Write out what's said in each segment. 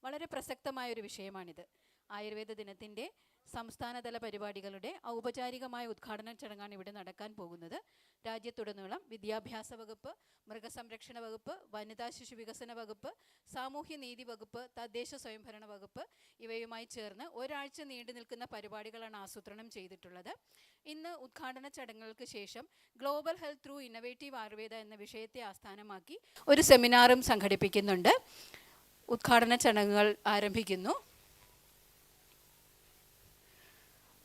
വളരെ പ്രസക്തമായൊരു വിഷയമാണിത്. ആയുർവേദ ദിനത്തിൻ്റെ സംസ്ഥാനതല പരിപാടികളുടെ ഔപചാരികമായ ഉദ്ഘാടന ചടങ്ങാണ് ഇവിടെ നടക്കാൻ പോകുന്നത്. രാജ്യത്തുടനീളം വിദ്യാഭ്യാസ വകുപ്പ്, മൃഗസംരക്ഷണ വകുപ്പ്, വനിതാ ശിശു വികസന വകുപ്പ്, സാമൂഹ്യനീതി വകുപ്പ്, തദ്ദേശ സ്വയംഭരണ വകുപ്പ് ഇവയുമായി ചേർന്ന് ഒരാഴ്ച നീണ്ടു നിൽക്കുന്ന പരിപാടികളാണ് ആസൂത്രണം ചെയ്തിട്ടുള്ളത്. ഇന്ന് ഉദ്ഘാടന ചടങ്ങുകൾക്ക് ശേഷം global health through innovative Ayurveda എന്ന വിഷയത്തെ ആസ്ഥാനമാക്കി ഒരു സെമിനാറും സംഘടിപ്പിക്കുന്നുണ്ട്. ഉദ്ഘാടന ചടങ്ങുകൾ ആരംഭിക്കുന്നു.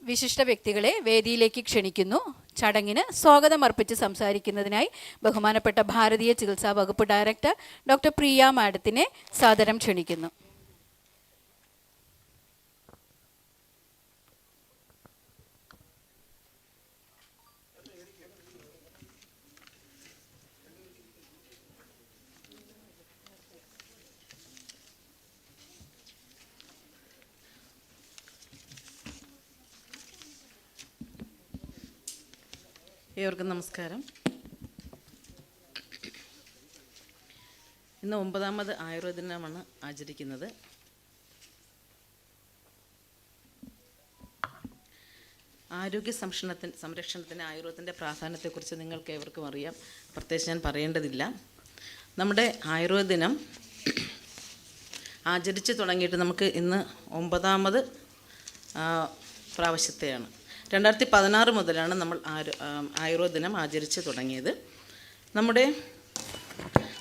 വിശിഷ്ട വ്യക്തികളെ വേദിയിലേക്ക് ക്ഷണിക്കുന്നു. ചടങ്ങിന് സ്വാഗതം അർപ്പിച്ച് സംസാരിക്കുന്നതിനായി ബഹുമാനപ്പെട്ട ഭാരതീയ ചികിത്സാ വകുപ്പ് ഡയറക്ടർ ഡോക്ടർ പ്രിയ മാഡത്തിനെ സാദരം ക്ഷണിക്കുന്നു. ഏവർക്കും നമസ്കാരം. ഇന്ന് 9ാമത് ആയുർവേദ ദിനമാണ് ആചരിക്കുന്നത്. ആരോഗ്യ സംരക്ഷണത്തിന് ആയുർവേദത്തിൻ്റെ പ്രാധാന്യത്തെക്കുറിച്ച് നിങ്ങൾക്ക് ഏവർക്കും അറിയാം, പ്രത്യേകിച്ച് ഞാൻ പറയേണ്ടതില്ല. നമ്മുടെ ആയുർവേദ ദിനം ആചരിച്ച് തുടങ്ങിയിട്ട് നമുക്ക് ഇന്ന് 9ാമത് പ്രാവശ്യത്തെയാണ്. 2016 മുതലാണ് നമ്മൾ ആയുർവേദ ദിനം ആചരിച്ച് തുടങ്ങിയത്. നമ്മുടെ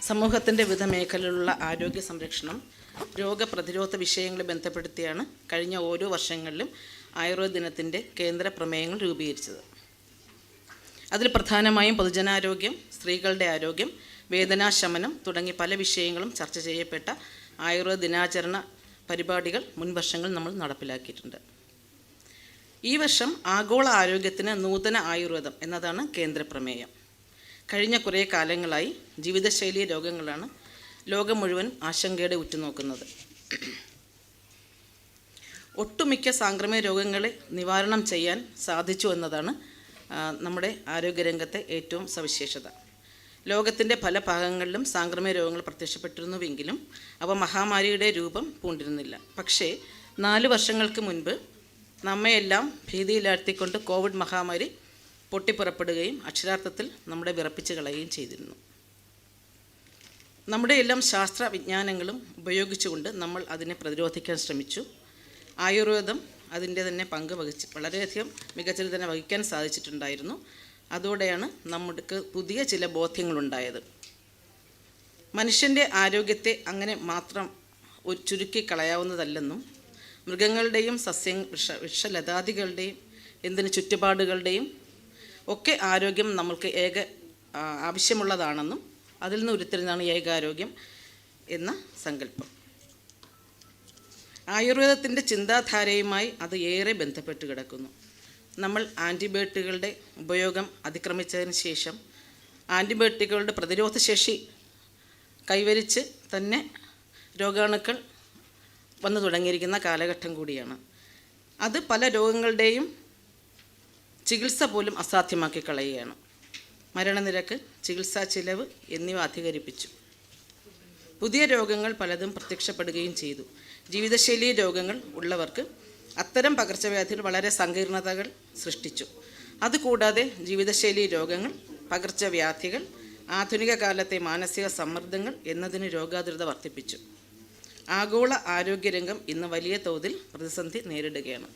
സമൂഹത്തിൻ്റെ വിവിധ മേഖലയിലുള്ള ആരോഗ്യ സംരക്ഷണം, രോഗപ്രതിരോധ വിഷയങ്ങളെ ബന്ധപ്പെടുത്തിയാണ് കഴിഞ്ഞ ഓരോ വർഷങ്ങളിലും ആയുർവേദ ദിനത്തിൻ്റെ കേന്ദ്ര പ്രമേയങ്ങൾ രൂപീകരിച്ചത്. അതിൽ പ്രധാനമായും പൊതുജനാരോഗ്യം, സ്ത്രീകളുടെ ആരോഗ്യം, വേദനാശമനം തുടങ്ങി പല വിഷയങ്ങളും ചർച്ച ചെയ്യപ്പെട്ട ആയുർവേദ ദിനാചരണ പരിപാടികൾ മുൻ വർഷങ്ങൾ നമ്മൾ നടപ്പിലാക്കിയിട്ടുണ്ട്. ഈ വർഷം ആഗോള ആരോഗ്യത്തിന് നൂതന ആയുർവേദം എന്നതാണ് കേന്ദ്ര പ്രമേയം. കഴിഞ്ഞ കുറേ കാലങ്ങളായി ജീവിതശൈലി രോഗങ്ങളാണ് ലോകം മുഴുവൻ ആശങ്കയോടെ ഉറ്റുനോക്കുന്നത്. ഒട്ടുമിക്ക സാംക്രമിക രോഗങ്ങളെ നിവാരണം ചെയ്യാൻ സാധിച്ചു എന്നതാണ് നമ്മുടെ ആരോഗ്യരംഗത്തെ ഏറ്റവും സവിശേഷത. ലോകത്തിൻ്റെ പല ഭാഗങ്ങളിലും സാംക്രമിക രോഗങ്ങൾ പ്രത്യക്ഷപ്പെട്ടിരുന്നുവെങ്കിലും അവ മഹാമാരിയുടെ രൂപം പൂണ്ടിരുന്നില്ല. പക്ഷേ 4 വർഷങ്ങൾക്ക് മുൻപ് നമ്മയെല്ലാം ഭീതിയിലാഴ്ത്തിക്കൊണ്ട് കോവിഡ് മഹാമാരി പൊട്ടിപ്പുറപ്പെടുകയും അക്ഷരാർത്ഥത്തിൽ നമ്മളെ വിറപ്പിച്ച് കളയുകയും ചെയ്തിരുന്നു. നമ്മുടെ എല്ലാം ശാസ്ത്ര വിജ്ഞാനങ്ങളും ഉപയോഗിച്ചുകൊണ്ട് നമ്മൾ അതിനെ പ്രതിരോധിക്കാൻ ശ്രമിച്ചു. ആയുർവേദം അതിൻ്റെ തന്നെ പങ്ക് വളരെയധികം മികച്ചത് തന്നെ വഹിക്കാൻ സാധിച്ചിട്ടുണ്ടായിരുന്നു. അതോടെയാണ് നമുക്ക് പുതിയ ചില ബോധ്യങ്ങളുണ്ടായത്. മനുഷ്യൻ്റെ ആരോഗ്യത്തെ അങ്ങനെ മാത്രം ചുരുക്കി കളയാവുന്നതല്ലെന്നും മൃഗങ്ങളുടെയും വൃക്ഷലതാദികളുടെയും എന്തിന് ചുറ്റുപാടുകളുടെയും ഒക്കെ ആരോഗ്യം നമ്മൾക്ക് ആവശ്യമുള്ളതാണെന്നും അതിൽ നിന്ന് ഉരുത്തിരിഞ്ഞാണ് ഏകാരോഗ്യം എന്ന സങ്കല്പം. ആയുർവേദത്തിൻ്റെ ചിന്താധാരയുമായി അത് ഏറെ ബന്ധപ്പെട്ട് കിടക്കുന്നു. നമ്മൾ ആൻറ്റിബയോട്ടിക്കുകളുടെ ഉപയോഗം അതിക്രമിച്ചതിന് ശേഷം ആൻറ്റിബയോട്ടിക്കുകളുടെ പ്രതിരോധശേഷി കൈവരിച്ച് തന്നെ രോഗാണുക്കൾ വന്നു തുടങ്ങിയിരിക്കുന്ന കാലഘട്ടം കൂടിയാണ്. അത് പല രോഗങ്ങളുടെയും ചികിത്സ പോലും അസാധ്യമാക്കി കളയുകയാണ്. മരണനിരക്ക്, ചികിത്സാ ചിലവ് എന്നിവ അധികരിപ്പിച്ചു. പുതിയ രോഗങ്ങൾ പലതും പ്രത്യക്ഷപ്പെടുകയും ചെയ്തു. ജീവിതശൈലി രോഗങ്ങൾ ഉള്ളവർക്ക് അത്തരം പകർച്ചവ്യാധികൾ വളരെ സങ്കീർണതകൾ സൃഷ്ടിച്ചു. അതുകൂടാതെ ജീവിതശൈലി രോഗങ്ങൾ, പകർച്ചവ്യാധികൾ, ആധുനിക കാലത്തെ മാനസിക സമ്മർദ്ദങ്ങൾ എന്നതിന് രോഗാതുരത വർദ്ധിപ്പിച്ചു. ആഗോള ആരോഗ്യരംഗം ഇന്ന് വലിയ തോതിൽ പ്രതിസന്ധി നേരിടുകയാണ്.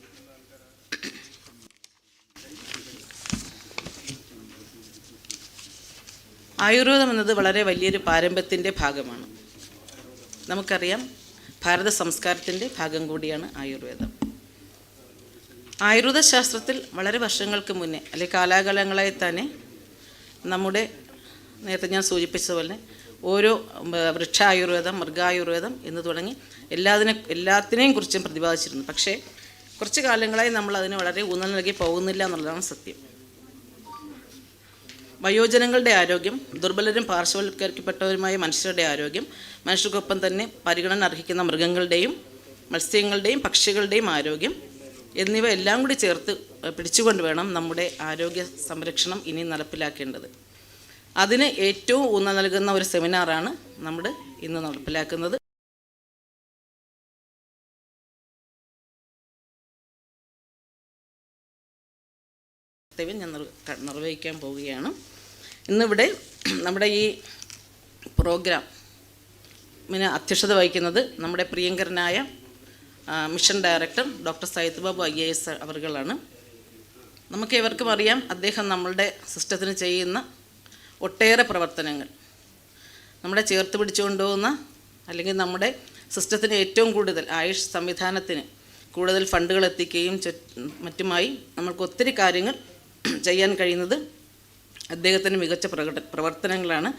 ആയുർവേദം എന്നത് വളരെ വലിയൊരു പാരമ്പര്യത്തിൻ്റെ ഭാഗമാണ്. നമുക്കറിയാം, ഭാരത സംസ്കാരത്തിൻ്റെ ഭാഗം കൂടിയാണ് ആയുർവേദം. ആയുർവേദ ശാസ്ത്രത്തിൽ വളരെ വർഷങ്ങൾക്ക് മുന്നേ, അല്ലെങ്കിൽ കാലാകാലങ്ങളായി തന്നെ നമ്മുടെ നേരത്തെ ഞാൻ സൂചിപ്പിച്ചതുപോലെ ഓരോ വൃക്ഷായുർവേദം, മൃഗായുർവേദം എന്ന് തുടങ്ങി എല്ലാത്തിനെയും കുറിച്ചും പ്രതിപാദിച്ചിരുന്നു. പക്ഷേ കുറച്ച് കാലങ്ങളായി നമ്മൾ അതിന് വളരെ ഊന്നൽ നൽകി പോകുന്നില്ല എന്നുള്ളതാണ് സത്യം. വയോജനങ്ങളുടെ ആരോഗ്യം, ദുർബലരും പാർശ്വവൽക്കരിക്കപ്പെട്ടവരുമായ മനുഷ്യരുടെ ആരോഗ്യം, മനുഷ്യർക്കൊപ്പം തന്നെ പരിഗണന അർഹിക്കുന്ന മൃഗങ്ങളുടെയും മത്സ്യങ്ങളുടെയും പക്ഷികളുടെയും ആരോഗ്യം എന്നിവ എല്ലാം കൂടി ചേർത്ത് പിടിച്ചുകൊണ്ട് വേണം നമ്മുടെ ആരോഗ്യ സംരക്ഷണം ഇനി നടപ്പിലാക്കേണ്ടത്. അതിന് ഏറ്റവും ഊന്നൽ നൽകുന്ന ഒരു സെമിനാറാണ് നമ്മൾ ഇന്ന് നടപ്പിലാക്കുന്നത്. കർത്തവ്യം ഞാൻ നിർവഹിക്കാൻ പോവുകയാണ്. ഇന്നിവിടെ നമ്മുടെ ഈ പ്രോഗ്രാമിന് അധ്യക്ഷത വഹിക്കുന്നത് നമ്മുടെ പ്രിയങ്കരനായ mission director doctor Syed Babu IAS അവർകളാണ്. നമുക്ക് ഇവർക്കും അറിയാം, അദ്ദേഹം നമ്മളുടെ സിസ്റ്റത്തിന് ചെയ്യുന്ന ഒട്ടേറെ പ്രവർത്തനങ്ങൾ നമ്മളെ ചേർത്ത് പിടിച്ചുകൊണ്ടുപോകുന്ന, അല്ലെങ്കിൽ നമ്മുടെ സിസ്റ്റത്തിന് ഏറ്റവും കൂടുതൽ ആയുഷ് സംവിധാനത്തിന് കൂടുതൽ ഫണ്ടുകൾ എത്തിക്കുകയും മറ്റുമായി നമ്മൾക്ക് ഒത്തിരി കാര്യങ്ങൾ ചെയ്യാൻ കഴിയുന്നത് അദ്ദേഹത്തിൻ്റെ മികച്ച പ്രവർത്തനങ്ങളാണ്.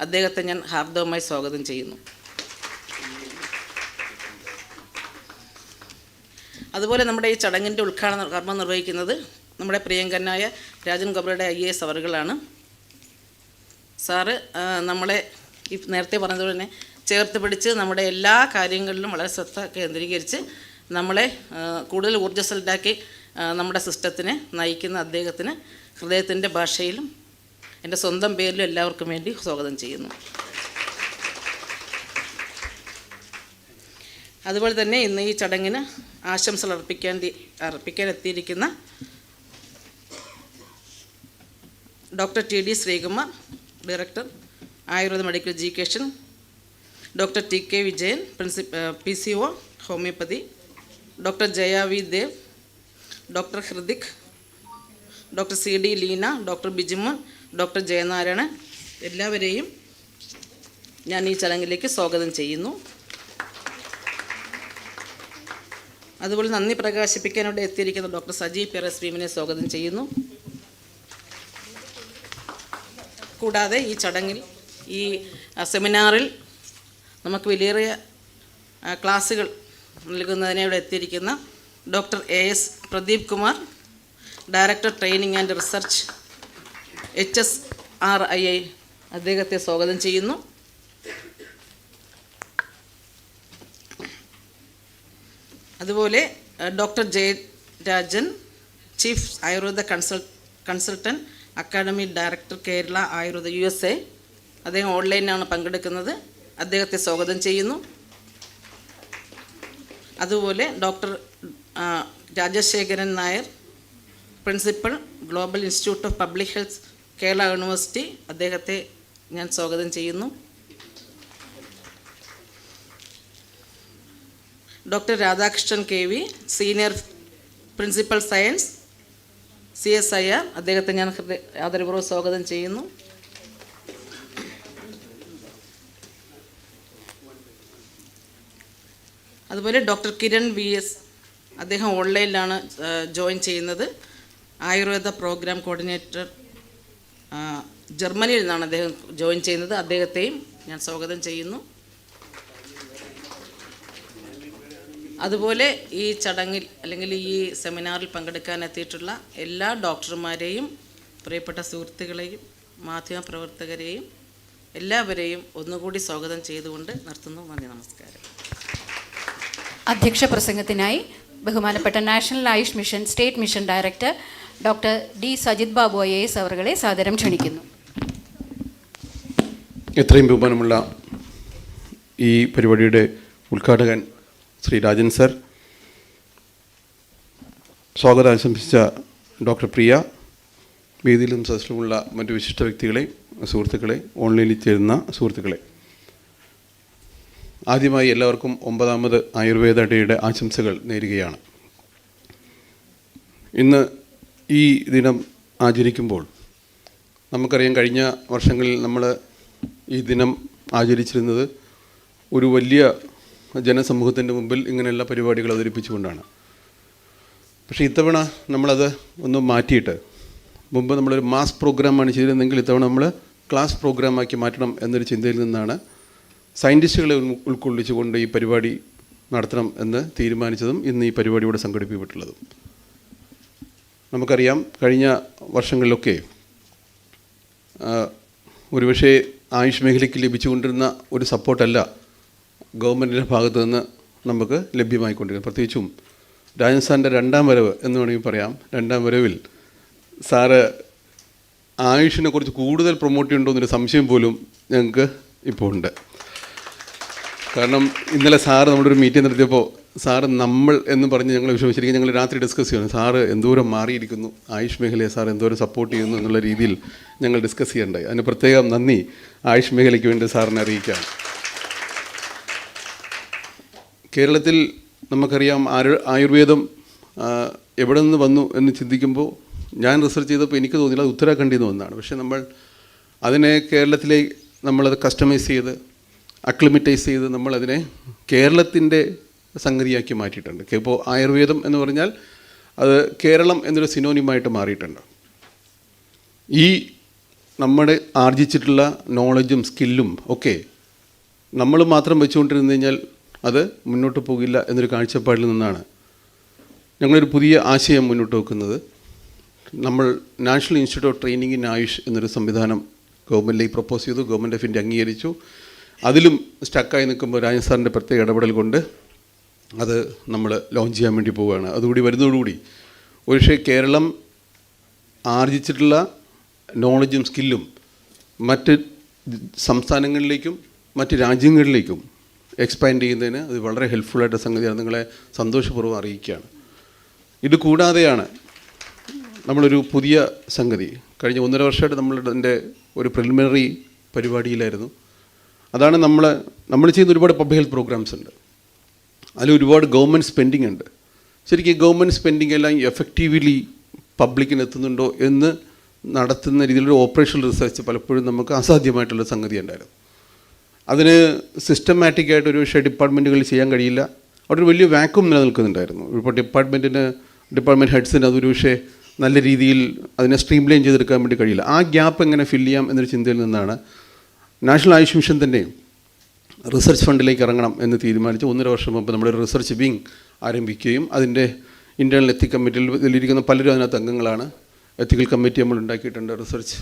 അദ്ദേഹത്തെ ഞാൻ ഹാർദവമായി സ്വാഗതം ചെയ്യുന്നു. അതുപോലെ നമ്മുടെ ഈ ചടങ്ങിൻ്റെ ഉദ്ഘാടന കർമ്മം നിർവഹിക്കുന്നത് നമ്മുടെ പ്രിയങ്കരനായ രാജൻ ഗബ്രയുടെ IAS അവർകളാണ്. സാറ് നമ്മളെ ഈ നേരത്തെ പറഞ്ഞതുപോലെ തന്നെ ചേർത്ത് പിടിച്ച് നമ്മുടെ എല്ലാ കാര്യങ്ങളിലും വളരെ ശ്രദ്ധ കേന്ദ്രീകരിച്ച് നമ്മളെ കൂടുതൽ ഊർജ്ജസ്വലരാക്കി നമ്മുടെ സിസ്റ്റത്തിനെ നയിക്കുന്ന അദ്ദേഹത്തിന് ഹൃദയത്തിൻ്റെ ഭാഷയിലും എൻ്റെ സ്വന്തം പേരിലും എല്ലാവർക്കും വേണ്ടി സ്വാഗതം ചെയ്യുന്നു. അതുപോലെ തന്നെ ഇന്ന് ഈ ചടങ്ങിന് ആശംസകൾ അർപ്പിക്കാൻ എത്തിയിരിക്കുന്ന doctor TD Sreekumar, director Ayurveda medical education, doctor TK Vijayan, PCO homoeopathy, doctor Jaya V Dev, doctor Hridik, doctor CD Leena, doctor Bijimon, doctor Jayanarayanan, എല്ലാവരെയും ഞാൻ ഈ ചടങ്ങിലേക്ക് സ്വാഗതം ചെയ്യുന്നു. അതുപോലെ നന്ദി പ്രകാശിപ്പിക്കാൻ ഇവിടെ എത്തിയിരിക്കുന്ന ഡോക്ടർ സജി പെറസ് ഭീമിനെ സ്വാഗതം ചെയ്യുന്നു. കൂടാതെ ഈ ചടങ്ങിൽ, ഈ സെമിനാറിൽ നമുക്ക് വിലയേറിയ ക്ലാസ്സുകൾ നൽകുന്നതിനെ ഇവിടെ എത്തിയിരിക്കുന്ന doctor AS Pradeep Kumar, director training and research HSRII, അദ്ദേഹത്തെ സ്വാഗതം ചെയ്യുന്നു. അതുപോലെ doctor Jayarajan, chief Ayurveda consultant academy director, Kerala Ayurveda USA, അദ്ദേഹം ഓൺലൈനാണ് പങ്കെടുക്കുന്നത്. അദ്ദേഹത്തെ സ്വാഗതം ചെയ്യുന്നു. അതുപോലെ doctor Rajasekharan Nair, principal, global institute of public health, Kerala university, അദ്ദേഹത്തെ ഞാൻ സ്വാഗതം ചെയ്യുന്നു. Doctor Radhakrishnan KV, senior principal science, CSIR, അദ്ദേഹത്തെ ഞാൻ ആദരപൂർവ്വം സ്വാഗതം ചെയ്യുന്നു. അതുപോലെ ഡോക്ടർ കിരൺ VS, അദ്ദേഹം ഓൺലൈനിലാണ് ജോയിൻ ചെയ്യുന്നത്. ആയുർവേദ പ്രോഗ്രാം കോർഡിനേറ്റർ, ജർമ്മനിയിൽ നിന്നാണ് അദ്ദേഹം ജോയിൻ ചെയ്യുന്നത്. അദ്ദേഹത്തെയും ഞാൻ സ്വാഗതം ചെയ്യുന്നു. അതുപോലെ ഈ ചടങ്ങിൽ, അല്ലെങ്കിൽ ഈ സെമിനാറിൽ പങ്കെടുക്കാൻ എത്തിയിട്ടുള്ള എല്ലാ ഡോക്ടർമാരെയും, പ്രിയപ്പെട്ട സുഹൃത്തുക്കളെയും, മാധ്യമപ്രവർത്തകരെയും എല്ലാവരെയും ഒന്നുകൂടി സ്വാഗതം ചെയ്തുകൊണ്ട് നിർത്തുന്നു. നന്ദി, നമസ്കാരം. അധ്യക്ഷ പ്രസംഗത്തിനായി ബഹുമാനപ്പെട്ട national Ayush mission state mission director doctor D Sajith Babu IAS അവരെ സാദരം ക്ഷണിക്കുന്നു. എത്രയും ബഹുമാനമുള്ള ഈ പരിപാടിയുടെ ഉദ്ഘാടകൻ ശ്രീ രാജൻ സർ, സ്വാഗതം ആശംസിച്ച ഡോക്ടർ പ്രിയ, വേദിയിലും സദസ്സിലുമുള്ള മറ്റു വിശിഷ്ട വ്യക്തികളെ, സുഹൃത്തുക്കളെ, ഓൺലൈനിൽ ചേരുന്ന സുഹൃത്തുക്കളെ, ആദ്യമായി എല്ലാവർക്കും 9ാമത് ആയുർവേദ ഡേയുടെ ആശംസകൾ നേരുകയാണ്. ഇന്ന് ഈ ദിനം ആചരിക്കുമ്പോൾ നമുക്കറിയാം, കഴിഞ്ഞ വർഷങ്ങളിൽ നമ്മൾ ഈ ദിനം ആചരിച്ചിരുന്നത് ഒരു വലിയ ജനസമൂഹത്തിൻ്റെ മുമ്പിൽ ഇങ്ങനെയുള്ള പരിപാടികൾ അവതരിപ്പിച്ചുകൊണ്ടാണ്. പക്ഷേ ഇത്തവണ നമ്മളത് ഒന്ന് മാറ്റിയിട്ട്, മുമ്പ് നമ്മളൊരു മാസ് പ്രോഗ്രാമാണ് ചെയ്തിരുന്നെങ്കിൽ ഇത്തവണ നമ്മൾ ക്ലാസ് പ്രോഗ്രാമാക്കി മാറ്റണം എന്നൊരു ചിന്തയിൽ നിന്നാണ് സയൻറ്റിസ്റ്റുകളെ ഉൾക്കൊള്ളിച്ചുകൊണ്ട് ഈ പരിപാടി നടത്തണം എന്ന് തീരുമാനിച്ചതും ഇന്ന് ഈ പരിപാടി ഇവിടെ സംഘടിപ്പിക്കപ്പെട്ടുള്ളതും. നമുക്കറിയാം, കഴിഞ്ഞ വർഷങ്ങളിലൊക്കെ ഒരുപക്ഷെ ആയുഷ് മേഖലയ്ക്ക് ലഭിച്ചുകൊണ്ടിരുന്ന ഒരു സപ്പോർട്ടല്ല ഗവൺമെൻറ്റിൻ്റെ ഭാഗത്തു നിന്ന് നമുക്ക് ലഭ്യമായിക്കൊണ്ടിരിക്കുന്നത്. പ്രത്യേകിച്ചും രാജൻ സാറിൻ്റെ 2ാം വരവ് എന്ന് വേണമെങ്കിൽ പറയാം. 2ാം വരവിൽ സാറ് ആയുഷിനെ കുറിച്ച് കൂടുതൽ പ്രൊമോട്ട് ചെയ്യുന്നുണ്ടോ എന്നൊരു സംശയം പോലും ഞങ്ങൾക്ക് ഇപ്പോൾ ഉണ്ട്. കാരണം ഇന്നലെ സാറ് നമ്മുടെ ഒരു മീറ്റിംഗ് നടത്തിയപ്പോൾ സാറ് നമ്മൾ എന്ന് പറഞ്ഞ് ഞങ്ങൾ വിഷമിച്ചിരിക്കും. ഞങ്ങൾ രാത്രി ഡിസ്കസ് ചെയ്യുന്നു, സാറ് എന്തോരം മാറിയിരിക്കുന്നു, ആയുഷ് മേഖലയെ സാർ എന്തോരം സപ്പോർട്ട് ചെയ്യുന്നു എന്നുള്ള രീതിയിൽ ഞങ്ങൾ ഡിസ്കസ് ചെയ്യണ്ടായി. അതിന് പ്രത്യേകം നന്ദി ആയുഷ് മേഖലയ്ക്ക് വേണ്ടി സാറിനെ അറിയിക്കുകയാണ്. കേരളത്തിൽ നമുക്കറിയാം ആയുർവേദം എവിടെ നിന്ന് വന്നു എന്ന് ചിന്തിക്കുമ്പോൾ ഞാൻ റിസർച്ച് ചെയ്തപ്പോൾ എനിക്ക് തോന്നിയില്ല അത് ഉത്തരാഖണ്ഡിൽ നിന്ന് വന്നതാണ്. പക്ഷേ നമ്മൾ അതിനെ കേരളത്തിലെ നമ്മളത് കസ്റ്റമൈസ് ചെയ്ത് അക്ലിമറ്റൈസ് ചെയ്ത് നമ്മളതിനെ കേരളത്തിൻ്റെ സംഗതിയാക്കി മാറ്റിയിട്ടുണ്ട്. ഇപ്പോൾ ആയുർവേദം എന്ന് പറഞ്ഞാൽ അത് കേരളം എന്നൊരു സിനോണിമായിട്ട് മാറിയിട്ടുണ്ട്. ഈ നമ്മുടെ ആർജിച്ചിട്ടുള്ള നോളജും സ്കില്ലും ഒക്കെ നമ്മൾ മാത്രം വെച്ചുകൊണ്ടിരുന്നു കഴിഞ്ഞാൽ അത് മുന്നോട്ട് പോകില്ല എന്നൊരു കാഴ്ചപ്പാടിൽ നിന്നാണ് ഞങ്ങളൊരു പുതിയ ആശയം മുന്നോട്ട് വെക്കുന്നത്. നമ്മൾ national institute of training in Ayush എന്നൊരു സംവിധാനം ഗവൺമെൻറ്റിലേക്ക് പ്രപ്പോസ് ചെയ്തു. ഗവൺമെൻറ് ഓഫ് ഇന്ത്യ അംഗീകരിച്ചു. അതിലും സ്റ്റക്കായി നിൽക്കുമ്പോൾ രാജൻ സാറിൻ്റെ പ്രത്യേക ഇടപെടൽ കൊണ്ട് അത് നമ്മൾ ലോഞ്ച് ചെയ്യാൻ വേണ്ടി പോവുകയാണ്. അതുകൂടി വരുന്നതോടുകൂടി ഒരുപക്ഷേ കേരളം ആർജിച്ചിട്ടുള്ള നോളജും സ്കില്ലും മറ്റ് സംസ്ഥാനങ്ങളിലേക്കും മറ്റ് രാജ്യങ്ങളിലേക്കും എക്സ്പാൻഡ് ചെയ്യുന്നതിന് അത് വളരെ ഹെൽപ്ഫുള്ളായിട്ട് സംഗതിയാണ്. നിങ്ങളെ സന്തോഷപൂർവ്വം അറിയിക്കുകയാണ്. ഇത് കൂടാതെയാണ് നമ്മളൊരു പുതിയ സംഗതി കഴിഞ്ഞ 1.5 വർഷമായിട്ട് നമ്മളുടെ ഒരു പ്രിലിമിനറി പരിപാടിയിലായിരുന്നു. അതാണ് നമ്മൾ ചെയ്യുന്ന ഒരുപാട് പബ്ലിക് ഹെൽത്ത് പ്രോഗ്രാംസ് ഉണ്ട്. അതിൽ ഒരുപാട് ഗവൺമെൻറ് സ്പെൻഡിങ് ഉണ്ട്. ശരിക്കും ഗവൺമെൻറ് സ്പെൻഡിങ് എല്ലാം എഫക്റ്റീവ്ലി പബ്ലിക്കിന് എത്തുന്നുണ്ടോ എന്ന് നടത്തുന്ന രീതിയിലൊരു ഓപ്പറേഷണൽ റിസർച്ച് പലപ്പോഴും നമുക്ക് അസാധ്യമായിട്ടുള്ള സംഗതി ഉണ്ടായിരുന്നു. അതിന് സിസ്റ്റമാറ്റിക്കായിട്ട് ഒരു പക്ഷേ ഡിപ്പാർട്ട്മെൻറ്റുകളിൽ ചെയ്യാൻ കഴിയില്ല. അവിടെ ഒരു വലിയ വാക്യൂം നിലനിൽക്കുന്നുണ്ടായിരുന്നു. ഇപ്പോൾ ഡിപ്പാർട്ട്മെൻറ്റ് ഹെഡ്സിന് അതൊരു പക്ഷേ നല്ല രീതിയിൽ അതിനെ സ്ട്രീംലൈൻ ചെയ്തെടുക്കാൻ വേണ്ടി കഴിയില്ല. ആ ഗ്യാപ്പ് എങ്ങനെ ഫില്ല് ചെയ്യാം എന്നൊരു ചിന്തയിൽ നിന്നാണ് നാഷണൽ ആയുഷ് മിഷൻ തന്നെയും റിസർച്ച് ഫണ്ടിലേക്ക് ഇറങ്ങണം എന്ന് തീരുമാനിച്ച് 1.5 വർഷം മുമ്പ് നമ്മളൊരു റിസർച്ച് വിങ് ആരംഭിക്കുകയും അതിൻ്റെ ഇൻറ്റേർണൽ എത്തിക് കമ്മിറ്റിയിൽ ഇതിലിരിക്കുന്ന പലരും അതിനകത്ത് അംഗങ്ങളാണ്. എത്തിക്കൽ കമ്മിറ്റി നമ്മൾ ഉണ്ടാക്കിയിട്ടുണ്ട്, റിസർച്ച്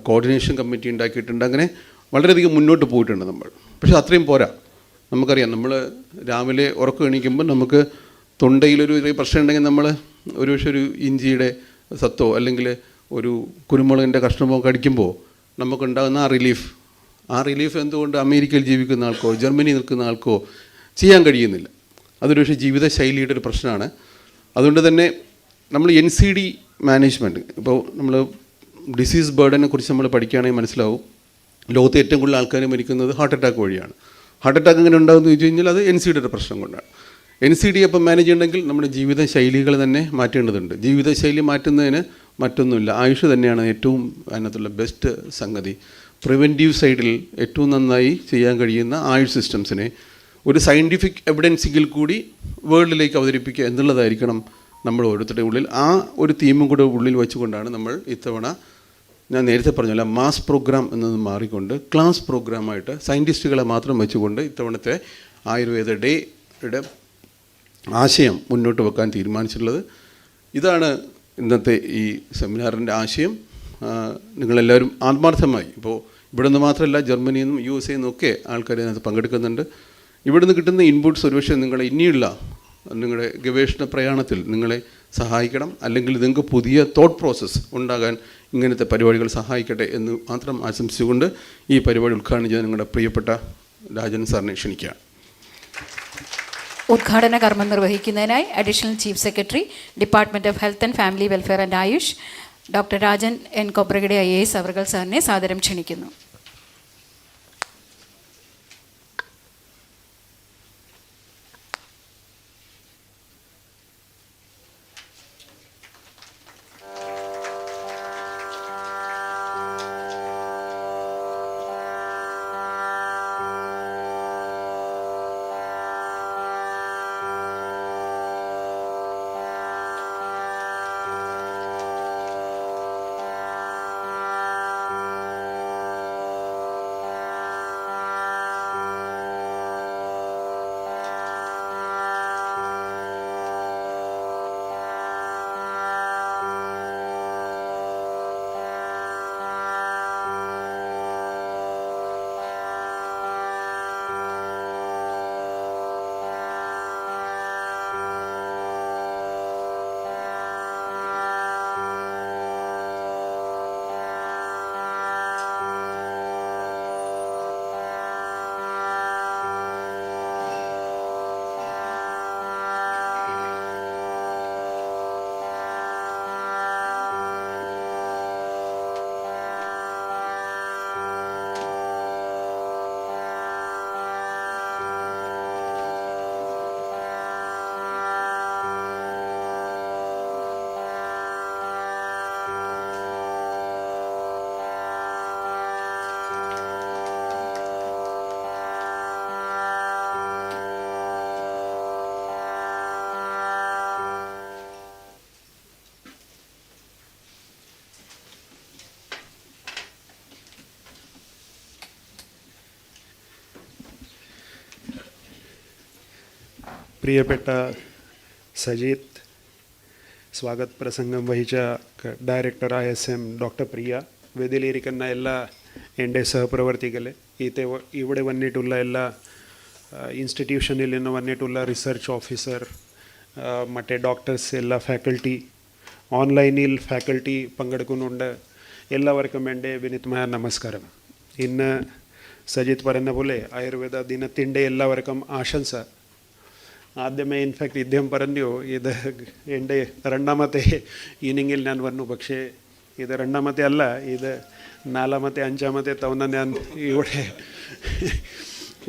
കോർഡിനേഷൻ കമ്മിറ്റി ഉണ്ടാക്കിയിട്ടുണ്ട്. അങ്ങനെ വളരെയധികം മുന്നോട്ട് പോയിട്ടുണ്ട് നമ്മൾ. പക്ഷേ അത്രയും പോരാ. നമുക്കറിയാം, നമ്മൾ രാവിലെ ഉറക്കം എണീക്കുമ്പോൾ നമുക്ക് തൊണ്ടയിലൊരു ചെറിയ പ്രശ്നം ഉണ്ടെങ്കിൽ നമ്മൾ ഒരുപക്ഷെ ഒരു ഇഞ്ചിയുടെ സത്തോ അല്ലെങ്കിൽ ഒരു കുരുമുളകിൻ്റെ കഷ്ണമോ കടിക്കുമ്പോൾ നമുക്കുണ്ടാകുന്ന ആ റിലീഫ് എന്തുകൊണ്ട് അമേരിക്കയിൽ ജീവിക്കുന്ന ആൾക്കോ ജർമ്മനി നിൽക്കുന്ന ആൾക്കോ ചെയ്യാൻ കഴിയുന്നില്ല. അതൊരു പക്ഷേ ജീവിതശൈലിയുടെ ഒരു പ്രശ്നമാണ്. അതുകൊണ്ട് തന്നെ നമ്മൾ NCD മാനേജ്മെൻറ്റ്, ഇപ്പോൾ നമ്മൾ ഡിസീസ് ബേർഡനെ കുറിച്ച് നമ്മൾ പഠിക്കുകയാണെങ്കിൽ മനസ്സിലാവും, ലോകത്തെ ഏറ്റവും കൂടുതൽ ആൾക്കാർ മരിക്കുന്നത് ഹാർട്ട് അറ്റാക്ക് വഴിയാണ്. ഹാർട്ട് അറ്റാക്ക് എങ്ങനെ ഉണ്ടാകുമെന്ന് ചോദിച്ചു കഴിഞ്ഞാൽ അത് NCDയുടെ പ്രശ്നം കൊണ്ടാണ്. NCD അപ്പം മാനേജ് ചെയ്യണമെങ്കിൽ നമ്മുടെ ജീവിതശൈലികൾ തന്നെ മാറ്റേണ്ടതുണ്ട്. ജീവിതശൈലി മാറ്റുന്നതിന് മറ്റൊന്നുമില്ല, ആയുഷ് തന്നെയാണ് ഏറ്റവും അതിനകത്തുള്ള ബെസ്റ്റ് സംഗതി. പ്രിവെൻറ്റീവ് സൈഡിൽ ഏറ്റവും നന്നായി ചെയ്യാൻ കഴിയുന്ന ആയുഷ് സിസ്റ്റംസിനെ ഒരു സയൻറ്റിഫിക് എവിഡൻസിൽ കൂടി വേൾഡിലേക്ക് അവതരിപ്പിക്കുക എന്നുള്ളതായിരിക്കണം നമ്മൾ ഓരോരുത്തരുടെ ഉള്ളിൽ. ആ ഒരു തീമും കൂടെ ഉള്ളിൽ വെച്ചുകൊണ്ടാണ് നമ്മൾ ഇത്തവണ, ഞാൻ നേരത്തെ പറഞ്ഞല്ലോ, മാസ് പ്രോഗ്രാം എന്നത് മാറിക്കൊണ്ട് ക്ലാസ് പ്രോഗ്രാമായിട്ട് സയൻറ്റിസ്റ്റുകളെ മാത്രം വെച്ചുകൊണ്ട് ഇത്തവണത്തെ ആയുർവേദ ഡേയുടെ ആശയം മുന്നോട്ട് വെക്കാൻ തീരുമാനിച്ചിട്ടുള്ളത്. ഇതാണ് ഇന്നത്തെ ഈ സെമിനാറിൻ്റെ ആശയം. നിങ്ങളെല്ലാവരും ആത്മാർത്ഥമായി, ഇപ്പോൾ ഇവിടെ നിന്ന് മാത്രമല്ല, ജർമ്മനിയിൽ നിന്നും USA നിന്നൊക്കെ ആൾക്കാർ അതിനകത്ത് പങ്കെടുക്കുന്നുണ്ട്. ഇവിടെ നിന്ന് കിട്ടുന്ന ഇൻപുട്സ് ഒരുപക്ഷെ നിങ്ങളെ ഇനിയുള്ള നിങ്ങളുടെ ഗവേഷണ പ്രയാണത്തിൽ നിങ്ങളെ സഹായിക്കണം, അല്ലെങ്കിൽ നിങ്ങൾക്ക് പുതിയ തോട്ട് പ്രോസസ്സ് ഉണ്ടാകാൻ ഇങ്ങനത്തെ പരിപാടികൾ സഹായിക്കട്ടെ എന്ന് മാത്രം ആശംസിച്ചുകൊണ്ട് ഈ പരിപാടി ഉദ്ഘാടനം ചെയ്യാൻ നിങ്ങളുടെ പ്രിയപ്പെട്ട രാജൻ സാറിനെ ക്ഷണിക്കുകയാണ്. ഉദ്ഘാടന കർമ്മം നിർവഹിക്കുന്നതിനായി additional chief secretary, department of health and family welfare and Ayush, doctor Rajan N. Khobragade IAS അവർകൾ സാറിനെ സാദരം ക്ഷണിക്കുന്നു. പ്രിയപ്പെട്ട സജിത്ത്, സ്വാഗത പ്രസംഗം വഹിച്ച ഡയറക്ടർ ISM ഡോക്ടർ പ്രിയ, വേദിയിലിരിക്കുന്ന എല്ലാ എൻ്റെ സഹപ്രവർത്തികളെ, ഇവിടെ വന്നിട്ടുള്ള എല്ലാ ഇൻസ്റ്റിറ്റ്യൂഷനിൽ നിന്ന് വന്നിട്ടുള്ള റിസർച്ച് ഓഫീസർ, മറ്റേ ഡോക്ടേഴ്സ്, എല്ലാ ഫാക്കൽറ്റി, ഓൺലൈനിൽ ഫാക്കൽറ്റി പങ്കെടുക്കുന്നുണ്ട്, എല്ലാവർക്കും എൻ്റെ വിനീതമായ നമസ്കാരം. ഇന്ന് സജിത്ത് പറഞ്ഞ പോലെ ആയുർവേദ ദിനത്തിൻ്റെ എല്ലാവർക്കും ആശംസ. ആദ്യമേ ഇൻഫാക്റ്റ് ഇദ്ദേഹം പറഞ്ഞു ഇത് എൻ്റെ രണ്ടാമത്തെ ഇന്നിങ്ങിൽ ഞാൻ വന്നു, പക്ഷേ ഇത് രണ്ടാമത്തെ അല്ല, ഇത് നാലാമത്തെ അഞ്ചാമത്തെ തവണ ഞാൻ ഇവിടെ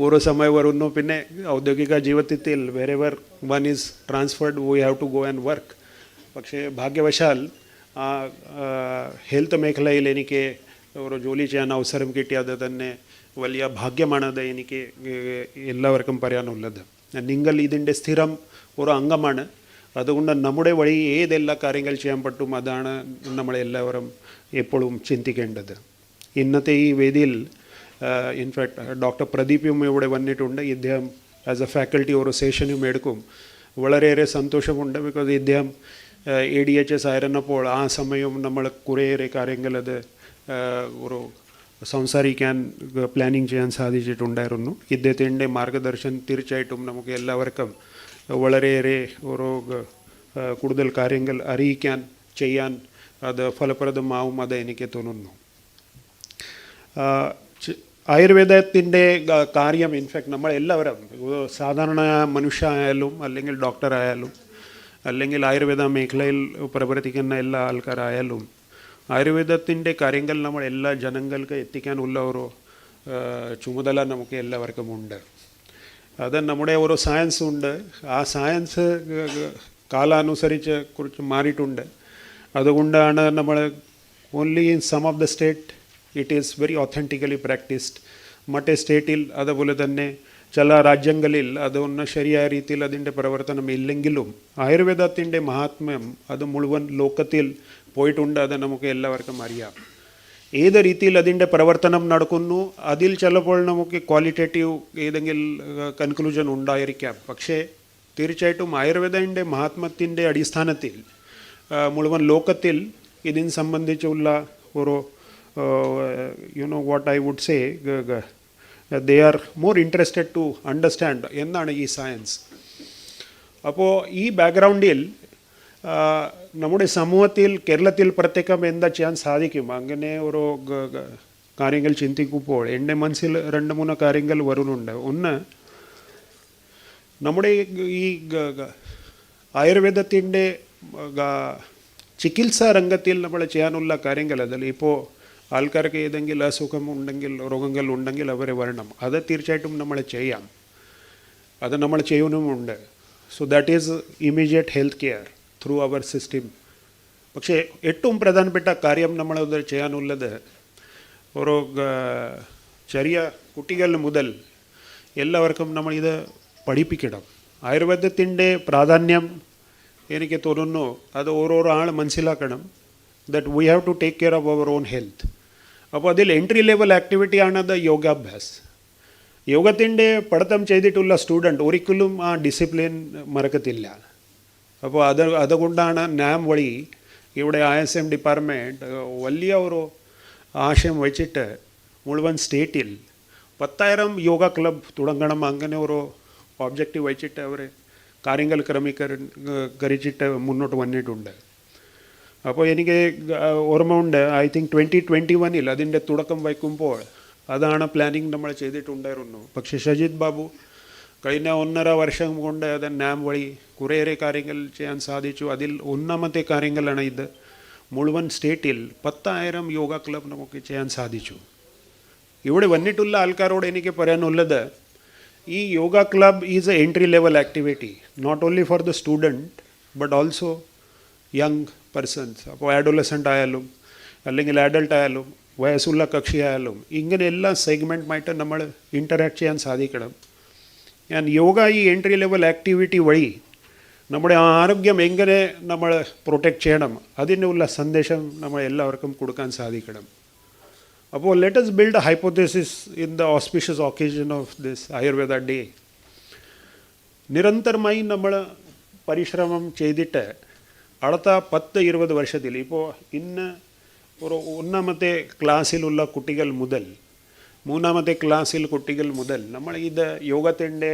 ഓരോ സമയം വരുന്നു. പിന്നെ ഔദ്യോഗിക ജീവിതത്തിൽ wherever one is transferred we have to go and work. പക്ഷേ ഭാഗ്യവശാൽ ആ ഹെൽത്ത് മേഖലയിൽ എനിക്ക് ഒരു ജോലി ചെയ്യാൻ അവസരം കിട്ടിയത് തന്നെ വലിയ ഭാഗ്യമാണത് എനിക്ക് എല്ലാവർക്കും പറയാനുള്ളത്. നിങ്ങൾ ഇതിൻ്റെ സ്ഥിരം ഒരു അംഗമാണ്, അതുകൊണ്ട് നമ്മുടെ വഴി ഏതെല്ലാം കാര്യങ്ങൾ ചെയ്യാൻ പറ്റും അതാണ് നമ്മളെല്ലാവരും എപ്പോഴും ചിന്തിക്കേണ്ടത്. ഇന്നത്തെ ഈ വേദിയിൽ ഇൻഫാക്ട് ഡോക്ടർ പ്രദീപും ഇവിടെ വന്നിട്ടുണ്ട്. ഇദ്ദേഹം ആസ് എ ഫാക്കൽറ്റി ഒരു സെഷനും എടുക്കും. വളരെയേറെ സന്തോഷമുണ്ട്. ബിക്കോസ് ഇദ്ദേഹം ADHS ആയിരുന്നപ്പോൾ ആ സമയവും നമ്മൾ കുറേയേറെ കാര്യങ്ങൾ അത് ഒരു സംസാരിക്കാൻ പ്ലാനിങ് ചെയ്യാൻ സാധിച്ചിട്ടുണ്ടായിരുന്നു. ഇദ്ദേഹത്തിൻ്റെ മാർഗദർശനം തീർച്ചയായിട്ടും നമുക്ക് എല്ലാവർക്കും വളരെയേറെ ഒരു കൂടുതൽ കാര്യങ്ങൾ അറിയിക്കാൻ ചെയ്യാൻ അത് ഫലപ്രദമാവും അത് എനിക്ക് തോന്നുന്നു. ആയുർവേദത്തിൻ്റെ കാര്യം ഇൻഫാക്ട് നമ്മളെല്ലാവരും സാധാരണ മനുഷ്യരായാലും അല്ലെങ്കിൽ ഡോക്ടറായാലും അല്ലെങ്കിൽ ആയുർവേദ മേഖലയിൽ പ്രവർത്തിക്കുന്ന എല്ലാ ആൾക്കാരായാലും ആയുർവേദത്തിൻ്റെ കാര്യങ്ങൾ നമ്മൾ എല്ലാ ജനങ്ങൾക്ക് എത്തിക്കാനുള്ള ഒരു ചുമതല നമുക്ക് എല്ലാവർക്കും ഉണ്ട്. അത് നമ്മുടെ ഒരു സയൻസ് ഉണ്ട്. ആ സയൻസ് കാലാനുസരിച്ച് കുറിച്ച് മാറിയിട്ടുണ്ട്. അതുകൊണ്ടാണ് നമ്മൾ only in some of the state it is very authentically practised. മറ്റേ സ്റ്റേറ്റിൽ അതുപോലെ തന്നെ ചില രാജ്യങ്ങളിൽ അതൊന്ന് ശരിയായ രീതിയിൽ അതിൻ്റെ പ്രവർത്തനം ഇല്ലെങ്കിലും ആയുർവേദത്തിൻ്റെ മഹാത്മ്യം അത് മുഴുവൻ ലോകത്തിൽ പോയിട്ടുണ്ട്. അത് നമുക്ക് എല്ലാവർക്കും അറിയാം. ഏത് രീതിയിൽ അതിൻ്റെ പ്രവർത്തനം നടക്കുന്നു അതിൽ ചിലപ്പോൾ നമുക്ക് ക്വാളിറ്റേറ്റീവ് ഏതെങ്കിലും കൺക്ലൂഷൻ ഉണ്ടായിരിക്കാം. പക്ഷേ തീർച്ചയായിട്ടും ആയുർവേദത്തിൻ്റെ മഹാത്മ്യത്തിൻ്റെ അടിസ്ഥാനത്തിൽ മുഴുവൻ ലോകത്തിൽ ഇതിന് സംബന്ധിച്ചുള്ള ഒരു what I would say they are more interested to understand എന്നാണ് ഈ സയൻസ്. അപ്പോൾ ഈ ബാക്ക്ഗ്രൗണ്ടിൽ നമ്മുടെ സമൂഹത്തിൽ കേരളത്തിൽ പ്രത്യേകം എന്താ ചെയ്യാൻ സാധിക്കും അങ്ങനെ ഒരു കാര്യങ്ങൾ ചിന്തിക്കുമ്പോൾ എൻ്റെ മനസ്സിൽ 2-3 കാര്യങ്ങൾ വരുന്നുണ്ട്. ഒന്ന്, നമ്മുടെ ഈ ആയുർവേദത്തിൻ്റെ ചികിത്സാ രംഗത്തിൽ നമ്മൾ ചെയ്യാനുള്ള കാര്യങ്ങൾ അതിൽ ഇപ്പോൾ ആൾക്കാർക്ക് ഏതെങ്കിലും അസുഖം ഉണ്ടെങ്കിൽ രോഗങ്ങൾ ഉണ്ടെങ്കിൽ അവരെ വരണം. അത് തീർച്ചയായിട്ടും നമ്മൾ ചെയ്യാം, അത് നമ്മൾ ചെയ്യുന്നുമുണ്ട്. So that is immediate health care through our system. പക്ഷേ ഏറ്റവും പ്രധാനപ്പെട്ട കാര്യം നമ്മളത് ചെയ്യാനുള്ളത് ഒരു ചെറിയ കുട്ടികൾ മുതൽ എല്ലാവർക്കും നമ്മൾ ഇത് പഠിപ്പിക്കണം. ആയുർവേദത്തിൻ്റെ പ്രാധാന്യം എനിക്ക് തോന്നുന്നു അത് ഓരോരോ ആൾ മനസ്സിലാക്കണം. that we have to take care of our own health. അപ്പോൾ അതിൽ എൻട്രി ലെവൽ ആക്ടിവിറ്റിയാണത് യോഗാഭ്യാസ്. യോഗത്തിൻ്റെ പഠിത്തം ചെയ്തിട്ടുള്ള സ്റ്റുഡൻറ്റ് ഒരിക്കലും ആ ഡിസിപ്ലിൻ മറക്കത്തില്ല. അപ്പോൾ അതുകൊണ്ടാണ് നാം വഴി ഇവിടെ ISM ഡിപ്പാർട്ട്മെൻറ്റ് വലിയ ഒരു ആശയം വെച്ചിട്ട് മുഴുവൻ സ്റ്റേറ്റിൽ 10,000 യോഗ ക്ലബ് തുടങ്ങണം അങ്ങനെ ഒരു ഒബ്ജക്റ്റീവ് വെച്ചിട്ട് അവർ കാര്യങ്ങൾ ക്രമീകരിച്ചിട്ട് മുന്നോട്ട് വന്നിട്ടുണ്ട്. അപ്പോൾ എനിക്ക് ഓർമ്മയുണ്ട്, ഐ തിങ്ക് 2021 അതിൻ്റെ തുടക്കം വയ്ക്കുമ്പോൾ അതാണ് പ്ലാനിങ് നമ്മൾ ചെയ്തിട്ടുണ്ടായിരുന്നു. പക്ഷേ ഷജിത് ബാബു കഴിഞ്ഞ 1.5 വർഷം കൊണ്ട് അത് നാം വഴി കുറേയേറെ കാര്യങ്ങൾ ചെയ്യാൻ സാധിച്ചു. അതിൽ ഒന്നാമത്തെ കാര്യങ്ങളാണ് ഇത്. മുഴുവൻ സ്റ്റേറ്റിൽ 10,000 യോഗ ക്ലബ് നമുക്ക് ചെയ്യാൻ സാധിച്ചു. ഇവിടെ വന്നിട്ടുള്ള ആൾക്കാരോട് എനിക്ക് പറയാനുള്ളത്, ഈ yoga club is a entry level activity not only for the student but also young persons. അപ്പോൾ അഡോളസെൻ്റ് ആയാലും അല്ലെങ്കിൽ അഡൾട്ട് ആയാലും വയസ്സുള്ള കക്ഷിയായാലും ഇങ്ങനെ എല്ലാ സെഗ്മെൻറ്റുമായിട്ട് നമ്മൾ ഇൻറ്ററാക്ട് ചെയ്യാൻ സാധിക്കണം. ഞാൻ യോഗ ഈ എൻട്രി ലെവൽ ആക്ടിവിറ്റി വഴി നമ്മുടെ ആരോഗ്യം എങ്ങനെ നമ്മൾ പ്രൊട്ടക്റ്റ് ചെയ്യണം അതിനുള്ള സന്ദേശം നമ്മൾ എല്ലാവർക്കും കൊടുക്കാൻ സാധിക്കണം. അപ്പോൾ let us build a hypothesis in the auspicious occasion of this Ayurveda day. നിരന്തരമായി നമ്മൾ പരിശ്രമം ചെയ്തിട്ട് അടുത്ത 10-20 വർഷത്തിൽ ഇപ്പോൾ ഇന്ന് ഒരു 1ാമത്തെ ക്ലാസ്സിലുള്ള കുട്ടികൾ മുതൽ 3ാമത്തെ ക്ലാസ്സിൽ കുട്ടികൾ മുതൽ നമ്മൾ ഇത് യോഗത്തിൻ്റെ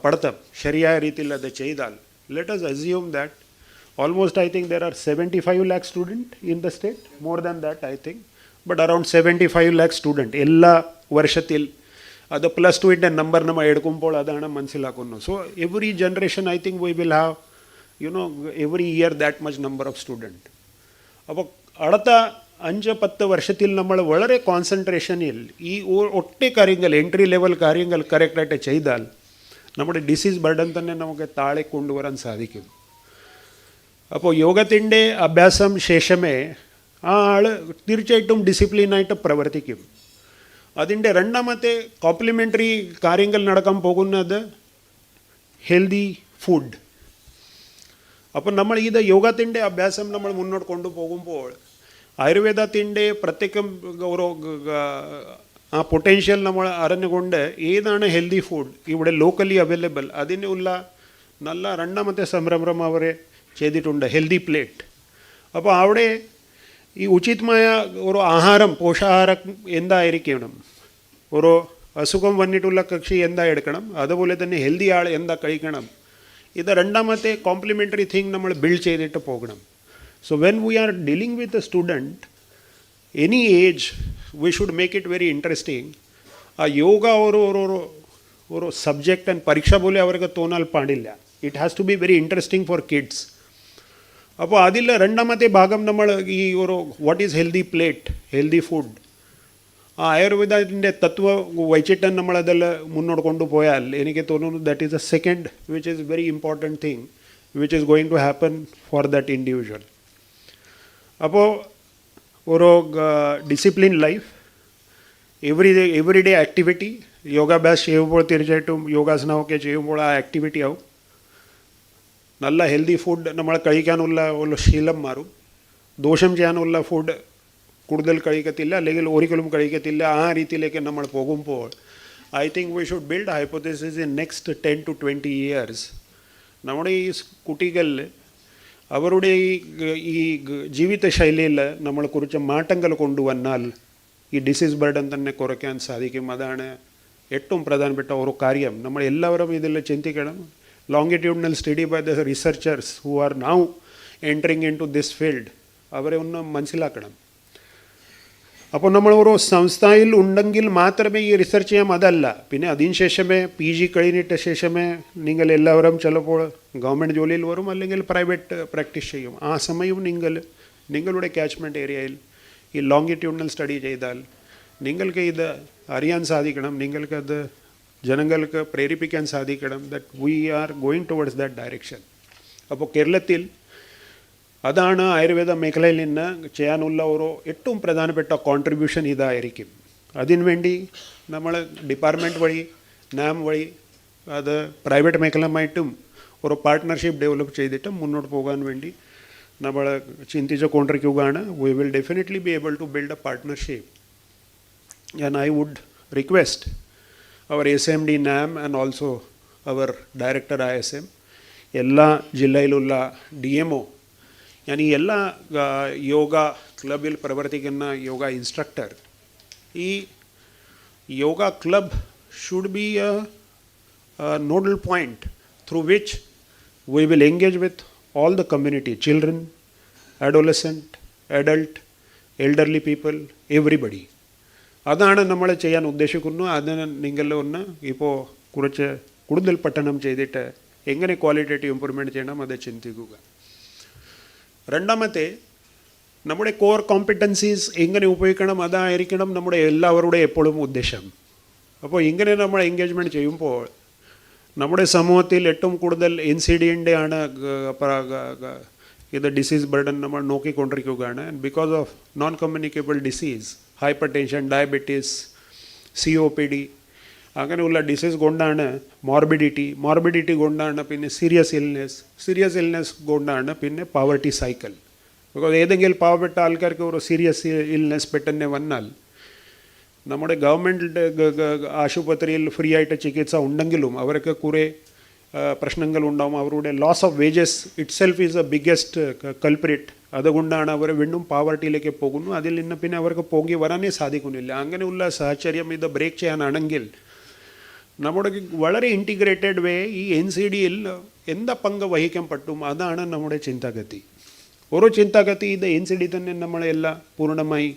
പഠിത്തം ശരിയായ രീതിയിൽ അത് ചെയ്താൽ let us assume that almost I think there are 75 lakh students in the state, more than that I think, but around 75 lakh students എല്ലാ വർഷത്തിൽ അത് +2ൻ്റെ നമ്പർ നമ്മൾ എടുക്കുമ്പോൾ അതാണ് മനസ്സിലാക്കുന്നത്. So every generation I think we will have every year that much number of student. അപ്പോൾ അടുത്ത 5-10 വർഷത്തിൽ നമ്മൾ വളരെ കോൺസെൻട്രേഷനിൽ ഈ ഒട്ടേ കാര്യങ്ങൾ എൻട്രി ലെവൽ കാര്യങ്ങൾ കറക്റ്റായിട്ട് ചെയ്താൽ നമ്മുടെ ഡിസീസ് ബർഡൻ തന്നെ നമുക്ക് താഴെ കൊണ്ടുവരാൻ സാധിക്കും. അപ്പോൾ യോഗത്തിൻ്റെ അഭ്യാസം ശേഷമേ ആ ആൾ തീർച്ചയായിട്ടും ഡിസിപ്ലിനായിട്ട് പ്രവർത്തിക്കും. അതിൻ്റെ 2ാമത്തെ കോംപ്ലിമെൻ്ററി കാര്യങ്ങൾ നടക്കാൻ പോകുന്നത് ഹെൽതി ഫുഡ്. അപ്പോൾ നമ്മൾ ഇത് യോഗത്തിൻ്റെ അഭ്യാസം നമ്മൾ മുന്നോട്ട് കൊണ്ടുപോകുമ്പോൾ ആയുർവേദത്തിൻ്റെ പ്രത്യേകം ഒരു ആ പൊട്ടൻഷ്യൽ നമ്മൾ അറിഞ്ഞുകൊണ്ട് ഏതാണ് ഹെൽതി ഫുഡ് ഇവിടെ ലോക്കലി അവൈലബിൾ അതിനുള്ള നല്ല 2ാമത്തെ സംരംഭം അവരെ ചെയ്തിട്ടുണ്ട്, ഹെൽതി പ്ലേറ്റ്. അപ്പോൾ അവിടെ ഈ ഉചിതമായ ഒരു ആഹാരം പോഷകാഹാരം എന്തായിരിക്കണം, ഒരു അസുഖം വന്നിട്ടുള്ള കക്ഷി എന്താ എടുക്കണം, അതുപോലെ തന്നെ ഹെൽതി ആൾ എന്താ കഴിക്കണം, ഇത് 2ാമത്തെ കോംപ്ലിമെൻ്ററി തിങ് നമ്മൾ ബിൽഡ് ചെയ്തിട്ട് പോകണം. So when we are dealing with a student any age we should make it very interesting. ആ യോഗ ഒരു സബ്ജക്റ്റ് ആൻഡ് പരീക്ഷ പോലെ അവർക്ക് തോന്നാൽ പാടില്ല. It has to be very interesting for kids. അപ്പോൾ അതിൽ 2ാമത്തെ ഭാഗം നമ്മൾ ഈ ഒരു what is healthy plate, healthy food, ആ ആയുർവേദത്തിൻ്റെ തത്വ വഹിച്ചിട്ട് നമ്മളതിൽ മുന്നോട്ട് കൊണ്ടുപോയാൽ എനിക്ക് തോന്നുന്നു that is a second which is very important thing which is going to happen for that individual. അപ്പോൾ ഒരു discipline life, every day activity, യോഗാഭ്യാസം ചെയ്യുമ്പോൾ തീർച്ചയായിട്ടും യോഗാസനമൊക്കെ ചെയ്യുമ്പോൾ ആ ആക്ടിവിറ്റി ആവും. നല്ല ഹെൽത്തി ഫുഡ് നമ്മൾ കഴിക്കാനുള്ള ശീലം മാറും. ദോഷം ചെയ്യാനുള്ള ഫുഡ് കൂടുതൽ കഴിക്കത്തില്ല, അല്ലെങ്കിൽ ഒരിക്കലും കഴിക്കത്തില്ല. ആ രീതിയിലേക്ക് നമ്മൾ പോകുമ്പോൾ I think we should build hypothesis in next 10 to 20 years. നമ്മുടെ ഈ കുട്ടികളിൽ അവരുടെ ഈ ജീവിതശൈലിയിൽ നമ്മൾ കുറച്ച് മാറ്റങ്ങൾ കൊണ്ടുവന്നാൽ ഈ ഡിസീസ് ബർഡൻ തന്നെ കുറയ്ക്കാൻ സാധിക്കും. അതാണ് ഏറ്റവും പ്രധാനപ്പെട്ട ഒരു കാര്യം. നമ്മൾ എല്ലാവരും ഇതിൽ ചിന്തിക്കണം. Longitudinal study by the researchers who are now entering into this field അവരെ ഒന്ന് മനസ്സിലാക്കണം. അപ്പോൾ നമ്മൾ ഒരു സംസ്ഥയിൽ ഉണ്ടെങ്കിൽ മാത്രമേ ഈ റിസർച്ച് ചെയ്യാം, അതല്ല. പിന്നെ അതിന് ശേഷമേ PG കഴിഞ്ഞിട്ട് ശേഷമേ നിങ്ങൾ എല്ലാവരും ചിലപ്പോൾ ഗവൺമെൻറ് ജോലിയിൽ വരും, അല്ലെങ്കിൽ പ്രൈവറ്റ് പ്രാക്ടീസ് ചെയ്യും. ആ സമയം നിങ്ങളുടെ ക്യാച്ച്മെൻറ്റ് ഏരിയയിൽ ഈ ലോങ്ങിറ്റ്യൂഡിനൽ സ്റ്റഡി ചെയ്താൽ നിങ്ങൾക്ക് ഇത് അറിയാൻ സാധിക്കണം, നിങ്ങൾക്കത് ജനങ്ങൾക്ക് പ്രേരിപ്പിക്കാൻ സാധിക്കണം that we are going towards that direction. അപ്പോൾ കേരളത്തിൽ അതാണ് ആയുർവേദ മേഖലയിൽ നിന്ന് ചെയ്യാനുള്ള ഒരു ഏറ്റവും പ്രധാനപ്പെട്ട കോൺട്രിബ്യൂഷൻ ഇതായിരിക്കും. അതിനുവേണ്ടി നമ്മൾ ഡിപ്പാർട്ട്മെൻറ്റ് വഴി NAM വഴി അത് പ്രൈവറ്റ് മേഖലയുമായിട്ടും ഒരു പാർട്ട്ണർഷിപ്പ് ഡെവലപ്പ് ചെയ്തിട്ട് മുന്നോട്ട് പോകാൻ വേണ്ടി നമ്മൾ ചിന്തിച്ചു കൊണ്ടിരിക്കുകയാണ്. We will definitely be able to build a partnership. And I would request our SMD NAM and also our director ISM, എല്ലാ ജില്ലയിലുള്ള DMO, ഞാൻ ഈ എല്ലാ യോഗ ക്ലബിൽ പ്രവർത്തിക്കുന്ന യോഗ ഇൻസ്ട്രക്ടർ, ഈ yoga club should be A nodal point through which we will engage with all the community, children, adolescent, adult, elderly people, everybody. അതാണ് നമ്മൾ ചെയ്യാൻ ഉദ്ദേശിക്കുന്നു. അതിന് നിങ്ങൾ ഒന്ന് ഇപ്പോൾ കുറച്ച് കൂടുതൽ പഠനം ചെയ്തിട്ട് എങ്ങനെ ക്വാളിറ്റേറ്റീവ് ഇമ്പ്രൂവ്മെൻറ്റ് ചെയ്യണം അത് ചിന്തിക്കുക. രണ്ടാമത്തെ, നമ്മുടെ കോർ കോമ്പറ്റൻസീസ് എങ്ങനെ ഉപയോഗിക്കണം അതായിരിക്കണം നമ്മുടെ എല്ലാവരുടെ എപ്പോഴും ഉദ്ദേശം. അപ്പോൾ ഇങ്ങനെ നമ്മൾ എൻഗേജ്മെൻറ്റ് ചെയ്യുമ്പോൾ നമ്മുടെ സമൂഹത്തിൽ ഏറ്റവും കൂടുതൽ NCD-ൻ്റെ ആണ് ഇത് ഡിസീസ് ബർഡൻ നമ്മൾ നോക്കിക്കൊണ്ടിരിക്കുകയാണ്. And because of non communicable disease, hypertension, diabetes, COPD അങ്ങനെയുള്ള ഡിസീസ് കൊണ്ടാണ് മോർബിഡിറ്റി കൊണ്ടാണ് പിന്നെ സീരിയസ് ഇൽനെസ് കൊണ്ടാണ് പിന്നെ പവർട്ടി സൈക്കിൾ. ബിക്കോസ് ഏതെങ്കിലും പാവപ്പെട്ട ആൾക്കാർക്ക് ഒരു സീരിയസ് ഇൽനെസ് പെട്ടെന്ന് വന്നാൽ നമ്മുടെ ഗവൺമെൻറ് ആശുപത്രിയിൽ ഫ്രീ ആയിട്ട് ചികിത്സ ഉണ്ടെങ്കിലും അവർക്ക് കുറേ പ്രശ്നങ്ങളുണ്ടാവും. അവരുടെ loss of wages itself is a biggest culprit. അതുകൊണ്ടാണ് അവർ വീണ്ടും പോവർട്ടിയിലേക്ക് പോകുന്നു. അതിൽ നിന്ന് പിന്നെ അവർക്ക് പോകി വരാനേ സാധിക്കുന്നില്ല. അങ്ങനെയുള്ള സാഹചര്യം ഇത് ബ്രേക്ക് ചെയ്യാനാണെങ്കിൽ നമ്മുടെ വളരെ ഇൻറ്റിഗ്രേറ്റഡ് വേ ഈ NCDയിൽ എന്താ പങ്ക് വഹിക്കാൻ പറ്റും, അതാണ് നമ്മുടെ ചിന്താഗതി. ഓരോ ചിന്താഗതി ഇത് NCD തന്നെ നമ്മളെല്ലാം പൂർണ്ണമായി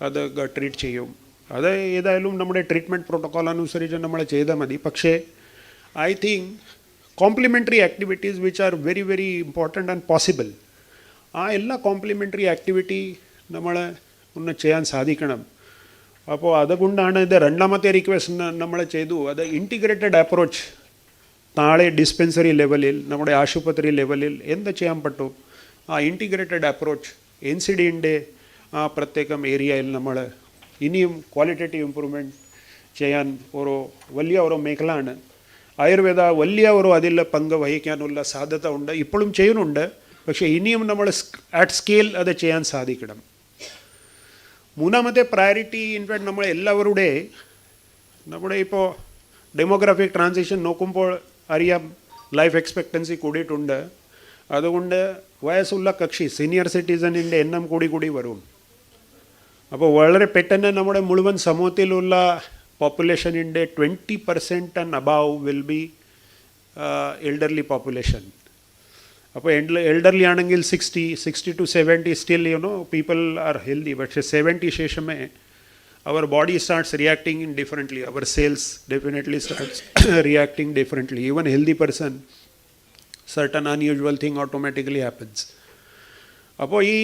അത് ട്രീറ്റ് ചെയ്യും. അത് ഏതായാലും നമ്മുടെ ട്രീറ്റ്മെൻറ്റ് പ്രോട്ടോക്കോൾ അനുസരിച്ച് നമ്മൾ ചെയ്താൽ മതി. പക്ഷേ I think complementary activities which are very very important and possible, ആ എല്ലാ കോംപ്ലിമെൻ്ററി ആക്ടിവിറ്റി നമ്മൾ ഒന്ന് ചെയ്യാൻ സാധിക്കണം. അപ്പോൾ അതുകൊണ്ടാണ് ഇത് രണ്ടാമത്തെ റിക്വസ്റ്റ് നമ്മൾ ചെയ്തു. അത് ഇൻറ്റിഗ്രേറ്റഡ് അപ്രോച്ച് താഴെ ഡിസ്പെൻസറി ലെവലിൽ നമ്മുടെ ആശുപത്രി ലെവലിൽ എന്ത് ചെയ്യാൻ പറ്റും, ആ ഇൻറ്റിഗ്രേറ്റഡ് അപ്രോച്ച് NCDൻ്റെ ആ പ്രത്യേകം ഏരിയയിൽ നമ്മൾ ഇനിയും ക്വാളിറ്റേറ്റീവ് ഇമ്പ്രൂവ്മെൻറ്റ് ചെയ്യാൻ വലിയ ഒരു മേഖലയാണ്. ആയുർവേദ വലിയ അതിൽ പങ്ക് വഹിക്കാനുള്ള സാധ്യത ഉണ്ട്, ഇപ്പോഴും ചെയ്യുന്നുണ്ട്. പക്ഷേ ഇനിയും നമ്മൾ അറ്റ് സ്കെയിൽ അത് ചെയ്യാൻ സാധിക്കണം. മൂന്നാമത്തെ പ്രയോറിറ്റി ഇൻഫാക്ട് നമ്മൾ എല്ലാവരുടെ നമ്മുടെ ഇപ്പോൾ ഡെമോഗ്രാഫിക് ട്രാൻസിഷൻ നോക്കുമ്പോൾ അറിയാം, ലൈഫ് എക്സ്പെക്റ്റൻസി കൂടിയിട്ടുണ്ട്. അതുകൊണ്ട് വയസ്സുള്ള കക്ഷി സീനിയർ സിറ്റിസണിൻ്റെ എണ്ണം കൂടി വരും. അപ്പോൾ വളരെ പെട്ടെന്ന് നമ്മുടെ മുഴുവൻ സമൂഹത്തിലുള്ള പോപ്പുലേഷനിൻ്റെ 20% and above will be elderly population. അപ്പോൾ എൽഡർലി ആണെങ്കിൽ 60 to 70 still people are healthy. പക്ഷേ 70 ശേഷമേ our body starts reacting differently, our cells definitely starts reacting differently. Even healthy person, certain unusual thing automatically happens. അപ്പോൾ ഈ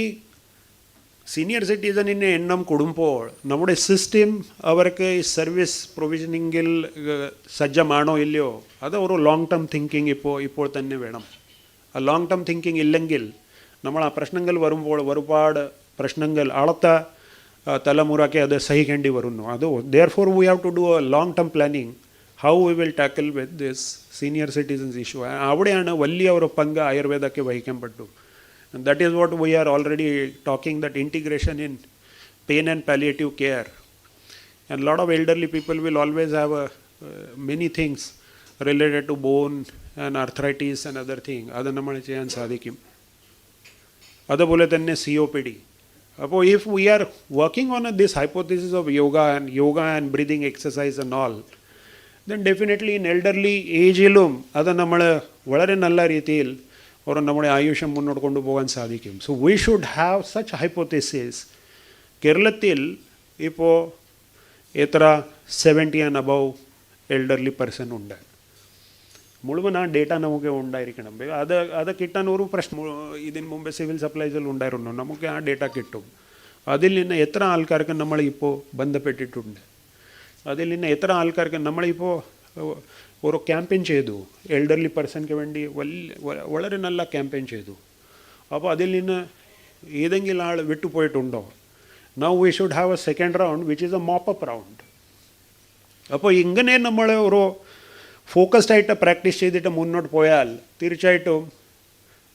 senior സിറ്റിസണിൻ്റെ എണ്ണം കൂടുമ്പോൾ നമ്മുടെ system അവർക്ക് ഈ സർവീസ് പ്രൊവിഷനിങ്ങിൽ സജ്ജമാണോ ഇല്ലയോ, അത് ഒരു ലോങ് ടേം തിങ്കിങ് ഇപ്പോൾ തന്നെ വേണം. ആ ലോങ് ടേം തിങ്കിങ് ഇല്ലെങ്കിൽ നമ്മൾ ആ പ്രശ്നങ്ങൾ വരുമ്പോൾ ഒരുപാട് പ്രശ്നങ്ങൾ അടുത്ത തലമുറയ്ക്ക് അത് സഹിക്കേണ്ടി വരുന്നു. അത് therefore we have to do a long term planning how we will tackle with this senior citizens issue. അവിടെയാണ് വലിയ ഒരു പങ്ക് ആയുർവേദയ്ക്ക് വഹിക്കാൻ പറ്റും. And that is what we are already talking, that integration in pain and palliative care. And a lot of elderly people will always have many things related to bone and arthritis and other things. അത് നമ്മൾ ചെയ്യാൻ സാധിക്കും. അതുപോലെ തന്നെ COPD. അപ്പോൾ if we are working on this hypothesis of yoga and breathing exercise and all, then definitely in elderly ഏജിലും അത് നമ്മൾ വളരെ നല്ല രീതിയിൽ നമ്മുടെ ആയുഷ്യം മുന്നോട്ട് കൊണ്ടുപോകാൻ സാധിക്കും. So we should have such hypothesis. കേരളത്തിൽ ഇപ്പോൾ എത്ര 70 ആൻഡ് അബവ് എൽഡർലി പേഴ്സൺ ഉണ്ട്. മുഴുവൻ ആ ഡേറ്റ നമുക്ക് ഉണ്ടായിരിക്കണം. അത് കിട്ടാൻ ഒരു പ്രശ്നം ഇതിന് മുമ്പ് സിവിൽ സപ്ലൈസിൽ ഉണ്ടായിരുന്നു. നമുക്ക് ആ ഡേറ്റ കിട്ടും. അതിൽ നിന്ന് എത്ര ആൾക്കാർക്ക് നമ്മളിപ്പോൾ ബന്ധപ്പെട്ടിട്ടുണ്ട്, അതിൽ നിന്ന് എത്ര ആൾക്കാർക്ക് നമ്മളിപ്പോൾ ഒരു ക്യാമ്പയിൻ ചെയ്തു, എൽഡർലി പേഴ്സൺക്ക് വേണ്ടി വളരെ നല്ല ക്യാമ്പയിൻ ചെയ്തു. അപ്പോൾ അതിൽ നിന്ന് ഏതെങ്കിലും ആൾ വിട്ടുപോയിട്ടുണ്ടോ? Now we should have a second round which is a mop up round. അപ്പോൾ ഇങ്ങനെ നമ്മൾ ഒരു ഫോക്കസ്ഡ് ആയിട്ട് പ്രാക്ടീസ് ചെയ്തിട്ട് മുന്നോട്ട് പോയാൽ തീർച്ചയായിട്ടും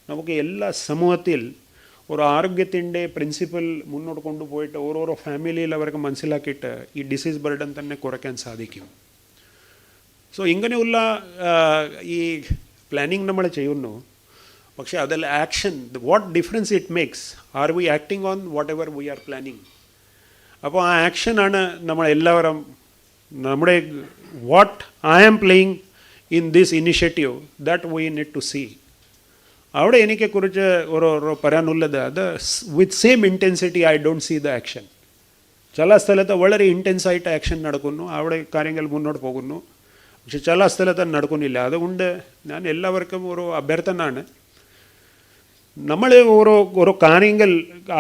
നമുക്ക് എല്ലാ സമൂഹത്തിൽ ഒരു ആരോഗ്യത്തിൻ്റെ പ്രിൻസിപ്പൽ മുന്നോട്ട് കൊണ്ടുപോയിട്ട് ഓരോരോ ഫാമിലിയിൽ അവർക്ക് മനസ്സിലാക്കിയിട്ട് ഈ ഡിസീസ് ബർഡൻ തന്നെ കുറയ്ക്കാൻ സാധിക്കും. സോ ഇങ്ങനെയുള്ള ഈ പ്ലാനിങ് നമ്മൾ ചെയ്യുന്നു. പക്ഷേ അതിൽ action, what difference it makes, are we acting on whatever we are planning. അപ്പോൾ ആ ആക്ഷനാണ് നമ്മളെല്ലാവരും നമ്മുടെ what I am playing in this initiative that we need to see. അവിടെ എനിക്കെക്കുറിച്ച് ഒരു പറയാനുള്ളത്, അത് with same intensity I don't see the action. ചില സ്ഥലത്ത് വളരെ ഇൻറ്റൻസായിട്ട് ആക്ഷൻ നടക്കുന്നു, അവിടെ കാര്യങ്ങൾ മുന്നോട്ട് പോകുന്നു. പക്ഷെ ചില സ്ഥലത്ത് നടക്കുന്നില്ല. അതുകൊണ്ട് ഞാൻ എല്ലാവർക്കും ഒരു അഭ്യർത്ഥനയാണ്, നമ്മൾ ഓരോ കാര്യങ്ങൾ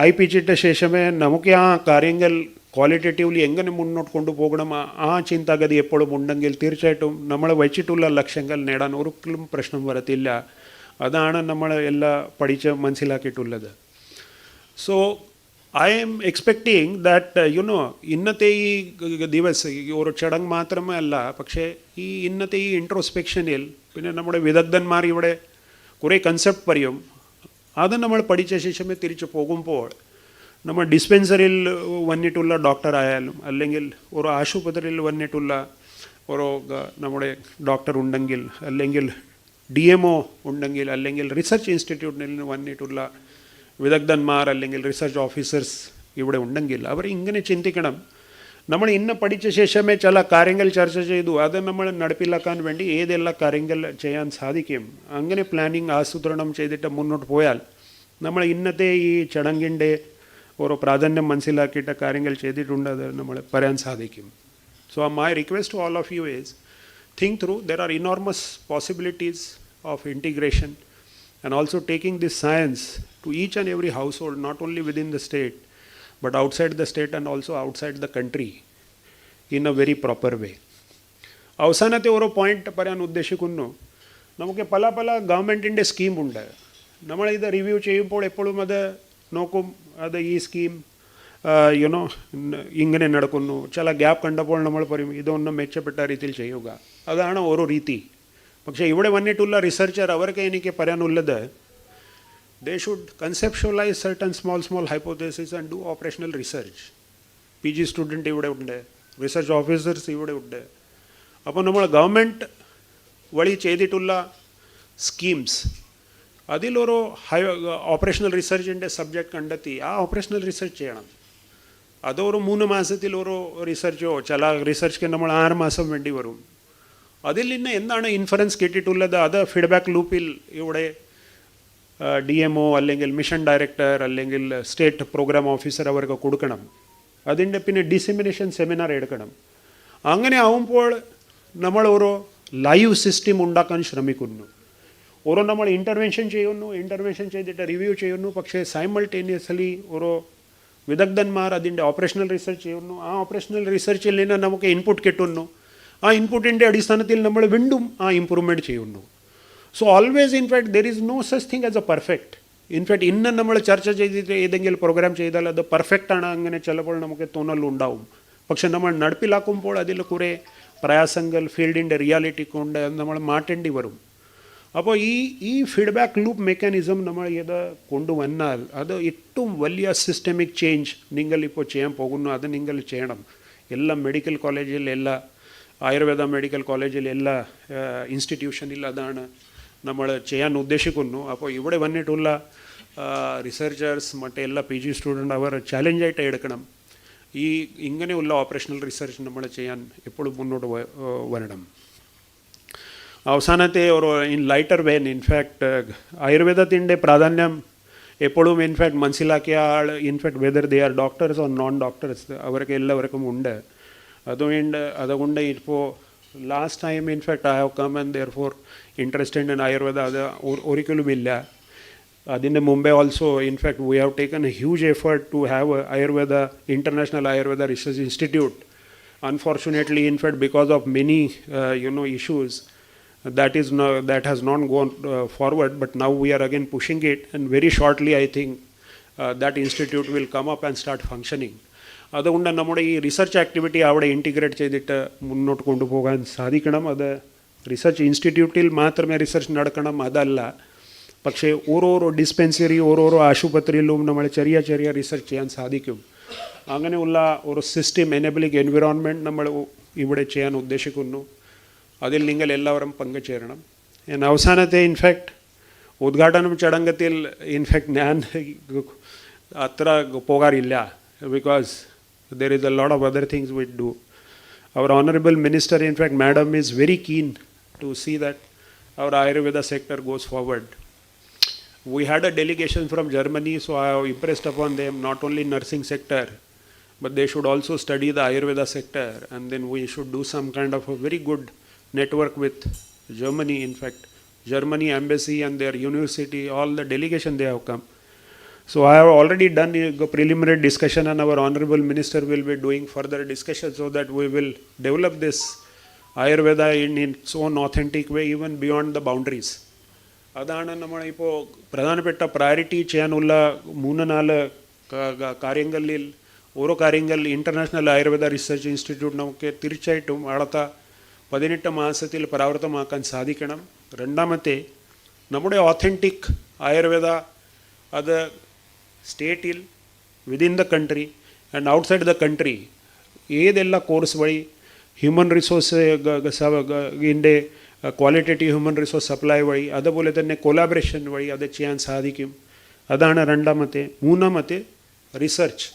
ആയിപ്പിച്ചിട്ട ശേഷമേ നമുക്ക് ആ കാര്യങ്ങൾ ക്വാളിറ്റേറ്റീവ്ലി എങ്ങനെ മുന്നോട്ട് കൊണ്ടുപോകണം ആ ചിന്താഗതി എപ്പോഴും ഉണ്ടെങ്കിൽ തീർച്ചയായിട്ടും നമ്മൾ വച്ചിട്ടുള്ള ലക്ഷ്യങ്ങൾ നേടാൻ ഒരിക്കലും പ്രശ്നം വരത്തില്ല. അതാണ് നമ്മൾ എല്ലാം പഠിച്ച് മനസ്സിലാക്കിയിട്ടുള്ളത്. So I'm expecting that ഇന്നത്തെ ഈ ദിവസം ഒരു ചടങ്ങ് മാത്രമേ അല്ല, പക്ഷേ ഈ ഇന്നത്തെ ഈ ഇൻട്രോസ്പെക്ഷനിൽ പിന്നെ നമ്മുടെ വിദഗ്ധന്മാർ ഇവിടെ കുറേ കൺസെപ്റ്റ് പറയും. അത് നമ്മൾ പഠിച്ച ശേഷമേ തിരിച്ചു പോകുമ്പോൾ നമ്മൾ ഡിസ്പെൻസറിയിൽ വന്നിട്ടുള്ള ഡോക്ടർ ആയാലും അല്ലെങ്കിൽ ഒരു ആശുപത്രിയിൽ വന്നിട്ടുള്ള ഒരു നമ്മുടെ ഡോക്ടർ ഉണ്ടെങ്കിൽ അല്ലെങ്കിൽ DMO ഉണ്ടെങ്കിൽ അല്ലെങ്കിൽ റിസർച്ച് ഇൻസ്റ്റിറ്റ്യൂട്ടിൽ നിന്ന് വന്നിട്ടുള്ള വിദഗ്ധന്മാർ അല്ലെങ്കിൽ റിസർച്ച് ഓഫീസേഴ്സ് ഇവിടെ ഉണ്ടെങ്കിൽ അവർ ഇങ്ങനെ ചിന്തിക്കണം, നമ്മൾ ഇന്ന് പഠിച്ച ശേഷമേ ചില കാര്യങ്ങൾ ചർച്ച ചെയ്തു, അത് നമ്മൾ നടപ്പിലാക്കാൻ വേണ്ടി ഏതെല്ലാം കാര്യങ്ങൾ ചെയ്യാൻ സാധിക്കും. അങ്ങനെ പ്ലാനിങ് ആസൂത്രണം ചെയ്തിട്ട് മുന്നോട്ട് പോയാൽ നമ്മൾ ഇന്നത്തെ ഈ ചടങ്ങിൻ്റെ ഓരോ പ്രാധാന്യം മനസ്സിലാക്കിയിട്ട് കാര്യങ്ങൾ ചെയ്തിട്ടുണ്ട് അത് നമ്മൾ പറയാൻ സാധിക്കും. So my request to all of you is think through. There are enormous possibilities of integration and also taking this science to each and every household, not only within the state but outside the state and also outside the country in a very proper way. അവസാനത്തെ ഓരോ point പറയാൻ ഉദ്ദേശിക്കുന്നു. നമുക്ക് പല പല ഗവൺമെൻറ്റിൻ്റെ സ്കീമുണ്ട്. നമ്മളിത് review ചെയ്യുമ്പോൾ എപ്പോഴും അത് നോക്കും, അത് ഈ സ്കീം ഇങ്ങനെ നടക്കുന്നു. ചില ഗ്യാപ്പ് കണ്ടപ്പോൾ നമ്മൾ പറയും ഇതൊന്നും മെച്ചപ്പെട്ട രീതിയിൽ ചെയ്യുക, അതാണ് ഓരോ രീതി. പക്ഷേ ഇവിടെ വന്നിട്ടുള്ള റിസർച്ചർ അവർക്ക് എനിക്ക് പറയാനുള്ളത്, they should conceptualize certain small hypotheses and do operational research. PG student ഇവിടെ ഉണ്ട്, റിസർച്ച് ഓഫീസേഴ്സ് ഇവിടെ ഉണ്ട്. അപ്പോൾ നമ്മൾ ഗവൺമെൻറ് വഴി ചെയ്തിട്ടുള്ള സ്കീംസ് അതിലൊരു ഓപ്പറേഷണൽ റിസർച്ചിൻ്റെ സബ്ജക്റ്റ് കണ്ടെത്തി ആ ഓപ്പറേഷണൽ റിസർച്ച് ചെയ്യണം. അതൊരു 3 മാസത്തിൽ ഒരു റിസർച്ചോ ചില റിസർച്ചിക്ക് നമ്മൾ 6 മാസം വേണ്ടി വരും. അതിൽ നിന്ന് എന്താണ് ഇൻഫറൻസ് കിട്ടിയിട്ടുള്ളത് അത് ഫീഡ്ബാക്ക് ലൂപ്പിൽ ഇവിടെ DMO അല്ലെങ്കിൽ മിഷൻ ഡയറക്ടർ അല്ലെങ്കിൽ സ്റ്റേറ്റ് പ്രോഗ്രാം ഓഫീസർ അവർക്ക് കൊടുക്കണം. അതിൻ്റെ പിന്നെ ഡിസിമിനേഷൻ സെമിനാർ എടുക്കണം. അങ്ങനെ ആവുമ്പോൾ നമ്മൾ ഒരു ലൈവ് സിസ്റ്റം ഉണ്ടാക്കാൻ ശ്രമിക്കുന്നു. ഓരോ നമ്മൾ ഇൻ്റർവെൻഷൻ ചെയ്യുന്നു, ഇൻ്റർവെൻഷൻ ചെയ്തിട്ട് റിവ്യൂ ചെയ്യുന്നു, പക്ഷേ സൈമൾട്ടേനിയസ്ലി ഓരോ വിദഗ്ധന്മാർ അതിൻ്റെ ഓപ്പറേഷണൽ റിസർച്ച് ചെയ്യുന്നു. ആ ഓപ്പറേഷണൽ റിസർച്ചിൽ നിന്ന് നമുക്ക് ഇൻപുട്ട് കിട്ടുന്നു. ആ ഇൻപുട്ടിൻ്റെ അടിസ്ഥാനത്തിൽ നമ്മൾ വീണ്ടും ആ ഇമ്പ്രൂവ്മെൻറ്റ് ചെയ്യുന്നു. So always in fact there is no such thing as a perfect. In fact ഇന്ന് നമ്മൾ ചർച്ച ചെയ്തിട്ട് ഏതെങ്കിലും പ്രോഗ്രാം ചെയ്താൽ അത് പെർഫെക്റ്റാണ് അങ്ങനെ ചിലപ്പോൾ നമുക്ക് തോന്നലുണ്ടാവും. പക്ഷെ നമ്മൾ നടപ്പിലാക്കുമ്പോൾ അതിൽ കുറേ പ്രയാസങ്ങൾ ഫീൽഡിൻ്റെ റിയാലിറ്റി കൊണ്ട് നമ്മൾ മാറ്റേണ്ടി വരും. അപ്പോൾ ഈ ഫീഡ്ബാക്ക് ലൂപ്പ് മെക്കാനിസം നമ്മൾ ഇത് കൊണ്ടുവന്നാൽ അത് ഏറ്റവും വലിയ സിസ്റ്റമിക് ചേഞ്ച് നിങ്ങൾ ഇപ്പോൾ ചെയ്യാൻ പോകുന്നു. അത് നിങ്ങൾ ചെയ്യണം. എല്ലാ മെഡിക്കൽ കോളേജിൽ, എല്ലാ ആയുർവേദ മെഡിക്കൽ കോളേജിൽ, എല്ലാ ഇൻസ്റ്റിറ്റ്യൂഷനിൽ അതാണ് നമ്മൾ ചെയ്യാൻ ഉദ്ദേശിക്കുന്നു. അപ്പോൾ ഇവിടെ വന്നിട്ടുള്ള റിസർച്ചേഴ്സ് മറ്റെല്ലാ PG സ്റ്റുഡൻറ്റ് അവർ ചാലഞ്ചായിട്ട് എടുക്കണം. ഇങ്ങനെയുള്ള ഓപ്പറേഷണൽ റിസർച്ച് നമ്മൾ ചെയ്യാൻ എപ്പോഴും മുന്നോട്ട് വരണം. അവസാനത്തെ ഒരു ഇൻ ലൈറ്റർ വെൻ ഇൻഫാക്ട് ആയുർവേദത്തിൻ്റെ പ്രാധാന്യം എപ്പോഴും ഇൻഫാക്ട് മനസ്സിലാക്കിയ ആൾ in fact whether they are doctors or non doctors അവർക്ക് എല്ലാവർക്കും ഉണ്ട്. അതുകൊണ്ട് ഇപ്പോൾ last time in fact I have come and therefore interested in Ayurveda അത് ഒരിക്കലുമില്ല. അതിൻ്റെ മുമ്പേ also in fact we have taken a huge effort to have Ayurveda international Ayurveda research institute. Unfortunately in fact because of many issues that has not gone forward, but now we are again pushing it, and very shortly I think that institute will come up and start functioning. അതുകൊണ്ട് നമ്മുടെ ഈ research activity അവിടെ integrate ചെയ്തിട്ട് മുന്നോട്ട് കൊണ്ടുപോകാൻ സാധിക്കണം. അത് research ഇൻസ്റ്റിറ്റ്യൂട്ടിൽ മാത്രമേ റിസർച്ച് നടക്കണം അതല്ല, പക്ഷേ ഓരോരോ ഡിസ്പെൻസറി ഓരോരോ ആശുപത്രിയിലും നമ്മൾ ചെറിയ ചെറിയ റിസർച്ച് ചെയ്യാൻ സാധിക്കും. അങ്ങനെയുള്ള ഒരു സിസ്റ്റം എനേബിളിംഗ് എൻവിറോൺമെൻറ്റ് നമ്മൾ ഇവിടെ ചെയ്യാൻ ഉദ്ദേശിക്കുന്നു. അതിൽ നിങ്ങൾ എല്ലാവരും പങ്കുചേരണം. അവസാനത്തെ ഇൻഫാക്ട് ഉദ്ഘാടനം ചടങ്ങത്തിൽ ഇൻഫാക്ട് ഞാൻ അത്ര പോകാറില്ല, because there is a lot of other things we do. അവർ honourable minister in fact madam is very keen to see that our Ayurveda sector goes forward. We had a delegation from Germany, so I have impressed upon them not only nursing sector, but they should also study the Ayurveda sector, and then we should do some kind of a very good network with Germany. In fact, Germany embassy and their university, all the delegation they have come. So I have already done a preliminary discussion, and our honorable minister will be doing further discussion so that we will develop this Ayurveda in its own authentic way, even beyond the boundaries. അതാണ് നമ്മളിപ്പോൾ പ്രധാനപ്പെട്ട priority ചെയ്യാനുള്ള 3-4 കാര്യങ്ങളിൽ ഓരോ കാര്യങ്ങൾ international Ayurveda research institute നമുക്ക് തീർച്ചയായിട്ടും അടുത്ത 18 മാസത്തിൽ പ്രാവർത്തമാക്കാൻ സാധിക്കണം. രണ്ടാമത്തെ, നമ്മുടെ ഓത്തൻറ്റിക് ആയുർവേദ അത് സ്റ്റേറ്റിൽ, within the country and outside the country ഏതെല്ലാം കോഴ്സ് വഴി ഹ്യൂമൻ റിസോഴ്സ് ൻ്റെ ക്വാളിറ്റേറ്റീവ് ഹ്യൂമൻ റിസോഴ്സ് സപ്ലൈ വഴി, അതുപോലെ തന്നെ കൊലാബറേഷൻ വഴി അത് ചെയ്യാൻ സാധിക്കും. അതാണ് രണ്ടാമത്തെ. മൂന്നാമത്തെ റിസർച്ച്.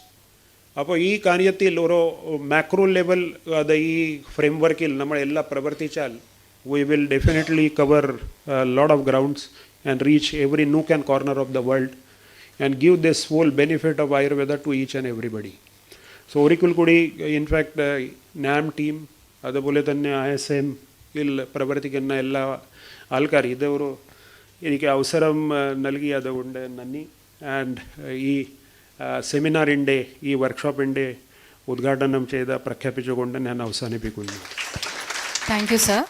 അപ്പോൾ ഈ കാര്യത്തിൽ ഒരു മാക്രോ ലെവൽ അത് ഈ ഫ്രെയിംവർക്കിൽ നമ്മളെല്ലാം പ്രവർത്തിച്ചാൽ we will definitely cover a lot of grounds and reach every nook and corner of the world and give this whole benefit of Ayurveda to each and everybody. So ഒരിക്കൽ കൂടി in fact നാം team അതുപോലെ തന്നെ ISM-ൽ പ്രവർത്തിക്കുന്ന എല്ലാ ആൾക്കാർ ഇത് ഒരു എനിക്ക് അവസരം നൽകി, അതുകൊണ്ട് നന്ദി. ആൻഡ് ഈ സെമിനാറിൻ്റെ ഈ വർക്ക്ഷോപ്പിൻ്റെ ഉദ്ഘാടനം ചെയ്ത് പ്രഖ്യാപിച്ചുകൊണ്ട് ഞാൻ അവസാനിപ്പിക്കുന്നു. Thank you sir.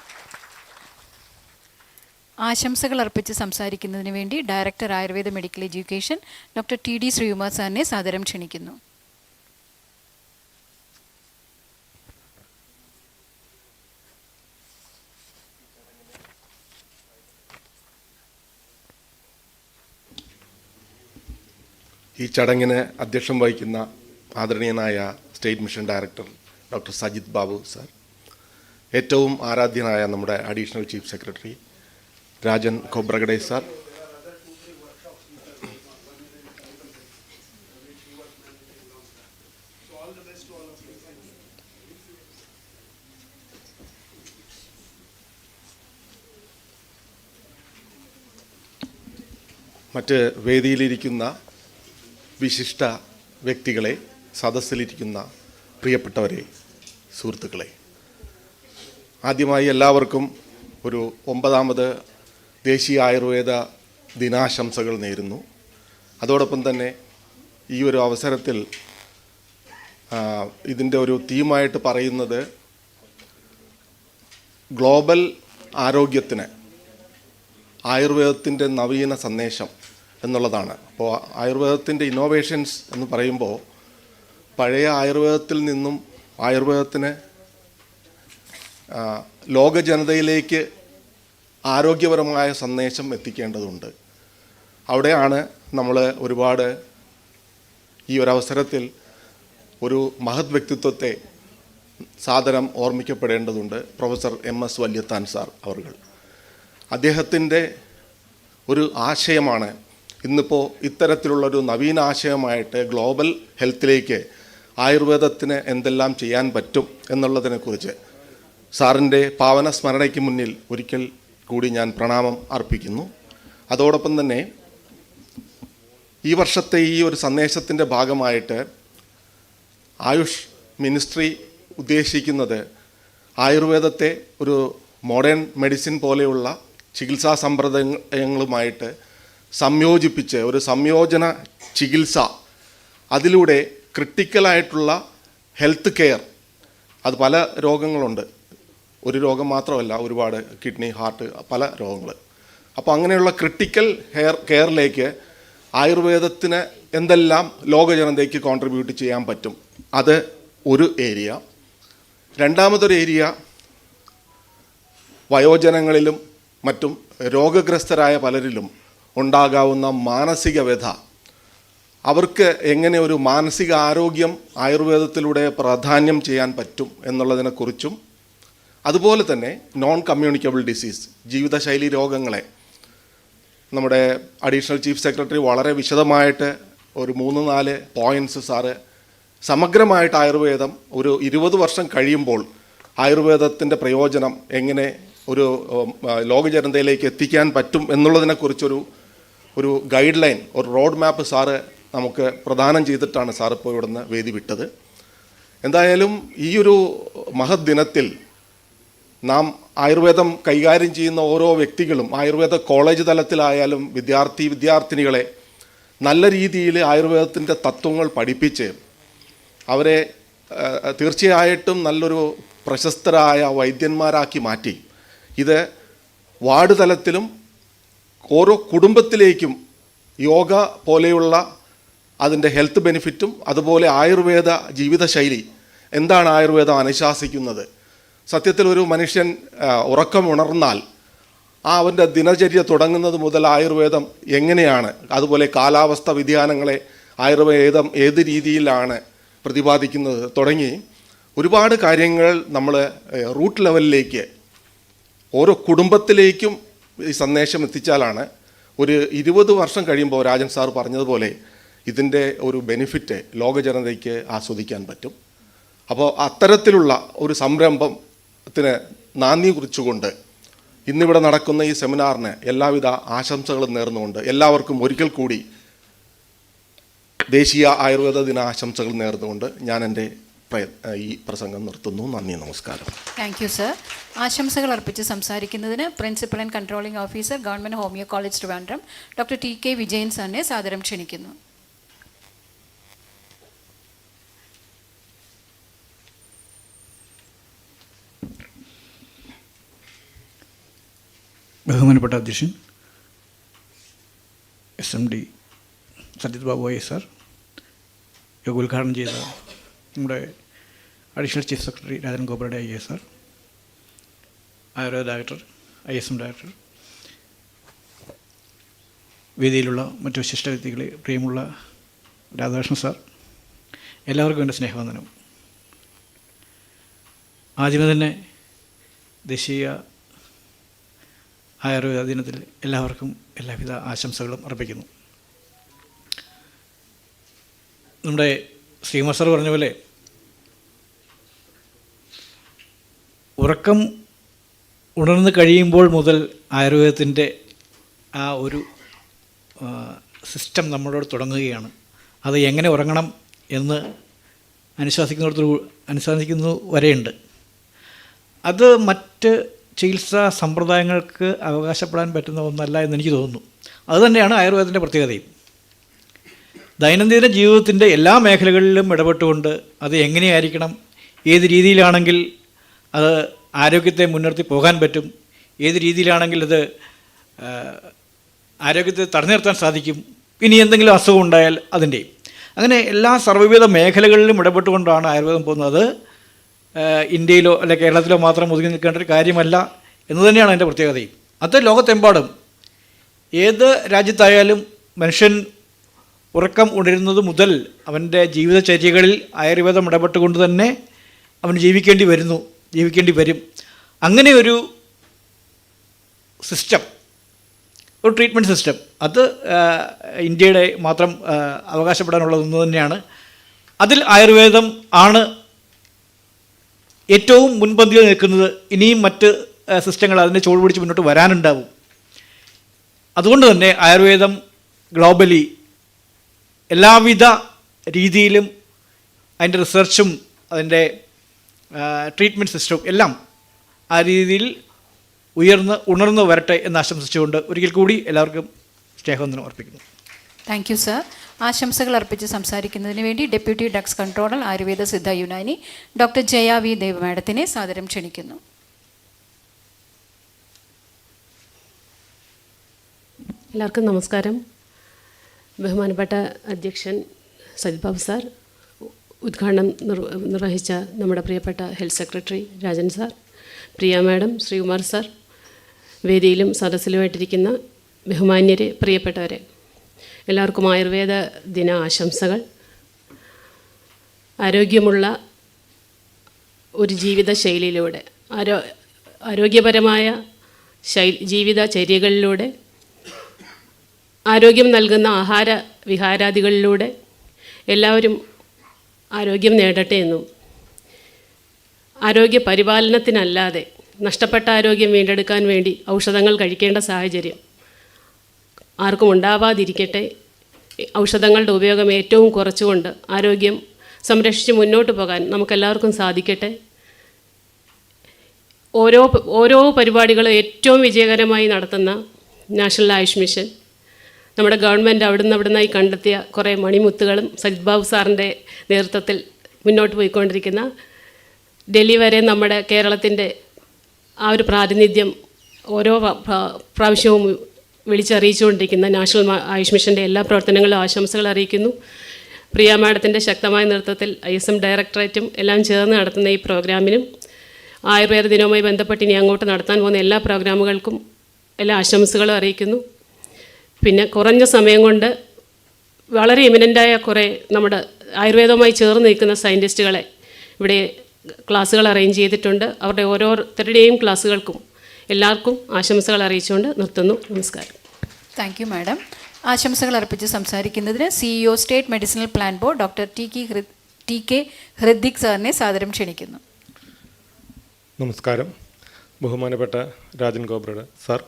ആശംസകൾ അർപ്പിച്ച് സംസാരിക്കുന്നതിന് വേണ്ടി director Ayurveda medical education doctor TD Sreekumar സാറിനെ സാദരം ക്ഷണിക്കുന്നു. ഈ ചടങ്ങിന് അധ്യക്ഷം വഹിക്കുന്ന ആദരണീയനായ state mission director doctor Sajith Babu sir, ഏറ്റവും ആരാധ്യനായ നമ്മുടെ additional chief secretary Rajan Khobragade sir, മറ്റ് വേദിയിലിരിക്കുന്ന വിശിഷ്ട വ്യക്തികളെ, സദസ്സിലിരിക്കുന്ന പ്രിയപ്പെട്ടവരെ, സുഹൃത്തുക്കളെ, ആദ്യമായി എല്ലാവർക്കും ഒരു 9ാമത് ദേശീയ ആയുർവേദ ദിനാശംസകൾ നേരുന്നു. അതോടൊപ്പം തന്നെ ഈ ഒരു അവസരത്തിൽ ഇതിൻ്റെ ഒരു തീമായിട്ട് പറയുന്നത് ഗ്ലോബൽ ആരോഗ്യത്തിന് ആയുർവേദത്തിൻ്റെ നവീന സന്ദേശം എന്നുള്ളതാണ്. അപ്പോൾ ആയുർവേദത്തിൻ്റെ ഇന്നോവേഷൻസ് എന്ന് പറയുമ്പോൾ പഴയ ആയുർവേദത്തിൽ നിന്നും ആയുർവേദത്തിന് ലോക ജനതയിലേക്ക് ആരോഗ്യപരമായ സന്ദേശം എത്തിക്കേണ്ടതുണ്ട്. അവിടെയാണ് നമ്മൾ ഒരുപാട് ഈ ഒരവസരത്തിൽ ഒരു മഹത് വ്യക്തിത്വത്തെ സാദരം ഓർമ്മിക്കപ്പെടേണ്ടതുണ്ട്. പ്രൊഫസർ MS വല്യത്താൻ സാർ അവർ. അദ്ദേഹത്തിൻ്റെ ഒരു ആശയമാണ് ഇന്നിപ്പോൾ ഇത്തരത്തിലുള്ളൊരു നവീന ആശയമായിട്ട് ഗ്ലോബൽ ഹെൽത്തിലേക്ക് ആയുർവേദത്തിന് എന്തെല്ലാം ചെയ്യാൻ പറ്റും എന്നുള്ളതിനെക്കുറിച്ച് സാറിൻ്റെ പാവന സ്മരണയ്ക്ക് മുന്നിൽ ഒരിക്കൽ കൂടി ഞാൻ പ്രണാമം അർപ്പിക്കുന്നു. അതോടൊപ്പം തന്നെ ഈ വർഷത്തെ ഈ ഒരു സന്ദേശത്തിൻ്റെ ഭാഗമായിട്ട് ആയുഷ് മിനിസ്ട്രി ഉദ്ദേശിക്കുന്നത് ആയുർവേദത്തെ ഒരു മോഡേൺ മെഡിസിൻ പോലെയുള്ള ചികിത്സാ സമ്പ്രദായങ്ങളുമായിട്ട് സംയോജിപ്പിച്ച് ഒരു സംയോജന ചികിത്സ, അതിലൂടെ ക്രിട്ടിക്കലായിട്ടുള്ള ഹെൽത്ത് കെയർ, അത് പല രോഗങ്ങളുണ്ട്, ഒരു രോഗം മാത്രമല്ല, ഒരുപാട് കിഡ്നി, ഹാർട്ട്, പല രോഗങ്ങൾ. അപ്പോൾ അങ്ങനെയുള്ള ക്രിട്ടിക്കൽ കെയറിലേക്ക് ആയുർവേദത്തിന് എന്തെല്ലാം ലോക ജനതയ്ക്ക് കോൺട്രിബ്യൂട്ട് ചെയ്യാൻ പറ്റും, അത് ഒരു ഏരിയ. രണ്ടാമതൊരു ഏരിയ വയോജനങ്ങളിലും മറ്റും രോഗഗ്രസ്തരായ പലരിലും ഉണ്ടാകാവുന്ന മാനസിക വ്യഥ, അവർക്ക് എങ്ങനെ ഒരു മാനസിക ആരോഗ്യം ആയുർവേദത്തിലൂടെ പ്രാധാന്യം ചെയ്യാൻ പറ്റും എന്നുള്ളതിനെക്കുറിച്ചും, അതുപോലെ തന്നെ നോൺ കമ്മ്യൂണിക്കബിൾ ഡിസീസ്, ജീവിതശൈലി രോഗങ്ങളെ നമ്മുടെ അഡീഷണൽ ചീഫ് സെക്രട്ടറി വളരെ വിശദമായിട്ട് ഒരു 3-4 പോയിൻറ്റ്സ് സാറ് സമഗ്രമായിട്ട് ആയുർവേദം ഒരു 20 വർഷം കഴിയുമ്പോൾ ആയുർവേദത്തിൻ്റെ പ്രയോജനം എങ്ങനെ ഒരു ലോക ജനതയിലേക്ക് എത്തിക്കാൻ പറ്റും എന്നുള്ളതിനെക്കുറിച്ചൊരു ഗൈഡ് ലൈൻ, ഒരു റോഡ് മാപ്പ് സാറ് നമുക്ക് പ്രദാനം ചെയ്തിട്ടാണ് സാർ ഇപ്പോൾ ഇവിടുന്ന് വേദി വിട്ടത്. എന്തായാലും ഈ ഒരു മഹത് ദിനത്തിൽ നാം ആയുർവേദം കൈകാര്യം ചെയ്യുന്ന ഓരോ വ്യക്തികളും, ആയുർവേദ കോളേജ് തലത്തിലായാലും വിദ്യാർത്ഥിനികളെ നല്ല രീതിയിൽ ആയുർവേദത്തിൻ്റെ തത്വങ്ങൾ പഠിപ്പിച്ച് അവരെ തീർച്ചയായിട്ടും നല്ലൊരു പ്രശസ്തരായ വൈദ്യന്മാരാക്കി മാറ്റി ഇത് വാർഡ് തലത്തിലും ഓരോ കുടുംബത്തിലേക്കും യോഗ പോലെയുള്ള അതിൻ്റെ ഹെൽത്ത് ബെനിഫിറ്റും, അതുപോലെ ആയുർവേദ ജീവിതശൈലി എന്താണ് ആയുർവേദം അനുശാസിക്കുന്നത്. സത്യത്തിൽ ഒരു മനുഷ്യൻ ഉറക്കം ഉണർന്നാൽ അവൻ്റെ ദിനചര്യ തുടങ്ങുന്നത് മുതൽ ആയുർവേദം എങ്ങനെയാണ്, അതുപോലെ കാലാവസ്ഥ വ്യതിയാനങ്ങളെ ആയുർവേദം ഏത് രീതിയിലാണ് പ്രതിപാദിക്കുന്നത് തുടങ്ങി ഒരുപാട് കാര്യങ്ങൾ നമ്മൾ റൂട്ട് ലെവലിലേക്ക് ഓരോ കുടുംബത്തിലേക്കും ഈ സന്ദേശം എത്തിച്ചാലാണ് ഒരു 20 വർഷം കഴിയുമ്പോൾ രാജൻ സാർ പറഞ്ഞതുപോലെ ഇതിൻ്റെ ഒരു ബെനിഫിറ്റ് ലോക ജനതയ്ക്ക് ആസ്വദിക്കാൻ പറ്റും. അപ്പോൾ അത്തരത്തിലുള്ള ഒരു സംരംഭത്തിന് നാന്ദി കുറിച്ചുകൊണ്ട് ഇന്നിവിടെ നടക്കുന്ന ഈ സെമിനാറിന് എല്ലാവിധ ആശംസകളും നേർന്നുകൊണ്ട് എല്ലാവർക്കും ഒരിക്കൽ കൂടി ദേശീയ ആയുർവേദ ദിനാശംസകൾ നേർന്നുകൊണ്ട് ഞാൻ എൻ്റെ ഈ പ്രസംഗം നിർത്തുന്നു. നന്ദി, നമസ്കാരം. Thank you sir. ആശംസകൾ അർപ്പിച്ച് സംസാരിക്കുന്നതിന് principal and controlling officer government homoeo college Trivandrum doctor TK Vijayan സാറിനെ സാദരം ക്ഷണിക്കുന്നു. ബഹുമാനപ്പെട്ട അധ്യക്ഷൻ SMD സജിത് ബാബു സാർ, യോഗ ഉദ്ഘാടനം ചെയ്ത നമ്മുടെ അഡീഷണൽ ചീഫ് സെക്രട്ടറി രാജൻ ഗോപരുടെ sir, Ayurveda director, ISM director, വേദിയിലുള്ള മറ്റു വിശിഷ്ട വ്യക്തികളെ, പ്രിയമുള്ള രാധാകൃഷ്ണൻ സാർ, എല്ലാവർക്കും എൻ്റെ സ്നേഹവന്ദനം. ആദ്യമേ തന്നെ ദേശീയ ആയുർവേദ ദിനത്തിൽ എല്ലാവർക്കും എല്ലാവിധ ആശംസകളും അർപ്പിക്കുന്നു. നമ്മുടെ ശ്രീകുമാർ സാർ പറഞ്ഞ പോലെ ഉറക്കം ഉണർന്ന് കഴിയുമ്പോൾ മുതൽ ആയുർവേദത്തിൻ്റെ ആ ഒരു സിസ്റ്റം നമ്മളോട് തുടങ്ങുകയാണ്. അത് എങ്ങനെ ഉറങ്ങണം എന്ന് അനുശാസിക്കുന്നു വരെയുണ്ട്. അത് മറ്റ് ചികിത്സാ സമ്പ്രദായങ്ങൾക്ക് അവകാശപ്പെടാൻ പറ്റുന്ന ഒന്നല്ല എന്നെനിക്ക് തോന്നുന്നു. അതുതന്നെയാണ് ആയുർവേദത്തിൻ്റെ പ്രത്യേകതയും. ദൈനംദിന ജീവിതത്തിൻ്റെ എല്ലാ മേഖലകളിലും ഇടപെട്ടുകൊണ്ട് അത് എങ്ങനെയായിരിക്കണം, ഏത് രീതിയിലാണെങ്കിൽ അത് ആരോഗ്യത്തെ മുൻനിർത്തി പോകാൻ പറ്റും, ഏത് രീതിയിലാണെങ്കിൽ അത് ആരോഗ്യത്തെ തടഞ്ഞു നിർത്താൻ സാധിക്കും, ഇനി എന്തെങ്കിലും അസുഖം ഉണ്ടായാൽ അതിൻ്റെയും, അങ്ങനെ എല്ലാ സർവ്വവിധ മേഖലകളിലും ഇടപെട്ടുകൊണ്ടാണ് ആയുർവേദം പോകുന്നത്. ഇന്ത്യയിലോ അല്ലെ കേരളത്തിലോ മാത്രം ഒതുങ്ങി നിൽക്കേണ്ട ഒരു കാര്യമല്ല എന്ന് തന്നെയാണ് അതിൻ്റെ പ്രത്യേകതയും. അത് ലോകത്തെമ്പാടും ഏത് രാജ്യത്തായാലും മനുഷ്യൻ ഉറക്കം ഉണരുന്നത് മുതൽ അവൻ്റെ ജീവിതചര്യകളിൽ ആയുർവേദം ഇടപെട്ടുകൊണ്ട് തന്നെ അവന് ജീവിക്കേണ്ടി വരും. അങ്ങനെ ഒരു സിസ്റ്റം, ഒരു ട്രീറ്റ്മെൻറ്റ് സിസ്റ്റം, അത് ഇന്ത്യയുടെ മാത്രം അവകാശപ്പെടാനുള്ളതെന്ന് തന്നെയാണ്. അതിൽ ആയുർവേദം ആണ് ഏറ്റവും മുൻപന്തിയിൽ നിൽക്കുന്നത്. ഇനിയും മറ്റ് സിസ്റ്റങ്ങൾ അതിനെ ചുവട് പിടിച്ച് മുന്നോട്ട് വരാനുണ്ടാവും. അതുകൊണ്ട് തന്നെ ആയുർവേദം ഗ്ലോബലി എല്ലാവിധ രീതിയിലും അതിൻ്റെ റിസർച്ചും അതിൻ്റെ ട്രീറ്റ്മെൻറ്റ് സിസ്റ്റവും എല്ലാം ആ രീതിയിൽ ഉണർന്നു വരട്ടെ എന്ന് ആശംസിച്ചുകൊണ്ട് ഒരിക്കൽ കൂടി എല്ലാവർക്കും സ്നേഹവന്ദനം അർപ്പിക്കുന്നു. Thank you sir. ആശംസകൾ അർപ്പിച്ച് സംസാരിക്കുന്നതിന് വേണ്ടി deputy drugs controller Ayurveda Siddha Unani doctor Jaya V Dev മാഡത്തിനെ സാദരം ക്ഷണിക്കുന്നു. എല്ലാവർക്കും നമസ്കാരം. ബഹുമാനപ്പെട്ട അധ്യക്ഷൻ സജിത് ബാബു സാർ, ഉദ്ഘാടനം നിർവഹിച്ച നമ്മുടെ പ്രിയപ്പെട്ട ഹെൽത്ത് സെക്രട്ടറി രാജൻ സാർ, പ്രിയ മാഡം, ശ്രീകുമാർ സാർ, വേദിയിലും സദസ്സിലുമായിട്ടിരിക്കുന്ന ബഹുമാന്യരെ, പ്രിയപ്പെട്ടവരെ, എല്ലാവർക്കും ആയുർവേദ ദിന ആശംസകൾ. ആരോഗ്യമുള്ള ഒരു ജീവിതശൈലിയിലൂടെ, ആരോഗ്യപരമായ ജീവിതചര്യകളിലൂടെ, ആരോഗ്യം നൽകുന്ന ആഹാര വിഹാരാദികളിലൂടെ എല്ലാവരും ആരോഗ്യം നേടട്ടെ എന്നും, ആരോഗ്യ പരിപാലനത്തിനല്ലാതെ നഷ്ടപ്പെട്ട ആരോഗ്യം വീണ്ടെടുക്കാൻ വേണ്ടി ഔഷധങ്ങൾ കഴിക്കേണ്ട സാഹചര്യം ആർക്കും ഉണ്ടാവാതിരിക്കട്ടെ, ഔഷധങ്ങളുടെ ഉപയോഗം ഏറ്റവും കുറച്ചുകൊണ്ട് ആരോഗ്യം സംരക്ഷിച്ച് മുന്നോട്ട് പോകാൻ നമുക്കെല്ലാവർക്കും സാധിക്കട്ടെ. ഓരോ പരിപാടികളും ഏറ്റവും വിജയകരമായി നടത്തുന്ന നാഷണൽ ആയുഷ് മിഷൻ, നമ്മുടെ ഗവൺമെൻറ് അവിടുന്നായി കണ്ടെത്തിയ കുറേ മണിമുത്തുകളും സജിത് ബാബു സാറിൻ്റെ നേതൃത്വത്തിൽ മുന്നോട്ട് പോയിക്കൊണ്ടിരിക്കുന്ന, ഡൽഹി വരെ നമ്മുടെ കേരളത്തിൻ്റെ ആ ഒരു പ്രാതിനിധ്യം ഓരോ പ്രാവശ്യവും വിളിച്ചറിയിച്ചുകൊണ്ടിരിക്കുന്ന നാഷണൽ ആയുഷ് മിഷൻ്റെ എല്ലാ പ്രവർത്തനങ്ങളും ആശംസകൾ അറിയിക്കുന്നു. പ്രിയ മാഡത്തിൻ്റെ ശക്തമായ നേതൃത്വത്തിൽ ISM ഡയറക്ടറേറ്റും എല്ലാം ചേർന്ന് നടത്തുന്ന ഈ പ്രോഗ്രാമിനും ആയുർവേദ ദിനവുമായി ബന്ധപ്പെട്ട് ഇനി അങ്ങോട്ട് നടത്താൻ പോകുന്ന എല്ലാ പ്രോഗ്രാമുകൾക്കും എല്ലാ ആശംസകളും അറിയിക്കുന്നു. പിന്നെ കുറഞ്ഞ സമയം കൊണ്ട് വളരെ എമിനൻ്റായ കുറേ നമ്മുടെ ആയുർവേദവുമായി ചേർന്ന് നിൽക്കുന്ന സയൻറ്റിസ്റ്റുകളെ ഇവിടെ ക്ലാസ്സുകൾ അറേഞ്ച് ചെയ്തിട്ടുണ്ട്. അവരുടെ ഓരോരുത്തരുടെയും ക്ലാസ്സുകൾക്കും എല്ലാവർക്കും ആശംസകൾ അറിയിച്ചുകൊണ്ട് നിർത്തുന്നു. നമസ്കാരം. Thank you madam. ആശംസകൾ അർപ്പിച്ച് സംസാരിക്കുന്നതിന് CEO state medicinal plant board doctor T K Hridik സാറിനെ സാദരം ക്ഷണിക്കുന്നു. നമസ്കാരം. ബഹുമാനപ്പെട്ട രാജൻ ഗോബ്രയുടെ സാർ,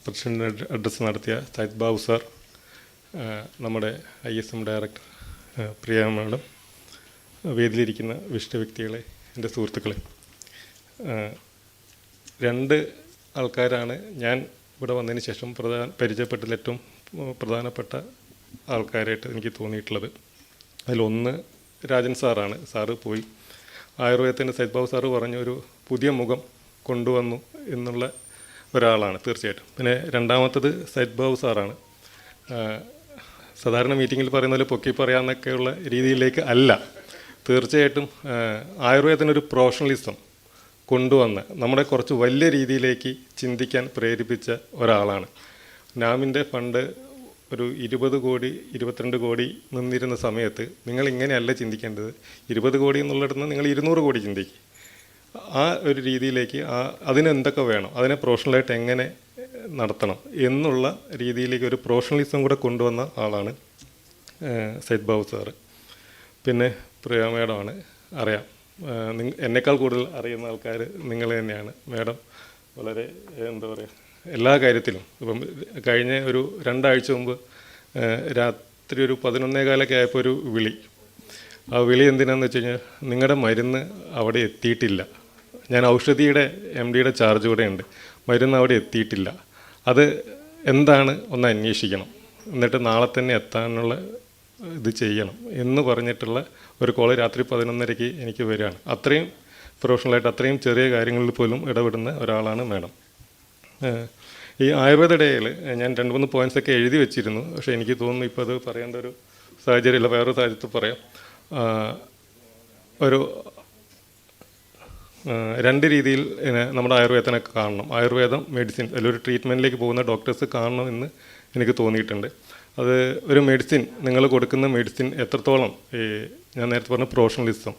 പ്രസിഡന്റ് അഡ്രസ്സ് നടത്തിയ സജിത് ബാബു സാർ, നമ്മുടെ ISM ഡയറക്ടർ പ്രിയ മാഡം, വേദിയിലിരിക്കുന്ന വിശിഷ്ട വ്യക്തികളെ, എൻ്റെ സുഹൃത്തുക്കളെ, രണ്ട് ആൾക്കാരാണ് ഞാൻ ഇവിടെ വന്നതിന് ശേഷം പരിചയപ്പെട്ടതിൽ ഏറ്റവും പ്രധാനപ്പെട്ട ആൾക്കാരായിട്ട് എനിക്ക് തോന്നിയിട്ടുള്ളത്. അതിലൊന്ന് രാജൻ സാറാണ്. സാറ് പോയി ആയുർവേദത്തിൻ്റെ സജിത് ബാബു സാറ് പറഞ്ഞ ഒരു പുതിയ മുഖം കൊണ്ടുവന്നു എന്നുള്ള ഒരാളാണ് തീർച്ചയായിട്ടും. പിന്നെ രണ്ടാമത്തത് സജിത് ബാബു സാറാണ്. സാധാരണ മീറ്റിങ്ങിൽ പറയുന്ന പോലെ പൊക്കി പറയാമെന്നൊക്കെയുള്ള രീതിയിലേക്ക് അല്ല, തീർച്ചയായിട്ടും ആയുർവേദത്തിനൊരു പ്രൊഫഷണലിസം കൊണ്ടുവന്ന് നമ്മളെ കുറച്ച് വലിയ രീതിയിലേക്ക് ചിന്തിക്കാൻ പ്രേരിപ്പിച്ച ഒരാളാണ്. നാമിൻ്റെ ഫണ്ട് ഒരു 20 കോടി 22 കോടി നിന്നിരുന്ന സമയത്ത് നിങ്ങൾ ഇങ്ങനെയല്ല ചിന്തിക്കേണ്ടത്, 20 കോടി എന്നുള്ളിടത്ത് നിന്ന് നിങ്ങൾ 200 കോടി ചിന്തിക്കുക. ആ ഒരു രീതിയിലേക്ക് അതിന് എന്തൊക്കെ വേണം, അതിനെ പ്രൊഫഷണലായിട്ട് എങ്ങനെ നടത്തണം എന്നുള്ള രീതിയിലേക്ക് ഒരു പ്രൊഫഷണലിസം കൂടെ കൊണ്ടുവന്ന ആളാണ് സജിത് ബാബു സാറ്. പിന്നെ പ്രിയ മേഡമാണ്. അറിയാം, എന്നേക്കാൾ കൂടുതൽ അറിയുന്ന ആൾക്കാർ നിങ്ങൾ തന്നെയാണ്. മേഡം വളരെ എന്താ പറയുക, എല്ലാ കാര്യത്തിലും ഇപ്പം കഴിഞ്ഞ ഒരു 2 ആഴ്ച മുമ്പ് രാത്രി ഒരു 11:15 ആയപ്പോൾ ഒരു വിളി. ആ വിളി എന്തിനാണെന്ന് വെച്ച് കഴിഞ്ഞാൽ, നിങ്ങളുടെ മരുന്ന് അവിടെ എത്തിയിട്ടില്ല, ഞാൻ ഔഷധിയുടെ MD ചാർജ് കൂടെ ഉണ്ട്, മരുന്ന് അവിടെ എത്തിയിട്ടില്ല, അത് എന്താണ് ഒന്ന് അന്വേഷിക്കണം, എന്നിട്ട് നാളെ തന്നെ എത്താനുള്ള ഇത് ചെയ്യണം എന്ന് പറഞ്ഞിട്ടുള്ള ഒരു കോള് രാത്രി 11:30 എനിക്ക് വരികയാണ്. അത്രയും പ്രൊഫഷണലായിട്ട് അത്രയും ചെറിയ കാര്യങ്ങളിൽ പോലും ഇടപെടുന്ന ഒരാളാണ് മാഡം. ഈ ആയുർവേദ ഡേയിൽ ഞാൻ 2-3 പോയിൻറ്റ്സൊക്കെ എഴുതി വെച്ചിരുന്നു. പക്ഷേ എനിക്ക് തോന്നുന്നു ഇപ്പോൾ അത് പറയേണ്ട ഒരു സാഹചര്യമില്ല, വേറൊരു സാഹചര്യത്തിൽ പറയാം. ഒരു 2 രീതിയിൽ നമ്മുടെ ആയുർവേദത്തിനെ കാണണം. ആയുർവേദം, മെഡിസിൻ, അതിലൊരു ട്രീറ്റ്മെൻറ്റിലേക്ക് പോകുന്ന ഡോക്ടേഴ്സ് കാണണം എന്ന് എനിക്ക് തോന്നിയിട്ടുണ്ട്. അത് ഒരു മെഡിസിൻ, നിങ്ങൾ കൊടുക്കുന്ന മെഡിസിൻ എത്രത്തോളം ഞാൻ നേരത്തെ പറഞ്ഞ പ്രൊഫഷണലിസം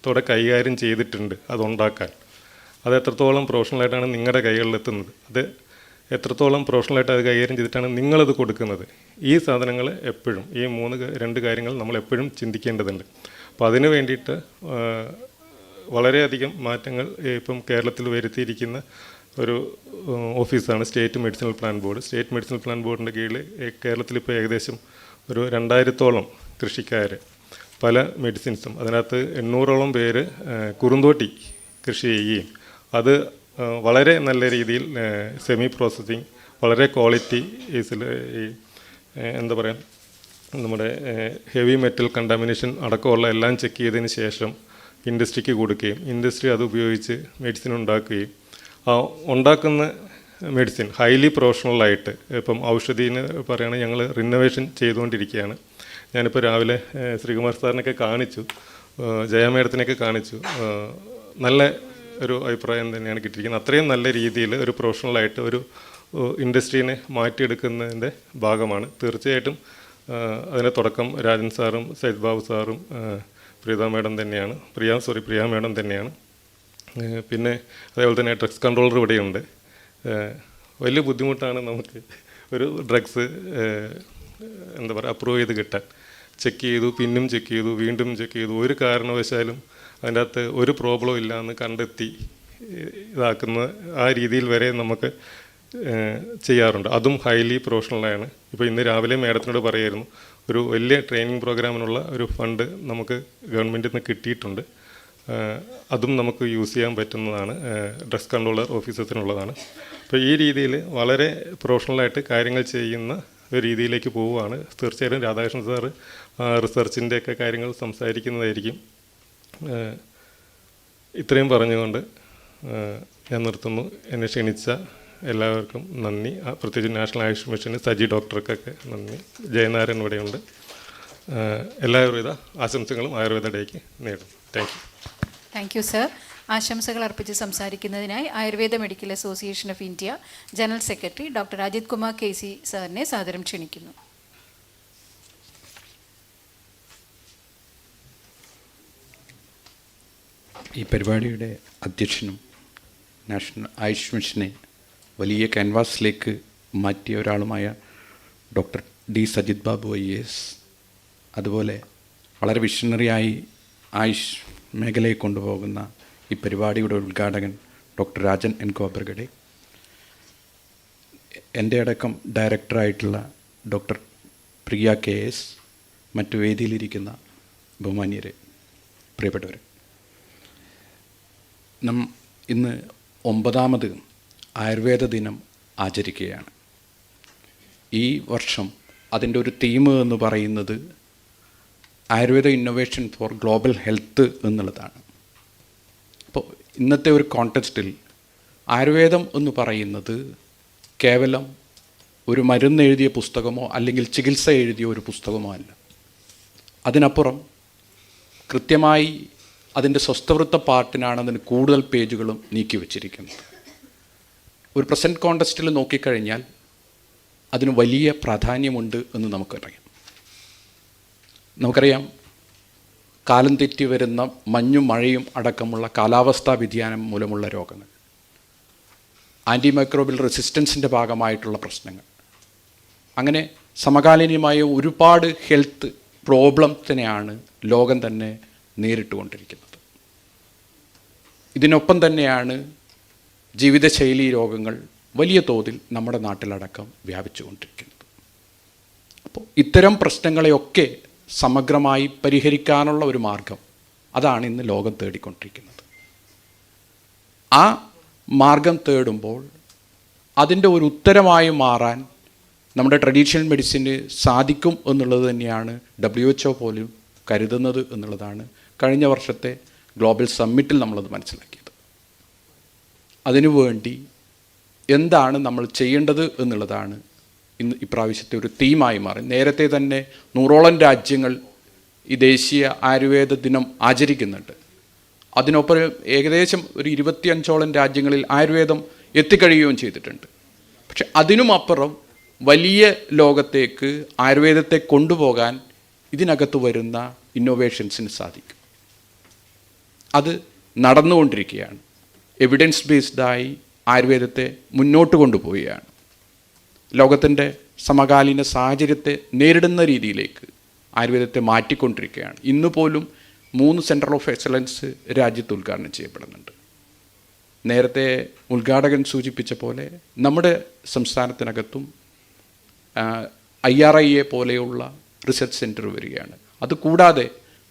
ത്തോടെ കൈകാര്യം ചെയ്തിട്ടുണ്ട് അതുണ്ടാക്കാൻ, അത് എത്രത്തോളം പ്രൊഫഷണലായിട്ടാണ് നിങ്ങളുടെ കൈകളിലെത്തുന്നത്, അത് എത്രത്തോളം പ്രൊഫഷണലായിട്ട് അത് കൈകാര്യം ചെയ്തിട്ടാണ് നിങ്ങളത് കൊടുക്കുന്നത്. ഈ സാധനങ്ങൾ എപ്പോഴും, ഈ 2 കാര്യങ്ങൾ നമ്മൾ എപ്പോഴും ചിന്തിക്കേണ്ടതുണ്ട്. അപ്പോൾ അതിന് വേണ്ടിയിട്ട് വളരെയധികം മാറ്റങ്ങൾ ഇപ്പം കേരളത്തിൽ വരുത്തിയിരിക്കുന്ന ഒരു ഓഫീസാണ് state medicinal plant board. State medicinal plant ബോർഡിൻ്റെ കീഴിൽ കേരളത്തിലിപ്പോൾ ഏകദേശം ഒരു 2000-ഓളം കൃഷിക്കാർ പല മെഡിസിൻസും, അതിനകത്ത് 800-ഓളം പേര് കുറുന്തോട്ടി കൃഷി ചെയ്യുകയും അത് വളരെ നല്ല രീതിയിൽ സെമി പ്രോസസ്സിങ്, വളരെ ക്വാളിറ്റി ഈസിൽ ഈ എന്താ പറയുക, നമ്മുടെ ഹെവി മെറ്റൽ കണ്ടാമിനേഷൻ അടക്കമുള്ള എല്ലാം ചെക്ക് ചെയ്തതിന് ശേഷം ഇൻഡസ്ട്രിക്ക് കൊടുക്കുകയും ഇൻഡസ്ട്രി അത് ഉപയോഗിച്ച് മെഡിസിൻ ഉണ്ടാക്കുകയും ആ ഉണ്ടാക്കുന്ന മെഡിസിൻ ഹൈലി പ്രൊഫഷണലായിട്ട്, ഇപ്പം ഔഷധീന് പറയുകയാണെങ്കിൽ ഞങ്ങൾ റിനോവേഷൻ ചെയ്തുകൊണ്ടിരിക്കുകയാണ്. ഞാനിപ്പോൾ രാവിലെ ശ്രീകുമാർ സാറിനൊക്കെ കാണിച്ചു, ജയ മേഡത്തിനെയൊക്കെ കാണിച്ചു. നല്ല ഒരു അഭിപ്രായം തന്നെയാണ് കിട്ടിയിരിക്കുന്നത്. അത്രയും നല്ല രീതിയിൽ ഒരു പ്രൊഫഷണലായിട്ട് ഒരു ഇൻഡസ്ട്രീനെ മാറ്റിയെടുക്കുന്നതിൻ്റെ ഭാഗമാണ്. തീർച്ചയായിട്ടും അതിൻ്റെ തുടക്കം രാജൻ സാറും സജിത് ബാബു സാറും പ്രിയ മേഡം തന്നെയാണ്. പിന്നെ അതേപോലെ തന്നെ ഡ്രഗ്സ് കൺട്രോളർ ഇവിടെയുണ്ട്. വലിയ ബുദ്ധിമുട്ടാണ് നമുക്ക് ഒരു ഡ്രഗ്സ് എന്താ പറയുക അപ്രൂവ് ചെയ്ത് കിട്ടാൻ. ചെക്ക് ചെയ്തു, പിന്നും ചെക്ക് ചെയ്തു, വീണ്ടും ചെക്ക് ചെയ്തു, ഒരു കാരണവശാലും അതിൻ്റെ അകത്ത് ഒരു പ്രോബ്ലം ഇല്ല എന്ന് കണ്ടെത്തി ഇതാക്കുന്ന ആ രീതിയിൽ വരെ നമുക്ക് ചെയ്യാറുണ്ട്. അതും ഹൈലി പ്രൊഫഷണലാണ്. ഇപ്പോൾ ഇന്ന് രാവിലെ മേഡത്തിനോട് പറയായിരുന്നു, ഒരു വലിയ ട്രെയിനിങ് പ്രോഗ്രാമിനുള്ള ഒരു ഫണ്ട് നമുക്ക് ഗവൺമെൻറ്റിൽ നിന്ന് കിട്ടിയിട്ടുണ്ട്. അതും നമുക്ക് യൂസ് ചെയ്യാൻ പറ്റുന്നതാണ്, ഡ്രഗ്സ് കൺട്രോളർ ഓഫീസേഴ്സിനുള്ളതാണ്. അപ്പോൾ ഈ രീതിയിൽ വളരെ പ്രൊഫഷണലായിട്ട് കാര്യങ്ങൾ ചെയ്യുന്ന ഒരു രീതിയിലേക്ക് പോവുകയാണ്. തീർച്ചയായിട്ടും രാധാകൃഷ്ണൻ സാറ് റിസർച്ചിൻ്റെയൊക്കെ കാര്യങ്ങൾ സംസാരിക്കുന്നതായിരിക്കും. ഇത്രയും പറഞ്ഞുകൊണ്ട് ഞാൻ നിർത്തുന്നു. എന്നെ ക്ഷണിച്ച എല്ലാവർക്കും നന്ദി. പ്രത്യേകിച്ച് നാഷണൽ ആയുഷ് മിഷന് സജി ഡോക്ടർക്കൊക്കെ നന്ദി. ജയനാരൻ ഇവിടെയുണ്ട്. എല്ലാവിധ ആശംസകളും ആയുർവേദ ഡേക്ക് നേടും. Thank you sir. ആശംസകൾ അർപ്പിച്ച് സംസാരിക്കുന്നതിനായി Ayurveda medical association of India general secretary doctor Ajith Kumar KC സാറിനെ സാദരം ക്ഷണിക്കുന്നു. ഈ പരിപാടിയുടെ അധ്യക്ഷനും നാഷണൽ ആയുഷ് മിഷനെ വലിയ ക്യാൻവാസിലേക്ക് മാറ്റിയ ഒരാളുമായ doctor D Sajith Babu IAS, അതുപോലെ വളരെ വിഷണറിയായി ആയുഷ് മേഖലയെ കൊണ്ടുപോകുന്ന ഈ പരിപാടിയുടെ ഉദ്ഘാടകൻ ഡോക്ടർ രാജൻ എൻ കോബർഗഡെ, എൻ്റെ അടക്കം ഡയറക്ടറായിട്ടുള്ള ഡോക്ടർ പ്രിയ KS, മറ്റു വേദിയിലിരിക്കുന്ന ബഹുമാന്യരെ, പ്രിയപ്പെട്ടവർ, ഇന്ന് 9ാമത് ആയുർവേദ ദിനം ആചരിക്കുകയാണ്. ഈ വർഷം അതിൻ്റെ ഒരു തീം എന്ന് പറയുന്നത് Ayurveda innovation for global health എന്നുള്ളതാണ്. അപ്പോൾ ഇന്നത്തെ ഒരു കോണ്ടെക്സ്റ്റിൽ ആയുർവേദം എന്ന് പറയുന്നത് കേവലം ഒരു മരുന്ന് എഴുതിയ പുസ്തകമോ അല്ലെങ്കിൽ ചികിത്സ എഴുതിയ ഒരു പുസ്തകമോ അല്ല. അതിനപ്പുറം കൃത്യമായി അതിൻ്റെ സ്വസ്ഥവൃത്ത പാർട്ടിനാണ് അതിന് കൂടുതൽ പേജുകളും നീക്കി വച്ചിരിക്കുന്നത്. ഒരു പ്രസൻറ്റ് കോണ്ടെക്സ്റ്റിൽ നോക്കിക്കഴിഞ്ഞാൽ അതിന് വലിയ പ്രാധാന്യമുണ്ട് എന്ന് നമുക്കറിയാം. കാലം തെറ്റി വരുന്ന മഞ്ഞും മഴയും അടക്കമുള്ള കാലാവസ്ഥാ വ്യതിയാനം മൂലമുള്ള രോഗങ്ങൾ, ആൻറ്റിമൈക്രോബിയൽ റെസിസ്റ്റൻസിൻ്റെ ഭാഗമായിട്ടുള്ള പ്രശ്നങ്ങൾ, അങ്ങനെ സമകാലീനമായ ഒരുപാട് ഹെൽത്ത് പ്രോബ്ലംസിനെയാണ് ലോകം തന്നെ നേരിട്ടുകൊണ്ടിരിക്കുന്നത്. ഇതിനൊപ്പം തന്നെയാണ് ജീവിതശൈലി രോഗങ്ങൾ വലിയ തോതിൽ നമ്മുടെ നാട്ടിലടക്കം വ്യാപിച്ചുകൊണ്ടിരിക്കുന്നത്. അപ്പോൾ ഇത്തരം പ്രശ്നങ്ങളെയൊക്കെ സമഗ്രമായി പരിഹരിക്കാനുള്ള ഒരു മാർഗം, അതാണ് ഇന്ന് ലോകം തേടിക്കൊണ്ടിരിക്കുന്നത്. ആ മാർഗം തേടുമ്പോൾ അതിൻ്റെ ഒരു ഉത്തരമായി മാറാൻ നമ്മുടെ ട്രഡീഷണൽ മെഡിസിന് സാധിക്കും എന്നുള്ളത് തന്നെയാണ് WHO പോലും കരുതുന്നത് എന്നുള്ളതാണ് കഴിഞ്ഞ വർഷത്തെ ഗ്ലോബൽ സമ്മിറ്റിൽ നമ്മളത് മനസ്സിലാക്കിയത്. അതിനുവേണ്ടി എന്താണ് നമ്മൾ ചെയ്യേണ്ടത് എന്നുള്ളതാണ് ഇന്ന് ഇപ്രാവശ്യത്തെ ഒരു തീമായി മാറി. നേരത്തെ തന്നെ 100ഓളം രാജ്യങ്ങൾ ഈ ദേശീയ ആയുർവേദ ദിനം ആചരിക്കുന്നുണ്ട്. അതിനൊപ്പം ഏകദേശം ഒരു 25ഓളം രാജ്യങ്ങളിൽ ആയുർവേദം എത്തിക്കഴിയുകയും ചെയ്തിട്ടുണ്ട്. പക്ഷെ അതിനുമപ്പുറം വലിയ ലോകത്തേക്ക് ആയുർവേദത്തെ കൊണ്ടുപോകാൻ ഇതിനകത്ത് വരുന്ന ഇന്നോവേഷൻസിന് സാധിക്കും. അത് നടന്നുകൊണ്ടിരിക്കുകയാണ്. എവിഡൻസ് ബേസ്ഡായി ആയുർവേദത്തെ മുന്നോട്ട് കൊണ്ടുപോവുകയാണ്. ലോകത്തിൻ്റെ സമകാലീന സാഹചര്യത്തെ നേരിടുന്ന രീതിയിലേക്ക് ആയുർവേദത്തെ മാറ്റിക്കൊണ്ടിരിക്കുകയാണ്. ഇന്ന് പോലും 3 സെൻറ്റർ ഓഫ് എക്സലൻസ് രാജ്യത്ത് ഉദ്ഘാടനം ചെയ്യപ്പെടുന്നുണ്ട്. നേരത്തെ ഉദ്ഘാടകൻ സൂചിപ്പിച്ച പോലെ നമ്മുടെ സംസ്ഥാനത്തിനകത്തും IRIA പോലെയുള്ള റിസർച്ച് സെൻറ്റർ വരികയാണ്. അതുകൂടാതെ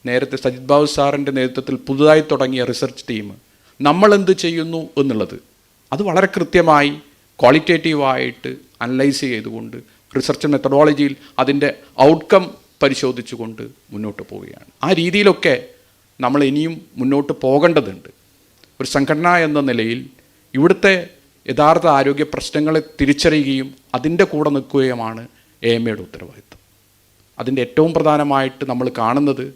നേരത്തെ സജിത് ബാബു സാറിൻ്റെ നേതൃത്വത്തിൽ പുതുതായി തുടങ്ങിയ റിസർച്ച് ടീം നമ്മളെന്ത് ചെയ്യുന്നു എന്നുള്ളത് അത് വളരെ കൃത്യമായി ക്വാളിറ്റേറ്റീവായിട്ട് അനലൈസ് ചെയ്തുകൊണ്ട് റിസർച്ച് മെത്തഡോളജിയിൽ അതിൻ്റെ ഔട്ട്കം പരിശോധിച്ചുകൊണ്ട് മുന്നോട്ട് പോവുകയാണ്. ആ രീതിയിലൊക്കെ നമ്മൾ ഇനിയും മുന്നോട്ട് പോകേണ്ടതുണ്ട്. ഒരു സംഘടന എന്ന നിലയിൽ ഇവിടുത്തെ യഥാർത്ഥ ആരോഗ്യ പ്രശ്നങ്ങളെ തിരിച്ചറിയുകയും അതിൻ്റെ കൂടെ നിൽക്കുകയുമാണ് AMAയുടെ ഉത്തരവാദിത്വം. അതിൻ്റെ ഏറ്റവും പ്രധാനമായിട്ട് നമ്മൾ കാണുന്നത്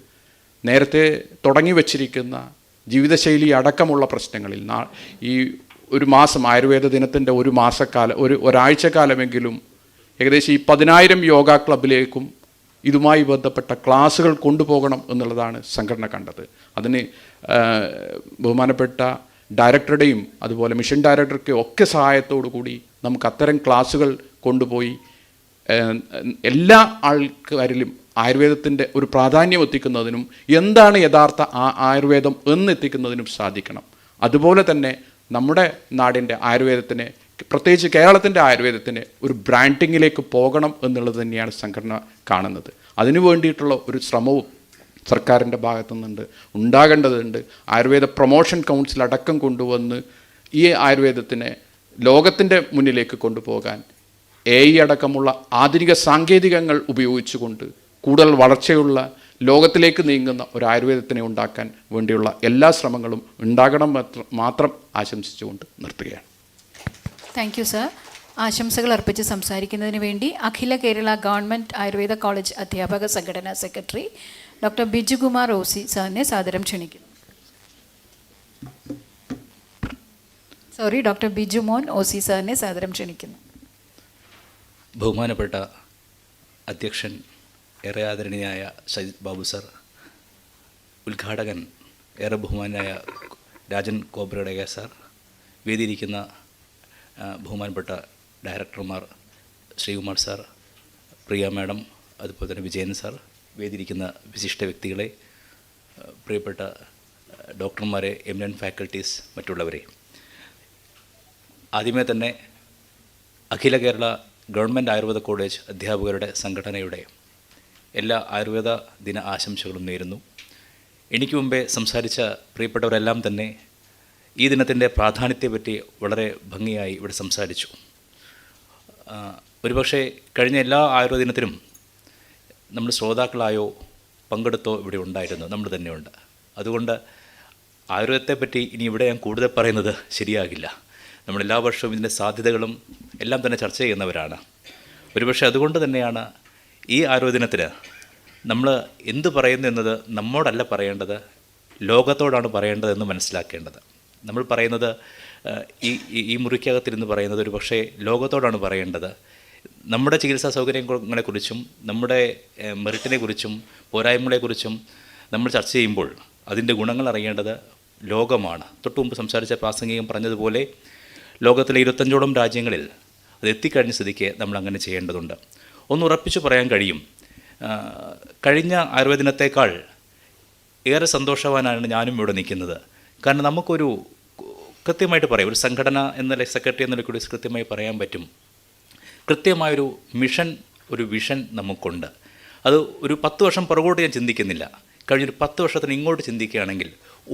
നേരത്തെ തുടങ്ങി വച്ചിരിക്കുന്ന ജീവിതശൈലി അടക്കമുള്ള പ്രശ്നങ്ങളിൽ ഈ ഒരു മാസം ആയുർവേദ ദിനത്തിൻ്റെ ഒരാഴ്ചക്കാലമെങ്കിലും ഏകദേശം ഈ 10,000 യോഗ ക്ലബിലേക്കും ഇതുമായി ബന്ധപ്പെട്ട ക്ലാസ്സുകൾ കൊണ്ടുപോകണം എന്നുള്ളതാണ് സംഘടന കണ്ടത്. അതിന് ബഹുമാനപ്പെട്ട ഡയറക്ടറുടെയും അതുപോലെ മിഷൻ ഡയറക്ടറുടെയും ഒക്കെ സഹായത്തോടു കൂടി നമുക്ക് അത്തരം ക്ലാസ്സുകൾ കൊണ്ടുപോയി എല്ലാ ആൾക്കാരിലും ആയുർവേദത്തിൻ്റെ ഒരു പ്രാധാന്യം എത്തിക്കുന്നതിനും എന്താണ് യഥാർത്ഥ ആയുർവേദം എന്നെത്തിക്കുന്നതിനും സാധിക്കണം. അതുപോലെ തന്നെ നമ്മുടെ നാടിൻ്റെ ആയുർവേദത്തിനെ, പ്രത്യേകിച്ച് കേരളത്തിൻ്റെ ആയുർവേദത്തിന് ഒരു ബ്രാൻഡിങ്ങിലേക്ക് പോകണം എന്നുള്ളത് തന്നെയാണ് സംഘടന കാണുന്നത്. അതിനു വേണ്ടിയിട്ടുള്ള ഒരു ശ്രമവും സർക്കാരിൻ്റെ ഭാഗത്തു നിന്നുണ്ട്, ഉണ്ടാകേണ്ടതുണ്ട്. ആയുർവേദ പ്രൊമോഷൻ കൗൺസിൽ അടക്കം കൊണ്ടുവന്ന് ഈ ആയുർവേദത്തിനെ ലോകത്തിൻ്റെ മുന്നിലേക്ക് കൊണ്ടുപോകാൻ AI അടക്കമുള്ള ആധുനിക സാങ്കേതികങ്ങൾ ഉപയോഗിച്ചുകൊണ്ട് കൂടുതൽ വളർച്ചയുള്ള ലോകത്തിലേക്ക് നീങ്ങുന്ന ഒരു ആയുർവേദത്തിനെ ഉണ്ടാക്കാൻ വേണ്ടിയുള്ള എല്ലാ ശ്രമങ്ങളും ഉണ്ടാകണം മാത്രം ആശംസിച്ചുകൊണ്ട് നിർത്തുകയാണ്. Thank you sir. ആശംസകൾ അർപ്പിച്ച് സംസാരിക്കുന്നതിന് വേണ്ടി അഖില കേരള ഗവൺമെൻറ് ആയുർവേദ കോളേജ് അധ്യാപക സംഘടനാ സെക്രട്ടറി ഡോക്ടർ ബിജുകുമാർ OC സാറിനെ സാദരം ക്ഷണിക്കുന്നു. ഡോക്ടർ ബിജുമോൻ OC സാറിനെ സാദരം ക്ഷണിക്കുന്നു. ബഹുമാനപ്പെട്ട അധ്യക്ഷൻ, ഏറെ ആദരണീയനായ സജിത് ബാബു സർ, ഉദ്ഘാടകൻ ഏറെ ബഹുമാനായ രാജൻ കോബ്രയുടെ സാർ, വേദിയിരിക്കുന്ന ബഹുമാനപ്പെട്ട ഡയറക്ടർമാർ ശ്രീകുമാർ സാർ, പ്രിയ മാഡം, അതുപോലെ തന്നെ വിജയൻ സാർ, വേദിയിരിക്കുന്ന വിശിഷ്ട വ്യക്തികളെ, പ്രിയപ്പെട്ട ഡോക്ടർമാരെ, എമിനന്റ് ഫാക്കൽറ്റീസ്, മറ്റുള്ളവരെ, ആദ്യമേ തന്നെ അഖില കേരള ഗവൺമെൻറ് ആയുർവേദ കോളേജ് അധ്യാപകരുടെ സംഘടനയുടെ എല്ലാ ആയുർവേദ ദിന ആശംസകളും നേരുന്നു. എനിക്ക് മുമ്പേ സംസാരിച്ച പ്രിയപ്പെട്ടവരെല്ലാം തന്നെ ഈ ദിനത്തിൻ്റെ പ്രാധാന്യത്തെപ്പറ്റി വളരെ ഭംഗിയായി ഇവിടെ സംസാരിച്ചു. ഒരുപക്ഷെ കഴിഞ്ഞ എല്ലാ ആയുർവേദ ദിനത്തിലും നമ്മൾ ശ്രോതാക്കളായോ പങ്കെടുത്തോ ഇവിടെ ഉണ്ടായിരുന്നു, നമ്മൾ തന്നെയുണ്ട്. അതുകൊണ്ട് ആയുർവേദത്തെപ്പറ്റി ഇനി ഇവിടെ ഞാൻ കൂടുതൽ പറയുന്നത് ശരിയാകില്ല. നമ്മളെല്ലാ വർഷവും ഇതിൻ്റെ സാധ്യതകളും എല്ലാം തന്നെ ചർച്ച ചെയ്യുന്നവരാണ്. ഒരുപക്ഷെ അതുകൊണ്ട് തന്നെയാണ് ഈ ആയുർവേദ ദിനത്തിന് നമ്മൾ എന്ത് പറയുന്നു എന്നത് നമ്മോടല്ല പറയേണ്ടത്, ലോകത്തോടാണ് പറയേണ്ടതെന്ന് മനസ്സിലാക്കേണ്ടത്. നമ്മൾ പറയുന്നത് ഈ മുറിക്കകത്തിരുന്ന് പറയുന്നത് ഒരു പക്ഷേ ലോകത്തോടാണ് പറയേണ്ടത്. നമ്മുടെ ചികിത്സാ സൗകര്യങ്ങളെക്കുറിച്ചും നമ്മുടെ മെറിറ്റിനെക്കുറിച്ചും പോരായ്മകളെക്കുറിച്ചും നമ്മൾ ചർച്ച ചെയ്യുമ്പോൾ അതിൻ്റെ ഗുണങ്ങൾ അറിയേണ്ടത് ലോകമാണ്. തൊട്ടു മുമ്പ് സംസാരിച്ച പ്രാസംഗികം പറഞ്ഞതുപോലെ ലോകത്തിലെ 25ഓളം രാജ്യങ്ങളിൽ അത് എത്തിക്കഴിഞ്ഞ സ്ഥിതിക്ക് നമ്മൾ അങ്ങനെ ചെയ്യേണ്ടതുണ്ട്. ഒന്ന് ഉറപ്പിച്ചു പറയാൻ കഴിയും, കഴിഞ്ഞ ആയുർവേദ ദിനത്തേക്കാൾ ഏറെ സന്തോഷവാനാണ് ഞാനും ഇവിടെ നിൽക്കുന്നത്. കാരണം നമുക്കൊരു കൃത്യമായിട്ട് പറയാം, ഒരു സംഘടന എന്ന സെക്രട്ടറി എന്ന കൂടി കൃത്യമായി പറയാൻ പറ്റും, കൃത്യമായൊരു മിഷൻ, ഒരു വിഷൻ നമുക്കുണ്ട്. അത് ഒരു 10 വർഷം പുറകോട്ട് ഞാൻ ചിന്തിക്കുന്നില്ല, കഴിഞ്ഞൊരു 10 വർഷത്തിന് ഇങ്ങോട്ട് ചിന്തിക്കുകയാണെങ്കിൽ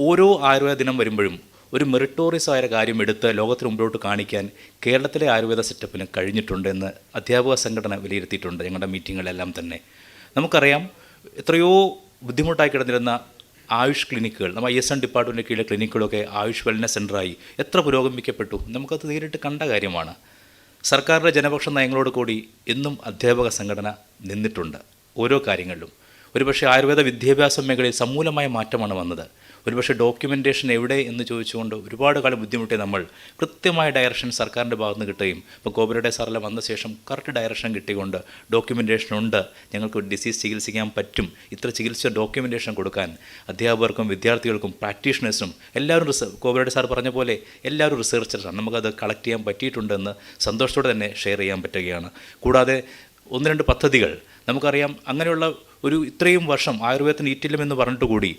ഓരോ ആയുർവേദ ദിനം വരുമ്പോഴും ഒരു മെറിറ്റോറിയസ് ആയ കാര്യം എടുത്ത് ലോകത്തിന് മുമ്പോട്ട് കാണിക്കാൻ കേരളത്തിലെ ആയുർവേദ സെറ്റപ്പിന് കഴിഞ്ഞിട്ടുണ്ടെന്ന് അധ്യാപക സംഘടന വിലയിരുത്തിയിട്ടുണ്ട് ഞങ്ങളുടെ മീറ്റിങ്ങുകളെല്ലാം തന്നെ. നമുക്കറിയാം, എത്രയോ ബുദ്ധിമുട്ടായി കിടന്നിരുന്ന ആയുഷ് ക്ലിനിക്കുകൾ, നമ്മൾ ISN ഡിപ്പാർട്ട്മെൻറ്റിൻ്റെ കീഴിലെ ക്ലിനിക്കുകളൊക്കെ ആയുഷ് വെൽനസ് സെൻ്ററായി എത്ര പുരോഗമിക്കപ്പെട്ടു, നമുക്കത് നേരിട്ട് കണ്ട കാര്യമാണ്. സർക്കാരിൻ്റെ ജനപക്ഷ നയങ്ങളോട് കൂടി എന്നും അധ്യാപക സംഘടന നിന്നിട്ടുണ്ട് ഓരോ കാര്യങ്ങളിലും. ഒരുപക്ഷെ ആയുർവേദ വിദ്യാഭ്യാസ മേഖലയിൽ സമൂലമായ മാറ്റമാണ് വന്നത്. ഒരുപക്ഷെ ഡോക്യുമെൻറ്റേഷൻ എവിടെ എന്ന് ചോദിച്ചുകൊണ്ട് ഒരുപാട് കാലം ബുദ്ധിമുട്ടി നമ്മൾ കൃത്യമായ ഡയറക്ഷൻ സർക്കാരിൻ്റെ ഭാഗത്ത് നിന്ന് കിട്ടുകയും, ഇപ്പോൾ കോബിയുടെ സാറെല്ലാം വന്ന ശേഷം കറക്റ്റ് ഡയറക്ഷൻ കിട്ടിക്കൊണ്ട് ഡോക്യുമെൻറ്റേഷൻ ഉണ്ട്, ഞങ്ങൾക്ക് ഡിസീസ് ചികിത്സിക്കാൻ പറ്റും, ഇത്ര ചികിത്സ ഡോക്യുമെൻറ്റേഷൻ കൊടുക്കാൻ അധ്യാപകർക്കും വിദ്യാർത്ഥികൾക്കും പ്രാക്ടീഷണേഴ്സിനും എല്ലാവരും കോബിയുടെ സാർ പറഞ്ഞ പോലെ എല്ലാവരും റിസർച്ചേഴ്സാണ്. നമുക്കത് കളക്ട് ചെയ്യാൻ പറ്റിയിട്ടുണ്ടെന്ന് സന്തോഷത്തോടെ തന്നെ ഷെയർ ചെയ്യാൻ പറ്റുകയാണ്. കൂടാതെ 1-2 പദ്ധതികൾ നമുക്കറിയാം, അങ്ങനെയുള്ള ഒരു ഇത്രയും വർഷം ആയുർവേദത്തിന് ഈറ്റില്ലെന്ന് പറഞ്ഞിട്ട് കൂടി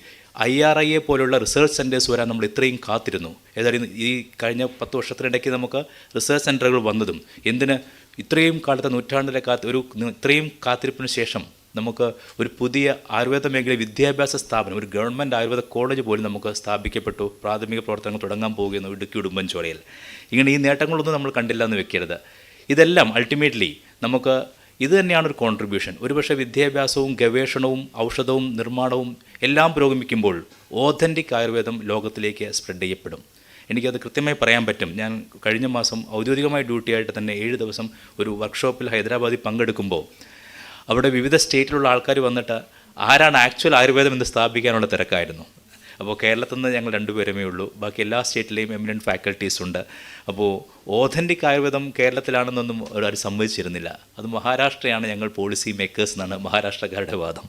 IRIA പോലുള്ള റിസർച്ച് സെൻറ്റേഴ്സ് വരാൻ നമ്മൾ ഇത്രയും കാത്തിരുന്നു. ഏതായാലും ഈ കഴിഞ്ഞ 10 വർഷത്തിനിടയ്ക്ക് നമുക്ക് റിസർച്ച് സെൻറ്ററുകൾ വന്നതും എന്തിന് ഇത്രയും കാലത്തെ നൂറ്റാണ്ടിലെ ഇത്രയും കാത്തിരിപ്പിന് ശേഷം നമുക്ക് ഒരു പുതിയ ആയുർവേദ മേഖല വിദ്യാഭ്യാസ സ്ഥാപനം, ഒരു ഗവൺമെൻറ് ആയുർവേദ കോളേജ് പോലും നമുക്ക് സ്ഥാപിക്കപ്പെട്ടു. പ്രാഥമിക പ്രവർത്തനങ്ങൾ തുടങ്ങാൻ പോകുന്നു ഇടുക്കി ഉടുമ്പൻചോലയിൽ. ഇങ്ങനെ ഈ നേട്ടങ്ങളൊന്നും നമ്മൾ കണ്ടില്ല എന്ന് വെക്കരുത്. ഇതെല്ലാം അൾട്ടിമേറ്റ്ലി നമുക്ക് ഇത് തന്നെയാണ് ഒരു കോൺട്രിബ്യൂഷൻ. ഒരുപക്ഷെ വിദ്യാഭ്യാസവും ഗവേഷണവും ഔഷധവും നിർമ്മാണവും എല്ലാം പുരോഗമിക്കുമ്പോൾ ഓഥൻറ്റിക് ആയുർവേദം ലോകത്തിലേക്ക് സ്പ്രെഡ് ചെയ്യപ്പെടും. എനിക്കത് കൃത്യമായി പറയാൻ പറ്റും. ഞാൻ കഴിഞ്ഞ മാസം ഔദ്യോഗികമായ ഡ്യൂട്ടിയായിട്ട് തന്നെ 7 ദിവസം ഒരു വർക്ക്ഷോപ്പിൽ ഹൈദരാബാദിൽ പങ്കെടുക്കുമ്പോൾ അവിടെ വിവിധ സ്റ്റേറ്റിലുള്ള ആൾക്കാർ വന്നിട്ട് ആരാണ് ആക്ച്വൽ ആയുർവേദം എന്ന് സ്ഥാപിക്കാനുള്ള തിരക്കായിരുന്നു. അപ്പോൾ കേരളത്തിൽ നിന്ന് ഞങ്ങൾ 2 പേരുമേ ഉള്ളൂ, ബാക്കി എല്ലാ സ്റ്റേറ്റിലെയും എമിനൻറ്റ് ഫാക്കൽറ്റീസ് ഉണ്ട്. അപ്പോൾ ഓഥൻറ്റിക് ആയുർവേദം കേരളത്തിലാണെന്നൊന്നും ആരും സമ്മതിച്ചിരുന്നില്ല. അത് മഹാരാഷ്ട്രയാണ് ഞങ്ങൾ പോളിസി മേക്കേഴ്സ് എന്നാണ് മഹാരാഷ്ട്രക്കാരുടെ വാദം.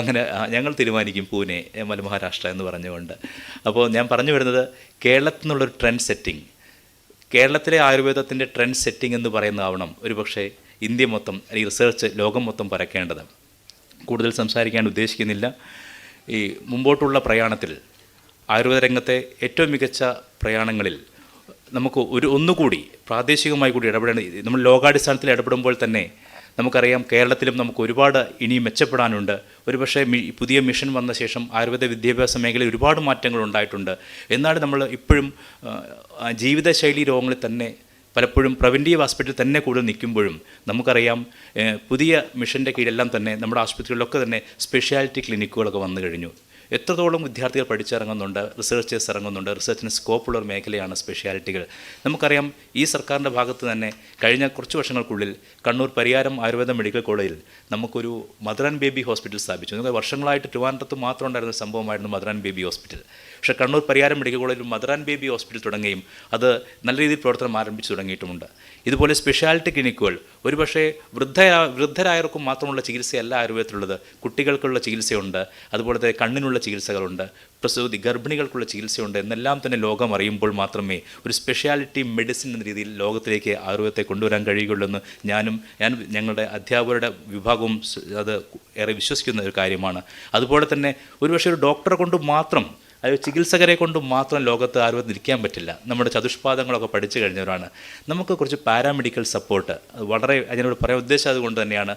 അങ്ങനെ ഞങ്ങൾ തീരുമാനിക്കും പൂനെ മഹാരാഷ്ട്ര എന്ന് പറഞ്ഞുകൊണ്ട്. അപ്പോൾ ഞാൻ പറഞ്ഞു വരുന്നത്, കേരളത്തിൽ നിന്നുള്ളൊരു ട്രെൻഡ് സെറ്റിംഗ്, കേരളത്തിലെ ആയുർവേദത്തിൻ്റെ ട്രെൻഡ് സെറ്റിംഗ് എന്ന് പറയുന്നതാവണം ഒരുപക്ഷെ ഇന്ത്യ മൊത്തം ഈ റിസർച്ച് ലോകം മൊത്തം പരക്കേണ്ടത്. കൂടുതൽ സംസാരിക്കാൻ ഉദ്ദേശിക്കുന്നില്ല. ഈ മുമ്പോട്ടുള്ള പ്രയാണത്തിൽ ആയുർവേദ രംഗത്തെ ഏറ്റവും മികച്ച പ്രയാണങ്ങളിൽ നമുക്ക് ഒന്നുകൂടി പ്രാദേശികമായി കൂടി ഇടപെടേണ്ട, നമ്മൾ ലോകാടിസ്ഥാനത്തിൽ ഇടപെടുമ്പോൾ തന്നെ നമുക്കറിയാം കേരളത്തിലും നമുക്ക് ഒരുപാട് ഇനിയും മെച്ചപ്പെടാനുണ്ട്. ഒരുപക്ഷെ പുതിയ മിഷൻ വന്ന ശേഷം ആയുർവേദ വിദ്യാഭ്യാസ മേഖലയിൽ ഒരുപാട് മാറ്റങ്ങൾ ഉണ്ടായിട്ടുണ്ട്. എന്നാലും നമ്മൾ ഇപ്പോഴും ജീവിതശൈലി രോഗങ്ങളിൽ തന്നെ പലപ്പോഴും പ്രിവൻറ്റീവ് ഹോസ്പിറ്റലിൽ തന്നെ കൂടുതൽ നിൽക്കുമ്പോഴും നമുക്കറിയാം പുതിയ മിഷൻ്റെ കീഴിലെല്ലാം തന്നെ നമ്മുടെ ആശുപത്രികളിലൊക്കെ തന്നെ സ്പെഷ്യാലിറ്റി ക്ലിനിക്കുകളൊക്കെ വന്നു കഴിഞ്ഞു. എത്രത്തോളം വിദ്യാർത്ഥികൾ പഠിച്ചിറങ്ങുന്നുണ്ട്, റിസർച്ചേഴ്സ് ഇറങ്ങുന്നുണ്ട്. റിസർച്ചിന് സ്കോപ്പുള്ള ഒരു മേഖലയാണ് സ്പെഷ്യാലിറ്റികൾ. നമുക്കറിയാം ഈ സർക്കാരിൻ്റെ ഭാഗത്ത് തന്നെ കഴിഞ്ഞ കുറച്ച് വർഷങ്ങൾക്കുള്ളിൽ കണ്ണൂർ പരിയാരം ആയുർവേദ മെഡിക്കൽ കോളേജിൽ നമുക്കൊരു മദർ ആൻഡ് ബേബി ഹോസ്പിറ്റൽ സ്ഥാപിച്ചു. നമുക്ക് വർഷങ്ങളായിട്ട് ട്രിവാൻഡ്രത്ത് മാത്രം ഉണ്ടായിരുന്ന സംഭവമായിരുന്നു മദർ ആൻഡ് ബേബി ഹോസ്പിറ്റൽ. പക്ഷേ കണ്ണൂർ പരിയാരം മെഡിക്കൽ കോളേജിൽ മദർ ആൻഡ് ബേബി ഹോസ്പിറ്റൽ തുടങ്ങുകയും അത് നല്ല രീതിയിൽ പ്രവർത്തനം ആരംഭിച്ചു തുടങ്ങിയിട്ടുമുണ്ട്. ഇതുപോലെ സ്പെഷ്യാലിറ്റി ക്ലിനിക്കുകൾ, ഒരുപക്ഷെ വൃദ്ധരായവർക്കും മാത്രമുള്ള ചികിത്സയല്ല ആയുർവേദത്തിലുള്ളത്, കുട്ടികൾക്കുള്ള ചികിത്സയുണ്ട്, അതുപോലെ തന്നെ കണ്ണിനുള്ള കുട്ടികൾക്കുള്ള ചികിത്സകളുണ്ട്, പ്രസൂതി ഗർഭിണികൾക്കുള്ള ചികിത്സയുണ്ട് എന്നെല്ലാം തന്നെ ലോകം അറിയുമ്പോൾ മാത്രമേ ഒരു സ്പെഷ്യാലിറ്റി മെഡിസിൻ എന്ന രീതിയിൽ ലോകത്തിലേക്ക് ആയുർവേദത്തെ കൊണ്ടുവരാൻ കഴിയുകയുള്ളൂ എന്ന് ഞങ്ങളുടെ അധ്യാപകരുടെ വിഭാഗവും അത് ഏറെ വിശ്വസിക്കുന്ന ഒരു കാര്യമാണ്. അതുപോലെ തന്നെ ഒരുപക്ഷെ ഒരു ഡോക്ടറെ കൊണ്ട് മാത്രം, അതായത് ചികിത്സകരെ കൊണ്ട് മാത്രം ലോകത്ത് ആയുർവേദം ഇരിക്കാൻ പറ്റില്ല. നമ്മുടെ ചതുഷ്പാദങ്ങളൊക്കെ പഠിച്ചു കഴിഞ്ഞവരാണ്. നമുക്ക് കുറച്ച് പാരാമെഡിക്കൽ സപ്പോർട്ട് വളരെ, അതിനോട് പറയാൻ ഉദ്ദേശിച്ചത് അതുകൊണ്ട് തന്നെയാണ്,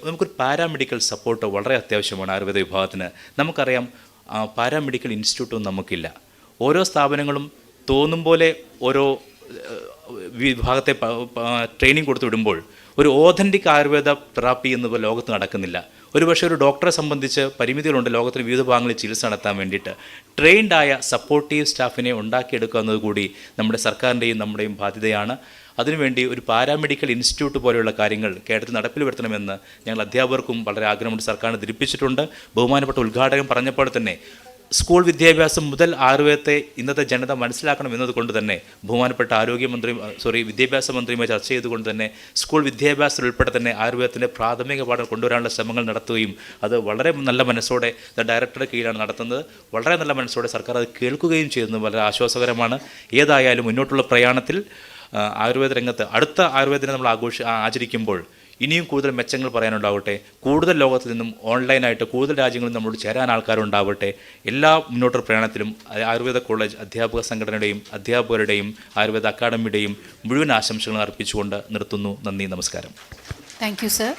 നമുക്കൊരു പാരാമെഡിക്കൽ സപ്പോർട്ട് വളരെ അത്യാവശ്യമാണ് ആയുർവേദ വിഭാഗത്തിന്. നമുക്കറിയാം പാരാമെഡിക്കൽ ഇൻസ്റ്റിറ്റ്യൂട്ടൊന്നും നമുക്കില്ല. ഓരോ സ്ഥാപനങ്ങളും തോന്നും പോലെ ഓരോ വിഭാഗത്തെ ട്രെയിനിങ് കൊടുത്തു വിടുമ്പോൾ ഒരു ഓതൻറ്റിക് ആയുർവേദ തെറാപ്പി എന്നിവ ലോകത്ത് നടക്കുന്നില്ല. ഒരുപക്ഷെ ഒരു ഡോക്ടറെ സംബന്ധിച്ച് പരിമിതികളുണ്ട് ലോകത്തിലെ വിവിധ ഭാഗങ്ങളിൽ ചികിത്സ നടത്താൻ വേണ്ടിയിട്ട്. ട്രെയിൻഡായ സപ്പോർട്ടീവ് സ്റ്റാഫിനെ ഉണ്ടാക്കിയെടുക്കുക എന്നതുകൂടി നമ്മുടെ സർക്കാരിൻ്റെയും നമ്മുടെയും ബാധ്യതയാണ്. അതിനുവേണ്ടി ഒരു പാരാമെഡിക്കൽ ഇൻസ്റ്റിറ്റ്യൂട്ട് പോലെയുള്ള കാര്യങ്ങൾ കേരളത്തിൽ നടപ്പിൽ വരുത്തണമെന്ന് ഞങ്ങൾ അധ്യാപകർക്കും വളരെ ആഗ്രഹമുണ്ട്, സർക്കാരിനെ ധരിപ്പിച്ചിട്ടുണ്ട്. ബഹുമാനപ്പെട്ട ഉദ്ഘാടകൻ പറഞ്ഞപ്പോൾ തന്നെ സ്കൂൾ വിദ്യാഭ്യാസം മുതൽ ആയുർവേദത്തെ ഇന്നത്തെ ജനത മനസ്സിലാക്കണം എന്നതുകൊണ്ട് തന്നെ ബഹുമാനപ്പെട്ട വിദ്യാഭ്യാസ മന്ത്രിയുമായി ചർച്ച ചെയ്തുകൊണ്ട് തന്നെ സ്കൂൾ വിദ്യാഭ്യാസത്തിൽ ഉൾപ്പെടെ തന്നെ ആയുർവേദത്തിൻ്റെ പ്രാഥമിക പാഠം കൊണ്ടുവരാനുള്ള ശ്രമങ്ങൾ നടത്തുകയും അത് വളരെ നല്ല മനസ്സോടെ ഡയറക്ടറുടെ കീഴിലാണ് നടത്തുന്നത്. വളരെ നല്ല മനസ്സോടെ സർക്കാർ അത് കേൾക്കുകയും ചെയ്യുന്നത് വളരെ ആശ്വാസകരമാണ്. ഏതായാലും മുന്നോട്ടുള്ള പ്രയാണത്തിൽ ആയുർവേദ രംഗത്ത് അടുത്ത ആയുർവേദനെ നമ്മൾ ആചരിക്കുമ്പോൾ ഇനിയും കൂടുതൽ മെച്ചങ്ങൾ പറയാനുണ്ടാവട്ടെ. കൂടുതൽ ലോകത്തിൽ നിന്നും ഓൺലൈനായിട്ട് കൂടുതൽ രാജ്യങ്ങളിൽ നമ്മളോട് ചേരാൻ ആൾക്കാരുണ്ടാവട്ടെ. എല്ലാ മുന്നോട്ടുള്ള പ്രയാണത്തിലും ആയുർവേദ കോളേജ് അധ്യാപക സംഘടനയുടെയും അധ്യാപകരുടെയും ആയുർവേദ അക്കാദമിയുടെയും മുഴുവൻ ആശംസകൾ അർപ്പിച്ചുകൊണ്ട് നിർത്തുന്നു. നന്ദി, നമസ്കാരം. Thank you sir.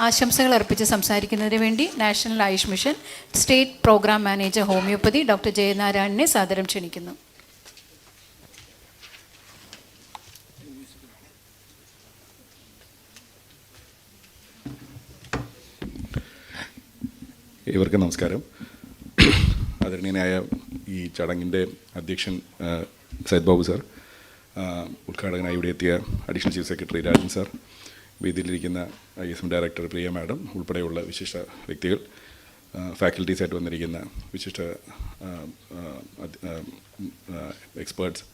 ആശംസകൾ അർപ്പിച്ച് സംസാരിക്കുന്നതിന് വേണ്ടി national Ayush mission state programme manager homoeopathy doctor ജയനാരായണനെ സാദരം ക്ഷണിക്കുന്നു. ഇവർക്ക് നമസ്കാരം. ആദരണീയനായ ഈ ചടങ്ങിൻ്റെ അധ്യക്ഷൻ സയ്യിദ് ബാബു സാർ, ഉദ്ഘാടകനായി ഇവിടെ എത്തിയ additional chief secretary Rajan sir, വേദിയിലിരിക്കുന്ന ISM ഡയറക്ടർ പ്രിയ മാഡം ഉൾപ്പെടെയുള്ള വിശിഷ്ട വ്യക്തികൾ, ഫാക്കൽറ്റീസായിട്ട് വന്നിരിക്കുന്ന വിശിഷ്ട എക്സ്പേർട്സ്,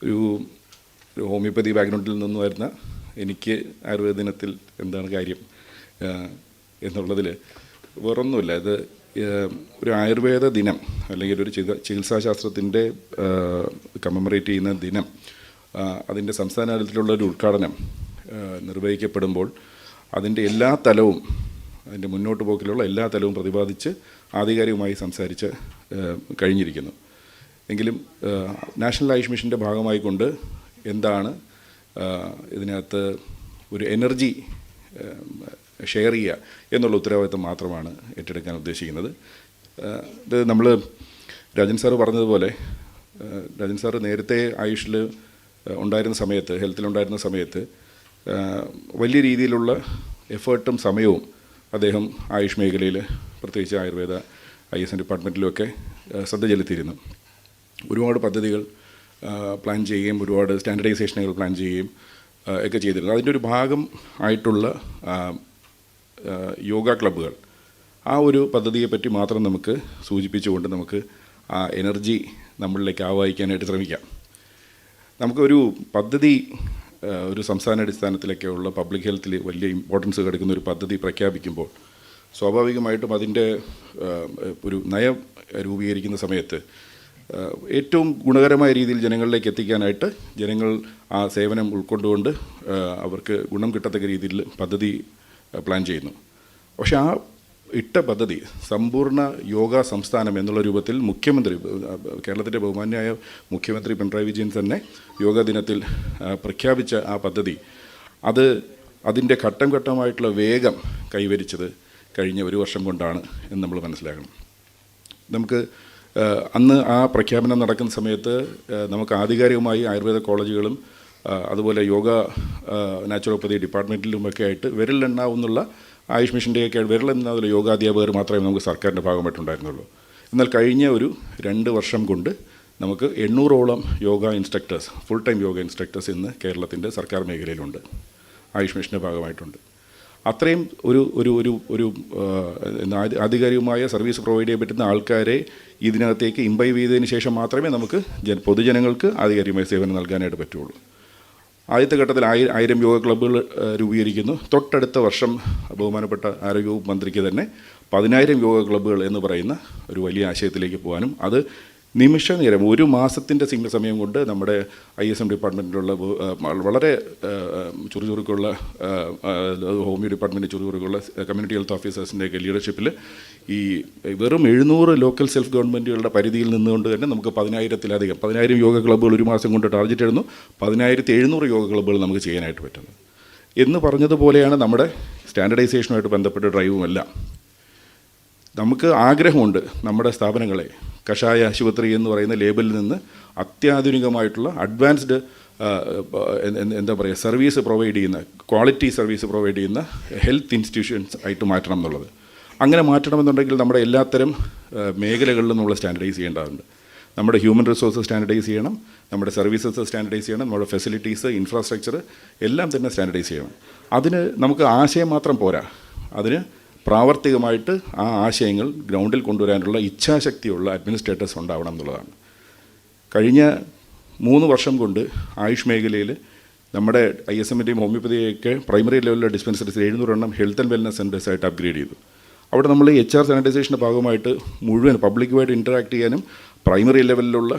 ഒരു ഹോമിയോപ്പതി ബാക്ക്ഗ്രൗണ്ടിൽ നിന്ന് വരുന്ന എനിക്ക് ആയുർവേദ ദിനത്തിൽ എന്താണ് കാര്യം എന്നുള്ളതിൽ വേറൊന്നുമില്ല. ഇത് ഒരു ആയുർവേദ ദിനം അല്ലെങ്കിൽ ഒരു ചികിത്സാശാസ്ത്രത്തിൻ്റെ കമ്മമറേറ്റ് ചെയ്യുന്ന ദിനം, അതിൻ്റെ സംസ്ഥാന തലത്തിലുള്ള ഒരു ഉദ്ഘാടനം നിർവഹിക്കപ്പെടുമ്പോൾ അതിൻ്റെ എല്ലാ തലവും, അതിൻ്റെ മുന്നോട്ട് പോക്കിലുള്ള എല്ലാ തലവും പ്രതിപാദിച്ച് ആധികാരികമായി സംസാരിച്ച് കഴിഞ്ഞിരിക്കുന്നു. എങ്കിലും നാഷണൽ ആയുഷ് മിഷൻ്റെ ഭാഗമായിക്കൊണ്ട് എന്താണ് ഇതിനകത്ത് ഒരു എനർജി ഷെയർ ചെയ്യുക എന്നുള്ള ഉത്തരവാദിത്വം മാത്രമാണ് ഏറ്റെടുക്കാൻ ഉദ്ദേശിക്കുന്നത്. ഇത് നമ്മൾ രാജൻ സാറ് പറഞ്ഞതുപോലെ, രാജൻ സാറ് നേരത്തെ ആയുഷിൽ ഉണ്ടായിരുന്ന സമയത്ത്, ഹെൽത്തിലുണ്ടായിരുന്ന സമയത്ത് വലിയ രീതിയിലുള്ള എഫേർട്ടും സമയവും അദ്ദേഹം ആയുഷ് മേഖലയിൽ, പ്രത്യേകിച്ച് ആയുർവേദ ISM ഡിപ്പാർട്ട്മെൻറ്റിലുമൊക്കെ ശ്രദ്ധ ചെലുത്തിയിരുന്നു. ഒരുപാട് പദ്ധതികൾ പ്ലാൻ ചെയ്യുകയും ഒരുപാട് സ്റ്റാൻഡർഡൈസേഷനുകൾ പ്ലാൻ ചെയ്യുകയും ഒക്കെ ചെയ്തിരുന്നു. അതിൻ്റെ ഒരു ഭാഗം ആയിട്ടുള്ള യോഗ ക്ലബ്ബുകൾ, ആ ഒരു പദ്ധതിയെപ്പറ്റി മാത്രം നമുക്ക് സൂചിപ്പിച്ചുകൊണ്ട് നമുക്ക് ആ എനർജി നമ്മളിലേക്ക് ആവാഹിക്കാനായിട്ട് ശ്രമിക്കാം. നമുക്കൊരു പദ്ധതി ഒരു സംസ്ഥാനാടിസ്ഥാനത്തിലൊക്കെയുള്ള പബ്ലിക് ഹെൽത്തിൽ വലിയ ഇമ്പോർട്ടൻസ് കൊടുക്കുന്ന ഒരു പദ്ധതി പ്രഖ്യാപിക്കുമ്പോൾ സ്വാഭാവികമായിട്ടും അതിൻ്റെ ഒരു നയം രൂപീകരിക്കുന്ന സമയത്ത് ഏറ്റവും ഗുണകരമായ രീതിയിൽ ജനങ്ങളിലേക്ക് എത്തിക്കാനായിട്ട് ജനങ്ങൾ ആ സേവനം ഉൾക്കൊണ്ടുകൊണ്ട് അവർക്ക് ഗുണം കിട്ടത്തക്ക രീതിയിൽ പദ്ധതി പ്ലാൻ ചെയ്യുന്നു. പക്ഷേ ആ ഇട്ട പദ്ധതി സമ്പൂർണ്ണ യോഗ സംസ്ഥാനം എന്നുള്ള രൂപത്തിൽ മുഖ്യമന്ത്രി, കേരളത്തിൻ്റെ ബഹുമാന്യായ മുഖ്യമന്ത്രി പിണറായി വിജയൻ തന്നെ യോഗാ ദിനത്തിൽ പ്രഖ്യാപിച്ച ആ പദ്ധതി, അതിൻ്റെ ഘട്ടം ഘട്ടമായിട്ടുള്ള വേഗം കൈവരിച്ചത് കഴിഞ്ഞ ഒരു വർഷം കൊണ്ടാണ് എന്ന് നമ്മൾ മനസ്സിലാക്കണം. നമുക്ക് അന്ന് ആ പ്രഖ്യാപനം നടക്കുന്ന സമയത്ത് നമുക്ക് ആധികാരികമായി ആയുർവേദ കോളേജുകളും അതുപോലെ യോഗ നാച്ചുറോപ്പതി ഡിപ്പാർട്ട്മെൻറ്റിലുമൊക്കെ ആയിട്ട് വിരലിലെണ്ണാവുന്നുള്ള ആയുഷ് മിഷൻ്റെയൊക്കെ വിരലെണ്ണാവുന്ന യോഗാധ്യാപകർ മാത്രമേ നമുക്ക് സർക്കാരിൻ്റെ ഭാഗമായിട്ടുണ്ടായിരുന്നുള്ളൂ. എന്നാൽ കഴിഞ്ഞ ഒരു 2 വർഷം കൊണ്ട് നമുക്ക് 800ഓളം yoga instructors, full time yoga instructors ഇന്ന് കേരളത്തിൻ്റെ സർക്കാർ മേഖലയിലുണ്ട്, ആയുഷ് മിഷൻ്റെ ഭാഗമായിട്ടുണ്ട്. അത്രയും ഒരു ആധികാരികമായ സർവീസ് പ്രൊവൈഡ് ചെയ്യാൻ പറ്റുന്ന ആൾക്കാരെ ഇതിനകത്തേക്ക് ഇംബൈവ് ചെയ്തതിന് ശേഷം മാത്രമേ നമുക്ക് പൊതുജനങ്ങൾക്ക് ആധികാരികമായ സേവനം നൽകാനായിട്ട് പറ്റുള്ളൂ. ആദ്യത്തെ ഘട്ടത്തിൽ 1000 യോഗ ക്ലബ്ബുകൾ രൂപീകരിക്കുന്നു. തൊട്ടടുത്ത വർഷം ബഹുമാനപ്പെട്ട ആരോഗ്യവകുപ്പ് മന്ത്രിക്ക് തന്നെ 10,000 യോഗ ക്ലബ്ബുകൾ എന്ന് പറയുന്ന ഒരു വലിയ ആശയത്തിലേക്ക് പോകാനും അത് നിമിഷ നേരം 1 മാസത്തിൻ്റെ സമയം കൊണ്ട് നമ്മുടെ ISM ഡിപ്പാർട്ട്മെൻറ്റിലുള്ള വളരെ ചുറുചുറുക്കുള്ള ഹോമിയോ ഡിപ്പാർട്ട്മെൻറ്റ് ചുറുചുറുക്കുള്ള കമ്മ്യൂണിറ്റി ഹെൽത്ത് ഓഫീസേഴ്സിൻ്റെയൊക്കെ ലീഡർഷിപ്പിൽ ഈ വെറും 700 ലോക്കൽ സെൽഫ് ഗവൺമെൻറ്റുകളുടെ പരിധിയിൽ നിന്നുകൊണ്ട് തന്നെ നമുക്ക് 10,000-ത്തിലധികം 10,000 യോഗ ക്ലബ്ബുകൾ 1 മാസം കൊണ്ട് ടാർഗറ്റ് ഇടുന്നു. 10,700 യോഗ ക്ലബ്ബുകൾ നമുക്ക് ചെയ്യാനായിട്ട് പറ്റുന്നു എന്ന് പറഞ്ഞതുപോലെയാണ് നമ്മുടെ സ്റ്റാൻഡർഡൈസേഷനുമായിട്ട് ബന്ധപ്പെട്ട ഡ്രൈവുമെല്ലാം. നമുക്ക് ആഗ്രഹമുണ്ട് നമ്മുടെ സ്ഥാപനങ്ങളെ കഷായ ആശുപത്രി എന്ന് പറയുന്ന ലേബലിൽ നിന്ന് അത്യാധുനികമായിട്ടുള്ള അഡ്വാൻസ്ഡ് എന്താ പറയുക സർവീസ് പ്രൊവൈഡ് ചെയ്യുന്ന ക്വാളിറ്റി സർവീസ് പ്രൊവൈഡ് ചെയ്യുന്ന ഹെൽത്ത് ഇൻസ്റ്റിറ്റ്യൂഷൻസ് ആയിട്ട് മാറ്റണം എന്നുള്ളത്. അങ്ങനെ മാറ്റണമെന്നുണ്ടെങ്കിൽ നമ്മുടെ എല്ലാത്തരം മേഖലകളിലും നമ്മൾ സ്റ്റാൻഡർഡൈസ് ചെയ്യേണ്ടതുണ്ട്. നമ്മുടെ ഹ്യൂമൻ റിസോഴ്സ് സ്റ്റാൻഡർഡൈസ് ചെയ്യണം, നമ്മുടെ സർവീസസ് സ്റ്റാൻഡർഡൈസ് ചെയ്യണം, നമ്മുടെ ഫെസിലിറ്റീസ് ഇൻഫ്രാസ്ട്രക്ചർ എല്ലാം തന്നെ സ്റ്റാൻഡർഡൈസ് ചെയ്യണം. അതിന് നമുക്ക് ആശയം മാത്രം പോരാ, അതിന് പ്രാവർത്തികമായിട്ട് ആ ആശയങ്ങൾ ഗ്രൗണ്ടിൽ കൊണ്ടുവരാനുള്ള ഇച്ഛാശക്തിയുള്ള അഡ്മിനിസ്ട്രേറ്റേഴ്സ് ഉണ്ടാവണം എന്നുള്ളതാണ്. കഴിഞ്ഞ 3 വർഷം കൊണ്ട് ആയുഷ് മേഖലയിൽ നമ്മുടെ ISMൻ്റെയും ഹോമിയോപ്പതിയൊക്കെ പ്രൈമറി ലെവലിലെ ഡിസ്പെൻസറീസ് 700 എണ്ണം ഹെൽത്ത് ആൻഡ് വെൽനസ് സെൻറ്റേഴ്സായിട്ട് അപ്ഗ്രേഡ് ചെയ്തു. അവിടെ നമ്മൾ HR സാനിറ്റൈസേഷൻ്റെ ഭാഗമായിട്ട് മുഴുവൻ പബ്ലിക്കുമായിട്ട് ഇൻറ്ററാക്ട് ചെയ്യാനും പ്രൈമറി ലെവലിലുള്ള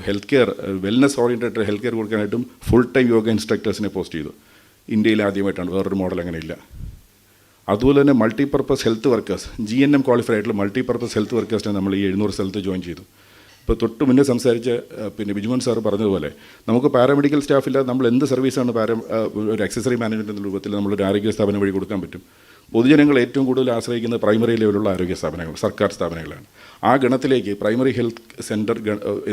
health care wellness oriented health care കൊടുക്കാനായിട്ടും ഫുൾ ടൈം യോഗ ഇൻസ്ട്രക്ടേഴ്സിനെ പോസ്റ്റ് ചെയ്തു. ഇന്ത്യയിൽ ആദ്യമായിട്ടാണ്, വേറൊരു മോഡൽ അങ്ങനെയില്ല. അതുപോലെ തന്നെ multipurpose health workers GNM qualified ആയിട്ടുള്ള മൾട്ടിപർപ്പസ് ഹെൽത്ത് വർക്കേഴ്സിനെ നമ്മൾ ഈ 700 സ്ഥലത്ത് ജോയിൻ ചെയ്തു. ഇപ്പോൾ തൊട്ട് മുന്നേ സംസാരിച്ച ബിജുമോൻ സാർ പറഞ്ഞതുപോലെ നമുക്ക് പാരാമെഡിക്കൽ സ്റ്റാഫില്ലാതെ നമ്മൾ എന്ത് സർവീസാണ് ഒരു ആക്സസറി മാനേജ്മെൻറ്റ് രൂപത്തിൽ നമ്മളൊരു ആരോഗ്യ സ്ഥാപനം വഴി കൊടുക്കാൻ പറ്റും. പൊതുജനങ്ങൾ ഏറ്റവും കൂടുതൽ ആശ്രയിക്കുന്ന പ്രൈമറി ലെവലുള്ള ആരോഗ്യ സ്ഥാപനങ്ങൾ, സർക്കാർ സ്ഥാപനങ്ങളാണ്. ആ ഗണത്തിലേക്ക് പ്രൈമറി ഹെൽത്ത് സെൻറ്റർ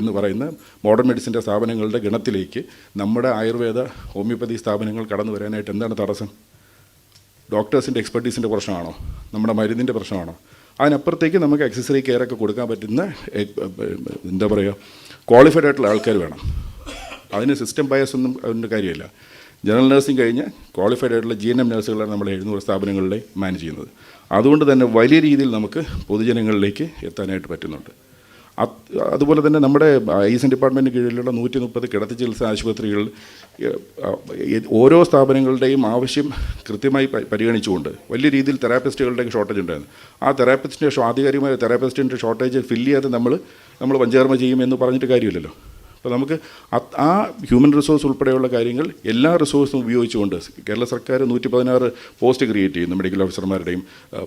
എന്ന് പറയുന്ന മോഡേൺ മെഡിസിൻ്റെ സ്ഥാപനങ്ങളുടെ ഗണത്തിലേക്ക് നമ്മുടെ ആയുർവേദ ഹോമിയോപ്പതി സ്ഥാപനങ്ങൾ കടന്നു വരാനായിട്ട് എന്താണ് തടസ്സം? ഡോക്ടേഴ്സിൻ്റെ എക്സ്പെർട്ടീസിൻ്റെ പ്രശ്നമാണോ? നമ്മുടെ മരുന്നിൻ്റെ പ്രശ്നമാണോ? അതിനപ്പുറത്തേക്ക് നമുക്ക് ആക്സസറി കെയറൊക്കെ കൊടുക്കാൻ പറ്റുന്ന എന്താ പറയുക ക്വാളിഫൈഡ് ആയിട്ടുള്ള ആൾക്കാർ വേണം. അതിന് സിസ്റ്റം ബയസ് ഒന്നും അതിൻ്റെ കാര്യമില്ല. ജനറൽ നഴ്സിംഗ് കഴിഞ്ഞ് ക്വാളിഫൈഡ് ആയിട്ടുള്ള GNM നഴ്സുകളാണ് നമ്മൾ 700 സ്ഥാപനങ്ങളിലെ മാനേജ് ചെയ്യുന്നത്. അതുകൊണ്ട് തന്നെ വലിയ രീതിയിൽ നമുക്ക് പൊതുജനങ്ങളിലേക്ക് എത്താനായിട്ട് പറ്റുന്നുണ്ട്. അതുപോലെ തന്നെ നമ്മുടെ ISM ഡിപ്പാർട്ട്മെൻറ്റിന് കീഴിലുള്ള 130 കിടത്തി ചികിത്സാ ആശുപത്രികളിൽ ഓരോ സ്ഥാപനങ്ങളുടെയും ആവശ്യം കൃത്യമായി പരിഗണിച്ചുകൊണ്ട് വലിയ രീതിയിൽ തെറാപ്പിസ്റ്റുകളുടെ ഷോർട്ടേജ് ഉണ്ടായിരുന്നു. ആ തെറാപ്പിസ്റ്റിൻ്റെ ആധികാരികമായ തെറാപ്പിസ്റ്റിൻ്റെ ഷോർട്ടേജ് ഫില്ല് ചെയ്യാതെ നമ്മൾ പഞ്ചകർമ്മ ചെയ്യുമെന്ന് പറഞ്ഞിട്ട് കാര്യമില്ലല്ലോ. അപ്പോൾ നമുക്ക് ആ ഹ്യൂമൻ റിസോഴ്സ് ഉൾപ്പെടെയുള്ള കാര്യങ്ങൾ എല്ലാ റിസോഴ്സും ഉപയോഗിച്ചുകൊണ്ട് കേരള സർക്കാർ 116 പോസ്റ്റ് ക്രിയേറ്റ് ചെയ്യുന്നു മെഡിക്കൽ ഓഫീസർമാരുടെയും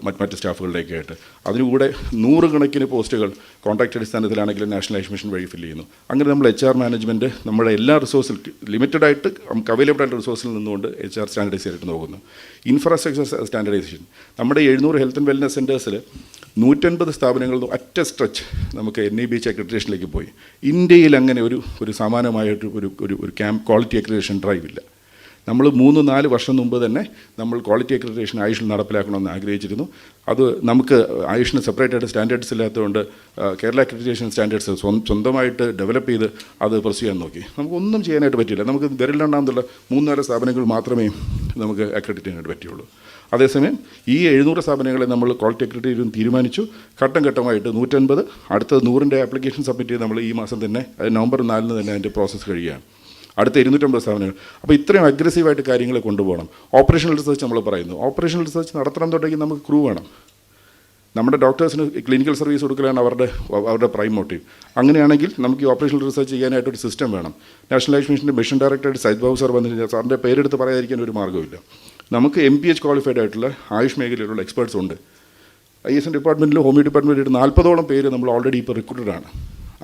മറ്റ് സ്റ്റാഫുകളുടെയൊക്കെ ആയിട്ട്. അതിനുകൂടെ 100 കണക്കിന് പോസ്റ്റുകൾ കോൺട്രാക്ട് അടിസ്ഥാനത്തിലാണെങ്കിലും നാഷണൽ ലൈഫ് മിഷൻ വഴി ഫില്ല് ചെയ്യുന്നു. അങ്ങനെ നമ്മൾ HR മാനേജ്മെൻറ്റ് നമ്മുടെ എല്ലാ റിസോഴ്സിൽ ലിമിറ്റഡായിട്ട് നമുക്ക് അവൈലബിൾ ആയിട്ട് റിസോഴ്സിൽ നിന്നുകൊണ്ട് HR സ്റ്റാൻഡർഡൈസ് ചെയ്തിട്ട് നോക്കുന്നു. ഇൻഫ്രാസ്ട്രക്ചർ സ്റ്റാൻഡർഡൈസേഷൻ നമ്മുടെ 700 ഹെൽത്ത് ആൻഡ് വെൽനസ് സെൻറ്റേഴ്സിൽ 150 സ്ഥാപനങ്ങളിൽ അറ്റ സ്ട്രെച്ച് നമുക്ക് NABH അക്രഡിറ്റേഷനിലേക്ക് പോയി. ഇന്ത്യയിൽ അങ്ങനെ ഒരു സമാനമായിട്ട് ഒരു ക്വാളിറ്റി അക്രഡിറ്റേഷൻ ഡ്രൈവ് ഇല്ല. നമ്മൾ 3-4 വർഷം മുമ്പ് തന്നെ നമ്മൾ ക്വാളിറ്റി അക്രഡിറ്റേഷൻ ആയുഷിൽ നടപ്പിലാക്കണമെന്ന് ആഗ്രഹിച്ചിരുന്നു. അത് നമുക്ക് ആയുഷിന് സെപ്പറേറ്റ് ആയിട്ട് സ്റ്റാൻഡേർഡ്സ് ഇല്ലാത്തതുകൊണ്ട് കേരള അക്രഡിറ്റേഷൻ സ്റ്റാൻഡേർഡ്സ് സ്വന്തമായിട്ട് ഡെവലപ്പ് ചെയ്ത് അത് പ്രൊസീഡ് ചെയ്യാൻ നോക്കി. നമുക്കൊന്നും ചെയ്യാനായിട്ട് പറ്റില്ല. നമുക്ക് വിരലിലെണ്ണാമെന്നുള്ള 3-4 സ്ഥാപനങ്ങൾ മാത്രമേ നമുക്ക് അക്രഡിറ്റ് ചെയ്യാനായിട്ട് പറ്റുള്ളൂ. അതേസമയം ഈ 700 സ്ഥാപനങ്ങളെ നമ്മൾ ക്വാളിറ്റി അക്രഡിറ്റേഷൻ തീരുമാനിച്ചു. ഘട്ടം ഘട്ടമായിട്ട് 150, അടുത്ത 100ൻ്റെ ആപ്ലിക്കേഷൻ സബ്മിറ്റ് ചെയ്ത് നമ്മൾ ഈ മാസം തന്നെ നവംബർ 4 തന്നെ അതിൻ്റെ പ്രോസസ്സ് കഴിയുകയാണ്. അടുത്ത 250 സ്ഥാപനങ്ങൾ. അപ്പോൾ ഇത്രയും അഗ്രസീവായിട്ട് കാര്യങ്ങൾ കൊണ്ടുപോകണം. ഓപ്പറേഷണൽ റിസർച്ച് നമ്മൾ പറയുന്നു. ഓപ്പറേഷണൽ റിസർച്ച് നടത്തണം തുടങ്ങി നമുക്ക് ക്രൂ വേണം. നമ്മുടെ ഡോക്ടേഴ്സിന് ക്ലിനിക്കൽ സർവീസ് കൊടുക്കലാണ് അവരുടെ പ്രൈം മോട്ടീവ്. അങ്ങനെയാണെങ്കിൽ നമുക്ക് ഈ ഓപ്പറേഷണൽ റിസർച്ച് ചെയ്യാനായിട്ടൊരു സിസ്റ്റം വേണം. നാഷണൽ ലൈഫ് മിഷൻ്റെ മിഷൻ ഡയറക്ടറായിട്ട് സജിത് ബാബു സാർ വന്നിട്ട് സാറിൻ്റെ പേരെടുത്ത് പറയാതിരിക്കാൻ ഒരു മാർഗ്ഗമില്ല. നമുക്ക് MPH ക്വാളിഫൈഡ് ആയിട്ടുള്ള ആയുഷ് മേഖലയിലുള്ള എക്സ്പേർട്സ് ഉണ്ട്. ISM ഡിപ്പാർട്ട്മെൻറ്റിലും ഹോമിയോ ഡിപ്പാർട്ട്മെൻറ്റിലും 40ഓളം പേര് നമ്മൾ ഓൾറെഡി ഇപ്പോൾ റിക്രൂട്ടഡാണ്.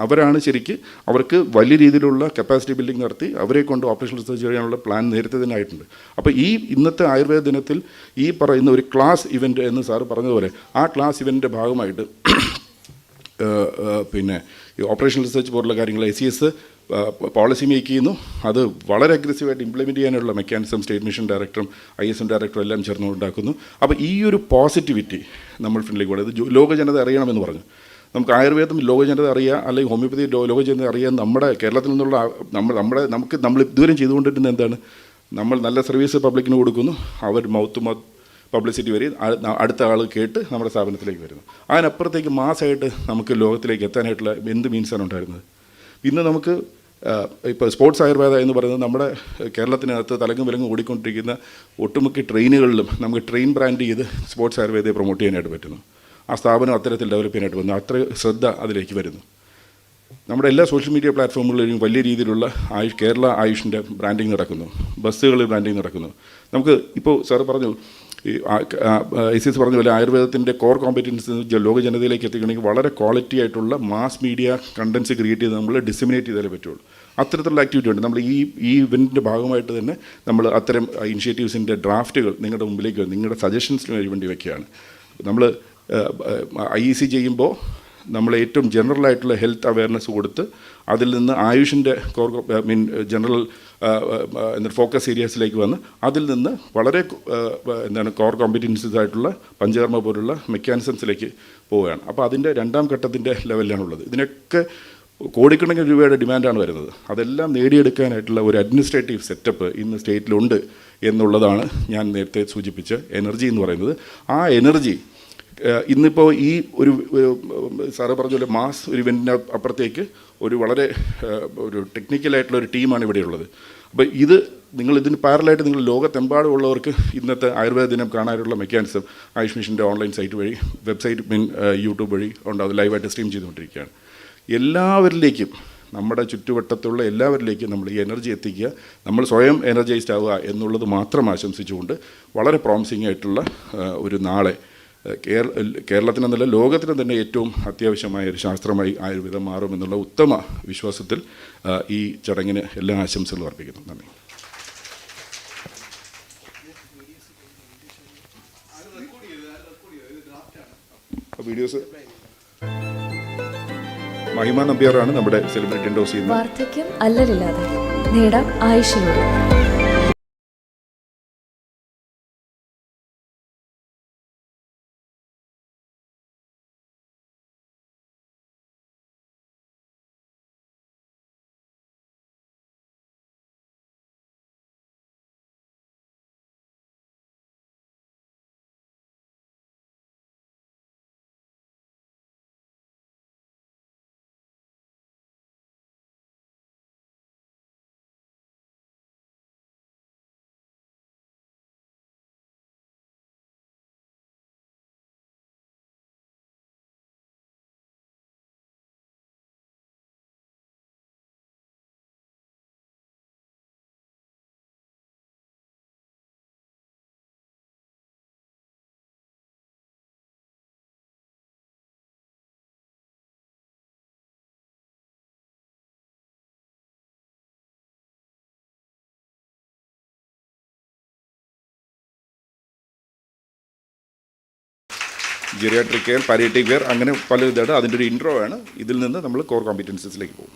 അവരാണ് ശരിക്ക് അവർക്ക് വലിയ രീതിയിലുള്ള കപ്പാസിറ്റി ബിൽഡിംഗ് നടത്തി അവരെ കൊണ്ട് ഓപ്പറേഷണൽ റിസർച്ച് ചെയ്യാനുള്ള പ്ലാൻ നേരത്തെ തന്നെ ആയിട്ടുണ്ട്. അപ്പോൾ ഈ ഇന്നത്തെ ആയുർവേദ ദിനത്തിൽ ഈ പറയുന്ന ഒരു ക്ലാസ് ഇവൻറ്റ് എന്ന് സാറ് പറഞ്ഞതുപോലെ ആ ക്ലാസ് ഇവൻറ്റിൻ്റെ ഭാഗമായിട്ട് പിന്നെ ഈ ഓപ്പറേഷണൽ റിസർച്ച് പോലുള്ള കാര്യങ്ങൾ SES പോളിസി മേക്ക് ചെയ്യുന്നു. അത് വളരെ അഗ്രസീവായിട്ട് ഇംപ്ലിമെൻറ്റ് ചെയ്യാനുള്ള മെക്കാനിസം സ്റ്റേറ്റ് മിഷൻ ഡയറക്ടറും ISM ഡയറക്ടറും എല്ലാം ചേർന്ന് ഉണ്ടാക്കുന്നു. അപ്പോൾ ഈ ഒരു പോസിറ്റിവിറ്റി നമ്മൾ ഫ്രണ്ടിലേക്ക് പോകണം. ഇത് ലോക ജനത അറിയണമെന്ന് പറഞ്ഞു. നമുക്ക് ആയുർവേദം ലോക ജനത അറിയുക, അല്ലെങ്കിൽ ഹോമിയോപ്പതി ലോക ജനത അറിയാൻ നമ്മുടെ കേരളത്തിൽ നിന്നുള്ള നമ്മൾ ഇതുവരെ ചെയ്തുകൊണ്ടിരുന്ന എന്താണ്? നമ്മൾ നല്ല സർവീസ് പബ്ലിക്കിന് കൊടുക്കുന്നു, അവർ മൗത്ത് ടു മൗത്ത് പബ്ലിസിറ്റി വരെ അടുത്ത ആൾ കേട്ട് നമ്മുടെ സ്ഥാപനത്തിലേക്ക് വരുന്നു. അതിനപ്പുറത്തേക്ക് മാസമായിട്ട് നമുക്ക് ലോകത്തിലേക്ക് എത്താനായിട്ടുള്ള എന്ത് മീൻസാണ് ഉണ്ടായിരുന്നത്? ഇന്ന് നമുക്ക് ഇപ്പോൾ സ്പോർട്സ് ആയുർവേദ എന്ന് പറയുന്നത് നമ്മുടെ കേരളത്തിനകത്ത് തലങ്ങും വിലങ്ങും ഓടിക്കൊണ്ടിരിക്കുന്ന ഒട്ടുമിക്ക ട്രെയിനുകളിലും നമുക്ക് ട്രെയിൻ ബ്രാൻഡ് ചെയ്ത് സ്പോർട്സ് ആയുർവേദയെ പ്രൊമോട്ട് ചെയ്യാനായിട്ട് പറ്റുന്നു. ആ സ്ഥാപനം അത്തരത്തിൽ ഡെവലപ്പ് ചെയ്യാനായിട്ട് വന്നു. അത്ര ശ്രദ്ധ അതിലേക്ക് വരുന്നു. നമ്മുടെ എല്ലാ സോഷ്യൽ മീഡിയ പ്ലാറ്റ്ഫോമുകളിലും വലിയ രീതിയിലുള്ള കേരള ആയുഷിൻ്റെ ബ്രാൻഡിങ് നടക്കുന്നു, ബസ്സുകളിൽ ബ്രാൻഡിങ് നടക്കുന്നു. നമുക്ക് ഇപ്പോൾ സാറ് പറഞ്ഞു, ഈ ICS പറഞ്ഞ പോലെ ആയുർവേദത്തിൻ്റെ കോർ കോമ്പറ്റൻസ് ലോക ജനതയിലേക്ക് എത്തിക്കണമെങ്കിൽ വളരെ ക്വാളിറ്റി ആയിട്ടുള്ള മാസ് മീഡിയ കണ്ടൻസ് ക്രിയേറ്റ് ചെയ്ത് നമ്മൾ ഡിസമിനേറ്റ് ചെയ്താലേ പറ്റുള്ളൂ. അത്തരത്തിലുള്ള ആക്ടിവിറ്റി ഉണ്ട്. നമ്മൾ ഈ ഇവൻറ്റിൻ്റെ ഭാഗമായിട്ട് തന്നെ നമ്മൾ അത്തരം ഇനിഷ്യേറ്റീവ്സിൻ്റെ ഡ്രാഫ്റ്റുകൾ നിങ്ങളുടെ മുമ്പിലേക്ക് നിങ്ങളുടെ സജഷൻസിന് വേണ്ടി വയ്ക്കുകയാണ്. നമ്മൾ IEC ചെയ്യുമ്പോൾ നമ്മൾ ഏറ്റവും ജനറലായിട്ടുള്ള ഹെൽത്ത് അവയർനെസ് കൊടുത്ത് അതിൽ നിന്ന് ആയുഷിൻ്റെ ജനറൽ ഫോക്കസ് ഏരിയാസിലേക്ക് വന്ന് അതിൽ നിന്ന് വളരെ കോർ കോമ്പറ്റൻസീസ് ആയിട്ടുള്ള പഞ്ചകർമ്മ പോലുള്ള മെക്കാനിസംസിലേക്ക് പോവുകയാണ്. അപ്പോൾ അതിൻ്റെ രണ്ടാം ഘട്ടത്തിൻ്റെ ലെവലിലാണുള്ളത്. ഇതിനൊക്കെ കോടിക്കണക്കിന് രൂപയുടെ ഡിമാൻഡാണ് വരുന്നത്. അതെല്ലാം നേടിയെടുക്കാനായിട്ടുള്ള ഒരു അഡ്മിനിസ്ട്രേറ്റീവ് സെറ്റപ്പ് ഇന്ന് സ്റ്റേറ്റിലുണ്ട് എന്നുള്ളതാണ് ഞാൻ നേരത്തെ സൂചിപ്പിച്ച എനർജി എന്ന് പറയുന്നത്. ആ എനർജി ഇന്നിപ്പോൾ ഈ ഒരു സാറ് പറഞ്ഞ പോലെ മാസ് ഒരു ഇവൻറ്റിന് അപ്പുറത്തേക്ക് ഒരു വളരെ ഒരു ടെക്നിക്കലായിട്ടുള്ള ഒരു ടീമാണ് ഇവിടെയുള്ളത്. അപ്പോൾ ഇതിന് പാരലായിട്ട് നിങ്ങൾ ലോകത്തെമ്പാടുമുള്ളവർക്ക് ഇന്നത്തെ ആയുർവേദ ദിനം കാണാനുള്ള മെക്കാനിസം ആയുഷ് മിഷൻ്റെ ഓൺലൈൻ സൈറ്റ് വഴി, വെബ്സൈറ്റ് യൂട്യൂബ് വഴി ഉണ്ടാവും, ലൈവായിട്ട് സ്ട്രീം ചെയ്തുകൊണ്ടിരിക്കുകയാണ്. എല്ലാവരിലേക്കും, നമ്മുടെ ചുറ്റുവട്ടത്തുള്ള എല്ലാവരിലേക്കും നമ്മൾ ഈ എനർജി എത്തിക്കുക, നമ്മൾ സ്വയം എനർജൈസ്ഡ് ആവുക എന്നുള്ളത് മാത്രം ആശംസിച്ചുകൊണ്ട് വളരെ പ്രോമിസിംഗ് ആയിട്ടുള്ള ഒരു നാളെ കേരളത്തിനെന്നല്ല ലോകത്തിന് തന്നെ ഏറ്റവും അത്യാവശ്യമായ ഒരു ശാസ്ത്രമായി ആയുർവേദം മാറുമെന്നുള്ള ഉത്തമ വിശ്വാസത്തിൽ ഈ ചടങ്ങിന് എല്ലാ ആശംസകളും അർപ്പിക്കുന്നു. നന്ദി. വീഡിയോസ് മഹിമ നമ്പ്യാറാണ് നമ്മുടെ സെലിബ്രിറ്റി എൻഡോസ് ചെയ്യുന്നത്. വാർദ്ധക്യം അല്ലലില്ലാതെ നേടാം ആയുഷിലൂടെ. ജെറിയാട്രിക് കെയർ, പാലിയേറ്റീവ് കെയർ, അങ്ങനെ പല ഇതാണ്. അതിൻ്റെ ഒരു ഇൻട്രോ ആണ്. ഇതിൽ നിന്ന് നമ്മൾ കോർ കോമ്പറ്റൻസീസിലേക്ക് പോകും.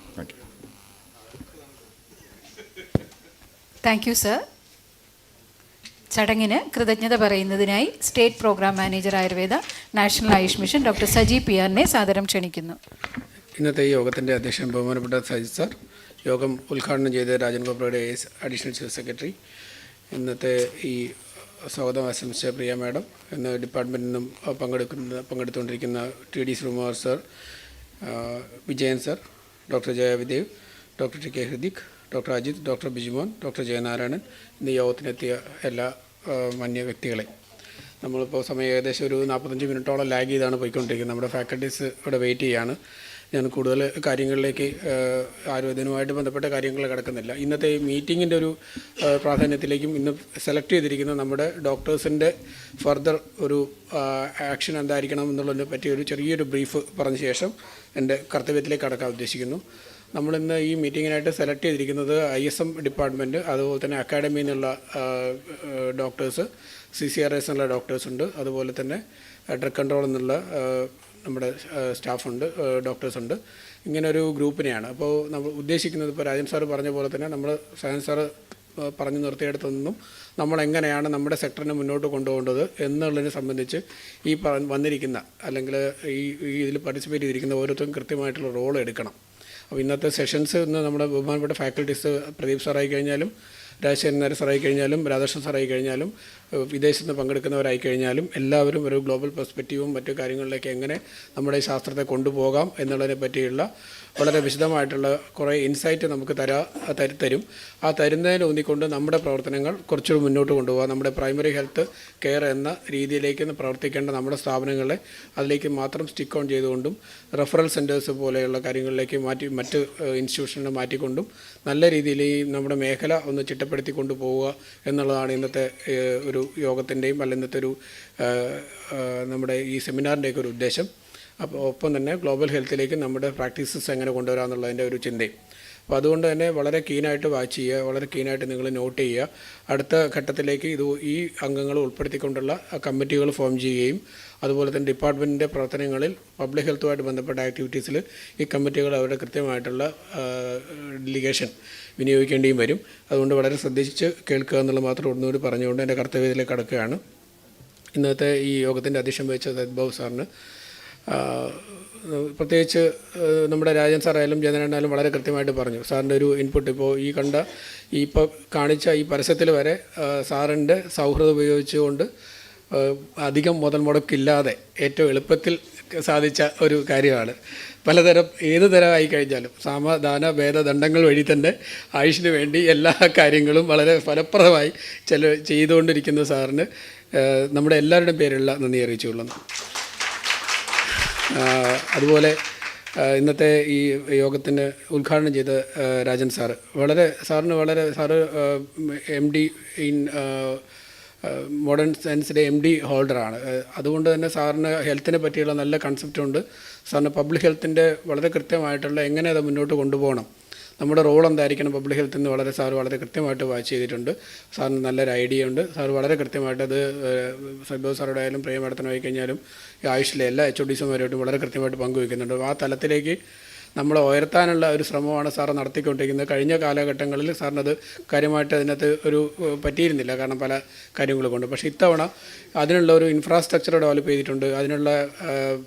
Thank you sir. ചടങ്ങിന് കൃതജ്ഞത പറയുന്നതിനായി state programme manager Ayurveda national Ayush mission doctor Saji PR-നെ സാദരം ക്ഷണിക്കുന്നു. ഇന്നത്തെ ഈ യോഗത്തിൻ്റെ അധ്യക്ഷൻ ബഹുമാനപ്പെട്ട സജിത് സാർ, യോഗം ഉദ്ഘാടനം ചെയ്ത രാജൻ ഗോപ്രയുടെ അഡീഷണൽ ചീഫ് സെക്രട്ടറി, ഇന്നത്തെ ഈ സ്വാഗതം ആശംസിച്ച പ്രിയ മാഡം, ഇന്ന് ഡിപ്പാർട്ട്മെൻറ്റിൽ നിന്നും പങ്കെടുത്തുകൊണ്ടിരിക്കുന്ന TD Sreekumar sir, Vijayan sir, doctor Jayavidev, doctor TK Hridik, doctor Ajith, doctor Bijumon, doctor Jayanarayanan, ഇന്ന് യോഗത്തിനെത്തിയ എല്ലാ മാന്യ വ്യക്തികളെ. നമ്മളിപ്പോൾ സമയം ഏകദേശം ഒരു 45 മിനിറ്റോളം ലാഗ് ചെയ്താണ് പോയിക്കൊണ്ടിരിക്കുന്നത്. നമ്മുടെ ഫാക്കൽറ്റീസ് ഇവിടെ വെയിറ്റ് ചെയ്യാണ്. ഞാൻ കൂടുതൽ കാര്യങ്ങളിലേക്ക് ആയുർവേദനുമായിട്ട് ബന്ധപ്പെട്ട കാര്യങ്ങൾ കിടക്കുന്നില്ല. ഇന്നത്തെ ഈ മീറ്റിങ്ങിൻ്റെ ഒരു പ്രാധാന്യത്തിലേക്കും ഇന്ന് സെലക്ട് ചെയ്തിരിക്കുന്ന നമ്മുടെ ഡോക്ടേഴ്സിൻ്റെ ഫർദർ ഒരു ആക്ഷൻ എന്തായിരിക്കണം എന്നുള്ളതിനെ പറ്റി ഒരു ചെറിയൊരു ബ്രീഫ് പറഞ്ഞ ശേഷം എൻ്റെ കർത്തവ്യത്തിലേക്ക് കടക്കാൻ ഉദ്ദേശിക്കുന്നു. നമ്മളിന്ന് ഈ മീറ്റിങ്ങിനായിട്ട് സെലക്ട് ചെയ്തിരിക്കുന്നത് ISM ഡിപ്പാർട്ട്മെൻറ്റ്, അതുപോലെ തന്നെ അക്കാഡമിയിൽ നിന്നുള്ള ഡോക്ടേഴ്സ്, CCRS എന്നുള്ള ഡോക്ടേഴ്സുണ്ട്, അതുപോലെ തന്നെ ഡ്രഗ് കൺട്രോൾ എന്നുള്ള നമ്മുടെ സ്റ്റാഫുണ്ട്, ഡോക്ടേഴ്സുണ്ട്. ഇങ്ങനെ ഒരു ഗ്രൂപ്പിനെയാണ് അപ്പോൾ നമ്മൾ ഉദ്ദേശിക്കുന്നത്. ഇപ്പോൾ രാജൻ സാറ് പറഞ്ഞ പോലെ തന്നെ നമ്മൾ സയൻസ് സാറ് പറഞ്ഞു നിർത്തിയെടുത്തു നിന്നും നമ്മളെങ്ങനെയാണ് നമ്മുടെ സെക്ടറിനെ മുന്നോട്ട് കൊണ്ടുപോകേണ്ടത് എന്നുള്ളതിനെ സംബന്ധിച്ച് ഈ വന്നിരിക്കുന്ന അല്ലെങ്കിൽ ഈ ഇതിൽ പാർട്ടിസിപ്പേറ്റ് ചെയ്തിരിക്കുന്ന ഓരോരുത്തരും കൃത്യമായിട്ടുള്ള റോൾ എടുക്കണം. അപ്പോൾ ഇന്നത്തെ സെഷൻസ് ഇന്ന് നമ്മുടെ ബഹുമാനപ്പെട്ട ഫാക്കൽറ്റീസ് പ്രദീപ് സാറായി കഴിഞ്ഞാലും, രാജശേഖരൻ നായർ സാറായി കഴിഞ്ഞാലും, രാധാകൃഷ്ണൻ സാറായി കഴിഞ്ഞാലും, വിദേശത്ത് നിന്ന് പങ്കെടുക്കുന്നവരായി കഴിഞ്ഞാലും എല്ലാവരും ഒരു ഗ്ലോബൽ പെർസ്പെക്റ്റീവും മറ്റു കാര്യങ്ങളിലേക്ക് എങ്ങനെ നമ്മുടെ ശാസ്ത്രത്തെ കൊണ്ടുപോകാം എന്നുള്ളതിനെ പറ്റിയുള്ള വളരെ വിശദമായിട്ടുള്ള കുറേ ഇൻസൈറ്റ് നമുക്ക് തരും. ആ തരുന്നതിനൂന്നിക്കൊണ്ട് നമ്മുടെ പ്രവർത്തനങ്ങൾ കുറച്ചുകൂടി മുന്നോട്ട് കൊണ്ടുപോകാം. നമ്മുടെ പ്രൈമറി ഹെൽത്ത് കെയർ എന്ന രീതിയിലേക്ക് പ്രവർത്തിക്കേണ്ട നമ്മുടെ സ്ഥാപനങ്ങളെ അതിലേക്ക് മാത്രം സ്റ്റിക്ക് ഓൺ ചെയ്തുകൊണ്ടും റെഫറൽ സെൻറ്റേഴ്സ് പോലെയുള്ള കാര്യങ്ങളിലേക്ക് മറ്റ് ഇൻസ്റ്റിറ്റ്യൂഷനെ മാറ്റിക്കൊണ്ടും നല്ല രീതിയിൽ ഈ നമ്മുടെ മേഖല ഒന്ന് ചിട്ടപ്പെടുത്തി കൊണ്ടുപോവുക എന്നുള്ളതാണ് ഇന്നത്തെ ഒരു യോഗത്തിൻ്റെയും ഇന്നത്തെ ഒരു നമ്മുടെ ഈ സെമിനാറിൻ്റെയൊക്കെ ഒരു ഉദ്ദേശം. അപ്പോൾ ഒപ്പം തന്നെ ഗ്ലോബൽ ഹെൽത്തിലേക്ക് നമ്മുടെ പ്രാക്ടീസസ് എങ്ങനെ കൊണ്ടുവരാമെന്നുള്ളതിൻ്റെ ഒരു ചിന്തയും. അപ്പോൾ അതുകൊണ്ട് തന്നെ വളരെ കീനായിട്ട് വാച്ച് ചെയ്യുക, വളരെ കീനായിട്ട് നിങ്ങൾ നോട്ട് ചെയ്യുക. അടുത്ത ഘട്ടത്തിലേക്ക് ഈ അംഗങ്ങൾ ഉൾപ്പെടുത്തിക്കൊണ്ടുള്ള കമ്മിറ്റികൾ ഫോം ചെയ്യുകയും അതുപോലെ തന്നെ ഡിപ്പാർട്ട്മെൻറ്റിൻ്റെ പ്രവർത്തനങ്ങളിൽ പബ്ലിക് ഹെൽത്തുമായിട്ട് ബന്ധപ്പെട്ട ആക്ടിവിറ്റീസിൽ ഈ കമ്മിറ്റികൾ അവരുടെ കൃത്യമായിട്ടുള്ള ഡെലിഗേഷൻ വിനിയോഗിക്കേണ്ടിയും വരും. അതുകൊണ്ട് വളരെ ശ്രദ്ധിച്ച് കേൾക്കുക എന്നുള്ളത് മാത്രം ഒന്നുകൂടി പറഞ്ഞുകൊണ്ട് എൻ്റെ കർത്തവ്യത്തിലേക്ക് കടക്കുകയാണ്. ഇന്നത്തെ ഈ യോഗത്തിൻ്റെ അധ്യക്ഷം വഹിച്ച സജിത് സാറിന് പ്രത്യേകിച്ച് നമ്മുടെ രാജൻ സാറായാലും ജയനായാലും വളരെ കൃത്യമായിട്ട് പറഞ്ഞു. സാറിൻ്റെ ഒരു ഇൻപുട്ട് ഇപ്പോൾ കാണിച്ച ഈ പരസ്യത്തിൽ വരെ സാറിൻ്റെ സൗഹൃദം ഉപയോഗിച്ചുകൊണ്ട് അധികം മുതൽ മുടക്കില്ലാതെ ഏറ്റവും എളുപ്പത്തിൽ സാധിച്ച ഒരു കാര്യമാണ്. ഏത് തരമായി കഴിഞ്ഞാലും സാമദാന ഭേദദണ്ഡങ്ങൾ വഴി തന്നെ ആയുഷിന് വേണ്ടി എല്ലാ കാര്യങ്ങളും വളരെ ഫലപ്രദമായി ചെയ്തുകൊണ്ടിരിക്കുന്ന സാറിന് നമ്മുടെ എല്ലാവരുടെയും പേരിലുള്ള നന്ദി അറിയിച്ചുകൊള്ളുന്നു. അതുപോലെ ഇന്നത്തെ ഈ യോഗത്തിന് ഉദ്ഘാടനം ചെയ്ത Rajan sir sir MD in modern സയൻസിലെ MD ഹോൾഡറാണ്. അതുകൊണ്ട് തന്നെ സാറിന് ഹെൽത്തിനെ പറ്റിയുള്ള നല്ല കൺസെപ്റ്റുണ്ട്. സാറിന് പബ്ലിക് ഹെൽത്തിൻ്റെ വളരെ കൃത്യമായിട്ടുള്ള എങ്ങനെ അത് മുന്നോട്ട് കൊണ്ടുപോകണം, നമ്മുടെ റോൾ എന്തായിരിക്കണം പബ്ലിക് ഹെൽത്തിൽ നിന്ന് സാർ വളരെ കൃത്യമായിട്ട് വാച്ച് ചെയ്തിട്ടുണ്ട്. സാറിന് നല്ലൊരു ഐഡിയ ഉണ്ട്. സാർ വളരെ കൃത്യമായിട്ട് അത് സജിത് സാറുടെ ആയാലും പ്രിയ മാഡത്തിനായി കഴിഞ്ഞാലും ഈ ആയുഷിലെ എല്ലാ HODസുമാരുമായിട്ടും വളരെ കൃത്യമായിട്ട് പങ്കുവയ്ക്കുന്നുണ്ട്. ആ തലത്തിലേക്ക് നമ്മളെ ഉയർത്താനുള്ള ഒരു ശ്രമമാണ് സാർ നടത്തിക്കൊണ്ടിരിക്കുന്നത്. കഴിഞ്ഞ കാലഘട്ടങ്ങളിൽ സാറിനത് കാര്യമായിട്ട് അതിനകത്ത് പറ്റിയിരുന്നില്ല, കാരണം പല കാര്യങ്ങൾ കൊണ്ട്. പക്ഷേ ഇത്തവണ അതിനുള്ള ഒരു ഇൻഫ്രാസ്ട്രക്ചർ ഡെവലപ്പ് ചെയ്തിട്ടുണ്ട്. അതിനുള്ള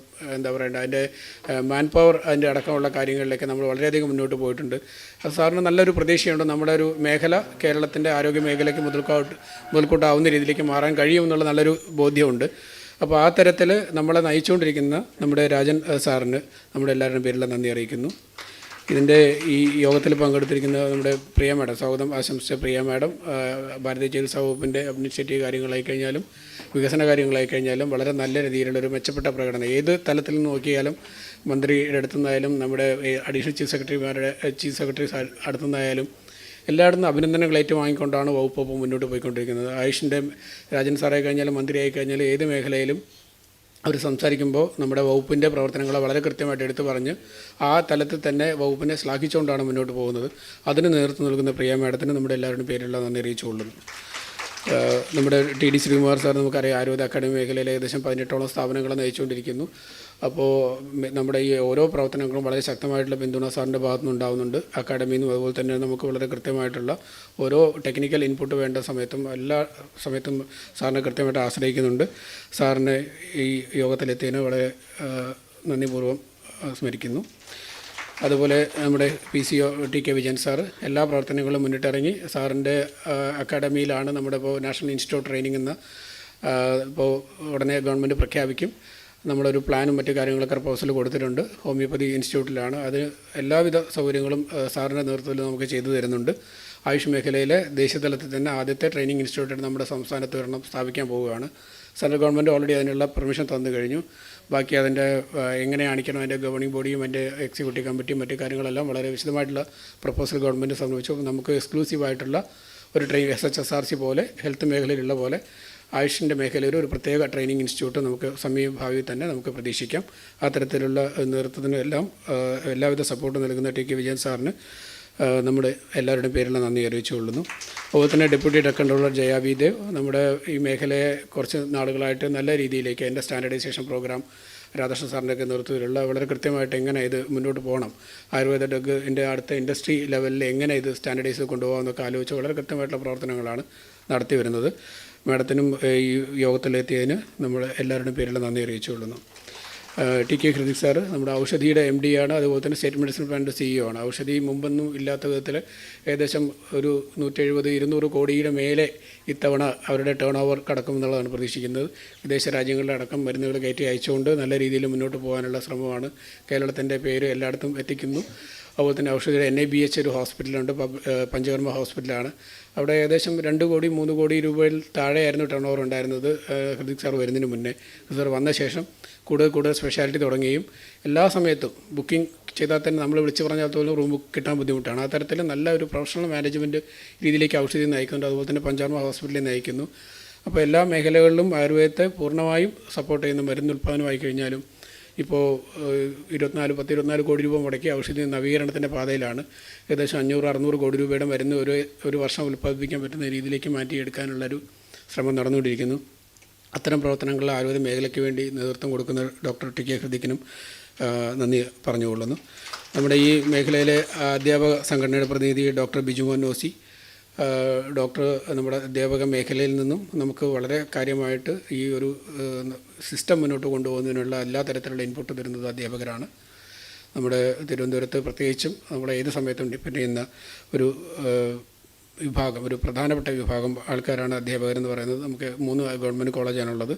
അതിൻ്റെ മാൻ പവർ അതിൻ്റെ അടക്കമുള്ള കാര്യങ്ങളിലേക്ക് നമ്മൾ വളരെയധികം മുന്നോട്ട് പോയിട്ടുണ്ട്. അത് സാറിന് നല്ലൊരു പ്രതീക്ഷയുണ്ട്. നമ്മുടെ ഒരു മേഖല കേരളത്തിൻ്റെ ആരോഗ്യ മേഖലയ്ക്ക് മുതൽക്കൂട്ടാവുന്ന രീതിയിലേക്ക് മാറാൻ കഴിയുമെന്നുള്ള നല്ലൊരു ബോധ്യമുണ്ട്. അപ്പോൾ ആ തരത്തിൽ നമ്മളെ നയിച്ചുകൊണ്ടിരിക്കുന്ന നമ്മുടെ രാജൻ സാറിന് നമ്മുടെ എല്ലാവരുടെയും പേരിലുള്ള നന്ദി അറിയിക്കുന്നു. ഇതിൻ്റെ ഈ യോഗത്തിൽ പങ്കെടുത്തിരിക്കുന്ന നമ്മുടെ പ്രിയ മാഡം, സ്വാഗതം ആശംസിച്ച പ്രിയ മാഡം, ഭാരതീയ ചികിത്സാ വകുപ്പിൻ്റെ അഡ്മിനിസ്ട്രേറ്റീവ് കാര്യങ്ങളായി കഴിഞ്ഞാലും വികസന കാര്യങ്ങളായി കഴിഞ്ഞാലും വളരെ നല്ല രീതിയിലുള്ളൊരു മെച്ചപ്പെട്ട പ്രകടനം ഏത് തലത്തിൽ നിന്ന് നോക്കിയാലും, മന്ത്രിയുടെ അടുത്തുനിന്നായാലും നമ്മുടെ അഡീഷണൽ ചീഫ് സെക്രട്ടറി അടുത്തുനിന്നായാലും എല്ലായിടത്തും അഭിനന്ദനങ്ങൾ ഏറ്റുവാങ്ങിക്കൊണ്ടാണ് വകുപ്പ് മുന്നോട്ട് പോയിക്കൊണ്ടിരിക്കുന്നത്. ആയുഷിൻ്റെ രാജൻ സാറായി കഴിഞ്ഞാലും മന്ത്രിയായി കഴിഞ്ഞാലും ഏത് മേഖലയിലും അവർ സംസാരിക്കുമ്പോൾ നമ്മുടെ വകുപ്പിൻ്റെ പ്രവർത്തനങ്ങളെ വളരെ കൃത്യമായിട്ട് എടുത്തു പറഞ്ഞ് ആ തലത്തിൽ തന്നെ വകുപ്പിനെ ശ്ലാഘിച്ചുകൊണ്ടാണ് മുന്നോട്ട് പോകുന്നത്. അതിന് നേതൃത്വം നൽകുന്ന പ്രിയ മാഡത്തിന് നമ്മുടെ എല്ലാവരുടെയും പേരിലുള്ള നന്ദി അറിയിച്ചുകൊള്ളുന്നു. നമ്മുടെ TD ശ്രീകുമാർ സാർ നമുക്കറിയാം, ആയുർവേദ അക്കാഡമി മേഖലയിൽ ഏകദേശം 18ഓളം സ്ഥാപനങ്ങളെ നയിച്ചുകൊണ്ടിരിക്കുന്നു. അപ്പോൾ നമ്മുടെ ഈ ഓരോ പ്രവർത്തനങ്ങളും വളരെ ശക്തമായിട്ടുള്ള പിന്തുണ സാറിൻ്റെ ഭാഗത്തു നിന്നുണ്ടാകുന്നുണ്ട്. അക്കാഡമിയിൽ നിന്നും അതുപോലെ തന്നെ നമുക്ക് വളരെ കൃത്യമായിട്ടുള്ള ഓരോ ടെക്നിക്കൽ ഇൻപുട്ട് വേണ്ട സമയത്തും എല്ലാ സമയത്തും സാറിനെ കൃത്യമായിട്ട് ആശ്രയിക്കുന്നുണ്ട്. സാറിന് ഈ യോഗത്തിലെത്തിയതിന് വളരെ നന്ദിപൂർവ്വം സ്മരിക്കുന്നു. അതുപോലെ നമ്മുടെ PCO TK വിജയൻ സാറ് എല്ലാ പ്രവർത്തനങ്ങളും മുന്നിട്ടിറങ്ങി സാറിൻ്റെ അക്കാഡമിയിലാണ് നമ്മുടെ ഇപ്പോൾ നാഷണൽ ഇൻസ്റ്റിറ്റ്യൂട്ട് ട്രെയിനിങ് എന്ന ഇപ്പോൾ ഉടനെ ഗവൺമെൻറ് പ്രഖ്യാപിക്കും. നമ്മളൊരു പ്ലാനും മറ്റു കാര്യങ്ങളൊക്കെ പ്രപ്പോസൽ കൊടുത്തിട്ടുണ്ട്. ഹോമിയോപ്പതി ഇൻസ്റ്റിറ്റ്യൂട്ടിലാണ്. അതിന് എല്ലാവിധ സൗകര്യങ്ങളും സാറിൻ്റെ നേതൃത്വത്തിൽ നമുക്ക് ചെയ്തു തരുന്നുണ്ട്. ആയുഷ് മേഖലയിലെ ദേശീയതലത്തിൽ തന്നെ ആദ്യത്തെ ട്രെയിനിങ് ഇൻസ്റ്റിറ്റ്യൂട്ട് നമ്മുടെ സംസ്ഥാനത്ത് ഒരെണ്ണം സ്ഥാപിക്കാൻ പോവുകയാണ്. സെൻട്രൽ ഗവൺമെൻറ് ഓൾറെഡി അതിനുള്ള പെർമിഷൻ തന്നു കഴിഞ്ഞു. ബാക്കി അതിൻ്റെ എങ്ങനെ കാണിക്കണം, അതിൻ്റെ ഗവേണിംഗ് ബോഡിയും അതിൻ്റെ എക്സിക്യൂട്ടീവ് കമ്മിറ്റിയും മറ്റു കാര്യങ്ങളെല്ലാം വളരെ വിശദമായിട്ടുള്ള പ്രപ്പോസൽ ഗവൺമെൻറ് സമർപ്പിച്ചു. നമുക്ക് എക്സ്ക്ലൂസീവായിട്ടുള്ള ഒരു SHSRC പോലെ ഹെൽത്ത് മേഖലയിലുള്ള പോലെ ആയുഷിൻ്റെ മേഖലയിൽ ഒരു പ്രത്യേക ട്രെയിനിങ് ഇൻസ്റ്റിറ്റ്യൂട്ട് നമുക്ക് സമീപഭാവിയിൽ തന്നെ നമുക്ക് പ്രതീക്ഷിക്കാം. ആ തരത്തിലുള്ള നേതൃത്വത്തിനും എല്ലാവിധ സപ്പോർട്ടും നൽകുന്ന TK വിജയൻ സാറിന് നമ്മുടെ എല്ലാവരുടെയും പേരിലുള്ള നന്ദി അറിയിച്ചുകൊള്ളുന്നു. അതുപോലെ തന്നെ ഡെപ്യൂട്ടി കൺട്രോളർ ജയാബി ദേവ് നമ്മുടെ ഈ മേഖലയെ കുറച്ച് നാളുകളായിട്ട് നല്ല രീതിയിലേക്ക് അതിൻ്റെ സ്റ്റാൻഡർഡൈസേഷൻ പ്രോഗ്രാം രാധാകൃഷ്ണൻ സാറിൻ്റെയൊക്കെ നേതൃത്വത്തിലുള്ള വളരെ കൃത്യമായിട്ട് എങ്ങനെ ഇത് മുന്നോട്ട് പോകണം, ആയുർവേദ ഡ്രഗിൻ്റെ അടുത്ത ഇൻഡസ്ട്രി ലെവലിൽ എങ്ങനെ ഇത് സ്റ്റാൻഡർഡൈസ് കൊണ്ടുപോകാമെന്നൊക്കെ ആലോചിച്ച് വളരെ കൃത്യമായിട്ടുള്ള പ്രവർത്തനങ്ങളാണ് നടത്തി വരുന്നത്. മാഡത്തിനും ഈ യോഗത്തിലെത്തിയതിന് നമ്മൾ എല്ലാവരുടെയും പേരിലുള്ള നന്ദി അറിയിച്ചുകൊള്ളുന്നു. ടി കെ ഹൃദിക് സാറ് നമ്മുടെ ഔഷധിയുടെ MD ആണ്, അതുപോലെ തന്നെ സ്റ്റേറ്റ് മെഡിസിൻ പ്ലാനിൻ്റെ CEO ആണ്. ഔഷധി മുമ്പൊന്നും ഇല്ലാത്ത വിധത്തിൽ ഏകദേശം ഒരു 170-200 കോടിയുടെ മേലെ ഇത്തവണ അവരുടെ ടേൺ ഓവർ കടക്കുമെന്നുള്ളതാണ് പ്രതീക്ഷിക്കുന്നത്. വിദേശ രാജ്യങ്ങളിലെ അടക്കം മരുന്നുകൾ കയറ്റി അയച്ചുകൊണ്ട് നല്ല രീതിയിൽ മുന്നോട്ട് പോകാനുള്ള ശ്രമമാണ്. കേരളത്തിൻ്റെ പേര് എല്ലായിടത്തും എത്തിക്കുന്നു. അതുപോലെ തന്നെ ഔഷധിയുടെ NIBH ഒരു ഹോസ്പിറ്റലുണ്ട്, പഞ്ചകർമ്മ ഹോസ്പിറ്റലാണ്. അവിടെ ഏകദേശം 2 കോടി 3 കോടി രൂപയിൽ താഴെയായിരുന്നു ടേൺ ഓവർ ഉണ്ടായിരുന്നത് ഹൃദിക് സാർ വരുന്നതിന് മുന്നേ. സാർ വന്ന ശേഷം കൂടുതൽ സ്പെഷ്യാലിറ്റി തുടങ്ങുകയും എല്ലാ സമയത്തും ബുക്കിംഗ് ചെയ്താൽ തന്നെ നമ്മൾ വിളിച്ച് പറഞ്ഞാൽ പോലും റൂം ബുക്ക് കിട്ടാൻ ബുദ്ധിമുട്ടാണ്. ആ തരത്തിൽ നല്ല ഒരു പ്രൊഫഷണൽ മാനേജ്മെൻറ്റ് രീതിയിലേക്ക് ഔഷധി നയിക്കുന്നുണ്ട്. അതുപോലെ തന്നെ പഞ്ചകർമ്മ ഹോസ്പിറ്റലിൽ നയിക്കുന്നു. അപ്പോൾ എല്ലാ മേഖലകളിലും ആയുർവേദത്തെ പൂർണ്ണമായും സപ്പോർട്ട് ചെയ്യുന്ന മരുന്ന് ഉൽപ്പാദനമായി കഴിഞ്ഞാലും ഇപ്പോൾ 24 കോടി രൂപ മുടക്കി ഔഷധി നവീകരണത്തിൻ്റെ പാതയിലാണ്. ഏകദേശം 500-600 കോടി രൂപയുടെ മരുന്ന് ഒരു വർഷം ഉൽപ്പാദിപ്പിക്കാൻ പറ്റുന്ന രീതിയിലേക്ക് മാറ്റിയെടുക്കാനുള്ളൊരു ശ്രമം നടന്നുകൊണ്ടിരിക്കുന്നു. അത്തരം പ്രവർത്തനങ്ങളിൽ ആയുർവേദ മേഖലയ്ക്ക് വേണ്ടി നേതൃത്വം കൊടുക്കുന്ന ഡോക്ടർ ടി കെ ഹൃദിക്കിനും നന്ദി പറഞ്ഞുകൊള്ളുന്നു. നമ്മുടെ ഈ മേഖലയിലെ അധ്യാപക സംഘടനയുടെ പ്രതിനിധി ഡോക്ടർ ബിജുമോൻ ഓസി, ഡോക്ടർ നമ്മുടെ അധ്യാപക മേഖലയിൽ നിന്നും നമുക്ക് വളരെ കാര്യമായിട്ട് ഈ ഒരു സിസ്റ്റം മുന്നോട്ട് കൊണ്ടുപോകുന്നതിനുള്ള എല്ലാ തരത്തിലുള്ള ഇൻപുട്ട് തരുന്നത് അധ്യാപകരാണ്. നമ്മുടെ തിരുവനന്തപുരത്ത് പ്രത്യേകിച്ചും നമ്മുടെ ഏത് സമയത്തും ഡിപ്പെൻഡ് ചെയ്യുന്ന ഒരു വിഭാഗം, ഒരു പ്രധാനപ്പെട്ട വിഭാഗം ആൾക്കാരാണ് അധ്യാപകരെന്ന് പറയുന്നത്. നമുക്ക് 3 ഗവൺമെൻറ് കോളേജാണുള്ളത്.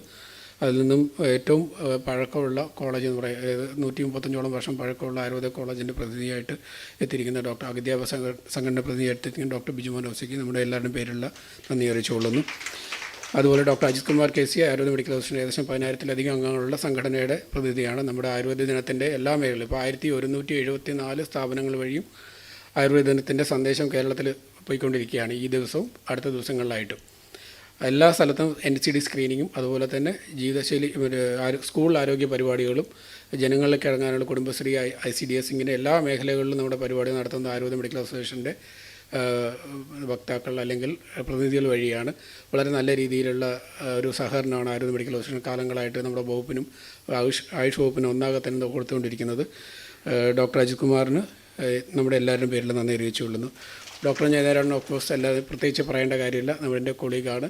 അതിൽ നിന്നും ഏറ്റവും പഴക്കമുള്ള കോളേജ് എന്ന് പറയുന്നത് 135ഓളം വർഷം പഴക്കമുള്ള ആയുർവേദ കോളേജിൻ്റെ പ്രതിനിധിയായിട്ട് എത്തിയിരിക്കുന്ന ഡോക്ടർ അധ്യാപക സംഘടന പ്രതിനിധിയായിട്ട് എത്തിയിരിക്കുന്ന ഡോക്ടർ ബിജുമോൻ ഓസിക്ക് നമ്മുടെ എല്ലാവരുടെയും പേരിലുള്ള നന്ദി അറിയിച്ചുകൊള്ളുന്നു. അതുപോലെ doctor Ajith Kumar KC Ayurveda medical association ഏകദേശം 10,000-ലധികം അംഗങ്ങളുള്ള സംഘടനയുടെ പ്രതിനിധിയാണ്. നമ്മുടെ ആയുർവേദ ദിനത്തിൻ്റെ എല്ലാ മേഖലയിലും ഇപ്പോൾ 1174 സ്ഥാപനങ്ങൾ വഴിയും ആയുർവേദ ദിനത്തിൻ്റെ സന്ദേശം കേരളത്തിൽ പോയിക്കൊണ്ടിരിക്കുകയാണ്. ഈ ദിവസവും അടുത്ത ദിവസങ്ങളിലായിട്ടും എല്ലാ സ്ഥലത്തും NCD സ്ക്രീനിങ്ങും അതുപോലെ തന്നെ ജീവിതശൈലി സ്കൂൾ ആരോഗ്യ പരിപാടികളും ജനങ്ങളിലേക്ക് ഇറങ്ങാനുള്ള കുടുംബശ്രീ ICDS ഇങ്ങനെ എല്ലാ മേഖലകളിലും നമ്മുടെ പരിപാടി നടത്തുന്ന ആയുർവേദ മെഡിക്കൽ അസോസിയേഷൻ്റെ വക്താക്കൾ അല്ലെങ്കിൽ പ്രതിനിധികൾ വഴിയാണ്. വളരെ നല്ല രീതിയിലുള്ള ഒരു സഹകരണമാണ് ആയുർവേദ മെഡിക്കൽ അസോസിയേഷൻ കാലങ്ങളായിട്ട് നമ്മുടെ വകുപ്പിനും ആയുഷ് വകുപ്പിനും ഒന്നാകെ തന്നെ കൊടുത്തുകൊണ്ടിരിക്കുന്നത്. ഡോക്ടർ അജിത് കുമാറിന് നമ്മുടെ എല്ലാവരുടെയും പേരിൽ നന്ദി അറിയിച്ചുകൊള്ളുന്നു. ഡോക്ടർ ജയനാരായണൻ ഓഫ് കോഴ്സ് അല്ലാതെ പ്രത്യേകിച്ച് പറയേണ്ട കാര്യമില്ല, നമ്മുടെ കൊളീഗാണ്.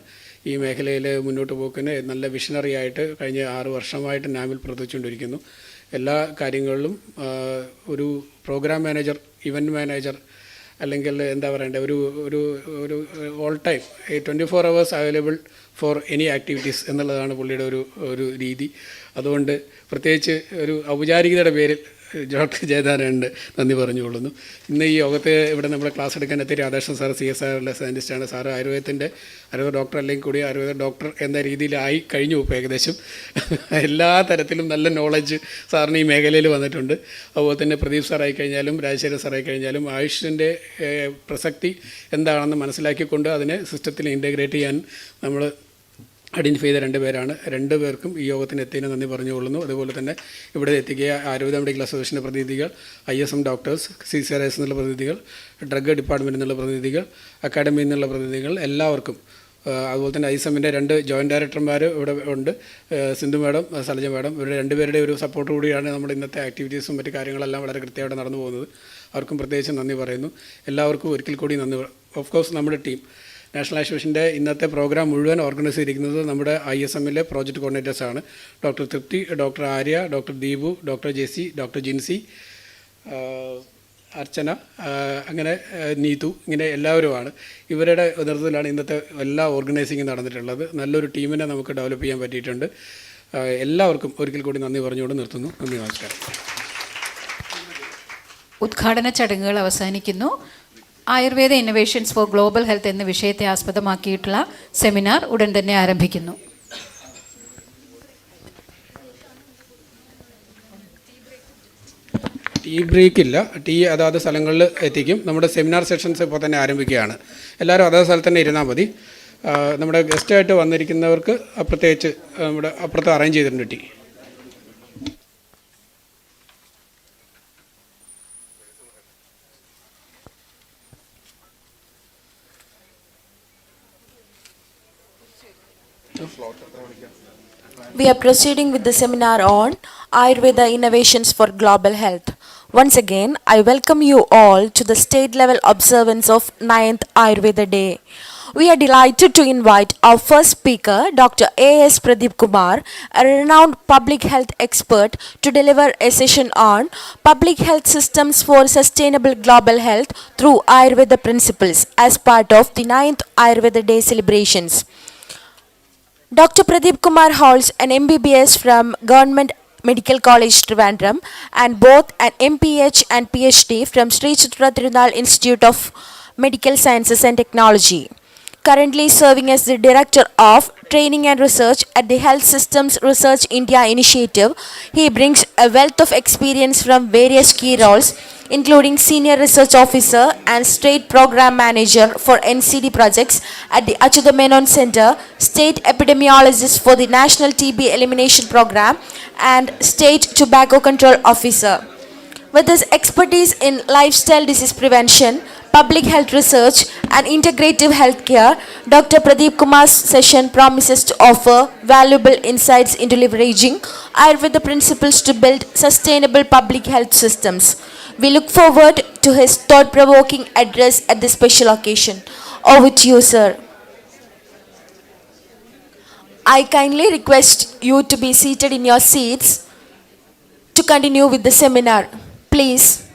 ഈ മേഖലയിൽ മുന്നോട്ട് പോക്കിന് നല്ല വിഷണറി ആയിട്ട് കഴിഞ്ഞ 6 വർഷമായിട്ട് നാമിൽ പ്രവർത്തിച്ചുകൊണ്ടിരിക്കുന്നു. എല്ലാ കാര്യങ്ങളിലും ഒരു പ്രോഗ്രാം മാനേജർ, ഇവൻറ്റ് മാനേജർ അല്ലെങ്കിൽ എന്താ പറയേണ്ടത്, ഒരു all time 24 hours available for any activities എന്നുള്ളതാണ് പുള്ളിയുടെ ഒരു രീതി. അതുകൊണ്ട് പ്രത്യേകിച്ച് ഒരു ഔപചാരികതയുടെ പേരിൽ ഡോക്ടർ ജയനാരായണന് നന്ദി പറഞ്ഞുകൊള്ളുന്നു. ഇന്ന് ഈ യോഗത്തെ ഇവിടെ നമ്മുടെ ക്ലാസ് എടുക്കാൻ എത്തിയ രാധാകൃഷ്ണൻ സാർ CSIRലെ സയൻറ്റിസ്റ്റാണ്. സാറ് ആയുർവേദ ഡോക്ടർ അല്ലെങ്കിൽ കൂടി ആയുർവേദ ഡോക്ടർ എന്ന രീതിയിലായി കഴിഞ്ഞു. ഇപ്പോൾ ഏകദേശം എല്ലാ തരത്തിലും നല്ല നോളജ് സാറിന് ഈ മേഖലയിൽ വന്നിട്ടുണ്ട്. അതുപോലെ തന്നെ പ്രദീപ് സാറായി കഴിഞ്ഞാലും രാജശേഖരൻ സാറായി കഴിഞ്ഞാലും ആയുഷിൻ്റെ പ്രസക്തി എന്താണെന്ന് മനസ്സിലാക്കിക്കൊണ്ട് അതിനെ സിസ്റ്റത്തിൽ ഇൻറ്റഗ്രേറ്റ് ചെയ്യാൻ നമ്മൾ ഐഡൻറ്റിഫൈ ചെയ്ത 2 പേരാണ്. 2 പേർക്കും ഈ യോഗത്തിന് എത്തിയതിന് നന്ദി പറഞ്ഞുകൊള്ളുന്നു. അതുപോലെ തന്നെ ഇവിടെ എത്തിക്കിയ ആയുർവേദ മെഡിക്കൽ അസോസിയേഷൻ്റെ പ്രതിനിധികൾ, ISM ഡോക്ടേഴ്സ്, CCRS എന്നുള്ള പ്രതിനിധികൾ, ഡ്രഗ് ഡിപ്പാർട്ട്മെൻറ്റ് എന്നുള്ള പ്രതിനിധികൾ, അക്കാഡമിയിൽ നിന്നുള്ള പ്രതിനിധികൾ, എല്ലാവർക്കും അതുപോലെ തന്നെ ISMൻ്റെ 2 ജോയിൻറ്റ് ഡയറക്ടർമാർ ഇവിടെ ഉണ്ട്, സിന്ധു മാഡം, സലജ മാഡം. ഇവരുടെ 2 പേരുടെ ഒരു സപ്പോർട്ട് കൂടിയാണ് നമ്മുടെ ഇന്നത്തെ ആക്ടിവിറ്റീസും മറ്റു കാര്യങ്ങളെല്ലാം വളരെ കൃത്യമായിട്ട് നടന്നു പോകുന്നത്. അവർക്കും പ്രത്യേകിച്ച് നന്ദി പറയുന്നു. എല്ലാവർക്കും ഒരിക്കൽ കൂടി നന്ദി. ഓഫ് കോഴ്സ് നമ്മുടെ ടീം നാഷണൽ ആയുഷ് ഇന്നത്തെ പ്രോഗ്രാം മുഴുവൻ ഓർഗനൈസ് ചെയ്തിരിക്കുന്നത് നമ്മുടെ ISMലെ പ്രോജക്റ്റ് കോർഡിനേറ്റേഴ്സാണ്. Doctor Tripti, doctor Arya, doctor Deepu, doctor Jessy, doctor Jincy, Archana, അങ്ങനെ നീതു, ഇങ്ങനെ എല്ലാവരുമാണ്. ഇവരുടെ നേതൃത്വത്തിലാണ് ഇന്നത്തെ എല്ലാ ഓർഗനൈസിങ്ങും നടന്നിട്ടുള്ളത്. നല്ലൊരു ടീമിനെ നമുക്ക് ഡെവലപ്പ് ചെയ്യാൻ പറ്റിയിട്ടുണ്ട്. എല്ലാവർക്കും ഒരിക്കൽ കൂടി നന്ദി പറഞ്ഞുകൊണ്ട് നിർത്തുന്നു. നന്ദി, നമസ്കാരം. ഉദ്ഘാടന ചടങ്ങുകൾ അവസാനിക്കുന്നു. Ayurveda innovations for global health എന്ന വിഷയത്തെ ആസ്പദമാക്കിയിട്ടുള്ള സെമിനാർ ഉടൻ തന്നെ ആരംഭിക്കുന്നു. ടീ ബ്രേക്ക് ഇല്ല, ടീ അതാത് സ്ഥലങ്ങളിൽ എത്തിക്കും. നമ്മുടെ സെമിനാർ സെഷൻസ് ഇപ്പോൾ തന്നെ ആരംഭിക്കുകയാണ്. എല്ലാവരും അതാത് സ്ഥലത്ത് തന്നെ ഇരുന്നാൽ മതി. നമ്മുടെ ഗസ്റ്റായിട്ട് വന്നിരിക്കുന്നവർക്ക് പ്രത്യേകിച്ച് നമ്മുടെ അപ്പുറത്ത് അറേഞ്ച് ചെയ്തിട്ടുണ്ട് tea. We are proceeding with the seminar on Ayurveda Innovations for Global Health. Once again, I welcome you all to the state level observance of 9th Ayurveda Day. We are delighted to invite our first speaker, Dr. A.S. Pradeep Kumar, a renowned public health expert, to deliver a session on public health systems for sustainable global health through Ayurveda principles as part of the 9th Ayurveda Day celebrations. Dr. Pradeep Kumar holds an MBBS from Government Medical College Trivandrum and both an MPH and PhD from Sri Chitra Tirunal Institute of Medical Sciences and Technology. Currently serving as the Director of Training and Research at the Health Systems Research India Initiative, he brings a wealth of experience from various key roles, including Senior Research Officer and State Program Manager for NCD projects at the Achyuta Menon Center, State Epidemiologist for the National TB Elimination Program, and State Tobacco Control Officer. With his expertise in lifestyle disease prevention, public health research, and integrative healthcare, Dr. Pradeep Kumar's session promises to offer valuable insights into leveraging Ayurveda principles to build sustainable public health systems. We look forward to his thought-provoking address at this special occasion. Over to you, sir. I kindly request you to be seated in your seats to continue with the seminar. Please.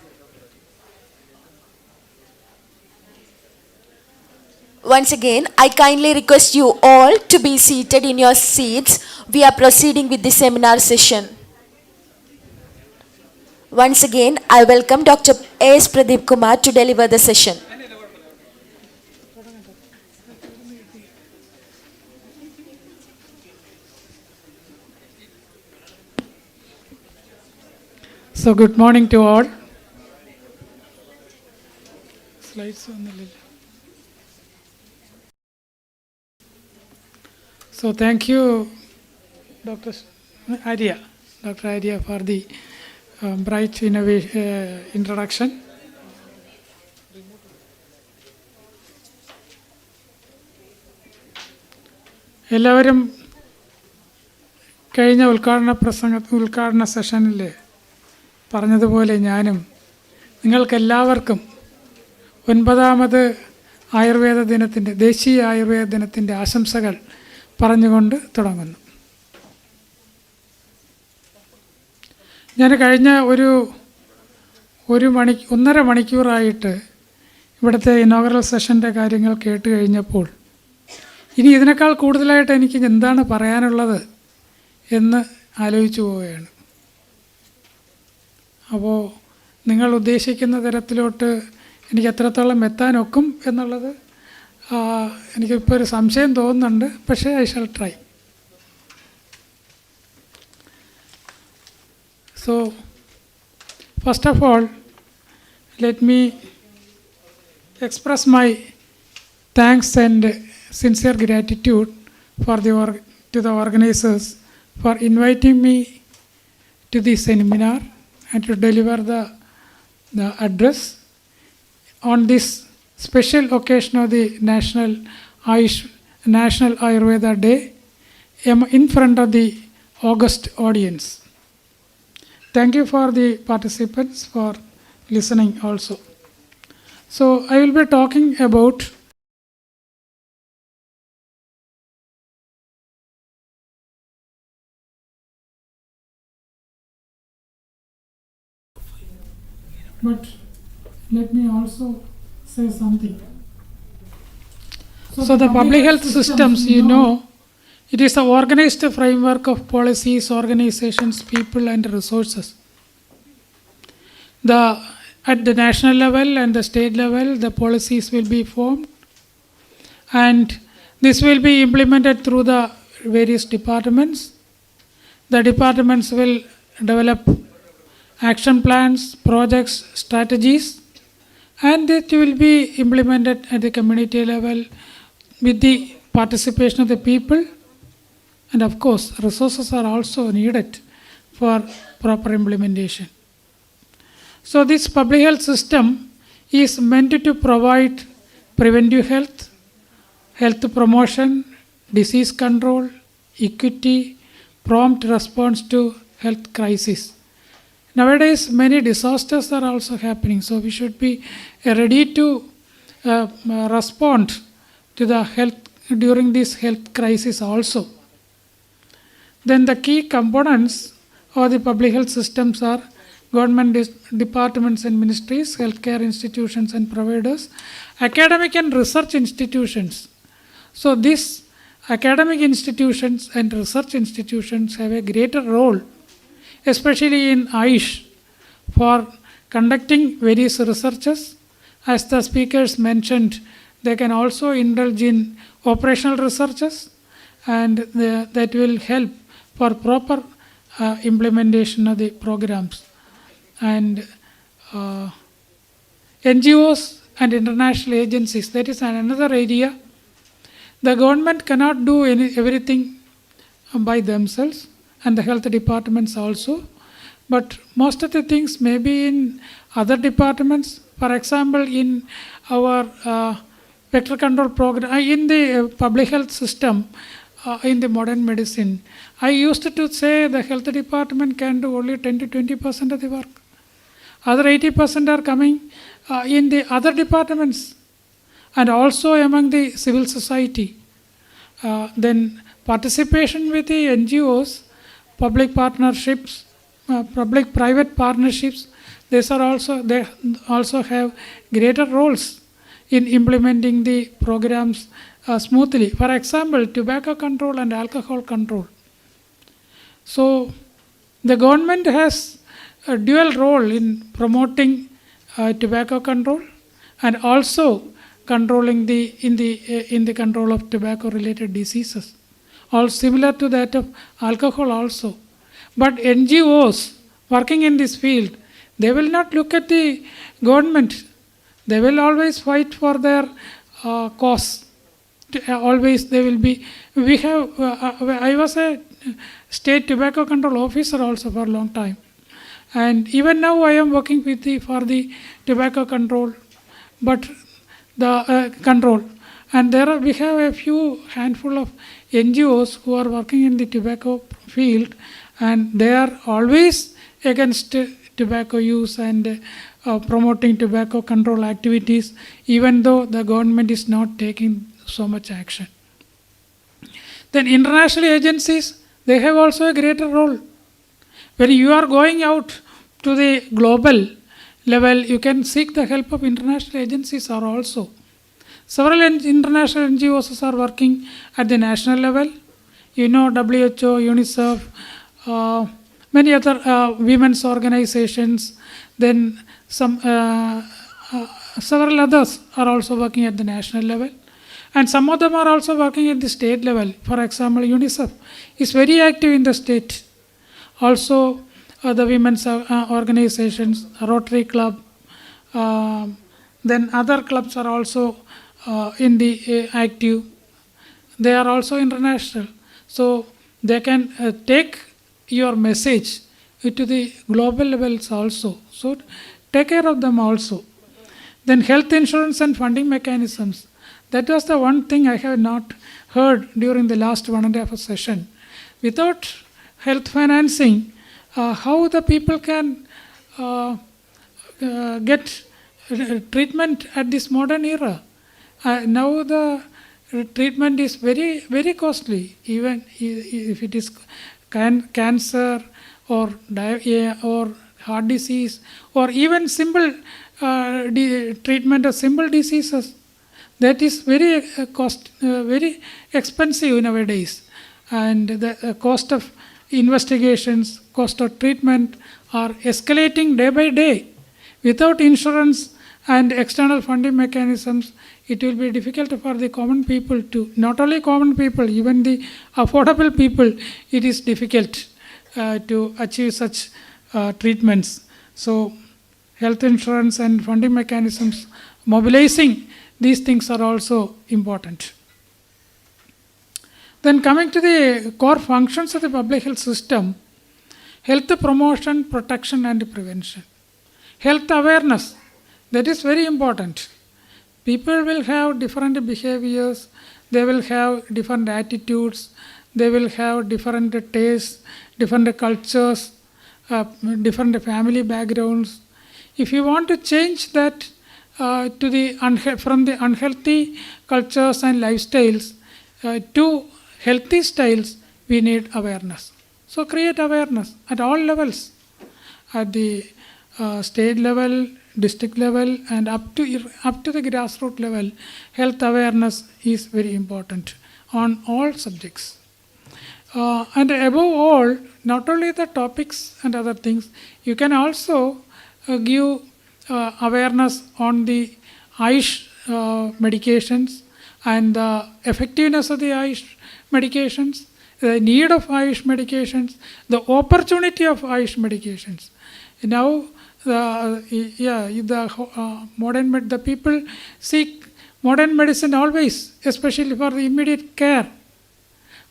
Once again, I kindly request you all to be seated in your seats. We are proceeding with the seminar session. Once again, I welcome Dr. A.S. Pradeep Kumar to deliver the session. So good morning to all. Slides on the left. So thank you, Dr. Idea for the bright introduction. എല്ലാവരും കഴിഞ്ഞ ഉദ്ഘാടന സെഷനിൽ പറഞ്ഞതുപോലെ ഞാനും നിങ്ങൾക്കെല്ലാവർക്കും 9ാമത് ആയുർവേദ ദിനത്തിൻ്റെ ദേശീയ ആയുർവേദ ദിനത്തിൻ്റെ ആശംസകൾ പറഞ്ഞുകൊണ്ട് തുടങ്ങുന്നു. ഞാൻ കഴിഞ്ഞ ഒന്നര മണിക്കൂറായിട്ട് ഇവിടുത്തെ ഇനോഗ്രൽ സെഷൻ്റെ കാര്യങ്ങൾ കേട്ട് കഴിഞ്ഞപ്പോൾ ഇനി ഇതിനേക്കാൾ കൂടുതലായിട്ട് എനിക്ക് എന്താണ് പറയാനുള്ളത് എന്ന് ആലോചിച്ചു പോവുകയാണ്. അപ്പോൾ നിങ്ങൾ ഉദ്ദേശിക്കുന്ന തരത്തിലോട്ട് എനിക്ക് എത്രത്തോളം എത്താനൊക്കും എന്നുള്ളത് എനിക്കിപ്പോൾ ഒരു സംശയം തോന്നുന്നുണ്ട്. പക്ഷേ I shall try. So, first of all, let me express my thanks and sincere gratitude to the organizers for inviting me to this seminar and to deliver the address on this special occasion of the National Ayurveda Day in front of the august audience. Thank you for the participants for listening also. So I will be talking about but let me also say something. So the public health systems, you know, it is an organized framework of policies, organizations, people and resources. At the national level and the state level, the policies will be formed and this will be implemented through the various departments. The departments will develop action plans, projects, strategies, and it will be implemented at the community level with the participation of the people. And of course, resources are also needed for proper implementation. So this public health system is meant to provide preventive health, health promotion, disease control, equity, prompt response to health crisis. Nowadays, many disasters are also happening, so we should be ready to respond to the health during this health crisis also. Then the key components of the public health systems are government departments and ministries, healthcare institutions and providers, academic and research institutions. So these academic institutions and research institutions have a greater role, especially in Ayush, for conducting various researches. As the speakers mentioned, they can also indulge in operational researches, and that will help for proper implementation of the programs. And NGOs and international agencies, that is another area. The government cannot do everything by themselves, and the health departments also. But most of the things may be in other departments. For example, in our vector control program, in the public health system, in the modern medicine, I used to say the health department can do only 10 to 20% of the work. Other 80% are coming in the other departments and also among the civil society. Then participation with the NGOs, public partnerships, public-private partnerships, they also have greater roles in implementing the programs smoothly. For example, tobacco control and alcohol control. So the government has a dual role in promoting tobacco control and also controlling in the control of tobacco-related diseases, all similar to that of alcohol also. But NGOs working in this field, they will not look at the government. They will always fight for their cause. Always they will be. We have. I was a state tobacco control officer also for a long time, and even now I am working for the tobacco control, but the control. And we have a few handful of NGOs who are working in the tobacco field, and they are always against tobacco use and promoting tobacco control activities, even though the government is not taking so much action. Then international agencies, they have also a greater role. When you are going out to the global level, you can seek the help of international agencies also. Several international NGOs are working at the national level. You know, WHO, UNICEF, many other women's organizations, then several others are also working at the national level. And some of them are also working at the state level. For example, UNICEF is very active in the state. Also, the women's organizations, Rotary Club, then other clubs are also in the active. They are also international. So they can take your message to the global levels also. So take care of them also. Then health insurance and funding mechanisms. That was the one thing I have not heard during the last 1.5 session. Without health financing, how the people can get treatment at this modern era? Now the treatment is very, very costly. Even if it is cancer or heart disease or even simple treatment of simple diseases, that is very very expensive nowadays, and the cost of investigations, cost of treatment are escalating day by day. Without insurance and external funding mechanisms, it will be difficult for the common people to, not only common people, even the affordable people, it is difficult to achieve such treatments. So health insurance and funding mechanisms, mobilizing these things are also important. Then coming to the core functions of the public health system, health promotion, protection and prevention. Health awareness, that is very important. People will have different behaviors, they will have different attitudes, they will have different tastes, different cultures, different family backgrounds. If you want to change that from the unhealthy cultures and lifestyles to healthy styles, we need awareness. So create awareness at all levels, at the state level, district level, and up to the grassroots level. Health awareness is very important on all subjects. And above all, not only the topics and other things, you can also give awareness on the Ayush medications and the effectiveness of the Ayush medications, the need of Ayush medications, the opportunity of Ayush medications. Now, the people seek modern medicine always, especially for the immediate care.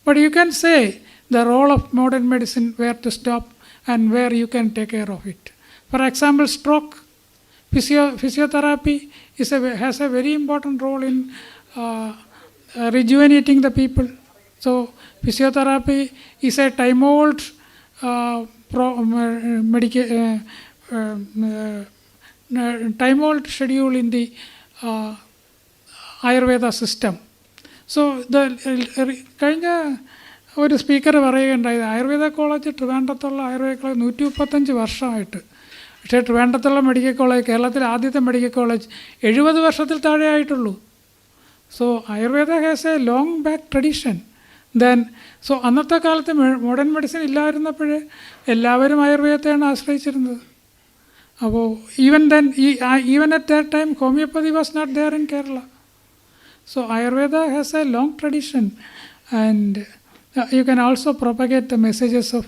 But you can say the role of modern medicine, where to stop and where you can take care of it. For example, stroke. Physiotherapy has a very important role in rejuvenating the people. So physiotherapy is a time-old time-old schedule in the Ayurveda system. So കഴിഞ്ഞ ഒരു speaker പറയുകയുണ്ടായത് Ayurveda college ട്രിവാൻഡ്രത്തുള്ള Ayurveda college 135 വർഷമായിട്ട്. പക്ഷേ ട്രിവാൻഡ്രത്തുള്ള medical college, കേരളത്തിലെ ആദ്യത്തെ medical college 70 വർഷത്തിൽ താഴെ ആയിട്ടുള്ളൂ. So Ayurveda has a long back tradition. So അന്നത്തെ കാലത്ത് മോഡേൺ മെഡിസിൻ ഇല്ലായിരുന്നപ്പോൾ എല്ലാവരും ആയുർവേദത്തെയാണ് ആശ്രയിച്ചിരുന്നത്. അപ്പോൾ even at that time homeopathy was not there in Kerala. So Ayurveda has a long tradition, and you can also propagate the messages of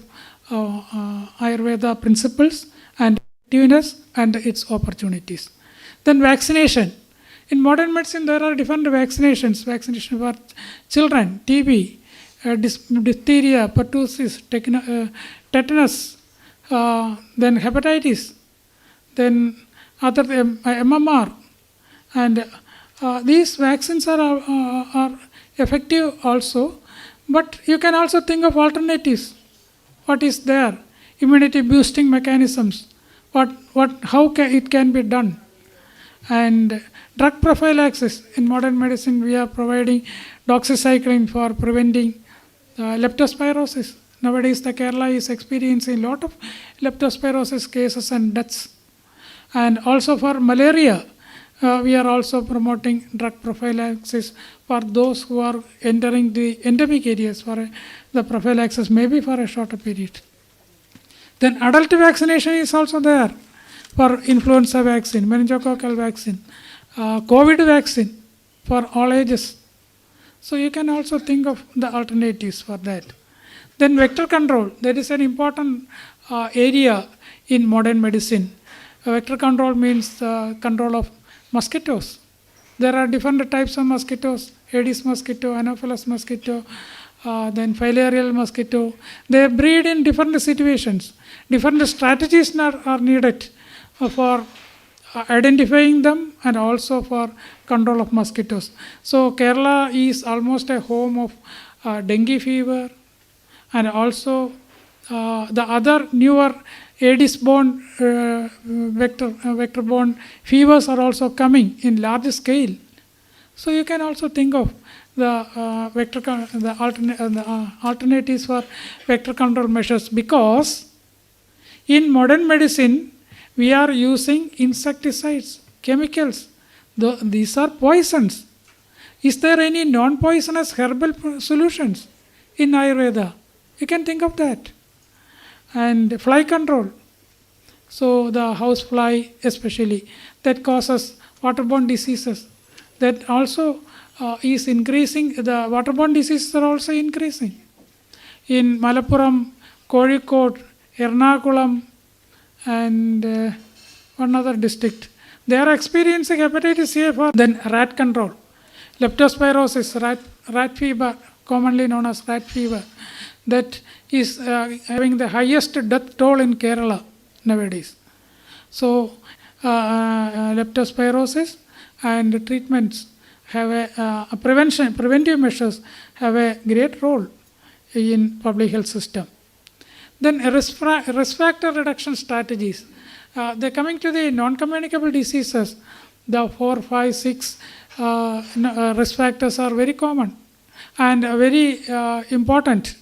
Ayurveda principles and effectiveness and its opportunities. Then vaccination. In modern medicine there are different vaccinations. Vaccination for children, TB, diphtheria, pertussis, tetanus, then hepatitis, then other MMR, and these vaccines are effective also, but you can also think of alternatives. What is there? Immunity boosting mechanisms. How it can be done? And drug prophylaxis. In modern medicine, we are providing doxycycline for preventing leptospirosis. Nowadays, the Kerala is experiencing a lot of leptospirosis cases and deaths. And also for malaria, we are also promoting drug prophylaxis for those who are entering the endemic areas for the prophylaxis, maybe for a shorter period. Then adult vaccination is also there for influenza vaccine, meningococcal vaccine, COVID vaccine for all ages. So you can also think of the alternatives for that. Then vector control, that is an important area in modern medicine. Vector control means control of mosquitoes. There are different types of mosquitoes: Aedes mosquito, Anopheles mosquito, then filarial mosquito. They breed in different situations. Different strategies are needed for identifying them and also for control of mosquitoes. So Kerala is almost a home of dengue fever, and also the other newer Aedes-borne vector-borne fevers are also coming in large scale. So you can also think of the alternatives for vector control measures, because in modern medicine we are using insecticides, chemicals. These are poisons. Is there any non-poisonous herbal solutions in Ayurveda? You can think of that. And fly control. So the house fly especially, that causes waterborne diseases. That also is increasing. The waterborne diseases are also increasing. In Malappuram, Kozhikode, Ernakulam, and one other district, they are experiencing hepatitis A. Then rat control. Leptospirosis, rat fever, commonly known as rat fever, that is having the highest death toll in Kerala nowadays. So leptospirosis and treatments have a preventive measures have a great role in public health system. Then risk factor reduction strategies. They're coming to the non-communicable diseases. the 4, 5, 6 risk factors are very common and very important.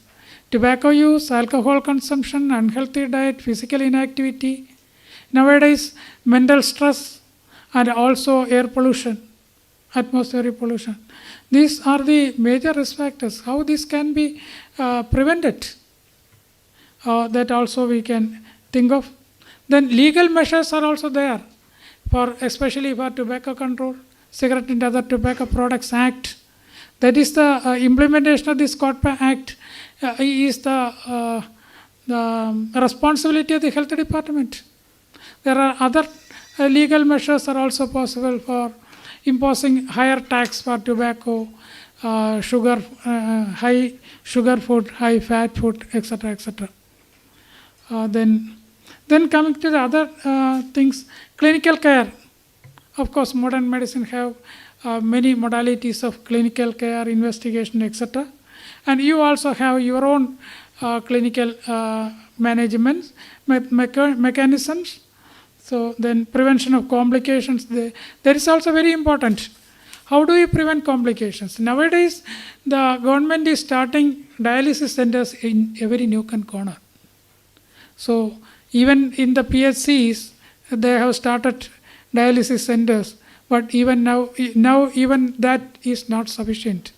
Tobacco use, alcohol consumption, unhealthy diet, physical inactivity, nowadays mental stress, and also air pollution, atmospheric pollution. These are the major risk factors. How this can be prevented, that also we can think of. Then legal measures are also there, especially for tobacco control, Cigarette and Other Tobacco Products Act. That is the implementation of this COTPA Act is the responsibility of the Health Department. There are other legal measures are also possible for imposing higher tax for tobacco, sugar, high sugar food, high fat food, etc., etc. Then coming to the other things, clinical care. Of course, modern medicine have many modalities of clinical care, investigation, etc. And you also have your own clinical management mechanisms. So then prevention of complications, that is also very important. How do we prevent complications? Nowadays, the government is starting dialysis centers in every nook and corner. So even in the PHCs, they have started dialysis centers, but even now even that is not sufficient.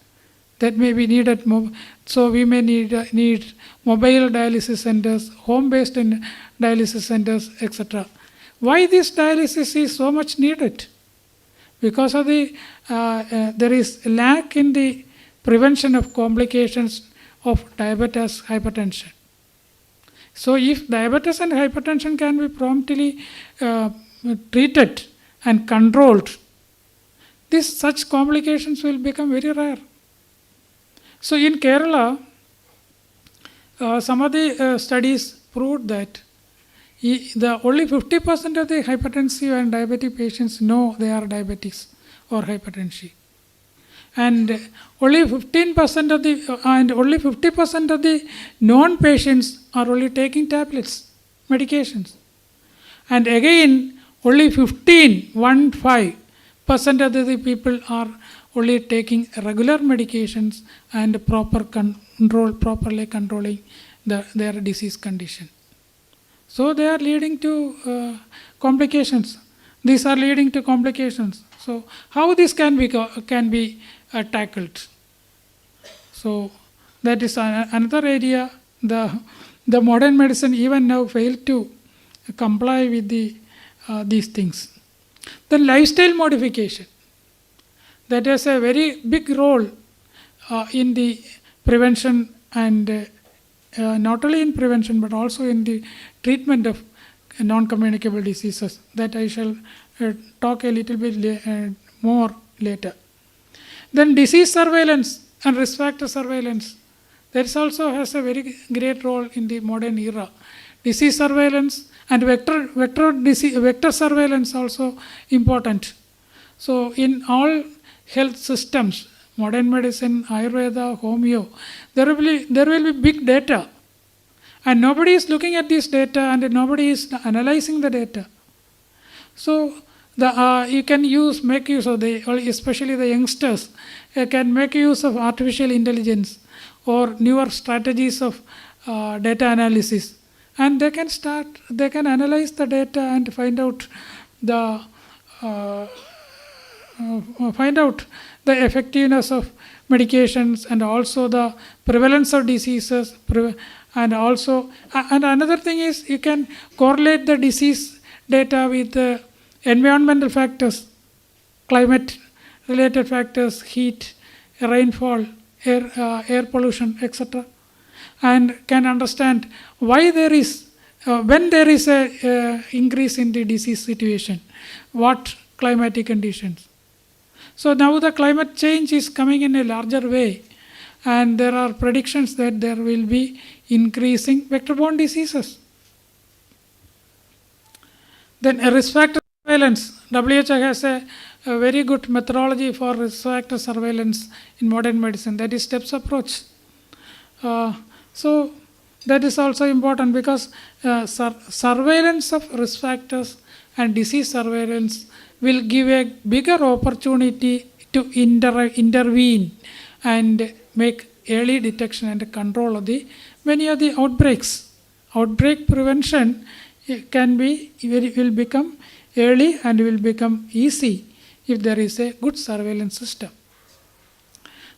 That may be needed. So we may need mobile dialysis centers, home-based dialysis centers, etc. Why this dialysis is so much needed? Because of there is lack in the prevention of complications of diabetes, hypertension. So if diabetes and hypertension can be promptly treated and controlled, such complications will become very rare. So in Kerala, some of the studies proved that only 50% of the hypertensive and diabetic patients know they are diabetics or hypertensive, and only 15% of only 50% of the non-patients are only taking tablets, medications, and again only 15% of the people are only taking regular medications and properly controlling their disease condition. So they are leading to complications. These are leading to complications. So how this can be tackled? So that is another area. The modern medicine even now failed to comply with these things. Then lifestyle modification. That has a very big role in the prevention and not only in prevention but also in the treatment of non-communicable diseases. That I shall talk a little bit more later. Then disease surveillance and risk factor surveillance. That also has a very great role in the modern era. Disease surveillance and vector surveillance also important. So in all health systems, modern medicine, Ayurveda, Homeo, there will be big data. And nobody is looking at this data and nobody is analyzing the data. So you can make use of especially the youngsters, can make use of artificial intelligence or newer strategies of data analysis. And they can analyze the data and find out the effectiveness of medications and also the prevalence of diseases. And another thing is you can correlate the disease data with the environmental factors, climate related factors, heat, rainfall, air pollution, etc. And can understand why there is, when there is a increase in the disease situation, what climatic conditions. So now the climate change is coming in a larger way, and there are predictions that there will be increasing vector-borne diseases. Then risk factor surveillance. WHO has a very good methodology for risk factor surveillance in modern medicine. That is STEPS approach. So that is also important because surveillance of risk factors and disease surveillance will give a bigger opportunity to intervene and make early detection and control of the many of the outbreaks. Outbreak prevention will become early and will become easy if there is a good surveillance system.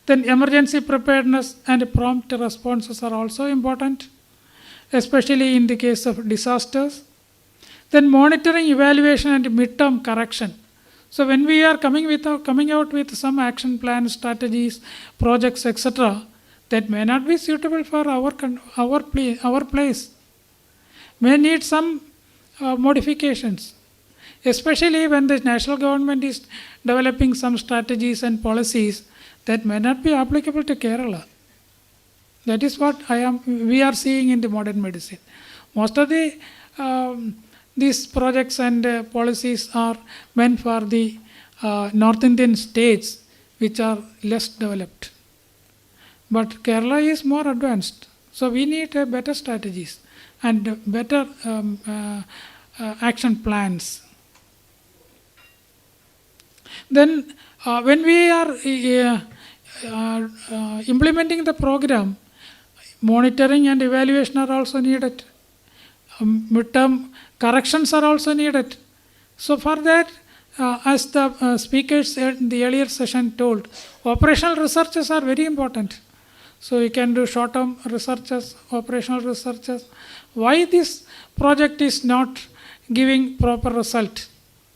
Then emergency preparedness and prompt responses are also important, especially in the case of disasters. Then monitoring, evaluation and midterm correction. So when we are coming out with some action plans, strategies, projects, etc., that may not be suitable for our place, may need some modifications, especially when the national government is developing some strategies and policies that may not be applicable to Kerala. That is what we are seeing in the modern medicine. Most of these projects and policies are meant for the North Indian states which are less developed. But Kerala is more advanced. So we need better strategies and better action plans. Then when we are implementing the program, monitoring and evaluation are also needed. Midterm corrections are also needed. So for that, as the speakers in the earlier session told, operational researches are very important. So you can do short-term researches, operational researches. Why this project is not giving proper result?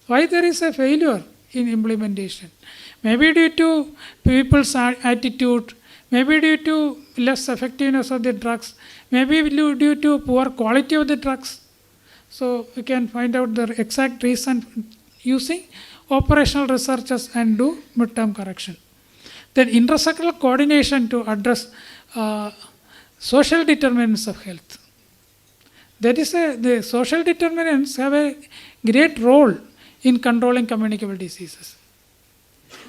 Why there is a failure in implementation? Maybe due to people's attitude, maybe due to less effectiveness of the drugs, maybe due to poor quality of the drugs. So we can find out the exact reason using operational researches and do midterm correction. Then intersectoral coordination to address social determinants of health. That is, the social determinants have a great role in controlling communicable diseases.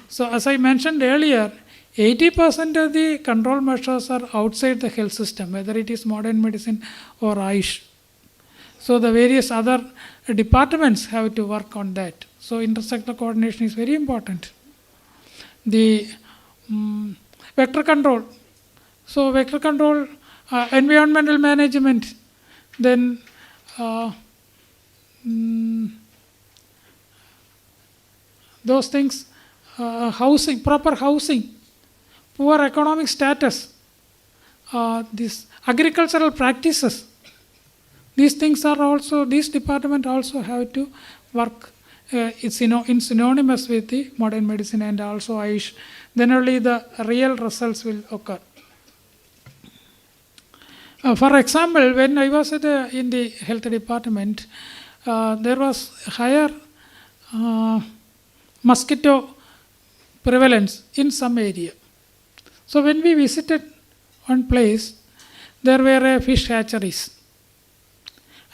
So as I mentioned earlier, 80% of the control measures are outside the health system, whether it is modern medicine or Ayush. So the various other departments have to work on that. So intersectoral coordination is very important. The vector control. So vector control, environmental management, then those things, housing, proper housing, poor economic status, these agricultural practices. These things are also, these departments also have to work in synonymous with the modern medicine and also Ayush. Then only the real results will occur. For example, when I was in the health department, there was higher mosquito prevalence in some area. So when we visited one place, there were fish hatcheries.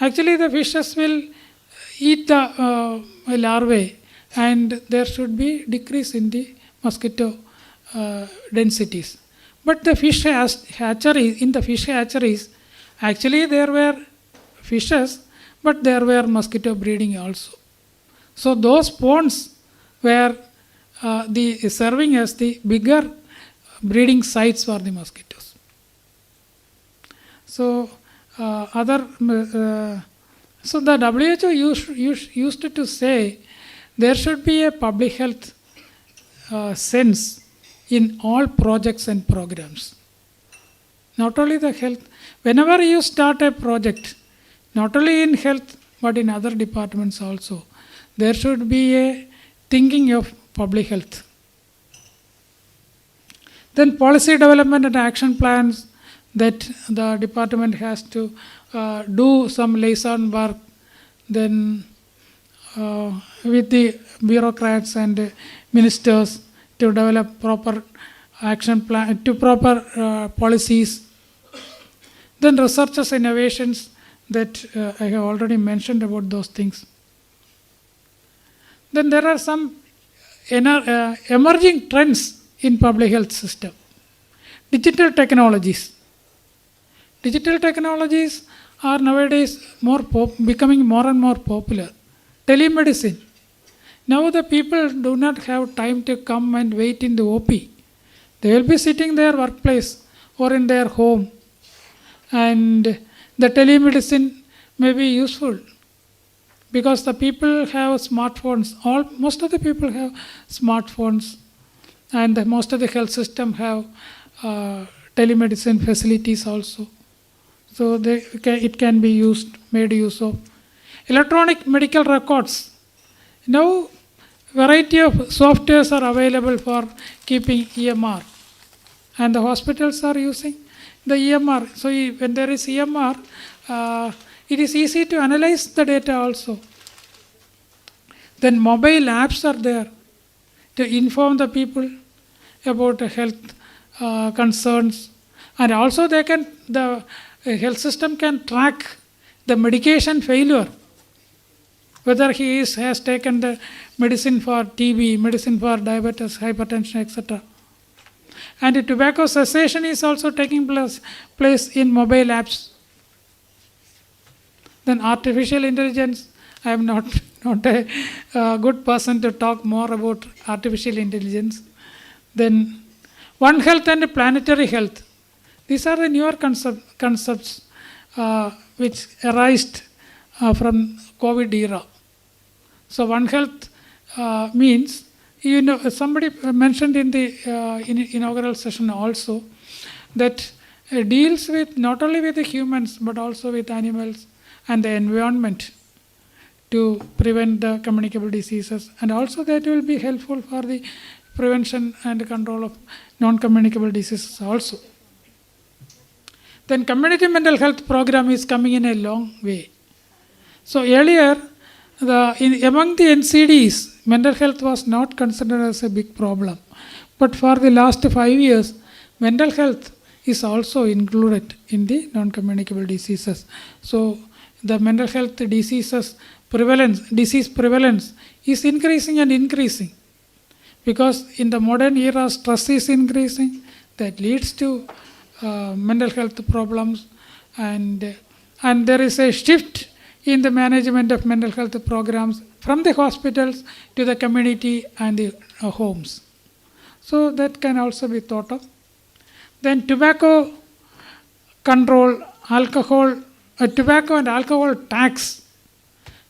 Actually, the fishes will eat the larvae, and there should be decrease in the mosquito densities. But the fish hatcheries, in the fish hatcheries, actually there were fishes, but there were mosquito breeding also. So those ponds were serving as the bigger breeding sites for the mosquitoes. So the WHO used to say there should be a public health sense in all projects and programs. Not only the health, whenever you start a project, not only in health but in other departments also, there should be a thinking of public health. Then policy development and action plans, that the department has to do some liaison work, then with the bureaucrats and ministers to develop proper action plan, to proper policies. Then researches, innovations, that I have already mentioned about those things. Then there are some emerging trends in public health system. Digital technologies. Digital technologies are nowadays becoming more and more popular. telemedicine. Now the people do not have time to come and wait in the OP. They will be sitting their workplace or in their home, and the telemedicine may be useful because the people have smartphones. Most of the people have smartphones, and most of the health system have telemedicine facilities also. So it can be made use of. Electronic medical records. Now, variety of softwares are available for keeping EMR, and the hospitals are using the EMR. So when there is EMR, it is easy to analyze the data also. Then mobile apps are there to inform the people about health concerns, and also the health system can track the medication failure, whether he has taken the medicine for TB, medicine for diabetes, hypertension, etc. And the tobacco cessation is also taking place in mobile apps. Then artificial intelligence, I am not a good person to talk more about artificial intelligence. Then One Health and planetary health. These are the newer concepts which arose from COVID era. So One Health means, somebody mentioned in the inaugural session also, that deals with not only with the humans but also with animals and the environment to prevent the communicable diseases, and also that will be helpful for the prevention and control of non-communicable diseases also. Then community mental health program is coming in a long way. So earlier, among the NCDs, mental health was not considered as a big problem. But for the last 5 years, mental health is also included in the non-communicable diseases. So the mental health disease prevalence is increasing, because in the modern era, stress is increasing. That leads to mental health problems, and there is a shift in the management of mental health programs from the hospitals to the community and the homes. So that can also be thought of. Then tobacco control, tobacco and alcohol tax.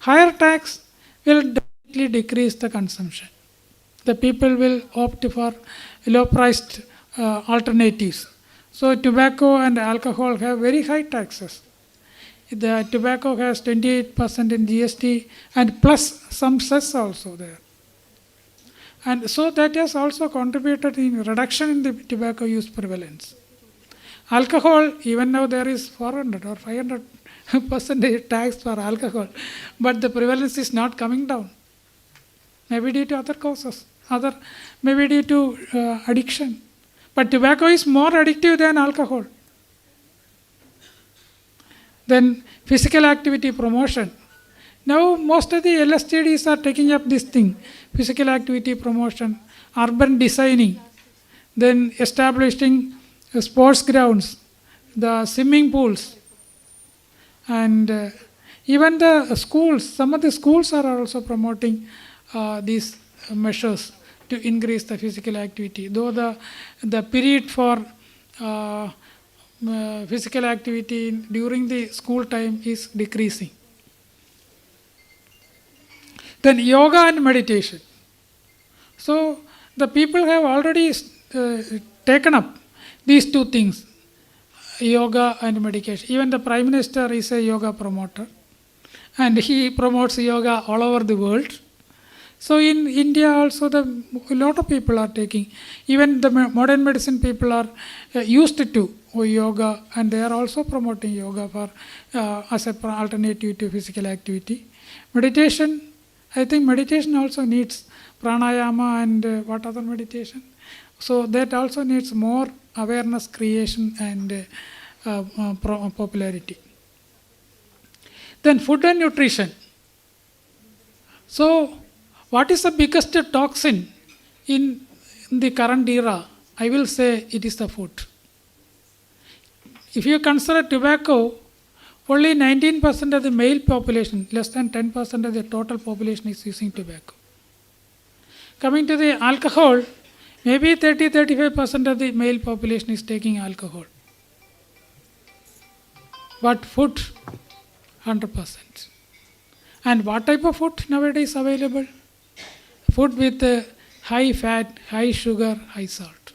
Higher tax will definitely decrease the consumption. The people will opt for low-priced alternatives. So tobacco and alcohol have very high taxes. The tobacco has 28% in GST and plus some cess also there. And so that has also contributed in reduction in the tobacco use prevalence. Alcohol, even now there is 400 or 500% tax for alcohol, but the prevalence is not coming down. Maybe due to other causes, maybe due to addiction. But tobacco is more addictive than alcohol. Then physical activity promotion. Now most of the LSTDs are taking up this thing, physical activity promotion, urban designing, then establishing sports grounds, the swimming pools, and even the schools. Some of the schools are also promoting these measures to increase the physical activity, though the period for physical activity during the school time is decreasing. Then yoga and meditation. So the people have already taken up these two things, yoga and meditation. Even the Prime Minister is a yoga promoter, and he promotes yoga all over the world. So in India also a lot of people are taking, even the modern medicine people are used to yoga, and they are also promoting yoga for as an alternative to physical activity. Meditation, I think meditation also needs pranayama and what other meditation. So that also needs more awareness creation and popularity. Then food and nutrition. So what is the biggest toxin in the current era? I will say it is the food. If you consider tobacco, only 19% of the male population, less than 10% of the total population is using tobacco. Coming to the alcohol, maybe 30-35% of the male population is taking alcohol. But food, 100%. And what type of food nowadays available? Food with high fat, high sugar, high salt,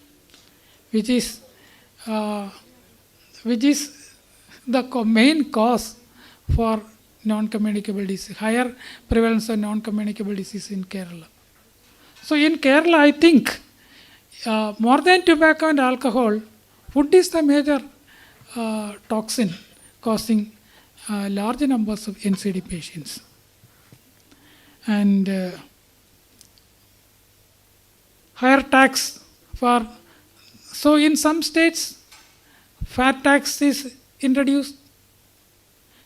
which is the main cause for non-communicable disease, higher prevalence of non-communicable disease in Kerala. So in Kerala, I think more than tobacco and alcohol, food is the major toxin causing large numbers of NCD patients. And higher tax for, so in some states, fat tax is introduced,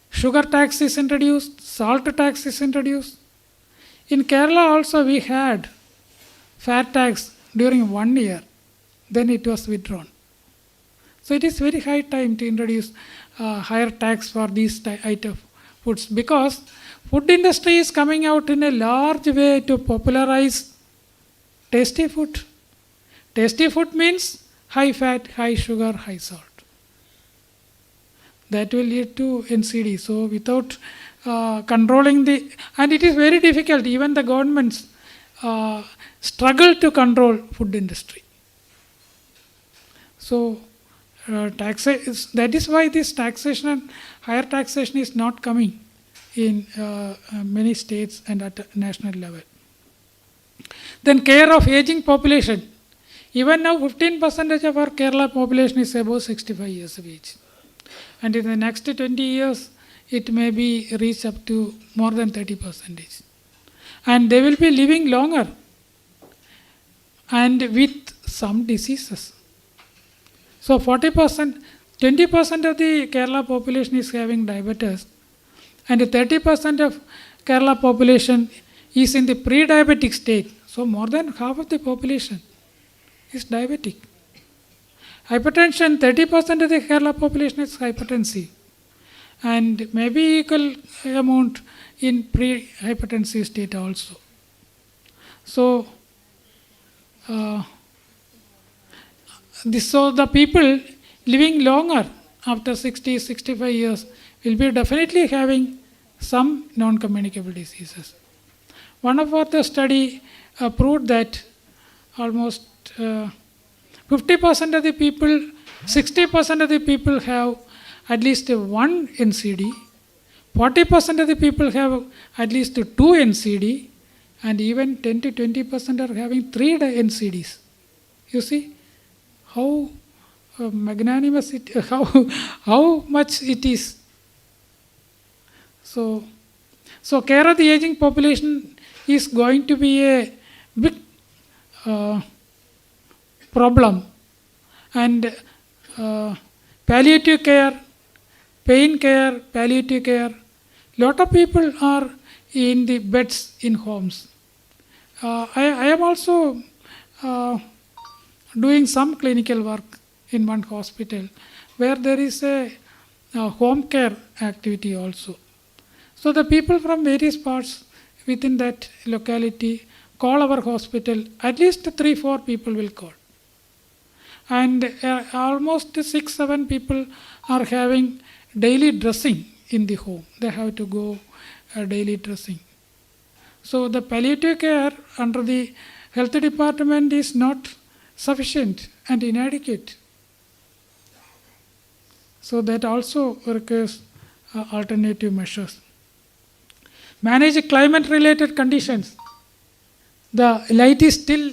sugar tax is introduced, salt tax is introduced. In Kerala also we had fat tax during 1 year, then it was withdrawn. So it is very high time to introduce higher tax for these type of foods, because food industry is coming out in a large way to popularize tasty food. Tasty food means high fat, high sugar, high salt. That will lead to NCD. So without controlling and it is very difficult, even the governments struggle to control food industry. So that is why this taxation and higher taxation is not coming in many states and at national level. Then care of aging population. Even now 15% of our Kerala population is above 65 years of age. And in the next 20 years, it may be reached up to more than 30%. And they will be living longer and with some diseases. So 40%, 20% of the Kerala population is having diabetes, and 30% of Kerala population is in the pre-diabetic state. So more than half of the population is diabetic. Hypertension, 30% of the Kerala population is hypertensive, and maybe equal amount in pre-hypertensive state also. So, so the people living longer after 60, 65 years will be definitely having some non-communicable diseases. One of our study proved that almost 50% of the people, 60% of the people have at least one NCD, 40% of the people have at least 2 NCD, and even 10 to 20% are having 3 NCDs. You see how magnanimous it, how much it is. So care of the aging population is going to be a big problem. And palliative care, pain care, palliative care, lot of people are in the beds in homes. I am also doing some clinical work in one hospital where there is a home care activity also. So the people from various parts within that locality call our hospital, at least 3-4 people will call. And almost 6-7 people are having daily dressing in the home. They have to go daily dressing. So the palliative care under the health department is not sufficient and inadequate. So that also requires alternative measures. Manage climate-related conditions. The light is still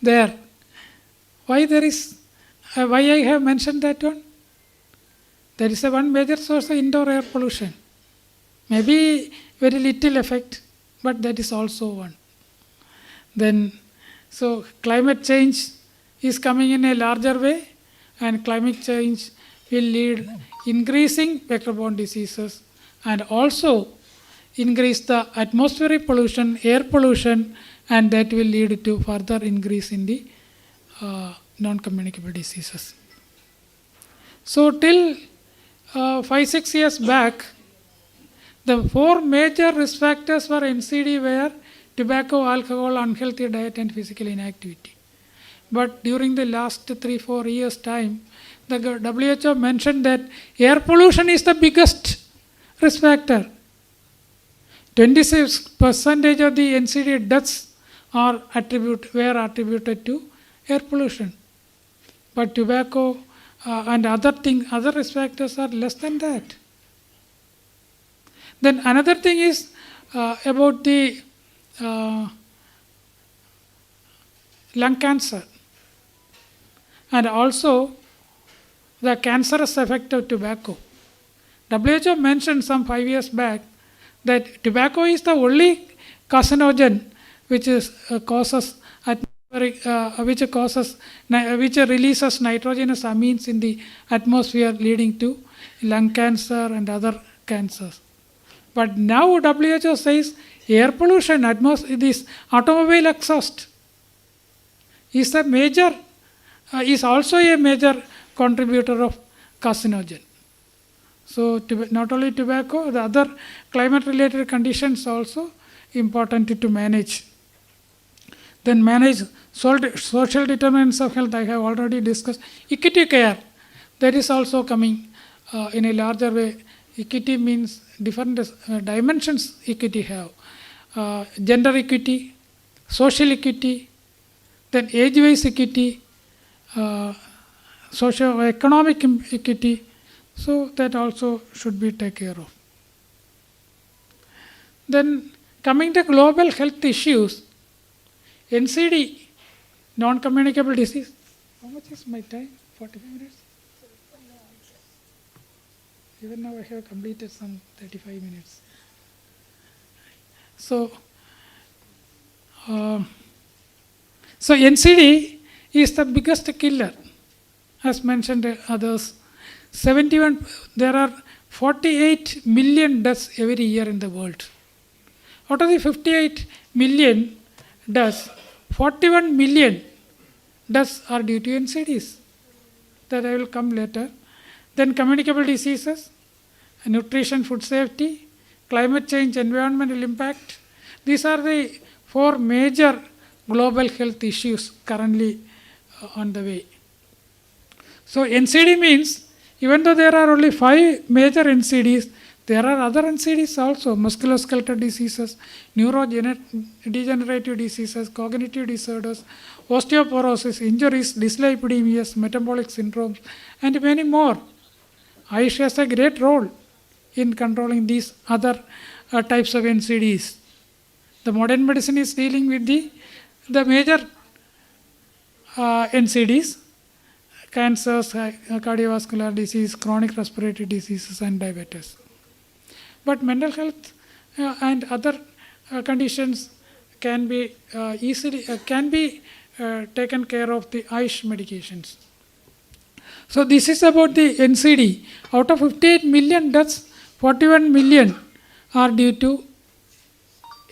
there. Why there is? Why I have mentioned that one? There is one major source of indoor air pollution. Maybe very little effect, but that is also one. Then, so climate change is coming in a larger way, and climate change will lead increasing vector-borne diseases and also increase the atmospheric pollution, air pollution, and that will lead to further increase in the non-communicable diseases. So till 5-6 years back, the 4 major risk factors for NCD were tobacco, alcohol, unhealthy diet, and physical inactivity. But during the last 3-4 years' time, the WHO mentioned that air pollution is the biggest risk factor. 26% of the NCD deaths were attributed to air pollution. But tobacco and other risk factors are less than that. Then another thing is about the lung cancer and also the cancerous effect of tobacco. WHO mentioned some 5 years back that tobacco is the only carcinogen which releases nitrogenous amines in the atmosphere, leading to lung cancer and other cancers. But now WHO says air pollution, this automobile exhaust is also a major contributor of carcinogen. So not only tobacco, the other climate-related conditions also important to manage. Then manage social determinants of health. I have already discussed. Equity care, that is also coming in a larger way. Equity means different dimensions equity have. Gender equity, social equity, then age-wise equity, socio-economic equity. So that also should be taken care of. Then coming to global health issues, NCD, non-communicable disease. How much is my time? 45 minutes? Even now I have completed some 35 minutes. So NCD is the biggest killer, as mentioned others. There are 48 million deaths every year in the world. Out of the 58 million deaths, 41 million deaths are due to NCDs. That I will come later. Then communicable diseases, nutrition, food safety, climate change, environmental impact. These are the 4 major global health issues currently on the way. So NCD means, even though there are only 5 major NCDs, there are other NCDs also: musculoskeletal diseases, neurodegenerative diseases, cognitive disorders, osteoporosis, injuries, dyslipidemias, metabolic syndromes, and many more. Ayush has a great role in controlling these other types of NCDs. The modern medicine is dealing with the major NCDs: cancers, cardiovascular disease, chronic respiratory diseases, and diabetes. But mental health and other conditions can be taken care of the Ayush medications. So this is about the NCD. Out of 58 million deaths, 41 million are due to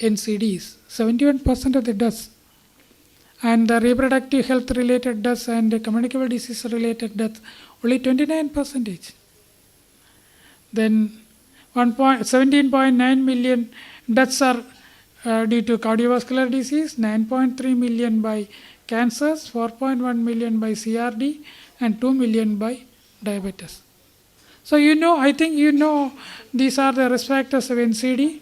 NCDs, 71% of the deaths. And the reproductive health related deaths and the communicable disease related deaths, only 29%. Then 17.9 million deaths are due to cardiovascular disease, 9.3 million by cancers, 4.1 million by CRD, and 2 million by diabetes. So I think these are the risk factors of NCD.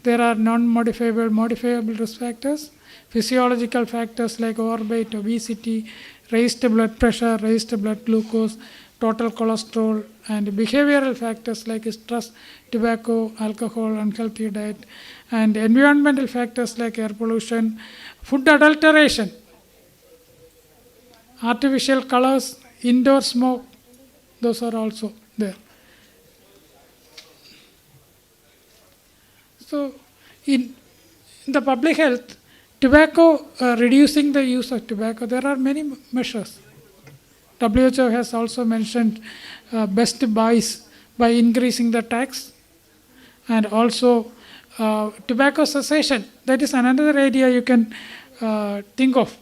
There are non-modifiable, modifiable risk factors, physiological factors like overweight, obesity, raised blood pressure, raised blood glucose, total cholesterol, and behavioral factors like stress, tobacco, alcohol, unhealthy diet, and environmental factors like air pollution, food adulteration, artificial colors, indoor smoke, those are also there. So in the public health, tobacco, reducing the use of tobacco, there are many measures. WHO has also mentioned best buys by increasing the tax, and also tobacco cessation. That is another area you can think of.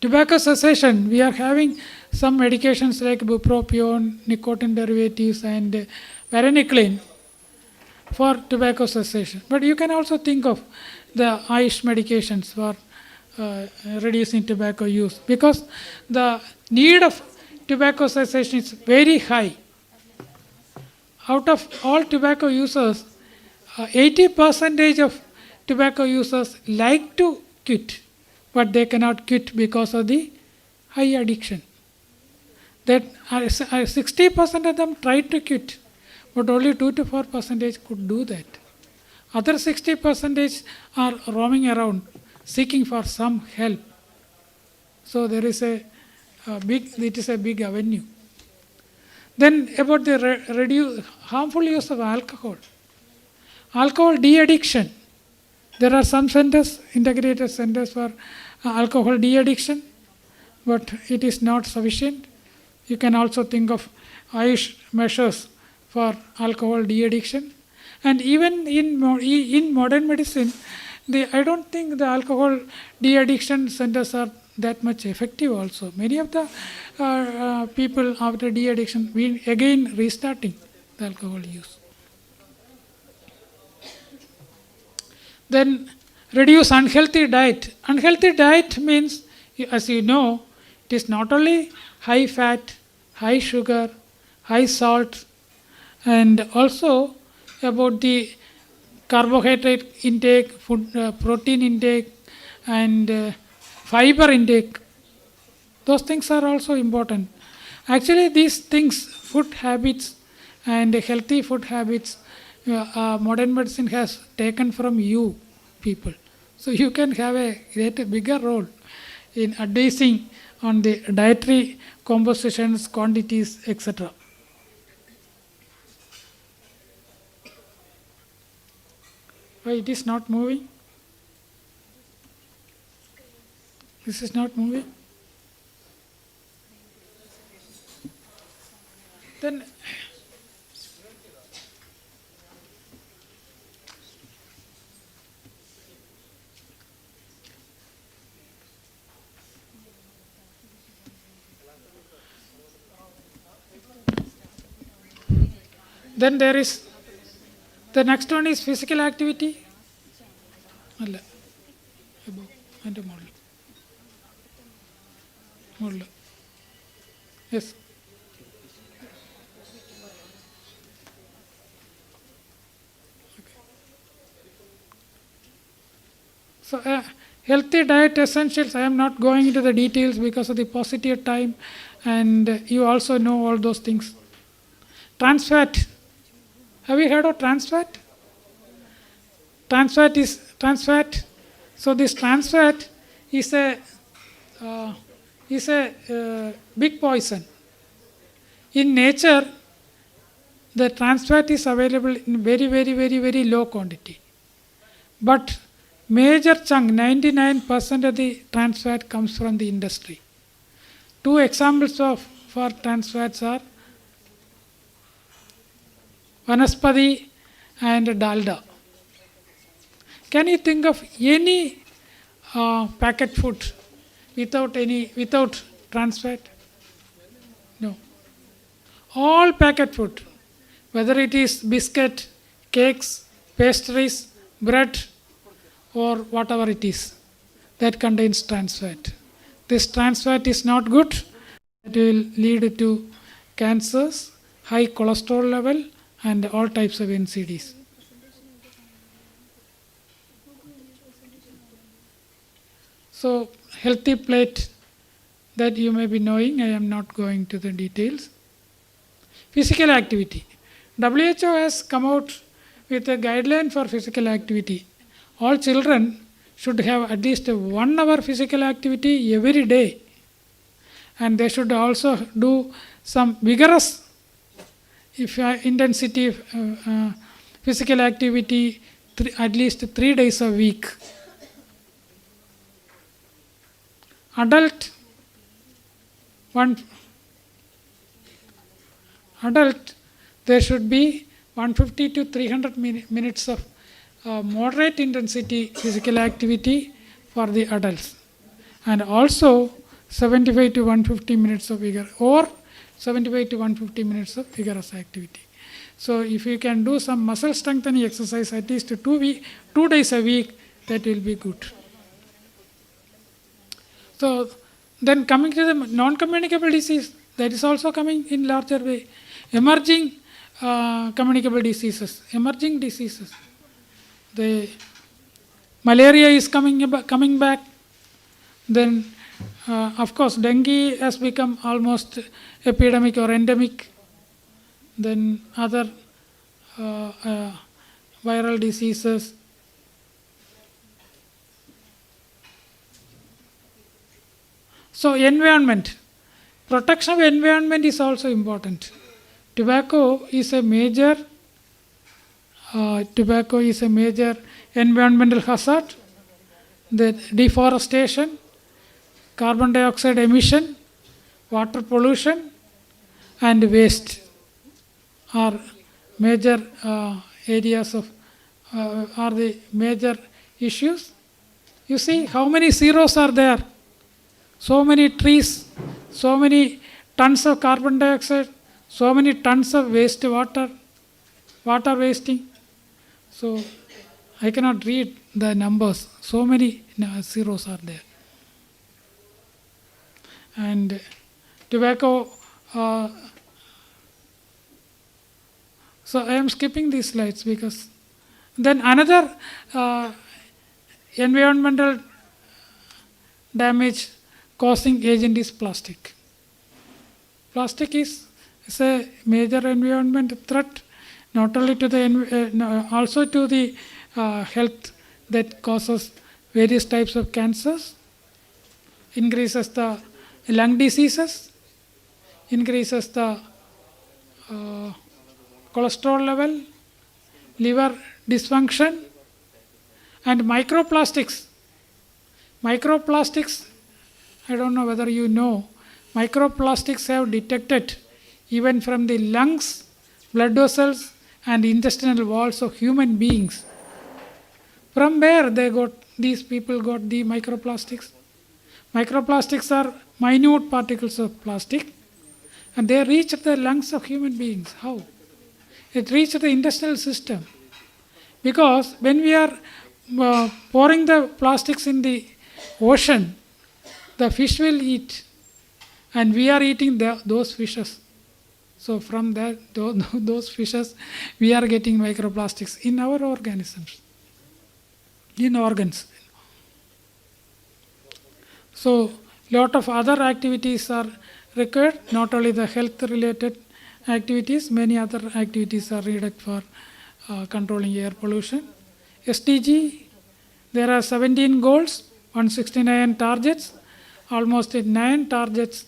Tobacco cessation, we are having some medications like bupropion, nicotine derivatives, and varenicline for tobacco cessation. But you can also think of the Ayush medications for reducing tobacco use, because the need of tobacco cessation is very high. Out of all tobacco users, 80% of tobacco users like to quit, but they cannot quit because of the high addiction. That 60% of them tried to quit, but only 2 to 4% could do that. Other 60% are roaming around seeking for some help. So there is it is a big avenue. Then about the harmful use of alcohol. Alcohol de-addiction. There are some centers, integrated centers for alcohol de-addiction, but it is not sufficient. You can also think of Ayush measures for alcohol de-addiction. And even in modern medicine, I don't think the alcohol de-addiction centers are that much effective also. Many of the people after de-addiction, we again restarting the alcohol use. Then reduce unhealthy diet. Unhealthy diet means, as you know, it is not only high fat, high sugar, high salt, and also about the carbohydrate intake, food, protein intake, and fiber intake. Those things are also important. Actually, these things, food habits and healthy food habits, modern medicine has taken from you people. So you can have a bigger role in advising on the dietary compositions, quantities, etc. Why it is not moving? This is not moving. Then there is the next one is physical activity. Yes. So healthy diet essentials, I am not going into the details because of the paucity of time, and you also know all those things. Trans fat. Have you heard of trans fat? Trans fat. So this trans fat is a big poison. In nature, the trans fat is available in very, very, very, very low quantity. But major chunk, 99% of the trans fat comes from the industry. Two examples for trans fats are vanaspati and dalda. Can you think of any packet food without trans fat? No. All packet food, whether it is biscuit, cakes, pastries, bread, or whatever it is, that contains trans fat. This trans fat is not good. It will lead to cancers, high cholesterol level, and all types of NCDs. So, healthy plate that you may be knowing, I am not going to the details. Physical activity. WHO has come out with a guideline for physical activity. All children should have at least 1 hour physical activity every day. And they should also do some vigorous intensity physical activity at least 3 days a week. Adult, there should be 150 to 300 minutes of moderate intensity physical activity for the adults. And also 75 to 150 minutes of vigor, or 75 to 150 minutes of vigorous activity. So if you can do some muscle strengthening exercise at least 2 days a week, that will be good. So then coming to the non-communicable disease, that is also coming in larger way. Emerging communicable diseases, emerging diseases. The malaria is coming back. Then of course dengue has become almost epidemic or endemic. Then other viral diseases. So environment, protection of environment is also important. Tobacco is a major environmental hazard. The deforestation, carbon dioxide emission, water pollution, and waste are major areas of are the major issues. You see how many zeros are there. So many trees, so many tons of carbon dioxide, so many tons of water wasting. So I cannot read the numbers. So many zeros are there. And tobacco, so I am skipping these slides because then another environmental damage causing agent is plastic. Plastic is a major environment threat, not only to the also to the health, that causes various types of cancers, increases the lung diseases, increases the cholesterol level, liver dysfunction, and microplastics. Microplastics, I don't know whether you know, microplastics have detected even from the lungs, blood vessels, and intestinal walls of human beings. From where these people got the microplastics? Microplastics are minute particles of plastic, and they reach the lungs of human beings. How? It reached the intestinal system. Because when we are pouring the plastics in the ocean, the fish will eat, and we are eating those fishes. So from those fishes, we are getting microplastics in our organisms, in organs. So lot of other activities are required, not only the health related activities, many other activities are needed for controlling air pollution. SDG, there are 17 goals, 169 targets. Almost 9 targets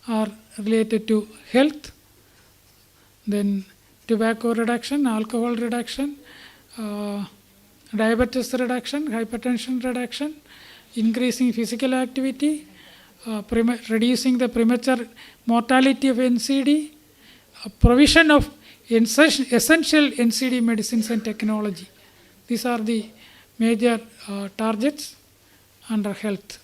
are related to health. Then tobacco reduction, alcohol reduction, diabetes reduction, hypertension reduction, increasing physical activity, reducing the premature mortality of NCD, provision of essential NCD medicines and technology. These are the major targets under health.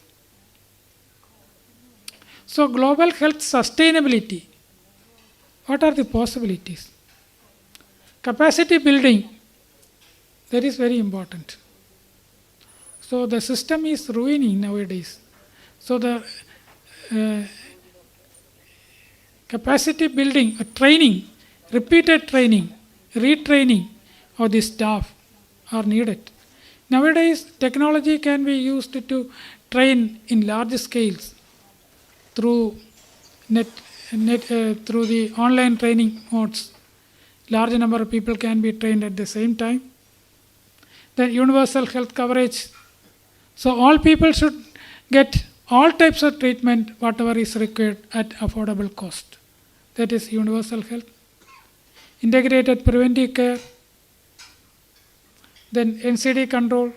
So global health sustainability, what are the possibilities? Capacity building, that is very important. So the system is ruining nowadays. So the capacity building, training, repeated training, retraining of the staff are needed. Nowadays technology can be used to train in large scales through through the online training modes. Large number of people can be trained at the same time. Then universal health coverage. So all people should get all types of treatment, whatever is required at affordable cost. That is universal health. Integrated preventive care. Then NCD control.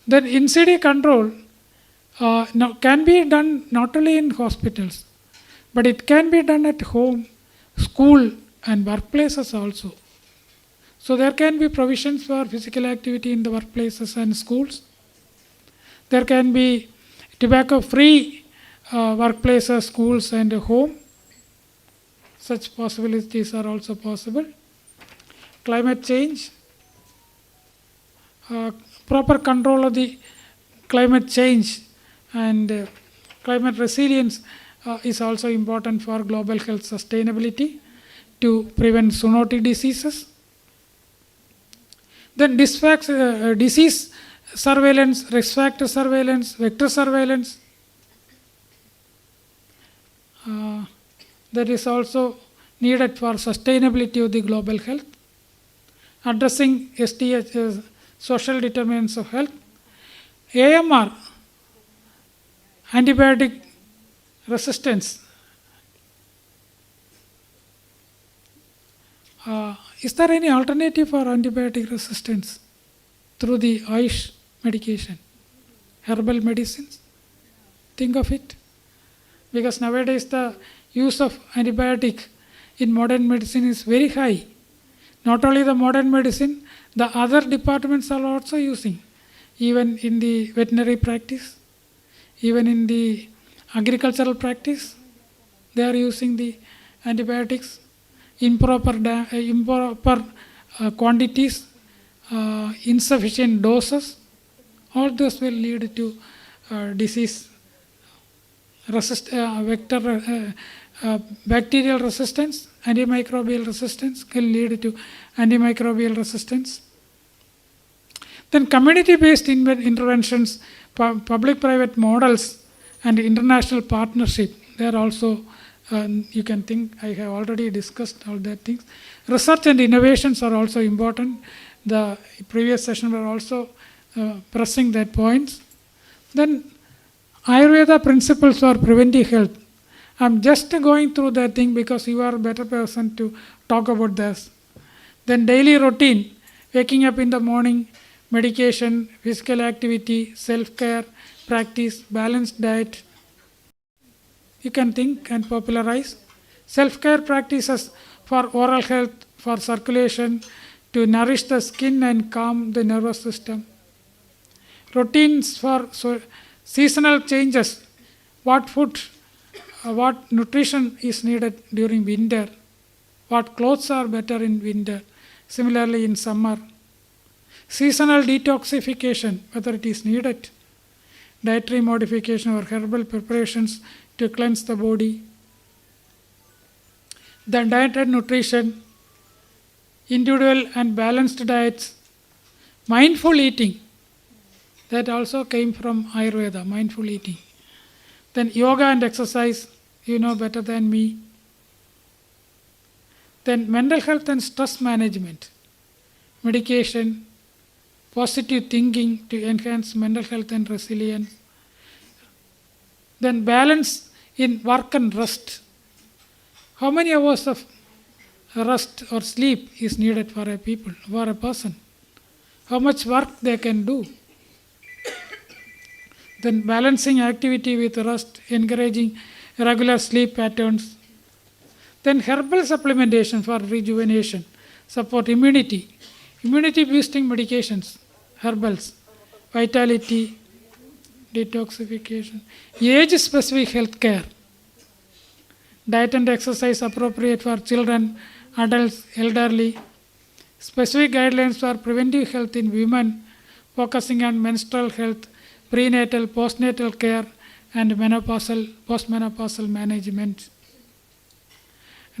Then NCD control can be done not only in hospitals, but it can be done at home, school, and workplaces also. So there can be provisions for physical activity in the workplaces and schools. There can be tobacco-free workplaces, schools, and home. Such possibilities are also possible. Climate change, proper control of the climate change and climate resilience is also important for global health sustainability to prevent zoonotic diseases. Then disease surveillance, risk factor surveillance, vector surveillance, that is also needed for sustainability of the global health. Addressing SDH, social determinants of health. AMR, antibiotic resistance. Is there any alternative for antibiotic resistance through the Ayush medication, herbal medicines? Think of it. Because nowadays the use of antibiotic in modern medicine is very high. Not only the modern medicine, the other departments are also using. Even in the veterinary practice, even in the agricultural practice, they are using the antibiotics, improper quantities, insufficient doses. All those will lead to disease, bacterial resistance, antimicrobial resistance can lead to antimicrobial resistance. Then community-based interventions, public-private models, and international partnership. They are also, you can think, I have already discussed all that things. Research and innovations are also important. The previous session were also pressing that point. Then Ayurveda principles for preventive health. I'm just going through that thing because you are a better person to talk about this. Then daily routine, waking up in the morning, medication, physical activity, self-care, practice, balanced diet. You can think and popularize. Self-care practices for oral health, for circulation, to nourish the skin and calm the nervous system. Routines for seasonal changes, what food, what nutrition is needed during winter, what clothes are better in winter, similarly in summer. Seasonal detoxification, whether it is needed, dietary modification or herbal preparations to cleanse the body. Then diet and nutrition, individual and balanced diets, mindful eating, that also came from Ayurveda, mindful eating. Then yoga and exercise, you know better than me. Then mental health and stress management, medication, positive thinking to enhance mental health and resilience. Then balance in work and rest. How many hours of rest or sleep is needed for a person? How much work they can do? Then balancing activity with rest, encouraging regular sleep patterns. Then herbal supplementation for rejuvenation, support immunity, immunity boosting medications, herbals, vitality, detoxification, age specific health care, diet and exercise appropriate for children, adults, elderly, specific guidelines for preventive health in women, focusing on menstrual health, prenatal, postnatal care, and menopausal, postmenopausal management.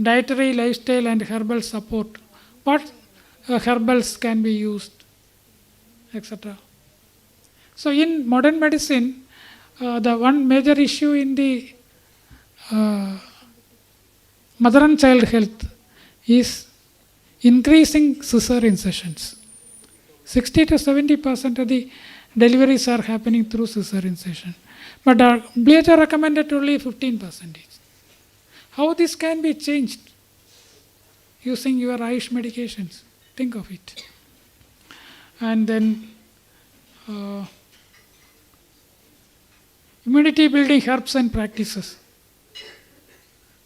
Dietary, lifestyle, and herbal support. What herbals can be used, etc. So in modern medicine, the one major issue in the mother and child health is increasing caesarean sections. 60 to 70% of the deliveries are happening through caesarean section. But WHO recommended only 15%. How this can be changed? Using your Ayush medications. Think of it. And then immunity building herbs and practices.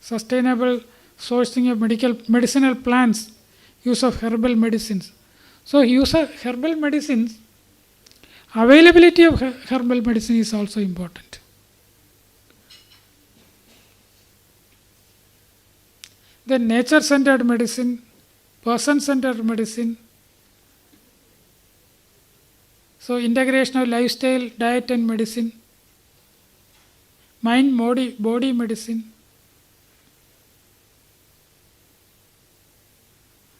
Sustainable sourcing of medicinal plants, use of herbal medicines. So use of herbal medicines, availability of herbal medicine is also important. then nature-centered medicine, person-centered medicine. So integration of lifestyle, diet and medicine, mind, body medicine.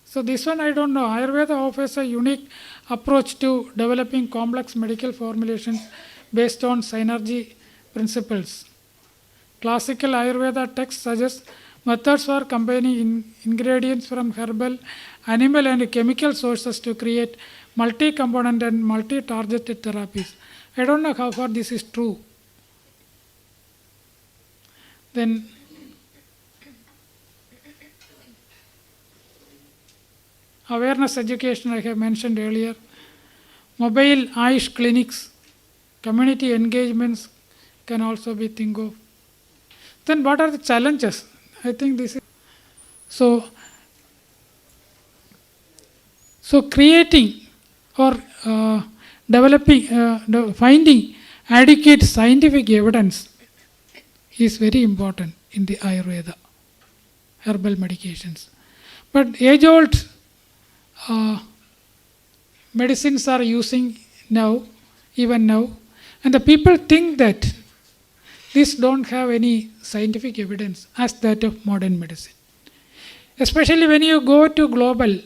So this one I don't know. Ayurveda offers a unique approach to developing complex medical formulations based on synergy principles. Classical Ayurveda texts suggest methods for combining ingredients from herbal, animal and chemical sources to create multi-component and multi-targeted therapies. I don't know how far this is true. Then awareness education I have mentioned earlier. Mobile Ayush clinics, community engagements can also be think of. Then what are the challenges? I think this is so creating or developing, finding adequate scientific evidence is very important in the Ayurveda, herbal medications. But age-old medicines are using now, even now, and the people think that these don't have any scientific evidence as that of modern medicine. Especially when you go to global,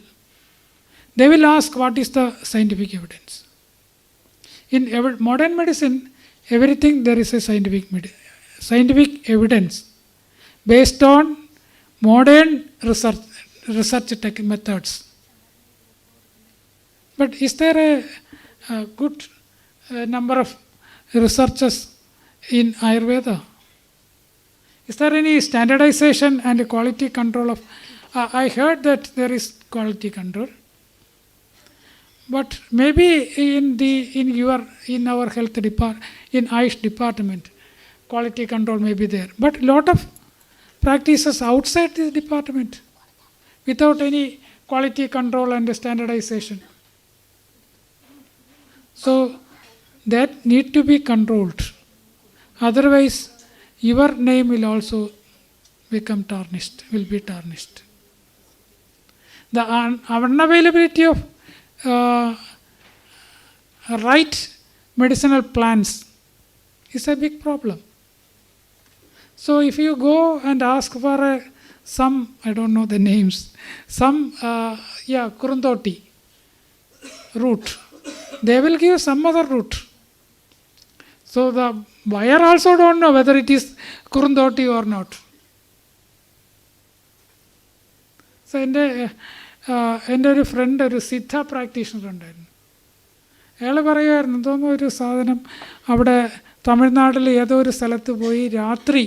they will ask what is the scientific evidence. In modern medicine, everything there is a scientific evidence based on modern research methods. But is there a good number of researchers in Ayurveda? Is there any standardization and quality control of? I heard that there is quality control, but maybe in our health department, in Ayush department, quality control may be there. But lot of practices outside this department without any quality control and standardization. So that need to be controlled. Otherwise, your name will also become tarnished, will be tarnished. The unavailability of right medicinal plants is a big problem. So if you go and ask for some, I don't know the names, some Kurundoti root, they will give some other root. So the buyer also don't know whether it is Kurundoti or not. So എൻ്റെ ഒരു front ഒരു Siddha practitioner ഉണ്ടായിരുന്നു. അയാൾ പറയുമായിരുന്നു എന്തോന്നോ ഒരു സാധനം അവിടെ തമിഴ്നാട്ടിൽ ഏതോ ഒരു സ്ഥലത്ത് പോയി രാത്രി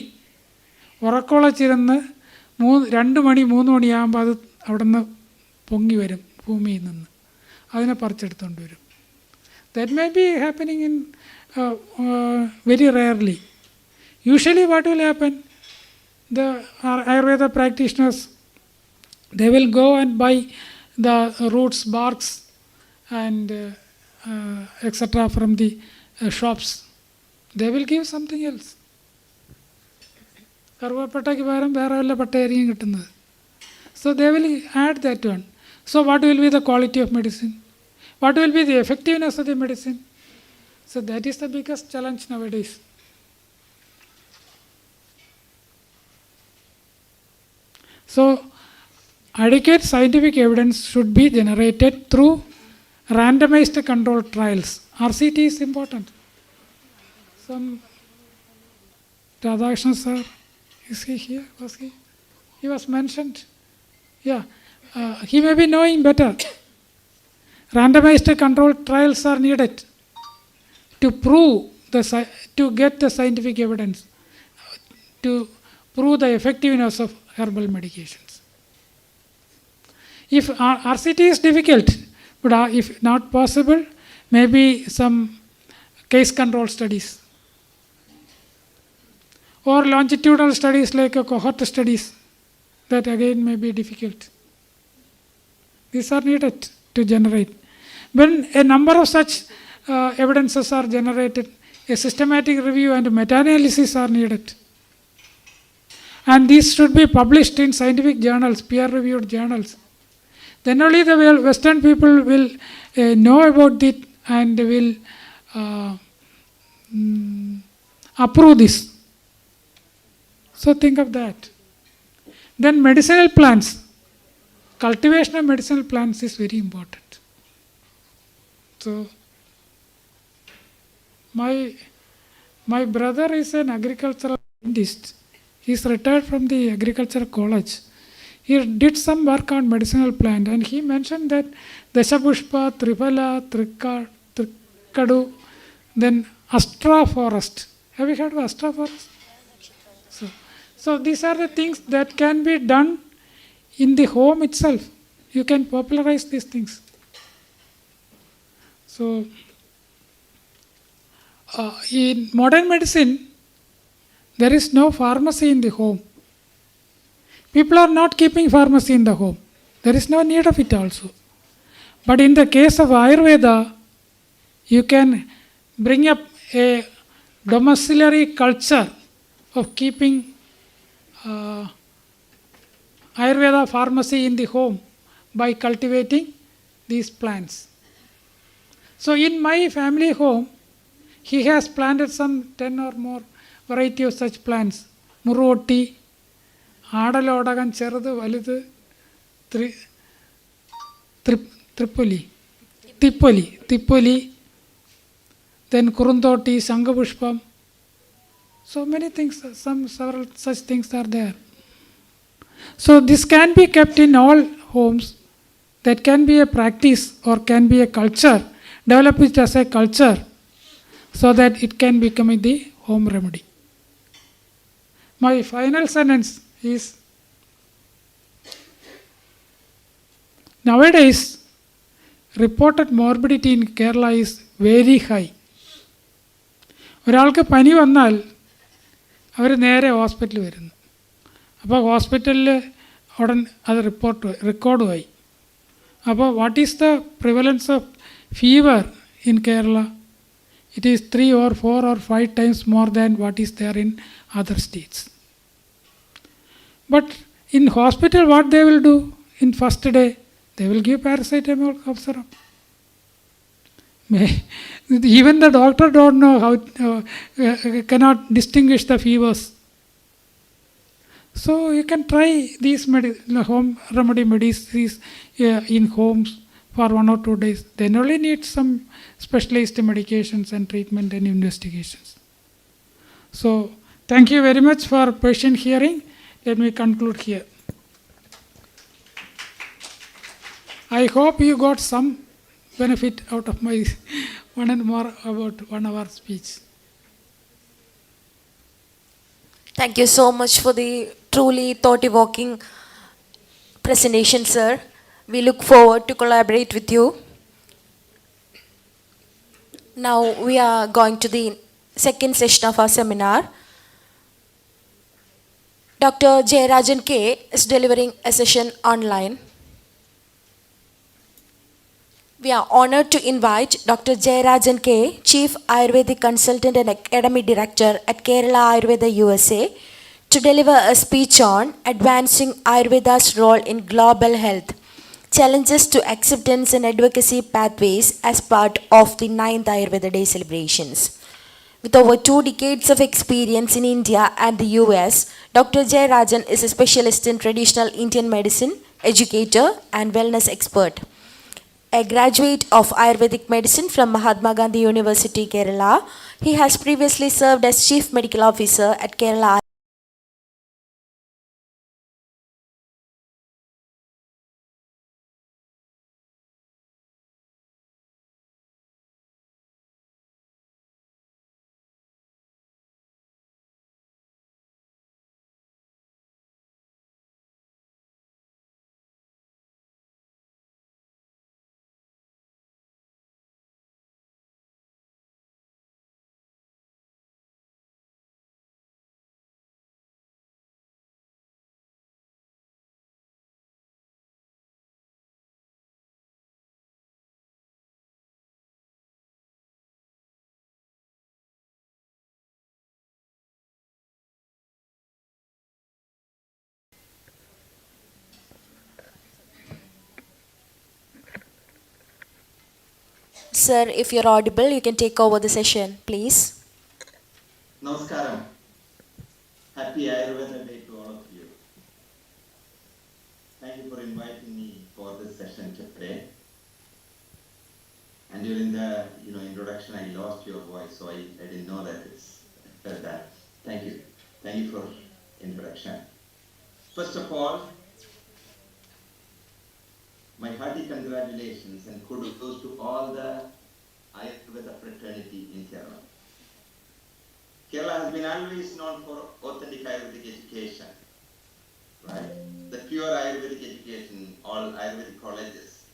ഉറക്കമുളച്ചിരുന്ന് 2 മണി 3 മണിയാകുമ്പോൾ അത് അവിടെ നിന്ന് പൊങ്ങി വരും ഭൂമിയിൽ നിന്ന്, അതിനെ പറിച്ചെടുത്തുകൊണ്ട് വരും. That may be happening in very rarely. Usually what will happen, the Ayurveda practitioners, they will go and buy the roots, barks and etc. from the shops. They will give something else. കറുവപ്പട്ടയ്ക്ക് പകരം വേറെ വല്ല പട്ടയായിരിക്കും കിട്ടുന്നത്. So they will add that one. So what will be the quality of medicine? What will be the effectiveness of the medicine? So that is the biggest challenge nowadays. So adequate scientific evidence should be generated through randomized controlled trials. RCT is important. Some Radhakrishnan sir, is he here? Was he? He was mentioned. Yeah, he may be knowing better. Randomized controlled trials are needed to prove to get the scientific evidence, to prove the effectiveness of herbal medications. If RCT is difficult, but if not possible, maybe some case control studies or longitudinal studies like cohort studies, that again may be difficult. These are needed to generate. When a number of such evidences are generated, a systematic review and meta-analysis are needed. And these should be published in scientific journals, peer-reviewed journals. Then only the Western people will know about it and will approve this. So think of that. Then medicinal plants. Cultivation of medicinal plants is very important. So my brother is an agricultural scientist. He's retired from the agricultural college. He did some work on medicinal plant, and he mentioned that Dashapushpa, Triphala, Trikkadu, then Astra forest. Have you heard of Astra forest? So these are the things that can be done in the home itself. You can popularize these things. So in modern medicine, there is no pharmacy in the home. People are not keeping pharmacy in the home. There is no need of it also. But in the case of Ayurveda, you can bring up a domiciliary culture of keeping Ayurveda pharmacy in the home by cultivating these plants. So in my family home, he has planted some 10 or more variety of such plants. Muroti, Adalodagan Cheradu Validu, Tipoli, then Kurundoti, Sangapushpam. So many things, several such things are there. So this can be kept in all homes. That can be a practice or can be a culture. Develop it as a culture so that it can become the home remedy. My final sentence is, nowadays, reported morbidity in Kerala is very high. ഒരാൾക്ക് പനി വന്നാൽ അവർ നേരെ ഹോസ്പിറ്റലിൽ വരുന്നു. അപ്പോൾ ഹോസ്പിറ്റലിൽ ഉടൻ അത് റെക്കോർഡുമായി. അപ്പോൾ what is the prevalence of fever in Kerala? It is 3 or 4 or 5 times more than what is there in other states. But in hospital, what they will do in first day? They will give paracetamol cough syrup. Even the doctor don't know how, cannot distinguish the fevers. So you can try these home remedy medicines in homes for 1 or 2 days. Then only need some specialized medications and treatment and investigations. So thank you very much for patient hearing. Let me conclude here. I hope you got some benefit out of my one and more about 1 hour speech. Thank you so much for the truly thought-evoking presentation, sir. We look forward to collaborate with you. Now we are going to the second session of our seminar. Dr. Jayarajan K is delivering a session online. We are honored to invite Dr. Jayarajan K, Chief Ayurvedic Consultant and Academy Director at Kerala Ayurveda USA, to deliver a speech on advancing Ayurveda's role in global health, challenges to acceptance and advocacy pathways as part of the 9th Ayurveda Day celebrations. With over 2 decades of experience in India and the US, Dr. Jayarajan is a specialist in traditional Indian medicine, educator and wellness expert. A graduate of Ayurvedic medicine from Mahatma Gandhi University, Kerala, he has previously served as Chief Medical Officer at Kerala Sir, if you're audible, you can take over the session, please. Namaskaram. Happy Ayurveda Day to all of you. Thank you for inviting me for this session today. And during the introduction, I lost your voice, so I didn't know that it's that. Thank you. Thank you for introduction. First of all, my hearty congratulations and kudos to all the Ayurveda fraternity in Kerala. Kerala has been always known for authentic Ayurvedic education, right? The pure Ayurvedic education, all Ayurvedic colleges.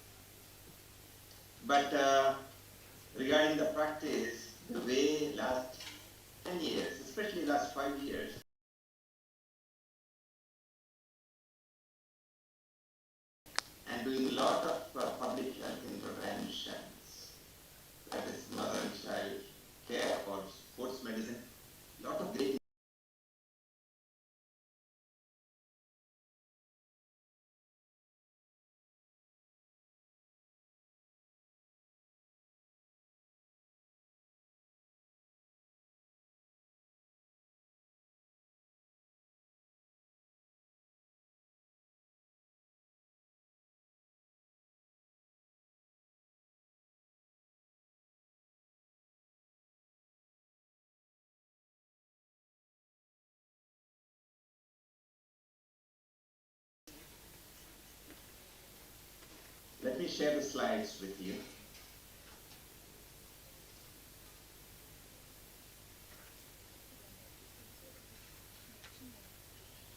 But regarding the practice, the way last 10 years, especially last 5 years, and doing a lot of public health interventions, that is mother and child care or sports medicine, lot of great Let me share the slides with you.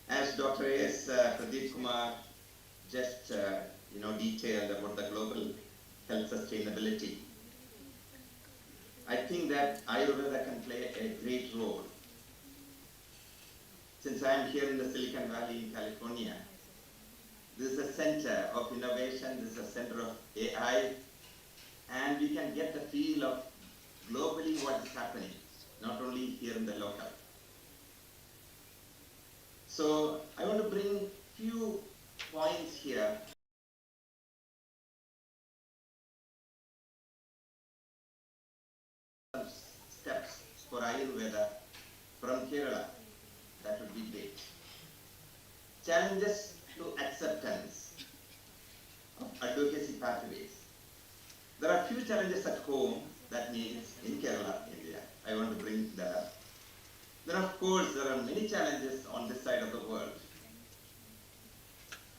As Dr. A.S. Pradeep Kumar just detailed about the global health sustainability, I think that Ayurveda can play a great role. Since I am here in the Silicon Valley in California, this is a center of innovation, this is a center of AI, and we can get the feel of globally what is happening, not only here in the local. So I want to bring few points here. Steps for Ayurveda from Kerala, that would be great. Challenges to acceptance of advocacy pathways. There are few challenges at home, that means in Kerala, India. I want to bring that up. Then of course there are many challenges on this side of the world.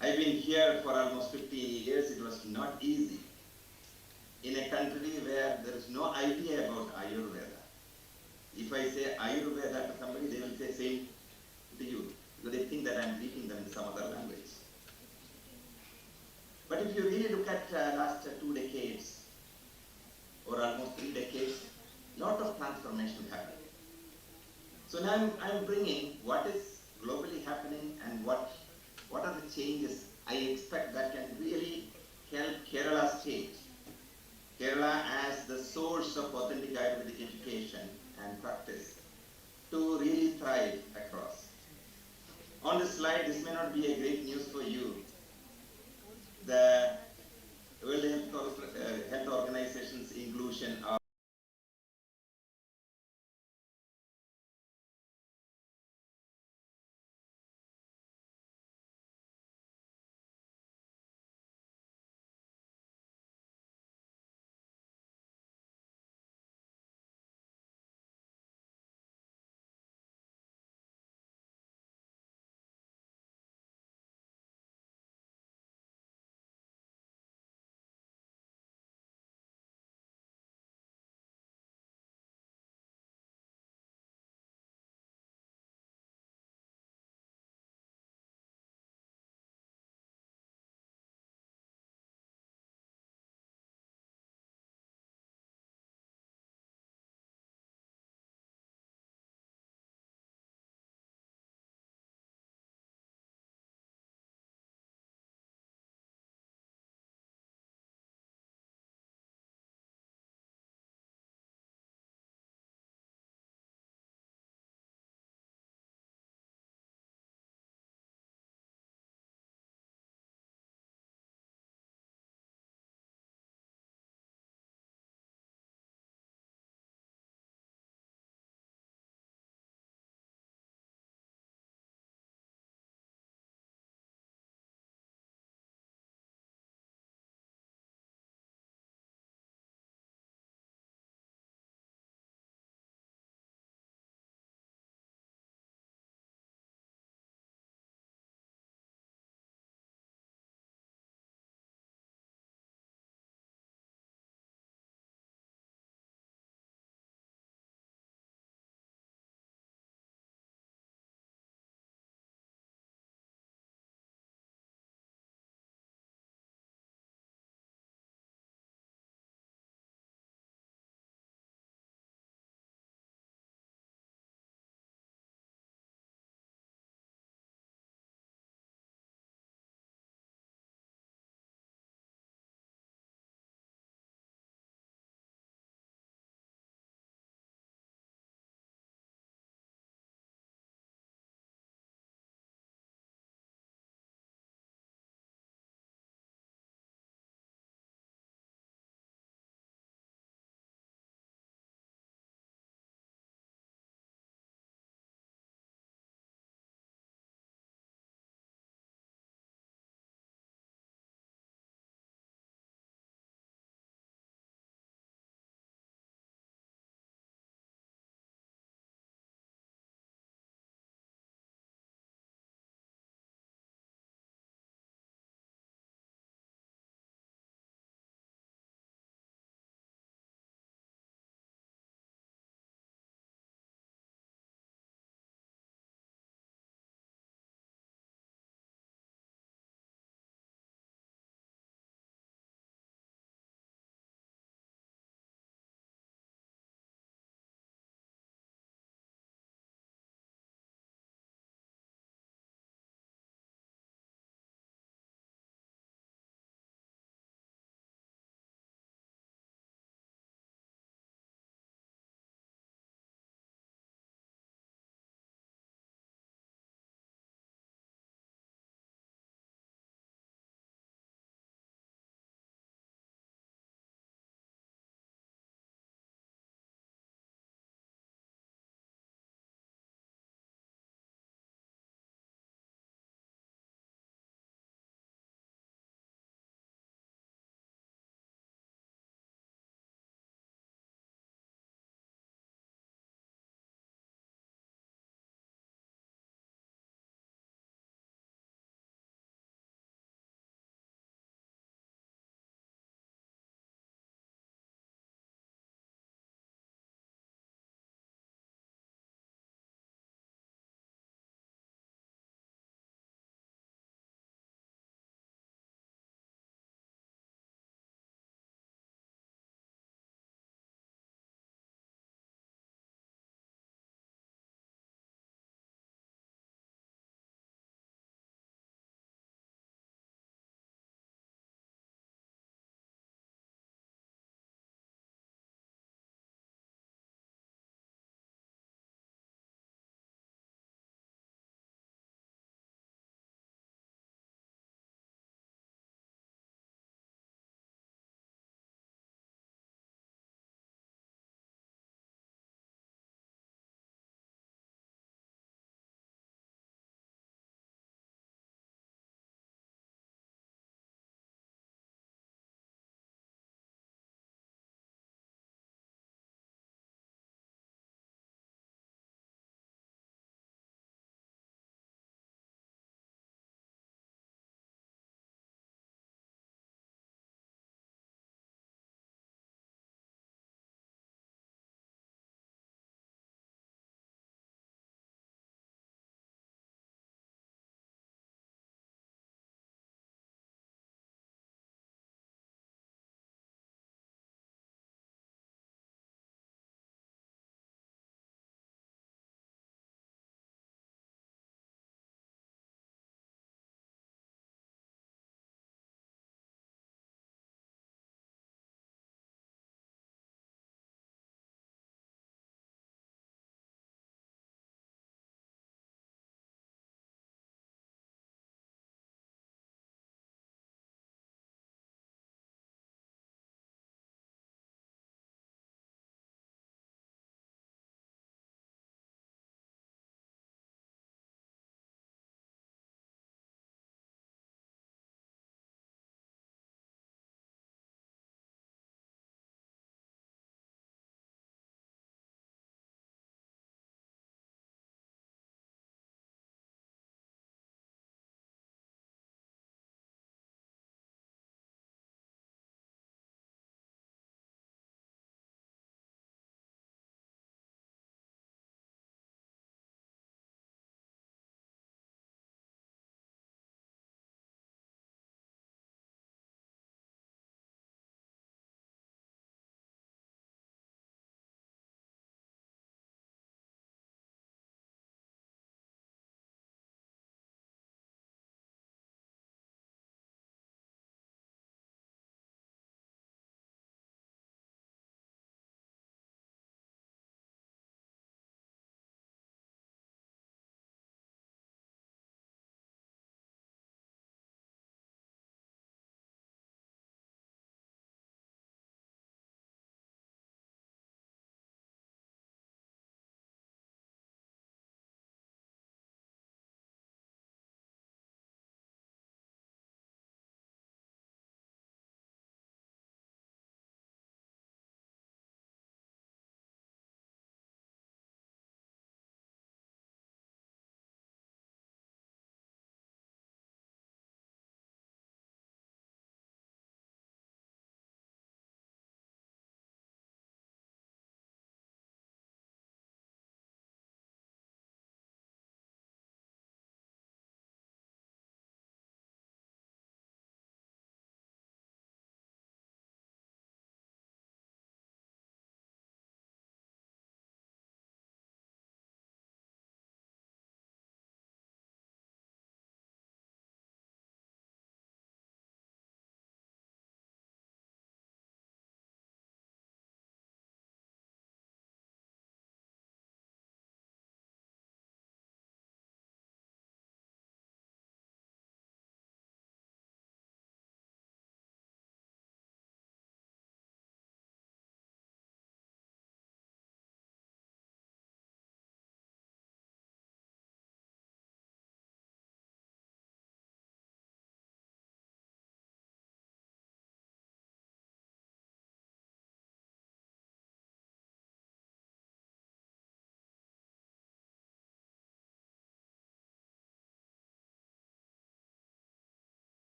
I've been here for almost 15 years. It was not easy in a country where there is no idea about Ayurveda. If I say Ayurveda to somebody, they will say same to you, because they think that I'm teaching them in some other language. But if you really look at last 2 decades, or almost 3 decades, lot of transformation happened. So now I'm bringing what is globally happening and what are the changes I expect that can really help Kerala state. Kerala as the source of authentic Ayurvedic education and practice to really thrive across. On this slide, this may not be a great news for you. The World Health Organization's inclusion of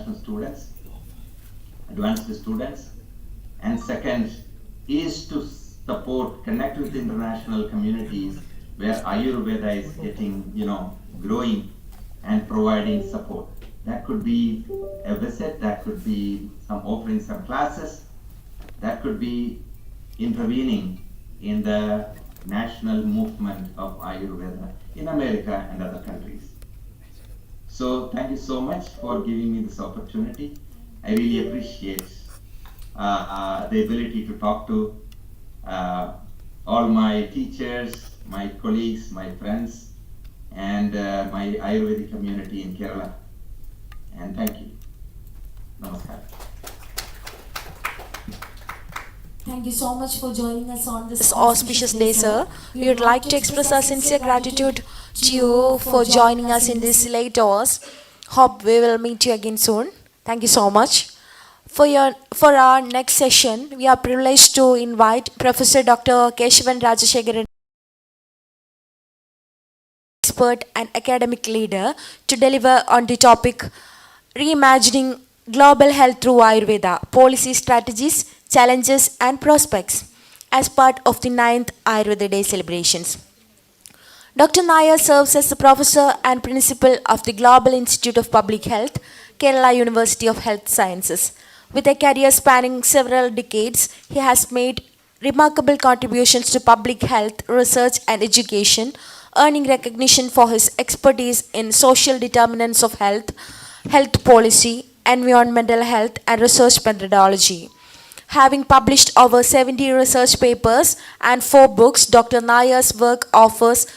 international students, advanced students, and second is to support, connect with international communities where Ayurveda is getting, growing and providing support. That could be a visit, that could be some offering some classes, that could be intervening in the national movement of Ayurveda in America and other countries. So thank you so much for giving me this opportunity. I really appreciate the ability to talk to all my teachers, my colleagues, my friends, and my Ayurvedic community in Kerala. And thank you. Namaskar. Thank you so much for joining us on this auspicious day, sir. We would like to express our sincere gratitude to you for joining us in this late hours. Hope we will meet you again soon. Thank you so much. For our next session, we are privileged to invite Professor Dr. Keshavan Rajashekharan, expert and academic leader, to deliver on the topic Reimagining Global Health Through Ayurveda, Policy Strategies, Challenges and Prospects, as part of the 9th Ayurveda Day celebrations. Dr. Nair serves as the Professor and Principal of the Global Institute of Public Health, Kerala University of Health Sciences. With a career spanning several decades, he has made remarkable contributions to public health, research and education, earning recognition for his expertise in social determinants of health, health policy, environmental health and research methodology. Having published over 70 research papers and 4 books, Dr. Nair's work offers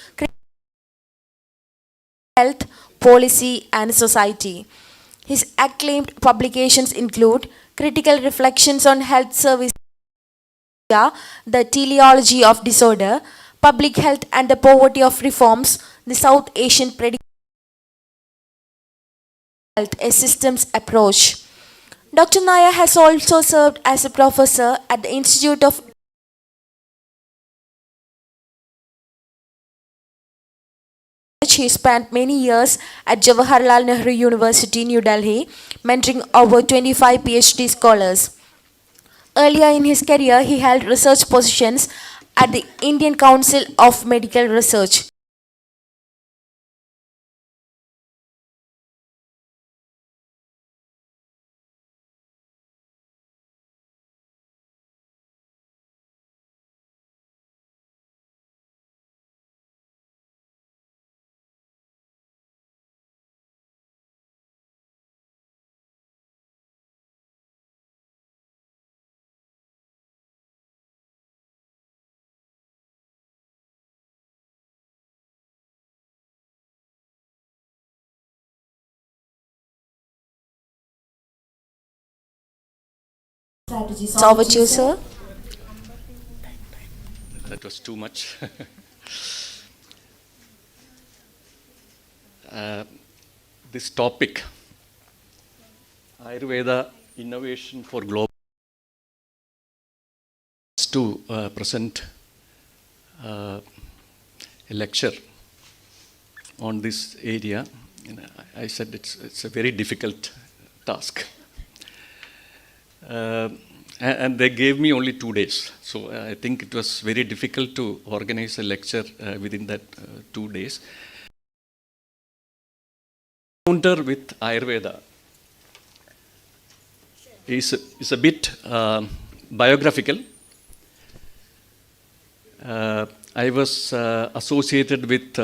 health, policy and society. His acclaimed publications include Critical Reflections on Health Service, The Teleology of Disorder, Public Health and the Poverty of Reforms, the South Asian Predicament of Health, a Systems Approach. Dr. Nair has also served as a professor at the Institute of He spent many years at Jawaharlal Nehru University, New Delhi, mentoring over 25 PhD scholars. Earlier in his career, he held research positions at the Indian Council of Medical Research. Strategies. Over to you, sir. That was too much. This topic, Ayurveda Innovation for Global, to present a lecture on this area. I said it's a very difficult task. And they gave me only 2 days. So I think it was very difficult to organize a lecture within that 2 days. Encounter with Ayurveda is a bit biographical. I was associated with,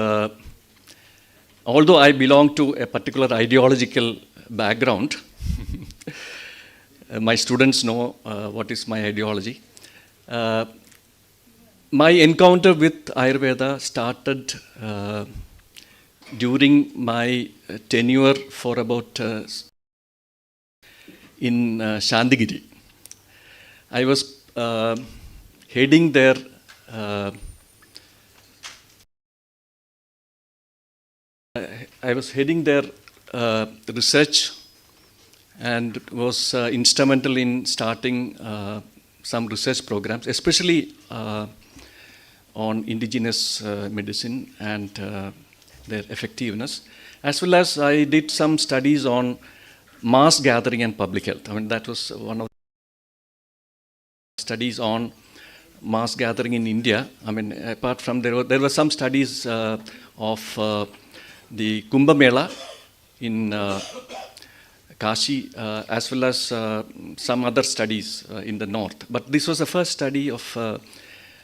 although I belong to a particular ideological background, my students know what is my ideology. My encounter with Ayurveda started during my tenure for about in Shantigiri. I was heading their research and was instrumental in starting some research programs, especially on indigenous medicine and their effectiveness, as well as I did some studies on mass gathering and public health. I mean, that was one of the studies on mass gathering in India. I mean, apart from there were some studies of the Kumbh Mela in Kashi, as well as some other studies in the north. But this was the first study of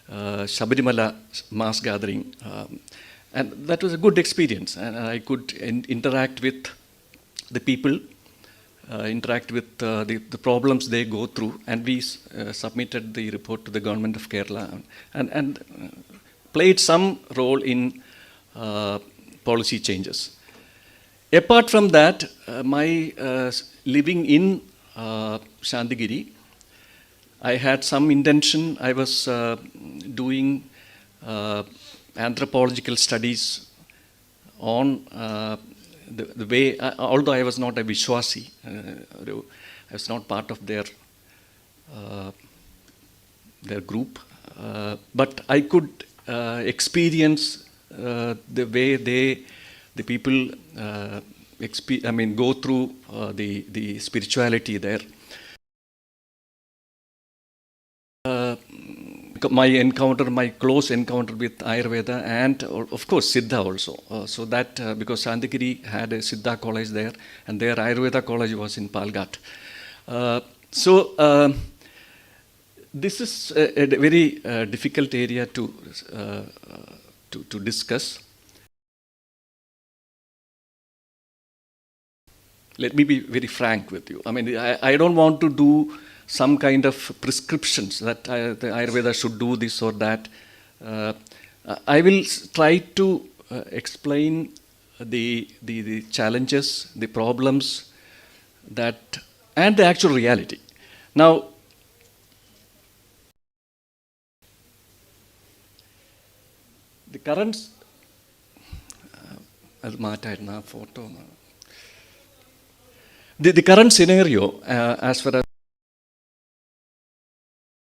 Shabarimala mass gathering. And that was a good experience. And I could interact with the people, interact with the problems they go through. And we submitted the report to the government of Kerala and played some role in policy changes. Apart from that, my living in Shantigiri, I had some intention. I was doing anthropological studies on the way, although I was not a Vishwasi, I was not part of their group, but I could experience the way the people go through the spirituality there. My close encounter with Ayurveda and of course Siddha also. So that because Shantigiri had a Siddha college there and their Ayurveda college was in Palghat. So this is a very difficult area to discuss. Let me be very frank with you. I mean, I don't want to do some kind of prescriptions that the Ayurveda should do this or that. I will try to explain the challenges, the problems, and the actual reality. Now, the current the current scenario, as far as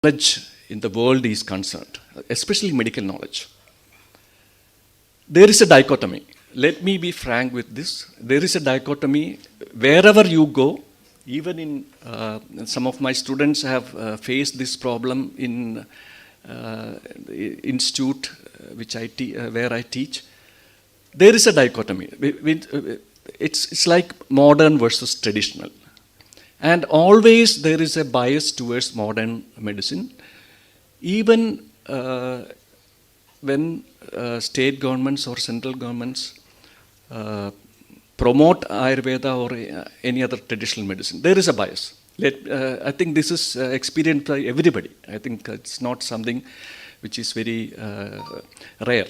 knowledge in the world is concerned, especially medical knowledge, there is a dichotomy. Let me be frank with this. There is a dichotomy wherever you go. Even in some of my students have faced this problem in the institute where I teach. There is a dichotomy. It's like modern versus traditional. And always there is a bias towards modern medicine. Even when state governments or central governments promote Ayurveda or any other traditional medicine, there is a bias. I think this is experienced by everybody. I think it's not something which is very rare.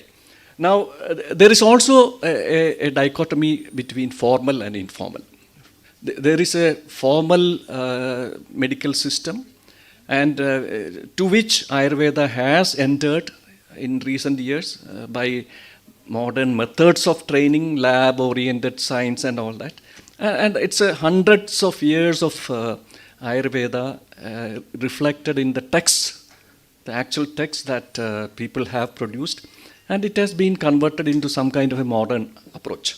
Now, there is also a dichotomy between formal and informal. There is a formal medical system, and to which Ayurveda has entered in recent years by modern methods of training, lab-oriented science and all that. And it's hundreds of years of Ayurveda reflected in the texts, the actual texts that people have produced. And it has been converted into some kind of a modern approach.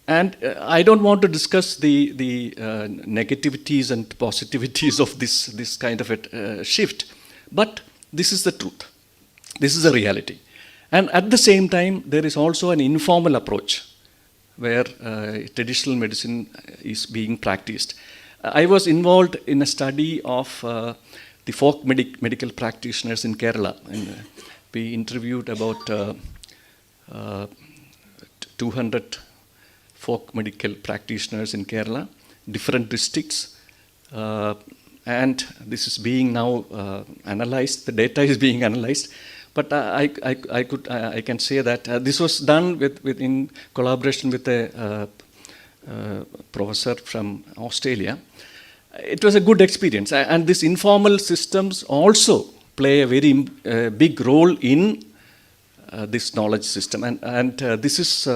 And I don't want to discuss the negativities and positivities of this kind of a shift, but this is the truth. This is the reality. And at the same time, there is also an informal approach where traditional medicine is being practiced. I was involved in a study of the folk medical practitioners in Kerala. And, we interviewed about 200 folk medical practitioners in Kerala, different districts, and this is being now analyzed. The data is being analyzed, but I can say that this was done in collaboration with a professor from Australia. It was a good experience, and these informal systems also play a very big role in this knowledge system. And this is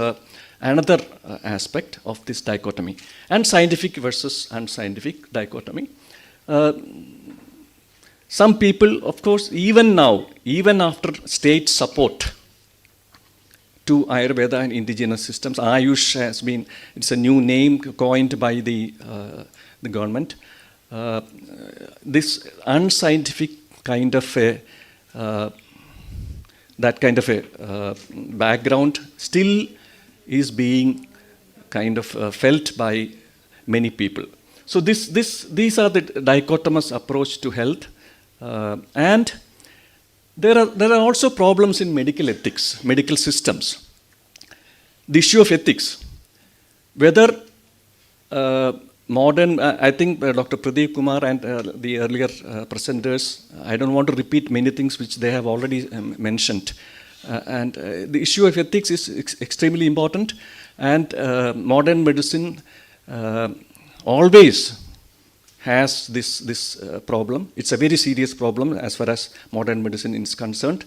another aspect of this dichotomy. And scientific versus unscientific dichotomy. Some people, of course, even now, even after state support, to Ayurveda and indigenous systems. Ayush has been, it's a new name coined by the government. This unscientific kind of a, that kind of a background still is being kind of felt by many people. So these are the dichotomous approach to health. And there are also problems in medical ethics, medical systems. The issue of ethics, whether modern, I think Dr. Pradeep Kumar and the earlier presenters, I don't want to repeat many things which they have already mentioned. And the issue of ethics is extremely important, and modern medicine always has this problem. It's a very serious problem as far as modern medicine is concerned.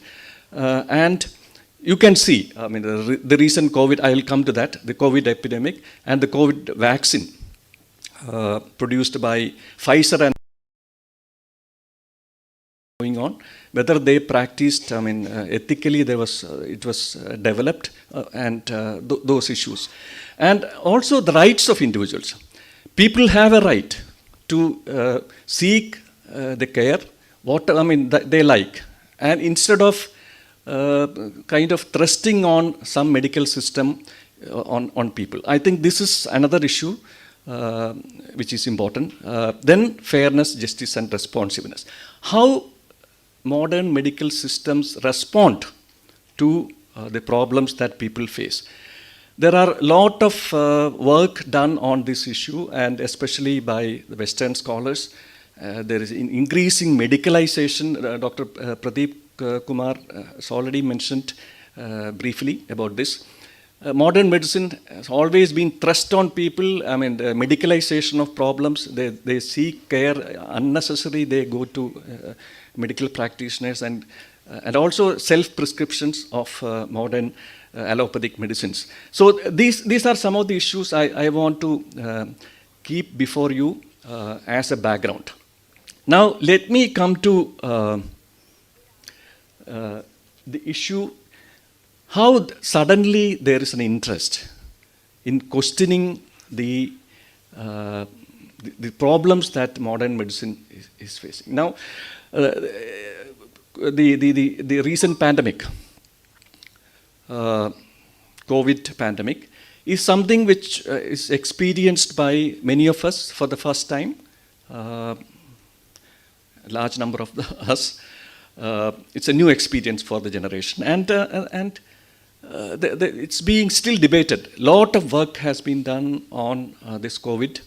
And you can see, I mean, the recent COVID, I will come to that, the COVID epidemic and the COVID vaccine produced by Pfizer and going on, whether they practiced, I mean, ethically it was developed, and those issues. And also the rights of individuals. People have a right to seek the care, they like. And instead of kind of thrusting on some medical system on people. I think this is another issue which is important. Then fairness, justice and responsiveness. How modern medical systems respond to the problems that people face. There are a lot of work done on this issue, and especially by the Western scholars. There is an increasing medicalization. Dr. Pradeep Kumar has already mentioned briefly about this. Modern medicine has always been thrust on people. I mean, the medicalization of problems. They seek care unnecessary. They go to medical practitioners and also self-prescriptions of modern allopathic medicines. So these are some of the issues I want to keep before you as a background. Now let me come to the issue, how suddenly there is an interest in questioning the problems that modern medicine is facing. Now, the recent pandemic, COVID pandemic, is something which is experienced by many of us for the first time, a large number of us. It's a new experience for the generation, and it's being still debated. A lot of work has been done on this COVID,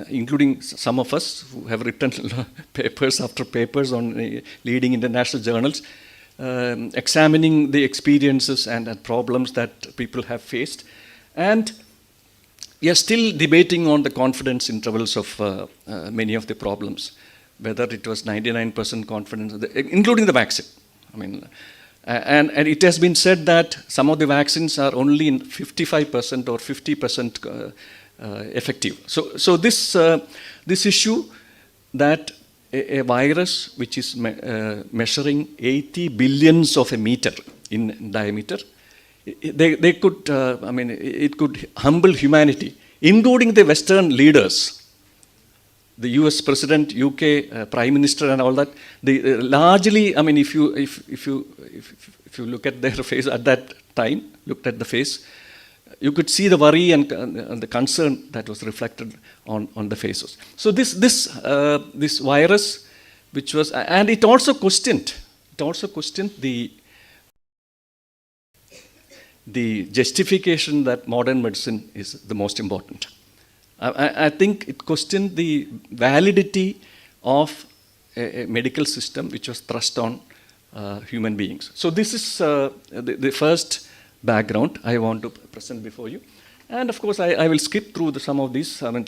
including some of us who have written papers after papers on leading international journals, examining the experiences and problems that people have faced. And we are still debating on the confidence intervals of many of the problems, whether it was 99% confidence, including the vaccine. I mean, and it has been said that some of the vaccines are only in 55% or 50% effective. So this issue that a virus which is measuring 80 billions of a meter in diameter, they could, it could humble humanity, including the Western leaders. The US President, UK Prime Minister, and all that. They largely, I mean, if you look at their face at that time, looked at the face, you could see the worry and the concern that was reflected on the faces. So this virus, which was, and it also questioned the justification that modern medicine is the most important. I think it questioned the validity of a medical system which was thrust on human beings. So this is the first background I want to present before you. And of course, I will skip through some of these. I mean,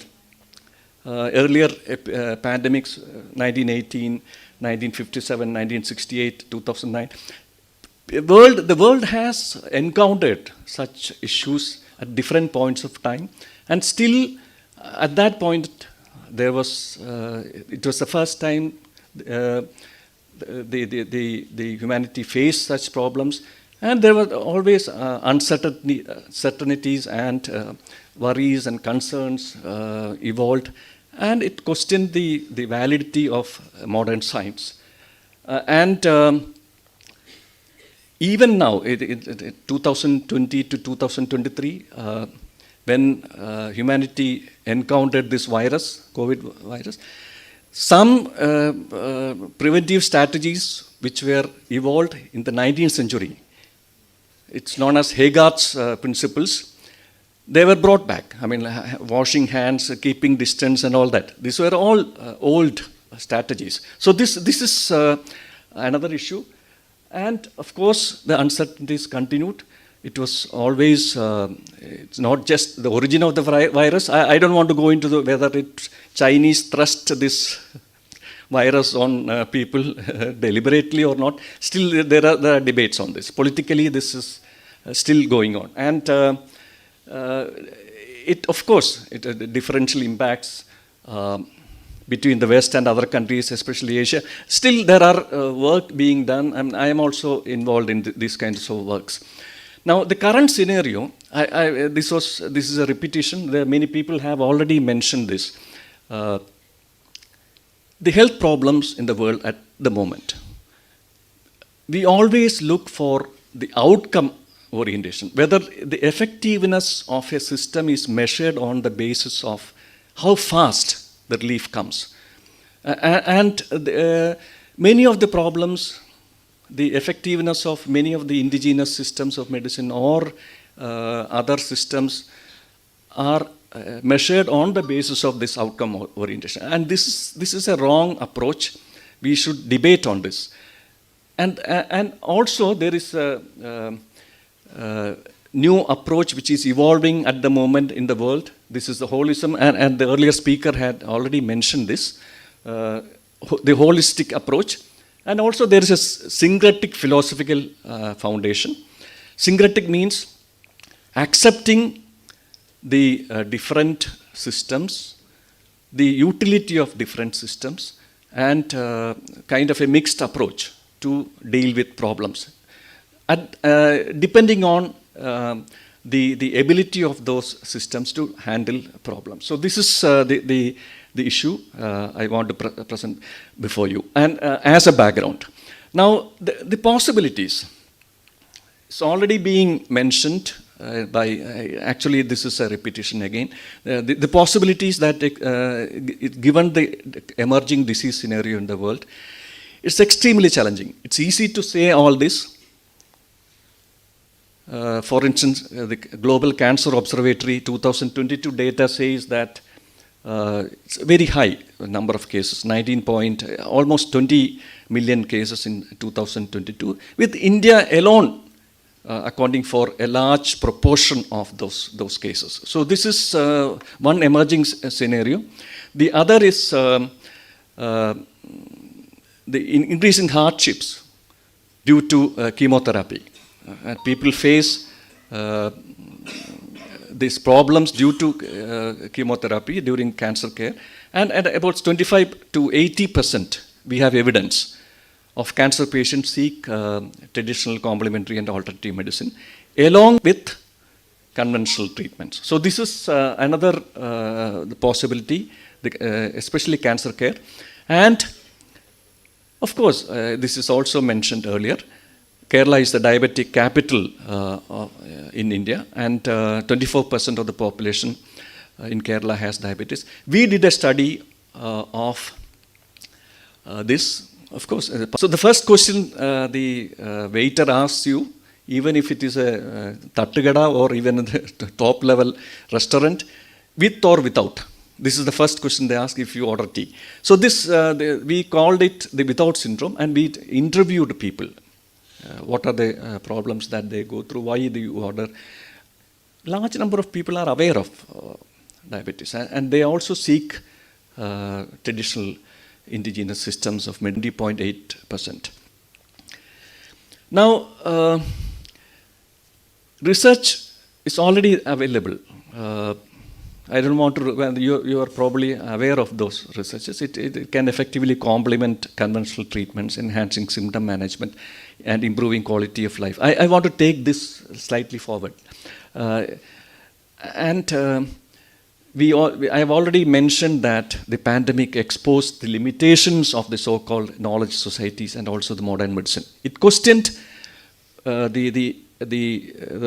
earlier pandemics, 1918, 1957, 1968, 2009. The world has encountered such issues at different points of time, and still at that point there was it was the first time the humanity faced such problems, And there were always uncertainties and worries and concerns evolved, and it questioned the validity of modern science. Even now, 2020 to 2023, when humanity encountered this virus, COVID virus, some preventive strategies which were evolved in the 19th century, it's known as Hagart's principles, they were brought back. I mean, washing hands, keeping distance and all that. These were all old strategies. So this is another issue. And of course, the uncertainties continued. It was always, it's not just the origin of the virus. I don't want to go into whether Chinese thrust this virus on people deliberately or not. Still, there are debates on this. Politically, this is still going on. And it, of course, it differential impacts between the West and other countries, especially Asia. Still, there are work being done, and I am also involved in these kinds of works. Now, the current scenario, this is a repetition. Many people have already mentioned this. The health problems in the world at the moment. We always look for the outcome orientation, whether the effectiveness of a system is measured on the basis of how fast the relief comes. Many of the problems, the effectiveness of many of the indigenous systems of medicine or other systems are measured on the basis of this outcome orientation. And this is a wrong approach. We should debate on this. And also there is a new approach which is evolving at the moment in the world. This is the holism, and the earlier speaker had already mentioned this, the holistic approach. And also there is a syncretic philosophical foundation. Syncretic means accepting the different systems, the utility of different systems, and kind of a mixed approach to deal with problems. Depending on the ability of those systems to handle problems. So this is the issue I want to present before you, and as a background. Now, the possibilities, it's already being mentioned actually this is a repetition again. The possibilities that given the emerging disease scenario in the world, it's extremely challenging. It's easy to say all this. For instance, the Global Cancer Observatory 2022 data says that it's a very high number of cases, almost 20 million cases in 2022, with India alone accounting for a large proportion of those cases. So this is one emerging scenario. The other is the increasing hardships due to chemotherapy. People face these problems due to chemotherapy during cancer care, and at about 25 to 80% we have evidence of cancer patients seek traditional, complementary and alternative medicine along with conventional treatments. So this is another possibility, especially cancer care. And of course, this is also mentioned earlier, Kerala is the diabetic capital in India, and 24% of the population in Kerala has diabetes. We did a study of this, of course. So the first question the waiter asks you, even if it is a tattugada or even a top level restaurant, with or without. This is the first question they ask if you order tea. So this, we called it the without syndrome, and we interviewed people. What are the problems that they go through? Why do you order? Large number of people are aware of diabetes, and they also seek traditional indigenous systems of 20.8%. Now, research is already available. I don't want to, well, you are probably aware of those researches. It can effectively complement conventional treatments, enhancing symptom management and improving quality of life. I want to take this slightly forward. I have already mentioned that the pandemic exposed the limitations of the so-called knowledge societies and also the modern medicine. It questioned the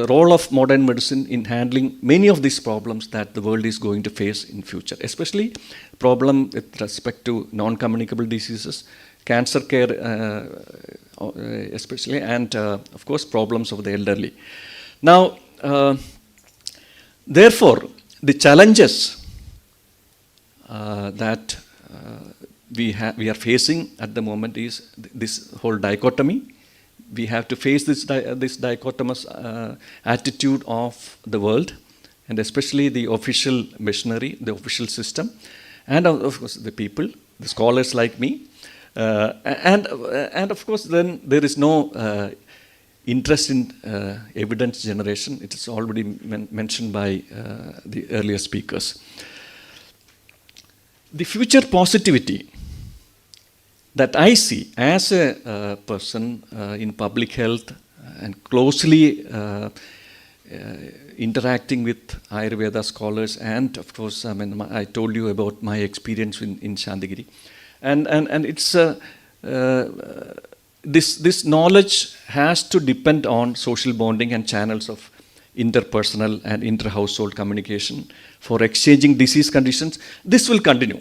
role of modern medicine in handling many of these problems that the world is going to face in future, especially problem with respect to non-communicable diseases, cancer care especially, and of course problems of the elderly. Now, therefore, the challenges that we are facing at the moment is this whole dichotomy. We have to face this dichotomous attitude of the world, and especially the official machinery, the official system, and of course the people, the scholars like me, and of course then there is no interest in evidence generation. It is already mentioned by the earlier speakers. The future positivity that I see as a person in public health and closely interacting with Ayurveda scholars, and of course, I told you about my experience in Shantigiri, and it's this knowledge has to depend on social bonding and channels of interpersonal and inter-household communication for exchanging disease conditions. This will continue.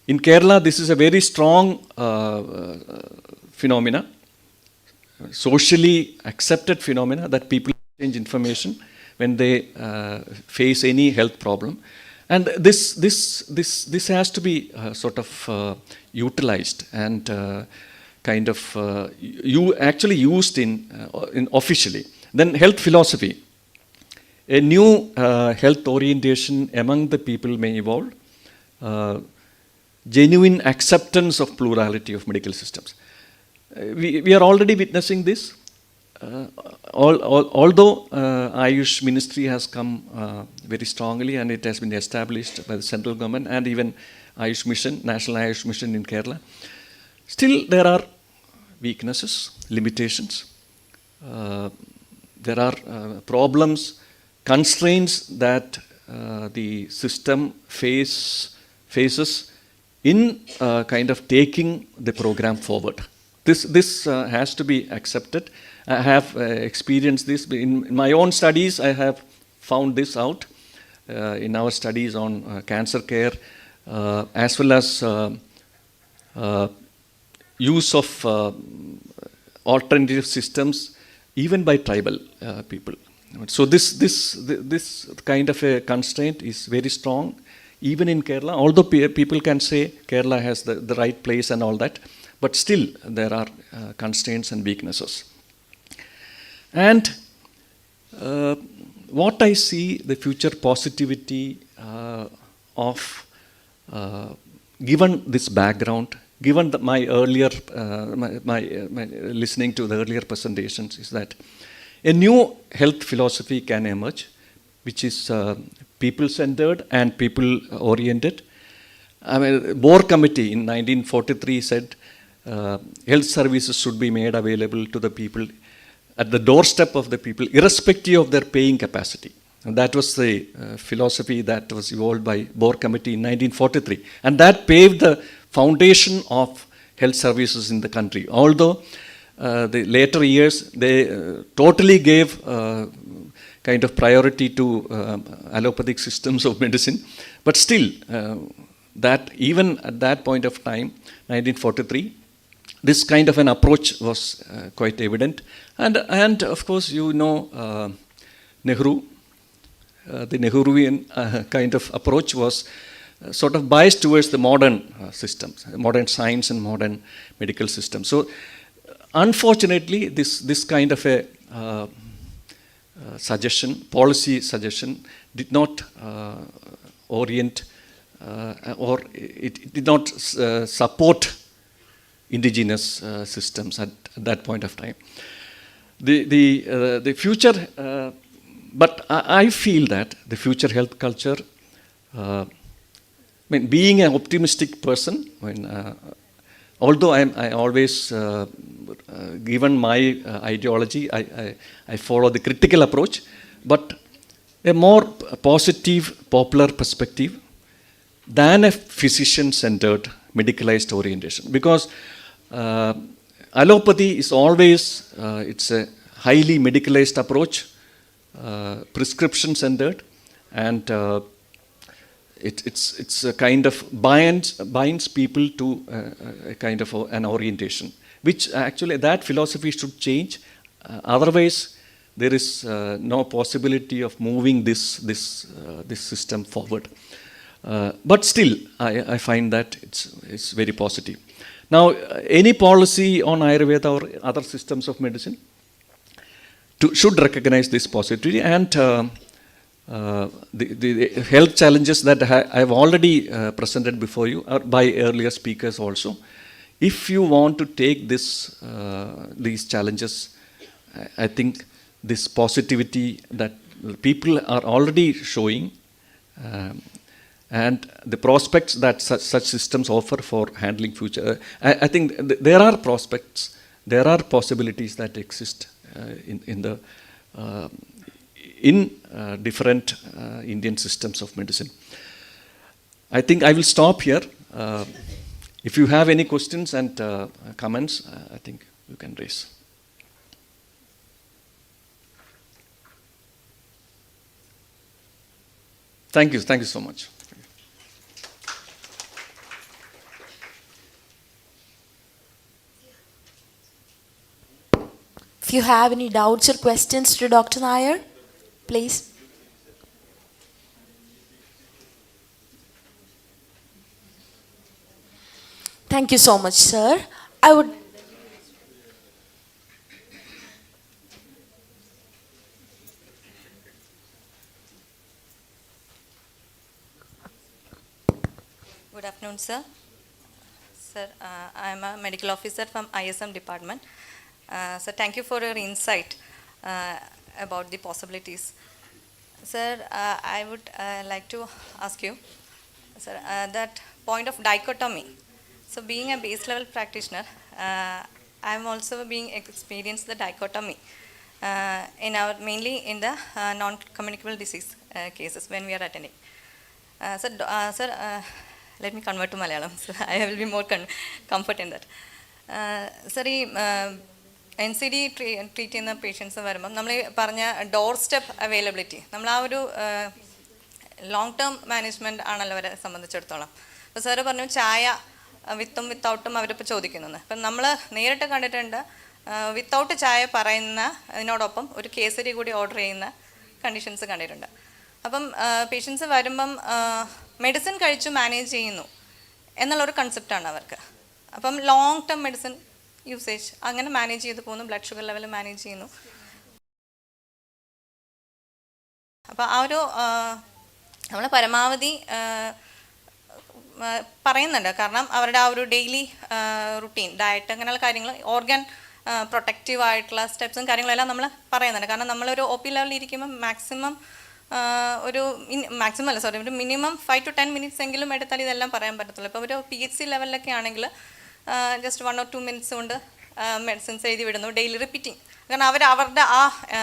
In Kerala, this is a very strong phenomena, socially accepted phenomena, that people exchange information when they face any health problem. And this has to be sort of utilized and kind of actually used in officially. Then health philosophy. A new health orientation among the people may evolve. Genuine acceptance of plurality of medical systems. We are already witnessing this. Although Ayush Ministry has come very strongly and it has been established by the central government and even Ayush Mission, National Ayush Mission in Kerala, still there are weaknesses, limitations. There are problems, constraints that the system faces in kind of taking the program forward. This has to be accepted. I have experienced this. In my own studies, I have found this out in our studies on cancer care, as well as use of alternative systems, even by tribal people. So this kind of a constraint is very strong, even in Kerala. Although people can say Kerala has the right place and all that, but still there are constraints and weaknesses. And what I see the future positivity of, given this background, given my earlier, my listening to the earlier presentations, is that a new health philosophy can emerge, which is people-centered and people-oriented. Board Committee in 1943 said health services should be made available to the people at the doorstep of the people, irrespective of their paying capacity. And that was the philosophy that was evolved by Board Committee in 1943. And that paved the foundation of health services in the country. Although the later years, they totally gave kind of priority to allopathic systems of medicine. But still, that even at that point of time, 1943, this kind of an approach was quite evident. And of course, you know Nehru. The Nehruvian kind of approach was sort of biased towards the modern systems, modern science and modern medical systems. So unfortunately, this kind of a suggestion, policy suggestion, did not orient or it did not support indigenous systems at that point of time. The future, but I feel that the future health culture, being an optimistic person, although I always given my ideology, I follow the critical approach, but a more positive, popular perspective than a physician-centered, medicalized orientation. Because allopathy is always, it's a highly medicalized approach, prescription-centered, and it's a kind of binds people to a kind of an orientation, which actually that philosophy should change. Otherwise, there is no possibility of moving this system forward. But still, I find that it's very positive. Now, any policy on Ayurveda or other systems of medicine should recognize this positivity, and the health challenges that I have already presented before you by earlier speakers also. If you want to take these challenges, I think this positivity that people are already showing, and the prospects that such systems offer for handling future, I think there are prospects, there are possibilities that exist in different Indian systems of medicine. I think I will stop here. If you have any questions and comments, I think you can raise. Thank you so much. If you have any doubts or questions to Dr. Nair, please. Thank you so much, sir. I would Good afternoon, sir. Sir, I am a medical officer from ISM department. So thank you for your insight about the possibilities. Sir, I would like to ask you, sir, that point of dichotomy. So being a base level practitioner, I am also being experienced the dichotomy mainly in the non-communicable disease cases when we are attending. Sir, let me convert to Malayalam, so I will be more comfort in that. Sir, NCD treat ചെയ്യുന്ന patients വരുമ്പം നമ്മൾ പറഞ്ഞ door step availability നമ്മൾ ആ ഒരു long term management ആണല്ലോ അവരെ സംബന്ധിച്ചിടത്തോളം. അപ്പോൾ സാറ് പറഞ്ഞു ചായ വിത്തും വിത്തൗട്ടും അവരിപ്പോൾ ചോദിക്കുന്നത്. അപ്പം നമ്മൾ നേരിട്ട് കണ്ടിട്ടുണ്ട് വിത്തൗട്ട് ചായ പറയുന്ന അതിനോടൊപ്പം ഒരു കേസരി കൂടി ഓർഡർ ചെയ്യുന്ന കണ്ടീഷൻസ് കണ്ടിട്ടുണ്ട്. അപ്പം പേഷ്യൻസ് വരുമ്പം മെഡിസിൻ കഴിച്ചു മാനേജ് ചെയ്യുന്നു എന്നുള്ളൊരു കൺസെപ്റ്റാണ് അവർക്ക്. അപ്പം ലോങ് ടേം മെഡിസിൻ യൂസേജ് അങ്ങനെ മാനേജ് ചെയ്ത് പോകുന്നു, ബ്ലഡ് ഷുഗർ ലെവൽ മാനേജ് ചെയ്യുന്നു. അപ്പോൾ ആ ഒരു നമ്മൾ പരമാവധി പറയുന്നുണ്ട്, കാരണം അവരുടെ ആ ഒരു ഡെയിലി റുട്ടീൻ ഡയറ്റ് അങ്ങനെയുള്ള കാര്യങ്ങൾ, ഓർഗൻ പ്രൊട്ടക്റ്റീവ് ആയിട്ടുള്ള സ്റ്റെപ്സും കാര്യങ്ങളെല്ലാം നമ്മൾ പറയുന്നുണ്ട്. കാരണം നമ്മളൊരു OP ലെവലിൽ ഇരിക്കുമ്പോൾ മാക്സിമം ഒരു മിനിമം 5 to 10 minutes എങ്കിലും എടുത്താൽ ഇതെല്ലാം പറയാൻ പറ്റത്തുള്ളൂ. ഇപ്പോൾ ഒരു PHC ലെവലിലൊക്കെ ആണെങ്കിൽ ജസ്റ്റ് 1 or 2 minutes കൊണ്ട് മെഡിസിൻസ് എഴുതി വിടുന്നു, ഡെയിലി റിപ്പീറ്റിംഗ്. കാരണം അവരുടെ ആ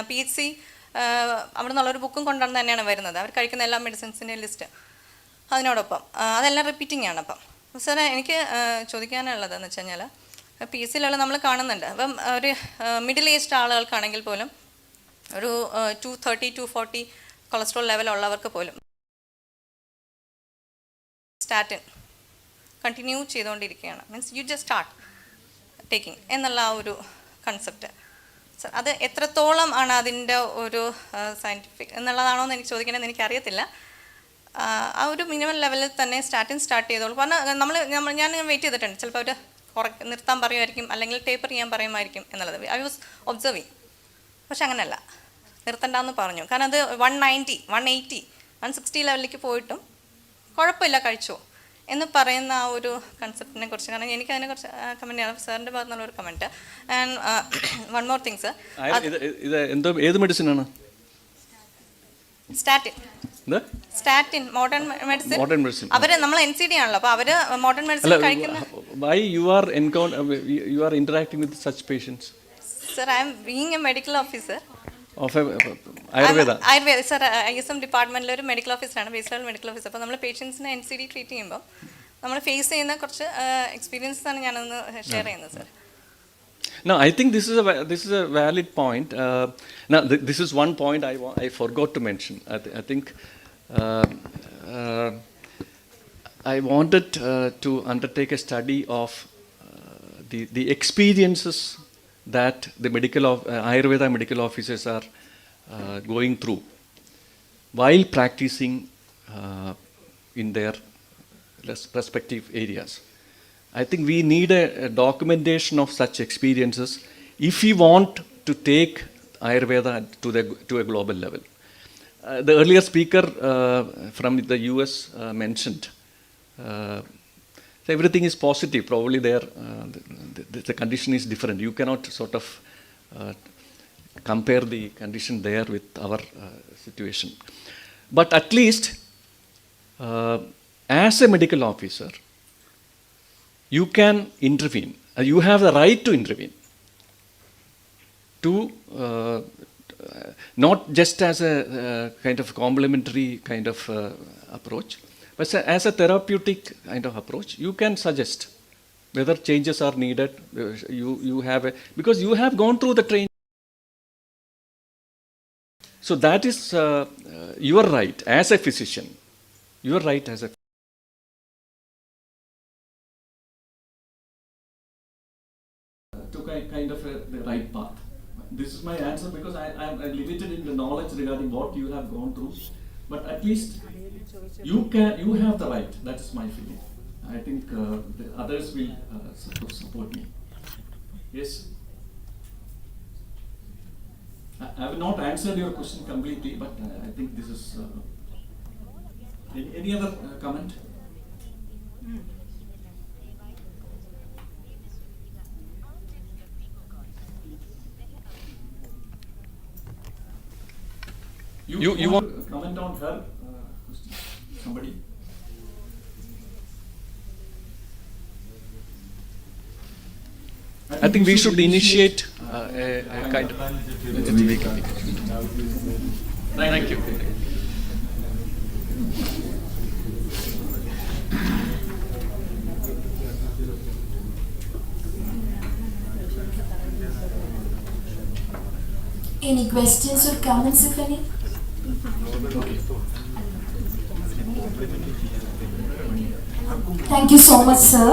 PHC അവിടെ നിന്നുള്ളൊരു ബുക്കും കൊണ്ടുവന്ന് തന്നെയാണ് വരുന്നത്, അവർ കഴിക്കുന്ന എല്ലാ മെഡിസിൻസിൻ്റെ ലിസ്റ്റ് അതിനോടൊപ്പം അതെല്ലാം റിപ്പീറ്റിംഗ് ആണ്. അപ്പം സാറേ എനിക്ക് ചോദിക്കാനുള്ളതെന്ന് വെച്ച് കഴിഞ്ഞാൽ PHC ലെവൽ നമ്മൾ കാണുന്നുണ്ട്. അപ്പം ഒരു മിഡിൽ ഏജ്ഡ് ആളുകൾക്കാണെങ്കിൽ പോലും ഒരു 230, 240 കൊളസ്ട്രോൾ ലെവലുള്ളവർക്ക് പോലും സ്റ്റാറ്റിൻ കണ്ടിന്യൂ ചെയ്തുകൊണ്ടിരിക്കുകയാണ്. Means you just start taking എന്നുള്ള ആ ഒരു കൺസെപ്റ്റ്. അത് എത്രത്തോളം ആണ് അതിൻ്റെ ഒരു സയൻറ്റിഫിക് എന്നുള്ളതാണോ എന്ന് എനിക്ക് ചോദിക്കണമെന്ന് എനിക്കറിയത്തില്ല. ആ ഒരു മിനിമം ലെവലിൽ തന്നെ സ്റ്റാർട്ട് ചെയ്തോളൂ. പറഞ്ഞാൽ ഞാൻ വെയിറ്റ് ചെയ്തിട്ടുണ്ട്, ചിലപ്പോൾ അവർ നിർത്താൻ പറയുമായിരിക്കും, അല്ലെങ്കിൽ ടേപ്പർ ചെയ്യാൻ പറയുമായിരിക്കും എന്നുള്ളത് ഐ വാസ് ഒബ്സർവിങ്. പക്ഷെ അങ്ങനെയല്ല, നിർത്തണ്ടെന്ന് പറഞ്ഞു. കാരണം അത് 190, 180, 160 ലെവലിലേക്ക് പോയിട്ടും കുഴപ്പമില്ല കഴിച്ചോ എന്ന് പറയുന്ന ആ ഒരു കൺസെപ്റ്റിനെ കുറിച്ച്, കാരണം എനിക്ക് അതിനെക്കുറിച്ച് കമൻറ്റ് ചെയ്യണം, സാറിൻ്റെ ഭാഗത്തുനിന്നുള്ള ഒരു comment. And one more thing sir, ഇത് എന്തോ ഏത് മെഡിസിനാണ്? Statin modern medicine. Modern medicine. അവർ നമ്മൾ NCD ആണല്ലോ, അപ്പോൾ അവർ മോഡേൺ മെഡിസിൻ കഴിക്കുന്ന. Why you are interacting with such patients? Sir, I am being a medical officer. Of Ayurveda. Ayurveda, sir, ISM ഡിപ്പാർട്ട്മെന്റിൽ ഒരു മെഡിക്കൽ ഓഫീസറാണ്, ബേസ് ലെവൽ മെഡിക്കൽ ഓഫീസർ. അപ്പോൾ നമ്മൾ പേഷ്യൻസിനെ NCD ട്രീറ്റ് ചെയ്യുമ്പോൾ നമ്മൾ ഫേസ് ചെയ്യുന്ന കുറച്ച് എക്സ്പീരിയൻസ് ആണ് ഞാനൊന്ന് ഷെയർ ചെയ്യുന്നത് sir. No, I think this is a valid point. Now, this is one point I forgot to mention. I think I wanted to undertake a study of the experiences that the Ayurveda medical officers are going through while practicing in their respective areas. I think we need a documentation of such experiences if we want to take Ayurveda to a global level. The earlier speaker from the US mentioned everything is positive. Probably there the condition is different. You cannot sort of compare the condition there with our situation. But at least as a medical officer, you can intervene. You have the right to intervene. To not just as a kind of complementary kind of approach, but as a therapeutic kind of approach. You can suggest whether changes are needed. You have because you have gone through the training. So that is your right as a physician. Your right as a to kind of the right path. This is my answer because I am limited in the knowledge regarding what you have gone through, but at least you have the right. That is my feeling. I think the others will support me. Yes. I have not answered your question completely, but I think this is any other comment? You want to comment on her question? Somebody? I think we should initiate a kind of. Thank you. Any questions or comments, if any? Thank you so much, sir.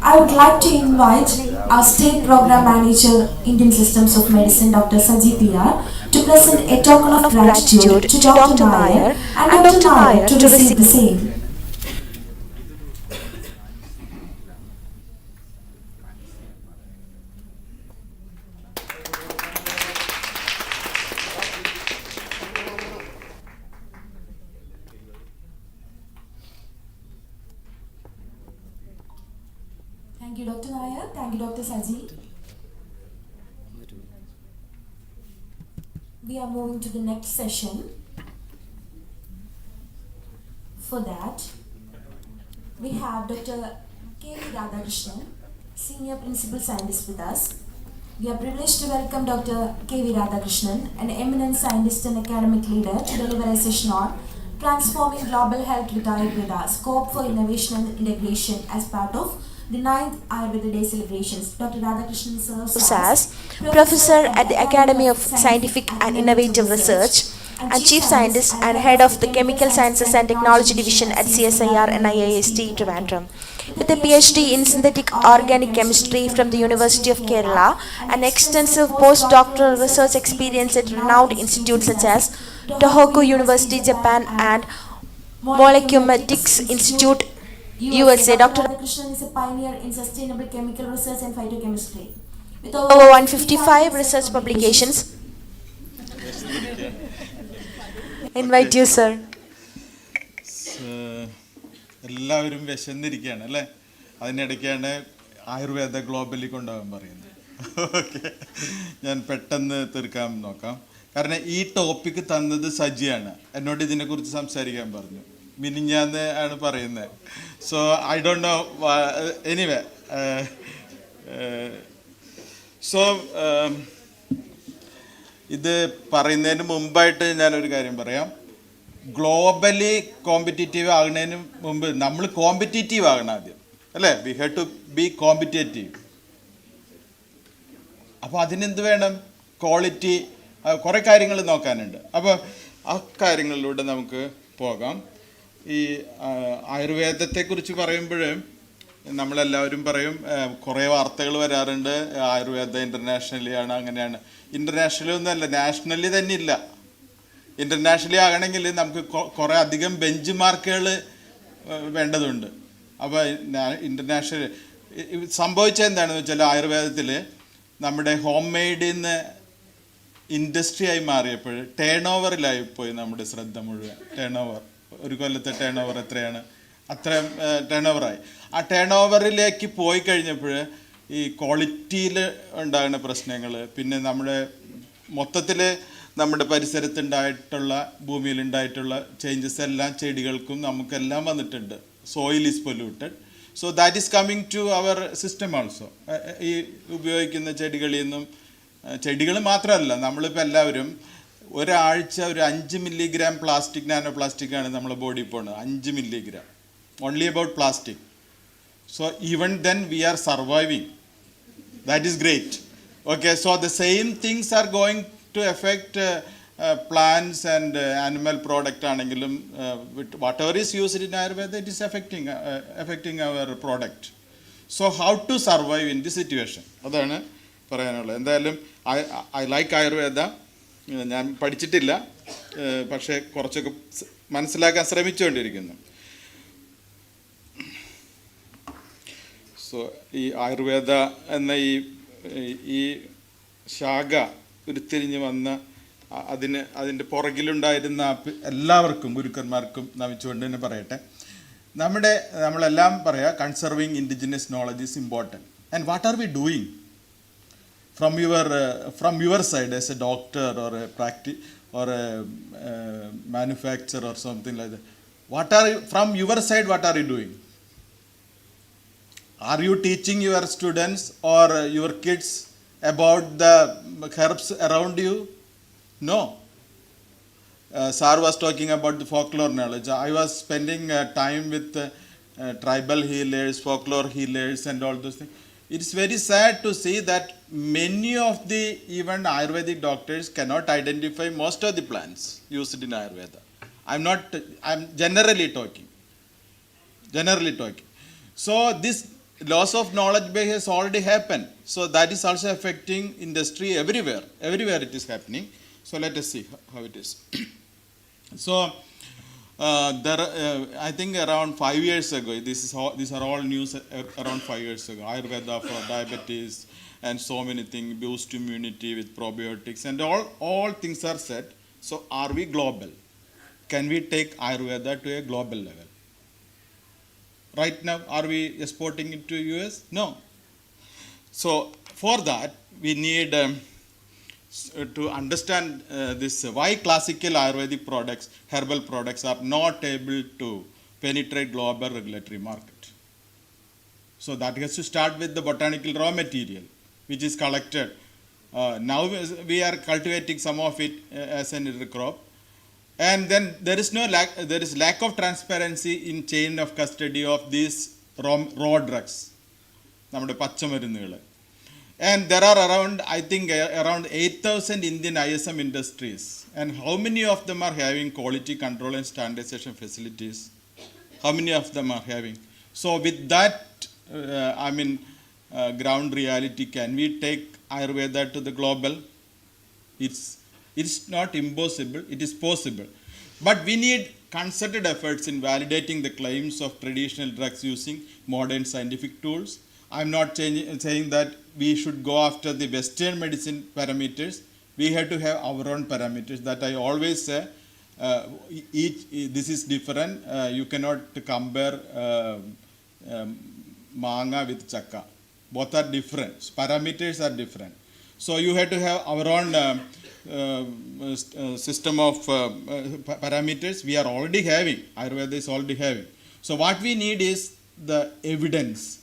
I would like to invite our State Program Manager, Indian Systems of Medicine, Dr. Sajid PR, to present a token of gratitude to Dr. Nair and Dr. Nair to receive the same. Thank you, Dr. Nair. Thank you, Dr. Sajid. We are moving to the next session. For that, we have Dr. K.V. Radhakrishnan, Senior Principal Scientist with us. We are privileged to welcome Dr. K.V. Radhakrishnan, an eminent scientist and academic leader, to deliver a session on Transforming Global Health with Ayurveda, Scope for Innovation and Integration as part of the 9th Ayurveda Day celebrations. Dr. Radhakrishnan serves as Professor at the Academy of Scientific and Innovative Research and Chief Scientist and Head of the Chemical Sciences and Technology Division at CSIR NIIST Trivandrum. With a PhD in Synthetic Organic Chemistry from the University of Kerala and extensive postdoctoral research experience at renowned institutes such as Tohoku University, Japan and Molecumetics Institute, USA. Dr. Radhakrishnan is a pioneer in sustainable chemical research and phytochemistry. With over 155 research publications. Invite you, sir. എല്ലാവരും വിശന്നിരിക്കുകയാണ് അല്ലേ? അതിനിടയ്ക്കാണ് Ayurveda globally കൊണ്ടുപോകാൻ പറയുന്നത്. Okay, ഞാൻ പെട്ടെന്ന് തീർക്കാൻ നോക്കാം. കാരണം ഈ ടോപ്പിക്ക് തന്നത് സജിയാണ്, എന്നോട് ഇതിനെക്കുറിച്ച് സംസാരിക്കാൻ പറഞ്ഞു. മിനിഞ്ഞാന്ന് ആണ് പറയുന്നത്. So I don't know anyway. So ഇത് പറയുന്നതിന് മുമ്പായിട്ട് ഞാനൊരു കാര്യം പറയാം. ഗ്ലോബലി കോമ്പറ്റീറ്റീവ് ആകുന്നതിന് മുമ്പ് നമ്മൾ കോമ്പറ്റീറ്റീവ് ആകണം ആദ്യം, അല്ലേ? We have to be competitive. അപ്പോൾ അതിനെന്ത് വേണം? ക്വാളിറ്റി, കുറേ കാര്യങ്ങൾ നോക്കാനുണ്ട്. അപ്പോൾ ആ കാര്യങ്ങളിലൂടെ നമുക്ക് പോകാം. ഈ ആയുർവേദത്തെക്കുറിച്ച് പറയുമ്പോൾ നമ്മളെല്ലാവരും പറയും, കുറേ വാർത്തകൾ വരാറുണ്ട്, ആയുർവേദ ഇൻ്റർനാഷണലി ആണ്, അങ്ങനെയാണ്. ഇൻ്റർനാഷണലി ഒന്നുമല്ല, നാഷണലി തന്നെ ഇല്ല. ഇൻ്റർനാഷണലി ആകണമെങ്കിൽ നമുക്ക് കുറേ അധികം ബെഞ്ച് മാർക്കുകൾ വേണ്ടതുണ്ട്. അപ്പോൾ ഇൻ്റർനാഷണൽ സംഭവിച്ചത് എന്താണെന്ന് വെച്ചാൽ, ആയുർവേദത്തിൽ നമ്മുടെ ഹോം മെയ്ഡിൽ നിന്ന് ഇൻഡസ്ട്രിയായി മാറിയപ്പോൾ ടേൺ ഓവറിലായിപ്പോയി നമ്മുടെ ശ്രദ്ധ മുഴുവൻ. ടേൺ ഓവർ, ഒരു കൊല്ലത്തെ ടേൺ ഓവർ എത്രയാണ്, അത്രയും ടേൺ ഓവറായി. ആ ടേൺ ഓവറിലേക്ക് പോയി കഴിഞ്ഞപ്പോൾ ഈ ക്വാളിറ്റിയിൽ ഉണ്ടാകുന്ന പ്രശ്നങ്ങൾ, പിന്നെ നമ്മുടെ മൊത്തത്തിൽ നമ്മുടെ പരിസരത്തുണ്ടായിട്ടുള്ള, ഭൂമിയിലുണ്ടായിട്ടുള്ള ചേഞ്ചസ് എല്ലാം ചെടികൾക്കും നമുക്കെല്ലാം വന്നിട്ടുണ്ട്. Soil is polluted. So that is coming to our system also. ഈ ഉപയോഗിക്കുന്ന ചെടികളിൽ നിന്നും, ചെടികൾ മാത്രമല്ല, നമ്മളിപ്പോൾ എല്ലാവരും ഒരാഴ്ച ഒരു 5 മില്ലിഗ്രാം പ്ലാസ്റ്റിക്, നാനോ പ്ലാസ്റ്റിക്കാണ് നമ്മുടെ ബോഡിയിൽ പോകുന്നത്. 5 milligram only about plastic. So even then we are surviving. That is great. Okay, so the same things are going to affect plants and animal product ആണെങ്കിലും, whatever is used in Ayurveda, it is affecting our product. So how to survive in this situation, അതാണ് പറയാനുള്ളത്. എന്തായാലും I like Ayurveda. ഞാൻ പഠിച്ചിട്ടില്ല, പക്ഷേ കുറച്ചൊക്കെ മനസ്സിലാക്കാൻ ശ്രമിച്ചുകൊണ്ടിരിക്കുന്നു. So ഈ ആയുർവേദ എന്ന ഈ ശാഖ ഉരുത്തിരിഞ്ഞ് വന്ന അതിൻ്റെ പുറകിലുണ്ടായിരുന്ന എല്ലാവർക്കും, ഗുരുക്കന്മാർക്കും നമിച്ചുകൊണ്ട് തന്നെ പറയട്ടെ. നമ്മളെല്ലാം പറയാം, conserving indigenous knowledge is important. And what are V doing from your side as a doctor or a or a manufacturer or something like that? From your side, what are you doing? Are you teaching your students or your kids about the herbs around you? No. Sir was talking about the folklore knowledge. I was spending time with tribal healers, folklore healers and all those things. It is very sad to see that many of the even Ayurvedic doctors cannot identify most of the plants used in Ayurveda. I'm generally talking. So this loss of knowledge base has already happened. So that is also affecting industry everywhere. Everywhere it is happening. So let us see how it is. So I think around 5 years ago, these are all news around 5 years ago. Ayurveda for diabetes and so many things, boost immunity with probiotics and all things are said. So are we global? Can we take Ayurveda to a global level? Right now, are we exporting it to US? No. So for that, we need to understand this, why classical Ayurvedic products, herbal products are not able to penetrate global regulatory market. So that has to start with the botanical raw material, which is collected. Now we are cultivating some of it as an intercrop. And then there is lack of transparency in chain of custody of these raw drugs, നമ്മുടെ പച്ചമരുന്നുകൾ. And there are around 8,000 Indian ISM industries. And how many of them are having quality control and standardization facilities? How many of them are having? So with that, ground reality, can we take Ayurveda to the global? It's not impossible, it is possible. But we need concerted efforts in validating the claims of traditional drugs using modern scientific tools. I'm not saying that we should go after the Western medicine parameters. We have to have our own parameters. That I always say, this is different. You cannot compare manga with chakka. Both are different. Parameters are different. So you have to have our own system of parameters. We are already having, Ayurveda is already having. So what we need is the evidence.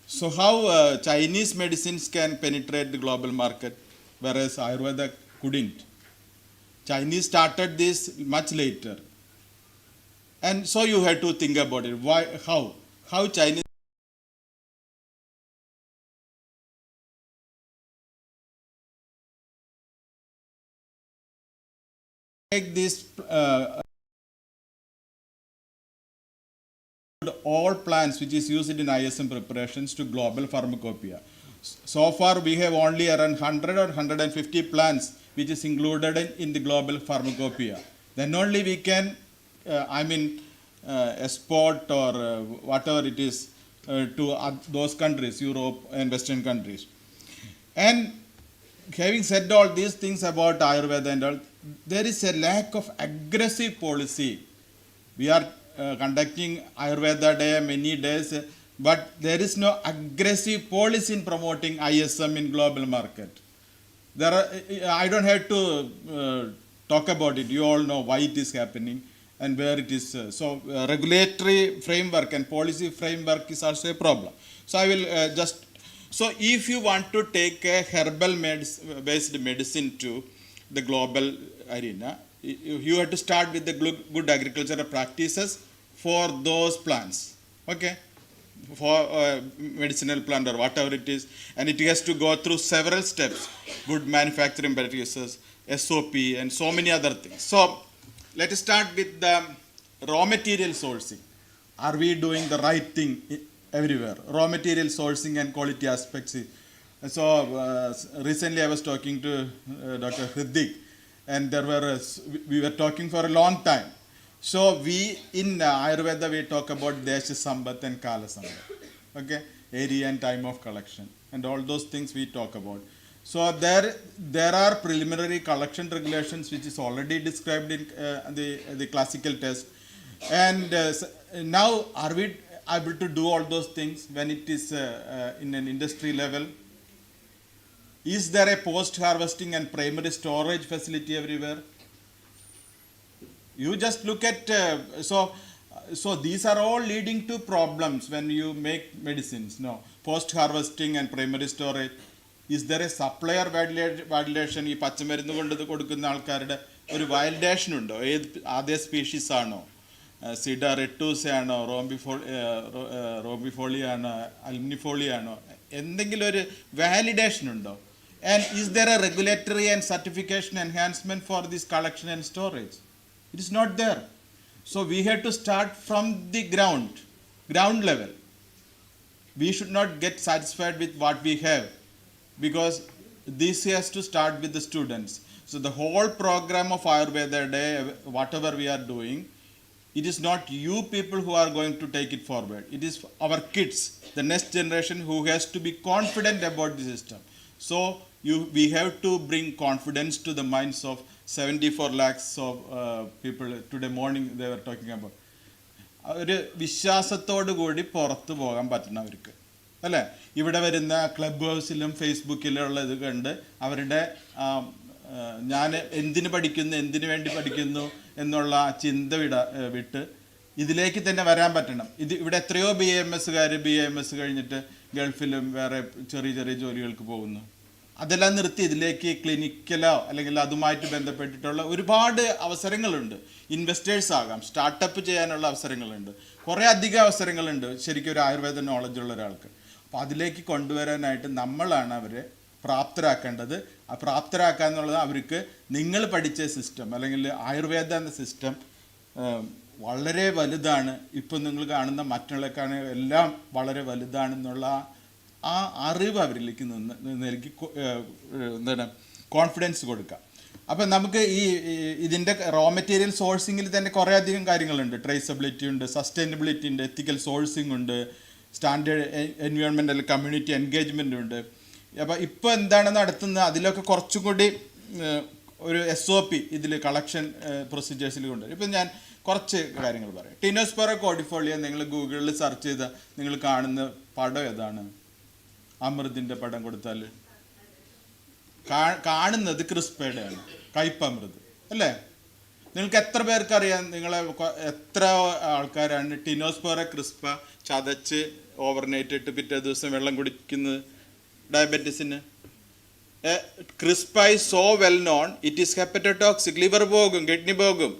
So how Chinese medicines can penetrate the global market, whereas Ayurveda couldn't. Chinese started this much later. And so you have to think about it. Why? How Chinese take this all plants which is used in ISM preparations to global pharmacopoeia. So far we have only around 100 or 150 plants which is included in the global pharmacopoeia. Then only we can export or whatever it is to those countries, Europe and Western countries. And having said all these things about Ayurveda and all, there is a lack of aggressive policy. We are conducting Ayurveda Day many days, but there is no aggressive policy in promoting ISM in global market. I don't have to talk about it. You all know why it is happening and where it is. So regulatory framework and policy framework is also a problem. So I will so if you want to take a herbal based medicine to the global arena, you have to start with the good agricultural practices for those plants, okay, for medicinal plant or whatever it is, and it has to go through several steps, good manufacturing practices, SOP and so many other things. So let us start with the raw material sourcing. Are we doing the right thing everywhere? Raw material sourcing and quality aspects. So recently I was talking to Dr. Hriddik, and we were talking for a long time. So we in Ayurveda we talk about Desha Sambat and Kala Sambat, okay, area and time of collection and all those things we talk about. So there are preliminary collection regulations which is already described in the classical test, and now are we able to do all those things when it is in an industry level? Is there a post-harvesting and primary storage facility everywhere? You just look at, so these are all leading to problems when you make medicines. No, post-harvesting and primary storage. Is there a supplier validation? ഈ പച്ചമരുന്ന് കൊണ്ട് കൊടുക്കുന്ന ആൾക്കാരുടെ ഒരു validation ഉണ്ടോ? അതേ species ആണോ? സിഡ റെട്ടൂസ് ആണോ? റോംബിഫോളി ആണോ? അൽമിനിഫോളി ആണോ? എന്തെങ്കിലും ഒരു വാലിഡേഷൻ ഉണ്ടോ? And is there a regulatory and certification enhancement for this collection and storage? It is not there. So we have to start from the ground level. We should not get satisfied with what we have, because this has to start with the students. So the whole program of Ayurveda Day, whatever we are doing, it is not you people who are going to take it forward. It is our kids, the next generation, who has to be confident about the system. So we have to bring confidence to the minds of 74 lakhs of people. Today morning they were talking about ഒരു വിശ്വാസത്തോടു കൂടി പുറത്തു പോകാൻ പറ്റുന്നവർക്ക് അല്ലേ, ഇവിടെ വരുന്ന club ഹൗസിലും ഫേസ്ബുക്കിലുള്ള ഇത് കണ്ട് അവരുടെ ഞാൻ എന്തിനു പഠിക്കുന്നു, എന്തിനു വേണ്ടി പഠിക്കുന്നു എന്നുള്ള ചിന്ത വിട്ട് ഇതിലേക്ക് തന്നെ വരാൻ പറ്റണം. ഇവിടെ എത്രയോ BAMS കഴിഞ്ഞിട്ട് ഗൾഫിലും വേറെ ചെറിയ ചെറിയ ജോലികൾക്ക് പോകുന്നു. അതെല്ലാം നിർത്തി ഇതിലേക്ക് ക്ലിനിക്കലോ അല്ലെങ്കിൽ അതുമായിട്ട് ബന്ധപ്പെട്ടിട്ടുള്ള ഒരുപാട് അവസരങ്ങളുണ്ട്. ഇൻവെസ്റ്റേഴ്സ് ആകാം, സ്റ്റാർട്ടപ്പ് ചെയ്യാനുള്ള അവസരങ്ങളുണ്ട്, കുറേ അധികം അവസരങ്ങളുണ്ട് ശരിക്കും ഒരു ആയുർവേദ നോളജ് ഉള്ള ഒരാൾക്ക്. അപ്പോൾ അതിലേക്ക് കൊണ്ടുവരാനായിട്ട് നമ്മളാണ് അവരെ പ്രാപ്തരാക്കേണ്ടത്. ആ പ്രാപ്തരാക്കുക എന്നുള്ളത് അവർക്ക് നിങ്ങൾ പഠിച്ച സിസ്റ്റം അല്ലെങ്കിൽ ആയുർവേദ എന്ന സിസ്റ്റം വളരെ വലുതാണ്. ഇപ്പം നിങ്ങൾ കാണുന്ന മറ്റുള്ളവർക്കാണ് എല്ലാം വളരെ വലുതാണെന്നുള്ള ആ അറിവ് അവരിലേക്ക് നൽകി എന്താണ് കോൺഫിഡൻസ് കൊടുക്കുക. അപ്പം നമുക്ക് ഇതിൻ്റെ റോ മെറ്റീരിയൽ സോഴ്സിങ്ങിൽ തന്നെ കുറേ അധികം കാര്യങ്ങളുണ്ട്. ട്രേസബിലിറ്റി ഉണ്ട്, സസ്റ്റൈനബിലിറ്റി ഉണ്ട്, എത്തിക്കൽ സോഴ്സിംഗ് ഉണ്ട്, സ്റ്റാൻഡേർഡ് എൻവയോൺമെൻറ്റൽ കമ്മ്യൂണിറ്റി എൻഗേജ്മെൻ്റ് ഉണ്ട്. അപ്പോൾ ഇപ്പോൾ എന്താണ് നടത്തുന്നത് അതിലൊക്കെ കുറച്ചും കൂടി ഒരു SOP ഇതിൽ കളക്ഷൻ പ്രൊസീജിയേഴ്സിൽ കൊണ്ടുവരും. ഇപ്പം ഞാൻ കുറച്ച് കാര്യങ്ങൾ പറയാം. ടിനോസ്പെറ കോഡിഫോളിയ നിങ്ങൾ ഗൂഗിളിൽ സെർച്ച് ചെയ്താൽ നിങ്ങൾ കാണുന്ന പടം ഏതാണ്? അമൃതിൻ്റെ പടം കൊടുത്താൽ കാണുന്നത് ക്രിസ്പയുടെയാണ്, കയ്പമൃത് അല്ലേ? നിങ്ങൾക്ക് എത്ര പേർക്കറിയാം, നിങ്ങളെ എത്ര ആൾക്കാരാണ് ടിനോസ്പോറ ക്രിസ്പ ചതച്ച് ഓവർനൈറ്റ് ഇട്ട് പിറ്റേ ദിവസം വെള്ളം കുടിക്കുന്നത് ഡയബറ്റീസിന്? ക്രിസ്പ is so well known, it is hepatotoxic, liver പോകും, കിഡ്നി പോകും.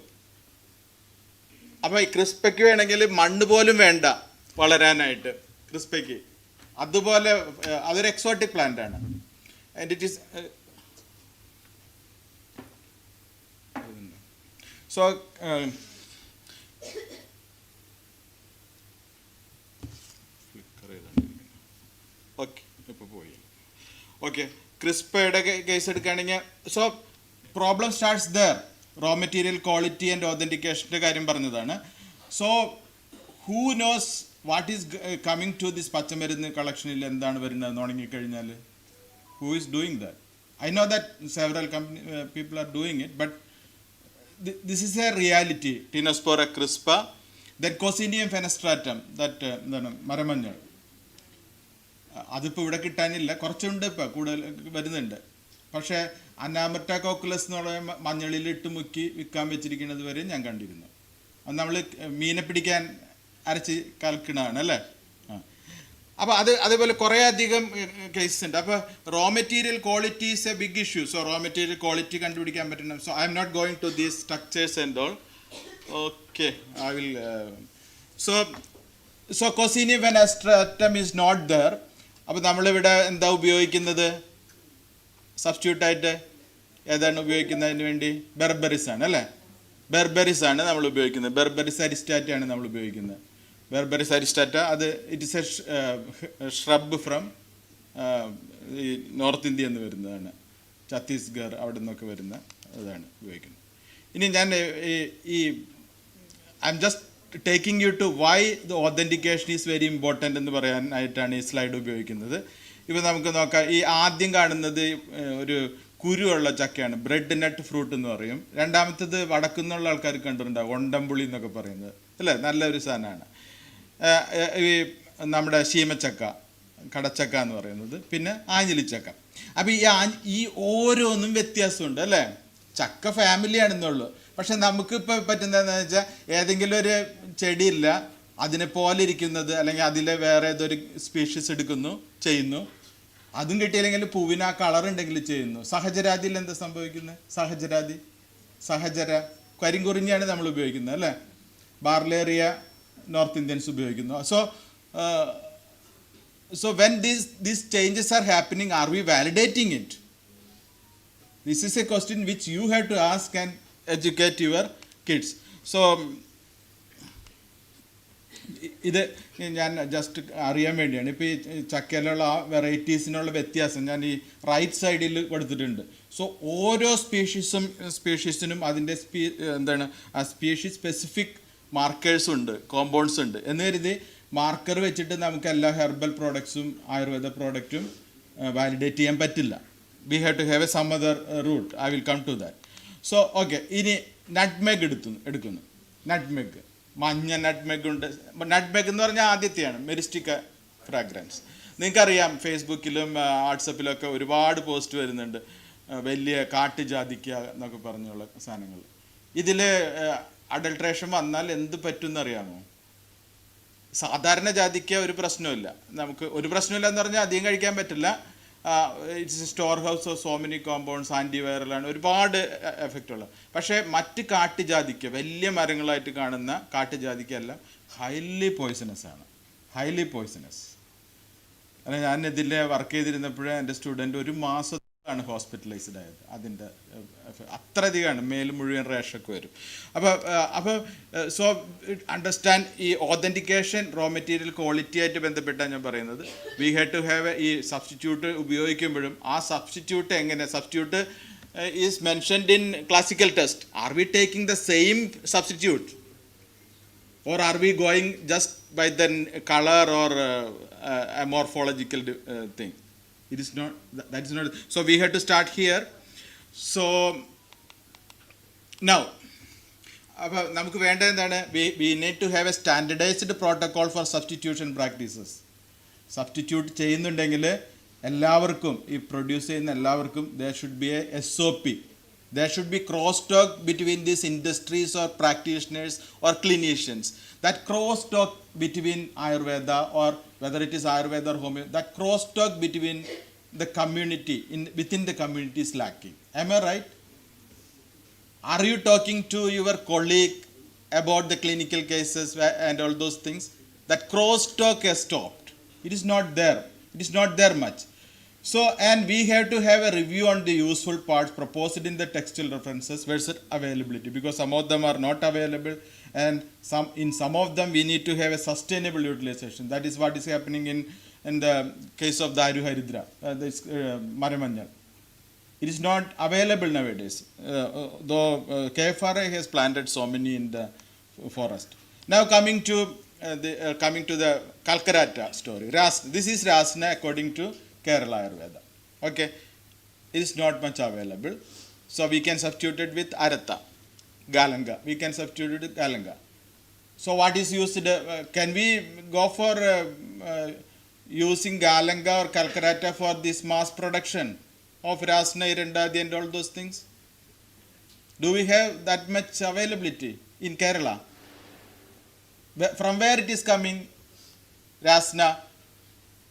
അപ്പോൾ ഈ ക്രിസ്പയ്ക്ക് വേണമെങ്കിൽ മണ്ണ് പോലും വേണ്ട വളരാനായിട്ട് ക്രിസ്പയ്ക്ക്. അതുപോലെ അതൊരു എക്സോട്ടിക് പ്ലാന്റ് ആണ്. And it is so okay, ഇപ്പോൾ പോയി. ഓക്കെ, ക്രിസ്പയുടെ കേസ് എടുക്കുകയാണെങ്കിൽ so problem starts there. Raw material quality and ഓതൻറ്റിക്കേഷൻ്റെ കാര്യം പറഞ്ഞതാണ്. So who knows what is coming to this പച്ചമരുന്ന് കളക്ഷനിൽ എന്താണ് വരുന്നത് ഉണങ്ങിക്കഴിഞ്ഞാൽ? Who is doing that? I know that several people are doing it, but this is a reality. Tinospora crispa, then Cocinium fenestratum, that എന്താണ് മരമഞ്ഞൾ, അതിപ്പോൾ ഇവിടെ കിട്ടാനില്ല, കുറച്ചുണ്ട്, ഇപ്പോൾ കൂടുതൽ വരുന്നുണ്ട്. പക്ഷേ അനാമർട്ടാക്കോക്കുലസ് എന്നുള്ള മഞ്ഞളിലിട്ട് മുക്കി വിൽക്കാൻ വെച്ചിരിക്കുന്നത് വരെ ഞാൻ കണ്ടിരുന്നു. അത് നമ്മൾ മീനെ പിടിക്കാൻ അരച്ച് കലക്കണതാണ് അല്ലേ? അപ്പോൾ അതേപോലെ കുറേ അധികം കേസസ് ഉണ്ട്. അപ്പോൾ raw material quality is a big issue. So raw material quality കണ്ടുപിടിക്കാൻ പറ്റണം. So I'm not going to these structures and all. Okay, I will. So coscinium fenestratum is not there. അപ്പോൾ നമ്മളിവിടെ എന്താ ഉപയോഗിക്കുന്നത് സബ്സ്റ്റിറ്റ്യൂട്ടായിട്ട്? ഏതാണ് ഉപയോഗിക്കുന്നതിന് വേണ്ടി? ബെർബറിസ് ആണ് അല്ലേ? ബെർബറിസ് ആണ് നമ്മൾ ഉപയോഗിക്കുന്നത്. ബെർബറിസ് അരിസ്റ്റാറ്റയാണ് നമ്മൾ ഉപയോഗിക്കുന്നത്. ബെർബറിസ് അരിസ്റ്റാറ്റ, അത് it is A shrub from ഈ നോർത്ത് ഇന്ത്യ എന്ന് വരുന്നതാണ്, ഛത്തീസ്ഗഡ് അവിടെ നിന്നൊക്കെ വരുന്ന അതാണ് ഉപയോഗിക്കുന്നത്. ഇനി ഞാൻ ഈ I am just taking you to why the authentication is very important എന്ന് പറയാനായിട്ടാണ് ഈ സ്ലൈഡ് ഉപയോഗിക്കുന്നത്. ഇപ്പോൾ നമുക്ക് നോക്കാം. ഈ ആദ്യം കാണുന്നത് ഒരു കുരുവുള്ള ചക്കയാണ്, ബ്രെഡ് നട്ട് ഫ്രൂട്ട് എന്ന് പറയും. രണ്ടാമത്തേത് വടക്കുന്നുള്ള ആൾക്കാർ കണ്ടിട്ടുണ്ടാവും, ഒണ്ടംപുളി എന്നൊക്കെ പറയുന്നത് അല്ലേ? നല്ലൊരു സാധനമാണ്. ഈ നമ്മുടെ ശീമച്ചക്ക, കടച്ചക്ക എന്ന് പറയുന്നത്, പിന്നെ ആഞ്ഞിലിച്ചക്ക. അപ്പോൾ ഈ ഓരോന്നും വ്യത്യാസമുണ്ട് അല്ലേ? ചക്ക ഫാമിലിയാണെന്നുള്ളൂ. പക്ഷെ നമുക്കിപ്പോൾ പറ്റുന്നതെന്ന് വെച്ചാൽ ഏതെങ്കിലും ഒരു ചെടിയില്ല അതിനെ പോലെ ഇരിക്കുന്നത്, അല്ലെങ്കിൽ അതിലെ വേറെ ഏതൊരു സ്പീഷീസ് എടുക്കുന്നു, ചെയ്യുന്നു. അതും കിട്ടിയില്ലെങ്കിൽ പൂവിന് ആ കളർ ഉണ്ടെങ്കിൽ ചെയ്യുന്നു. സഹജരാതിയിൽ എന്താ സംഭവിക്കുന്നത്? സഹജര കരിങ്കുറിഞ്ഞാണ് നമ്മൾ ഉപയോഗിക്കുന്നത് അല്ലേ? ബാർലേറിയ നോർത്ത് ഇന്ത്യൻസ് ഉപയോഗിക്കുന്നു. So when these changes are happening, are we validating it? This is a question which you have to ask and educate your kids. So ഇത് ഞാൻ ജസ്റ്റ് അറിയാൻ വേണ്ടിയാണ്. ഇപ്പോൾ ഈ ചക്കയിലുള്ള ആ വെറൈറ്റീസിനുള്ള വ്യത്യാസം ഞാൻ ഈ റൈറ്റ് സൈഡിൽ കൊടുത്തിട്ടുണ്ട്. സോ ഓരോ സ്പീഷീസിനും അതിൻ്റെ എന്താണ് ആ സ്പീഷീസ് സ്പെസിഫിക് മാർക്കേഴ്സ് ഉണ്ട്, കോമ്പൗണ്ട്സ് ഉണ്ട് എന്ന് കരുതി മാർക്കർ വെച്ചിട്ട് നമുക്ക് എല്ലാ ഹെർബൽ പ്രോഡക്ട്സും ആയുർവേദ പ്രോഡക്റ്റും വാലിഡേറ്റ് ചെയ്യാൻ പറ്റില്ല. We have to have a some other route. I will come to that. So okay, ഇനി നട്ട്മെഗ് എടുക്കുന്നു. നട്ട്മെഗ്, മഞ്ഞ നട്ട്മെഗ് ഉണ്ട്. നട്ട്മെഗ് എന്ന് പറഞ്ഞാൽ ആദ്യത്തെയാണ് മെരിസ്റ്റിക്ക ഫ്രാഗ്രൻസ്. നിങ്ങൾക്കറിയാം, ഫേസ്ബുക്കിലും വാട്സപ്പിലും ഒക്കെ ഒരുപാട് പോസ്റ്റ് വരുന്നുണ്ട്, വലിയ കാട്ടുജാതിക്ക എന്നൊക്കെ പറഞ്ഞുള്ള സാധനങ്ങൾ. ഇതിൽ അഡൾട്രേഷൻ വന്നാൽ എന്ത് പറ്റുമെന്ന് അറിയാമോ? സാധാരണ ജാതിക്ക ഒരു പ്രശ്നമില്ല, നമുക്ക് ഒരു പ്രശ്നമില്ല എന്ന് പറഞ്ഞാൽ അധികം കഴിക്കാൻ പറ്റില്ല. It's storehouse of so many compounds, ആൻറ്റിവൈറലാണ്, ഒരുപാട് എഫക്റ്റ് ഉള്ളത്. പക്ഷേ മറ്റ് കാട്ടുജാതിക്ക, വലിയ മരങ്ങളായിട്ട് കാണുന്ന കാട്ടുജാതിക്ക എല്ലാം ഹൈലി പോയ്സണസ് ആണ്, ഹൈലി പോയ്സണസ്. അല്ല, ഞാൻ ഇതിൽ വർക്ക് ചെയ്തിരുന്നപ്പോഴേ എൻ്റെ സ്റ്റുഡൻറ്റ് ഒരു മാസമാണ് ഹോസ്പിറ്റലൈസ്ഡ് ആയത്. അതിൻ്റെ അത്രയധികമാണ്, മേൽ മുഴുവൻ റേഷൊക്കെ വരും. അപ്പോൾ സോ അണ്ടർസ്റ്റാൻഡ് ഈ ഓതൻറ്റിക്കേഷൻ റോ മെറ്റീരിയൽ ക്വാളിറ്റി ആയിട്ട് ബന്ധപ്പെട്ടാണ് ഞാൻ പറയുന്നത്. വി ഹാവ് ടു ഹാവ് ഈ സബ്സ്റ്റിറ്റ്യൂട്ട് ഉപയോഗിക്കുമ്പോഴും ആ സബ്സ്റ്റിറ്റ്യൂട്ട് എങ്ങനെ, substitute is mentioned in classical test. Are we taking the same substitute or are we going just by the color or a morphological thing? It is not, that is not. So we have to start here. So now നമുക്ക് വേണ്ടത് എന്താണ്? we need to have a standardized protocol for substitution practices. Substitute ചെയ്യുന്നുണ്ടെങ്കിൽ എല്ലാവർക്കും ഈ produce ചെയ്യുന്ന എല്ലാവർക്കും there should be a SOP. There should be cross-talk between these industries or practitioners or clinicians. That cross-talk between Ayurveda, or whether it is Ayurveda or homeopathy, that cross-talk between the community, within the community is lacking. Am I right? Are you talking to your colleague about the clinical cases and all those things? That cross-talk has stopped. It is not there. It is not there much. So, and we have to have a review on the useful parts proposed in the textual references versus availability, because some of them are not available, and in some of them we need to have a sustainable utilization. That is what is happening in the case of the Ayurveda, this Marimanjal. It is not available nowadays, though KFRA has planted so many in the forest. Now coming to the Kalkarata story. This is Rasna according to Kerala Ayurveda. Okay, it is not much available, so we can substitute it with Aratha, Galanga. We can substitute it with Galanga. So what is used? Can we go for using Galanga or Kalkarata for this mass production of Rasna, Irandadi and all those things? Do we have that much availability in Kerala? From where it is coming? Rasna,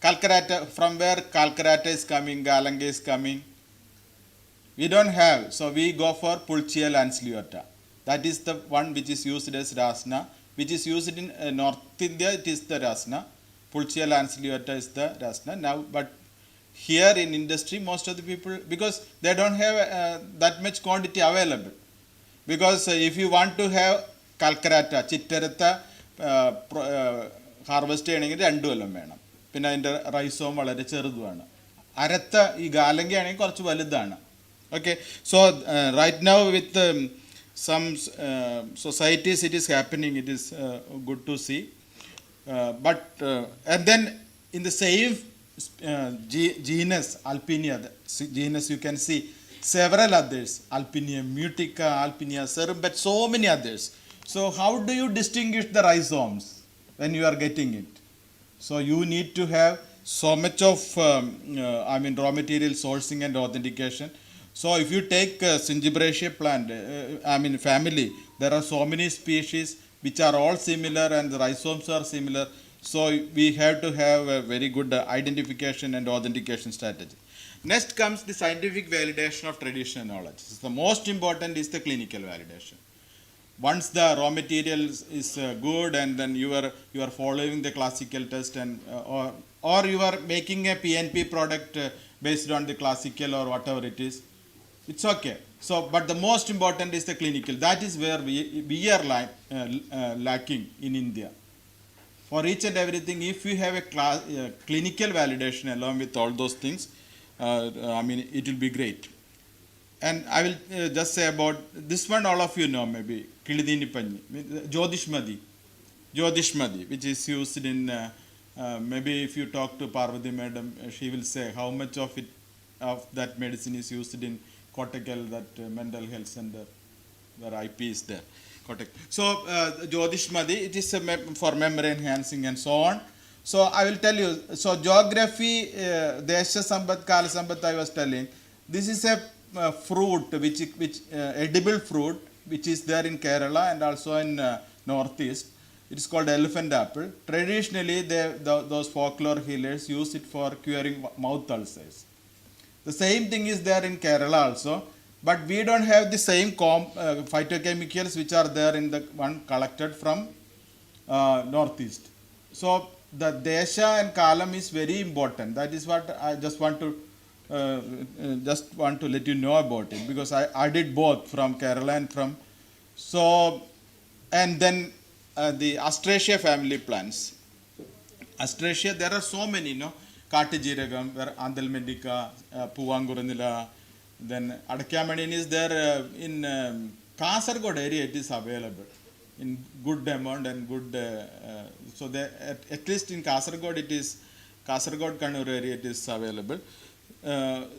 Kalkarata, from where Kalkarata is coming, Galanga is coming? We don't have, so we go for Pulchia Lansliota. That is the one which is used as Rasna, which is used in North India, it is the Rasna. Pulchia Lansliota is the Rasna. Now, but here in industry, most of the people, because they don't have that much quantity available. Because if you want to have Kalkarata, Chittarata, harvest ചെയ്യണമെങ്കിൽ 2 കൊല്ലം വേണം. പിന്നെ അതിൻ്റെ rhizome വളരെ ചെറുതുമാണ്. അരത്ത ഈ ഗാലങ്കയാണെങ്കിൽ കുറച്ച് വലുതാണ്. Okay, so right now with some societies it is happening, it is good to see. But and then in the same genus, Alpinia, genus you can see several others, Alpinia mutica, Alpinia cerum, but so many others. So how do you distinguish the rhizomes when you are getting it? So you need to have so much of raw material sourcing and authentication. So if you take Syngibraceae plant, family, there are so many species which are all similar and the rhizomes are similar. So we have to have a very good identification and authentication strategy. Next comes the scientific validation of traditional knowledge. So the most important is the clinical validation. Once the raw material is good, and then you are following the classical test, and or you are making a PNP product based on the classical or whatever it is, it's okay. So, but the most important is the clinical. That is where we are lacking in India. For each and everything, if you have a clinical validation along with all those things, it will be great. And I will just say about this one, all of you know maybe, Kilidini Panji, Jyotishmadi, which is used in, maybe if you talk to Parvati madam, she will say how much of that medicine is used in Kottakkal, that mental health center, where IP is there. So Jyotishmadi, it is for memory enhancing and so on. So I will tell you, so geography, Desha Sambat, Kala Sambat, I was telling, this is a fruit, which edible fruit, which is there in Kerala and also in Northeast. It is called elephant apple. Traditionally, those folklore healers use it for curing mouth ulcers. The same thing is there in Kerala also, but we don't have the same phytochemicals which are there in the one collected from Northeast. So the Desha and Kalam is very important. That is what I just want to let you know about it, because I did both from Kerala and from, so, and then the Astraceae family plants. Astraceae, there are so many, Kattijiragam, Andal Medica, Puvanguranila, then Adakamanin is there in Kasargod area, it is available in good amount and good, so at least in Kasargod it is, Kasargod Kannur area it is available.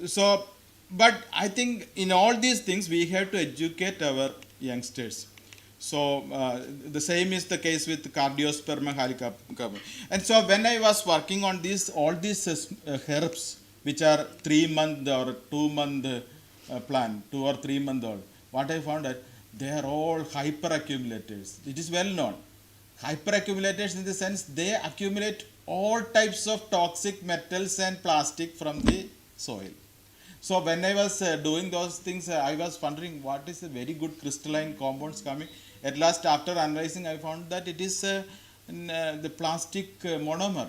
So, but I think in all these things we have to educate our youngsters. So the same is the case with cardiosperma hallicum. And so when I was working on all these herbs which are 3-month or 2-month plan, 2 or 3 month old, what I found that they are all hyper accumulators. It is well known. Hyper accumulators in the sense they accumulate all types of toxic metals and plastic from the soil. So when I was doing those things, I was wondering what is a very good crystalline compounds coming. At last, after analyzing, I found that it is the plastic monomer,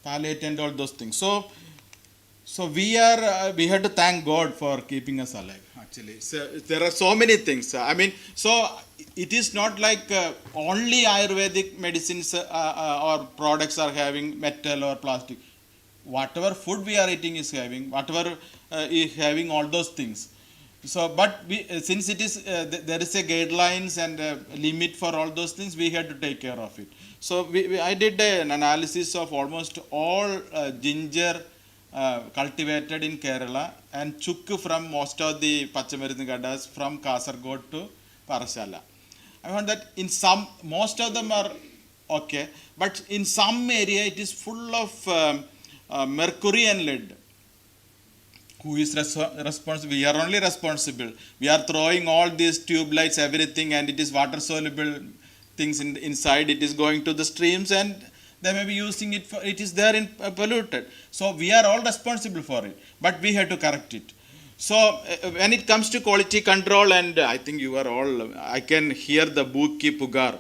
phthalate and all those things. So we had to thank God for keeping us alive. Actually, so there are so many things. I mean, so it is not like only Ayurvedic medicines or products are having metal or plastic. Whatever food we are eating is having, whatever is having all those things. So, but since it is there is a guidelines and a limit for all those things, we had to take care of it. So I did an analysis of almost all ginger cultivated in Kerala and chukku from most of the Pachamarudhu gaddas from Kasargod to Parashala. I found that in some, most of them are okay, but in some area it is full of mercury and lead. Who is responsible? We are only responsible. We are throwing all these tube lights, everything, and it is water soluble things inside. It is going to the streams and they may be using it for, it is there in polluted. So we are all responsible for it, but we have to correct it. So when it comes to quality control, and I think you are all, I can hear the book ki pugar.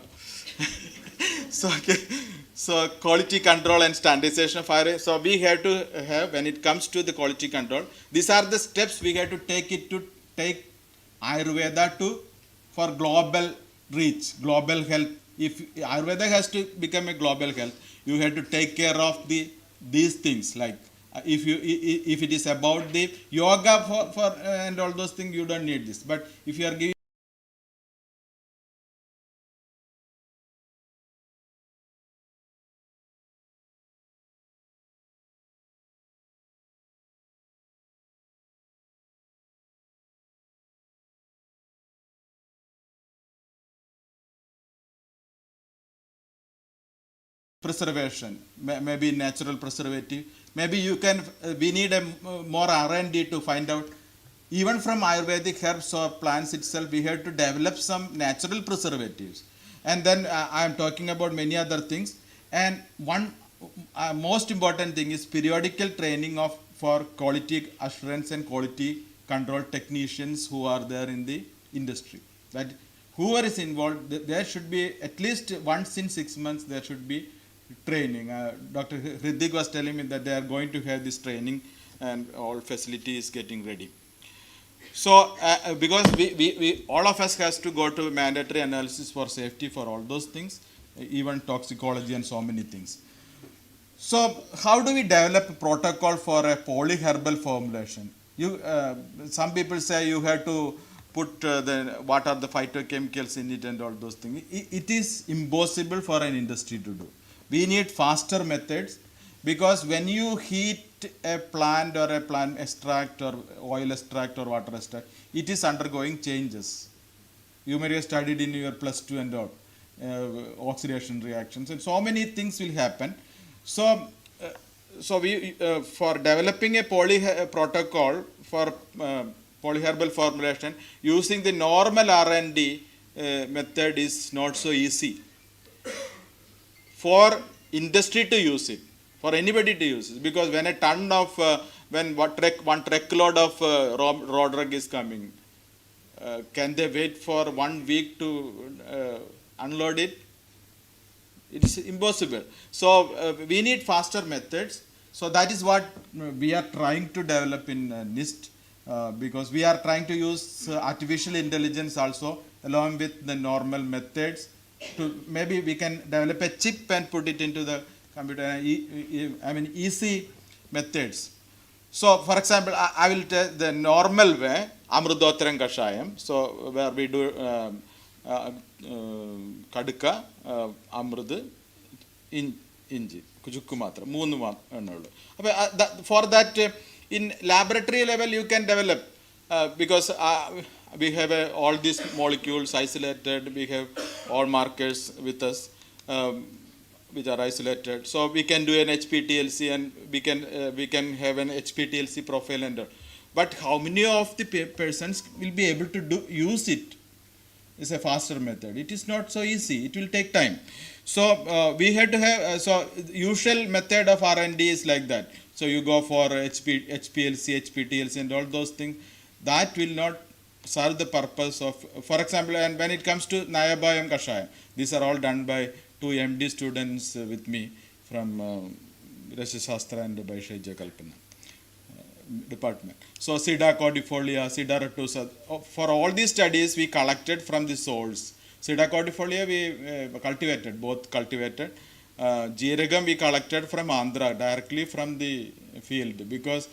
So quality control and standardization of fire. So we have to have, when it comes to the quality control, these are the steps we have to take Ayurveda for global reach, global health. If Ayurveda has to become a global health, you have to take care of these things. Like if it is about the yoga for and all those things, you don't need this. But if you are giving preservation, maybe natural preservative, maybe you can, we need a more R&D to find out, even from Ayurvedic herbs or plants itself, we have to develop some natural preservatives. And then I am talking about many other things. And one most important thing is periodical training for quality assurance and quality control technicians who are there in the industry. That whoever is involved, there should be at least once in 6 months, there should be training. Dr. Hridik was telling me that they are going to have this training and all facility is getting ready. So because we all of us has to go to mandatory analysis for safety for all those things, even toxicology and so many things. So how do we develop a protocol for a polyherbal formulation? Some people say you have to put what are the phytochemicals in it and all those things. It is impossible for an industry to do. We need faster methods, because when you heat a plant or a plant extract or oil extract or water extract, it is undergoing changes. You may have studied in your +2 and all, oxidation reactions, and so many things will happen. So we for developing a protocol for polyherbal formulation using the normal R&D method is not so easy. For industry to use it, for anybody to use it, because when a ton of, when one truckload of raw drug is coming, can they wait for 1 week to unload it? It's impossible. So we need faster methods. So that is what we are trying to develop in NIST, because we are trying to use artificial intelligence also along with the normal methods. To maybe we can develop a chip and put it into the computer. I mean easy methods. So for example, I will tell the normal way, Amrudotram Kashayam. So where we do Kaduka, Amrudu, Inji, Kujukumatra, Moonu. For that, in laboratory level you can develop, because we have all these molecules isolated, we have all markers with us. which are isolated. So we can do an HPTLC and we can have an HPTLC profile and all. But how many of the persons will be able to use it is a faster method. It is not so easy. It will take time. So we had to have, so usual method of R&D is like that. So you go for HPLC, HPTLC and all those things. That will not serve the purpose of, for example, and when it comes to Nayabayam Kashayam, these are all done by 2 MD students with me from Rashi Shastra and Vaishajya Kalpana department. So Sida cordifolia, Sida retusa, for all these studies we collected from the source. Sida cordifolia we cultivated, both cultivated. Jeeragam we collected from Andhra, directly from the field, because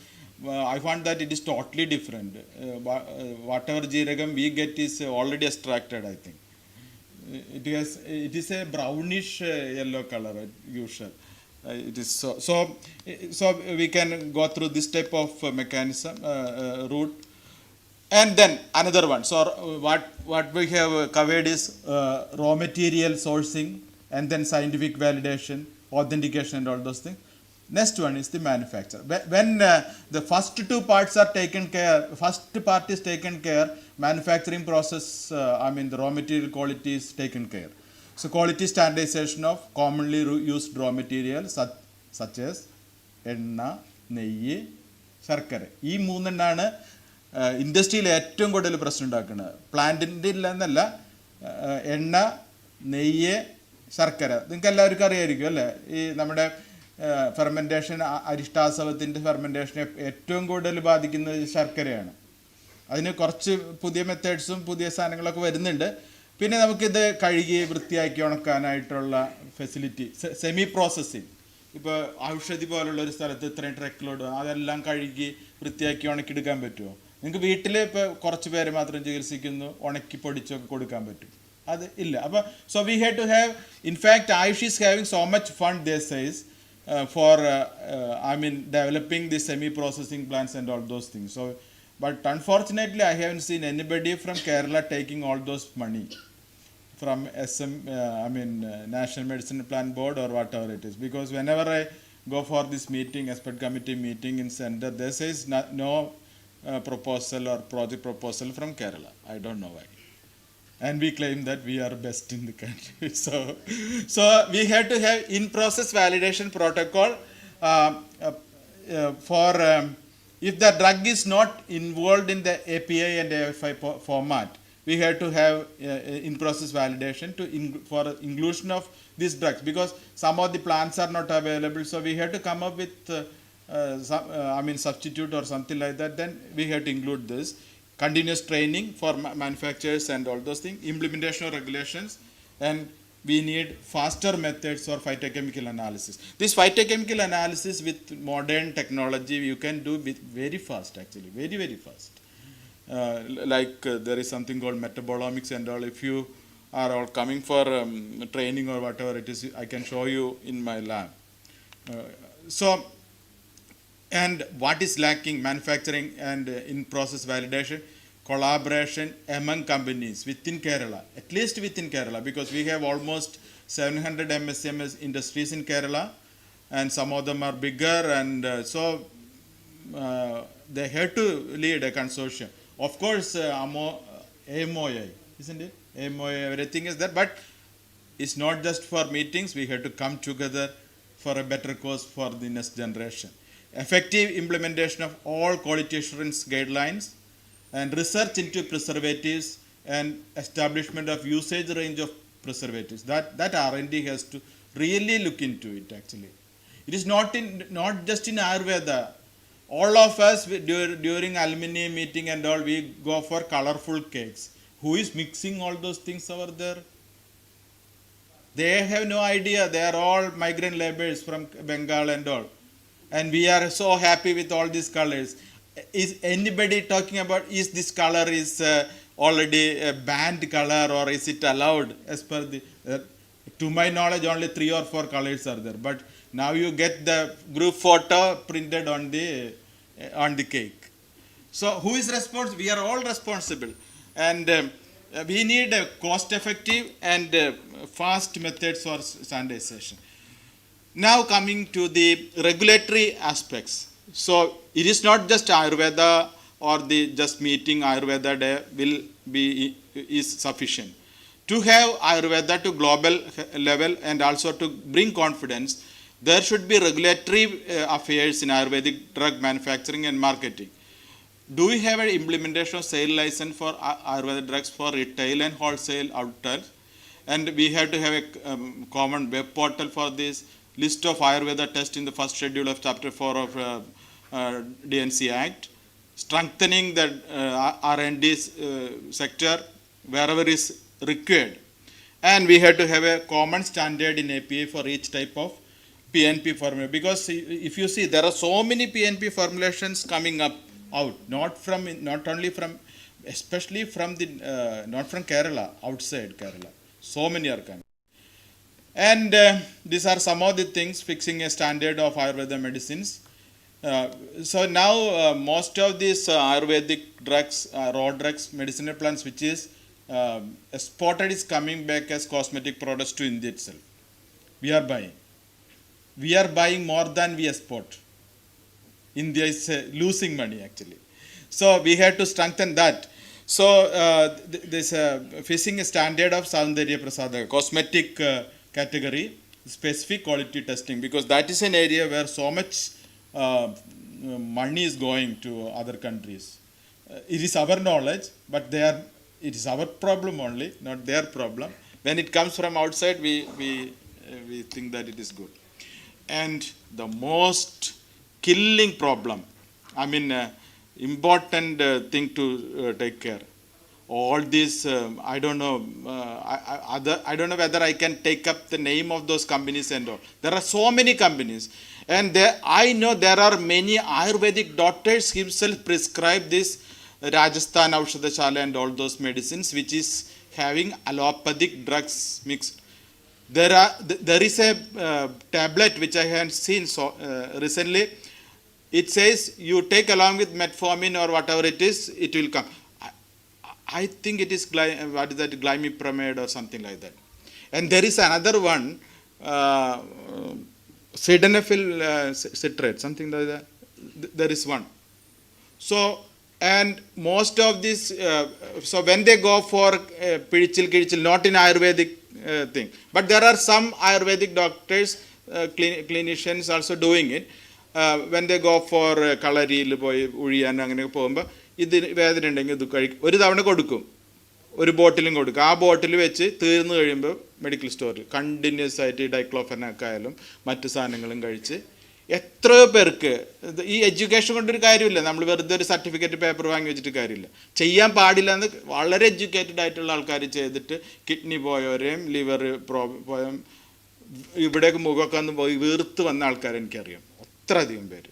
I found that it is totally different. Whatever Jeeragam we get is already extracted, I think. It is a brownish yellow color, usual. It is so we can go through this type of mechanism, route. And then another one. So what we have covered is raw material sourcing, and then scientific validation, authentication and all those things. Next one is the manufacture. When the first two parts are taken care, first part is taken care, manufacturing process, the raw material quality is taken care. So quality standardization of commonly used raw materials such as enna, നെയ്യ്, ശർക്കര. ഈ മൂന്നെണ്ണാണ് ഇൻഡസ്ട്രിയിൽ ഏറ്റവും കൂടുതൽ പ്രശ്നം ഉണ്ടാക്കുന്നത്. പ്ലാന്റിൻ്റെ ഇല്ലെന്നല്ല, എണ്ണ, നെയ്യ്, ശർക്കര. നിങ്ങൾക്ക് എല്ലാവർക്കും അറിയായിരിക്കും അല്ലേ? ഈ നമ്മുടെ ഫെർമെൻറ്റേഷൻ, അരിഷ്ടാസവത്തിൻ്റെ ഫെർമെൻറ്റേഷനെ ഏറ്റവും കൂടുതൽ ബാധിക്കുന്നത് ശർക്കരയാണ്. അതിന് കുറച്ച് പുതിയ മെത്തേഡ്സും പുതിയ സാധനങ്ങളൊക്കെ വരുന്നുണ്ട്. പിന്നെ നമുക്കിത് കഴുകി വൃത്തിയാക്കി ഉണക്കാനായിട്ടുള്ള ഫെസിലിറ്റി, സെമി പ്രോസസ്സിങ്. ഇപ്പോൾ ഔഷധി പോലുള്ള ഒരു സ്ഥലത്ത് ഇത്രയും ട്രക്ക് ലോഡ്, അതെല്ലാം കഴുകി വൃത്തിയാക്കി ഉണക്കിയെടുക്കാൻ പറ്റുമോ? നിങ്ങൾക്ക് വീട്ടിൽ ഇപ്പോൾ കുറച്ച് പേര് മാത്രം ചികിത്സിക്കുന്നു, ഉണക്കി പൊടിച്ചൊക്കെ കൊടുക്കാൻ പറ്റും? അത് ഇല്ല. അപ്പോൾ so we had to have, in fact Ayush is having so much fund this size for developing the semi-processing plants and all those things. So, but unfortunately, I haven't seen anybody from Kerala taking all those money from National Medicine Plan Board or whatever it is. Because whenever I go for this meeting, expert committee meeting in center, there says no proposal or project proposal from Kerala. I don't know why. And we claim that we are best in the country. So we had to have in-process validation protocol for if the drug is not involved in the API and AFI format, we had to have in-process validation for inclusion of these drugs, because some of the plants are not available. So we had to come up with substitute or something like that. Then we had to include this. Continuous training for manufacturers and all those things, implementation of regulations, and we need faster methods for phytochemical analysis. This phytochemical analysis with modern technology you can do with very fast, actually, very, very fast. There is something called metabolomics and all. If you are all coming for training or whatever it is, I can show you in my lab. And what is lacking? Manufacturing and in-process validation, collaboration among companies within Kerala, at least within Kerala, because we have almost 700 MSMS industries in Kerala, and some of them are bigger, and they have to lead a consortium. Of course, AMOA, isn't it? AMOA, everything is there, but it's not just for meetings. We have to come together for a better cause for the next generation. Effective implementation of all quality assurance guidelines, and research into preservatives and establishment of usage range of preservatives. That R&D has to really look into it, actually. It is not just in Ayurveda. All of us during alumni meeting and all, we go for colorful cakes. Who is mixing all those things over there? They have no idea. They are all migrant laborers from Bengal and all. And we are so happy with all these colors. Is anybody talking about is this color is already a banned color, or is it allowed? As per the, to my knowledge, only 3 or 4 colors are there. But now you get the group photo printed on the cake. So who is responsible? We are all responsible, and we need a cost-effective and fast methods for standardization. Now coming to the regulatory aspects. So it is not just Ayurveda or the just meeting Ayurveda day is sufficient. To have Ayurveda to global level and also to bring confidence, there should be regulatory affairs in Ayurvedic drug manufacturing and marketing. Do we have an implementation of sale license for Ayurveda drugs for retail and wholesale outlets? And we have to have a common web portal for this. List of Ayurveda tests in the first schedule of Chapter 4 of DNC Act. Strengthening the R&D sector wherever is required. And we have to have a common standard in API for each type of PNP formula. Because if you see, there are so many PNP formulations coming out, not only from, especially from the, not from Kerala, outside Kerala. So many are coming. And these are some of the things, fixing a standard of Ayurveda medicines. So now most of these Ayurvedic drugs, raw drugs, medicinal plants which is exported is coming back as cosmetic products to India itself. We are buying. We are buying more than we export. India is losing money actually. So we have to strengthen that. So this fixing a standard of Saundarya Prasada, cosmetic category, specific quality testing, because that is an area where so much money is going to other countries. It is our knowledge, but it is our problem only, not their problem. When it comes from outside, we think that it is good. And the most killing problem, I mean, important thing to take care. All these, I don't know, I don't know whether I can take up the name of those companies and all. There are so many companies. And I know there are many Ayurvedic doctors himself prescribe this Rajasthan Aushadashala and all those medicines which is having allopathic drugs mixed. There is a tablet which I have seen recently. It says you take along with metformin or whatever it is, it will come. I think it is glimepiride or something like that. And there is another one, sildenafil citrate, something like that. There is one. So, and most of this, so when they go for pirichil, not in Ayurvedic thing, but there are some Ayurvedic doctors, clinicians also doing it. When they go for Kalari, Uriyan, അങ്ങനെ പോകുമ്പോൾ ഇത് വേദന ഉണ്ടെങ്കിൽ ഇത് ഒരു തവണ കൊടുക്കും, ഒരു ബോട്ടിലും കൊടുക്കും. ആ ബോട്ടിൽ വെച്ച് തീർന്നു കഴിയുമ്പോൾ മെഡിക്കൽ സ്റ്റോറിൽ കണ്ടിന്യൂസ് ആയിട്ട് ഡൈക്ലോഫെനാക്ക് ആയാലും മറ്റു സാധനങ്ങളും കഴിച്ച് എത്രയോ പേർക്ക് ഈ എഡ്യൂക്കേഷൻ കൊണ്ടൊരു കാര്യമില്ല. നമ്മൾ വെറുതെ ഒരു സർട്ടിഫിക്കറ്റ് പേപ്പർ വാങ്ങി വെച്ചിട്ട് കാര്യമില്ല. ചെയ്യാൻ പാടില്ല എന്ന് വളരെ എഡ്യൂക്കേറ്റഡ് ആയിട്ടുള്ള ആൾക്കാർ ചെയ്തിട്ട് കിഡ്നി പോയവരെയും ലിവർ പോയും ഇവിടേക്ക് മുഖമൊക്കെ ഒന്ന് പോയി വീർത്ത് വന്ന ആൾക്കാർ എനിക്കറിയാം, അത്രയധികം പേര്.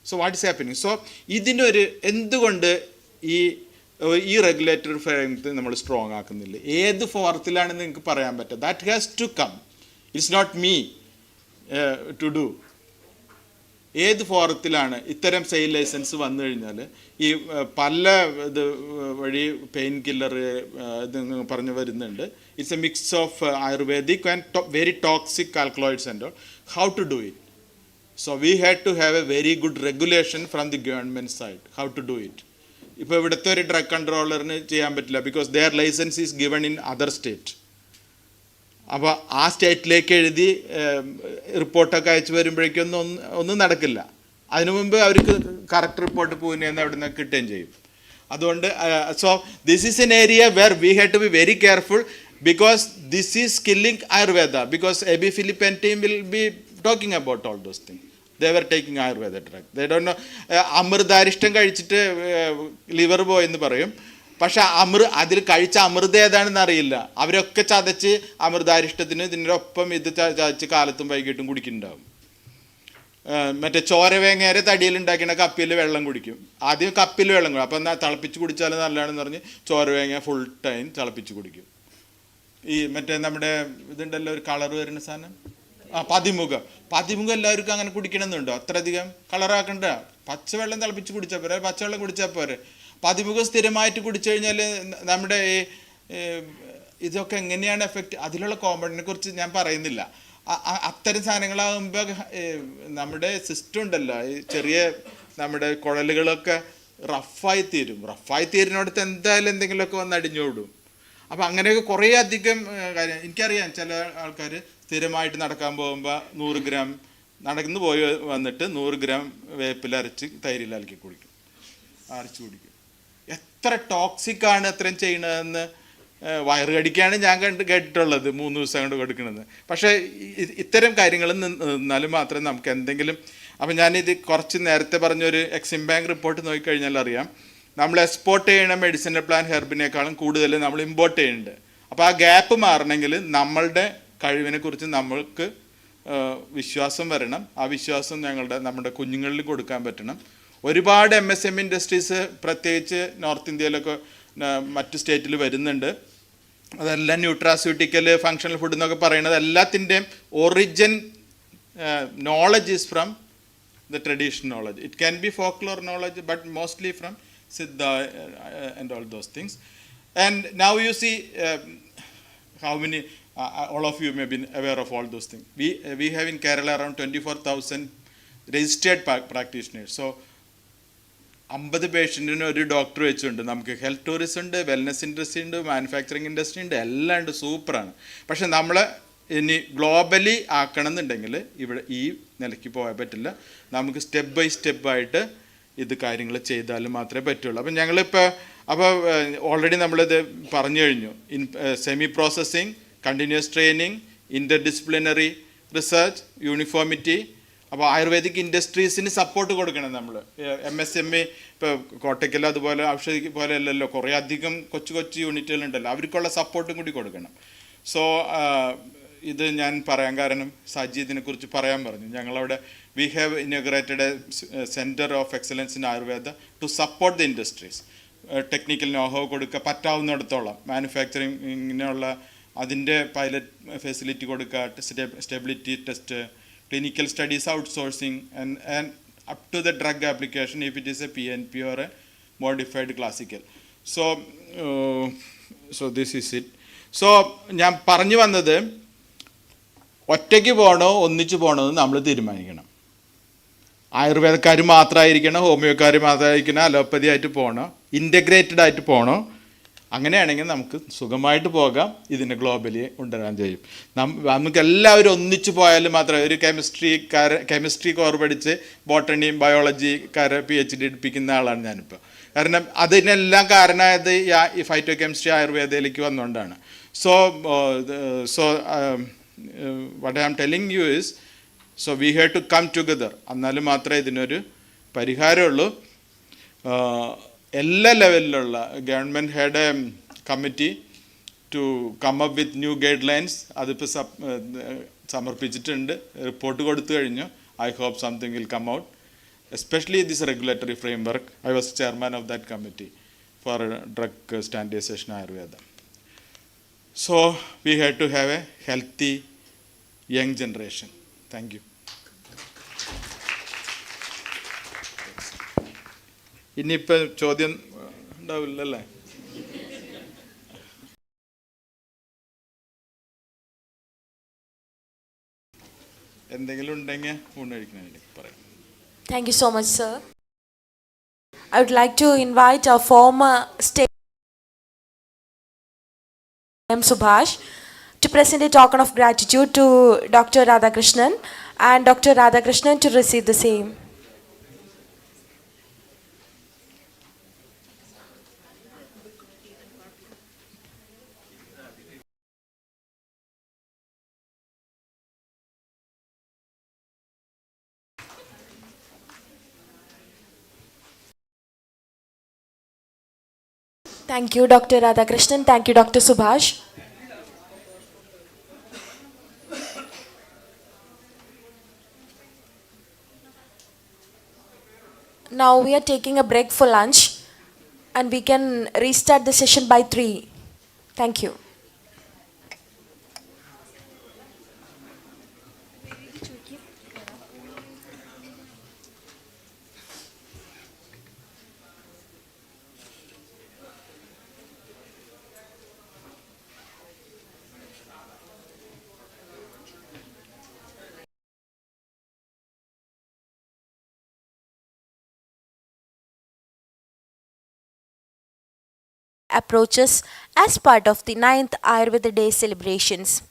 So what is happening? So ഇതിനൊരു എന്തുകൊണ്ട് ഈ റെഗുലേറ്ററി ഫ്രെയിംവർക്ക് നമ്മൾ സ്ട്രോങ് ആക്കുന്നില്ല? ഏത് ഫോർത്തിലാണെന്ന് നിങ്ങൾക്ക് പറയാൻ പറ്റും. That has to come. It's not me to do. ഏത് ഫോറത്തിലാണ് ഇത്തരം സെയിൽ ലൈസൻസ് വന്നു കഴിഞ്ഞാൽ ഈ പല ഇത് വഴി പെയിൻ കില്ലർ ഇത് പറഞ്ഞു വരുന്നുണ്ട്. It's a mix of Ayurvedic and very toxic alkaloids and all. How to do it? So we had to have a very good regulation from the government side, how to do it. ഇപ്പോൾ ഇവിടുത്തെ ഒരു drug കൺട്രോളറിന് ചെയ്യാൻ പറ്റില്ല, because their license is given in other state. അപ്പോൾ ആ സ്റ്റേറ്റിലേക്ക് എഴുതി റിപ്പോർട്ടൊക്കെ അയച്ചു വരുമ്പോഴേക്കൊന്നും ഒന്നും നടക്കില്ല. അതിനു മുമ്പ് അവർക്ക് കറക്റ്റ് റിപ്പോർട്ട് പൂനെന്ന് അവിടെ നിന്ന് കിട്ടുകയും ചെയ്യും. അതുകൊണ്ട് so this is an area where we had to be very careful, because this is killing Ayurveda, because Abby Philip and team will be talking about all those things. They were taking Ayurveda drug. They don't know. അമൃതാരിഷ്ടം കഴിച്ചിട്ട് liver പോയെന്ന് പറയും, പക്ഷെ അതിൽ കഴിച്ച അമൃത ഏതാണെന്ന് അറിയില്ല. അവരൊക്കെ ചതച്ച് അമൃതാരിഷ്ടത്തിന് ഇതിനൊപ്പം ഇത് ചതച്ച് കാലത്തും വൈകിട്ടും കുടിക്കുന്നുണ്ടാവും. മറ്റേ ചോരവേങ്ങേരെ തടിയിലുണ്ടാക്കിയ കപ്പിൽ വെള്ളം കുടിക്കും. ആദ്യം കപ്പിൽ വെള്ളം കുടിക്കും, അപ്പം തിളപ്പിച്ച് കുടിച്ചാൽ നല്ലതാണെന്ന് പറഞ്ഞ് ചോരവേങ്ങ ഫുൾ ടൈം തിളപ്പിച്ച് കുടിക്കും. ഈ മറ്റേ നമ്മുടെ ഇതുണ്ടല്ലോ ഒരു കളർ വരുന്ന സാധനം, പതിമുഖം എല്ലാവർക്കും അങ്ങനെ കുടിക്കണമെന്നുണ്ടോ? അത്രയധികം കളറാക്കണ്ട, പച്ചവെള്ളം തിളപ്പിച്ച് കുടിച്ചാൽ പോരെ, പച്ചവെള്ളം കുടിച്ചാൽ പോരെ. പതിമുഖം സ്ഥിരമായിട്ട് കുടിച്ചു കഴിഞ്ഞാൽ നമ്മുടെ ഇതൊക്കെ എങ്ങനെയാണ് എഫക്റ്റ്, അതിലുള്ള കോമ്പൗണ്ടിനെ കുറിച്ച് ഞാൻ പറയുന്നില്ല. അത്തരം സാധനങ്ങളാകുമ്പോൾ നമ്മുടെ സിസ്റ്റം ഉണ്ടല്ലോ, ഈ ചെറിയ നമ്മുടെ കുഴലുകളൊക്കെ റഫായി തീരുന്നിടത്ത് എന്തായാലും എന്തെങ്കിലുമൊക്കെ വന്ന് അടിഞ്ഞോടും. അപ്പോൾ അങ്ങനെയൊക്കെ കുറേ അധികം കാര്യം എനിക്കറിയാം. ചില ആൾക്കാർ സ്ഥിരമായിട്ട് നടക്കാൻ പോകുമ്പോൾ 100 ഗ്രാം നടന്നു പോയി വന്നിട്ട് 100 ഗ്രാം വേപ്പില അരച്ച് തൈരിൽ അരച്ച് കുടിക്കും. എത്ര ടോക്സിക്കാണ് അത്രയും ചെയ്യണതെന്ന് വയറ് കടിക്കാണ് ഞാൻ കേട്ടിട്ടുള്ളത് 3 ദിവസം കൊണ്ട് കൊടുക്കുന്നത്. പക്ഷേ ഇത്തരം കാര്യങ്ങൾ നിന്നാലും മാത്രമേ നമുക്ക് എന്തെങ്കിലും. അപ്പം ഞാനിത് കുറച്ച് നേരത്തെ പറഞ്ഞൊരു എക്സിം ബാങ്ക് റിപ്പോർട്ട് നോക്കിക്കഴിഞ്ഞാൽ അറിയാം, നമ്മൾ എക്സ്പോർട്ട് ചെയ്യണ മെഡിസിനൽ പ്ലാന്റ് ഹെർബിനേക്കാളും കൂടുതൽ നമ്മൾ ഇമ്പോർട്ട് ചെയ്യുന്നുണ്ട്. അപ്പോൾ ആ ഗ്യാപ്പ് മാറണമെങ്കിൽ നമ്മളുടെ കഴിവിനെക്കുറിച്ച് നമ്മൾക്ക് വിശ്വാസം വരണം. ആ വിശ്വാസം നമ്മുടെ കുഞ്ഞുങ്ങളിൽ കൊടുക്കാൻ പറ്റണം. ഒരുപാട് MSME ഇൻഡസ്ട്രീസ് പ്രത്യേകിച്ച് നോർത്ത് ഇന്ത്യയിലൊക്കെ മറ്റു സ്റ്റേറ്റിൽ വരുന്നുണ്ട്. അതെല്ലാം ന്യൂട്രാസ്യൂട്ടിക്കൽ ഫങ്ഷണൽ ഫുഡ് എന്നൊക്കെ പറയുന്നത് എല്ലാത്തിൻ്റെയും origin knowledge is from the traditional knowledge. It can be folklore knowledge but mostly from Siddha and all those things. And now you see how many, all of you may be aware of all those things. We have in Kerala around 24,000 registered practitioners. So 50 പേഷ്യൻറ്റിന് ഒരു doctor വെച്ചുണ്ട്. നമുക്ക് health tourism ഉണ്ട്, wellness industry ഉണ്ട്, manufacturing industry ഉണ്ട്, എല്ലാം ഉണ്ട്, സൂപ്പറാണ്. പക്ഷെ നമ്മൾ ഇനി ഗ്ലോബലി ആക്കണം എന്നുണ്ടെങ്കിൽ ഇവിടെ ഈ നിലയ്ക്ക് പോകാൻ പറ്റില്ല. നമുക്ക് സ്റ്റെപ്പ് ബൈ സ്റ്റെപ്പായിട്ട് ഇത് കാര്യങ്ങൾ ചെയ്താലും മാത്രമേ പറ്റുള്ളൂ. അപ്പം ഞങ്ങളിപ്പോൾ ഓൾറെഡി നമ്മളിത് പറഞ്ഞു കഴിഞ്ഞു. സെമി പ്രോസസ്സിങ്, കണ്ടിന്യൂസ് ട്രെയിനിങ്, ഇൻ്റർ ഡിസിപ്ലിനറി റിസർച്ച്, യൂണിഫോമിറ്റി. അപ്പോൾ ആയുർവേദിക് ഇൻഡസ്ട്രീസിന് സപ്പോർട്ട് കൊടുക്കണം നമ്മൾ. MSME ഇപ്പോൾ കോട്ടയ്ക്കൽ അതുപോലെ ഔഷധി പോലെ അല്ലല്ലോ, കുറേ അധികം കൊച്ചു യൂണിറ്റുകളുണ്ടല്ലോ, അവർക്കുള്ള സപ്പോർട്ടും കൂടി കൊടുക്കണം. സോ ഇത് ഞാൻ പറയാൻ കാരണം സജി ഇതിനെക്കുറിച്ച് പറയാൻ പറഞ്ഞു. ഞങ്ങളവിടെ we have inaugurated a center of excellence in Ayurveda to support the industries. Technical know-how കൊടുക്കുക, പറ്റാവുന്നിടത്തോളം മാനുഫാക്ചറിങ്ങിനുള്ള അതിൻ്റെ പൈലറ്റ് ഫെസിലിറ്റി കൊടുക്കുക, stability test, clinical studies outsourcing, and up to the drug application if it is a PNP or a modified classical. So this is it. So ഞാൻ പറഞ്ഞു വന്നത്, ഒറ്റയ്ക്ക് പോകണോ ഒന്നിച്ച് പോകണോ എന്ന് നമ്മൾ തീരുമാനിക്കണം. ആയുർവേദക്കാർ മാത്രമായിരിക്കണം, ഹോമിയോക്കാർ മാത്രമായിരിക്കണം, അലോപ്പതി ആയിട്ട് പോകണോ, ഇൻ്റഗ്രേറ്റഡ് ആയിട്ട് പോകണോ? അങ്ങനെയാണെങ്കിൽ നമുക്ക് സുഖമായിട്ട് പോകാം. ഇതിനെ ഗ്ലോബലി കൊണ്ടുവരാൻ കഴിയും. നമുക്ക് എല്ലാവരും ഒന്നിച്ചു പോയാലും മാത്രമേ. ഒരു കെമിസ്ട്രി കോർ പഠിച്ച് ബോട്ടണിയും ബയോളജിക്കാരെ PhD എടുപ്പിക്കുന്ന ആളാണ് ഞാനിപ്പോൾ. കാരണം അതിനെല്ലാം കാരണമായത് ഈ ഫൈറ്റോ കെമിസ്ട്രി ആയുർവേദയിലേക്ക് വന്നുകൊണ്ടാണ്. So what I am telling you is, so we have to come together. എന്നാലും മാത്രമേ ഇതിനൊരു പരിഹാരമുള്ളൂ. എല്ലാ ലെവലിലുള്ള government had a committee to come up with new guidelines. അതിപ്പോൾ സമർപ്പിച്ചിട്ടുണ്ട്, റിപ്പോർട്ട് കൊടുത്തു കഴിഞ്ഞു. I hope something will come out, especially this regulatory framework. I was chairman of that committee for drug standardisation Ayurveda. So we have to have a healthy young generation. Thank you. ഇനിയിപ്പോൾ ചോദ്യം ഉണ്ടാവില്ലല്ലേ? എന്തെങ്കിലും ഉണ്ടെങ്കിൽ ഊണ് കഴിക്കണമെങ്കിൽ പറയാം. Thank you so much, sir. I would like to invite our former state M. Subhash to present a token of gratitude to Dr. Radhakrishnan, and Dr. Radhakrishnan to receive the same. Thank you, Dr. Radhakrishnan. Thank you, Dr. Subhash. Now we are taking a break for lunch, and we can restart the session by 3. Thank you. approaches as part of the 9th Ayurveda Day celebrations.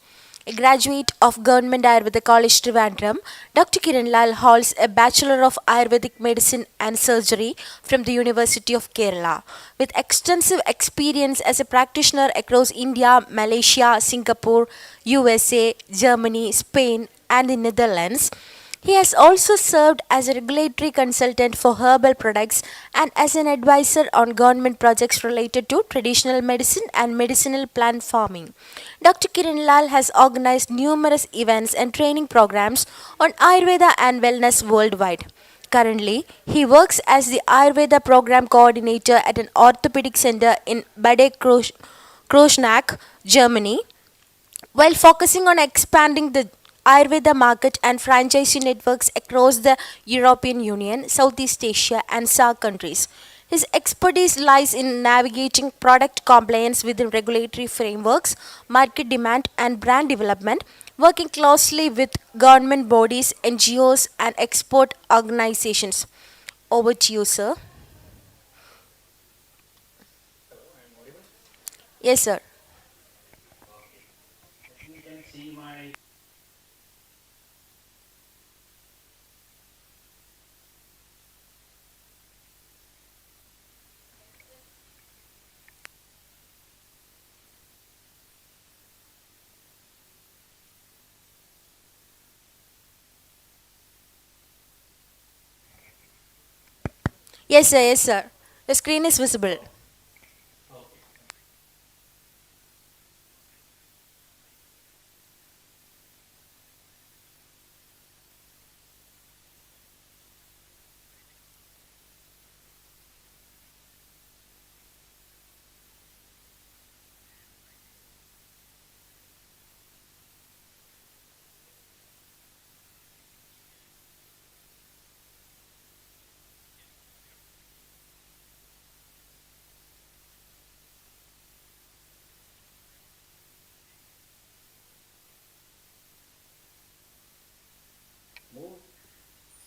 A graduate of Government Ayurveda College Trivandrum, Dr. Kiran Lal holds a Bachelor of Ayurvedic Medicine and Surgery from the University of Kerala. With extensive experience as a practitioner across India, Malaysia, Singapore, USA, Germany, Spain, and the Netherlands, he has also served as a regulatory consultant for herbal products and as an advisor on government projects related to traditional medicine and medicinal plant farming. Dr. Kiran Lal has organized numerous events and training programs on Ayurveda and wellness worldwide. Currently, he works as the Ayurveda program coordinator at an orthopedic center in Bad Kreuznach, Germany, while focusing on expanding the Ayurveda market and franchisee networks across the European Union, Southeast Asia, and SAARC countries. His expertise lies in navigating product compliance within regulatory frameworks, market demand, and brand development, working closely with government bodies, NGOs, and export organizations. Over to you, sir. Yes, sir. Yes, sir. Yes, sir. The screen is visible.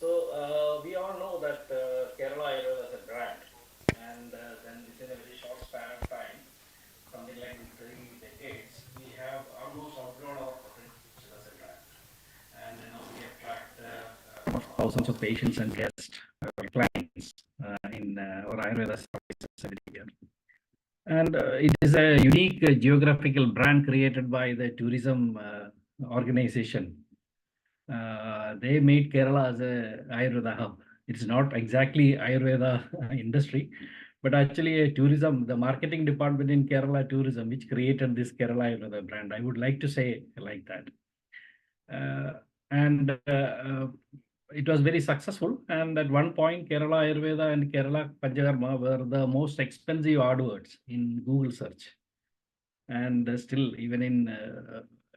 So we all know that Kerala Ayurveda is a brand, and then within a very short span of time, something like 3 decades, we have almost outgrown our potential as a brand. And we attract thousands of patients and guests, clients in our Ayurveda services every year. And it is a unique geographical brand created by the tourism organization. They made Kerala as a Ayurveda hub. It's not exactly Ayurveda industry, but actually a tourism, the marketing department in Kerala tourism, which created this Kerala Ayurveda brand. I would like to say like that. And it was very successful. And at one point, Kerala Ayurveda and Kerala Panchakarma were the most expensive AdWords in Google search. And still, even in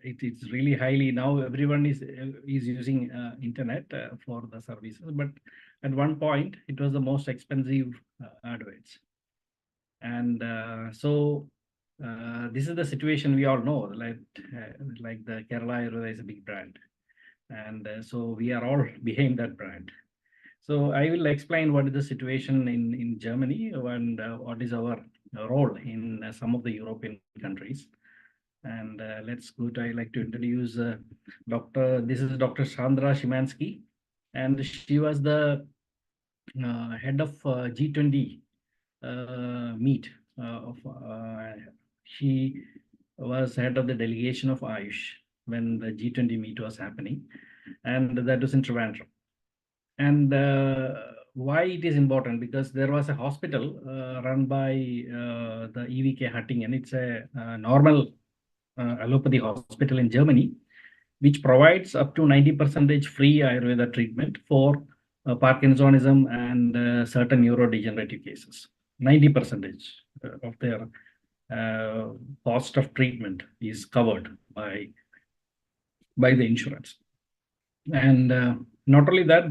it's really highly now. Everyone is using internet for the services, but at one point, it was the most expensive AdWords. And so this is the situation we all know. Like the Kerala Ayurveda is a big brand. And so we are all behind that brand. So I will explain what is the situation in Germany and what is our role in some of the European countries. And let's go to, I'd like to introduce this is Dr. Sandra Szymanski, and she was the head of G20 meet. She was head of the delegation of Ayush when the G20 meet was happening, and that was in Trivandrum. And why it is important? Because there was a hospital run by the EVK Hattingen. It's a normal allopathy hospital in Germany, which provides up to 90% free Ayurveda treatment for Parkinsonism and certain neurodegenerative cases. 90% of their cost of treatment is covered by the insurance. And not only that,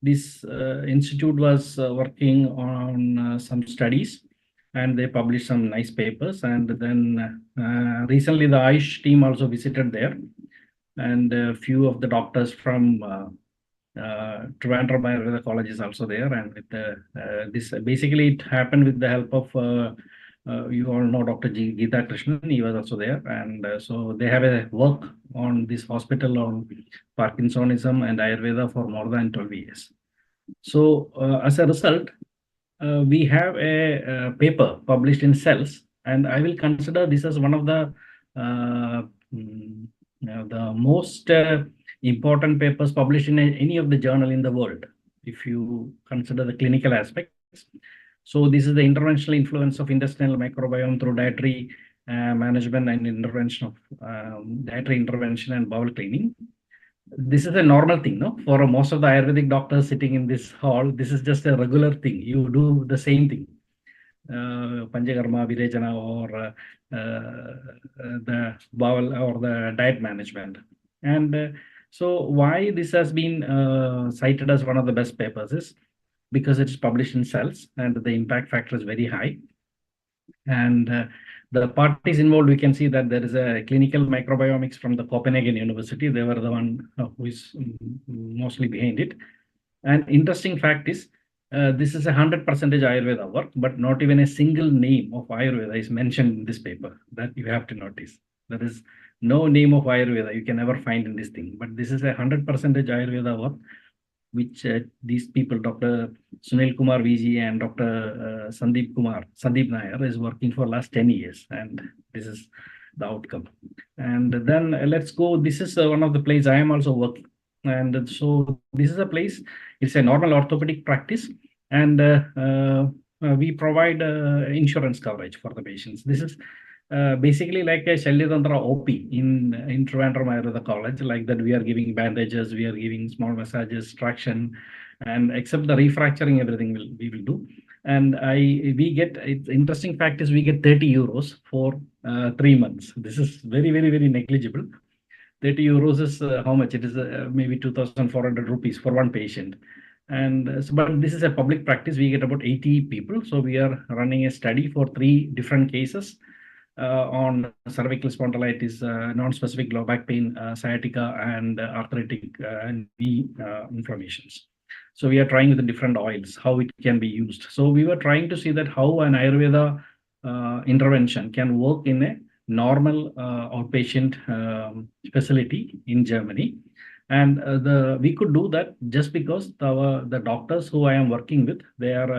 this institute was working on some studies, and they published some nice papers. And then recently the Ayush team also visited there, and a few of the doctors from Trivandrum Ayurveda College is also there. And with this, basically it happened with the help of you all know Dr. Geeta Krishnan, he was also there. And so they have a work on this hospital on Parkinsonism and Ayurveda for more than 12 years. So as a result, we have a paper published in Cells, and I will consider this as one of the most important papers published in any of the journal in the world, if you consider the clinical aspects. So this is the interventional influence of intestinal microbiome through dietary management and intervention of dietary intervention and bowel cleaning. This is a normal thing, no? For most of the Ayurvedic doctors sitting in this hall, this is just a regular thing. You do the same thing. Panchakarma, Virechana, or the bowel or the diet management. And so why this has been cited as one of the best papers is because it's published in Cells and the impact factor is very high. And the parties involved, we can see that there is a clinical microbiomics from the Copenhagen University. They were the one who is mostly behind it. And interesting fact is, this is 100% Ayurveda work, but not even a single name of Ayurveda is mentioned in this paper. That you have to notice. There is no name of Ayurveda you can never find in this thing. But this is a 100% Ayurveda work, which these people, Dr. Sunil Kumar VG and Dr. Sandeep Nair is working for last 10 years. And this is the outcome. And then let's go. This is one of the places I am also working. And so this is a place, it's a normal orthopedic practice. And we provide insurance coverage for the patients. This is basically like a Shalyatantra OP in Trivandrum Ayurveda College. Like that, we are giving bandages, we are giving small massages, traction, and except the refracturing, everything we will do. And we get, it's interesting fact is we get 30 euros for 3 months. This is very, very, very negligible. 30 euros is how much? It is maybe 2,400 rupees for one patient. And so, but this is a public practice. We get about 80 people. So we are running a study for 3 different cases on cervical spondylitis, non-specific low back pain, sciatica, and arthritic and knee inflammations. So we are trying with the different oils, how it can be used. So we were trying to see that how an Ayurveda intervention can work in a normal outpatient facility in Germany. And we could do that just because the doctors who I am working with, they have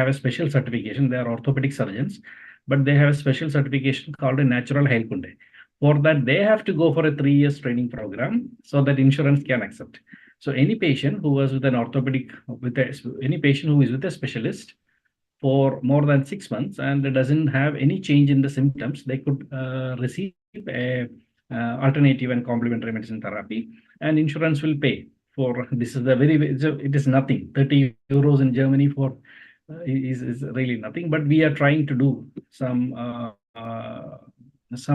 a special certification. They are orthopedic surgeons, but they have a special certification called a natural Heilkunde. For that, they have to go for a 3 years training program so that insurance can accept. So any patient who was with an orthopedic, any patient who is with a specialist for more than 6 months and doesn't have any change in the symptoms, they could receive a alternative and complementary medicine therapy, and insurance will pay for this. Is it is nothing. 30 euros in Germany for is really nothing. But we are trying to do some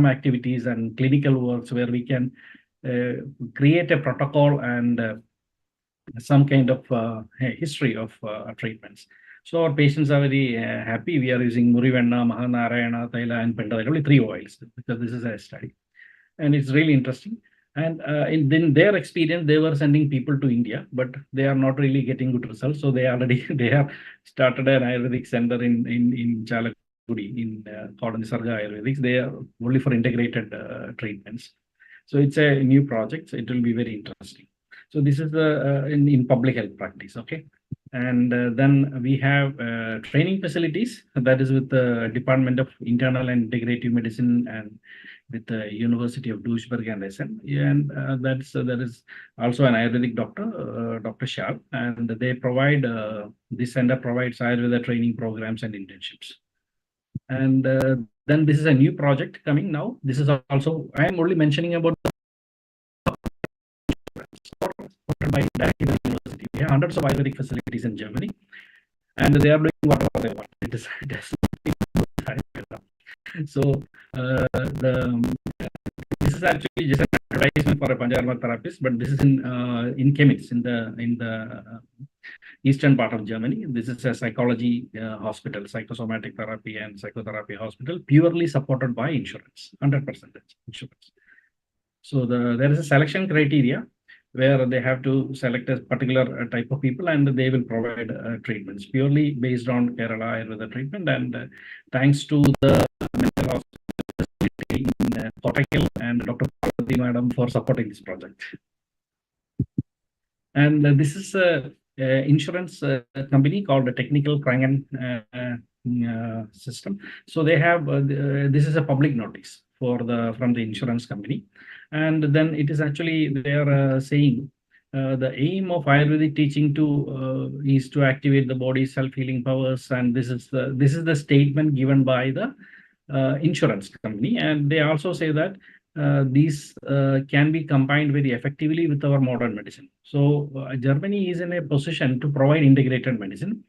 activities and clinical works where we can create a protocol and some kind of history of treatments. So our patients are very happy. We are using Murivenna, Mahanarayana, Thaila, and Pentadaka, only 3 oils, because this is a study. And it's really interesting. And in their experience, they were sending people to India, but they are not really getting good results. So they have started an Ayurvedic center in Chalakudi, called Nisarga Ayurvedics. They are only for integrated treatments. So it's a new project. So it will be very interesting. So this is in public health practice, okay? And then we have training facilities, that is with the Department of Internal and Integrative Medicine and with the University of Duisburg and Essen. And there is also an Ayurvedic doctor, Dr. Shah, and they provide, this center provides Ayurveda training programs and internships. And then this is a new project coming now. This is also, I am only mentioning about by directly the university. We have hundreds of Ayurvedic facilities in Germany, and they are doing whatever they want. It is so this is actually just an advertisement for a Panchakarma therapist, but this is in Chemnitz, in the eastern part of Germany. This is a psychology hospital, psychosomatic therapy and psychotherapy hospital, purely supported by insurance, 100% insurance. So there is a selection criteria. where they have to select a particular type of people and they will provide treatments purely based on Kerala Ayurveda treatment. And thanks to the mental hospital in Kottakkal and Dr. Parvati Madam for supporting this project. And this is a insurance company called the Technical Krangan System. So they have this is a public notice from the insurance company, and then it is actually they are saying the aim of Ayurvedic teaching is to activate the body's self-healing powers, and this is the statement given by the insurance company, and they also say that these can be combined very effectively with our modern medicine. So Germany is in a position to provide integrated medicine,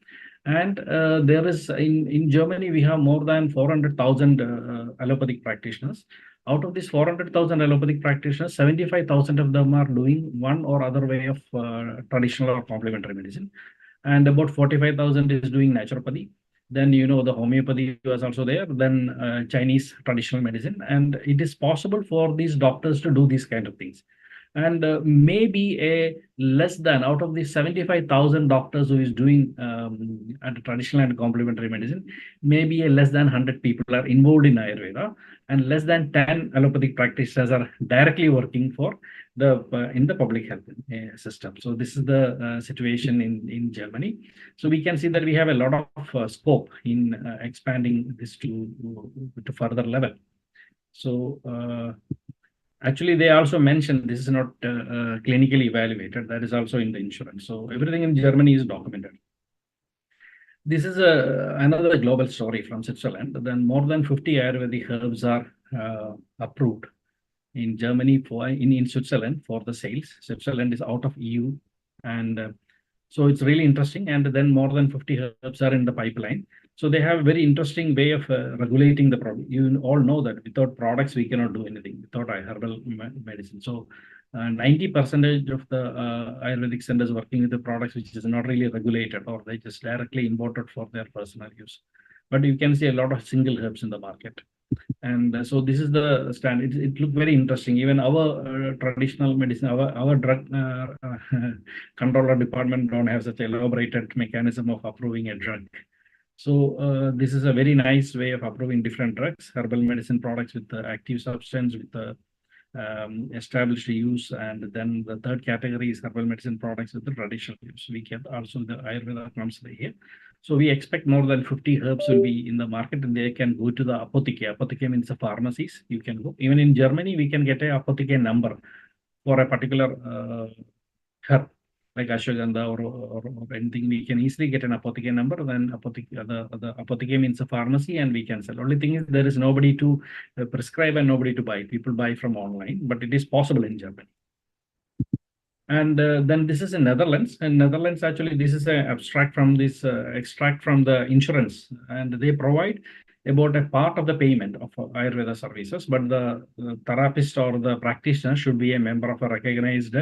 and there is in Germany we have more than 400,000 allopathic practitioners. Out of these 400,000 allopathic practitioners, 75,000 of them are doing one or other way of traditional or complementary medicine, and about 45,000 is doing naturopathy. Then the homeopathy was also there, then Chinese traditional medicine, and it is possible for these doctors to do these kind of things. And maybe a less than out of the 75,000 doctors who is doing traditional and complementary medicine, maybe a less than 100 people are involved in Ayurveda, and less than 10 allopathic practitioners are directly working for in the public health system. So this is the situation in Germany. So we can see that we have a lot of scope in expanding this to further level. So actually, they also mentioned this is not clinically evaluated. That is also in the insurance. So everything in Germany is documented. This is another global story from Switzerland. Then more than 50 Ayurvedic herbs are approved in Germany in Switzerland for the sales. Switzerland is out of EU, and so it's really interesting. And then more than 50 herbs are in the pipeline. So they have a very interesting way of regulating the product. You all know that without products, we cannot do anything without herbal medicine. So 90% of the Ayurvedic centers working with the products which is not really regulated, or they just directly imported for their personal use. But you can see a lot of single herbs in the market. And so this is the standard. It looked very interesting. Even our traditional medicine, our drug controller department don't have such elaborated mechanism of approving a drug. So this is a very nice way of approving different drugs, herbal medicine products with the active substance, with the established use, and then the third category is herbal medicine products with the traditional use. We get also the Ayurveda comes here. So we expect more than 50 herbs will be in the market, and they can go to the apotheke. Apotheke means the pharmacies. You can go. Even in Germany, we can get a apotheke number for a particular herb, like ashwagandha or anything. We can easily get an apotheke number. Then the apotheke means a pharmacy, and we can sell. Only thing is there is nobody to prescribe and nobody to buy. People buy from online, but it is possible in Germany. And then this is in Netherlands. In Netherlands, actually, this is an abstract from this extract from the insurance, and they provide about a part of the payment of Ayurveda services, but the therapist or the practitioner should be a member of a recognized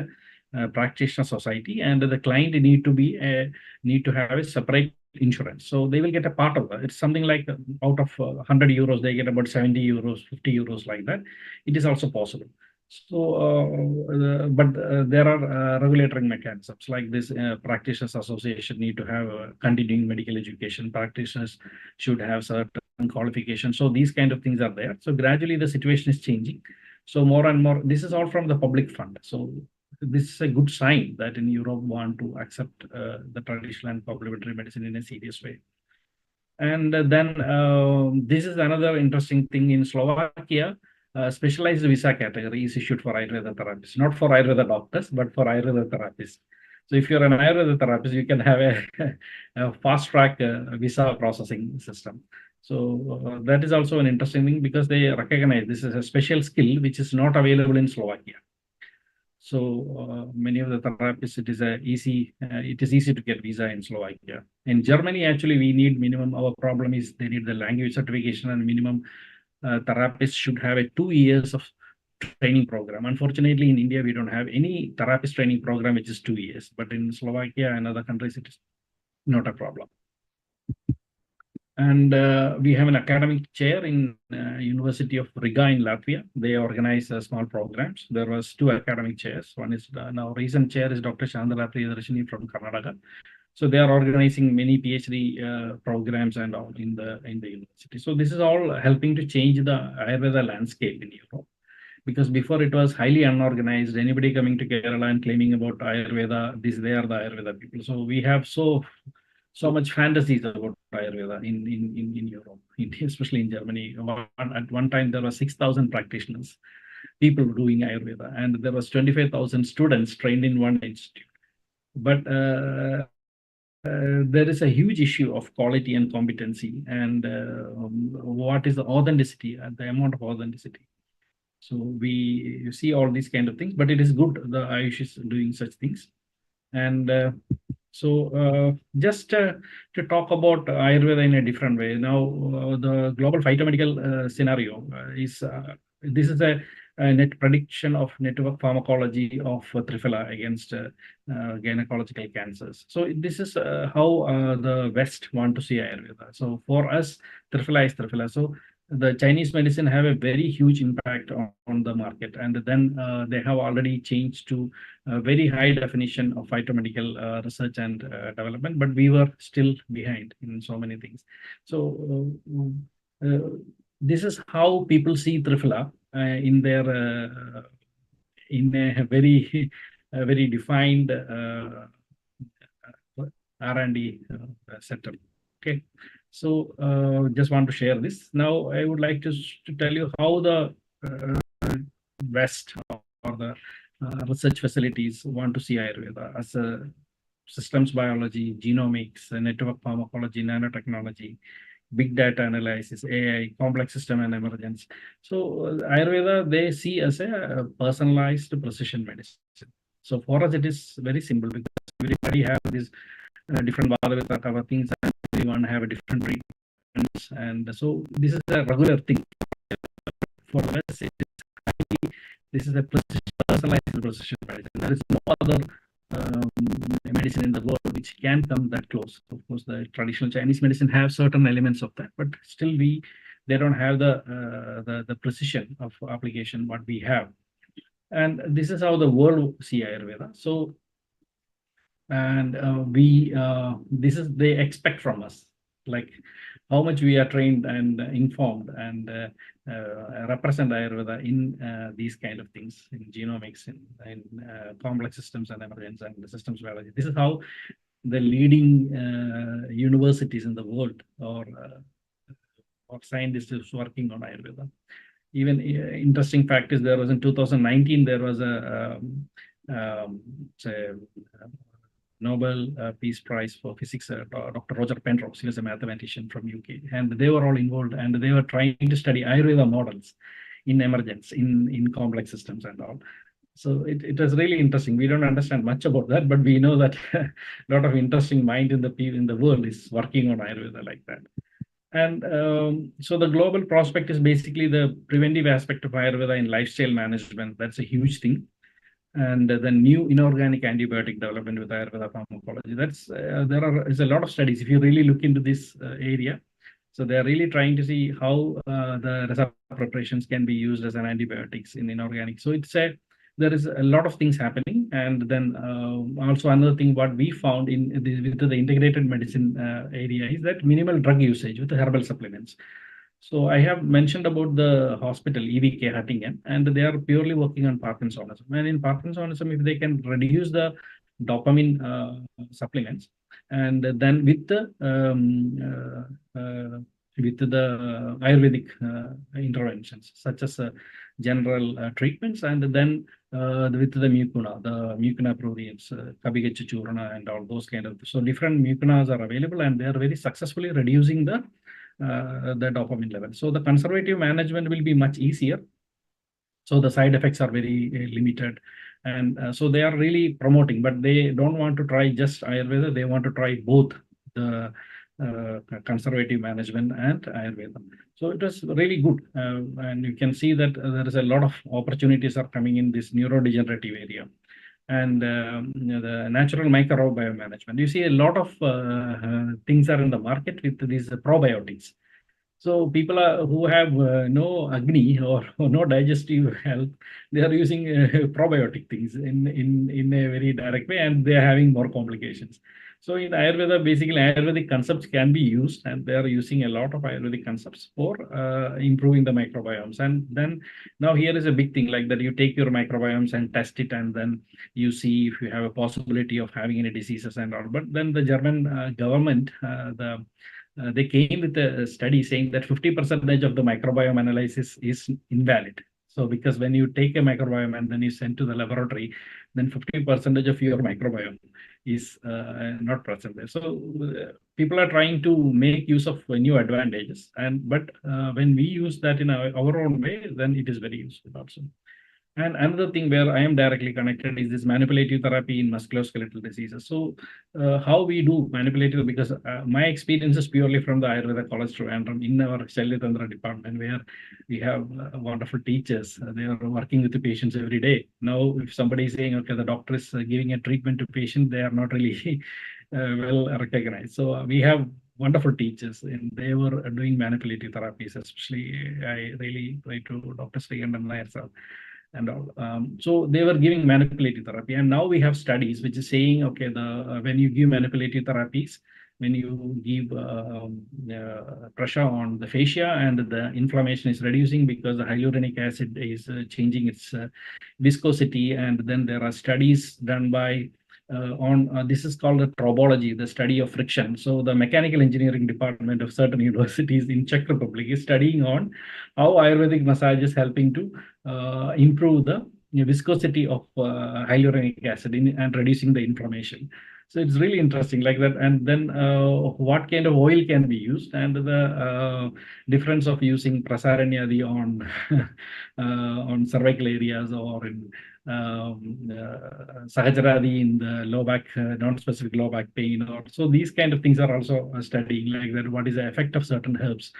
practitioner society, and the client need to have a separate insurance. So they will get a part of that. It's something like out of 100 euros, they get about 70 euros, 50 euros like that. It is also possible. So, but there are regulatory mechanisms like this. Practitioners Association need to have continuing medical education. Practitioners should have certain qualifications. So these kind of things are there. So gradually the situation is changing. So more and more, this is all from the public fund. So this is a good sign that in Europe want to accept the traditional and complementary medicine in a serious way. And then this is another interesting thing in Slovakia. Specialized visa category is issued for Ayurveda therapists, not for Ayurveda doctors, but for Ayurveda therapists. So if you're an Ayurveda therapist, you can have a fast track visa processing system. So that is also an interesting thing because they recognize this is a special skill which is not available in Slovakia. So many of the therapists, it is easy to get visa in Slovakia. In Germany, actually, we need minimum. Our problem is they need the language certification, and minimum therapists should have a 2 years of training program. Unfortunately, in India, we don't have any therapist training program which is 2 years. But in Slovakia and other countries, it is not a problem. And we have an academic chair in University of Riga in Latvia. They organize small programs. There was 2 academic chairs. One is now recent chair is Dr. Chandala Priyadarshini from Karnataka. So they are organizing many PhD programs and all in the university. So this is all helping to change the Ayurveda landscape in Europe. Because before it was highly unorganized, anybody coming to Kerala and claiming about Ayurveda, they are the Ayurveda people. So we have so much fantasies about Ayurveda in Europe, especially in Germany. At one time, there were 6,000 practitioners, people doing Ayurveda, and there was 25,000 students trained in one institute. But there is a huge issue of quality and competency, and what is the authenticity and the amount of authenticity. So you see all these kind of things, but it is good the Ayush is doing such things. And just to talk about Ayurveda in a different way. Now, the global phytomedical scenario is this is a net prediction of network pharmacology of Triphala against gynecological cancers. So this is how the West want to see Ayurveda. So for us, Triphala is Triphala. So the Chinese medicine have a very huge impact on the market, and then they have already changed to a very high definition of phytomedical research and development, but we were still behind in so many things. So this is how people see Triphala in their in a very very defined R&D setup. Okay. So just want to share this. Now I would like to tell you how the West or the research facilities want to see Ayurveda as a systems biology, genomics, network pharmacology, nanotechnology, big data analysis, AI, complex system and emergence. So Ayurveda, they see as a personalized precision medicine. So for us, it is very simple because everybody have these different Vada things, and everyone have a different treatments. And so this is a regular thing. For us, this is a personalized precision medicine. There is no other medicine in the world which can come that close. Of course, the traditional Chinese medicine have certain elements of that, but still they don't have the precision of application what we have. And this is how the world see Ayurveda. So, and this is they expect from us, like how much we are trained and informed and represent Ayurveda in these kind of things, in genomics, in complex systems and emergence and the systems biology. This is how the leading universities in the world or scientists is working on Ayurveda. Even interesting fact is there was in 2019, there was a Nobel Peace Prize for Physics, Dr. Roger Penrose. He was a mathematician from UK, and they were all involved, and they were trying to study Ayurveda models in emergence, in complex systems and all. So it was really interesting. We don't understand much about that, but we know that a lot of interesting mind in the world is working on Ayurveda like that. And so the global prospect is basically the preventive aspect of Ayurveda in lifestyle management. That's a huge thing. And the new inorganic antibiotic development with Ayurveda pharmacology. There is a lot of studies. If you really look into this area, so they are really trying to see how the reserve preparations can be used as an antibiotics in inorganic. So there is a lot of things happening. And then also another thing what we found with the integrated medicine area is that minimal drug usage with the herbal supplements. So I have mentioned about the hospital, EVK Hattingen, and they are purely working on Parkinsonism. And in Parkinsonism, if they can reduce the dopamine supplements, and then with the Ayurvedic interventions, such as general treatments, and then with the mucuna pruriens, Kabigacha Churana, and all those kind of. So different mucunas are available, and they are very successfully reducing the dopamine level. So the conservative management will be much easier. So the side effects are very limited. And so they are really promoting, but they don't want to try just Ayurveda. They want to try both the conservative management and Ayurveda. So it was really good. And you can see that there is a lot of opportunities are coming in this neurodegenerative area. and the natural microbiome management. You see a lot of things are in the market with these probiotics. So people who have no Agni or no digestive health, they are using probiotic things in a very direct way, and they are having more complications. So in Ayurveda, basically Ayurvedic concepts can be used, and they are using a lot of Ayurvedic concepts for improving the microbiomes. And then now here is a big thing like that: you take your microbiomes and test it, and then you see if you have a possibility of having any diseases and all. But then the German government, they came with a study saying that 50% of the microbiome analysis is invalid. So because when you take a microbiome and then you send to the laboratory, then 50% of your microbiome is not present there. So people are trying to make use of new advantages, but when we use that in our own way, then it is very useful also. And another thing where I am directly connected is this manipulative therapy in musculoskeletal diseases. So how we do manipulative, because my experience is purely from the Ayurveda College Trivandrum in our Shalyatantra department, where we have wonderful teachers. They are working with the patients every day. Now, if somebody is saying, okay, the doctor is giving a treatment to patient, they are not really well recognized. So we have wonderful teachers, and they were doing manipulative therapies. Especially, I really pray to Dr. Srikandan Nair sir and all. So they were giving manipulative therapy, and now we have studies which is saying, okay, when you give manipulative therapies, when you give pressure on the fascia, and the inflammation is reducing because the hyaluronic acid is changing its viscosity. And then there are studies done by this is called the trobology, the study of friction. So the mechanical engineering department of certain universities in Czech Republic is studying on how Ayurvedic massage is helping to improve the viscosity of hyaluronic acid and reducing the inflammation. So it's really interesting like that. And then what kind of oil can be used, and the difference of using prasaranyadi on cervical areas, or in Sahajaradi in the low back, non-specific low back pain. So these kind of things are also studying like that. What is the effect of certain herbs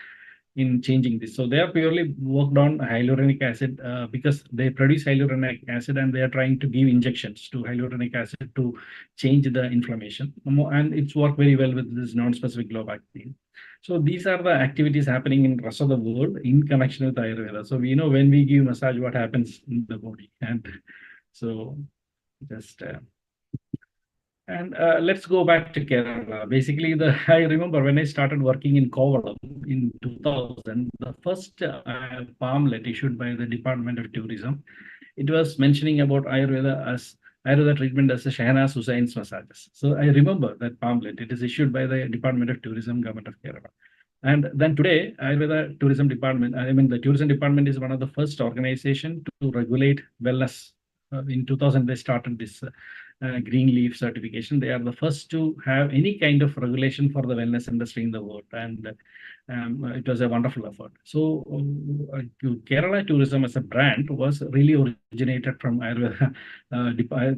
in changing this? So they are purely worked on hyaluronic acid because they produce hyaluronic acid, and they are trying to give injections to hyaluronic acid to change the inflammation. And it's worked very well with this non-specific low back pain. So these are the activities happening in the rest of the world in connection with Ayurveda. So we know when we give massage, what happens in the body. And so just... let's go back to Kerala. Basically, I remember when I started working in Kovalam in 2000, the first pamphlet issued by the Department of Tourism, it was mentioning about Ayurveda treatment as a Shahnaz Hussein's massages. So I remember that pamphlet. It is issued by the Department of Tourism, Government of Kerala. And then today, Ayurveda Tourism Department, the Tourism Department is one of the first organization to regulate wellness. In 2000, they started this green leaf certification. They are the first to have any kind of regulation for the wellness industry in the world, and it was a wonderful effort. So Kerala Tourism as a brand was really originated from Ayurveda,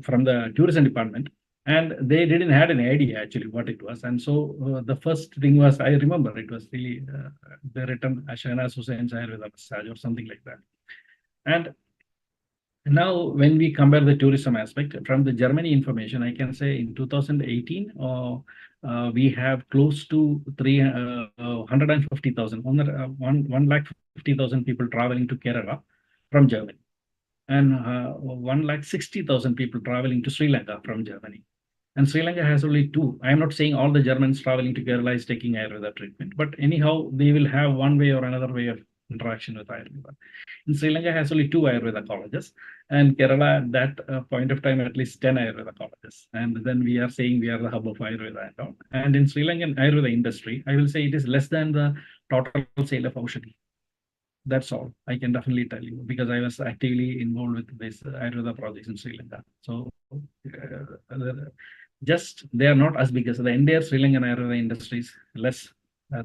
from the tourism department, and they didn't have an idea actually what it was. And so the first thing was, I remember it was really they written Shahnaz Hussein's Ayurveda massage or something like that. And now, when we compare the tourism aspect from the Germany information, I can say in 2018, we have close to 150,000, 150,000 people traveling to Kerala from Germany, and 160,000 people traveling to Sri Lanka from Germany. And Sri Lanka has only two. I am not saying all the Germans traveling to Kerala is taking Ayurveda treatment, but anyhow, they will have one way or another way of interaction with Ayurveda. In Sri Lanka has only 2 Ayurveda colleges, and Kerala at that point of time at least 10 Ayurveda colleges. And then we are saying we are the hub of Ayurveda and all. And in Sri Lankan Ayurveda industry, I will say it is less than the total sale of Aushadhi. That's all I can definitely tell you, because I was actively involved with this Ayurveda projects in Sri Lanka. So just they are not as big as the entire Sri Lankan Ayurveda industry is less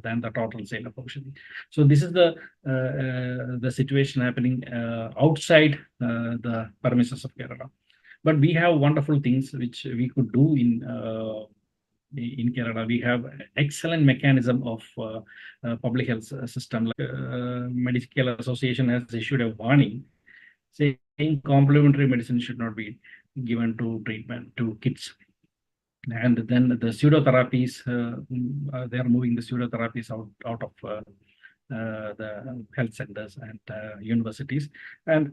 than the total sale of Aushadhi. So this is the situation happening outside the premises of Kerala. But we have wonderful things which we could do in Kerala. We have excellent mechanism of public health system. Like Medical Association has issued a warning saying complementary medicine should not be given to treatment to kids. And then the pseudotherapies, they are moving the pseudotherapies out of the health centers and universities. And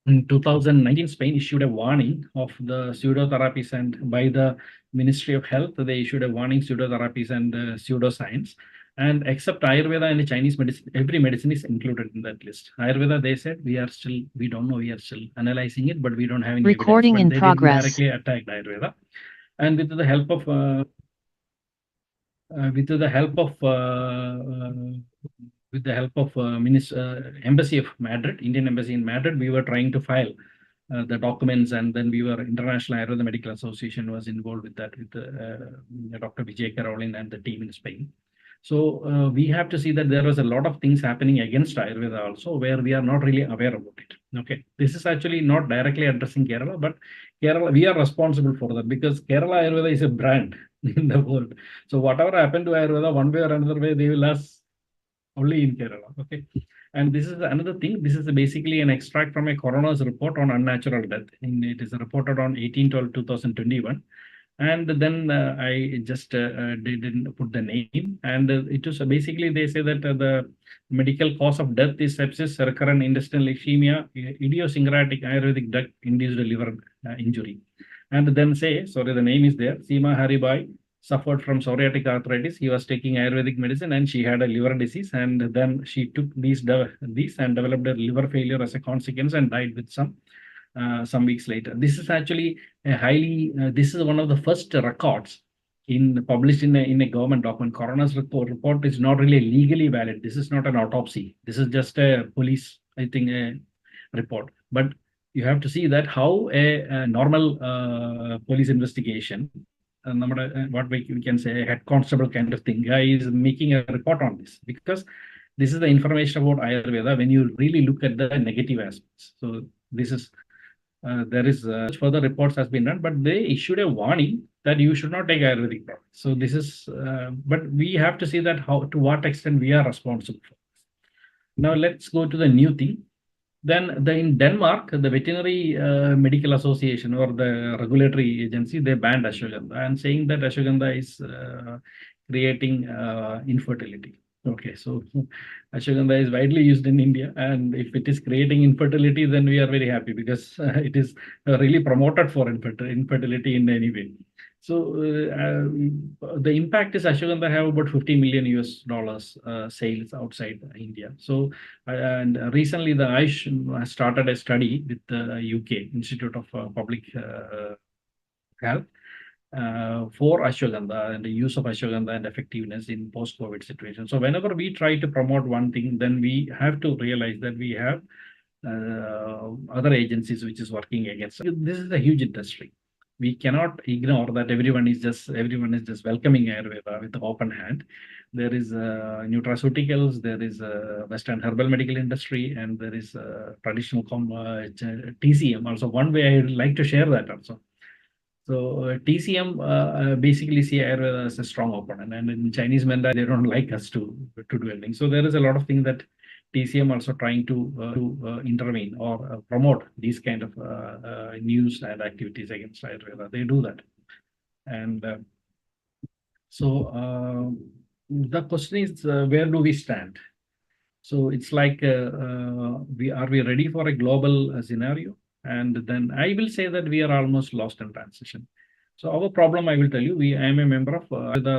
in 2019, Spain issued a warning of the pseudotherapies, and by the Ministry of Health, they issued a warning pseudotherapies and pseudoscience. And except Ayurveda and the Chinese medicine, every medicine is included in that list. Ayurveda, they said, we don't know, we are still analyzing it, but we don't have any Recording evidence. in But they progress. directly attacked Ayurveda. And with the help of Embassy of Madrid, Indian Embassy in Madrid, we were trying to file the documents, and then International Ayurveda Medical Association was involved with that, with Dr. Vijay Caroline and the team in Spain. So we have to see that there was a lot of things happening against Ayurveda also, where we are not really aware about it. Okay, this is actually not directly addressing Kerala, but Kerala, we are responsible for that, because Kerala Ayurveda is a brand in the world. So whatever happened to Ayurveda, one way or another way, they will ask only in Kerala. Okay, and this is another thing. This is basically an extract from a coroner's report on unnatural death. It is reported on 18/12/2021. And then I just didn't put the name. And it was basically, they say that the medical cause of death is sepsis, recurrent intestinal ischemia, idiosyncratic Ayurvedic drug-induced liver injury. And then say, sorry, the name is there, Seema Haribai suffered from psoriatic arthritis. He was taking Ayurvedic medicine and she had a liver disease. And then she took these and developed a liver failure as a consequence and died with some weeks later. This is actually a highly, this is one of the first records published in a government document. Coroner's report is not really legally valid. This is not an autopsy. This is just a police, I think, a report. But you have to see that how a normal police investigation, what we can say, a head constable kind of thing, guy is making a report on this, because this is the information about Ayurveda when you really look at the negative aspects. So this is, there is further reports has been done, but they issued a warning that you should not take Ayurvedic products. So this is, but we have to see that to what extent we are responsible for this. Now let's go to the new thing. Then in Denmark, the Veterinary Medical Association, or the regulatory agency, they banned ashwagandha and saying that ashwagandha is creating infertility. Okay, so ashwagandha is widely used in India, and if it is creating infertility, then we are very happy, because it is really promoted for infertility in any way. So the impact is ashwagandha have about $50 million sales outside India. So and recently the Ayush started a study with the UK Institute of Public Health for ashwagandha and the use of ashwagandha and effectiveness in post-COVID situation. So whenever we try to promote one thing, then we have to realize that we have other agencies which is working against it. This is a huge industry. We cannot ignore that everyone is just welcoming Ayurveda with an open hand. There is nutraceuticals, there is Western herbal medical industry, and there is traditional TCM. Also, one way I would like to share that also. So TCM basically see Ayurveda as a strong opponent, and in Chinese Manda they don't like us to do anything. So there is a lot of things that TCM also trying to intervene or promote these kind of news and activities against Ayurveda. They do that, and so the question is, where do we stand? So it's like, are we ready for a global scenario? And then I will say that we are almost lost in transition. So our problem, I will tell you, I am a member of the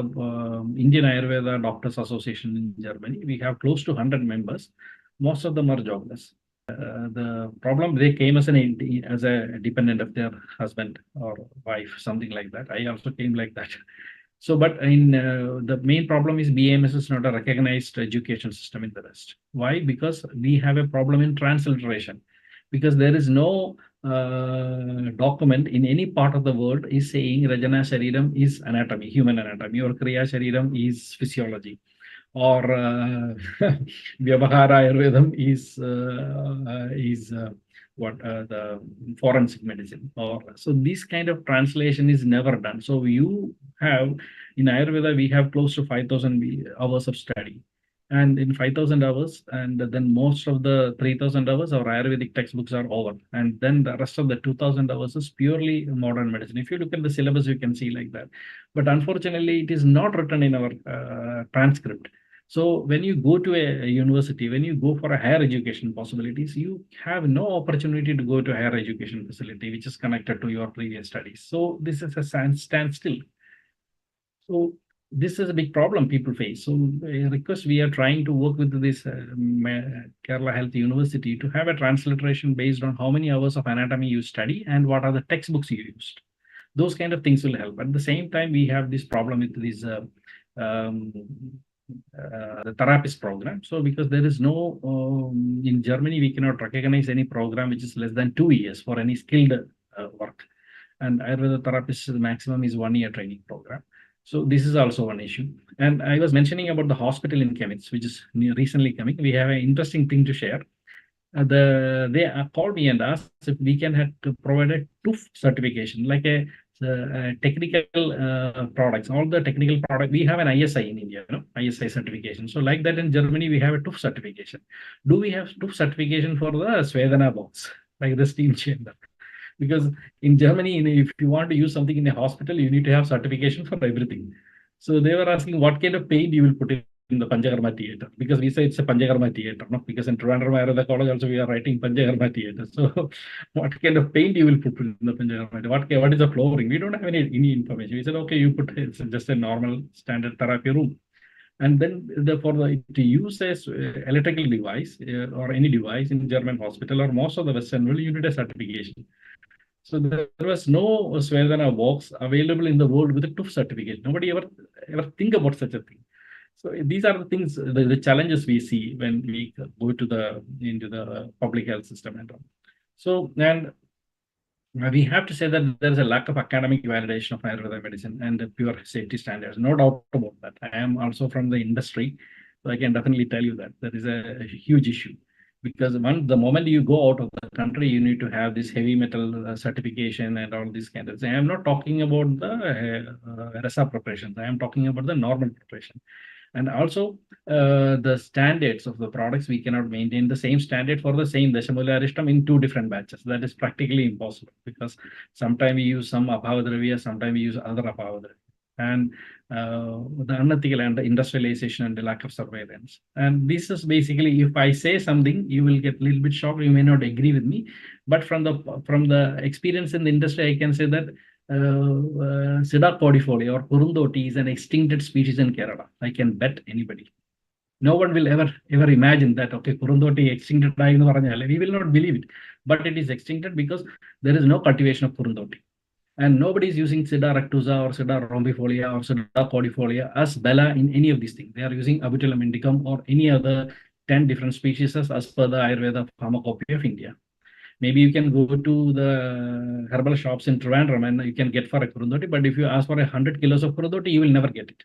Indian Ayurveda Doctors Association in Germany. We have close to 100 members. Most of them are jobless. The problem, they came as a dependent of their husband or wife, something like that. I also came like that. So, but the main problem is BAMS is not a recognized education system in the West. Why? Because we have a problem in transliteration. Because there is no document in any part of the world is saying Rajana Shariram is anatomy, human anatomy, or Kriya Shariram is physiology, or Vyavahara Ayurvedam is the forensic medicine. So this kind of translation is never done. So you have, in Ayurveda, we have close to 5,000 hours of study. and in 5,000 hours, and then most of the 3,000 hours our Ayurvedic textbooks are over, and then the rest of the 2,000 hours is purely modern medicine. If you look at the syllabus, you can see like that. But unfortunately, it is not written in our transcript. So when you go to a university, when you go for a higher education possibilities, you have no opportunity to go to a higher education facility which is connected to your previous studies. So this is a standstill. So this is a big problem people face. So I request, we are trying to work with this Kerala Health University to have a transliteration based on how many hours of anatomy you study and what are the textbooks you used. Those kind of things will help. At the same time, we have this problem with this the therapist program. So because there is no, in Germany, we cannot recognize any program which is less than 2 years for any skilled work. And Ayurveda therapist maximum is 1 year training program. So this is also one issue. And I was mentioning about the hospital in Chemnitz, which is recently coming. We have an interesting thing to share. They called me and asked if we can have to provide a TÜV certification, like a technical products. All the technical product, we have an ISI in India, ISI certification. So like that in Germany, we have a TÜV certification. Do we have TÜV certification for the Svedana box, like the steam chamber? Because in Germany, if you want to use something in a hospital, you need to have certification for everything. So they were asking what kind of paint you will put in the Panchakarma theatre, because we say it's a Panchakarma theatre, no? Because in Trivandrum Ayurveda College also we are writing Panchakarma theatre. So what kind of paint you will put in the Panchakarma? What is the flooring? We don't have any information. We said, okay, you put, it's just a normal standard therapy room. And then to use a electrical device or any device in German hospital or most of the Western world, you need a certification. So there was no Svedana box available in the world with a TÜV certificate. Nobody ever think about such a thing. So these are the things, the challenges we see when we go into the public health system and all. So, and we have to say that there is a lack of academic validation of Ayurveda medicine and the pure safety standards. No doubt about that. I am also from the industry, so I can definitely tell you that there is a huge issue. Because the moment you go out of the country, you need to have this heavy metal certification and all these kind of things. I am not talking about the RSA preparations. I am talking about the normal preparation. And also the standards of the products, we cannot maintain the same standard for the same Dashamula Arishtam in 2 different batches. That is practically impossible, because sometimes we use some Abhavadravya, sometimes we use other Abhavadravya. And the unethical and the industrialization and the lack of surveillance. And this is basically, if I say something, you will get a little bit shocked, you may not agree with me. But from the experience in the industry, I can say that Sida cordifolia or Kurundoti is an extincted species in Kerala. I can bet anybody. No one will ever imagine that, okay, Kurundoti extincted, we will not believe it. But it is extincted because there is no cultivation of Kurundoti. And nobody is using Sida rectusa or Sida rombifolia or Sida cordifolia as Bella in any of these things. They are using Abutilum indicum or any other 10 different species as per the Ayurveda Pharmacopoeia of India. Maybe you can go to the herbal shops in Trivandrum and you can get for a Kurundoti, but if you ask for 100 kilos of Kurundoti, you will never get it.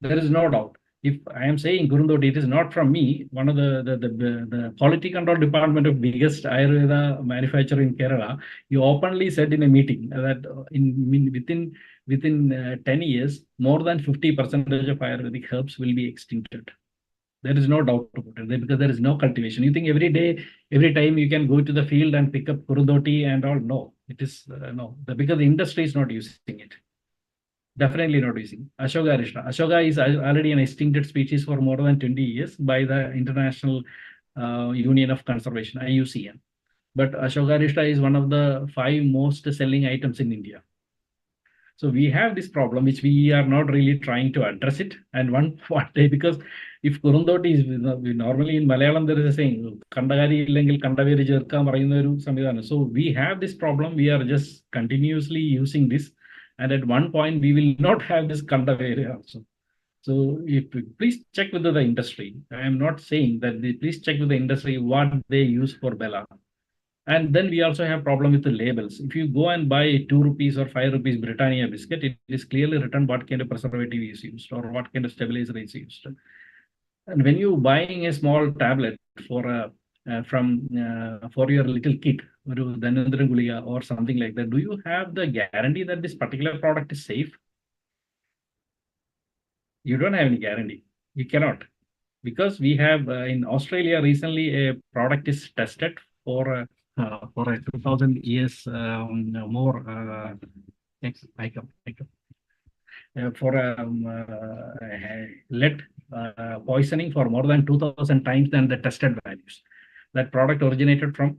There is no doubt. If I am saying Kurundoti, it is not from me. One of the quality control department of biggest Ayurveda manufacturer in Kerala, he openly said in a meeting that within 10 years, more than 50% of Ayurvedic herbs will be extincted. There is no doubt about it, because there is no cultivation. You think every time you can go to the field and pick up Kurundoti and all? No, it is no, because the industry is not using it. Definitely not using. Ashoka Arishta. Ashoka is already an extincted species for more than 20 years by the International Union of Conservation, IUCN. But Ashoka Arishta is one of the 5 most selling items in India. So we have this problem, which we are not really trying to address it. And one day, because if Kurundoti is normally in Malayalam, there is a saying, Kandagari illengil Kandaveri jerkam parayunna oru samvidhanam. So we have this problem. We are just continuously using this. And at one point, we will not have this Kandaveri also. So please check with the industry. I am not saying that please check with the industry what they use for Bella. And then we also have problem with the labels. If you go and buy 2 rupees or 5 rupees Britannia biscuit, it is clearly written what kind of preservative is used or what kind of stabilizer is used. And when you buying a small tablet for your little kid, or something like that, do you have the guarantee that this particular product is safe? You don't have any guarantee. You cannot. because we have in Australia recently a product is tested for a 2000 years more for lead poisoning for more than 2000 times than the tested values. That product originated from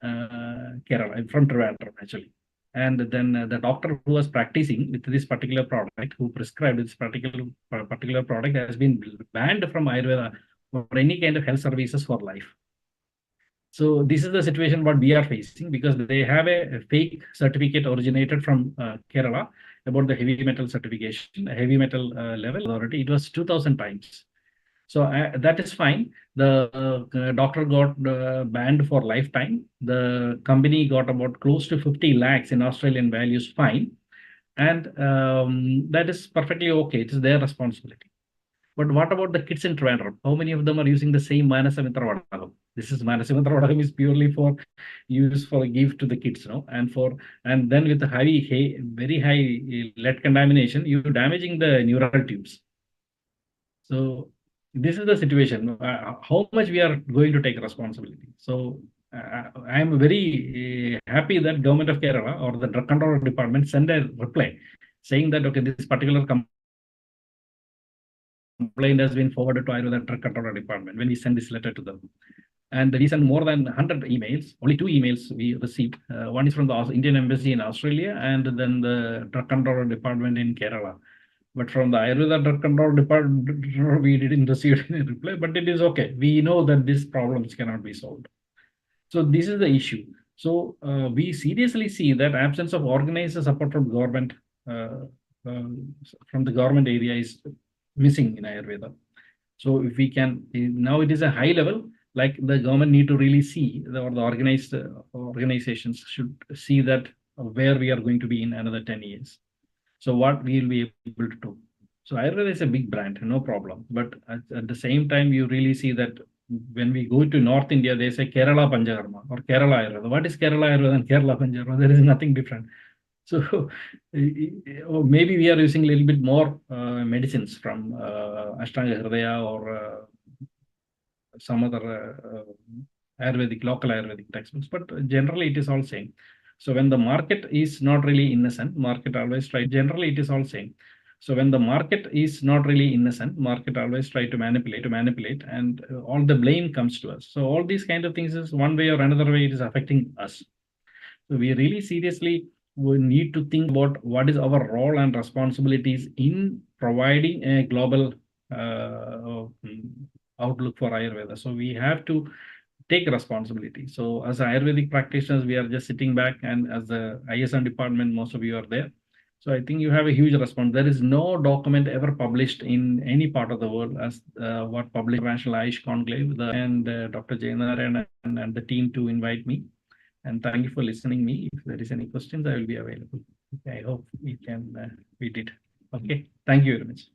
Kerala, from Trivandrum actually. And then the doctor who was practicing with this particular product, who prescribed this particular product, has been banned from Ayurveda for any kind of health services for life. So this is the situation what we are facing, because they have a fake certificate originated from Kerala about the heavy metal certification, heavy metal level authority. It was 2000 times. So that is fine. The doctor got banned for lifetime. The company got about close to 50 lakhs in Australian values fine. And that is perfectly okay. It is their responsibility. But what about the kids in Trivandrum? How many of them are using the same Manasamitra Vadakam? This is Manasamitra Vadakam is purely for use for a gift to the kids, and then with the very high lead contamination, you're damaging the neural tubes. So this is the situation. How much we are going to take responsibility? So I am very happy that Government of Kerala or the Drug Control Department sent a reply saying that okay, this particular complaint has been forwarded to Ayurveda Drug Control Department when we send this letter to them. And we sent more than 100 emails. Only 2 emails we received. One is from the Indian Embassy in Australia, and then the Drug Control Department in Kerala. But from the Ayurveda Drug Control Department, we didn't receive any reply, but it is okay. We know that these problems cannot be solved. So this is the issue. So we seriously see that absence of organized support from government, from the government area is missing in Ayurveda. So if we can, now it is a high level, like the government need to really see, or the organized organizations should see that where we are going to be in another 10 years. So what we will be able to do. So Ayurveda is a big brand, no problem. But at the same time, you really see that when we go to North India, they say Kerala Panchakarma or Kerala Ayurveda. What is Kerala Ayurveda and Kerala Panchakarma? There is nothing different. So maybe we are using a little bit more medicines from Ashtanga Hridaya or some other Ayurvedic, local Ayurvedic textbooks, but generally it is all same. So when the market is not really innocent, market always try, generally it is all same. So when the market is not really innocent, market always try to manipulate, and all the blame comes to us. So all these kind of things is one way or another way it is affecting us. So we really seriously we need to think about what is our role and responsibilities in providing a global outlook for Ayurveda. So we have to take responsibility. So as Ayurvedic practitioners, we are just sitting back, and as the ISM department, most of you are there. So I think you have a huge response. There is no document ever published in any part of the world as what published National Ayush Conclave and Dr. Jayanarayan and the team to invite me. And thank you for listening me. If there is any questions, I will be available. Okay, I hope we can we did. Okay, thank you very much.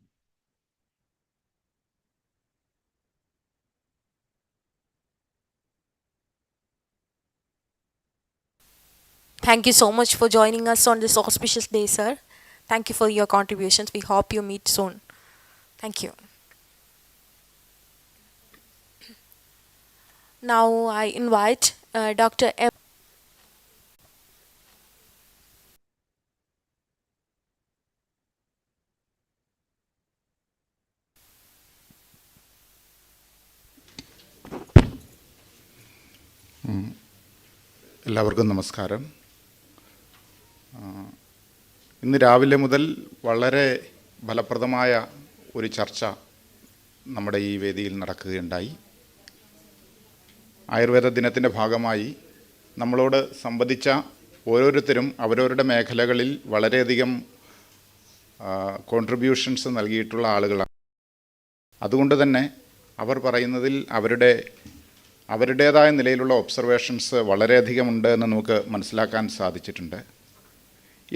Thank you so much for joining us on this auspicious day, sir. Thank you for your contributions. We hope you meet soon. Thank you. Now I invite Dr. M. എല്ലാവർക്കും നമസ്കാരം. ഇന്ന് രാവിലെ മുതൽ വളരെ ഫലപ്രദമായ ഒരു ചർച്ച നമ്മുടെ ഈ വേദിയിൽ നടക്കുകയുണ്ടായി. ആയുർവേദ ദിനത്തിൻ്റെ ഭാഗമായി നമ്മളോട് സംവദിച്ച ഓരോരുത്തരും അവരവരുടെ മേഖലകളിൽ വളരെയധികം കോൺട്രിബ്യൂഷൻസ് നൽകിയിട്ടുള്ള ആളുകളാണ്. അതുകൊണ്ട് തന്നെ അവർ പറയുന്നതിൽ അവരുടേതായ നിലയിലുള്ള ഒബ്സർവേഷൻസ് വളരെയധികമുണ്ട് എന്ന് നമുക്ക് മനസ്സിലാക്കാൻ സാധിച്ചിട്ടുണ്ട്.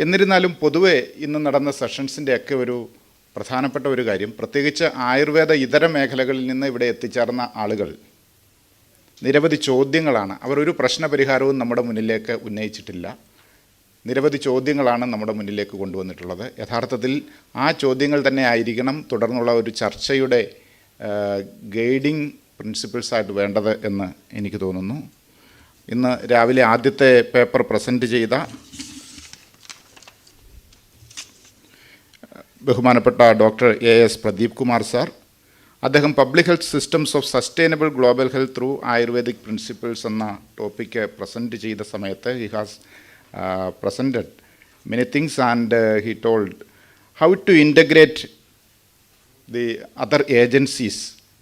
എന്നിരുന്നാലും പൊതുവെ ഇന്ന് നടന്ന സെഷൻസിൻ്റെയൊക്കെ ഒരു പ്രധാനപ്പെട്ട ഒരു കാര്യം, പ്രത്യേകിച്ച് ആയുർവേദ ഇതര മേഖലകളിൽ നിന്ന് ഇവിടെ എത്തിച്ചേർന്ന ആളുകൾ നിരവധി ചോദ്യങ്ങളാണ്. അവർ ഒരു പ്രശ്നപരിഹാരവും നമ്മുടെ മുന്നിലേക്ക് ഉന്നയിച്ചിട്ടില്ല. നിരവധി ചോദ്യങ്ങളാണ് നമ്മുടെ മുന്നിലേക്ക് കൊണ്ടുവന്നിട്ടുള്ളത്. യഥാർത്ഥത്തിൽ ആ ചോദ്യങ്ങൾ തന്നെ ആയിരിക്കണം തുടർന്നുള്ള ഒരു ചർച്ചയുടെ ഗൈഡിങ് പ്രിൻസിപ്പിൾസായിട്ട് വേണ്ടത് എന്ന് എനിക്ക് തോന്നുന്നു. ഇന്ന് രാവിലെ ആദ്യത്തെ പേപ്പർ പ്രസൻറ്റ് ചെയ്ത ബഹുമാനപ്പെട്ട doctor AS Pradeep Kumar sir, അദ്ദേഹം public health systems of sustainable global health through Ayurvedic principles എന്ന ടോപ്പിക്ക് പ്രസൻറ്റ് ചെയ്ത സമയത്ത് he has presented many things and he told how to integrate the other agencies,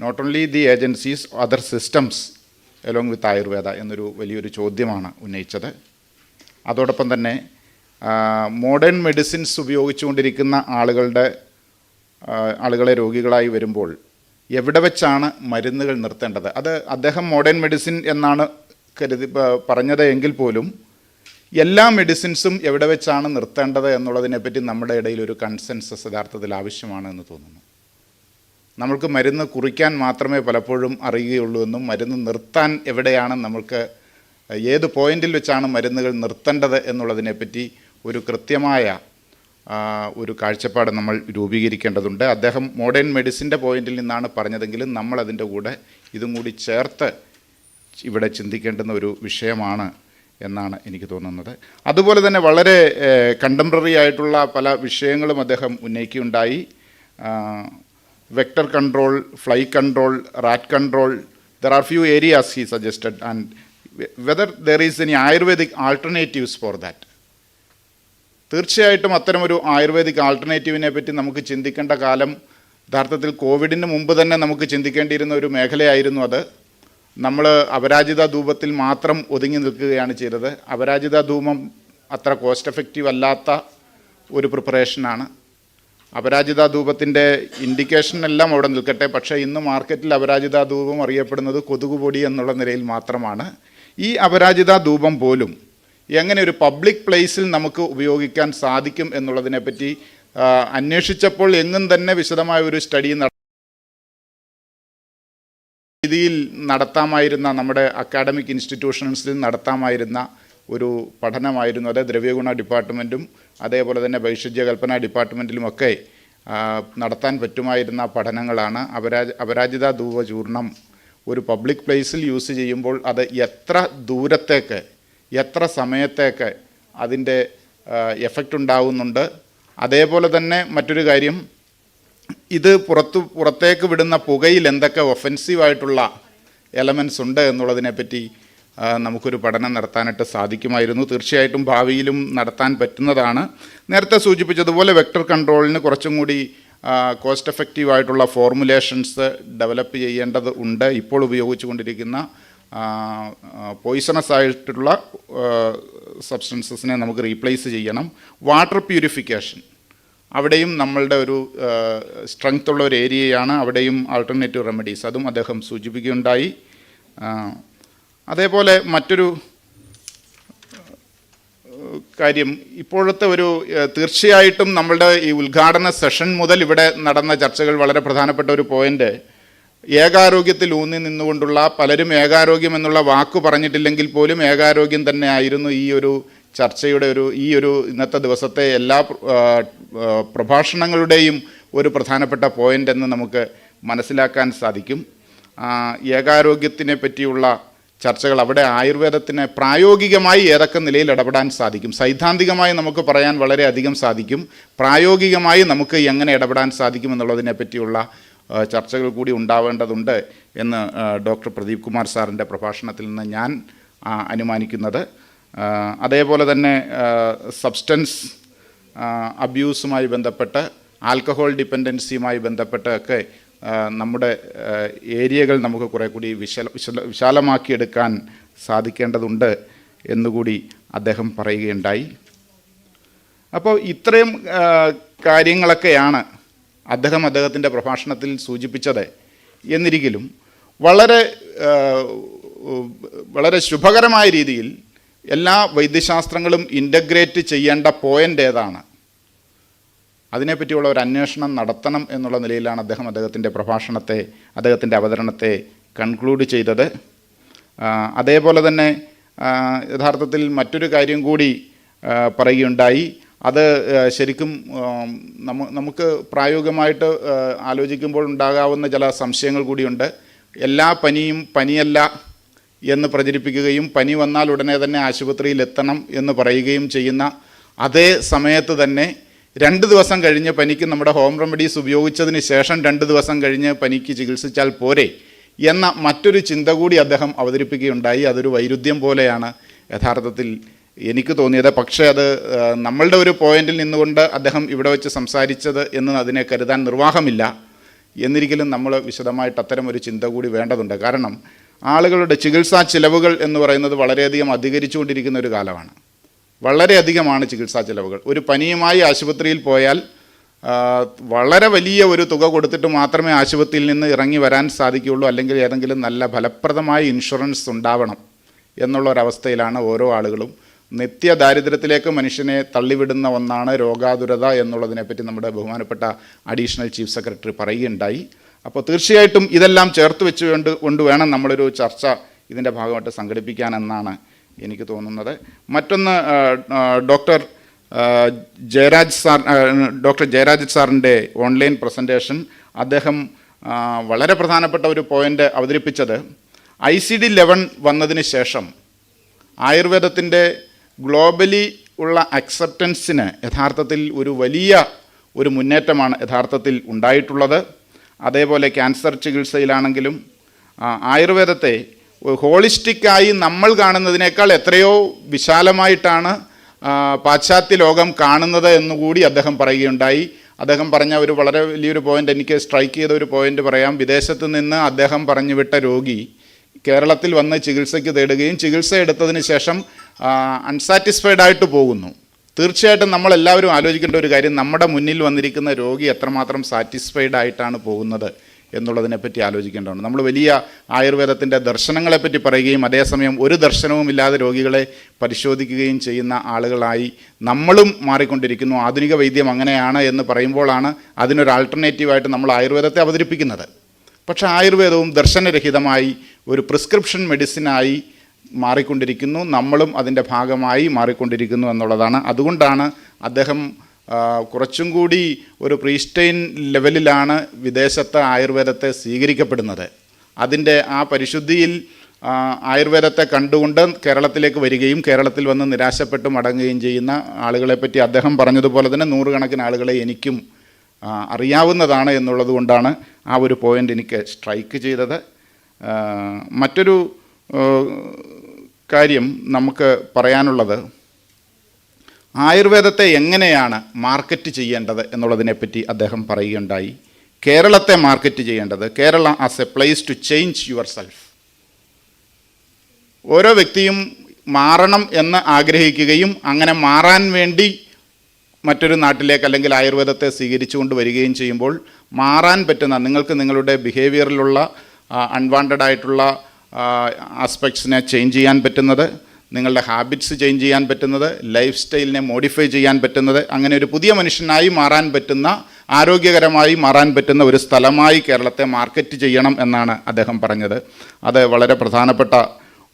not only the agencies, other systems along with Ayurveda എന്നൊരു വലിയൊരു ചോദ്യമാണ് ഉന്നയിച്ചത്. അതോടൊപ്പം തന്നെ modern medicines ഉപയോഗിച്ചുകൊണ്ടിരിക്കുന്ന ആളുകളെ രോഗികളായി വരുമ്പോൾ എവിടെ വെച്ചാണ് മരുന്നുകൾ നിർത്തേണ്ടത്? അത് അദ്ദേഹം മോഡേൺ മെഡിസിൻ എന്നാണ് പറഞ്ഞത് എങ്കിൽ പോലും എല്ലാ മെഡിസിൻസും എവിടെ വെച്ചാണ് നിർത്തേണ്ടത് എന്നുള്ളതിനെപ്പറ്റി നമ്മുടെ ഇടയിൽ ഒരു കൺസെൻസസ് യഥാർത്ഥത്തിൽ ആവശ്യമാണ് എന്ന് തോന്നുന്നു. നമ്മൾക്ക് മരുന്ന് കുറിക്കാൻ മാത്രമേ പലപ്പോഴും അറിയുകയുള്ളൂ എന്നും മരുന്ന് നിർത്താൻ എവിടെയാണ് നമ്മൾക്ക് ഏത് പോയിന്റിൽ വെച്ചാണ് മരുന്നുകൾ നിർത്തേണ്ടത് എന്നുള്ളതിനെപ്പറ്റി ഒരു കൃത്യമായ ഒരു കാഴ്ചപ്പാട് നമ്മൾ രൂപീകരിക്കേണ്ടതുണ്ട്. അദ്ദേഹം മോഡേൺ മെഡിസിൻ്റെ പോയിന്റിൽ നിന്നാണ് പറഞ്ഞതെങ്കിലും നമ്മൾ അതിൻ്റെ കൂടെ ഇതും കൂടി ചേർത്ത് ഇവിടെ ചിന്തിക്കേണ്ടുന്ന ഒരു വിഷയമാണ് എന്നാണ് എനിക്ക് തോന്നുന്നത്. അതുപോലെ തന്നെ വളരെ കണ്ടംപററി ആയിട്ടുള്ള പല വിഷയങ്ങളും അദ്ദേഹം ഉന്നയിക്കുകയുണ്ടായി. Vector control, fly control, rat control, there are few areas he suggested and whether there is any Ayurvedic alternatives for that. തീർച്ചയായിട്ടും അത്തരമൊരു ആയുർവേദിക് ആൾട്ടർനേറ്റീവിനെ പറ്റി നമുക്ക് ചിന്തിക്കേണ്ട കാലം യഥാർത്ഥത്തിൽ കോവിഡിന് മുമ്പ് തന്നെ നമുക്ക് ചിന്തിക്കേണ്ടിയിരുന്ന ഒരു മേഖലയായിരുന്നു അത്. നമ്മൾ അപരാജിത ധൂപത്തിൽ മാത്രം ഒതുങ്ങി നിൽക്കുകയാണ് ചെയ്തത്. അപരാജിത ധൂപം അത്ര കോസ്റ്റ് എഫക്റ്റീവ് അല്ലാത്ത ഒരു പ്രിപ്പറേഷനാണ്. അപരാജിത ധൂപത്തിൻ്റെ ഇൻഡിക്കേഷൻ എല്ലാം അവിടെ നിൽക്കട്ടെ, പക്ഷേ ഇന്ന് മാർക്കറ്റിൽ അപരാജിത ധൂപം അറിയപ്പെടുന്നത് കൊതുകുപൊടി എന്നുള്ള നിലയിൽ മാത്രമാണ്. ഈ അപരാജിത ധൂപം പോലും എങ്ങനെ ഒരു പബ്ലിക് പ്ലേസിൽ നമുക്ക് ഉപയോഗിക്കാൻ സാധിക്കും എന്നുള്ളതിനെപ്പറ്റി അന്വേഷിച്ചപ്പോൾ എങ്ങും തന്നെ വിശദമായ ഒരു സ്റ്റഡി രീതിയിൽ നടത്താമായിരുന്ന, നമ്മുടെ അക്കാഡമിക് ഇൻസ്റ്റിറ്റ്യൂഷൻസിൽ നടത്താമായിരുന്ന ഒരു പഠനമായിരുന്നു അത്. ദ്രവ്യഗുണ ഡിപ്പാർട്ട്മെൻറ്റും അതേപോലെ തന്നെ ഭൈഷജ്യകൽപ്പന ഡിപ്പാർട്ട്മെൻറ്റിലുമൊക്കെ നടത്താൻ പറ്റുമായിരുന്ന പഠനങ്ങളാണ്. അപരാജിത ധൂപചൂർണം ഒരു പബ്ലിക് പ്ലേസിൽ യൂസ് ചെയ്യുമ്പോൾ അത് എത്ര ദൂരത്തേക്ക്, എത്ര സമയത്തേക്ക് അതിൻ്റെ എഫക്റ്റ് ഉണ്ടാകുന്നുണ്ട്. അതേപോലെ തന്നെ മറ്റൊരു കാര്യം, ഇത് പുറത്തേക്ക് വിടുന്ന പുകയിൽ എന്തൊക്കെ ഒഫൻസീവായിട്ടുള്ള എലമെൻറ്റ്സ് ഉണ്ട് എന്നുള്ളതിനെപ്പറ്റി നമുക്കൊരു പഠനം നടത്താനായിട്ട് സാധിക്കുമായിരുന്നു. തീർച്ചയായിട്ടും ഭാവിയിലും നടത്താൻ പറ്റുന്നതാണ്. നേരത്തെ സൂചിപ്പിച്ചതുപോലെ വെക്ടർ കൺട്രോളിന് കുറച്ചും കൂടി കോസ്റ്റ് എഫക്റ്റീവായിട്ടുള്ള ഫോർമുലേഷൻസ് ഡെവലപ്പ് ചെയ്യേണ്ടത് ഉണ്ട്. ഇപ്പോൾ ഉപയോഗിച്ചുകൊണ്ടിരിക്കുന്ന പോയിസണസ് ആയിട്ടുള്ള സബ്സ്റ്റൻസസിനെ നമുക്ക് റീപ്ലേസ് ചെയ്യണം. വാട്ടർ പ്യൂരിഫിക്കേഷൻ, അവിടെയും നമ്മളുടെ ഒരു സ്ട്രെങ്ത് ഉള്ള ഒരു ഏരിയയാണ്. അവിടെയും ആൾട്ടർനേറ്റീവ് റെമഡീസ്, അതും അദ്ദേഹം സൂചിപ്പിക്കുകയുണ്ടായി. അതേപോലെ മറ്റൊരു കാര്യം, ഇപ്പോഴത്തെ ഒരു തീർച്ചയായിട്ടും നമ്മളുടെ ഈ ഉദ്ഘാടന സെഷൻ മുതൽ ഇവിടെ നടന്ന ചർച്ചകൾ വളരെ പ്രധാനപ്പെട്ട ഒരു പോയിൻ്റ്, ഏകാരോഗ്യത്തിൽ ഊന്നി നിന്നുകൊണ്ടുള്ള, പലരും ഏകാരോഗ്യം എന്നുള്ള വാക്ക് പറഞ്ഞിട്ടില്ലെങ്കിൽ പോലും ഏകാരോഗ്യം തന്നെ ആയിരുന്നു ഈ ഒരു ചർച്ചയുടെ ഈ ഒരു ഇന്നത്തെ ദിവസത്തെ എല്ലാ പ്രഭാഷണങ്ങളുടെയും ഒരു പ്രധാനപ്പെട്ട പോയിൻ്റ് എന്ന് നമുക്ക് മനസ്സിലാക്കാൻ സാധിക്കും. ഏകാരോഗ്യത്തിനെ പറ്റിയുള്ള ചർച്ചകൾ, അവിടെ ആയുർവേദത്തിന് പ്രായോഗികമായി ഏതൊക്കെ നിലയിൽ ഇടപെടാൻ സാധിക്കും, സൈദ്ധാന്തികമായി നമുക്ക് പറയാൻ വളരെയധികം സാധിക്കും, പ്രായോഗികമായി നമുക്ക് എങ്ങനെ ഇടപെടാൻ സാധിക്കും എന്നുള്ളതിനെ പറ്റിയുള്ള ചർച്ചകൾ കൂടി ഉണ്ടാവേണ്ടതുണ്ട് എന്ന് ഡോക്ടർ പ്രദീപ് കുമാർ സാറിൻ്റെ പ്രഭാഷണത്തിൽ നിന്ന് ഞാൻ അനുമാനിക്കുന്നത്. അതേപോലെ തന്നെ സബ്സ്റ്റൻസ് അബ്യൂസുമായി ബന്ധപ്പെട്ട്, ആൽക്കഹോൾ ഡിപ്പെൻഡൻസിയുമായി ബന്ധപ്പെട്ടൊക്കെ നമ്മുടെ ഏരിയകൾ നമുക്ക് കുറേ കൂടി വിശാലമാക്കിയെടുക്കാൻ സാധിക്കേണ്ടതുണ്ട് എന്നുകൂടി അദ്ദേഹം പറയുകയുണ്ടായി. അപ്പോൾ ഇത്രയും കാര്യങ്ങളൊക്കെയാണ് അദ്ദേഹത്തിൻ്റെ പ്രഭാഷണത്തിൽ സൂചിപ്പിച്ചത്. എന്നിരിക്കലും വളരെ ശുഭകരമായ രീതിയിൽ എല്ലാ വൈദ്യശാസ്ത്രങ്ങളും ഇൻ്റഗ്രേറ്റ് ചെയ്യേണ്ട പോയിൻ്റ് ഏതാണ്, അതിനെപ്പറ്റിയുള്ള ഒരു അന്വേഷണം നടത്തണം എന്നുള്ള നിലയിലാണ് അദ്ദേഹത്തിൻ്റെ പ്രഭാഷണത്തെ, അദ്ദേഹത്തിൻ്റെ അവതരണത്തെ കൺക്ലൂഡ് ചെയ്തത്. അതേപോലെ തന്നെ യഥാർത്ഥത്തിൽ മറ്റൊരു കാര്യം കൂടി പറയുകയുണ്ടായി. അത് ശരിക്കും നമുക്ക് പ്രായോഗികമായിട്ട് ആലോചിക്കുമ്പോൾ ഉണ്ടാകാവുന്ന ചില സംശയങ്ങൾ കൂടിയുണ്ട്. എല്ലാ പനിയും പനിയല്ല എന്ന് പ്രചരിപ്പിക്കുകയും പനി വന്നാൽ ഉടനെ തന്നെ ആശുപത്രിയിൽ എത്തണം എന്ന് പറയുകയും ചെയ്യുന്ന അതേ സമയത്ത് തന്നെ 2 ദിവസം കഴിഞ്ഞ് പനിക്ക് നമ്മുടെ ഹോം റെമഡീസ് ഉപയോഗിച്ചതിന് ശേഷം 2 ദിവസം കഴിഞ്ഞ് പനിക്ക് ചികിത്സിച്ചാൽ പോരെ എന്ന മറ്റൊരു ചിന്ത കൂടി അദ്ദേഹം അവതരിപ്പിക്കുകയുണ്ടായി. അതൊരു വൈരുദ്ധ്യം പോലെയാണ് യഥാർത്ഥത്തിൽ എനിക്ക് തോന്നിയത്. പക്ഷേ അത് നമ്മളുടെ ഒരു പോയിന്റിൽ നിന്നുകൊണ്ട് അദ്ദേഹം ഇവിടെ വെച്ച് സംസാരിച്ചത് എന്ന് അതിനെ കരുതാൻ നിർവാഹമില്ല. എന്നിരിക്കലും നമ്മൾ വിശദമായിട്ട് അത്തരം ഒരു ചിന്ത കൂടി വേണ്ടതുണ്ട്. കാരണം ആളുകളുടെ ചികിത്സാ ചിലവുകൾ എന്ന് പറയുന്നത് വളരെയധികം അധികരിച്ചുകൊണ്ടിരിക്കുന്ന ഒരു കാലമാണ്. വളരെയധികമാണ് ചികിത്സാ ചിലവുകൾ. ഒരു പനിയുമായി ആശുപത്രിയിൽ പോയാൽ വളരെ വലിയ ഒരു തുക കൊടുത്തിട്ട് മാത്രമേ ആശുപത്രിയിൽ നിന്ന് ഇറങ്ങി വരാൻ സാധിക്കുകയുള്ളൂ. അല്ലെങ്കിൽ ഏതെങ്കിലും നല്ല ഫലപ്രദമായ ഇൻഷുറൻസ് ഉണ്ടാവണം എന്നുള്ളൊരവസ്ഥയിലാണ് ഓരോ ആളുകളും. നിത്യദാരിദ്ര്യത്തിലേക്ക് മനുഷ്യനെ തള്ളിവിടുന്ന ഒന്നാണ് രോഗാതുരത എന്നുള്ളതിനെപ്പറ്റി നമ്മുടെ ബഹുമാനപ്പെട്ട അഡീഷണൽ ചീഫ് സെക്രട്ടറി പറയുകയുണ്ടായി. അപ്പോൾ തീർച്ചയായിട്ടും ഇതെല്ലാം ചേർത്ത് വെച്ചുകൊണ്ട് വേണം നമ്മളൊരു ചർച്ച ഇതിൻ്റെ ഭാഗമായിട്ട് സംഘടിപ്പിക്കാനെന്നാണ് എനിക്ക് തോന്നുന്നത്. മറ്റൊന്ന് ഡോക്ടർ ജയരാജ് സാറിൻ്റെ ഓൺലൈൻ പ്രസൻറ്റേഷൻ, അദ്ദേഹം വളരെ പ്രധാനപ്പെട്ട ഒരു പോയിൻ്റ് അവതരിപ്പിച്ചത് ICD-11 വന്നതിന് ശേഷം ആയുർവേദത്തിൻ്റെ ഗ്ലോബലി ഉള്ള അക്സെപ്റ്റൻസിന് യഥാർത്ഥത്തിൽ ഒരു വലിയ ഒരു മുന്നേറ്റമാണ് യഥാർത്ഥത്തിൽ ഉണ്ടായിട്ടുള്ളത്. അതേപോലെ ക്യാൻസർ ചികിത്സയിലാണെങ്കിലും ആയുർവേദത്തെ ഹോളിസ്റ്റിക്കായി നമ്മൾ കാണുന്നതിനേക്കാൾ എത്രയോ വിശാലമായിട്ടാണ് പാശ്ചാത്യ ലോകം കാണുന്നത് എന്നുകൂടി അദ്ദേഹം പറയുകയുണ്ടായി. അദ്ദേഹം പറഞ്ഞ ഒരു വളരെ വലിയൊരു പോയിൻ്റ്, എനിക്ക് സ്ട്രൈക്ക് ചെയ്ത ഒരു പോയിൻ്റ് പറയാം. വിദേശത്ത് നിന്ന് അദ്ദേഹം പറഞ്ഞു വിട്ട രോഗി കേരളത്തിൽ വന്ന് ചികിത്സയ്ക്ക് തേടുകയും ചികിത്സ എടുത്തതിന് ശേഷം അൺസാറ്റിസ്ഫൈഡ് ആയിട്ട് പോകുന്നു. തീർച്ചയായിട്ടും നമ്മളെല്ലാവരും ആലോചിക്കേണ്ട ഒരു കാര്യം, നമ്മുടെ മുന്നിൽ വന്നിരിക്കുന്ന രോഗി എത്രമാത്രം സാറ്റിസ്ഫൈഡ് ആയിട്ടാണ് പോകുന്നത് എന്നുള്ളതിനെപ്പറ്റി ആലോചിക്കേണ്ടതാണ്. നമ്മൾ വലിയ ആയുർവേദത്തിൻ്റെ ദർശനങ്ങളെപ്പറ്റി പറയുകയും അതേസമയം ഒരു ദർശനവുമില്ലാതെ രോഗികളെ പരിശോധിക്കുകയും ചെയ്യുന്ന ആളുകളായി നമ്മളും മാറിക്കൊണ്ടിരിക്കുന്നു. ആധുനിക വൈദ്യം അങ്ങനെയാണ് എന്ന് പറയുമ്പോഴാണ് അതിനൊരു ആൾട്ടർനേറ്റീവായിട്ട് നമ്മൾ ആയുർവേദത്തെ അവതരിപ്പിക്കുന്നത്. പക്ഷേ ആയുർവേദവും ദർശനരഹിതമായി ഒരു പ്രിസ്ക്രിപ്ഷൻ മെഡിസിനായി മാറിക്കൊണ്ടിരിക്കുന്നു. നമ്മളും അതിൻ്റെ ഭാഗമായി മാറിക്കൊണ്ടിരിക്കുന്നു എന്നുള്ളതാണ്. അതുകൊണ്ടാണ് അദ്ദേഹം കുറച്ചും കൂടി ഒരു പ്രീസ്റ്റൈൻ ലെവലിലാണ് വിദേശത്ത് ആയുർവേദത്തെ സ്വീകരിക്കപ്പെടുന്നത്. അതിൻ്റെ ആ പരിശുദ്ധിയിൽ ആയുർവേദത്തെ കണ്ടുകൊണ്ട് കേരളത്തിലേക്ക് വരികയും കേരളത്തിൽ വന്ന് നിരാശപ്പെട്ട് മടങ്ങുകയും ചെയ്യുന്ന ആളുകളെപ്പറ്റി അദ്ദേഹം പറഞ്ഞതുപോലെ തന്നെ 100 കണക്കിന് ആളുകളെ എനിക്കും അറിയാവുന്നതാണ് എന്നുള്ളത് കൊണ്ടാണ് ആ ഒരു പോയിൻ്റ് എനിക്ക് സ്ട്രൈക്ക് ചെയ്തത്. മറ്റൊരു കാര്യം നമുക്ക് പറയാനുള്ളത്, ആയുർവേദത്തെ എങ്ങനെയാണ് മാർക്കറ്റ് ചെയ്യേണ്ടത് എന്നുള്ളതിനെപ്പറ്റി അദ്ദേഹം പറയുകയുണ്ടായി. കേരളത്തെ മാർക്കറ്റ് ചെയ്യേണ്ടത്, Kerala as a place to change yourself. ഓരോ വ്യക്തിയും മാറണം എന്ന് ആഗ്രഹിക്കുകയും അങ്ങനെ മാറാൻ വേണ്ടി മറ്റൊരു നാട്ടിലേക്ക് അല്ലെങ്കിൽ ആയുർവേദത്തെ സ്വീകരിച്ചുകൊണ്ട് വരികയും ചെയ്യുമ്പോൾ മാറാൻ പറ്റുന്ന, നിങ്ങൾക്ക് നിങ്ങളുടെ ബിഹേവിയറിലുള്ള അൺവാണ്ടഡ് ആയിട്ടുള്ള ആസ്പെക്ട്സിനെ ചേഞ്ച് ചെയ്യാൻ പറ്റുന്നത്, നിങ്ങളുടെ ഹാബിറ്റ്സ് ചേഞ്ച് ചെയ്യാൻ പറ്റുന്നത്, ലൈഫ് സ്റ്റൈലിനെ മോഡിഫൈ ചെയ്യാൻ പറ്റുന്നത്, അങ്ങനെ ഒരു പുതിയ മനുഷ്യനായി മാറാൻ പറ്റുന്ന, ആരോഗ്യകരമായി മാറാൻ പറ്റുന്ന ഒരു സ്ഥലമായി കേരളത്തെ മാർക്കറ്റ് ചെയ്യണം എന്നാണ് അദ്ദേഹം പറഞ്ഞത്. അത് വളരെ പ്രധാനപ്പെട്ട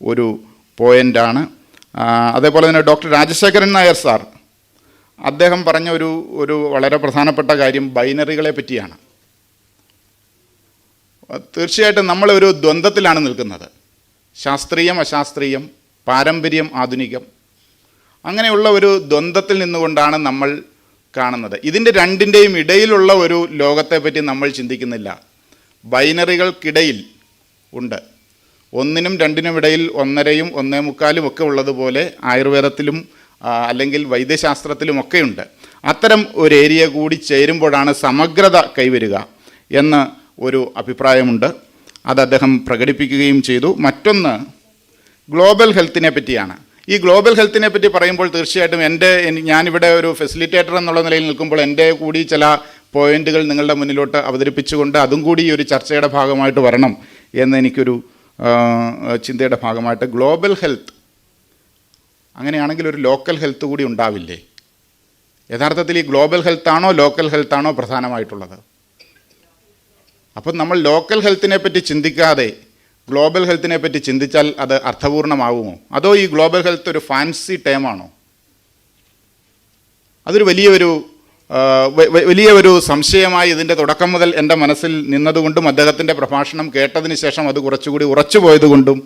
ഒരു പോയിൻ്റാണ്. അതേപോലെ തന്നെ ഡോക്ടർ രാജശേഖരൻ നായർ സാർ അദ്ദേഹം പറഞ്ഞ ഒരു വളരെ പ്രധാനപ്പെട്ട കാര്യം ബൈനറികളെ പറ്റിയാണ്. തീർച്ചയായിട്ടും നമ്മളൊരു ദ്വന്ദ്വത്തിലാണ് നിൽക്കുന്നത്. ശാസ്ത്രീയം അശാസ്ത്രീയം, പാരമ്പര്യം ആധുനികം, അങ്ങനെയുള്ള ഒരു ദ്വന്ദ്വത്തിൽ നിന്നുകൊണ്ടാണ് നമ്മൾ കാണുന്നത്. ഇതിൻ്റെ രണ്ടിൻ്റെയും ഇടയിലുള്ള ഒരു ലോകത്തെപ്പറ്റി നമ്മൾ ചിന്തിക്കുന്നില്ല. ബൈനറികൾക്കിടയിൽ ഉണ്ട്. 1നും 2നും ഇടയിൽ 1.5യും 1.25 ഒക്കെ ഉള്ളതുപോലെ ആയുർവേദത്തിലും അല്ലെങ്കിൽ വൈദ്യശാസ്ത്രത്തിലുമൊക്കെ ഉണ്ട്. അത്തരം ഒരു ഏരിയ കൂടി ചേരുമ്പോഴാണ് സമഗ്രത കൈവരിക എന്ന് ഒരു അഭിപ്രായമുണ്ട്. അത് അദ്ദേഹം പ്രകടിപ്പിക്കുകയും ചെയ്തു. മറ്റൊന്ന് ഗ്ലോബൽ ഹെൽത്തിനെ പറ്റിയാണ്. ഈ ഗ്ലോബൽ ഹെൽത്തിനെ പറ്റി പറയുമ്പോൾ തീർച്ചയായിട്ടും ഞാനിവിടെ ഒരു ഫെസിലിറ്റേറ്റർ എന്നുള്ള നിലയിൽ നിൽക്കുമ്പോൾ എൻ്റെ കൂടി ചില പോയിന്റുകൾ നിങ്ങളുടെ മുന്നിലോട്ട് അവതരിപ്പിച്ചുകൊണ്ട് അതും കൂടി ഒരു ചർച്ചയുടെ ഭാഗമായിട്ട് വരണം എന്ന് എനിക്കൊരു ചിന്തയുടെ ഭാഗമായിട്ട്, ഗ്ലോബൽ ഹെൽത്ത് അങ്ങനെയാണെങ്കിൽ ഒരു ലോക്കൽ ഹെൽത്ത് കൂടി ഉണ്ടാവില്ലേ? യഥാർത്ഥത്തിൽ ഈ ഗ്ലോബൽ ഹെൽത്താണോ ലോക്കൽ ഹെൽത്താണോ പ്രധാനമായിട്ടുള്ളത്? അപ്പം നമ്മൾ ലോക്കൽ ഹെൽത്തിനെ പറ്റി ചിന്തിക്കാതെ ഗ്ലോബൽ ഹെൽത്തിനെ പറ്റി ചിന്തിച്ചാൽ അത് അർത്ഥപൂർണ്ണമാവുമോ? അതോ ഈ ഗ്ലോബൽ ഹെൽത്ത് ഒരു ഫാൻസി ടേമാണോ? അതൊരു വലിയ ഒരു സംശയമായി ഇതിൻ്റെ തുടക്കം മുതൽ എൻ്റെ മനസ്സിൽ നിന്നതുകൊണ്ടും അദ്ദേഹത്തിൻ്റെ പ്രഭാഷണം കേട്ടതിന് ശേഷം അത് കുറച്ചുകൂടി ഉറച്ചു പോയതുകൊണ്ടും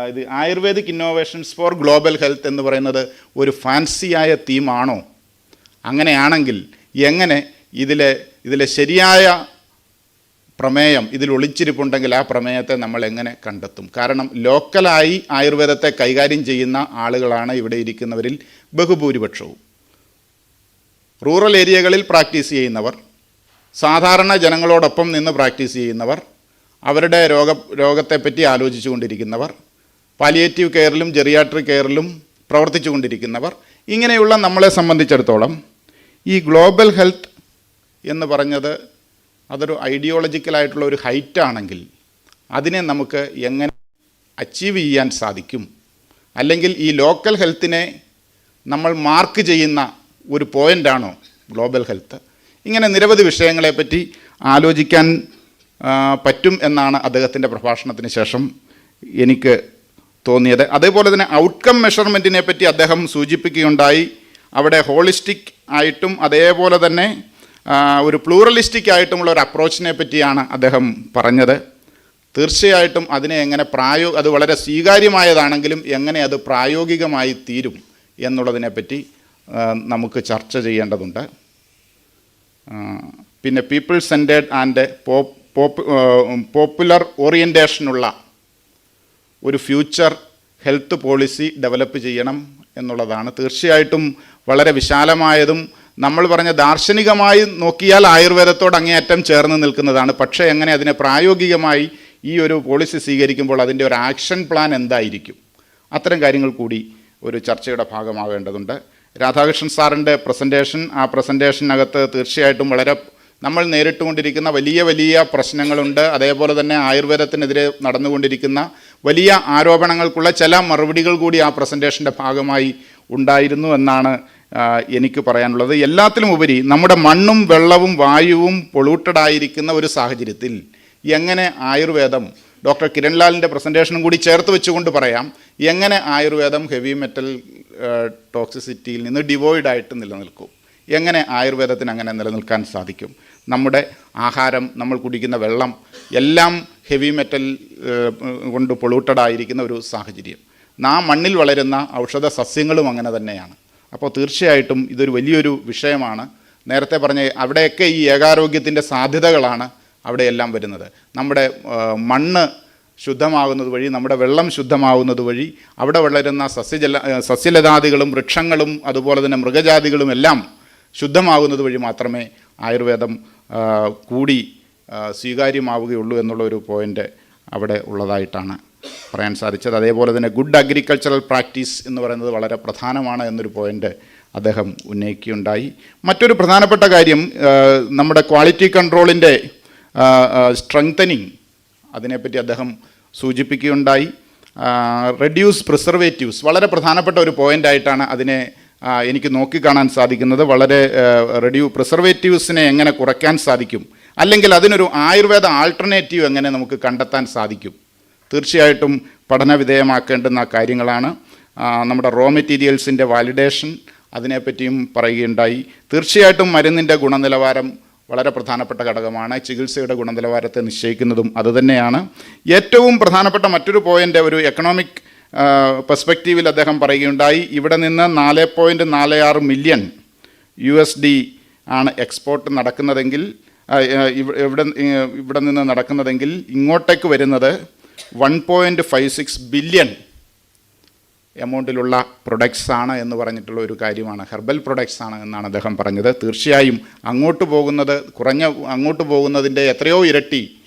ഇത് Ayurvedic innovations for global health എന്ന് പറയുന്നത് ഒരു ഫാൻസിയായ തീമാണോ? അങ്ങനെയാണെങ്കിൽ എങ്ങനെ ഇതിലെ ശരിയായ പ്രമേയം ഇതിൽ ഒളിച്ചിരിപ്പുണ്ടെങ്കിൽ ആ പ്രമേയത്തെ നമ്മൾ എങ്ങനെ കണ്ടെത്തും? കാരണം ലോക്കലായി ആയുർവേദത്തെ കൈകാര്യം ചെയ്യുന്ന ആളുകളാണ് ഇവിടെ ഇരിക്കുന്നവരിൽ ബഹുഭൂരിപക്ഷവും. റൂറൽ ഏരിയകളിൽ പ്രാക്ടീസ് ചെയ്യുന്നവർ, സാധാരണ ജനങ്ങളോടൊപ്പം നിന്ന് പ്രാക്ടീസ് ചെയ്യുന്നവർ, അവരുടെ രോഗത്തെപ്പറ്റി ആലോചിച്ചു കൊണ്ടിരിക്കുന്നവർ, പാലിയേറ്റീവ് കെയറിലും ജെറിയാട്രിക് കെയറിലും പ്രവർത്തിച്ചു കൊണ്ടിരിക്കുന്നവർ, ഇങ്ങനെയുള്ള നമ്മളെ സംബന്ധിച്ചിടത്തോളം ഈ ഗ്ലോബൽ ഹെൽത്ത് എന്ന് പറഞ്ഞത് അതൊരു ഐഡിയോളജിക്കലായിട്ടുള്ള ഒരു ഹൈറ്റാണെങ്കിൽ അതിനെ നമുക്ക് എങ്ങനെ അച്ചീവ് ചെയ്യാൻ സാധിക്കും? അല്ലെങ്കിൽ ഈ ലോക്കൽ ഹെൽത്തിനെ നമ്മൾ മാർക്ക് ചെയ്യുന്ന ഒരു പോയിൻ്റാണോ ഗ്ലോബൽ ഹെൽത്ത്? ഇങ്ങനെ നിരവധി വിഷയങ്ങളെപ്പറ്റി ആലോചിക്കാൻ പറ്റും എന്നാണ് അദ്ദേഹത്തിൻ്റെ പ്രഭാഷണത്തിന് ശേഷം എനിക്ക് തോന്നിയത്. അതേപോലെ തന്നെ ഔട്ട്കം മെഷർമെൻറ്റിനെ പറ്റി അദ്ദേഹം സൂചിപ്പിക്കുകയുണ്ടായി. അവിടെ ഹോളിസ്റ്റിക് ആയിട്ടും അതേപോലെ തന്നെ ഒരു പ്ലൂറലിസ്റ്റിക് ആയിട്ടുമുള്ള ഒരു അപ്രോച്ചിനെ പറ്റിയാണ് അദ്ദേഹം പറഞ്ഞത്. തീർച്ചയായിട്ടും അതിനെ എങ്ങനെ അത് വളരെ സ്വീകാര്യമായതാണെങ്കിലും എങ്ങനെ അത് പ്രായോഗികമായി തീരും എന്നുള്ളതിനെപ്പറ്റി നമുക്ക് ചർച്ച ചെയ്യേണ്ടതുണ്ട്. പിന്നെ പീപ്പിൾ സെൻറ്റേഡ് ആൻഡ് പോപ്പുലർ ഓറിയൻറ്റേഷനുള്ള ഒരു ഫ്യൂച്ചർ ഹെൽത്ത് പോളിസി ഡെവലപ്പ് ചെയ്യണം എന്നുള്ളതാണ്. തീർച്ചയായിട്ടും വളരെ വിശാലമായതും നമ്മൾ പറഞ്ഞ ദാർശനികമായി നോക്കിയാൽ ആയുർവേദത്തോട് അങ്ങേയറ്റം ചേർന്ന് നിൽക്കുന്നതാണ്. പക്ഷേ എങ്ങനെ അതിനെ പ്രായോഗികമായി ഈ ഒരു പോളിസി സ്വീകരിക്കുമ്പോൾ അതിൻ്റെ ഒരു ആക്ഷൻ പ്ലാൻ എന്തായിരിക്കും? അത്തരം കാര്യങ്ങൾ കൂടി ഒരു ചർച്ചയുടെ ഭാഗമാവേണ്ടതുണ്ട്. രാധാകൃഷ്ണൻ സാറിൻ്റെ പ്രസൻറ്റേഷൻ, ആ പ്രസൻറ്റേഷനകത്ത് തീർച്ചയായിട്ടും വളരെ നമ്മൾ നേരിട്ടുകൊണ്ടിരിക്കുന്ന വലിയ പ്രശ്നങ്ങളുണ്ട്. അതേപോലെ തന്നെ ആയുർവേദത്തിനെതിരെ നടന്നുകൊണ്ടിരിക്കുന്ന വലിയ ആരോപണങ്ങൾക്കുള്ള ചില മറുപടികൾ കൂടി ആ പ്രസൻറ്റേഷൻ്റെ ഭാഗമായി ഉണ്ടായിരുന്നു എന്നാണ് എനിക്ക് പറയാനുള്ളത്. എല്ലാത്തിലും ഉപരി നമ്മുടെ മണ്ണും വെള്ളവും വായുവും പൊള്യൂട്ടഡ് ആയിരിക്കുന്ന ഒരു സാഹചര്യത്തിൽ എങ്ങനെ ആയുർവേദം, ഡോക്ടർ കിരൺലാലിൻ്റെ പ്രസൻറ്റേഷനും കൂടി ചേർത്ത് വെച്ചുകൊണ്ട് പറയാം, എങ്ങനെ ആയുർവേദം ഹെവി മെറ്റൽ ടോക്സിസിറ്റിയിൽ നിന്ന് ഡിവോയ്ഡായിട്ട് നിലനിൽക്കും? എങ്ങനെ ആയുർവേദത്തിന് അങ്ങനെ നിലനിൽക്കാൻ സാധിക്കും? നമ്മുടെ ആഹാരം, നമ്മൾ കുടിക്കുന്ന വെള്ളം എല്ലാം ഹെവി മെറ്റൽ കൊണ്ട് പൊള്യൂട്ടഡ് ആയിരിക്കുന്ന ഒരു സാഹചര്യം. മണ്ണിൽ വളരുന്ന ഔഷധ സസ്യങ്ങളും അങ്ങനെ തന്നെയാണ്. അപ്പോൾ തീർച്ചയായിട്ടും ഇതൊരു വലിയൊരു വിഷയമാണ്. നേരത്തെ പറഞ്ഞ അവിടെയൊക്കെ ഈ ഏകാരോഗ്യത്തിൻ്റെ സാധ്യതകളാണ് അവിടെയെല്ലാം വരുന്നത്. നമ്മുടെ മണ്ണ് ശുദ്ധമാകുന്നത് വഴി, നമ്മുടെ വെള്ളം ശുദ്ധമാകുന്നത് വഴി, അവിടെ വളരുന്ന സസ്യലതാദികളും വൃക്ഷങ്ങളും അതുപോലെ തന്നെ മൃഗജാതികളും എല്ലാം ശുദ്ധമാകുന്നത് വഴി മാത്രമേ ആയുർവേദം കൂടി സ്വീകാര്യമാവുകയുള്ളൂ എന്നുള്ള ഒരു പോയിൻ്റ് അവിടെ ഉള്ളതായിട്ടാണ് പറയാൻ സാധിച്ചത്. അതേപോലെ തന്നെ ഗുഡ് അഗ്രികൾച്ചറൽ പ്രാക്ടീസ് എന്ന് പറയുന്നത് വളരെ പ്രധാനമാണ് എന്നൊരു പോയിൻ്റ് അദ്ദേഹം ഉന്നയിക്കുകയുണ്ടായി. മറ്റൊരു പ്രധാനപ്പെട്ട കാര്യം നമ്മുടെ ക്വാളിറ്റി കൺട്രോളിൻ്റെ സ്ട്രെങ്തനിങ്, അതിനെപ്പറ്റി അദ്ദേഹം സൂചിപ്പിക്കുകയുണ്ടായി. റെഡ്യൂസ് പ്രിസർവേറ്റീവ്സ് വളരെ പ്രധാനപ്പെട്ട ഒരു പോയിൻ്റായിട്ടാണ് അതിനെ എനിക്ക് നോക്കിക്കാണാൻ സാധിക്കുന്നത്. വളരെ പ്രിസർവേറ്റീവ്സിനെ എങ്ങനെ കുറയ്ക്കാൻ സാധിക്കും, അല്ലെങ്കിൽ അതിനൊരു ആയുർവേദ ആൾട്ടർനേറ്റീവ് എങ്ങനെ നമുക്ക് കണ്ടെത്താൻ സാധിക്കും? തീർച്ചയായിട്ടും പഠന വിധേയമാക്കേണ്ടുന്ന കാര്യങ്ങളാണ്. നമ്മുടെ റോ മെറ്റീരിയൽസിൻ്റെ വാലിഡേഷൻ, അതിനെപ്പറ്റിയും പറയുകയുണ്ടായി. തീർച്ചയായിട്ടും മരുന്നിൻ്റെ ഗുണനിലവാരം വളരെ പ്രധാനപ്പെട്ട ഘടകമാണ്. ചികിത്സയുടെ ഗുണനിലവാരത്തെ നിശ്ചയിക്കുന്നതും അതുതന്നെയാണ്. ഏറ്റവും പ്രധാനപ്പെട്ട മറ്റൊരു പോയിൻ്റ് ഒരു എക്കണോമിക് പെർസ്പെക്റ്റീവിൽ അദ്ദേഹം പറയുകയുണ്ടായി. ഇവിടെ നിന്ന് 4.46 മില്യൺ USD ആണ് എക്സ്പോർട്ട് നടക്കുന്നതെങ്കിൽ, ഇവിടെ നിന്ന് നടക്കുന്നതെങ്കിൽ ഇങ്ങോട്ടേക്ക് വരുന്നത് 1.56 ബില്യൺ എമൗണ്ടിലുള്ള പ്രൊഡക്ട്സ് ആണ് എന്ന് പറഞ്ഞിട്ടുള്ള ഒരു കാര്യമാണ്. ഹെർബൽ പ്രൊഡക്ട്സ് ആണ് എന്നാണ് അദ്ദേഹം പറഞ്ഞത്. തീർച്ചയായും അങ്ങോട്ട് പോകുന്നതിൻ്റെ എത്രയോ ഇരട്ടി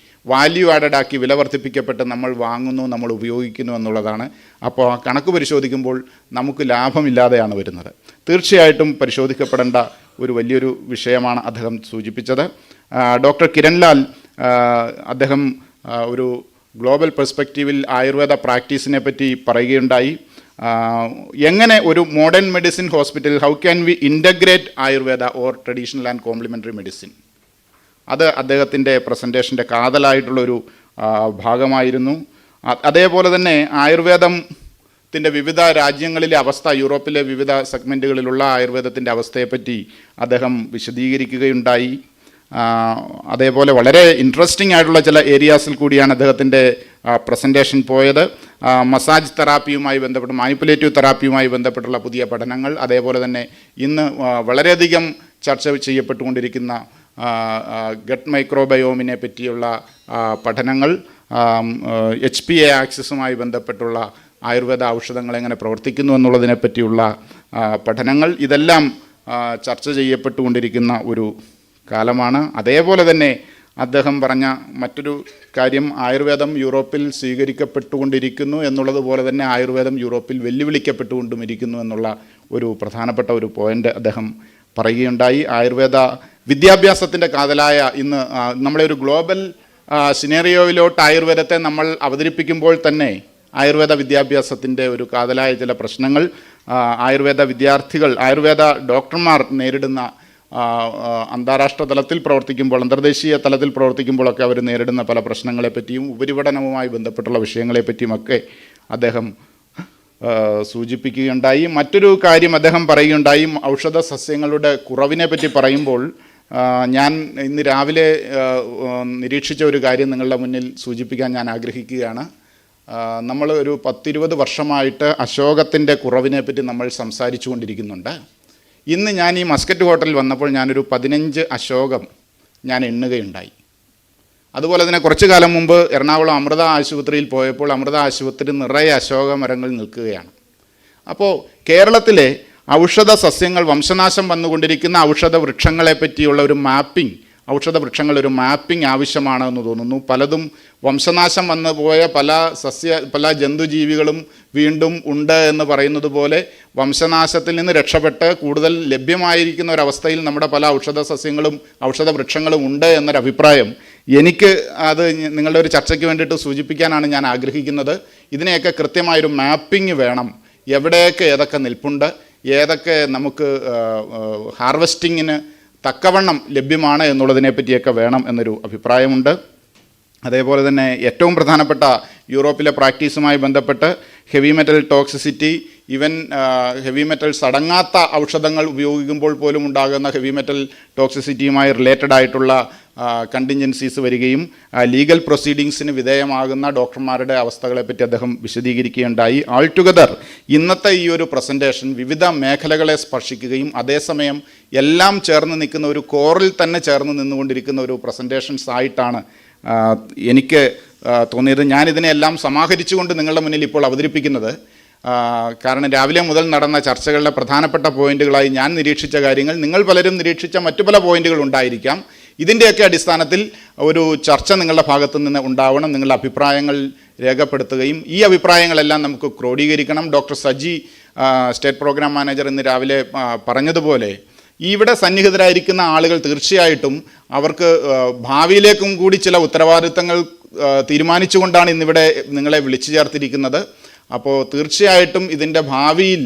വാല്യൂ ആഡഡ് ആക്കി വില വർദ്ധിപ്പിക്കപ്പെട്ട് നമ്മൾ വാങ്ങുന്നു, നമ്മൾ ഉപയോഗിക്കുന്നു എന്നുള്ളതാണ്. അപ്പോൾ ആ കണക്ക് പരിശോധിക്കുമ്പോൾ നമുക്ക് ലാഭമില്ലാതെയാണ് വരുന്നത്. തീർച്ചയായിട്ടും പരിശോധിക്കപ്പെടേണ്ട ഒരു വലിയൊരു വിഷയമാണ് അദ്ദേഹം സൂചിപ്പിച്ചത്. ഡോക്ടർ കിരൺലാൽ അദ്ദേഹം ഒരു ഗ്ലോബൽ പെർസ്പെക്റ്റീവിൽ ആയുർവേദ പ്രാക്ടീസിനെ പറ്റി പറയുകയുണ്ടായി. എങ്ങനെ ഒരു modern medicine hospital, how can we integrate Ayurveda or traditional and complimentary medicine? അത് അദ്ദേഹത്തിൻ്റെ പ്രസൻറ്റേഷൻ്റെ കാതലായിട്ടുള്ളൊരു ഭാഗമായിരുന്നു. അതേപോലെ തന്നെ ആയുർവേദം ത്തിൻ്റെ വിവിധ രാജ്യങ്ങളിലെ അവസ്ഥ, യൂറോപ്പിലെ വിവിധ സെഗ്മെൻറ്റുകളിലുള്ള ആയുർവേദത്തിൻ്റെ അവസ്ഥയെപ്പറ്റി അദ്ദേഹം വിശദീകരിക്കുകയുണ്ടായി. അതേപോലെ വളരെ ഇൻട്രസ്റ്റിംഗ് ആയിട്ടുള്ള ചില ഏരിയാസിൽ കൂടിയാണ് അദ്ദേഹത്തിൻ്റെ പ്രസൻറ്റേഷൻ പോയത്. മസാജ് തെറാപ്പിയുമായി ബന്ധപ്പെട്ട്, മാനിപ്പുലേറ്റീവ് തെറാപ്പിയുമായി ബന്ധപ്പെട്ടുള്ള പുതിയ പഠനങ്ങൾ, അതേപോലെ തന്നെ ഇന്ന് വളരെയധികം ചർച്ച ചെയ്യപ്പെട്ടുകൊണ്ടിരിക്കുന്ന ഗട്ട് മൈക്രോബയോമിനെ പറ്റിയുള്ള പഠനങ്ങൾ, HPA ആക്സിസുമായി ബന്ധപ്പെട്ടുള്ള ആയുർവേദ ഔഷധങ്ങൾ എങ്ങനെ പ്രവർത്തിക്കുന്നു എന്നുള്ളതിനെ പറ്റിയുള്ള പഠനങ്ങൾ, ഇതെല്ലാം ചർച്ച ചെയ്യപ്പെട്ടുകൊണ്ടിരിക്കുന്ന ഒരു കാലമാണ്. അതേപോലെ തന്നെ അദ്ദേഹം പറഞ്ഞ മറ്റൊരു കാര്യം, ആയുർവേദം യൂറോപ്പിൽ സ്വീകരിക്കപ്പെട്ടുകൊണ്ടിരിക്കുന്നു എന്നുള്ളതുപോലെ തന്നെ ആയുർവേദം യൂറോപ്പിൽ വെല്ലുവിളിക്കപ്പെട്ടുകൊണ്ടും ഇരിക്കുന്നു എന്നുള്ള ഒരു പ്രധാനപ്പെട്ട ഒരു പോയിൻ്റ് അദ്ദേഹം പറയുകയുണ്ടായി. ആയുർവേദ വിദ്യാഭ്യാസത്തിൻ്റെ കാതലായ ഇന്ന് നമ്മളെ ഒരു ഗ്ലോബൽ സിനേറിയോയിലോട്ട് ആയുർവേദത്തെ നമ്മൾ അവതരിപ്പിക്കുമ്പോൾ തന്നെ ആയുർവേദ വിദ്യാഭ്യാസത്തിൻ്റെ ഒരു കാതലായ ചില പ്രശ്നങ്ങൾ, ആയുർവേദ വിദ്യാർത്ഥികൾ, ആയുർവേദ ഡോക്ടർമാർ നേരിടുന്ന അന്താരാഷ്ട്ര തലത്തിൽ പ്രവർത്തിക്കുമ്പോൾ, അന്തർദേശീയ തലത്തിൽ പ്രവർത്തിക്കുമ്പോഴൊക്കെ അവർ നേരിടുന്ന പല പ്രശ്നങ്ങളെപ്പറ്റിയും ഉപരിപഠനവുമായി ബന്ധപ്പെട്ടുള്ള വിഷയങ്ങളെപ്പറ്റിയുമൊക്കെ അദ്ദേഹം സൂചിപ്പിക്കുകയുണ്ടായി. മറ്റൊരു കാര്യം അദ്ദേഹം പറയുകയുണ്ടായി, ഔഷധ സസ്യങ്ങളുടെ കുറവിനെ പറ്റി പറയുമ്പോൾ ഞാൻ ഇന്ന് രാവിലെ നിരീക്ഷിച്ച ഒരു കാര്യം നിങ്ങളുടെ മുന്നിൽ സൂചിപ്പിക്കാൻ ഞാൻ ആഗ്രഹിക്കുകയാണ്. നമ്മൾ ഒരു 10-20 വർഷമായിട്ട് അശോകത്തിൻ്റെ കുറവിനെ പറ്റി നമ്മൾ സംസാരിച്ചു കൊണ്ടിരിക്കുന്നുണ്ട്. ഇന്ന് ഞാൻ ഈ മസ്കറ്റ് ഹോട്ടലിൽ വന്നപ്പോൾ ഞാനൊരു 15 അശോകം ഞാൻ എണ്ണുകയുണ്ടായി. അതുപോലെ തന്നെ കുറച്ചു കാലം മുമ്പ് എറണാകുളം അമൃത ആശുപത്രിയിൽ പോയപ്പോൾ അമൃത ആശുപത്രി നിറയെ അശോക മരങ്ങൾ നിൽക്കുകയാണ്. അപ്പോൾ കേരളത്തിലെ ഔഷധ സസ്യങ്ങൾ, വംശനാശം വന്നുകൊണ്ടിരിക്കുന്ന ഔഷധ വൃക്ഷങ്ങളെ പറ്റിയുള്ള ഒരു മാപ്പിംഗ്, ഔഷധ വൃക്ഷങ്ങൾ ഒരു മാപ്പിംഗ് ആവശ്യമാണെന്ന് തോന്നുന്നു. പലതും വംശനാശം വന്നു പോയ പല ജന്തുജീവികളും വീണ്ടും ഉണ്ട് എന്ന് പറയുന്നത് പോലെ വംശനാശത്തിൽ നിന്ന് രക്ഷപ്പെട്ട് കൂടുതൽ ലഭ്യമായിരിക്കുന്ന ഒരവസ്ഥയിൽ നമ്മുടെ പല ഔഷധ സസ്യങ്ങളും ഔഷധ വൃക്ഷങ്ങളും ഉണ്ട് എന്നൊരഭിപ്രായം എനിക്ക് അത് നിങ്ങളുടെ ഒരു ചർച്ചയ്ക്ക് വേണ്ടിയിട്ട് സൂചിപ്പിക്കാനാണ് ഞാൻ ആഗ്രഹിക്കുന്നത്. ഇതിനെയൊക്കെ കൃത്യമായൊരു മാപ്പിംഗ് വേണം. എവിടെയൊക്കെ ഏതൊക്കെ നിൽപ്പുണ്ട്, ഏതൊക്കെ നമുക്ക് ഹാർവെസ്റ്റിങ്ങിന് തക്കവണ്ണം ലഭ്യമാണ് എന്നുള്ളതിനെ പറ്റിയൊക്കെ വേണം എന്നൊരു അഭിപ്രായമുണ്ട്. അതേപോലെ തന്നെ ഏറ്റവും പ്രധാനപ്പെട്ട യൂറോപ്പിലെ പ്രാക്ടീസുമായി ബന്ധപ്പെട്ട് heavy metal toxicity, even heavy metals അടങ്ങാത്ത ഔഷധങ്ങൾ ഉപയോഗിക്കുമ്പോൾ പോലും ഉണ്ടാകുന്ന ഹെവി മെറ്റൽ ടോക്സിസിറ്റിയുമായി റിലേറ്റഡ് ആയിട്ടുള്ള കണ്ടിൻജൻസീസ് വരികയും ലീഗൽ പ്രൊസീഡിങ്സിന് വിധേയമാകുന്ന ഡോക്ടർമാരുടെ അവസ്ഥകളെപ്പറ്റി അദ്ദേഹം വിശദീകരിക്കുകയുണ്ടായി. ആൾ ടുഗദർ ഇന്നത്തെ ഈ ഒരു പ്രസൻറ്റേഷൻ വിവിധ മേഖലകളെ സ്പർശിക്കുകയും അതേസമയം എല്ലാം ചേർന്ന് നിൽക്കുന്ന ഒരു കോറിൽ തന്നെ ചേർന്ന് നിന്നുകൊണ്ടിരിക്കുന്ന ഒരു പ്രസൻറ്റേഷൻസ് ആയിട്ടാണ് എനിക്ക് തോന്നിയത്. ഞാനിതിനെല്ലാം സമാഹരിച്ചുകൊണ്ട് നിങ്ങളുടെ മുന്നിൽ ഇപ്പോൾ അവതരിപ്പിക്കുന്നത്. കാരണം രാവിലെ മുതൽ നടന്ന ചർച്ചകളുടെ പ്രധാനപ്പെട്ട പോയിന്റുകളായി ഞാൻ നിരീക്ഷിച്ച കാര്യങ്ങൾ, നിങ്ങൾ പലരും നിരീക്ഷിച്ച മറ്റു പല പോയിന്റുകൾ ഉണ്ടായിരിക്കാം. ഇതിൻ്റെയൊക്കെ അടിസ്ഥാനത്തിൽ ഒരു ചർച്ച നിങ്ങളുടെ ഭാഗത്തു നിന്ന് ഉണ്ടാവണം. നിങ്ങളുടെ അഭിപ്രായങ്ങൾ രേഖപ്പെടുത്തുകയും ഈ അഭിപ്രായങ്ങളെല്ലാം നമുക്ക് ക്രോഡീകരിക്കണം. Doctor Saji, state programme manager, ഇന്ന് രാവിലെ പറഞ്ഞതുപോലെ ഇവിടെ സന്നിഹിതരായിരിക്കുന്ന ആളുകൾ തീർച്ചയായിട്ടും അവർക്ക് ഭാവിയിലേക്കും കൂടി ചില ഉത്തരവാദിത്തങ്ങൾ തീരുമാനിച്ചുകൊണ്ടാണ് ഇന്നിവിടെ നിങ്ങളെ വിളിച്ചു ചേർത്തിരിക്കുന്നത്. അപ്പോൾ തീർച്ചയായിട്ടും ഇതിൻ്റെ ഭാവിയിൽ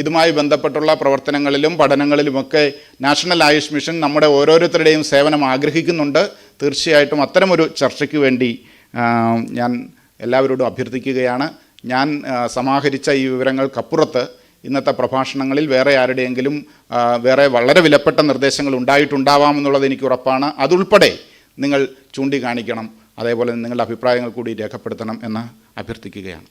ഇതുമായി ബന്ധപ്പെട്ടുള്ള പ്രവർത്തനങ്ങളിലും പഠനങ്ങളിലുമൊക്കെ നാഷണൽ ആയുഷ് മിഷൻ നമ്മുടെ ഓരോരുത്തരുടെയും സേവനം ആഗ്രഹിക്കുന്നുണ്ട്. തീർച്ചയായിട്ടും അത്തരമൊരു ചർച്ചയ്ക്ക് വേണ്ടി ഞാൻ എല്ലാവരോടും അഭ്യർത്ഥിക്കുകയാണ്. ഞാൻ സമാഹരിച്ച ഈ വിവരങ്ങൾക്കപ്പുറത്ത് ഇന്നത്തെ പ്രഭാഷണങ്ങളിൽ വേറെ ആരുടെയെങ്കിലും വേറെ വളരെ വിലപ്പെട്ട നിർദ്ദേശങ്ങൾ ഉണ്ടായിട്ടുണ്ടാവാമെന്നുള്ളത് എനിക്ക് ഉറപ്പാണ്. അതുൾപ്പെടെ നിങ്ങൾ ചൂണ്ടിക്കാണിക്കണം. അതേപോലെ നിങ്ങളുടെ അഭിപ്രായങ്ങൾ കൂടി രേഖപ്പെടുത്തണം എന്ന് അഭ്യർത്ഥിക്കുകയാണ്.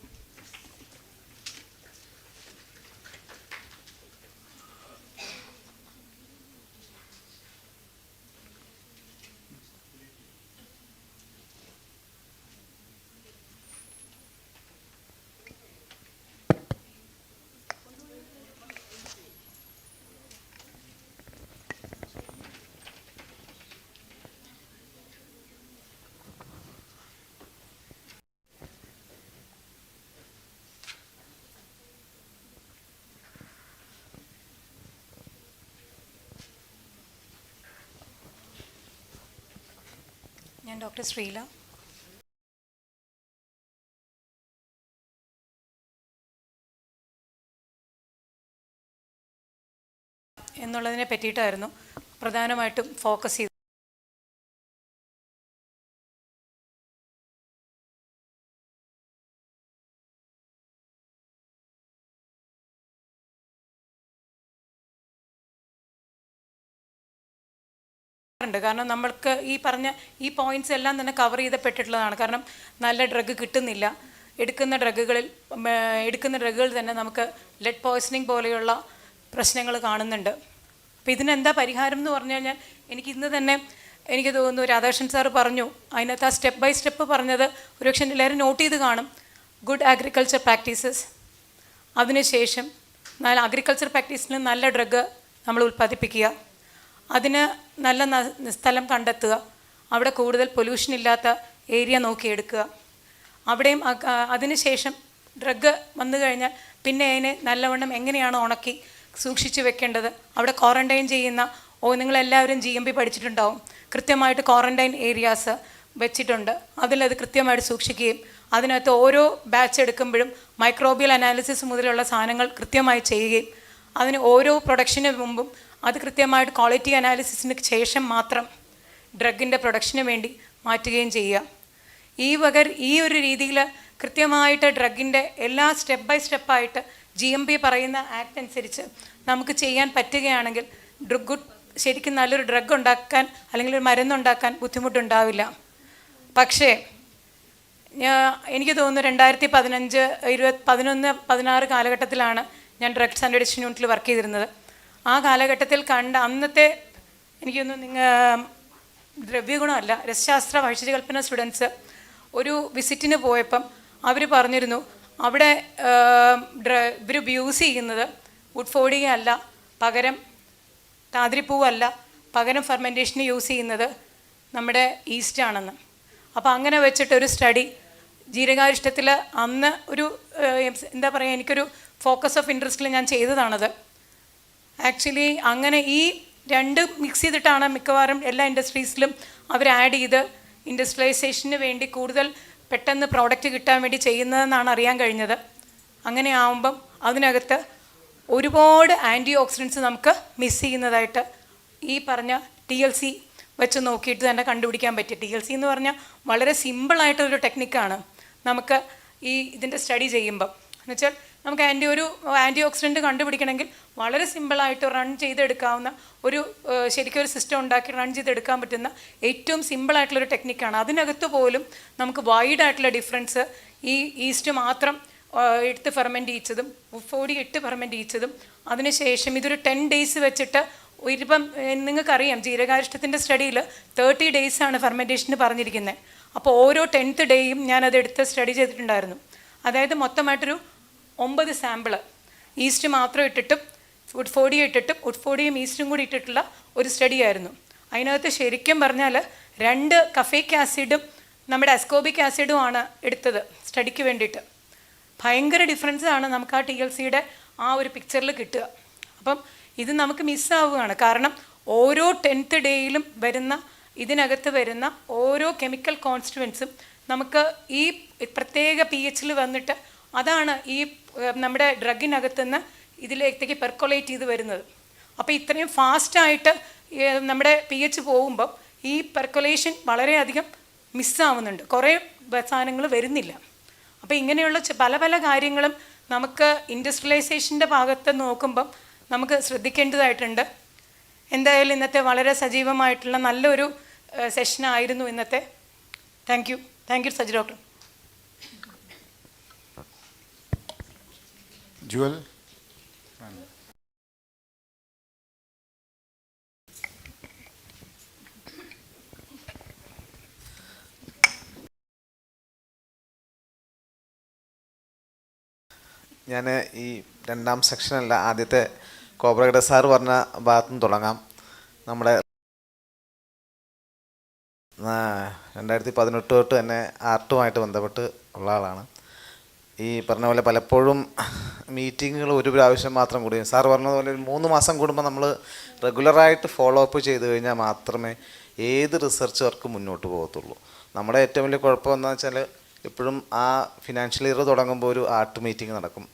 ഞാൻ ഡോക്ടർ ശ്രീല, എന്നുള്ളതിനെ പറ്റിയിട്ടായിരുന്നു പ്രധാനമായിട്ടും ഫോക്കസ് ചെയ്തത്. ഉണ്ട്. കാരണം നമ്മൾക്ക് ഈ പറഞ്ഞ ഈ പോയിന്റ്സ് എല്ലാം തന്നെ കവർ ചെയ്തപ്പെട്ടിട്ടുള്ളതാണ്. കാരണം നല്ല ഡ്രഗ് കിട്ടുന്നില്ല. എടുക്കുന്ന ഡ്രഗുകൾ തന്നെ നമുക്ക് ലെഡ് പോയ്സണിങ് പോലെയുള്ള പ്രശ്നങ്ങൾ കാണുന്നുണ്ട്. അപ്പോൾ ഇതിനെന്താ പരിഹാരം എന്ന് പറഞ്ഞു കഴിഞ്ഞാൽ എനിക്ക് ഇന്ന് തന്നെ എനിക്ക് തോന്നുന്നു രാധാകൃഷ്ണൻ സാറ് പറഞ്ഞു, അതിനകത്ത് ആ സ്റ്റെപ്പ് ബൈ സ്റ്റെപ്പ് പറഞ്ഞത് ഒരുപക്ഷെ എല്ലാവരും നോട്ട് ചെയ്ത് കാണും. ഗുഡ് അഗ്രികൾച്ചർ പ്രാക്ടീസസ്, അതിനുശേഷം നല്ല അഗ്രികൾച്ചർ പ്രാക്ടീസിന് നല്ല ഡ്രഗ് നമ്മൾ ഉൽപ്പാദിപ്പിക്കുക, അതിന് നല്ല സ്ഥലം കണ്ടെത്തുക, അവിടെ കൂടുതൽ പൊല്യൂഷൻ ഇല്ലാത്ത ഏരിയ നോക്കിയെടുക്കുക, അവിടെയും അതിനുശേഷം ഡ്രഗ് വന്നു കഴിഞ്ഞാൽ പിന്നെ അതിനെ നല്ലവണ്ണം എങ്ങനെയാണ് ഉണക്കി സൂക്ഷിച്ച് വെക്കേണ്ടത്, അവിടെ ക്വാറൻറ്റൈൻ ചെയ്യുന്ന നിങ്ങളെല്ലാവരും GMP പഠിച്ചിട്ടുണ്ടാവും, കൃത്യമായിട്ട് ക്വാറൻറ്റൈൻ ഏരിയാസ് വെച്ചിട്ടുണ്ട്, അതിലത് കൃത്യമായിട്ട് സൂക്ഷിക്കുകയും അതിനകത്ത് ഓരോ ബാച്ച് എടുക്കുമ്പോഴും മൈക്രോബിയൽ അനാലിസിസ് മുതലുള്ള സാധനങ്ങൾ കൃത്യമായി ചെയ്യുകയും അതിന് ഓരോ പ്രൊഡക്ഷന് മുമ്പും അത് കൃത്യമായിട്ട് ക്വാളിറ്റി അനാലിസിസിന് ശേഷം മാത്രം ഡ്രഗിൻ്റെ പ്രൊഡക്ഷന് വേണ്ടി മാറ്റുകയും ചെയ്യുക. ഈ ഒരു രീതിയിൽ കൃത്യമായിട്ട് ഡ്രഗിൻ്റെ എല്ലാ സ്റ്റെപ്പ് ബൈ സ്റ്റെപ്പായിട്ട് GMP പറയുന്ന ആക്ട് അനുസരിച്ച് നമുക്ക് ചെയ്യാൻ പറ്റുകയാണെങ്കിൽ ശരിക്കും നല്ലൊരു ഡ്രഗ് ഉണ്ടാക്കാൻ അല്ലെങ്കിൽ ഒരു മരുന്നുണ്ടാക്കാൻ ബുദ്ധിമുട്ടുണ്ടാവില്ല. പക്ഷേ എനിക്ക് തോന്നുന്നു 2015, 2011, 16 കാലഘട്ടത്തിലാണ് ഞാൻ ഡ്രഗ്സ് ആൻഡ് അഡിക്ഷൻ യൂണിറ്റിൽ വർക്ക് ചെയ്തിരുന്നത്. ആ കാലഘട്ടത്തിൽ കണ്ട അന്നത്തെ എനിക്കൊന്നും ദ്രവ്യഗുണമല്ല രസശാസ്ത്ര ഭക്ഷ്യകൽപ്പന സ്റ്റുഡൻസ് ഒരു വിസിറ്റിന് പോയപ്പം അവർ പറഞ്ഞിരുന്നു അവിടെ ഇവർ യൂസ് ചെയ്യുന്നത് വുഡ് ഫോഡിയ അല്ല, പകരം താതിരിപ്പൂവല്ല, പകരം ഫെർമെൻറ്റേഷന് യൂസ് ചെയ്യുന്നത് നമ്മുടെ ഈസ്റ്റാണെന്ന്. അപ്പോൾ അങ്ങനെ വെച്ചിട്ടൊരു സ്റ്റഡി ജീരകാരിഷ്ടത്തിൽ അന്ന് ഒരു എന്താ പറയുക എനിക്കൊരു ഫോക്കസ് ഓഫ് ഇൻട്രസ്റ്റിൽ ഞാൻ ചെയ്തതാണത്. ആക്ച്വലി അങ്ങനെ ഈ രണ്ട് മിക്സ് ചെയ്തിട്ടാണ് മിക്കവാറും എല്ലാ ഇൻഡസ്ട്രീസിലും അവർ ആഡ് ചെയ്ത് ഇൻഡസ്ട്രിയലൈസേഷന് വേണ്ടി കൂടുതൽ പെട്ടെന്ന് പ്രോഡക്റ്റ് കിട്ടാൻ വേണ്ടി ചെയ്യുന്നതെന്നാണ് അറിയാൻ കഴിഞ്ഞത്. അങ്ങനെ ആവുമ്പം അതിനകത്ത് ഒരുപാട് ആൻറ്റി ഓക്സിഡൻസ് നമുക്ക് മിസ് ചെയ്യുന്നതായിട്ട് ഈ പറഞ്ഞ TLC വെച്ച് നോക്കിയിട്ട് തന്നെ കണ്ടുപിടിക്കാൻ പറ്റി. TLC എന്ന് പറഞ്ഞാൽ വളരെ സിമ്പിളായിട്ടൊരു ടെക്നിക്കാണ്. നമുക്ക് ഇതിൻ്റെ സ്റ്റഡി ചെയ്യുമ്പം എന്നുവെച്ചാൽ നമുക്ക് ആൻറ്റി ഓക്സിഡൻറ്റ് കണ്ടുപിടിക്കണമെങ്കിൽ വളരെ സിമ്പിളായിട്ട് റൺ ചെയ്തെടുക്കാവുന്ന ശരിക്കും ഒരു സിസ്റ്റം ഉണ്ടാക്കി റൺ ചെയ്തെടുക്കാൻ പറ്റുന്ന ഏറ്റവും സിമ്പിളായിട്ടുള്ളൊരു ടെക്നിക്കാണ്. അതിനകത്ത് പോലും നമുക്ക് വൈഡായിട്ടുള്ള ഡിഫറൻസ് ഈ ഈസ്റ്റ് മാത്രം എടുത്ത് ഫെർമെൻറ്റ് ചെയ്യിച്ചതും വുഡ് ഇട്ട് ഫെർമെൻറ്റ് ചെയ്യിച്ചതും അതിനുശേഷം ഇതൊരു 10 days വെച്ചിട്ട് ഇപ്പം നിങ്ങൾക്കറിയാം ജീരകാരിഷ്ടത്തിൻ്റെ സ്റ്റഡിയിൽ 30 days ആണ് ഫെർമെൻറ്റേഷന് പറഞ്ഞിരിക്കുന്നത്. അപ്പോൾ ഓരോ 10th ഡേയും ഞാനതെടുത്ത് സ്റ്റഡി ചെയ്തിട്ടുണ്ടായിരുന്നു. അതായത് മൊത്തമായിട്ടൊരു 9 സാമ്പിൾ ഈസ്റ്റ് മാത്രം ഇട്ടിട്ടും വുഡ് ഫോഡിയ ഇട്ടിട്ടും വുഡ് ഫോഡിയും ഈസ്റ്റും കൂടി ഇട്ടിട്ടുള്ള ഒരു സ്റ്റഡിയായിരുന്നു. അതിനകത്ത് ശരിക്കും പറഞ്ഞാൽ 2 കഫേക്ക് ആസിഡും നമ്മുടെ അസ്കോബിക് ആസിഡുമാണ് എടുത്തത് സ്റ്റഡിക്ക് വേണ്ടിയിട്ട്. ഭയങ്കര ഡിഫറൻസാണ് നമുക്ക് ആ TLCയുടെ ആ ഒരു പിക്ചറിൽ കിട്ടുക. അപ്പം ഇത് നമുക്ക് മിസ്സാവുകയാണ്. കാരണം ഓരോ 10th ഡേയിലും ഇതിനകത്ത് വരുന്ന ഓരോ കെമിക്കൽ കോൺസ്റ്റുവൻസും നമുക്ക് ഈ പ്രത്യേക pH വന്നിട്ട് അതാണ് ഈ നമ്മുടെ ഡ്രഗിനകത്തുനിന്ന് ഇതിലേക്ക് പെർക്കൊലേറ്റ് ചെയ്ത് വരുന്നത്. അപ്പോൾ ഇത്രയും ഫാസ്റ്റായിട്ട് നമ്മുടെ pH പോകുമ്പം ഈ പെർക്കൊലേഷൻ വളരെയധികം മിസ്സാവുന്നുണ്ട്, കുറേ സാധനങ്ങൾ വരുന്നില്ല. അപ്പോൾ ഇങ്ങനെയുള്ള പല പല കാര്യങ്ങളും നമുക്ക് ഇൻഡസ്ട്രിയലൈസേഷൻ്റെ ഭാഗത്ത് നോക്കുമ്പം നമുക്ക് ശ്രദ്ധിക്കേണ്ടതായിട്ടുണ്ട്. എന്തായാലും ഇന്നത്തെ വളരെ സജീവമായിട്ടുള്ള നല്ലൊരു സെഷനായിരുന്നു ഇന്നത്തെ. Thank you Saji doctor. ജുവൽ ഞാൻ ഈ രണ്ടാം സെക്ഷനല്ല ആദ്യത്തെ കോബ്രഗഡ സാർ പറഞ്ഞ ഭാഗത്തുനിന്ന് തുടങ്ങാം. നമ്മുടെ 2018 തൊട്ട് തന്നെ ആർട്ടുമായിട്ട് ബന്ധപ്പെട്ട് ഉള്ള ആളാണ്. ഈ പറഞ്ഞ പോലെ പലപ്പോഴും മീറ്റിങ്ങുകൾ ഒരു പ്രാവശ്യം മാത്രം കൂടി സാർ പറഞ്ഞതുപോലെ ഒരു 3 മാസം കൂടുമ്പോൾ നമ്മൾ റെഗുലറായിട്ട് ഫോളോ അപ്പ് ചെയ്ത് കഴിഞ്ഞാൽ മാത്രമേ ഏത് റിസർച്ച് വർക്ക് മുന്നോട്ട് പോകത്തുള്ളൂ. നമ്മുടെ ഏറ്റവും വലിയ കുഴപ്പം എന്താണെന്ന് വെച്ചാൽ എപ്പോഴും ആ ഫിനാൻഷ്യൽ ഇയർ തുടങ്ങുമ്പോൾ ഒരു ആർട്ട് മീറ്റിംഗ് നടക്കും.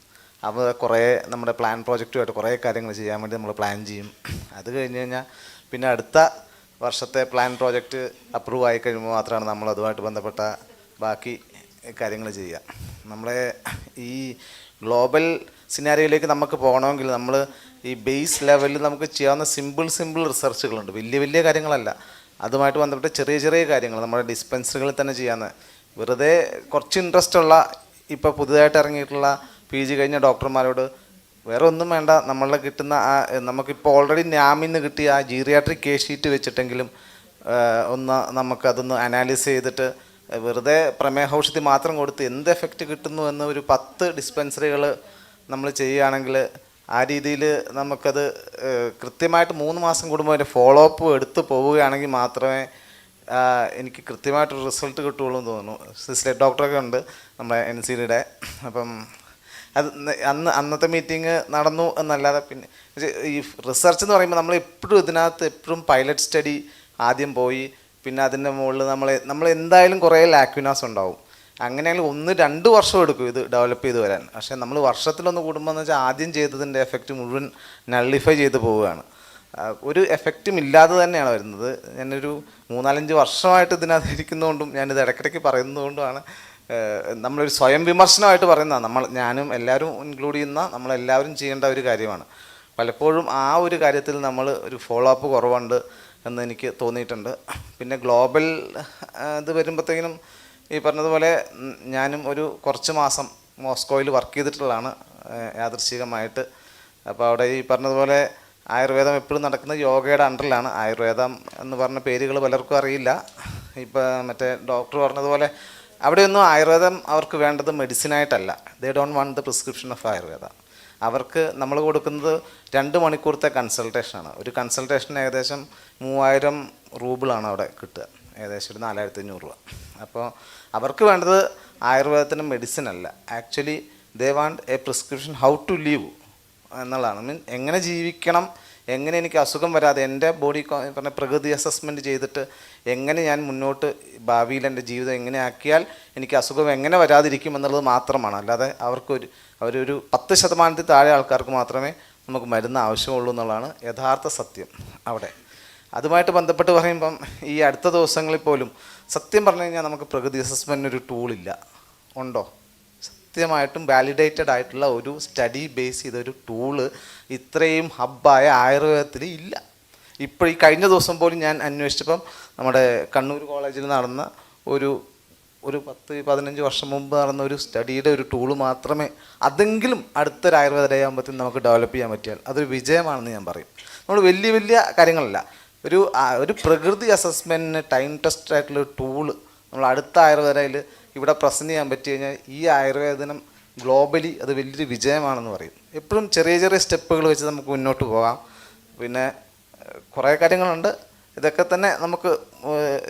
അപ്പോൾ കുറേ നമ്മുടെ പ്ലാൻ പ്രോജക്റ്റുമായിട്ട് കുറേ കാര്യങ്ങൾ ചെയ്യാൻ വേണ്ടി നമ്മൾ പ്ലാൻ ചെയ്യും. അത് കഴിഞ്ഞ് കഴിഞ്ഞാൽ പിന്നെ അടുത്ത വർഷത്തെ പ്ലാൻ പ്രോജക്റ്റ് അപ്രൂവ് ആയി കഴിയുമ്പോൾ മാത്രമാണ് നമ്മൾ അതുമായിട്ട് ബന്ധപ്പെട്ട ബാക്കി കാര്യങ്ങൾ ചെയ്യുക. നമ്മളെ ഈ ഗ്ലോബൽ സിനാരിയോയിലേക്ക് നമുക്ക് പോകണമെങ്കിൽ നമ്മൾ ഈ ബേസ് ലെവലിൽ നമുക്ക് ചെയ്യാവുന്ന സിമ്പിൾ റിസർച്ചുകളുണ്ട്. വലിയ വലിയ കാര്യങ്ങളല്ല, അതുമായിട്ട് ബന്ധപ്പെട്ട ചെറിയ ചെറിയ കാര്യങ്ങൾ നമ്മുടെ ഡിസ്പെൻസറികളിൽ തന്നെ ചെയ്യാവുന്ന, വെറുതെ കുറച്ച് ഇൻട്രസ്റ്റ് ഉള്ള ഇപ്പോൾ പുതുതായിട്ട് ഇറങ്ങിയിട്ടുള്ള PG കഴിഞ്ഞ ഡോക്ടർമാരോട് വേറെ ഒന്നും വേണ്ട, നമ്മളെ കിട്ടുന്ന നമുക്കിപ്പോൾ ഓൾറെഡി നാമിന്ന് കിട്ടിയ ആ ജീറിയാട്രിക് കേസ് ഷീറ്റ് വെച്ചിട്ടെങ്കിലും നമുക്കതൊന്ന് അനാലിസ് ചെയ്തിട്ട് വെറുതെ പ്രമേഹൌഷധി മാത്രം കൊടുത്ത് എന്ത് എഫക്റ്റ് കിട്ടുന്നു എന്ന് ഒരു 10 ഡിസ്പെൻസറികൾ നമ്മൾ ചെയ്യുകയാണെങ്കിൽ ആ രീതിയിൽ നമുക്കത് കൃത്യമായിട്ട് 3 മാസം കൂടുമ്പോൾ അതിൻ്റെ ഫോളോ അപ്പ് എടുത്ത് പോവുകയാണെങ്കിൽ മാത്രമേ എനിക്ക് കൃത്യമായിട്ടൊരു റിസൾട്ട് കിട്ടുകയുള്ളൂ എന്ന് തോന്നുന്നു. സിസ്ലേറ്റ് ഡോക്ടറൊക്കെ ഉണ്ട് നമ്മുടെ NCDയുടെ. അപ്പം അത് അന്നത്തെ മീറ്റിംഗ് നടന്നു എന്നല്ലാതെ പിന്നെ ഈ റിസർച്ച് എന്ന് പറയുമ്പോൾ നമ്മൾ എപ്പോഴും ഇതിനകത്ത് എപ്പോഴും പൈലറ്റ് സ്റ്റഡി ആദ്യം പോയി, പിന്നെ അതിൻ്റെ മുകളിൽ നമ്മൾ എന്തായാലും കുറേ ലാക്വിനാസ് ഉണ്ടാവും. അങ്ങനെയാണെങ്കിൽ 1-2 വർഷം എടുക്കും ഇത് ഡെവലപ്പ് ചെയ്ത് വരാൻ. പക്ഷേ നമ്മൾ വർഷത്തിലൊന്ന് കൂടുമ്പോൾ എന്ന് വെച്ചാൽ ആദ്യം ചെയ്തതിൻ്റെ എഫക്റ്റ് മുഴുവൻ നള്ളിഫൈ ചെയ്ത് പോവുകയാണ്. ഒരു എഫക്റ്റും ഇല്ലാതെ തന്നെയാണ് വരുന്നത്. ഞാനൊരു 3-4-5 വർഷമായിട്ട് ഇതിനകത്ത് ഇരിക്കുന്നതുകൊണ്ടും ഞാനിത് ഇടയ്ക്കിടയ്ക്ക് പറയുന്നതുകൊണ്ടുമാണ് നമ്മളൊരു സ്വയം വിമർശനമായിട്ട് പറയുന്നതാണ്. ഞാനും എല്ലാവരും ഇൻക്ലൂഡ് ചെയ്യുന്ന നമ്മളെല്ലാവരും ചെയ്യേണ്ട ഒരു കാര്യമാണ്. പലപ്പോഴും ആ ഒരു കാര്യത്തിൽ നമ്മൾ ഒരു ഫോളോ അപ്പ് കുറവുണ്ട് എന്ന് എനിക്ക് തോന്നിയിട്ടുണ്ട്. പിന്നെ ഗ്ലോബൽ ഇത് വരുമ്പോഴത്തേക്കിനും ഈ പറഞ്ഞതുപോലെ ഞാനും ഒരു കുറച്ച് മാസം മോസ്കോയിൽ വർക്ക് ചെയ്തിട്ടുള്ളതാണ് യാദൃശ്ചികമായിട്ട്. അപ്പോൾ അവിടെ ഈ പറഞ്ഞതുപോലെ ആയുർവേദം എപ്പോഴും നടക്കുന്ന യോഗയുടെ അണ്ടറിലാണ്. ആയുർവേദം എന്ന് പറഞ്ഞ പേരുകൾ പലർക്കും അറിയില്ല. ഇപ്പോൾ മറ്റേ ഡോക്ടർ പറഞ്ഞതുപോലെ അവിടെയൊന്നും ആയുർവേദം അവർക്ക് വേണ്ടത് മെഡിസിനായിട്ടല്ല. They don't want the prescription of Ayurveda. അവർക്ക് നമ്മൾ കൊടുക്കുന്നത് 2 മണിക്കൂറത്തെ കൺസൾട്ടേഷനാണ്. ഒരു കൺസൾട്ടേഷൻ ഏകദേശം 3000 റൂബിളാണ് അവിടെ കിട്ടുക, ഏകദേശം ഒരു 4500 രൂപ. അപ്പോൾ അവർക്ക് വേണ്ടത് ആയുർവേദത്തിന് മെഡിസിൻ അല്ല, actually they want a prescription how to live എന്നുള്ളതാണ്. എങ്ങനെ ജീവിക്കണം, എങ്ങനെ എനിക്ക് അസുഖം വരാതെ എൻ്റെ ബോഡി പറഞ്ഞ പ്രകൃതി അസസ്മെൻറ്റ് ചെയ്തിട്ട് എങ്ങനെ ഞാൻ മുന്നോട്ട് ഭാവിയിൽ എൻ്റെ ജീവിതം എങ്ങനെ ആക്കിയാൽ എനിക്ക് അസുഖം എങ്ങനെ വരാതിരിക്കും എന്നുള്ളത് മാത്രമാണ്. അല്ലാതെ അവരൊരു 10% താഴെ ആൾക്കാർക്ക് മാത്രമേ നമുക്ക് മരുന്ന് ആവശ്യമുള്ളൂ എന്നുള്ളതാണ് യഥാർത്ഥ സത്യം അവിടെ. അതുമായിട്ട് ബന്ധപ്പെട്ട് പറയുമ്പം ഈ അടുത്ത ദിവസങ്ങളിൽ പോലും സത്യം പറഞ്ഞു കഴിഞ്ഞാൽ നമുക്ക് പ്രകൃതി അസസ്മെൻറ്റിനൊരു ടൂളില്ല. ഉണ്ടോ? കൃത്യമായിട്ടും വാലിഡേറ്റഡ് ആയിട്ടുള്ള ഒരു സ്റ്റഡി ബേസ് ചെയ്തൊരു ടൂള് ഇത്രയും ഹബ്ബായ ആയുർവേദത്തിൽ ഇല്ല. ഇപ്പോൾ ഈ കഴിഞ്ഞ ദിവസം പോലും ഞാൻ അന്വേഷിച്ചപ്പം നമ്മുടെ കണ്ണൂർ കോളേജിൽ നടന്ന ഒരു 10-15 വർഷം മുമ്പ് നടന്ന ഒരു സ്റ്റഡിയുടെ ഒരു ടൂള് മാത്രമേ അതെങ്കിലും അടുത്തൊരു ആയുർവേദ ഡേ ആകുമ്പോഴത്തേക്കും നമുക്ക് ഡെവലപ്പ് ചെയ്യാൻ പറ്റിയാൽ അതൊരു വിജയമാണെന്ന് ഞാൻ പറയും. നമ്മൾ വലിയ വലിയ കാര്യങ്ങളല്ല, ഒരു പ്രകൃതി അസസ്മെൻറ്റിന് ടൈം ടെസ്റ്റ് ആയിട്ടുള്ളൊരു ടൂള് നമ്മൾ അടുത്ത ആയുർവേദയിൽ ഇവിടെ പ്രസൻറ്റ് ചെയ്യാൻ പറ്റി കഴിഞ്ഞാൽ ഈ ആയുർവേദനം ഗ്ലോബലി അത് വലിയൊരു വിജയമാണെന്ന് പറയും. എപ്പോഴും ചെറിയ ചെറിയ സ്റ്റെപ്പുകൾ വെച്ച് നമുക്ക് മുന്നോട്ട് പോകാം. പിന്നെ കുറേ കാര്യങ്ങളുണ്ട്. ഇതൊക്കെ തന്നെ നമുക്ക്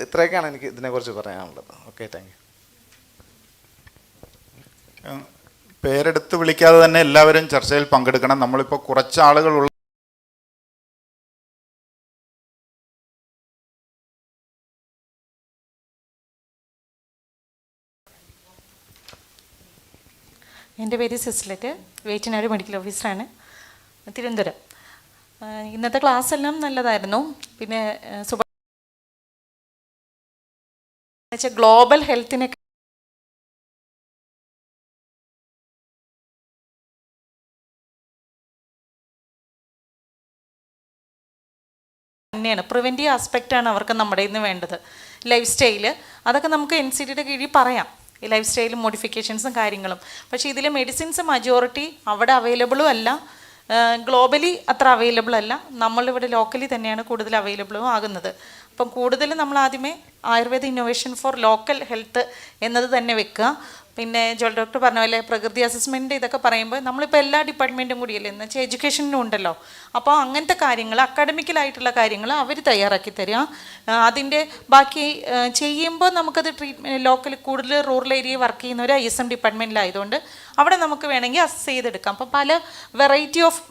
ഇത്രയൊക്കെയാണ് എനിക്ക് ഇതിനെക്കുറിച്ച് പറയാനുള്ളത്. Okay, thank you. പേരെടുത്ത് വിളിക്കാതെ തന്നെ എല്ലാവരും ചർച്ചയിൽ പങ്കെടുക്കണം. നമ്മളിപ്പോൾ കുറച്ച് ആളുകളുള്ള എൻ്റെ പേര് സിസ്ലറ്റ്, വെറ്റിനറി മെഡിക്കൽ ഓഫീസറാണ്, തിരുവനന്തപുരം. ഇന്നത്തെ ക്ലാസ് എല്ലാം നല്ലതായിരുന്നു. പിന്നെ ഗ്ലോബൽ ഹെൽത്തിനെ തന്നെയാണ്, പ്രിവെൻറ്റീവ് ആസ്പെക്റ്റാണ് അവർക്ക് നമ്മുടെ ഇന്ന് വേണ്ടത്. ലൈഫ് സ്റ്റൈല് അതൊക്കെ നമുക്ക് NCDയുടെ കീഴിൽ പറയാം, ഈ ലൈഫ് സ്റ്റൈൽ മോഡിഫിക്കേഷൻസും കാര്യങ്ങളും. പക്ഷേ ഇതിൽ മെഡിസിൻസ് മജോറിറ്റി അവിടെ അവൈലബിളും അല്ല, ഗ്ലോബലി അത്ര അവൈലബിൾ അല്ല. നമ്മളിവിടെ ലോക്കലി തന്നെയാണ് കൂടുതൽ അവൈലബിളും ആകുന്നത്. അപ്പം കൂടുതൽ നമ്മൾ ആദ്യമേ Ayurveda innovation for local health എന്നത് തന്നെ വെക്കുക. പിന്നെ ജോൾ ഡോക്ടർ പറഞ്ഞ പോലെ പ്രകൃതി അസസ്മെൻറ്റ് ഇതൊക്കെ പറയുമ്പോൾ നമ്മളിപ്പോൾ എല്ലാ ഡിപ്പാർട്ട്മെൻറ്റും കൂടിയല്ലേ, എന്ന് വെച്ചാൽ എഡ്യൂക്കേഷനും ഉണ്ടല്ലോ. അപ്പോൾ അങ്ങനത്തെ കാര്യങ്ങൾ അക്കാഡമിക്കലായിട്ടുള്ള കാര്യങ്ങൾ അവർ തയ്യാറാക്കി തരിക. അതിൻ്റെ ബാക്കി ചെയ്യുമ്പോൾ നമുക്കത് ലോക്കൽ കൂടുതൽ റൂറൽ ഏരിയ വർക്ക് ചെയ്യുന്ന ഒരു ISM ഡിപ്പാർട്ട്മെൻറ്റിലായതുകൊണ്ട് അവിടെ നമുക്ക് വേണമെങ്കിൽ അസസ് ചെയ്തെടുക്കാം. അപ്പോൾ പല വെറൈറ്റി ഓഫ്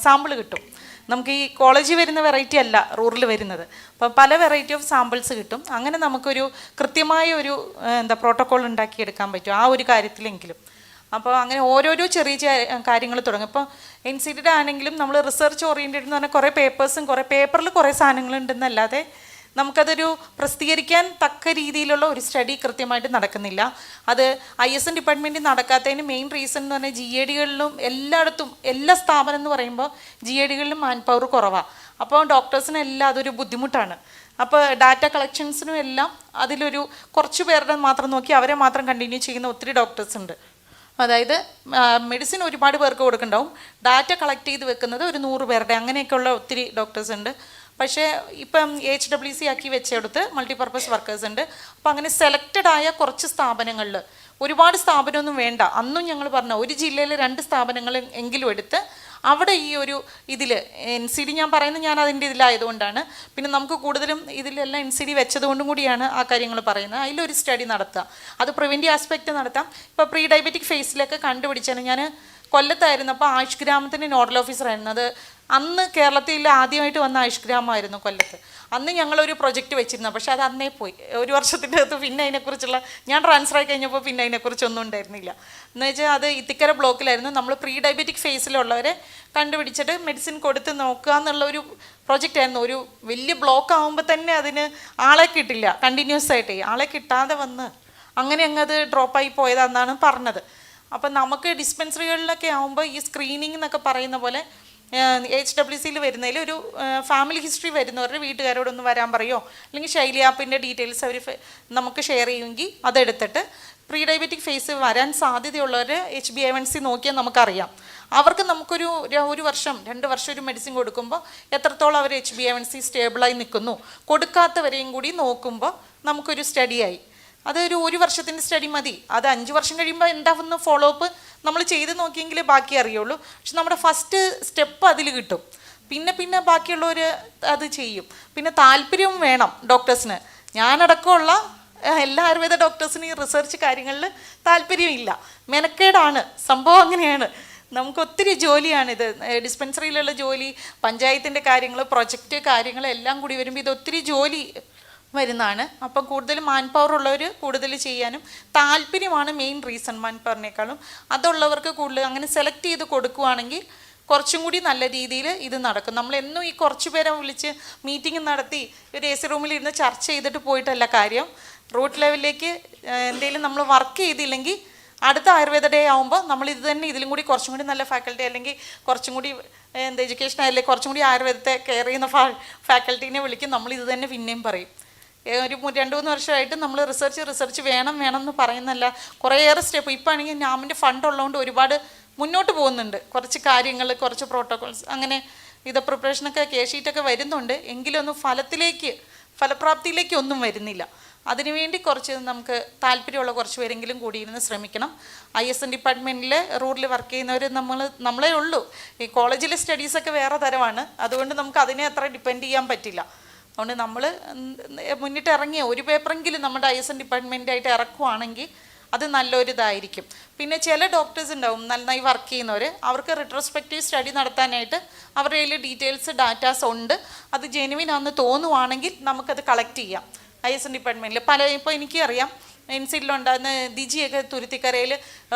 സാമ്പിൾ കിട്ടും. നമുക്ക് ഈ കോളേജിൽ വരുന്ന വെറൈറ്റി അല്ല റൂറൽ വരുന്നത്. അപ്പോൾ പല വെറൈറ്റി ഓഫ് സാമ്പിൾസ് കിട്ടും. അങ്ങനെ നമുക്കൊരു കൃത്യമായ ഒരു പ്രോട്ടോക്കോൾ ഉണ്ടാക്കിയെടുക്കാൻ പറ്റും ആ ഒരു കാര്യത്തിലെങ്കിലും. അപ്പോൾ അങ്ങനെ ഓരോരോ ചെറിയ കാര്യങ്ങൾ തുടങ്ങും. ഇപ്പോൾ NCDയുടെ ആണെങ്കിലും നമ്മൾ റിസർച്ച് ഓറിയൻറ്റഡ് എന്ന് പറഞ്ഞാൽ കുറേ പേപ്പേഴ്സും കുറേ പേപ്പറിൽ കുറേ സാധനങ്ങളുണ്ടെന്നല്ലാതെ നമുക്കതൊരു പ്രസിദ്ധീകരിക്കാൻ തക്ക രീതിയിലുള്ള ഒരു സ്റ്റഡി കൃത്യമായിട്ട് നടക്കുന്നില്ല. അത് ISN ഡിപ്പാർട്ട്മെൻറ്റിൽ നടക്കാത്തതിന് മെയിൻ റീസൺ എന്ന് പറഞ്ഞാൽ GAD-കളിലും എല്ലായിടത്തും എല്ലാ സ്ഥാപനം എന്ന് പറയുമ്പോൾ GAD-കളിലും മാൻ പവർ കുറവാണ്. അപ്പോൾ ഡോക്ടേഴ്സിനെല്ലാം അതൊരു ബുദ്ധിമുട്ടാണ്. അപ്പോൾ ഡാറ്റ കളക്ഷൻസിനും എല്ലാം അതിലൊരു കുറച്ച് പേരുടെ മാത്രം നോക്കി അവരെ മാത്രം കണ്ടിന്യൂ ചെയ്യുന്ന ഒത്തിരി ഡോക്ടേഴ്സ് ഉണ്ട്. അതായത് മെഡിസിൻ ഒരുപാട് പേർക്ക് കൊടുക്കുന്നുണ്ടാവും, ഡാറ്റ കളക്ട് ചെയ്ത് വെക്കുന്നത് ഒരു 100 പേരുടെ അങ്ങനെയൊക്കെയുള്ള ഒത്തിരി ഡോക്ടേഴ്സ് ഉണ്ട്. പക്ഷേ ഇപ്പം HWC ആക്കി വെച്ചെടുത്ത് മൾട്ടിപർപ്പസ് വർക്കേഴ്സ് ഉണ്ട്. അപ്പോൾ അങ്ങനെ സെലക്റ്റഡ് ആയ കുറച്ച് സ്ഥാപനങ്ങളിൽ, ഒരുപാട് സ്ഥാപനമൊന്നും വേണ്ട, അന്നും ഞങ്ങൾ പറഞ്ഞ ഒരു ജില്ലയിൽ 2 സ്ഥാപനങ്ങൾ എങ്കിലും എടുത്ത് അവിടെ ഈ ഒരു ഇതിൽ NCD ഞാൻ പറയുന്നത് ഞാൻ അതിൻ്റെ ഇതിലായതുകൊണ്ടാണ്. പിന്നെ നമുക്ക് കൂടുതലും ഇതിലെല്ലാം NCD വെച്ചതുകൊണ്ടും കൂടിയാണ് ആ കാര്യങ്ങൾ പറയുന്നത്. അതിലൊരു സ്റ്റഡി നടത്താം, അത് പ്രിവെൻറ്റീവ് ആസ്പെക്റ്റ് നടത്താം. ഇപ്പോൾ പ്രീ ഡയബറ്റിക് ഫേസിലൊക്കെ കണ്ടുപിടിച്ചാണ്. ഞാൻ കൊല്ലത്തായിരുന്നു, അപ്പോൾ ആയുഷ് ഗ്രാമത്തിൻ്റെ നോഡൽ ഓഫീസറായിരുന്നു. അത് അന്ന് കേരളത്തിൽ ആദ്യമായിട്ട് വന്ന ആയുഷ് ഗ്രാമമായിരുന്നു കൊല്ലത്ത്. അന്ന് ഞങ്ങളൊരു പ്രൊജക്റ്റ് വെച്ചിരുന്നു, പക്ഷേ അത് അന്നേ പോയി. ഒരു വർഷത്തിൻ്റെ അകത്ത് പിന്നെ അതിനെക്കുറിച്ചുള്ള, ഞാൻ ട്രാൻസ്ഫർ ആയി കഴിഞ്ഞപ്പോൾ പിന്നെ അതിനെക്കുറിച്ചൊന്നും ഉണ്ടായിരുന്നില്ല. എന്ന് വെച്ചാൽ അത് ഇത്തിക്കര ബ്ലോക്കിലായിരുന്നു. നമ്മൾ പ്രീ ഡയബറ്റിക് ഫേസിലുള്ളവരെ കണ്ടുപിടിച്ചിട്ട് മെഡിസിൻ കൊടുത്ത് നോക്കുക എന്നുള്ളൊരു പ്രൊജക്റ്റായിരുന്നു. ഒരു വലിയ ബ്ലോക്ക് ആകുമ്പോൾ തന്നെ അതിന് ആളെ കിട്ടില്ല, കണ്ടിന്യൂസ് ആയിട്ട് ആളെ കിട്ടാതെ വന്ന് അങ്ങനെ അങ്ങ് അത് ഡ്രോപ്പായി പോയതാണെന്നാണ് പറഞ്ഞത്. അപ്പം നമുക്ക് ഡിസ്പെൻസറികളിലൊക്കെ ആകുമ്പോൾ ഈ സ്ക്രീനിങ് എന്നൊക്കെ പറയുന്ന പോലെ HWCയിൽ വരുന്നതിൽ ഒരു ഫാമിലി ഹിസ്റ്ററി വരുന്നവരുടെ വീട്ടുകാരോടൊന്ന് വരാൻ പറയുമോ, അല്ലെങ്കിൽ ശൈലി ആപ്പിൻ്റെ ഡീറ്റെയിൽസ് അവർ നമുക്ക് ഷെയർ ചെയ്യുമെങ്കിൽ അതെടുത്തിട്ട് പ്രീ ഡയബറ്റിക് ഫേസ് വരാൻ സാധ്യതയുള്ളവർ HbA1c നോക്കിയാൽ നമുക്കറിയാം. അവർക്ക് നമുക്കൊരു 1 വർഷം 2 വർഷം ഒരു മെഡിസിൻ കൊടുക്കുമ്പോൾ എത്രത്തോളം അവർ HbA1c സ്റ്റേബിളായി നിൽക്കുന്നു, കൊടുക്കാത്തവരെയും കൂടി നോക്കുമ്പോൾ നമുക്കൊരു സ്റ്റഡിയായി. അതൊരു 1 വർഷത്തിൻ്റെ സ്റ്റഡി മതി. അത് 5 വർഷം കഴിയുമ്പോൾ എന്താവുന്ന ഫോളോ അപ്പ് നമ്മൾ ചെയ്ത് നോക്കിയെങ്കിലേ ബാക്കി അറിയുള്ളൂ. പക്ഷെ നമ്മുടെ ഫസ്റ്റ് സ്റ്റെപ്പ് അതിൽ കിട്ടും. പിന്നെ ബാക്കിയുള്ളവർ അത് ചെയ്യും. പിന്നെ താല്പര്യവും വേണം ഡോക്ടേഴ്സിന്. ഞാനടക്കമുള്ള എല്ലാ ആയുർവേദ ഡോക്ടേഴ്സിനും ഈ റിസർച്ച് കാര്യങ്ങളിൽ താല്പര്യമില്ല, മെനക്കേടാണ് സംഭവം. അങ്ങനെയാണ്, നമുക്ക് ഒത്തിരി ജോലിയാണിത്. ഡിസ്പെൻസറിയിലുള്ള ജോലി, പഞ്ചായത്തിൻ്റെ കാര്യങ്ങൾ, പ്രൊജക്റ്റ് കാര്യങ്ങൾ എല്ലാം കൂടി വരുമ്പോൾ ഇത് ഒത്തിരി ജോലി വരുന്നതാണ്. അപ്പം കൂടുതൽ മാൻ പവർ ഉള്ളവർ കൂടുതൽ ചെയ്യാനും താല്പര്യമാണ് മെയിൻ റീസൺ, മാൻ പവറിനേക്കാളും. അതുള്ളവർക്ക് കൂടുതൽ അങ്ങനെ സെലക്ട് ചെയ്ത് കൊടുക്കുകയാണെങ്കിൽ കുറച്ചും കൂടി നല്ല രീതിയിൽ ഇത് നടക്കും. നമ്മളെന്നും ഈ കുറച്ച് പേരെ വിളിച്ച് മീറ്റിംഗ് നടത്തി ഒരു AC റൂമിലിരുന്ന് ചർച്ച ചെയ്തിട്ട് പോയിട്ടല്ല കാര്യം. റൂട്ട് ലെവലിലേക്ക് എന്തെങ്കിലും നമ്മൾ വർക്ക് ചെയ്തില്ലെങ്കിൽ അടുത്ത ആയുർവേദ ഡേ ആകുമ്പോൾ നമ്മൾ ഇത് തന്നെ ഇതിലും കൂടി കുറച്ചും കൂടി നല്ല ഫാക്കൽറ്റി, അല്ലെങ്കിൽ കുറച്ചും കൂടി എഡ്യൂക്കേഷൻ ആയാലും കുറച്ചും കൂടി ആയുർവേദത്തെ കെയർ ചെയ്യുന്ന ഫാക്കൽറ്റീനെ വിളിക്കും. നമ്മൾ ഇത് തന്നെ പിന്നെയും പറയും. ഒരു 2-3 വർഷമായിട്ട് നമ്മൾ റിസർച്ച് വേണം എന്ന് പറയുന്നല്ല, കുറേയേറെ സ്റ്റെപ്പ്. ഇപ്പോൾ ആണെങ്കിൽ നാമിൻ്റെ ഫണ്ട് ഉള്ളതുകൊണ്ട് ഒരുപാട് മുന്നോട്ട് പോകുന്നുണ്ട്. കുറച്ച് കാര്യങ്ങൾ, കുറച്ച് പ്രോട്ടോകോൾസ്, അങ്ങനെ ഇത് പ്രിപ്പറേഷനൊക്കെ കേഷീറ്റൊക്കെ വരുന്നുണ്ട്. എങ്കിലും ഒന്നും ഫലപ്രാപ്തിയിലേക്ക് ഒന്നും വരുന്നില്ല. അതിനുവേണ്ടി കുറച്ച് നമുക്ക് താല്പര്യമുള്ള കുറച്ച് പേരെങ്കിലും കൂടിയിരുന്ന് ശ്രമിക്കണം. ISN ഡിപ്പാർട്ട്മെൻറ്റിൽ റൂറൽ വർക്ക് ചെയ്യുന്നവർ നമ്മളേ ഉള്ളൂ. ഈ കോളേജിലെ സ്റ്റഡീസൊക്കെ വേറെ തരമാണ്, അതുകൊണ്ട് നമുക്ക് അതിനെ അത്ര ഡിപ്പെൻഡ് ചെയ്യാൻ പറ്റില്ല. അതുകൊണ്ട് നമ്മൾ മുന്നിട്ട് ഇറങ്ങിയ ഒരു പേപ്പറെങ്കിലും നമ്മുടെ ISN ഡിപ്പാർട്ട്മെൻറ്റായിട്ട് ഇറക്കുവാണെങ്കിൽ അത് നല്ലൊരിതായിരിക്കും. പിന്നെ ചില ഡോക്ടേഴ്സ് ഉണ്ടാവും നന്നായി വർക്ക് ചെയ്യുന്നവർ, അവർക്ക് റിട്രോസ്പെക്റ്റീവ് സ്റ്റഡി നടത്താനായിട്ട് അവരുടെ കയ്യിൽ ഡീറ്റെയിൽസ് ഡാറ്റാസ് ഉണ്ട്. അത് ജെനുവിൻ ആണെന്ന് തോന്നുവാണെങ്കിൽ നമുക്കത് കളക്ട് ചെയ്യാം ISN ഡിപ്പാർട്ട്മെൻറ്റിൽ. ഇപ്പോൾ എനിക്കറിയാം NCD-ലുണ്ടാകുന്ന ദിജിയൊക്കെ തുരുത്തിക്കരയിൽ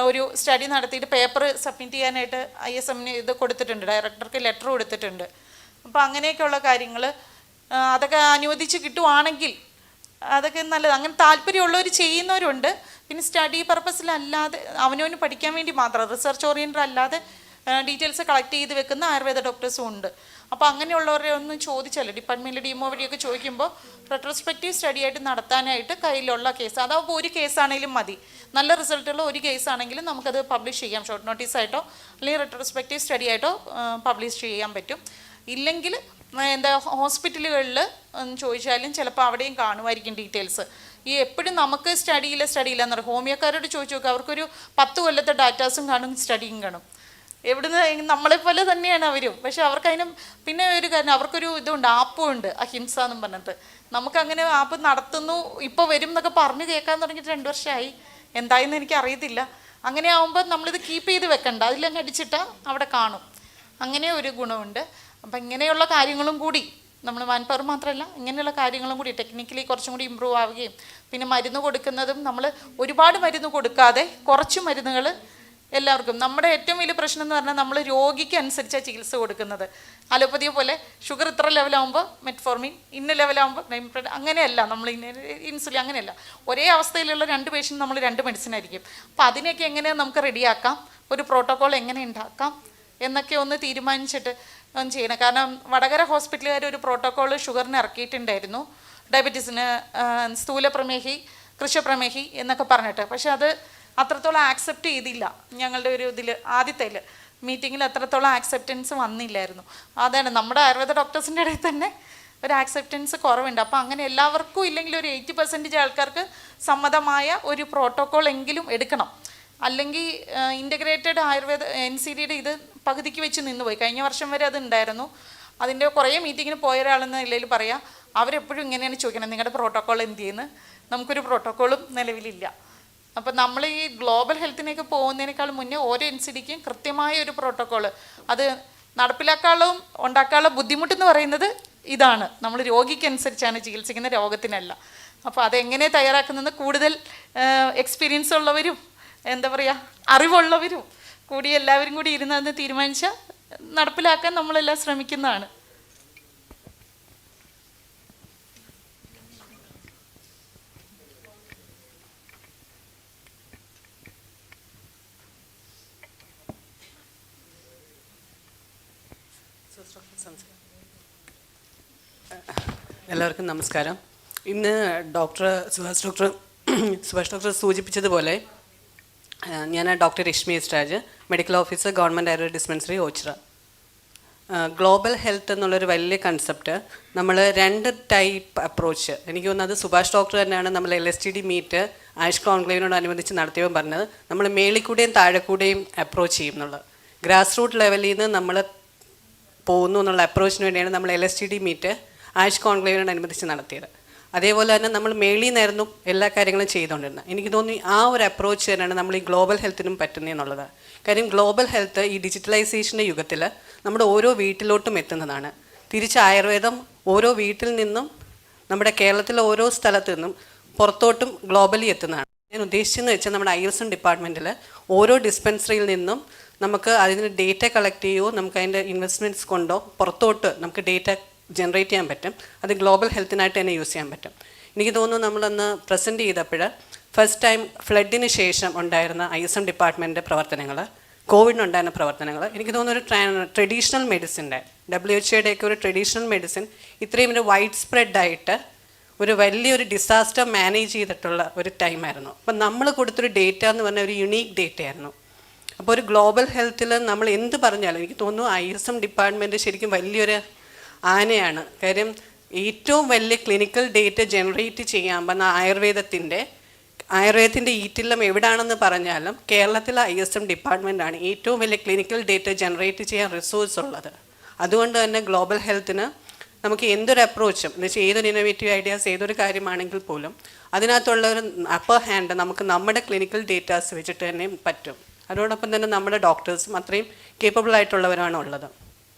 ഒരു സ്റ്റഡി നടത്തിയിട്ട് പേപ്പർ സബ്മിറ്റ് ചെയ്യാനായിട്ട് ISM-ന് ഇത് കൊടുത്തിട്ടുണ്ട്, ഡയറക്ടർക്ക് ലെറ്റർ കൊടുത്തിട്ടുണ്ട്. അപ്പോൾ അങ്ങനെയൊക്കെയുള്ള കാര്യങ്ങൾ അതൊക്കെ അനുവദിച്ച് കിട്ടുവാണെങ്കിൽ അതൊക്കെ നല്ലത്. അങ്ങനെ താല്പര്യമുള്ളവർ ചെയ്യുന്നവരുണ്ട്. പിന്നെ സ്റ്റഡി പർപ്പസിലല്ലാതെ അവനവന് പഠിക്കാൻ വേണ്ടി മാത്രം റിസർച്ച് ഓറിയൻറ്റഡ് അല്ലാതെ ഡീറ്റെയിൽസ് കളക്ട് ചെയ്ത് വെക്കുന്ന ആയുർവേദ ഡോക്ടേഴ്സും ഉണ്ട്. അപ്പോൾ അങ്ങനെയുള്ളവരെ ഒന്നും ചോദിച്ചാലോ, ഡിപ്പാർട്ട്മെൻറ്റിൽ DMO വഴിയൊക്കെ ചോദിക്കുമ്പോൾ റെട്രോസ്പെക്റ്റീവ് സ്റ്റഡി ആയിട്ട് നടത്താനായിട്ട് കയ്യിലുള്ള കേസ്, അതാവുമ്പോൾ ഒരു കേസാണെങ്കിലും മതി. നല്ല റിസൾട്ടുള്ള ഒരു കേസാണെങ്കിലും നമുക്കത് പബ്ലിഷ് ചെയ്യാം, ഷോർട്ട് നോട്ടീസായിട്ടോ അല്ലെങ്കിൽ റെട്രോസ്പെക്റ്റീവ് സ്റ്റഡി ആയിട്ടോ പബ്ലിഷ് ചെയ്യാൻ പറ്റും. ഇല്ലെങ്കിൽ ഹോസ്പിറ്റലുകളിൽ ചോദിച്ചാലും ചിലപ്പോൾ അവിടെയും കാണുമായിരിക്കും ഡീറ്റെയിൽസ്. ഈ എപ്പോഴും നമുക്ക് സ്റ്റഡിയില്ല എന്ന് പറയും. ഹോമിയോക്കാരോട് ചോദിച്ചു നോക്കുക, അവർക്കൊരു 10 കൊല്ലത്തെ ഡാറ്റാസും കാണും, സ്റ്റഡിയും കാണും. എവിടുന്ന് നമ്മളെപ്പോലെ തന്നെയാണ് അവരും. പക്ഷെ അവർക്കതിനും പിന്നെ ഒരു കാര്യം, അവർക്കൊരു ഇതുണ്ട്, ആപ്പും ഉണ്ട്, അഹിംസ എന്നും പറഞ്ഞിട്ട്. നമുക്കങ്ങനെ ആപ്പ് നടത്തുന്നു, ഇപ്പോൾ വരും എന്നൊക്കെ പറഞ്ഞ് കേൾക്കാൻ തുടങ്ങിയിട്ട് 2 വർഷമായി. എന്തായെന്ന് എനിക്ക് അറിയത്തില്ല. അങ്ങനെ ആകുമ്പോൾ നമ്മളിത് കീപ്പ് ചെയ്ത് വെക്കണ്ട, അതിലങ്ങ് അടിച്ചിട്ടാൽ അവിടെ കാണും. അങ്ങനെ ഒരു ഗുണമുണ്ട്. അപ്പം ഇങ്ങനെയുള്ള കാര്യങ്ങളും കൂടി നമ്മൾ മാൻ പവർ മാത്രമല്ല, ഇങ്ങനെയുള്ള കാര്യങ്ങളും കൂടി ടെക്നിക്കലി കുറച്ചും കൂടി ഇമ്പ്രൂവ് ആവുകയും പിന്നെ മരുന്ന് കൊടുക്കുന്നതും നമ്മൾ ഒരുപാട് മരുന്ന് കൊടുക്കാതെ കുറച്ച് മരുന്നുകൾ എല്ലാവർക്കും. നമ്മുടെ ഏറ്റവും വലിയ പ്രശ്നം എന്ന് പറഞ്ഞാൽ നമ്മൾ രോഗിക്ക് അനുസരിച്ചാണ് ചികിത്സ കൊടുക്കുന്നത്. അലോപ്പതിയെ പോലെ ഷുഗർ ഇത്ര ലെവലാകുമ്പോൾ മെറ്റ്ഫോർമിൻ, ഇന്ന ലെവലാകുമ്പോൾ റൈംപ്രെഡ്, അങ്ങനെയല്ല. നമ്മൾ ഇൻസുലിൻ അങ്ങനെയല്ല. ഒരേ അവസ്ഥയിലുള്ള 2 പേഷ്യൻ്റ് നമ്മൾ 2 മെഡിസിൻ ആയിരിക്കും. അപ്പോൾ അതിനെയൊക്കെ എങ്ങനെ നമുക്ക് റെഡിയാക്കാം, ഒരു പ്രോട്ടോക്കോൾ എങ്ങനെ ഉണ്ടാക്കാം എന്നൊക്കെ ഒന്ന് തീരുമാനിച്ചിട്ട് ഒന്ന് ചെയ്യണം. കാരണം വടകര ഹോസ്പിറ്റലുകാർ ഒരു പ്രോട്ടോക്കോൾ ഷുഗറിന് ഇറക്കിയിട്ടുണ്ടായിരുന്നു, ഡയബറ്റീസിന്, സ്ഥൂലപ്രമേഹി, കൃശപ്രമേഹി എന്നൊക്കെ പറഞ്ഞിട്ട്. പക്ഷെ അത് അത്രത്തോളം ആക്സെപ്റ്റ് ചെയ്തില്ല. ഞങ്ങളുടെ ഒരു ഇതിൽ ആദ്യത്തെ മീറ്റിങ്ങിൽ അത്രത്തോളം ആക്സെപ്റ്റൻസ് വന്നില്ലായിരുന്നു. അതാണ് നമ്മുടെ ആയുർവേദ ഡോക്ടേഴ്സിൻ്റെ ഇടയിൽ തന്നെ ഒരു ആക്സെപ്റ്റൻസ് കുറവുണ്ട്. അപ്പോൾ അങ്ങനെ എല്ലാവർക്കും ഇല്ലെങ്കിൽ ഒരു 80% ആൾക്കാർക്ക് സമ്മതമായ ഒരു പ്രോട്ടോക്കോൾ എങ്കിലും എടുക്കണം. അല്ലെങ്കിൽ ഇൻ്റഗ്രേറ്റഡ് ആയുർവേദ NCDയുടെ ഇത് പകുതിക്ക് വെച്ച് നിന്നുപോയി. കഴിഞ്ഞ വർഷം വരെ അത് ഉണ്ടായിരുന്നു. അതിൻ്റെ കുറേ മീറ്റിങ്ങിന് പോയ ഒരാളെന്ന നിലയിൽ പറയാം, അവരെപ്പോഴും ഇങ്ങനെയാണ് ചോദിക്കണം, നിങ്ങളുടെ പ്രോട്ടോക്കോൾ എന്ത് ചെയ്യുന്നു? നമുക്കൊരു പ്രോട്ടോക്കോളും നിലവിലില്ല. അപ്പം നമ്മൾ ഈ ഗ്ലോബൽ ഹെൽത്തിനേക്ക് പോകുന്നതിനേക്കാൾ മുന്നേ ഓരോ NCDക്കും കൃത്യമായ ഒരു പ്രോട്ടോക്കോൾ അത് നടപ്പിലാക്കാനുള്ള ഉണ്ടാക്കാനുള്ള ബുദ്ധിമുട്ടെന്ന് പറയുന്നത് ഇതാണ്. നമ്മൾ രോഗിക്കനുസരിച്ചാണ് ചികിത്സിക്കുന്ന, രോഗത്തിനല്ല. അപ്പോൾ അതെങ്ങനെ തയ്യാറാക്കുന്നത് കൂടുതൽ എക്സ്പീരിയൻസ് ഉള്ളവരും എന്താ പറയുക അറിവുള്ളവരും കൂടി എല്ലാവരും കൂടി ഇരുന്നതെന്ന് തീരുമാനിച്ചാൽ നടപ്പിലാക്കാൻ നമ്മളെല്ലാം ശ്രമിക്കുന്നതാണ്. എല്ലാവർക്കും നമസ്കാരം. ഇന്ന് സുഭാഷ് ഡോക്ടർ സൂചിപ്പിച്ചതുപോലെ ഞാൻ doctor Reshmi S Raj, medical officer, government Ayurveda dispensary, Ochira. Global health എന്നുള്ളൊരു വലിയ കൺസെപ്റ്റ് നമ്മൾ 2 ടൈപ്പ് അപ്രോച്ച്, എനിക്ക് തോന്നുന്നത് സുഭാഷ് ഡോക്ടർ തന്നെയാണ് നമ്മൾ LSTD മീറ്റ് ആയുഷ് കോൺക്ലേവിനോടനുബന്ധിച്ച് നടത്തിയപ്പോൾ പറഞ്ഞത്, നമ്മൾ മേളിക്കൂടെയും താഴെക്കൂടെയും അപ്രോച്ച് ചെയ്യും എന്നുള്ളത്. ഗ്രാസ് റൂട്ട് ലെവലിൽ നിന്ന് നമ്മൾ പോകുന്നു എന്നുള്ള അപ്രോച്ചിന് വേണ്ടിയാണ് നമ്മൾ LSTD മീറ്റ് ആയുഷ് കോൺക്ലേവിനോടനുബന്ധിച്ച് നടത്തിയത്. അതേപോലെ തന്നെ നമ്മൾ മേളിൽ നിന്നായിരുന്നു എല്ലാ കാര്യങ്ങളും ചെയ്തുകൊണ്ടിരുന്നത്. എനിക്ക് തോന്നി ആ ഒരു അപ്രോച്ച് തന്നെയാണ് നമ്മൾ ഈ ഗ്ലോബൽ ഹെൽത്തിനും പറ്റുന്നതെന്നുള്ളത്. കാര്യം ഗ്ലോബൽ ഹെൽത്ത് ഈ ഡിജിറ്റലൈസേഷൻ്റെ യുഗത്തിൽ നമ്മുടെ ഓരോ വീട്ടിലോട്ടും എത്തുന്നതാണ്. തിരിച്ച് ആയുർവേദം ഓരോ വീട്ടിൽ നിന്നും നമ്മുടെ കേരളത്തിലെ ഓരോ സ്ഥലത്തു നിന്നും പുറത്തോട്ടും ഗ്ലോബലി എത്തുന്നതാണ്. ഞാൻ ഉദ്ദേശിച്ചതെന്ന് വെച്ചാൽ നമ്മുടെ ISM ഡിപ്പാർട്ട്മെൻറ്റിൽ ഓരോ ഡിസ്പെൻസറിയിൽ നിന്നും നമുക്ക് അതിന് ഡേറ്റ കളക്ട് ചെയ്യുകയോ നമുക്ക് അതിൻ്റെ ഇൻവെസ്റ്റ്മെൻറ്റ്സ് കൊണ്ടോ പുറത്തോട്ട് നമുക്ക് ഡേറ്റ ജനറേറ്റ് ചെയ്യാൻ പറ്റും. അത് ഗ്ലോബൽ ഹെൽത്തിനായിട്ട് തന്നെ യൂസ് ചെയ്യാൻ പറ്റും. എനിക്ക് തോന്നുന്നു നമ്മളന്ന് പ്രസൻറ്റ് ചെയ്തപ്പോൾ ഫസ്റ്റ് ടൈം ഫ്ലഡിന് ശേഷം ഉണ്ടായിരുന്ന ISM ഡിപ്പാർട്ട്മെൻറ്റിൻ്റെ പ്രവർത്തനങ്ങൾ, കോവിഡിനുണ്ടായിരുന്ന പ്രവർത്തനങ്ങൾ, എനിക്ക് തോന്നുന്നു ഒരു ട്രഡീഷണൽ മെഡിസിൻ്റെ WHOയുടെയൊക്കെ ഒരു ട്രഡീഷണൽ മെഡിസിൻ ഇത്രയും ഒരു വൈഡ് സ്പ്രെഡായിട്ട് ഒരു വലിയൊരു ഡിസാസ്റ്റർ മാനേജ് ചെയ്തിട്ടുള്ള ഒരു ടൈമായിരുന്നു. അപ്പം നമ്മൾ കൊടുത്തൊരു ഡേറ്റ എന്ന് പറഞ്ഞാൽ ഒരു യുണീക്ക് ഡേറ്റ ആയിരുന്നു. അപ്പോൾ ഒരു ഗ്ലോബൽ ഹെൽത്തിൽ നമ്മൾ എന്ത് പറഞ്ഞാലും എനിക്ക് തോന്നുന്നു ISM ഡിപ്പാർട്ട്മെൻറ്റ് ശരിക്കും വലിയൊരു ആനയാണ്. കാര്യം ഏറ്റവും വലിയ ക്ലിനിക്കൽ ഡേറ്റ ജനറേറ്റ് ചെയ്യാൻ പറഞ്ഞ ആയുർവേദത്തിൻ്റെ ഈറ്റില്ലം എവിടെയാണെന്ന് പറഞ്ഞാലും കേരളത്തിലെ ISM ഡിപ്പാർട്ട്മെൻറ്റാണ് ഏറ്റവും വലിയ ക്ലിനിക്കൽ ഡേറ്റ ജനറേറ്റ് ചെയ്യാൻ റിസോഴ്സ് ഉള്ളത്. അതുകൊണ്ട് തന്നെ ഗ്ലോബൽ ഹെൽത്തിന് നമുക്ക് എന്തൊരു അപ്രോച്ചും എന്ന് വെച്ചാൽ ഏതൊരു ഇന്നോവേറ്റീവ് ഐഡിയാസ് ഏതൊരു കാര്യമാണെങ്കിൽ പോലും അതിനകത്തുള്ള ഒരു അപ്പർ ഹാൻഡ് നമുക്ക് നമ്മുടെ ക്ലിനിക്കൽ ഡേറ്റാസ് വെച്ചിട്ട് തന്നെ പറ്റും. അതോടൊപ്പം തന്നെ നമ്മുടെ ഡോക്ടേഴ്സും അത്രയും കേപ്പബിൾ ആയിട്ടുള്ളവരാണ് ഉള്ളത്.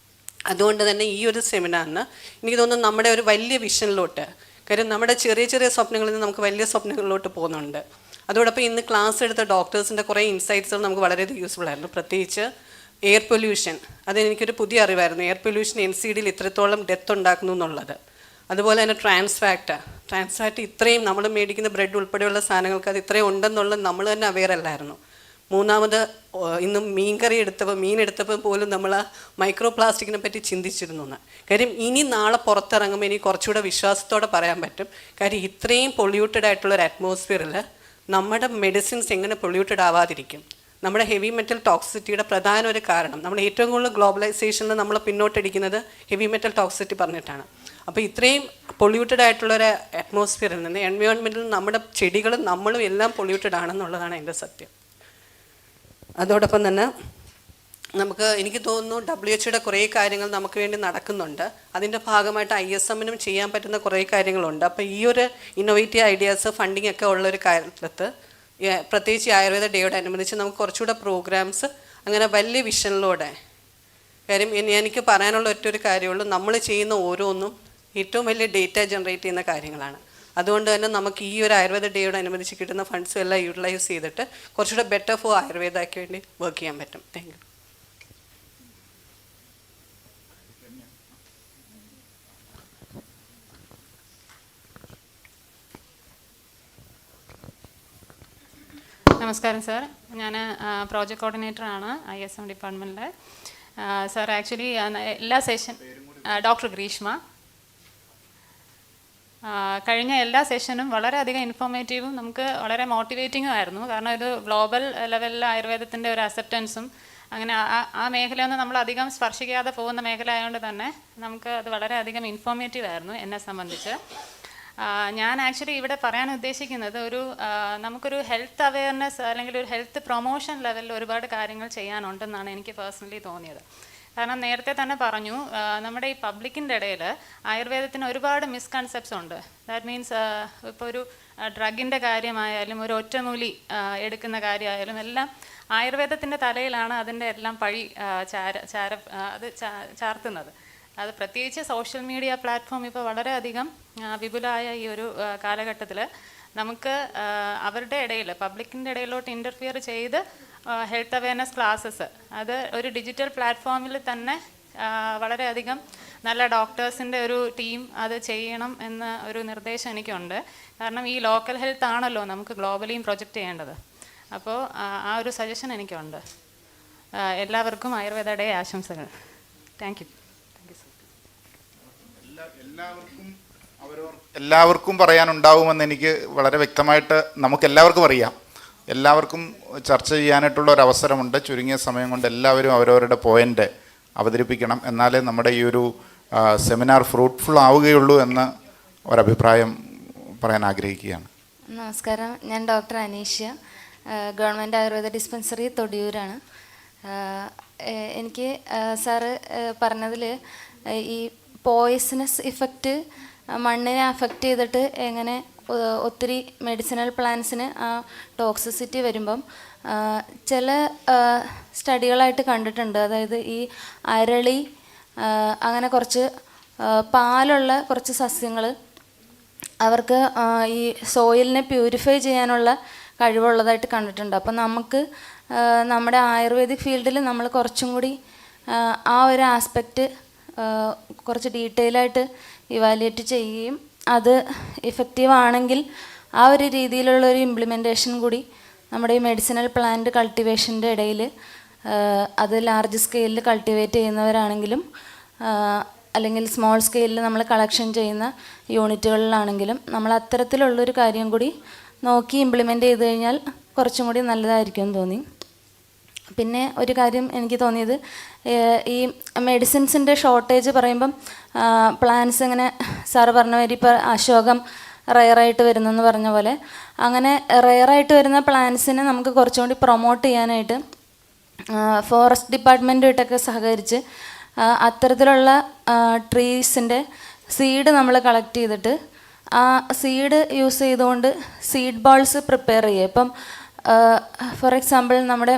അതുകൊണ്ട് തന്നെ ഈ ഒരു സെമിനാറിന് എനിക്ക് തോന്നുന്നു നമ്മുടെ ഒരു വലിയ വിഷനിലോട്ട്, കാര്യം നമ്മുടെ ചെറിയ ചെറിയ സ്വപ്നങ്ങളിൽ നിന്ന് നമുക്ക് വലിയ സ്വപ്നങ്ങളിലോട്ട് പോകുന്നുണ്ട്. അതോടൊപ്പം ഇന്ന് ക്ലാസ് എടുത്ത ഡോക്ടേഴ്സിൻ്റെ കുറേ ഇൻസൈറ്റ്സുകൾ നമുക്ക് വളരെയധികം യൂസ്ഫുൾ ആയിരുന്നു. പ്രത്യേകിച്ച് എയർ പൊല്യൂഷൻ, അതെനിക്കൊരു പുതിയ അറിവായിരുന്നു. എയർ പൊല്യൂഷൻ NCDയിൽ ഇത്രത്തോളം ഡെത്ത് ഉണ്ടാക്കുന്നു എന്നുള്ളത്. അതുപോലെ തന്നെ ട്രാൻസ് ഫാറ്റ് ഇത്രയും നമ്മൾ മേടിക്കുന്ന ബ്രെഡ് ഉൾപ്പെടെയുള്ള സാധനങ്ങൾക്ക് അത് ഇത്രയും ഉണ്ടെന്നുള്ളത് നമ്മൾ തന്നെ അവെയർ അല്ലായിരുന്നു. മൂന്നാമത് ഇന്നും മീൻ എടുത്തപ്പോൾ പോലും നമ്മൾ ആ മൈക്രോ പ്ലാസ്റ്റിക്കിനെ പറ്റി ചിന്തിച്ചിരുന്നു. കാര്യം ഇനി നാളെ പുറത്തിറങ്ങുമ്പോൾ ഇനി കുറച്ചുകൂടെ വിശ്വാസത്തോടെ പറയാൻ പറ്റും. കാര്യം ഇത്രയും പൊള്യൂട്ടഡ് ആയിട്ടുള്ളൊരു അറ്റ്മോസ്ഫിയറിൽ നമ്മുടെ മെഡിസിൻസ് എങ്ങനെ പൊള്യൂട്ടഡ് ആവാതിരിക്കും? നമ്മുടെ ഹെവി മെറ്റൽ ടോക്സിറ്റിയുടെ പ്രധാന ഒരു കാരണം നമ്മൾ ഏറ്റവും കൂടുതൽ ഗ്ലോബലൈസേഷനിൽ നമ്മൾ പിന്നോട്ടടിക്കുന്നത് ഹെവി മെറ്റൽ ടോക്സിറ്റി പറഞ്ഞിട്ടാണ്. അപ്പോൾ ഇത്രയും പൊള്യൂട്ടഡ് ആയിട്ടുള്ളൊരു അറ്റ്മോസ്ഫിയറിൽ നിന്ന് എൻവയോൺമെൻറ്റിൽ നമ്മുടെ ചെടികളും നമ്മളും എല്ലാം പൊള്യൂട്ടഡ് ആണെന്നുള്ളതാണ് എൻ്റെ സത്യം. അതോടൊപ്പം തന്നെ എനിക്ക് തോന്നുന്നു WHO കുറേ കാര്യങ്ങൾ നമുക്ക് വേണ്ടി നടക്കുന്നുണ്ട്. അതിൻ്റെ ഭാഗമായിട്ട് ISMനും ചെയ്യാൻ പറ്റുന്ന കുറേ കാര്യങ്ങളുണ്ട്. അപ്പോൾ ഈ ഒരു ഇന്നോവേറ്റീവ് ഐഡിയാസ് ഫണ്ടിങ് ഒക്കെ ഉള്ളൊരു കാലത്ത് പ്രത്യേകിച്ച് ആയുർവേദ ഡേയോടനുബന്ധിച്ച് നമുക്ക് കുറച്ചുകൂടെ പ്രോഗ്രാംസ് അങ്ങനെ വലിയ വിഷനിലൂടെ, കാര്യം എനിക്ക് പറയാനുള്ള ഒറ്റൊരു കാര്യമുള്ളൂ, നമ്മൾ ചെയ്യുന്ന ഓരോന്നും ഏറ്റവും വലിയ ഡേറ്റ ജനറേറ്റ് ചെയ്യുന്ന കാര്യങ്ങളാണ്. അതുകൊണ്ട് തന്നെ നമുക്ക് ഈ ഒരു ആയുർവേദ ഡേയോടനുബന്ധിച്ച് കിട്ടുന്ന ഫണ്ട്സും എല്ലാം യൂട്ടിലൈസ് ചെയ്തിട്ട് കുറച്ചുകൂടെ ബെറ്റർ ഫോർ ആയുർവേദയ്ക്ക് വേണ്ടി വർക്ക് ചെയ്യാൻ പറ്റും. Thank you. നമസ്കാരം സാർ, ഞാൻ പ്രോജക്റ്റ് കോർഡിനേറ്ററാണ് ISM ഡിപ്പാർട്ട്മെൻറ്റിൽ. സാർ ആക്ച്വലി എല്ലാ ഡോക്ടർ ഗ്രീഷ്മ. കഴിഞ്ഞ എല്ലാ സെഷനും വളരെയധികം ഇൻഫോർമേറ്റീവും നമുക്ക് വളരെ മോട്ടിവേറ്റിങ്ങും ആയിരുന്നു. കാരണം ഇത് ഗ്ലോബൽ ലെവലിൽ ആയുർവേദത്തിൻ്റെ ഒരു അക്സെപ്റ്റൻസും അങ്ങനെ ആ മേഖലയൊന്നും നമ്മൾ അധികം സ്പർശിക്കാതെ പോകുന്ന മേഖല ആയതുകൊണ്ട് തന്നെ നമുക്ക് അത് വളരെയധികം ഇൻഫോർമേറ്റീവ് ആയിരുന്നു എന്നെ സംബന്ധിച്ച്. ഞാൻ ആക്ച്വലി ഇവിടെ പറയാൻ ഉദ്ദേശിക്കുന്നത് നമുക്കൊരു ഹെൽത്ത് അവെയർനെസ് അല്ലെങ്കിൽ ഒരു ഹെൽത്ത് പ്രൊമോഷൻ ലെവലിൽ ഒരുപാട് കാര്യങ്ങൾ ചെയ്യാനുണ്ടെന്നാണ് എനിക്ക് പേഴ്സണലി തോന്നിയത്. കാരണം നേരത്തെ തന്നെ പറഞ്ഞു, നമ്മുടെ ഈ പബ്ലിക്കിൻ്റെ ഇടയിൽ ആയുർവേദത്തിന് ഒരുപാട് മിസ്കൺസെപ്റ്റ്സ് ഉണ്ട്. ദാറ്റ് മീൻസ് ഇപ്പോൾ ഒരു ഡ്രഗിൻ്റെ കാര്യമായാലും ഒരു ഒറ്റമൂലി എടുക്കുന്ന കാര്യമായാലും എല്ലാം ആയുർവേദത്തിൻ്റെ തലയിലാണ് അതിൻ്റെ എല്ലാം പഴി ചാർത്തുന്നത്. അത് പ്രത്യേകിച്ച് സോഷ്യൽ മീഡിയ പ്ലാറ്റ്ഫോം ഇപ്പോൾ വളരെയധികം വിപുലമായ ഈ ഒരു കാലഘട്ടത്തിൽ നമുക്ക് അവരുടെ ഇടയിൽ പബ്ലിക്കിൻ്റെ ഇടയിലോട്ട് ഇൻ്റർഫിയർ ചെയ്ത് ഹെൽത്ത് അവെയർനെസ് ക്ലാസ്സസ് അത് ഒരു ഡിജിറ്റൽ പ്ലാറ്റ്ഫോമിൽ തന്നെ വളരെയധികം നല്ല ഡോക്ടേഴ്സിൻ്റെ ഒരു ടീം അത് ചെയ്യണം എന്ന ഒരു നിർദ്ദേശം എനിക്കുണ്ട്. കാരണം ഈ ലോക്കൽ ഹെൽത്ത് ആണല്ലോ നമുക്ക് ഗ്ലോബലിയും പ്രൊജക്റ്റ് ചെയ്യേണ്ടത്. അപ്പോൾ ആ ഒരു സജഷൻ എനിക്കുണ്ട്. എല്ലാവർക്കും ആയുർവേദ ഡേ ആശംസകൾ. Thank you. എല്ലാവർക്കും പറയാനുണ്ടാവുമെന്ന് എനിക്ക് വളരെ വ്യക്തമായിട്ട് നമുക്കെല്ലാവർക്കും അറിയാം. എല്ലാവർക്കും ചർച്ച ചെയ്യാനായിട്ടുള്ള ഒരു അവസരമുണ്ട്. ചുരുങ്ങിയ സമയം കൊണ്ട് എല്ലാവരും അവരവരുടെ പോയിൻ്റ് അവതരിപ്പിക്കണം. എന്നാലേ നമ്മുടെ ഈ ഒരു സെമിനാർ ഫ്രൂട്ട്ഫുൾ ആവുകയുള്ളൂ എന്ന ഒരഭിപ്രായം പറയാൻ ആഗ്രഹിക്കുകയാണ്. നമസ്കാരം, ഞാൻ doctor Aneeshya, government Ayurveda dispensary തൊടിയൂരാണ്. എനിക്ക് സാറ് പറഞ്ഞതിൽ ഈ പോയിസണസ് ഇഫക്റ്റ് മണ്ണിനെ അഫക്റ്റ് ചെയ്തിട്ട് എങ്ങനെ ഒത്തിരി മെഡിസിനൽ പ്ലാന്റ്സിന് ആ ടോക്സിസിറ്റി വരുമ്പം ചില സ്റ്റഡികളായിട്ട് കണ്ടിട്ടുണ്ട്. അതായത് ഈ അരളി അങ്ങനെ കുറച്ച് പാലുള്ള കുറച്ച് സസ്യങ്ങൾ അവർക്ക് ഈ സോയിലിനെ പ്യൂരിഫൈ ചെയ്യാനുള്ള കഴിവുള്ളതായിട്ട് കണ്ടിട്ടുണ്ട്. അപ്പം നമുക്ക് നമ്മുടെ ആയുർവേദിക് ഫീൽഡിൽ നമ്മൾ കുറച്ചും കൂടി ആ ഒരു ആസ്പെക്റ്റ് കുറച്ച് ഡീറ്റെയിലായിട്ട് ഇവാലുവേറ്റ് ചെയ്യുകയും അത് ഇഫക്റ്റീവ് ആണെങ്കിൽ ആ ഒരു രീതിയിലുള്ള ഒരു ഇംപ്ലിമെൻറ്റേഷൻ കൂടി നമ്മുടെ ഈ മെഡിസിനൽ പ്ലാന്റ് കൾട്ടിവേഷൻ്റെ ഇടയിൽ അത് ലാർജ് സ്കെയിലിൽ കൾട്ടിവേറ്റ് ചെയ്യുന്നവരാണെങ്കിലും അല്ലെങ്കിൽ സ്മോൾ സ്കെയിലിൽ നമ്മൾ കളക്ഷൻ ചെയ്യുന്ന യൂണിറ്റുകളിലാണെങ്കിലും നമ്മൾ അത്തരത്തിലുള്ളൊരു കാര്യം കൂടി നോക്കി ഇംപ്ലിമെൻ്റ് ചെയ്ത് കഴിഞ്ഞാൽ കുറച്ചും കൂടി നല്ലതായിരിക്കും തോന്നി. പിന്നെ ഒരു കാര്യം എനിക്ക് തോന്നിയത്, ഈ മെഡിസിൻസിൻ്റെ ഷോർട്ടേജ് പറയുമ്പം പ്ലാന്റ്സ് ഇങ്ങനെ സാറ് പറഞ്ഞ മാതിരി ഇപ്പോൾ അശോകം റെയറായിട്ട് വരുന്നെന്ന് പറഞ്ഞ പോലെ അങ്ങനെ റെയറായിട്ട് വരുന്ന പ്ലാന്റ്സിനെ നമുക്ക് കുറച്ചും കൂടി പ്രൊമോട്ട് ചെയ്യാനായിട്ട് ഫോറസ്റ്റ് ഡിപ്പാർട്ട്മെൻറ്റുമായിട്ടൊക്കെ സഹകരിച്ച് അത്തരത്തിലുള്ള ട്രീസിൻ്റെ സീഡ് നമ്മൾ കളക്ട് ചെയ്തിട്ട് ആ സീഡ് യൂസ് ചെയ്തുകൊണ്ട് സീഡ് ബോൾസ് പ്രിപ്പയർ ചെയ്യുക. ഇപ്പം ഫോർ എക്സാമ്പിൾ നമ്മുടെ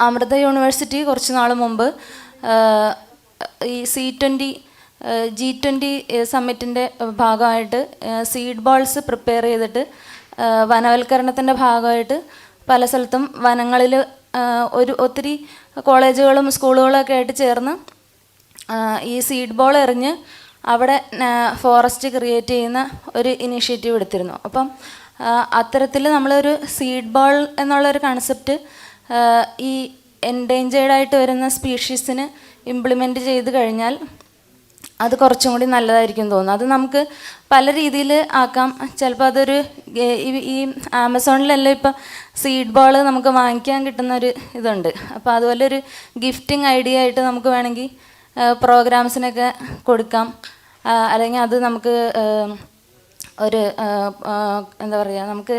അമൃത യൂണിവേഴ്സിറ്റി കുറച്ച് നാൾ മുമ്പ് ഈ G20 സമ്മിറ്റിൻ്റെ ഭാഗമായിട്ട് സീഡ് ബോൾസ് പ്രിപ്പയർ ചെയ്തിട്ട് വനവൽക്കരണത്തിൻ്റെ ഭാഗമായിട്ട് പല സ്ഥലത്തും വനങ്ങളിൽ ഒത്തിരി കോളേജുകളും സ്കൂളുകളൊക്കെ ആയിട്ട് ചേർന്ന് ഈ സീഡ് ബോൾ എറിഞ്ഞ് അവിടെ ഫോറസ്റ്റ് ക്രിയേറ്റ് ചെയ്യുന്ന ഒരു ഇനീഷ്യേറ്റീവ് എടുത്തിരുന്നു. അപ്പം അത്തരത്തിൽ നമ്മളൊരു സീഡ് ബോൾ എന്നുള്ളൊരു കൺസെപ്റ്റ് ഈ എൻഡേഞ്ചേർഡായിട്ട് വരുന്ന സ്പീഷീസിന് ഇംപ്ലിമെൻറ്റ് ചെയ്ത് കഴിഞ്ഞാൽ അത് കുറച്ചും കൂടി നല്ലതായിരിക്കും തോന്നുന്നു. അത് നമുക്ക് പല രീതിയിൽ ആക്കാം. ചിലപ്പോൾ അതൊരു ഈ ആമസോണിലെല്ലാം ഇപ്പം സീഡ് ബോൾ നമുക്ക് വാങ്ങിക്കാൻ കിട്ടുന്നൊരു ഇതുണ്ട്. അപ്പോൾ അതുപോലെ ഒരു ഗിഫ്റ്റിംഗ് ഐഡിയ ആയിട്ട് നമുക്ക് വേണമെങ്കിൽ പ്രോഗ്രാംസിനൊക്കെ കൊടുക്കാം. അല്ലെങ്കിൽ അത് നമുക്ക് ഒരു എന്താ പറയുക, നമുക്ക്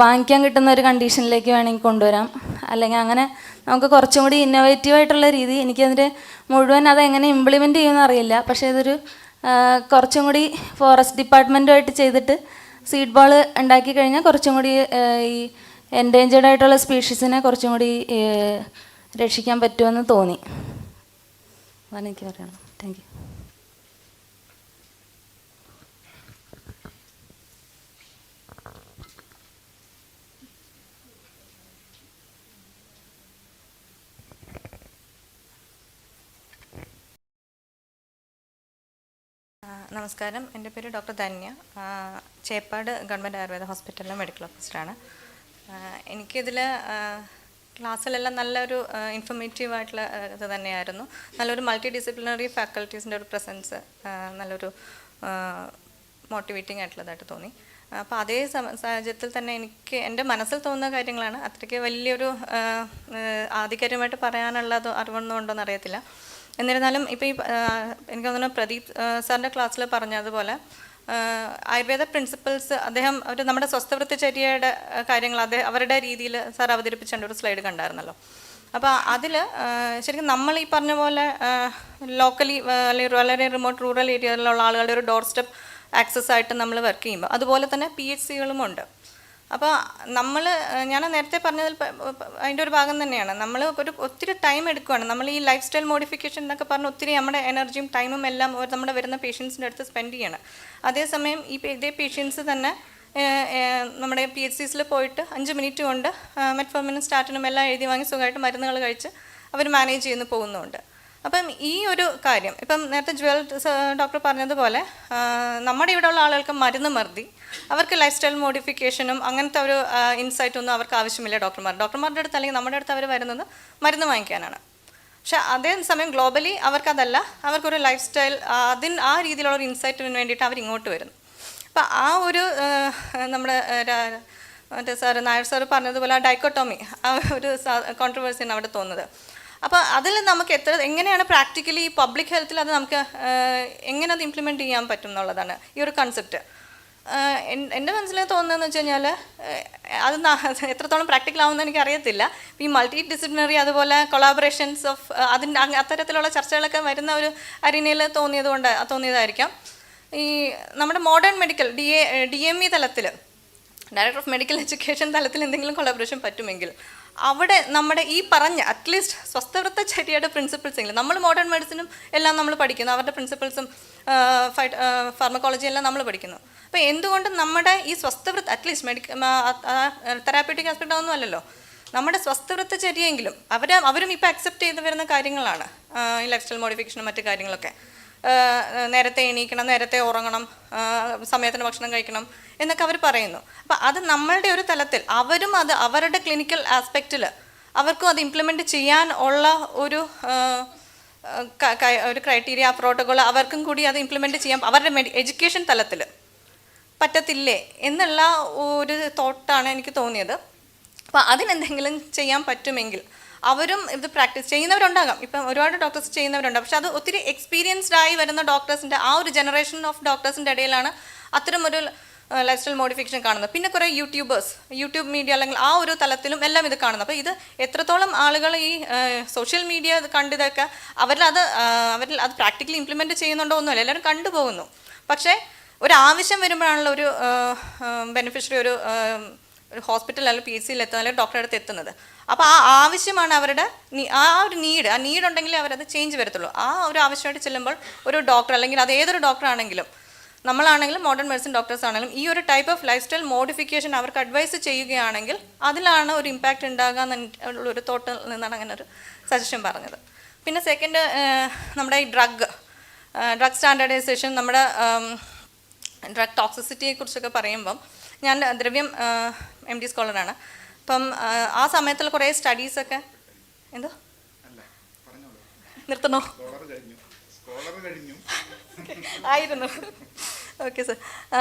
വാങ്ങിക്കാൻ കിട്ടുന്ന ഒരു കണ്ടീഷനിലേക്ക് വേണമെങ്കിൽ കൊണ്ടുവരാം. അല്ലെങ്കിൽ അങ്ങനെ നമുക്ക് കുറച്ചും കൂടി ഇന്നോവേറ്റീവായിട്ടുള്ള രീതി, എനിക്കതിൻ്റെ മുഴുവൻ അതെങ്ങനെ ഇംപ്ലിമെൻറ്റ് ചെയ്യുമെന്ന് അറിയില്ല. പക്ഷേ ഇതൊരു കുറച്ചും കൂടി ഫോറസ്റ്റ് ഡിപ്പാർട്ട്മെൻറ്റുമായിട്ട് ചെയ്തിട്ട് സീഡ് ബോൾ ഉണ്ടാക്കി കഴിഞ്ഞാൽ കുറച്ചും കൂടി ഈ എൻഡേഞ്ചേർഡ് ആയിട്ടുള്ള സ്പീഷീസിനെ കുറച്ചും കൂടി രക്ഷിക്കാൻ പറ്റുമെന്ന് തോന്നി. അതാണ് എനിക്ക് പറയാനുള്ളത്. Thank you. നമസ്കാരം, എൻ്റെ പേര് ഡോക്ടർ ധന്യ. ചേപ്പാട് ഗവൺമെൻറ് ആയുർവേദ ഹോസ്പിറ്റലിലെ മെഡിക്കൽ ഓഫീസറാണ്. എനിക്കിതിൽ ക്ലാസ്സിലെല്ലാം നല്ലൊരു ഇൻഫർമേറ്റീവായിട്ടുള്ള ഇത് തന്നെയായിരുന്നു. നല്ലൊരു മൾട്ടി ഡിസിപ്ലിനറി ഫാക്കൽറ്റീസിൻ്റെ ഒരു പ്രസൻസ് നല്ലൊരു മോട്ടിവേറ്റിംഗ് ആയിട്ടുള്ളതായിട്ട് തോന്നി. അപ്പോൾ അതേ സാഹചര്യത്തിൽ തന്നെ എനിക്ക് എൻ്റെ മനസ്സിൽ തോന്നുന്ന കാര്യങ്ങളാണ്. അത്രയ്ക്ക് വലിയൊരു ആധികാരികമായിട്ട് പറയാനുള്ളത് അറിവൊന്നുമുണ്ടോയെന്ന് അറിയത്തില്ല. എന്നിരുന്നാലും ഇപ്പോൾ ഈ എനിക്ക് തോന്നുന്നു പ്രദീപ് സാറിൻ്റെ ക്ലാസ്സിൽ പറഞ്ഞതുപോലെ ആയുർവേദ പ്രിൻസിപ്പിൾസ് അദ്ദേഹം നമ്മുടെ സ്വസ്ഥവൃത്തിചര്യയുടെ കാര്യങ്ങൾ അവരുടെ രീതിയിൽ സാർ അവതരിപ്പിച്ചുകൊണ്ട് ഒരു സ്ലൈഡ് കണ്ടായിരുന്നല്ലോ. അപ്പോൾ അതിൽ ശരിക്കും നമ്മൾ ഈ പറഞ്ഞ പോലെ ലോക്കലി അല്ലെങ്കിൽ വളരെ റിമോട്ട് റൂറൽ ഏരിയയിലുള്ള ആളുകളുടെ ഒരു ഡോർ സ്റ്റെപ്പ് ആക്സസ് ആയിട്ട് നമ്മൾ വർക്ക് ചെയ്യുമ്പോൾ അതുപോലെ തന്നെ PHCകളും ഉണ്ട്. അപ്പോൾ ഞാൻ നേരത്തെ പറഞ്ഞതിൽ അതിൻ്റെ ഒരു ഭാഗം തന്നെയാണ്. നമ്മൾ ഒത്തിരി ടൈം എടുക്കുകയാണ്. നമ്മൾ ഈ ലൈഫ് സ്റ്റൈൽ മോഡിഫിക്കേഷൻ എന്നൊക്കെ പറഞ്ഞ് ഒത്തിരി നമ്മുടെ എനർജിയും ടൈമും എല്ലാം നമ്മുടെ വരുന്ന പേഷ്യൻസിൻ്റെ അടുത്ത് സ്പെൻഡ് ചെയ്യണം. അതേസമയം ഇതേ പേഷ്യൻസ് തന്നെ നമ്മുടെ PHCസിൽ പോയിട്ട് 5 മിനിറ്റ് കൊണ്ട് മെറ്റ്ഫോർമിനും സ്റ്റാറ്റിനും എല്ലാം എഴുതി വാങ്ങി സുഖമായിട്ട് മരുന്നുകൾ കഴിച്ച് അവർ മാനേജ് ചെയ്യുന്നു പോകുന്നുണ്ട്. അപ്പം ഈ ഒരു കാര്യം ഇപ്പം നേരത്തെ ജുവൽ ഡോക്ടർ പറഞ്ഞതുപോലെ നമ്മുടെ ഇവിടെയുള്ള ആളുകൾക്ക് മരുന്ന് മർദ്ദി അവർക്ക് ലൈഫ് സ്റ്റൈൽ മോഡിഫിക്കേഷനും അങ്ങനത്തെ ഒരു ഇൻസൈറ്റൊന്നും അവർക്ക് ആവശ്യമില്ല. ഡോക്ടർമാരുടെ അടുത്ത് അല്ലെങ്കിൽ നമ്മുടെ അടുത്ത് അവർ വരുന്നത് മരുന്ന് വാങ്ങിക്കാനാണ്. പക്ഷെ അതേസമയം ഗ്ലോബലി അവർക്കതല്ല, അവർക്കൊരു ലൈഫ് സ്റ്റൈൽ ആ രീതിയിലുള്ള ഒരു ഇൻസൈറ്റിന് വേണ്ടിയിട്ട് അവർ ഇങ്ങോട്ട് വരുന്നു. അപ്പം ആ ഒരു നമ്മുടെ നായർ സാറ് പറഞ്ഞതുപോലെ ആ ഡൈക്കോട്ടോമി ആ ഒരു കോൺട്രവേഴ്സിയാണ് അവിടെ തോന്നുന്നത്. അപ്പോൾ അതിൽ നമുക്ക് എങ്ങനെയാണ് പ്രാക്ടിക്കലി ഈ പബ്ലിക് ഹെൽത്തിൽ അത് നമുക്ക് എങ്ങനെ അത് ഇംപ്ലിമെൻറ്റ് ചെയ്യാൻ പറ്റും എന്നുള്ളതാണ് ഈ ഒരു കൺസെപ്റ്റ്. എൻ്റെ മനസ്സിൽ തോന്നുന്നതെന്ന് വെച്ച് കഴിഞ്ഞാൽ അത് എത്രത്തോളം പ്രാക്ടിക്കൽ ആവുമെന്ന് എനിക്കറിയത്തില്ല. ഈ മൾട്ടി ഡിസിപ്ലിനറി അതുപോലെ കൊളാബറേഷൻസ് ഓഫ് അത്തരത്തിലുള്ള ചർച്ചകളൊക്കെ വരുന്ന ഒരു അരീനയിൽ തോന്നിയതായിരിക്കാം. ഈ നമ്മുടെ മോഡേൺ മെഡിക്കൽ DME തലത്തിൽ ഡയറക്ടർ ഓഫ് മെഡിക്കൽ എഡ്യൂക്കേഷൻ തലത്തിൽ എന്തെങ്കിലും കൊളാബറേഷൻ പറ്റുമെങ്കിൽ അവിടെ നമ്മുടെ ഈ പറഞ്ഞ അറ്റ്ലീസ്റ്റ് സ്വസ്ഥവൃത്തചര്യയുടെ പ്രിൻസിപ്പിൾസ് എങ്കിലും നമ്മൾ മോഡേൺ മെഡിസിനും എല്ലാം നമ്മൾ പഠിക്കുന്നു, അവരുടെ പ്രിൻസിപ്പിൾസും ഫാർമക്കോളജി എല്ലാം നമ്മൾ പഠിക്കുന്നു. അപ്പോൾ എന്തുകൊണ്ട് നമ്മുടെ ഈ അറ്റ്ലീസ്റ്റ് തെറാപ്യൂട്ടിക് ആസ്പെക്റ്റ് ഒന്നും അല്ലല്ലോ, നമ്മുടെ സ്വസ്ഥവൃത്തചര്യയെങ്കിലും അവരും ഇപ്പോൾ അക്സെപ്റ്റ് ചെയ്ത് വരുന്ന കാര്യങ്ങളാണ് ഈ ലൈഫ് സ്റ്റൈൽ മോഡിഫിക്കേഷനും മറ്റു കാര്യങ്ങളൊക്കെ. നേരത്തെ എണീക്കണം, നേരത്തെ ഉറങ്ങണം, സമയത്തിന് ഭക്ഷണം കഴിക്കണം എന്നൊക്കെ അവർ പറയുന്നു. അപ്പം അത് നമ്മളുടെ ഒരു തലത്തിൽ അവരും അത് അവരുടെ ക്ലിനിക്കൽ ആസ്പെക്റ്റിൽ അവർക്കും അത് ഇംപ്ലിമെൻറ്റ് ചെയ്യാൻ ഉള്ള ഒരു ക്രൈറ്റീരിയ പ്രോട്ടോകോൾ അവർക്കും കൂടി അത് ഇംപ്ലിമെൻറ്റ് ചെയ്യാൻ അവരുടെ എഡ്യൂക്കേഷൻ തലത്തിൽ പറ്റത്തില്ലേ എന്നുള്ള ഒരു തോട്ടാണ് എനിക്ക് തോന്നിയത്. അപ്പോൾ അതിനെന്തെങ്കിലും ചെയ്യാൻ പറ്റുമെങ്കിൽ അവരും ഇത് പ്രാക്ടീസ് ചെയ്യുന്നവരുണ്ടാകാം. ഇപ്പം ഒരുപാട് ഡോക്ടേഴ്സ് ചെയ്യുന്നവരുണ്ടാകും. പക്ഷെ അത് ഒത്തിരി എക്സ്പീരിയൻസ്ഡ് ആയി വരുന്ന ഡോക്ടേഴ്സിൻ്റെ ആ ഒരു ജനറേഷൻ ഓഫ് ഡോക്ടേഴ്സിൻ്റെ ഇടയിലാണ് അത്തരമൊരു ലൈഫ് സ്റ്റൈൽ മോഡിഫിക്കേഷൻ കാണുന്നത്. പിന്നെ കുറേ യൂട്യൂബ് മീഡിയ അല്ലെങ്കിൽ ആ ഒരു തലത്തിലും എല്ലാം ഇത് കാണുന്നത്. അപ്പോൾ ഇത് എത്രത്തോളം ആളുകൾ ഈ സോഷ്യൽ മീഡിയ കണ്ടിതൊക്കെ അവരിൽ അത് പ്രാക്ടിക്കലി ഇംപ്ലിമെൻറ്റ് ചെയ്യുന്നുണ്ടോ ഒന്നുമല്ല, എല്ലാവരും കണ്ടുപോകുന്നു. പക്ഷേ ഒരു ആവശ്യം വരുമ്പോഴാണല്ലോ ഒരു ബെനിഫിഷ്യറി ഒരു ഹോസ്പിറ്റൽ അല്ലെങ്കിൽ PHCയിൽ എത്തുന്നത് അല്ലെങ്കിൽ ഡോക്ടറുടെ അടുത്ത് എത്തുന്നത്. അപ്പോൾ ആ ആവശ്യമാണ് അവരുടെ ആ നീഡ് ഉണ്ടെങ്കിലേ അവരത് ചേഞ്ച് വരത്തുള്ളൂ. ആ ഒരു ആവശ്യമായിട്ട് ചെല്ലുമ്പോൾ ഒരു ഡോക്ടർ അല്ലെങ്കിൽ അത് ഏതൊരു ഡോക്ടറാണെങ്കിലും നമ്മളാണെങ്കിലും മോഡേൺ മെഡിസിൻ ഡോക്ടേഴ്സ് ആണെങ്കിലും ഈ ഒരു type of life style modification അവർക്ക് അഡ്വൈസ് ചെയ്യുകയാണെങ്കിൽ അതിലാണ് ഒരു ഇമ്പാക്റ്റ് ഉണ്ടാകുക എന്നുള്ളൊരു തോട്ടിൽ നിന്നാണ് അങ്ങനെ ഒരു സജഷൻ പറഞ്ഞത്. പിന്നെ സെക്കൻഡ് നമ്മുടെ ഈ ഡ്രഗ് സ്റ്റാൻഡേർഡൈസേഷൻ, നമ്മുടെ ഡ്രഗ് ടോക്സിസിറ്റിയെക്കുറിച്ചൊക്കെ പറയുമ്പം ഞാൻ ദ്രവ്യം MD സ്കോളറാണ്. അപ്പം ആ സമയത്തുള്ള കുറേ സ്റ്റഡീസൊക്കെ നിർത്തണോ ആയിരുന്നു ഓക്കെ സർ.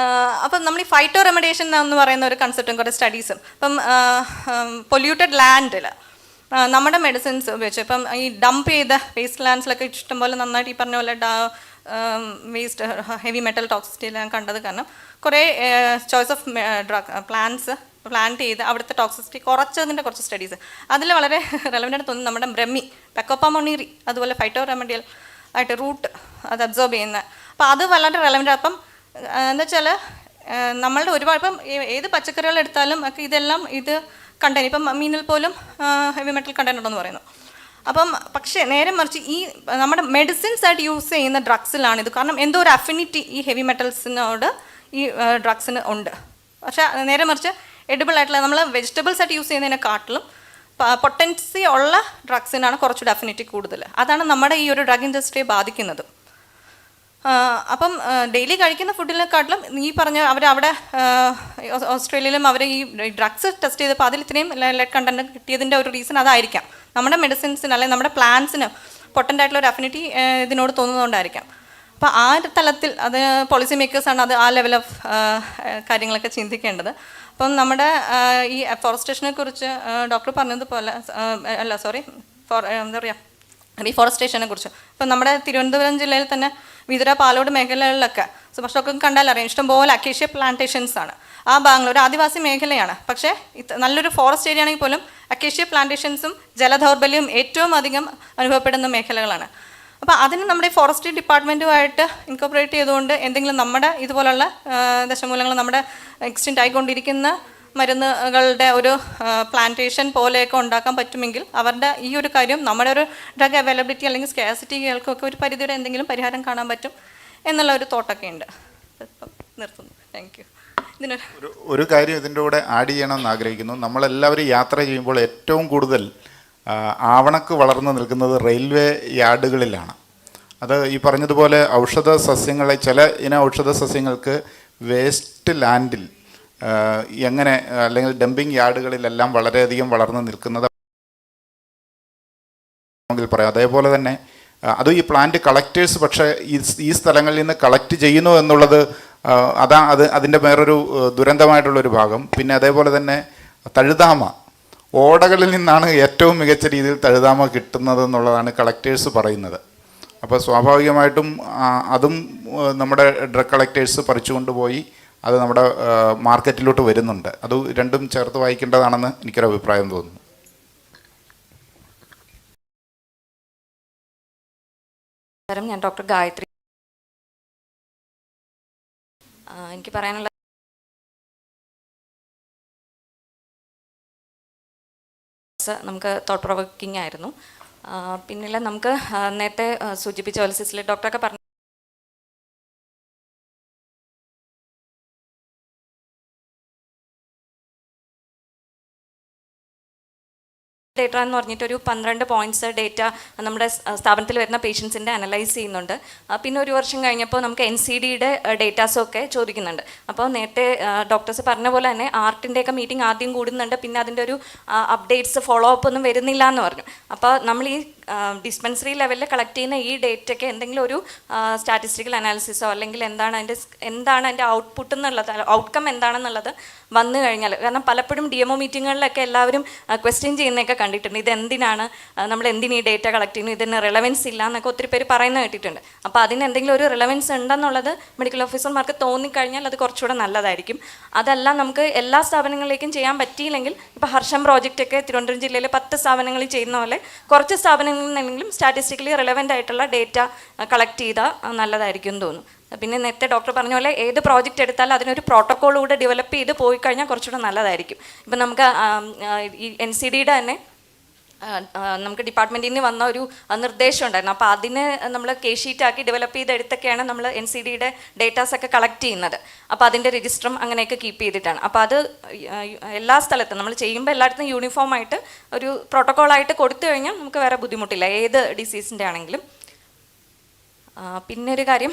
അപ്പം നമ്മൾ ഈ ഫൈറ്റോ റെമഡിയേഷൻ എന്ന് പറയുന്ന ഒരു കൺസെപ്റ്റും കുറേ സ്റ്റഡീസും ഇപ്പം പൊല്യൂട്ടഡ് ലാൻഡിൽ നമ്മുടെ മെഡിസിൻസ് ഉപയോഗിച്ച് ഇപ്പം ഈ ഡംപ് ചെയ്ത വേസ്റ്റ് ലാൻഡ്സിലൊക്കെ ഇഷ്ടംപോലെ നന്നായിട്ട് ഈ പറഞ്ഞ പോലെ വേസ്റ്റ് ഹെവി മെറ്റൽ ടോക്സിറ്റിയെല്ലാം കണ്ടത് കാരണം കുറേ ചോയ്സ് ഓഫ് പ്ലാന്റ് ചെയ്ത് അവിടുത്തെ ടോക്സിസിറ്റി കുറച്ച് സ്റ്റഡീസ് അതിൽ വളരെ റെലവൻ്റായിട്ട് തോന്നുന്നു. നമ്മുടെ ബ്രഹ്മി, പെക്കോപ്പമൊണീറി, അതുപോലെ ഫൈറ്റോ റെമഡിയൽ ആയിട്ട് റൂട്ട് അത് അബ്സോർബ് ചെയ്യുന്ന, അപ്പോൾ അത് വളരെ റെലവൻ്റ്. അപ്പം എന്താ വെച്ചാൽ നമ്മളുടെ ഒരുപാട് ഇപ്പം ഏത് പച്ചക്കറികൾ എടുത്താലും ഒക്കെ ഇതെല്ലാം ഇത് കണ്ടെയ്ൻ, ഇപ്പം മീനിൽ പോലും ഹെവി മെറ്റൽ കണ്ടെയ്ൻ ഉണ്ടെന്ന് പറയുന്നു. അപ്പം പക്ഷേ നേരെ മറിച്ച് ഈ നമ്മുടെ മെഡിസിൻസ് ആയിട്ട് യൂസ് ചെയ്യുന്ന ഡ്രഗ്സിലാണ് ഇത്. കാരണം എന്തോ ഒരു അഫിനിറ്റി ഈ ഹെവി മെറ്റൽസിനോട് ഈ ഡ്രഗ്സിന് ഉണ്ട്. പക്ഷേ നേരെ മറിച്ച് എഡിബിൾ ആയിട്ടുള്ള നമ്മൾ വെജിറ്റബിൾസ് ആയിട്ട് യൂസ് ചെയ്യുന്നതിനെക്കാട്ടിലും പൊട്ടൻസി ഉള്ള ഡ്രഗ്സിനാണ് കുറച്ചുകൂടി അഫിനിറ്റി കൂടുതൽ. അതാണ് നമ്മുടെ ഈ ഒരു ഡ്രഗ് ഇൻഡസ്ട്രിയെ ബാധിക്കുന്നത്. അപ്പം ഡെയിലി കഴിക്കുന്ന ഫുഡിനെക്കാട്ടിലും ഈ പറഞ്ഞ അവരവിടെ ഓസ്ട്രേലിയയിലും അവർ ഈ ഡ്രഗ്സ് ടെസ്റ്റ് ചെയ്തപ്പോൾ അതിൽ ഇത്രയും ലെഡ് കണ്ടന്റ് കിട്ടിയതിൻ്റെ ഒരു റീസൺ അതായിരിക്കാം. നമ്മുടെ മെഡിസിൻസിന് അല്ലെങ്കിൽ നമ്മുടെ പ്ലാന്റ്സിന് പൊട്ടൻ്റ് ആയിട്ടുള്ള ഒരു അഫിനിറ്റി ഇതിനോട് തോന്നുന്നതുകൊണ്ടായിരിക്കാം. അപ്പോൾ ആ ഒരു തലത്തിൽ അത് പോളിസി മേക്കേഴ്സാണ് അത് ആ ലെവൽ ഓഫ് കാര്യങ്ങളൊക്കെ ചിന്തിക്കേണ്ടത്. അപ്പം നമ്മുടെ ഈ ഫോറസ്റ്റേഷനെ കുറിച്ച് ഡോക്ടർ പറഞ്ഞതുപോലെ എന്താ പറയുക റീഫോറസ്റ്റേഷനെ കുറിച്ച് ഇപ്പം നമ്മുടെ തിരുവനന്തപുരം ജില്ലയിൽ തന്നെ വിതുര പാലോട് മേഖലകളിലൊക്കെ സുഭാഷൊക്കെ കണ്ടാൽ അറിയാം ഇഷ്ടംപോലെ അക്കേഷ്യ പ്ലാന്റേഷൻസ് ആണ്. ആ ഭാഗങ്ങൾ ഒരു ആദിവാസി മേഖലയാണ്, പക്ഷേ നല്ലൊരു ഫോറസ്റ്റ് ഏരിയ ആണെങ്കിൽ പോലും അക്കേഷ്യ പ്ലാന്റേഷൻസും ജലദൗർബല്യവും ഏറ്റവും അധികം അനുഭവപ്പെടുന്ന മേഖലകളാണ്. അപ്പോൾ അതിന് നമ്മുടെ ഫോറസ്ട്രി ഡിപ്പാർട്ട്മെൻറ്റുമായിട്ട് ഇൻകോപ്പറേറ്റ് ചെയ്തുകൊണ്ട് എന്തെങ്കിലും നമ്മുടെ ഇതുപോലുള്ള ദശമൂലങ്ങൾ നമ്മുടെ എക്സ്റ്റെൻറ്റ് ആയിക്കൊണ്ടിരിക്കുന്ന മരുന്നുകളുടെ ഒരു പ്ലാന്റേഷൻ പോലെയൊക്കെ ഉണ്ടാക്കാൻ പറ്റുമെങ്കിൽ അവരുടെ ഈ ഒരു കാര്യം നമ്മുടെ ഒരു ഡ്രഗ് അവൈലബിലിറ്റി അല്ലെങ്കിൽ സ്കാസിറ്റികൾക്കൊക്കെ ഒരു പരിധിയുടെ എന്തെങ്കിലും പരിഹാരം കാണാൻ പറ്റും എന്നുള്ള ഒരു തോട്ടൊക്കെ ഉണ്ട്. നിർത്തുന്നു. Thank you. ഒരു കാര്യം ഇതിൻ്റെ കൂടെ ആഡ് ചെയ്യണമെന്ന് ആഗ്രഹിക്കുന്നു. നമ്മളെല്ലാവരും യാത്ര ചെയ്യുമ്പോൾ ഏറ്റവും കൂടുതൽ ആവണക്ക് വളർന്നു നിൽക്കുന്നത് റെയിൽവേ യാർഡുകളിലാണ്. അത് ഈ പറഞ്ഞതുപോലെ ഔഷധ സസ്യങ്ങളെ ചില ഇന ഔഷധ സസ്യങ്ങൾക്ക് വേസ്റ്റ് ലാൻഡിൽ എങ്ങനെ അല്ലെങ്കിൽ ഡംപിങ് യാർഡുകളിലെല്ലാം വളരെയധികം വളർന്നു നിൽക്കുന്നത് പറയാം. അതേപോലെ തന്നെ അതും ഈ പ്ലാന്റ് കളക്റ്റേഴ്സ് പക്ഷേ ഈ സ്ഥലങ്ങളിൽ നിന്ന് കളക്ട് ചെയ്യുന്നു എന്നുള്ളത് അതിൻ്റെ വേറൊരു ദുരന്തമായിട്ടുള്ളൊരു ഭാഗം. പിന്നെ അതേപോലെ തന്നെ തഴുതാമ ഓടകളിൽ നിന്നാണ് ഏറ്റവും മികച്ച രീതിയിൽ തഴുതാമ കിട്ടുന്നത് എന്നുള്ളതാണ് കളക്റ്റേഴ്സ് പറയുന്നത്. അപ്പോൾ സ്വാഭാവികമായിട്ടും അതും നമ്മുടെ ഡ്രഗ് കളക്റ്റേഴ്സ് പറിച്ചുകൊണ്ടുപോയി അത് നമ്മുടെ മാർക്കറ്റിലോട്ട് വരുന്നുണ്ട്. അത് രണ്ടും ചേർത്ത് വായിക്കേണ്ടതാണെന്ന് എനിക്കൊരു അഭിപ്രായം തോന്നുന്നു. ഞാൻ ഡോക്ടർ ഗായത്രി. എനിക്ക് പറയാനുള്ള നമുക്ക് തോട്ട് പ്രൊവോക്കിംഗ് ആയിരുന്നു. പിന്നില്ല നമുക്ക് നേരത്തെ സൂചിപ്പിച്ച പോലെ സിസിലെ ഡോക്ടറൊക്കെ പറഞ്ഞു ഡേറ്റ എന്ന് പറഞ്ഞിട്ടൊരു 12 പോയിൻറ്റ്സ് ഡേറ്റ നമ്മുടെ സ്ഥാപനത്തിൽ വരുന്ന പേഷ്യൻസിൻ്റെ അനലൈസ് ചെയ്യുന്നുണ്ട്. പിന്നെ ഒരു വർഷം കഴിഞ്ഞപ്പോൾ നമുക്ക് NCDയുടെ ഡേറ്റാസൊക്കെ ചോദിക്കുന്നുണ്ട്. അപ്പോൾ നേരത്തെ ഡോക്ടേഴ്സ് പറഞ്ഞ പോലെ തന്നെ ആർട്ടിൻ്റെയൊക്കെ മീറ്റിംഗ് ആദ്യം കൂടുന്നുണ്ട്, പിന്നെ അതിൻ്റെ ഒരു അപ്ഡേറ്റ്സ് ഫോളോ അപ്പ് ഒന്നും വരുന്നില്ല എന്ന് പറഞ്ഞു. അപ്പോൾ നമ്മൾ ഈ ഡിസ്പെൻസറി ലെവലിൽ കളക്ട് ചെയ്യുന്ന ഈ ഡേറ്റയ്ക്ക് എന്തെങ്കിലും ഒരു സ്റ്റാറ്റിസ്റ്റിക്കൽ അനാലിസിസോ അല്ലെങ്കിൽ എന്താണ് അതിൻ്റെ ഔട്ട്പുട്ട് എന്നുള്ളത്, ഔട്ട്കം എന്താണെന്നുള്ളത് വന്നു കഴിഞ്ഞാൽ, കാരണം പലപ്പോഴും DMO മീറ്റിങ്ങുകളിലൊക്കെ എല്ലാവരും ക്വസ്റ്റ്യൻ ചെയ്യുന്നതൊക്കെ കണ്ടിട്ടുണ്ട്. ഇതെന്തിനാണ് നമ്മൾ എന്തിന് ഈ ഡേറ്റ കളക്ട് ചെയ്യുന്നു, ഇതിന് റിലവൻസ് ഇല്ല എന്നൊക്കെ ഒത്തിരി പേര് പറയുന്നത് കേട്ടിട്ടുണ്ട്. അപ്പോൾ അതിന് എന്തെങ്കിലും ഒരു റിലവൻസ് ഉണ്ടെന്നുള്ളത് മെഡിക്കൽ ഓഫീസർമാർക്ക് തോന്നിക്കഴിഞ്ഞാൽ അത് കുറച്ചുകൂടെ നല്ലതായിരിക്കും. അതല്ല നമുക്ക് എല്ലാ സ്ഥാപനങ്ങളിലേക്കും ചെയ്യാൻ പറ്റിയില്ലെങ്കിൽ ഇപ്പോൾ ഹർഷം പ്രോജക്റ്റൊക്കെ തിരുവനന്തപുരം ജില്ലയിലെ 10 സ്ഥാപനങ്ങളിൽ ചെയ്യുന്ന പോലെ കുറച്ച് സ്ഥാപനങ്ങളിൽ നിന്നെങ്കിലും സ്റ്റാറ്റിസ്റ്റിക്കലി റിലവൻ്റ് ആയിട്ടുള്ള ഡേറ്റ കളക്ട് ചെയ്താൽ നല്ലതായിരിക്കും എന്ന് തോന്നുന്നു. പിന്നെ നേരത്തെ ഡോക്ടർ പറഞ്ഞ പോലെ ഏത് പ്രോജക്റ്റ് എടുത്താലും അതിനൊരു പ്രോട്ടോക്കോൾ കൂടെ ഡെവലപ്പ് ചെയ്ത് പോയി കഴിഞ്ഞാൽ കുറച്ചുകൂടെ നല്ലതായിരിക്കും. ഇപ്പം നമുക്ക് ഈ NCDയുടെ തന്നെ നമുക്ക് ഡിപ്പാർട്ട്മെൻറ്റിൽ നിന്ന് വന്ന ഒരു നിർദ്ദേശം ഉണ്ടായിരുന്നു. അപ്പോൾ അതിന് നമ്മൾ ഷീറ്റാക്കി ഡെവലപ്പ് ചെയ്തെടുത്തൊക്കെയാണ് നമ്മൾ NCDയുടെ ഡേറ്റാസൊക്കെ കളക്ട് ചെയ്യുന്നത്. അപ്പോൾ അതിൻ്റെ രജിസ്റ്ററും അങ്ങനെയൊക്കെ കീപ്പ് ചെയ്തിട്ടാണ്. അപ്പോൾ അത് എല്ലാ സ്ഥലത്തും നമ്മൾ ചെയ്യുമ്പോൾ എല്ലായിടത്തും യൂണിഫോമായിട്ട് ഒരു പ്രോട്ടോക്കോളായിട്ട് കൊടുത്തു കഴിഞ്ഞാൽ നമുക്ക് വേറെ ബുദ്ധിമുട്ടില്ല, ഏത് ഡിസീസിൻ്റെ ആണെങ്കിലും. പിന്നെ ഒരു കാര്യം,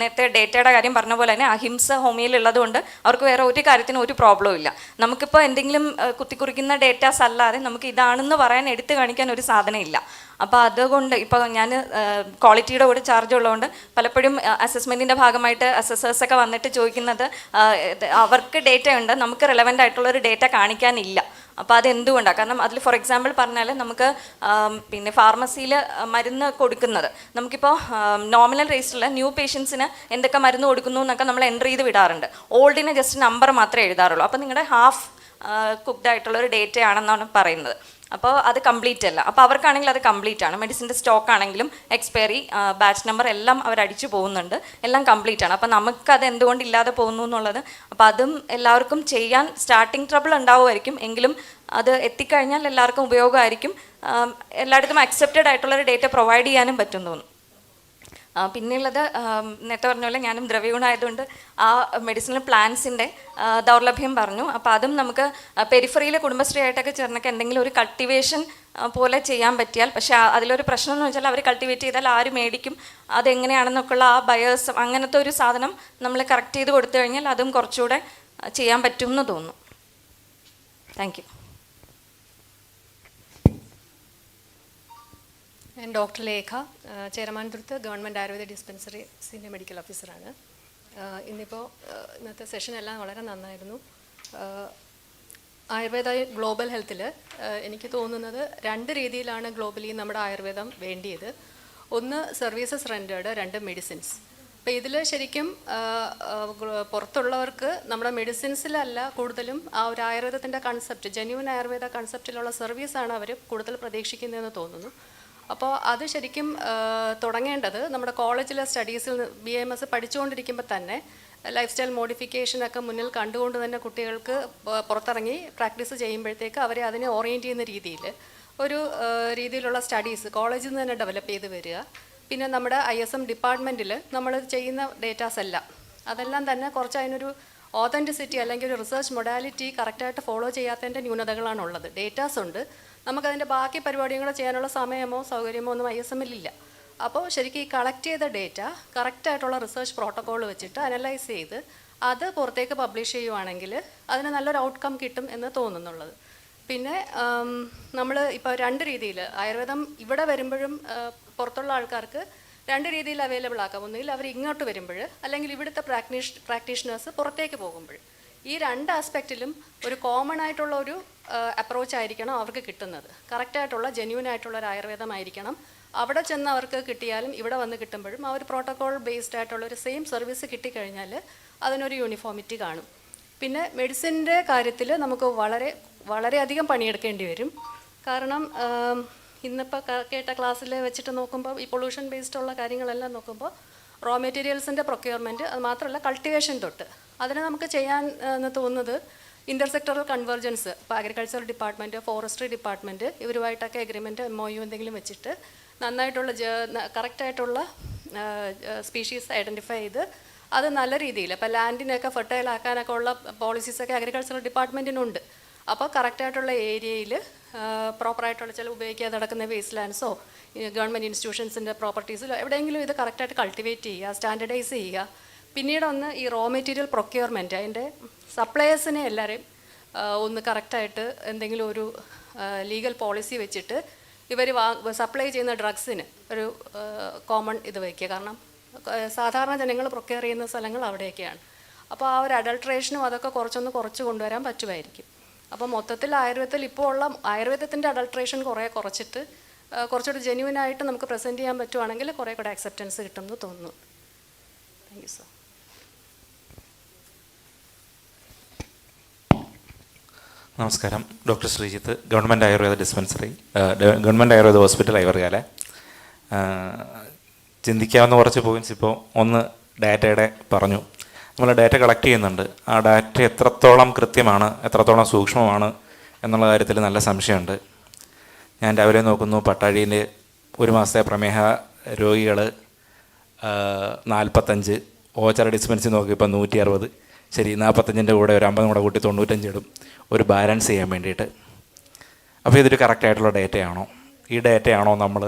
നേരത്തെ ഡേറ്റയുടെ കാര്യം പറഞ്ഞ പോലെ തന്നെ അഹിംസ ഹോമിയോയിലുള്ളത് കൊണ്ട് അവർക്ക് വേറെ ഒരു കാര്യത്തിനും ഒരു പ്രോബ്ലവും ഇല്ല. നമുക്കിപ്പോൾ എന്തെങ്കിലും കുത്തിക്കുറിക്കുന്ന ഡേറ്റാസ് അല്ലാതെ നമുക്ക് ഇതാണെന്ന് പറയാൻ എടുത്തു കാണിക്കാൻ ഒരു സാധനം ഇല്ല. അപ്പോൾ അതുകൊണ്ട് ഇപ്പോൾ ഞാൻ ക്വാളിറ്റിയുടെ കൂടെ ചാർജ് ഉള്ളതുകൊണ്ട് പലപ്പോഴും അസസ്മെൻറ്റിൻ്റെ ഭാഗമായിട്ട് അസസേഴ്സൊക്കെ വന്നിട്ട് ചോദിക്കുന്നത് അവർക്ക് ഡേറ്റ ഉണ്ട്, നമുക്ക് റിലവൻ്റ് ആയിട്ടുള്ളൊരു ഡേറ്റ കാണിക്കാനില്ല. അപ്പോൾ അതെന്തുകൊണ്ടാണ്? കാരണം അതിൽ ഫോർ എക്സാമ്പിൾ പറഞ്ഞാൽ നമുക്ക് പിന്നെ ഫാർമസിയിൽ മരുന്ന് കൊടുക്കുന്നത് നമുക്കിപ്പോൾ നോമിനൽ രജിസ്റ്ററിൽ ന്യൂ പേഷ്യൻസിന് എന്തൊക്കെ മരുന്ന് കൊടുക്കുന്നു എന്നൊക്കെ നമ്മൾ എൻ്റർ ചെയ്ത് വിടാറുണ്ട്. ഓൾഡിന് ജസ്റ്റ് നമ്പർ മാത്രമേ എഴുതാറുള്ളൂ. അപ്പോൾ നിങ്ങളുടെ ഹാഫ് കുക്ക്ഡ് ആയിട്ടുള്ളൊരു ഡേറ്റ ആണെന്നാണ് പറയുന്നത്. അപ്പോൾ അത് കംപ്ലീറ്റ് അല്ല. അപ്പോൾ അവർക്കാണെങ്കിൽ അത് കംപ്ലീറ്റ് ആണ്. മെഡിസിൻ്റെ സ്റ്റോക്ക് ആണെങ്കിലും എക്സ്പയറി ബാച്ച് നമ്പർ എല്ലാം അവരടിച്ചു പോകുന്നുണ്ട്, എല്ലാം കംപ്ലീറ്റ് ആണ്. അപ്പോൾ നമുക്കത് എന്തുകൊണ്ട് ഇല്ലാതെ പോകുന്നു എന്നുള്ളത്, അപ്പോൾ അതും എല്ലാവർക്കും ചെയ്യാൻ സ്റ്റാർട്ടിങ് ട്രബിൾ ഉണ്ടാവുമായിരിക്കും, എങ്കിലും അത് എത്തിക്കഴിഞ്ഞാൽ എല്ലാവർക്കും ഉപയോഗമായിരിക്കും. എല്ലായിടത്തും അക്സെപ്റ്റഡ് ആയിട്ടുള്ളൊരു ഡേറ്റ പ്രൊവൈഡ് ചെയ്യാനും പറ്റും തോന്നുന്നു. പിന്നെയുള്ളത് നേരത്തെ പറഞ്ഞ പോലെ ഞാനും ദ്രവ്യഗുണമായതുകൊണ്ട് ആ മെഡിസിനൽ പ്ലാന്റ്സിൻ്റെ ദൗർലഭ്യം പറഞ്ഞു. അപ്പോൾ അതും നമുക്ക് പെരിഫറിയിലെ കുടുംബശ്രീ ആയിട്ടൊക്കെ ചേർന്നൊക്കെ എന്തെങ്കിലും ഒരു കൾട്ടിവേഷൻ പോലെ ചെയ്യാൻ പറ്റിയാൽ, പക്ഷേ അതിലൊരു പ്രശ്നം എന്ന് വെച്ചാൽ അവർ കൾട്ടിവേറ്റ് ചെയ്താൽ ആര് മേടിക്കും, അതെങ്ങനെയാണെന്നൊക്കെയുള്ള ആ ബയേഴ്സ്, അങ്ങനത്തെ ഒരു സാധനം നമ്മൾ കറക്റ്റ് ചെയ്ത് കൊടുത്തു കഴിഞ്ഞാൽ അതും കുറച്ചുകൂടെ ചെയ്യാൻ പറ്റും എന്ന് തോന്നുന്നു. Thank you. ഞാൻ doctor Lekha, Cheramanathuruthu government Ayurveda dispensary senior medical ഓഫീസറാണ്. ഇന്നത്തെ സെഷൻ എല്ലാം വളരെ നന്നായിരുന്നു. ആയുർവേദ ഗ്ലോബൽ ഹെൽത്തിൽ എനിക്ക് തോന്നുന്നത് 2 രീതിയിലാണ് ഗ്ലോബലി നമ്മുടെ ആയുർവേദം വേണ്ടിയത്. ഒന്ന് സർവീസസ് റെൻഡേർഡ്, 2 മെഡിസിൻസ്. അപ്പോൾ ഇതിൽ ശരിക്കും പുറത്തുള്ളവർക്ക് നമ്മുടെ മെഡിസിൻസിലല്ല കൂടുതലും ആ ഒരു ആയുർവേദത്തിൻ്റെ കൺസെപ്റ്റ്, ജെന്യൂൻ ആയുർവേദ കൺസെപ്റ്റിലുള്ള സർവീസാണ് അവർ കൂടുതൽ പ്രതീക്ഷിക്കുന്നതെന്ന് തോന്നുന്നു. അപ്പോൾ അത് ശരിക്കും തുടങ്ങേണ്ടത് നമ്മുടെ കോളേജിലെ സ്റ്റഡീസിൽ BAMS പഠിച്ചുകൊണ്ടിരിക്കുമ്പോൾ തന്നെ ലൈഫ് സ്റ്റൈൽ മോഡിഫിക്കേഷനൊക്കെ മുന്നിൽ കണ്ടുകൊണ്ട് തന്നെ കുട്ടികൾക്ക് പുറത്തിറങ്ങി പ്രാക്ടീസ് ചെയ്യുമ്പോഴത്തേക്ക് അവരെ അതിനെ ഓറിയൻറ്റ് ചെയ്യുന്ന രീതിയിൽ ഒരു രീതിയിലുള്ള സ്റ്റഡീസ് കോളേജിൽ നിന്ന് തന്നെ ഡെവലപ്പ് ചെയ്ത് വരിക. പിന്നെ നമ്മുടെ ISM ഡിപ്പാർട്ട്മെൻറ്റിൽ നമ്മൾ ചെയ്യുന്ന ഡേറ്റാസ് എല്ലാം അതെല്ലാം തന്നെ കുറച്ച് അതിനൊരു ഓതൻറ്റിസിറ്റി അല്ലെങ്കിൽ ഒരു റിസർച്ച് മൊഡാലിറ്റി കറക്റ്റായിട്ട് ഫോളോ ചെയ്യാത്തതിൻ്റെ ന്യൂനതകളാണുള്ളത്. ഡേറ്റാസ് ഉണ്ട്, നമുക്കതിൻ്റെ ബാക്കി പരിപാടികൾ ചെയ്യാനുള്ള സമയമോ സൗകര്യമോ ഒന്നും ISMലില്ല. അപ്പോൾ ശരിക്കും ഈ കളക്ട് ചെയ്ത ഡേറ്റ കറക്റ്റായിട്ടുള്ള റിസർച്ച് പ്രോട്ടോക്കോൾ വെച്ചിട്ട് അനലൈസ് ചെയ്ത് അത് പുറത്തേക്ക് പബ്ലിഷ് ചെയ്യുവാണെങ്കിൽ അതിന് നല്ലൊരു ഔട്ട്കം കിട്ടും എന്ന് തോന്നുന്നുള്ളത്. പിന്നെ നമ്മൾ ഇപ്പോൾ 2 രീതിയിൽ ആയുർവേദം ഇവിടെ വരുമ്പോഴും പുറത്തുള്ള ആൾക്കാർക്ക് 2 രീതിയിൽ അവൈലബിൾ ആക്കാം. ഒന്നുകിൽ അവർ ഇങ്ങോട്ട് വരുമ്പോൾ, അല്ലെങ്കിൽ ഇവിടുത്തെ പ്രാക്ടീഷണേഴ്സ് പുറത്തേക്ക് പോകുമ്പോൾ. ഈ 2 ആസ്പെക്റ്റിലും ഒരു കോമൺ ആയിട്ടുള്ള ഒരു അപ്രോച്ച് ആയിരിക്കണം അവർക്ക് കിട്ടുന്നത്. കറക്റ്റായിട്ടുള്ള ജെന്യൂൻ ആയിട്ടുള്ള ഒരു ആയുർവേദമായിരിക്കണം. അവിടെ ചെന്ന് അവർക്ക് കിട്ടിയാലും ഇവിടെ വന്ന് കിട്ടുമ്പോഴും ആ ഒരു പ്രോട്ടോക്കോൾ ബേസ്ഡ് ആയിട്ടുള്ള ഒരു സെയിം സർവീസ് കിട്ടിക്കഴിഞ്ഞാൽ അതിനൊരു യൂണിഫോമിറ്റി കാണും. പിന്നെ മെഡിസിൻ്റെ കാര്യത്തിൽ നമുക്ക് വളരെയധികം പണിയെടുക്കേണ്ടി വരും. കാരണം ഇന്നിപ്പോൾ കേട്ട ക്ലാസ്സിൽ വെച്ചിട്ട് നോക്കുമ്പോൾ ഈ പൊള്യൂഷൻ ബേസ്ഡ് ഉള്ള കാര്യങ്ങളെല്ലാം നോക്കുമ്പോൾ റോ മെറ്റീരിയൽസിൻ്റെ പ്രൊക്യൂർമെൻറ്റ്, അത് മാത്രമല്ല കൾട്ടിവേഷൻ തൊട്ട് അതിന് നമുക്ക് ചെയ്യാൻ എന്ന് തോന്നുന്നത് ഇൻ്റർസെക്ടറൽ കൺവെർജൻസ്. ഇപ്പോൾ അഗ്രികൾച്ചർ ഡിപ്പാർട്ട്മെൻറ്റ്, ഫോറസ്ട്രി ഡിപ്പാർട്ട്മെൻറ്റ് ഇവരുമായിട്ടൊക്കെ എഗ്രിമെൻറ്റ് MOU എന്തെങ്കിലും വെച്ചിട്ട് നന്നായിട്ടുള്ള കറക്റ്റായിട്ടുള്ള സ്പീഷീസ് ഐഡൻറ്റിഫൈ ചെയ്ത് അത് നല്ല രീതിയിൽ ഇപ്പോൾ ലാൻഡിനെയൊക്കെ ഫെർട്ടൈൽ ആക്കാനൊക്കെ ഉള്ള പോളിസീസൊക്കെ അഗ്രികൾച്ചറൽ ഡിപ്പാർട്ട്മെൻറ്റിനുണ്ട്. അപ്പോൾ കറക്റ്റായിട്ടുള്ള ഏരിയയിൽ പ്രോപ്പറായിട്ടുള്ള ചില ഉപയോഗിക്കാതെ നടക്കുന്ന വേസ്റ്റ് ലാൻഡ്സോ ഗവൺമെൻറ് ഇൻസ്റ്റിറ്റ്യൂഷൻസിൻ്റെ പ്രോപ്പർട്ടീസിലോ എവിടെയെങ്കിലും ഇത് കറക്റ്റായിട്ട് കൾട്ടിവേറ്റ് ചെയ്യുക, സ്റ്റാൻഡർഡൈസ് ചെയ്യുക. പിന്നീട് ഒന്ന് ഈ റോ മെറ്റീരിയൽ പ്രൊക്യൂർമെൻറ്റ്, അതിൻ്റെ സപ്ലയേഴ്സിനെ എല്ലാവരെയും ഒന്ന് കറക്റ്റായിട്ട് എന്തെങ്കിലും ഒരു ലീഗൽ പോളിസി വെച്ചിട്ട് ഇവർ സപ്ലൈ ചെയ്യുന്ന ഡ്രഗ്സിന് ഒരു കോമൺ ഇത് വയ്ക്കുക. കാരണം സാധാരണ ജനങ്ങൾ പ്രൊക്യൂർ ചെയ്യുന്ന സ്ഥലങ്ങൾ അവിടെയൊക്കെയാണ്. അപ്പോൾ ആ ഒരു അഡൾട്രേഷനും അതൊക്കെ കുറച്ച് കൊണ്ടുവരാൻ പറ്റുമായിരിക്കും. അപ്പോൾ മൊത്തത്തിൽ ആയുർവേദത്തിൽ ഇപ്പോൾ ഉള്ള ആയുർവേദത്തിൻ്റെ അഡൾട്രേഷൻ കുറച്ചിട്ട് കുറച്ചുകൂടി ജെന്യൂനായിട്ട് നമുക്ക് പ്രസൻറ്റ് ചെയ്യാൻ പറ്റുവാണെങ്കിൽ കുറേ കൂടെ അക്സെപ്റ്റൻസ് കിട്ടുമെന്ന് തോന്നുന്നു. Thank you sir. നമസ്കാരം, doctor Sreejith, government Ayurveda dispensary, government Ayurveda hospital Aivarkala. ചിന്തിക്കാവുന്ന കുറച്ച് പോയിൻറ്റ്സ് ഇപ്പോൾ ഒന്ന് ഡാറ്റയുടെ പറഞ്ഞു. നമ്മൾ ഡാറ്റ കളക്ട് ചെയ്യുന്നുണ്ട്. ആ ഡാറ്റ എത്രത്തോളം കൃത്യമാണ്, എത്രത്തോളം സൂക്ഷ്മമാണ് എന്നുള്ള കാര്യത്തിൽ നല്ല സംശയമുണ്ട്. ഞാൻ രാവിലെ നോക്കുന്നു, പട്ടാഴിയിൽ 1 മാസത്തെ പ്രമേഹ രോഗികൾ 45, ഓച്ചറ ഡിസ്പെൻസറി നോക്കിയപ്പോൾ 160. ശരി, 45ൻ്റെ കൂടെ ഒരു 50 കൂടെ കൂട്ടി 95 ഇടും, ഒരു ബാലൻസ് ചെയ്യാൻ വേണ്ടിയിട്ട്. അപ്പോൾ ഇതൊരു കറക്റ്റായിട്ടുള്ള ഡേറ്റയാണോ? ഈ ഡേറ്റയാണോ നമ്മൾ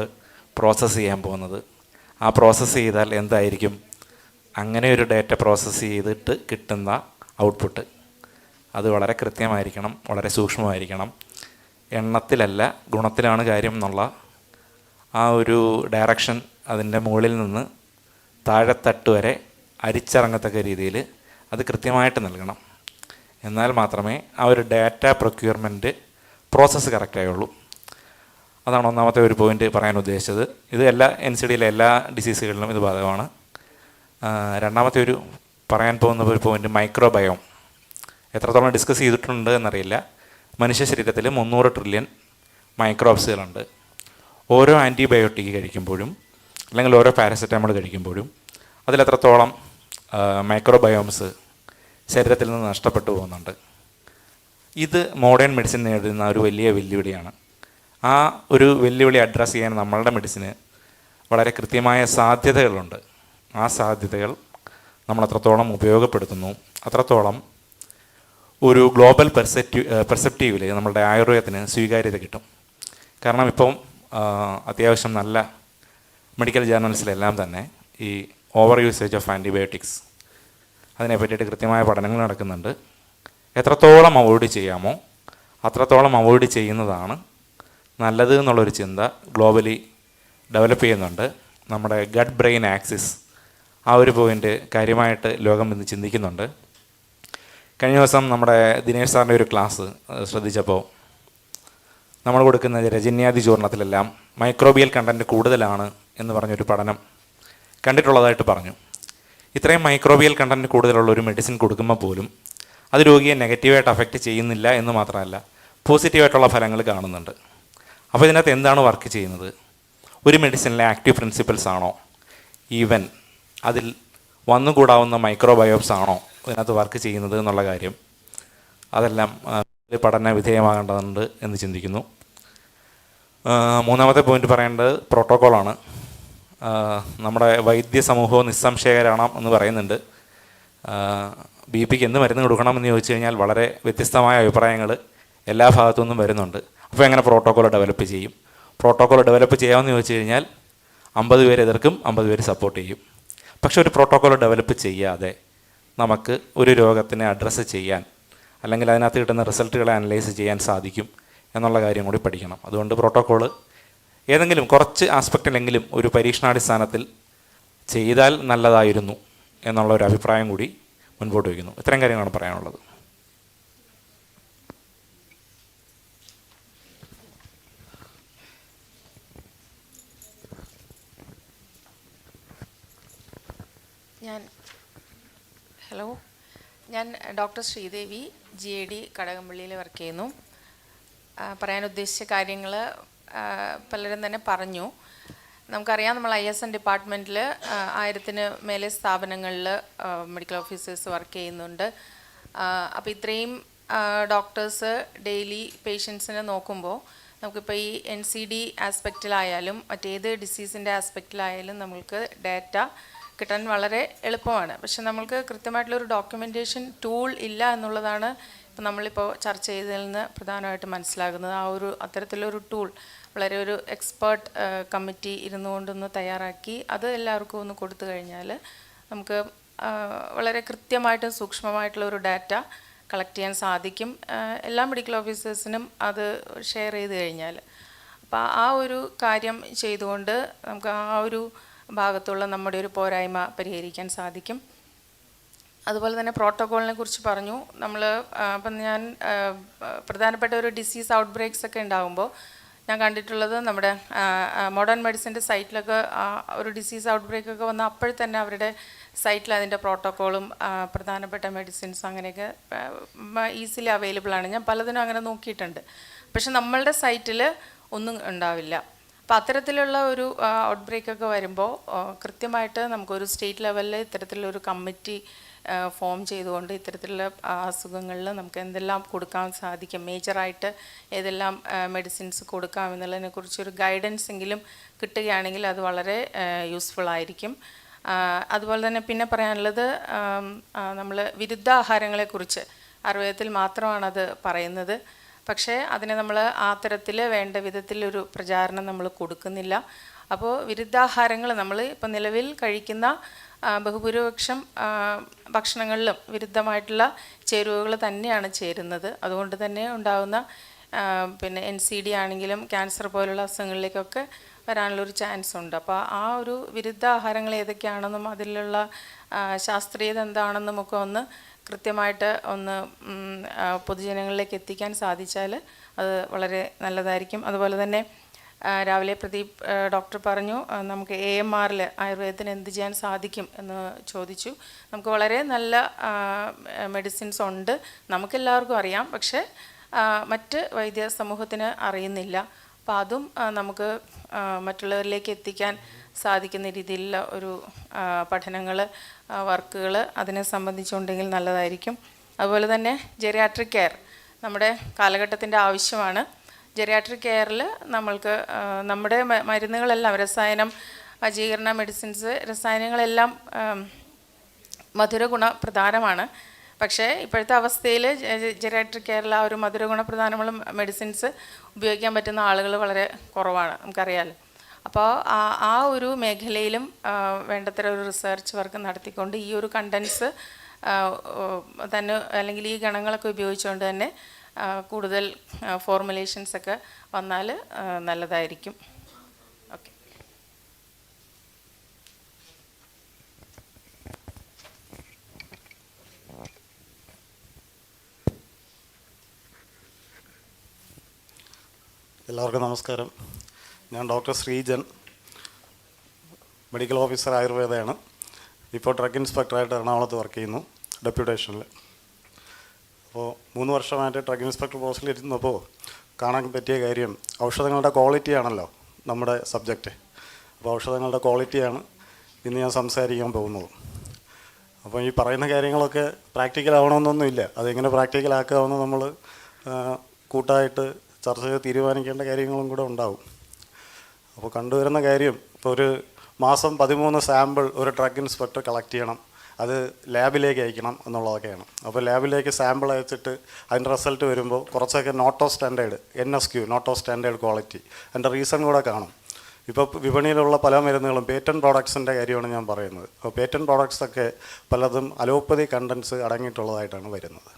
പ്രോസസ്സ് ചെയ്യാൻ പോകുന്നത്? ആ പ്രോസസ്സ് ചെയ്താൽ എന്തായിരിക്കും അങ്ങനെ ഒരു ഡേറ്റ പ്രോസസ്സ് ചെയ്തിട്ട് കിട്ടുന്ന ഔട്ട്പുട്ട്? അത് വളരെ കൃത്യമായിരിക്കണം, വളരെ സൂക്ഷ്മമായിരിക്കണം. എണ്ണത്തിലല്ല ഗുണത്തിലാണ് കാര്യം എന്നുള്ള ആ ഒരു ഡയറക്ഷൻ അതിൻ്റെ മുകളിൽ നിന്ന് താഴെത്തട്ട് വരെ അരിച്ചിറങ്ങത്തക്ക രീതിയിൽ അത് കൃത്യമായിട്ട് നൽകണം. എന്നാൽ മാത്രമേ ആ ഒരു ഡാറ്റ പ്രൊക്യൂർമെൻറ്റ് പ്രോസസ്സ് കറക്റ്റായുള്ളൂ. അതാണ് ഒന്നാമത്തെ ഒരു പോയിൻ്റ് പറയാൻ ഉദ്ദേശിച്ചത്. ഇത് എല്ലാ NCDയിലെ എല്ലാ ഡിസീസുകളിലും ഇത് ബാധകമാണ്. രണ്ടാമത്തെ ഒരു പറയാൻ പോകുന്ന ഒരു പോയിൻ്റ് മൈക്രോബയോം. എത്രത്തോളം ഡിസ്കസ് ചെയ്തിട്ടുണ്ട് എന്നറിയില്ല. മനുഷ്യ ശരീരത്തിൽ 300 ട്രില്യൺ മൈക്രോബ്സുകളുണ്ട്. ഓരോ ആൻറ്റിബയോട്ടിക് കഴിക്കുമ്പോഴും അല്ലെങ്കിൽ ഓരോ പാരസെറ്റമോൾ കഴിക്കുമ്പോഴും അതിലെത്രത്തോളം മൈക്രോബയോംസ് ശരീരത്തിൽ നിന്ന് നഷ്ടപ്പെട്ടു പോകുന്നുണ്ട്. ഇത് മോഡേൺ മെഡിസിൻ നേരിടുന്ന ഒരു വലിയ വെല്ലുവിളിയാണ്. ആ ഒരു വെല്ലുവിളി അഡ്രസ്സ് ചെയ്യാൻ നമ്മളുടെ മെഡിസിന് വളരെ കൃത്യമായ സാധ്യതകളുണ്ട്. ആ സാധ്യതകൾ നമ്മൾ അത്രത്തോളം ഉപയോഗപ്പെടുത്തുന്നു, അത്രത്തോളം ഒരു ഗ്ലോബൽ പെർസെപ്റ്റീവിൽ നമ്മളുടെ ആയുർവേദത്തിന് സ്വീകാര്യത കിട്ടും. കാരണം ഇപ്പം അത്യാവശ്യം നല്ല മെഡിക്കൽ ജേർണൽസിലെല്ലാം തന്നെ ഈ ഓവർ യൂസേജ് ഓഫ് ആൻറ്റിബയോട്ടിക്സ് അതിനെ പറ്റിയിട്ട് കൃത്യമായ പഠനങ്ങൾ നടക്കുന്നുണ്ട്. എത്രത്തോളം അവോയ്ഡ് ചെയ്യാമോ അത്രത്തോളം അവോയ്ഡ് ചെയ്യുന്നതാണ് നല്ലത് എന്നുള്ളൊരു ചിന്ത ഗ്ലോബലി ഡെവലപ്പ് ചെയ്യുന്നുണ്ട്. നമ്മുടെ ഗട്ട് ബ്രെയിൻ ആക്സിസ് ആ ഒരു പോയിൻ്റ് കാര്യമായിട്ട് ലോകം ഇന്ന് ചിന്തിക്കുന്നുണ്ട്. കഴിഞ്ഞ ദിവസം നമ്മുടെ ദിനേശ് സാറിൻ്റെ ഒരു ക്ലാസ് ശ്രദ്ധിച്ചപ്പോൾ നമ്മൾ കൊടുക്കുന്ന രജന്യാദി ചൂർണത്തിലെല്ലാം മൈക്രോബിയൽ കണ്ടൻറ്റ് കൂടുതലാണ് എന്ന് പറഞ്ഞൊരു പഠനം കണ്ടിട്ടുള്ളതായിട്ട് പറഞ്ഞു. ഇത്രയും മൈക്രോബിയൽ കണ്ടൻറ്റ് കൂടുതലുള്ള ഒരു മെഡിസിൻ കൊടുക്കുമ്പോൾ പോലും അത് രോഗിയെ നെഗറ്റീവായിട്ട് അഫക്റ്റ് ചെയ്യുന്നില്ല എന്ന് മാത്രമല്ല പോസിറ്റീവായിട്ടുള്ള ഫലങ്ങൾ കാണുന്നുണ്ട്. അപ്പോൾ ഇതിനകത്ത് എന്താണ് വർക്ക് ചെയ്യുന്നത്? ഒരു മെഡിസിനിലെ ആക്റ്റീവ് പ്രിൻസിപ്പിൾസ് ആണോ, ഈവൻ അതിൽ വന്നുകൂടാവുന്ന മൈക്രോബയോബ്സ് ആണോ ഇതിനകത്ത് വർക്ക് ചെയ്യുന്നത് എന്നുള്ള കാര്യം അതെല്ലാം പഠന വിധേയമാകേണ്ടതുണ്ട് എന്ന് ചിന്തിക്കുന്നു. മൂന്നാമത്തെ പോയിന്റ് പറയേണ്ടത് പ്രോട്ടോക്കോളാണ്. നമ്മുടെ വൈദ്യ സമൂഹവും നിസ്സംശയകരണം എന്ന് പറയുന്നുണ്ട്. ബി പിക്ക് എന്ത് മരുന്ന് കൊടുക്കണമെന്ന് ചോദിച്ചു കഴിഞ്ഞാൽ വളരെ വ്യത്യസ്തമായ അഭിപ്രായങ്ങൾ എല്ലാ ഭാഗത്തു നിന്നും വരുന്നുണ്ട്. അപ്പോൾ എങ്ങനെ പ്രോട്ടോക്കോൾ ഡെവലപ്പ് ചെയ്യും? പ്രോട്ടോക്കോൾ ഡെവലപ്പ് ചെയ്യാമെന്ന് ചോദിച്ചു കഴിഞ്ഞാൽ 50 പേര് എതിർക്കും, 50 പേര് സപ്പോർട്ട് ചെയ്യും. പക്ഷെ ഒരു പ്രോട്ടോക്കോൾ ഡെവലപ്പ് ചെയ്യാതെ നമുക്ക് ഒരു രോഗത്തിനെ അഡ്രസ്സ് ചെയ്യാൻ അല്ലെങ്കിൽ അതിനകത്ത് കിട്ടുന്ന റിസൾട്ടുകളെ അനലൈസ് ചെയ്യാൻ സാധിക്കും എന്നുള്ള കാര്യം കൂടി പഠിക്കണം. അതുകൊണ്ട് പ്രോട്ടോക്കോൾ ഏതെങ്കിലും കുറച്ച് ആസ്പെക്റ്റിലെങ്കിലും ഒരു പരീക്ഷണാടിസ്ഥാനത്തിൽ ചെയ്താൽ നല്ലതായിരുന്നു എന്നുള്ള ഒരു അഭിപ്രായം കൂടി മുൻപോട്ട് വയ്ക്കുന്നു. ഇത്രയും കാര്യങ്ങളാണ് പറയാനുള്ളത്. ഞാൻ ഡോക്ടർ ശ്രീദേവി GAD കടകംപള്ളിയിൽ വർക്ക് ചെയ്യുന്നു. പറയാൻ ഉദ്ദേശിച്ച കാര്യങ്ങൾ പലരും തന്നെ പറഞ്ഞു. നമുക്കറിയാം, നമ്മൾ ISN ഡിപ്പാർട്ട്മെൻറ്റിൽ 1000-ന് മേലെ സ്ഥാപനങ്ങളിൽ മെഡിക്കൽ ഓഫീസേഴ്സ് വർക്ക് ചെയ്യുന്നുണ്ട്. അപ്പോൾ ഇത്രയും ഡോക്ടേഴ്സ് ഡെയിലി പേഷ്യൻസിനെ നോക്കുമ്പോൾ നമുക്കിപ്പോൾ ഈ NCD ആസ്പെക്റ്റിലായാലും മറ്റേത് ഡിസീസിൻ്റെ ആസ്പെക്റ്റിലായാലും നമ്മൾക്ക് ഡാറ്റ കിട്ടാൻ വളരെ എളുപ്പമാണ്. പക്ഷെ നമ്മൾക്ക് കൃത്യമായിട്ടുള്ളൊരു ഡോക്യുമെൻറ്റേഷൻ ടൂൾ ഇല്ല എന്നുള്ളതാണ് ഇപ്പം നമ്മളിപ്പോൾ ചർച്ച ചെയ്തതിൽ നിന്ന് പ്രധാനമായിട്ട് മനസ്സിലാകുന്നത്. ആ ഒരു അത്തരത്തിലൊരു ടൂൾ വളരെ ഒരു എക്സ്പേർട്ട് കമ്മിറ്റി ഇരുന്നുകൊണ്ടൊന്ന് തയ്യാറാക്കി അത് എല്ലാവർക്കും ഒന്ന് കൊടുത്തു കഴിഞ്ഞാൽ നമുക്ക് വളരെ കൃത്യമായിട്ടും സൂക്ഷ്മമായിട്ടുള്ള ഒരു ഡാറ്റ കളക്ട് ചെയ്യാൻ സാധിക്കും. എല്ലാ മെഡിക്കൽ ഓഫീസേഴ്സിനും അത് ഷെയർ ചെയ്ത് കഴിഞ്ഞാൽ. അപ്പോൾ ആ ഒരു കാര്യം ചെയ്തുകൊണ്ട് നമുക്ക് ആ ഒരു ഭാഗത്തുള്ള നമ്മുടെ ഒരു പോരായ്മ പരിഹരിക്കാൻ സാധിക്കും. അതുപോലെ തന്നെ പ്രോട്ടോക്കോളിനെ കുറിച്ച് പറഞ്ഞു. നമ്മൾ അപ്പം ഞാൻ പ്രധാനപ്പെട്ട ഒരു ഡിസീസ് ഔട്ട് ബ്രേക്സ് ഒക്കെ ഉണ്ടാകുമ്പോൾ ഞാൻ കണ്ടിട്ടുള്ളത് നമ്മുടെ മോഡേൺ മെഡിസിൻ്റെ സൈറ്റിലൊക്കെ ഒരു ഡിസീസ് ഔട്ട് ബ്രേക്ക് ഒക്കെ വന്നാൽ അപ്പോൾ തന്നെ അവരുടെ സൈറ്റിൽ അതിൻ്റെ പ്രോട്ടോക്കോളും പ്രധാനപ്പെട്ട മെഡിസിൻസ് അങ്ങനെയൊക്കെ ഈസിലി അവൈലബിൾ ആണ്. ഞാൻ പലതിനും അങ്ങനെ നോക്കിയിട്ടുണ്ട്. പക്ഷെ നമ്മളുടെ സൈറ്റിൽ ഒന്നും ഉണ്ടാവില്ല. അപ്പോൾ അത്തരത്തിലുള്ള ഒരു ഔട്ട് ബ്രേക്കൊക്കെ വരുമ്പോൾ കൃത്യമായിട്ട് നമുക്കൊരു സ്റ്റേറ്റ് ലെവലിൽ ഇത്തരത്തിലൊരു കമ്മിറ്റി ഫോം ചെയ്തുകൊണ്ട് ഇത്തരത്തിലുള്ള അസുഖങ്ങളിൽ നമുക്ക് എന്തെല്ലാം കൊടുക്കാൻ സാധിക്കും, മേജറായിട്ട് ഏതെല്ലാം മെഡിസിൻസ് കൊടുക്കാം എന്നുള്ളതിനെക്കുറിച്ചൊരു ഗൈഡൻസ് എങ്കിലും കിട്ടുകയാണെങ്കിൽ അത് വളരെ യൂസ്ഫുൾ ആയിരിക്കും. അതുപോലെ തന്നെ പിന്നെ പറയാനുള്ളത്, നമ്മൾ വിരുദ്ധാഹാരങ്ങളെക്കുറിച്ച് ആയുർവേദത്തിൽ മാത്രമാണത് പറയുന്നത്. പക്ഷേ അതിനെ നമ്മൾ ആ തരത്തിൽ വേണ്ട വിധത്തിലൊരു പ്രചാരണം നമ്മൾ കൊടുക്കുന്നില്ല. അപ്പോൾ വിരുദ്ധാഹാരങ്ങൾ നമ്മൾ ഇപ്പം നിലവിൽ കഴിക്കുന്ന ബഹുഭൂരിപക്ഷം ഭക്ഷണങ്ങളിലും വിരുദ്ധമായിട്ടുള്ള ചേരുവകൾ തന്നെയാണ് ചേരുന്നത്. അതുകൊണ്ട് തന്നെ ഉണ്ടാകുന്ന പിന്നെ NCD ആണെങ്കിലും ക്യാൻസർ പോലുള്ള അസുഖങ്ങളിലേക്കൊക്കെ വരാനുള്ളൊരു ചാൻസ് ഉണ്ട്. അപ്പോൾ ആ ഒരു വിരുദ്ധ ആഹാരങ്ങൾ ഏതൊക്കെയാണെന്നും അതിലുള്ള ശാസ്ത്രീയത എന്താണെന്നും ഒക്കെ ഒന്ന് കൃത്യമായിട്ട് ഒന്ന് പൊതുജനങ്ങളിലേക്ക് എത്തിക്കാൻ സാധിച്ചാൽ അത് വളരെ നല്ലതായിരിക്കും. അതുപോലെ തന്നെ രാവിലെ പ്രദീപ് ഡോക്ടർ പറഞ്ഞു നമുക്ക് AMRൽ ആയുർവേദത്തിന് എന്ത് ചെയ്യാൻ സാധിക്കും എന്ന് ചോദിച്ചു. നമുക്ക് വളരെ നല്ല മെഡിസിൻസ് ഉണ്ട്, നമുക്കെല്ലാവർക്കും അറിയാം, പക്ഷേ മറ്റ് വൈദ്യ സമൂഹത്തിന് അറിയുന്നില്ല. അപ്പോൾ അതും നമുക്ക് മറ്റുള്ളവരിലേക്ക് എത്തിക്കാൻ സാധിക്കുന്ന രീതിയിലുള്ള ഒരു പഠനങ്ങൾ വർക്കുകൾ അതിനെ സംബന്ധിച്ചുണ്ടെങ്കിൽ നല്ലതായിരിക്കും. അതുപോലെ തന്നെ ജെറിയാട്രിക് കെയർ നമ്മുടെ കാലഘട്ടത്തിൻ്റെ ആവശ്യമാണ്. ജെറിയാട്രിക് കെയറിൽ നമ്മൾക്ക് നമ്മുടെ മരുന്നുകളെല്ലാം രസായനം വശീകരണ മെഡിസിൻസ്, രസായനങ്ങളെല്ലാം മധുരഗുണ പ്രധാനമാണ്. പക്ഷേ ഇപ്പോഴത്തെ അവസ്ഥയിൽ ജെറിയാട്രിക് കെയറിൽ ആ ഒരു മധുരഗുണ പ്രധാനമുള്ള മെഡിസിൻസ് ഉപയോഗിക്കാൻ പറ്റുന്ന ആളുകൾ വളരെ കുറവാണ്, നമുക്കറിയാമല്ലോ. അപ്പോൾ ആ ഒരു മേഖലയിലും വേണ്ടത്ര ഒരു റിസർച്ച് വർക്ക് നടത്തിക്കൊണ്ട് ഈ ഒരു കണ്ടൻസ് തന്നെ അല്ലെങ്കിൽ ഈ ഗണങ്ങളൊക്കെ ഉപയോഗിച്ചുകൊണ്ട് തന്നെ കൂടുതൽ ഫോർമുലേഷൻസൊക്കെ വന്നാൽ നല്ലതായിരിക്കും. ഓക്കെ. എല്ലാവർക്കും നമസ്കാരം. ഞാൻ ഡോക്ടർ ശ്രീജൻ, മെഡിക്കൽ ഓഫീസർ ആയുർവേദയാണ്. ഇപ്പോൾ ഡ്രഗ് ഇൻസ്പെക്ടറായിട്ട് എറണാകുളത്ത് വർക്ക് ചെയ്യുന്നു, ഡെപ്യൂട്ടേഷനിൽ. അപ്പോൾ 3 വർഷമായിട്ട് ഡ്രഗ് ഇൻസ്പെക്ടർ പോസ്റ്റിൽ ഇരുന്നപ്പോൾ കാണാൻ പറ്റിയ കാര്യം ഔഷധങ്ങളുടെ ക്വാളിറ്റിയാണല്ലോ നമ്മുടെ സബ്ജക്റ്റ്. അപ്പോൾ ഔഷധങ്ങളുടെ ക്വാളിറ്റിയാണ് ഇന്ന് ഞാൻ സംസാരിക്കാൻ പോകുന്നത്. അപ്പോൾ ഈ പറയുന്ന കാര്യങ്ങളൊക്കെ പ്രാക്ടിക്കൽ ആവണമെന്നൊന്നുമില്ല. അതെങ്ങനെ പ്രാക്ടിക്കലാക്കാമെന്ന് നമ്മൾ കൂട്ടായിട്ട് ചർച്ച ചെയ്ത് തീരുമാനിക്കേണ്ട കാര്യങ്ങളും കൂടെ ഉണ്ടാവും. അപ്പോൾ കണ്ടുവരുന്ന കാര്യം, ഇപ്പോൾ ഒരു മാസം 13 സാമ്പിൾ ഒരു ഡ്രഗ് ഇൻസ്പെക്ടർ കളക്ട് ചെയ്യണം, അത് ലാബിലേക്ക് അയക്കണം എന്നുള്ളതൊക്കെയാണ്. അപ്പോൾ ലാബിലേക്ക് സാമ്പിൾ അയച്ചിട്ട് അതിൻ്റെ റിസൾട്ട് വരുമ്പോൾ കുറച്ചൊക്കെ not of standard, NSQ, not of standard quality, അതിൻ്റെ റീസൺ കൂടെ കാണും. ഇപ്പോൾ വിപണിയിലുള്ള പല മരുന്നുകളും പേറ്റൻറ്റ് പ്രോഡക്ട്സിൻ്റെ കാര്യമാണ് ഞാൻ പറയുന്നത്. അപ്പോൾ പേറ്റൻറ്റ് പ്രോഡക്ട്സൊക്കെ പലതും അലോപ്പതി കണ്ടൻസ് അടങ്ങിയിട്ടുള്ളതായിട്ടാണ് വരുന്നത്.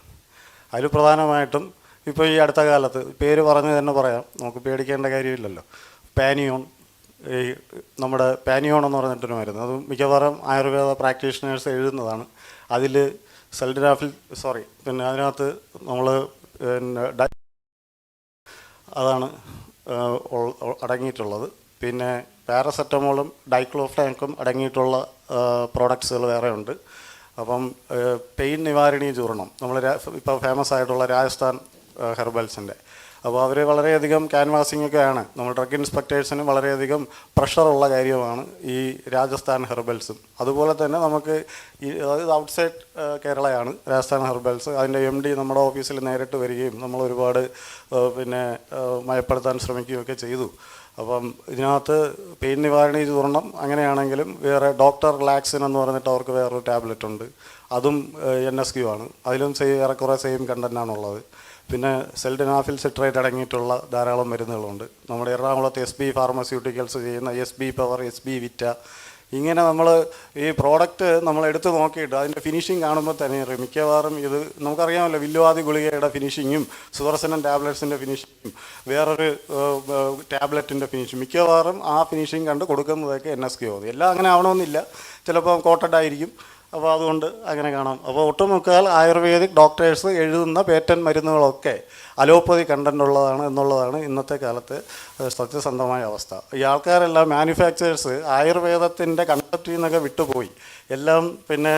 അതിൽ പ്രധാനമായിട്ടും ഇപ്പോൾ ഈ അടുത്ത കാലത്ത് പേര് പറഞ്ഞ് തന്നെ പറയാം, നമുക്ക് പേടിക്കേണ്ട കാര്യമില്ലല്ലോ. പാനിയോൺ, ഈ നമ്മുടെ പാനിയോൺ എന്ന് പറഞ്ഞിട്ടൊരു മരുന്ന്, അത് മിക്കവാറും ആയുർവേദ പ്രാക്ടീഷണേഴ്സ് എഴുതുന്നതാണ്. അതിൽ പിന്നെ അതിനകത്ത് നമ്മൾ അതാണ് അടങ്ങിയിട്ടുള്ളത്. പിന്നെ പാരസെറ്റമോളും ഡൈക്ലോഫ്ലാങ്കും അടങ്ങിയിട്ടുള്ള പ്രോഡക്ട്സുകൾ വേറെ ഉണ്ട്. അപ്പം പെയിൻ നിവാരണി ചൂർണം, നമ്മൾ ഇപ്പോൾ ഫേമസ് ആയിട്ടുള്ള രാജസ്ഥാൻ ഹെർബൽസിൻ്റെ, അപ്പോൾ അവർ വളരെയധികം ക്യാൻവാസിംഗ് ഒക്കെയാണ്. നമ്മൾ ഡ്രഗ് ഇൻസ്പെക്ടേഴ്സിന് വളരെയധികം പ്രഷറുള്ള കാര്യമാണ് ഈ രാജസ്ഥാൻ ഹെർബൽസും. അതുപോലെ തന്നെ നമുക്ക് അതായത് ഔട്ട്സൈഡ് കേരളയാണ് രാജസ്ഥാൻ ഹെർബൽസ്. അതിൻ്റെ MD നമ്മുടെ ഓഫീസിൽ നേരിട്ട് വരികയും നമ്മൾ ഒരുപാട് മയപ്പെടുത്താൻ ശ്രമിക്കുകയൊക്കെ ചെയ്തു. അപ്പം ഇതിനകത്ത് പെയിൻ നിവാരണി ചൂർണം അങ്ങനെയാണെങ്കിലും വേറെ ഡോക്ടർ ലാക്സിൻ എന്ന് പറഞ്ഞിട്ട് അവർക്ക് വേറൊരു ടാബ്ലറ്റ് ഉണ്ട്, അതും NSQ ആണ്. അതിലും ഏറെക്കുറെ സെയിം കണ്ടൻ്റാണുള്ളത്. പിന്നെ സെൽഡനാഫിൽ സിട്രേറ്റ് അടങ്ങിയിട്ടുള്ള ധാരാളം മരുന്നുകളുണ്ട്. നമ്മുടെ എറണാകുളത്ത് SB ഫാർമസ്യൂട്ടിക്കൽസ് ചെയ്യുന്ന SB പവർ, SB വിറ്റ, ഇങ്ങനെ നമ്മൾ ഈ പ്രോഡക്റ്റ് നമ്മൾ എടുത്ത് നോക്കിയിട്ട് അതിൻ്റെ ഫിനിഷിങ് കാണുമ്പോൾ തന്നെ മിക്കവാറും ഇത് നമുക്കറിയാമല്ലോ, വില്ലുവാതി ഗുളികയുടെ ഫിനിഷിങ്ങും സുദർശനം ടാബ്ലറ്റ്സിൻ്റെ ഫിനിഷിങ്ങും വേറൊരു ടാബ്ലറ്റിൻ്റെ ഫിനിഷിങ്, മിക്കവാറും ആ ഫിനിഷിങ് കണ്ട് കൊടുക്കുന്നതൊക്കെ NSQ ആവും. എല്ലാം അങ്ങനെ ആവണമെന്നില്ല, ചിലപ്പോൾ കോട്ടഡ് ആയിരിക്കും. അപ്പോൾ അതുകൊണ്ട് അങ്ങനെ കാണാം. അപ്പോൾ ഒട്ടുമുക്കാൽ ആയുർവേദിക് ഡോക്ടേഴ്സ് എഴുതുന്ന പേറ്റൻറ്റ് മരുന്നുകളൊക്കെ അലോപ്പതി കണ്ടൻ്റ് ഉള്ളതാണ് എന്നുള്ളതാണ് ഇന്നത്തെ കാലത്തെ സത്യസന്ധമായ അവസ്ഥ. ഈ ആൾക്കാരെല്ലാം മാനുഫാക്ചേഴ്സ് ആയുർവേദത്തിൻ്റെ കൺസെപ്റ്റിൽ നിന്നൊക്കെ വിട്ടുപോയി. എല്ലാം പിന്നെ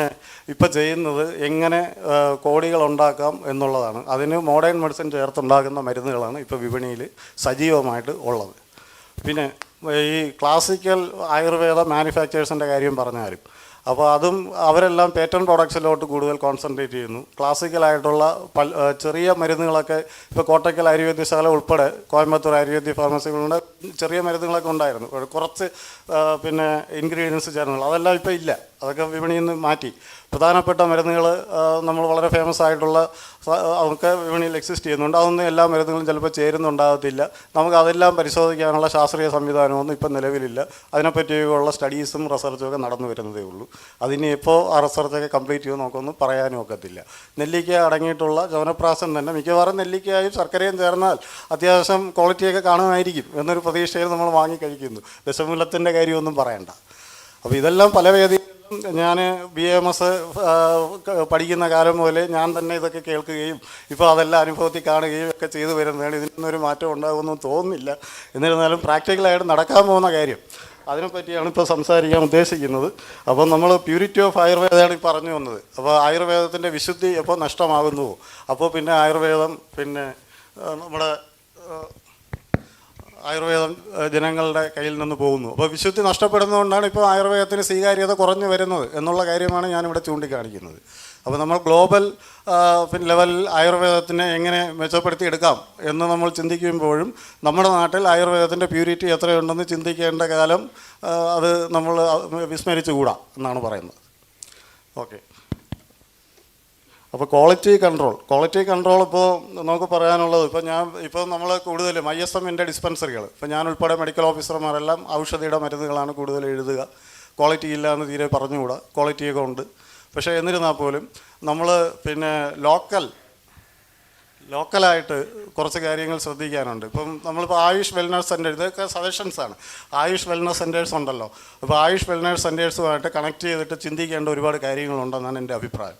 ഇപ്പോൾ ചെയ്യുന്നത് എങ്ങനെ കോടികൾ ഉണ്ടാക്കാം എന്നുള്ളതാണ്. അതിന് മോഡേൺ മെഡിസിൻ ചേർത്തുണ്ടാക്കുന്ന മരുന്നുകളാണ് ഇപ്പോൾ വിപണിയിൽ സജീവമായിട്ട് ഉള്ളത്. പിന്നെ ഈ ക്ലാസിക്കൽ ആയുർവേദ മാനുഫാക്ചേഴ്സിൻ്റെ കാര്യം പറഞ്ഞാലും അപ്പോൾ അതും അവരെല്ലാം പേറ്റൻറ്റ് പ്രോഡക്ട്സിലോട്ട് കൂടുതൽ കോൺസെൻട്രേറ്റ് ചെയ്യുന്നു. ക്ലാസിക്കലായിട്ടുള്ള ചെറിയ മരുന്നുകളൊക്കെ ഇപ്പോൾ കോട്ടയ്ക്കൽ ആയുർവേദ്യശാല ഉൾപ്പെടെ കോയമ്പത്തൂർ ആയുർവേദ്യ ഫാർമസികളുടെ ചെറിയ മരുന്നുകളൊക്കെ ഉണ്ടായിരുന്നു, കുറച്ച് പിന്നെ ഇൻഗ്രീഡിയൻസ് ചേർന്നുള്ള, അതെല്ലാം ഇപ്പോൾ ഇല്ല, അതൊക്കെ വിപണിയിൽ നിന്ന് മാറ്റി. പ്രധാനപ്പെട്ട മരുന്നുകൾ നമ്മൾ വളരെ ഫേമസ് ആയിട്ടുള്ള അതൊക്കെ വിപണിയിൽ എക്സിസ്റ്റ് ചെയ്യുന്നുണ്ട്. അതൊന്നും എല്ലാ മരുന്നുകളും ചിലപ്പോൾ ചേരുന്നുണ്ടാകത്തില്ല. നമുക്ക് അതെല്ലാം പരിശോധിക്കാനുള്ള ശാസ്ത്രീയ സംവിധാനമൊന്നും ഇപ്പം നിലവിലില്ല. അതിനെപ്പറ്റിയുള്ള സ്റ്റഡീസും റിസർച്ചും ഒക്കെ നടന്നു വരുന്നതേ ഉള്ളൂ. അതിന് ഇപ്പോൾ ആ റിസർച്ചൊക്കെ കംപ്ലീറ്റ് ചെയ്ത് നമുക്കൊന്നും പറയാനും ഒക്കത്തില്ല. നെല്ലിക്ക അടങ്ങിയിട്ടുള്ള ചവനപ്രാശം തന്നെ മിക്കവാറും നെല്ലിക്കയും ശർക്കരയും ചേർന്നാൽ അത്യാവശ്യം ക്വാളിറ്റിയൊക്കെ കാണുമായിരിക്കും എന്നൊരു പ്രതീക്ഷയിൽ നമ്മൾ വാങ്ങിക്കഴിക്കുന്നു. ദശമൂലത്തിൻ്റെ കാര്യമൊന്നും പറയണ്ട. അപ്പോൾ ഇതെല്ലാം പല വേദികളിലും ഞാൻ BAMS പഠിക്കുന്ന കാലം മുതലേ ഞാൻ തന്നെ ഇതൊക്കെ കേൾക്കുകയും ഇപ്പോൾ അതെല്ലാം അനുഭവത്തിൽ കാണുകയും ഒക്കെ ചെയ്തു വരുന്നതാണ്. ഇതിനൊരു മാറ്റം ഉണ്ടാകുമെന്ന് തോന്നുന്നില്ല. എന്നിരുന്നാലും പ്രാക്ടിക്കലായിട്ട് നടക്കാൻ പോകുന്ന കാര്യം അതിനെപ്പറ്റിയാണ് ഇപ്പോൾ സംസാരിക്കാൻ ഉദ്ദേശിക്കുന്നത്. അപ്പം നമ്മൾ പ്യൂരിറ്റി ഓഫ് ആയുർവേദമാണ് ഈ പറഞ്ഞു വന്നത്. അപ്പോൾ ആയുർവേദത്തിൻ്റെ വിശുദ്ധി എപ്പോൾ നഷ്ടമാകുന്നുവോ അപ്പോൾ പിന്നെ ആയുർവേദം പിന്നെ നമ്മുടെ ആയുർവേദം ജനങ്ങളുടെ കയ്യിൽ നിന്ന് പോകുന്നു. അപ്പോൾ വിശുദ്ധി നഷ്ടപ്പെടുന്നതുകൊണ്ടാണ് ഇപ്പോൾ ആയുർവേദത്തിന് സ്വീകാര്യത കുറഞ്ഞു വരുന്നത് എന്നുള്ള കാര്യമാണ് ഞാനിവിടെ ചൂണ്ടിക്കാണിക്കുന്നത്. അപ്പോൾ നമ്മൾ ഗ്ലോബൽ ലെവലിൽ ആയുർവേദത്തിനെ എങ്ങനെ മെച്ചപ്പെടുത്തിയെടുക്കാം എന്ന് നമ്മൾ ചിന്തിക്കുമ്പോഴും നമ്മുടെ നാട്ടിൽ ആയുർവേദത്തിൻ്റെ പ്യൂരിറ്റി എത്രയുണ്ടെന്ന് ചിന്തിക്കേണ്ട കാലം അത് നമ്മൾ വിസ്മരിച്ചുകൂടാ എന്നാണ് പറയുന്നത്. ഓക്കെ. അപ്പോൾ ക്വാളിറ്റി കൺട്രോൾ ഇപ്പോൾ നമുക്ക് പറയാനുള്ളത്, ഇപ്പോൾ നമ്മൾ കൂടുതലും ISMൻ്റെ ഡിസ്പെൻസറികൾ, ഇപ്പോൾ ഞാൻ ഉൾപ്പെടെ മെഡിക്കൽ ഓഫീസർമാരെല്ലാം ഔഷധിയുടെ മരുന്നുകളാണ് കൂടുതൽ എഴുതുക. ക്വാളിറ്റി ഇല്ല എന്ന് തീരെ പറഞ്ഞുകൂടാ, ക്വാളിറ്റിയൊക്കെ ഉണ്ട്. പക്ഷേ എന്നിരുന്നാൽ പോലും നമ്മൾ ലോക്കലായിട്ട് കുറച്ച് കാര്യങ്ങൾ ശ്രദ്ധിക്കാനുണ്ട്. ഇപ്പം നമ്മളിപ്പോൾ ആയുഷ് വെൽനസ് സെൻറ്റേഴ്സ്, ഇതൊക്കെ സജഷൻസാണ്. ആയുഷ് വെൽനസ് സെൻറ്റേഴ്സ് ഉണ്ടല്ലോ, അപ്പോൾ ആയുഷ് വെൽനസ് സെൻറ്റേഴ്സുമായിട്ട് കണക്ട് ചെയ്തിട്ട് ചിന്തിക്കേണ്ട ഒരുപാട് കാര്യങ്ങളുണ്ടെന്നാണ് എൻ്റെ അഭിപ്രായം.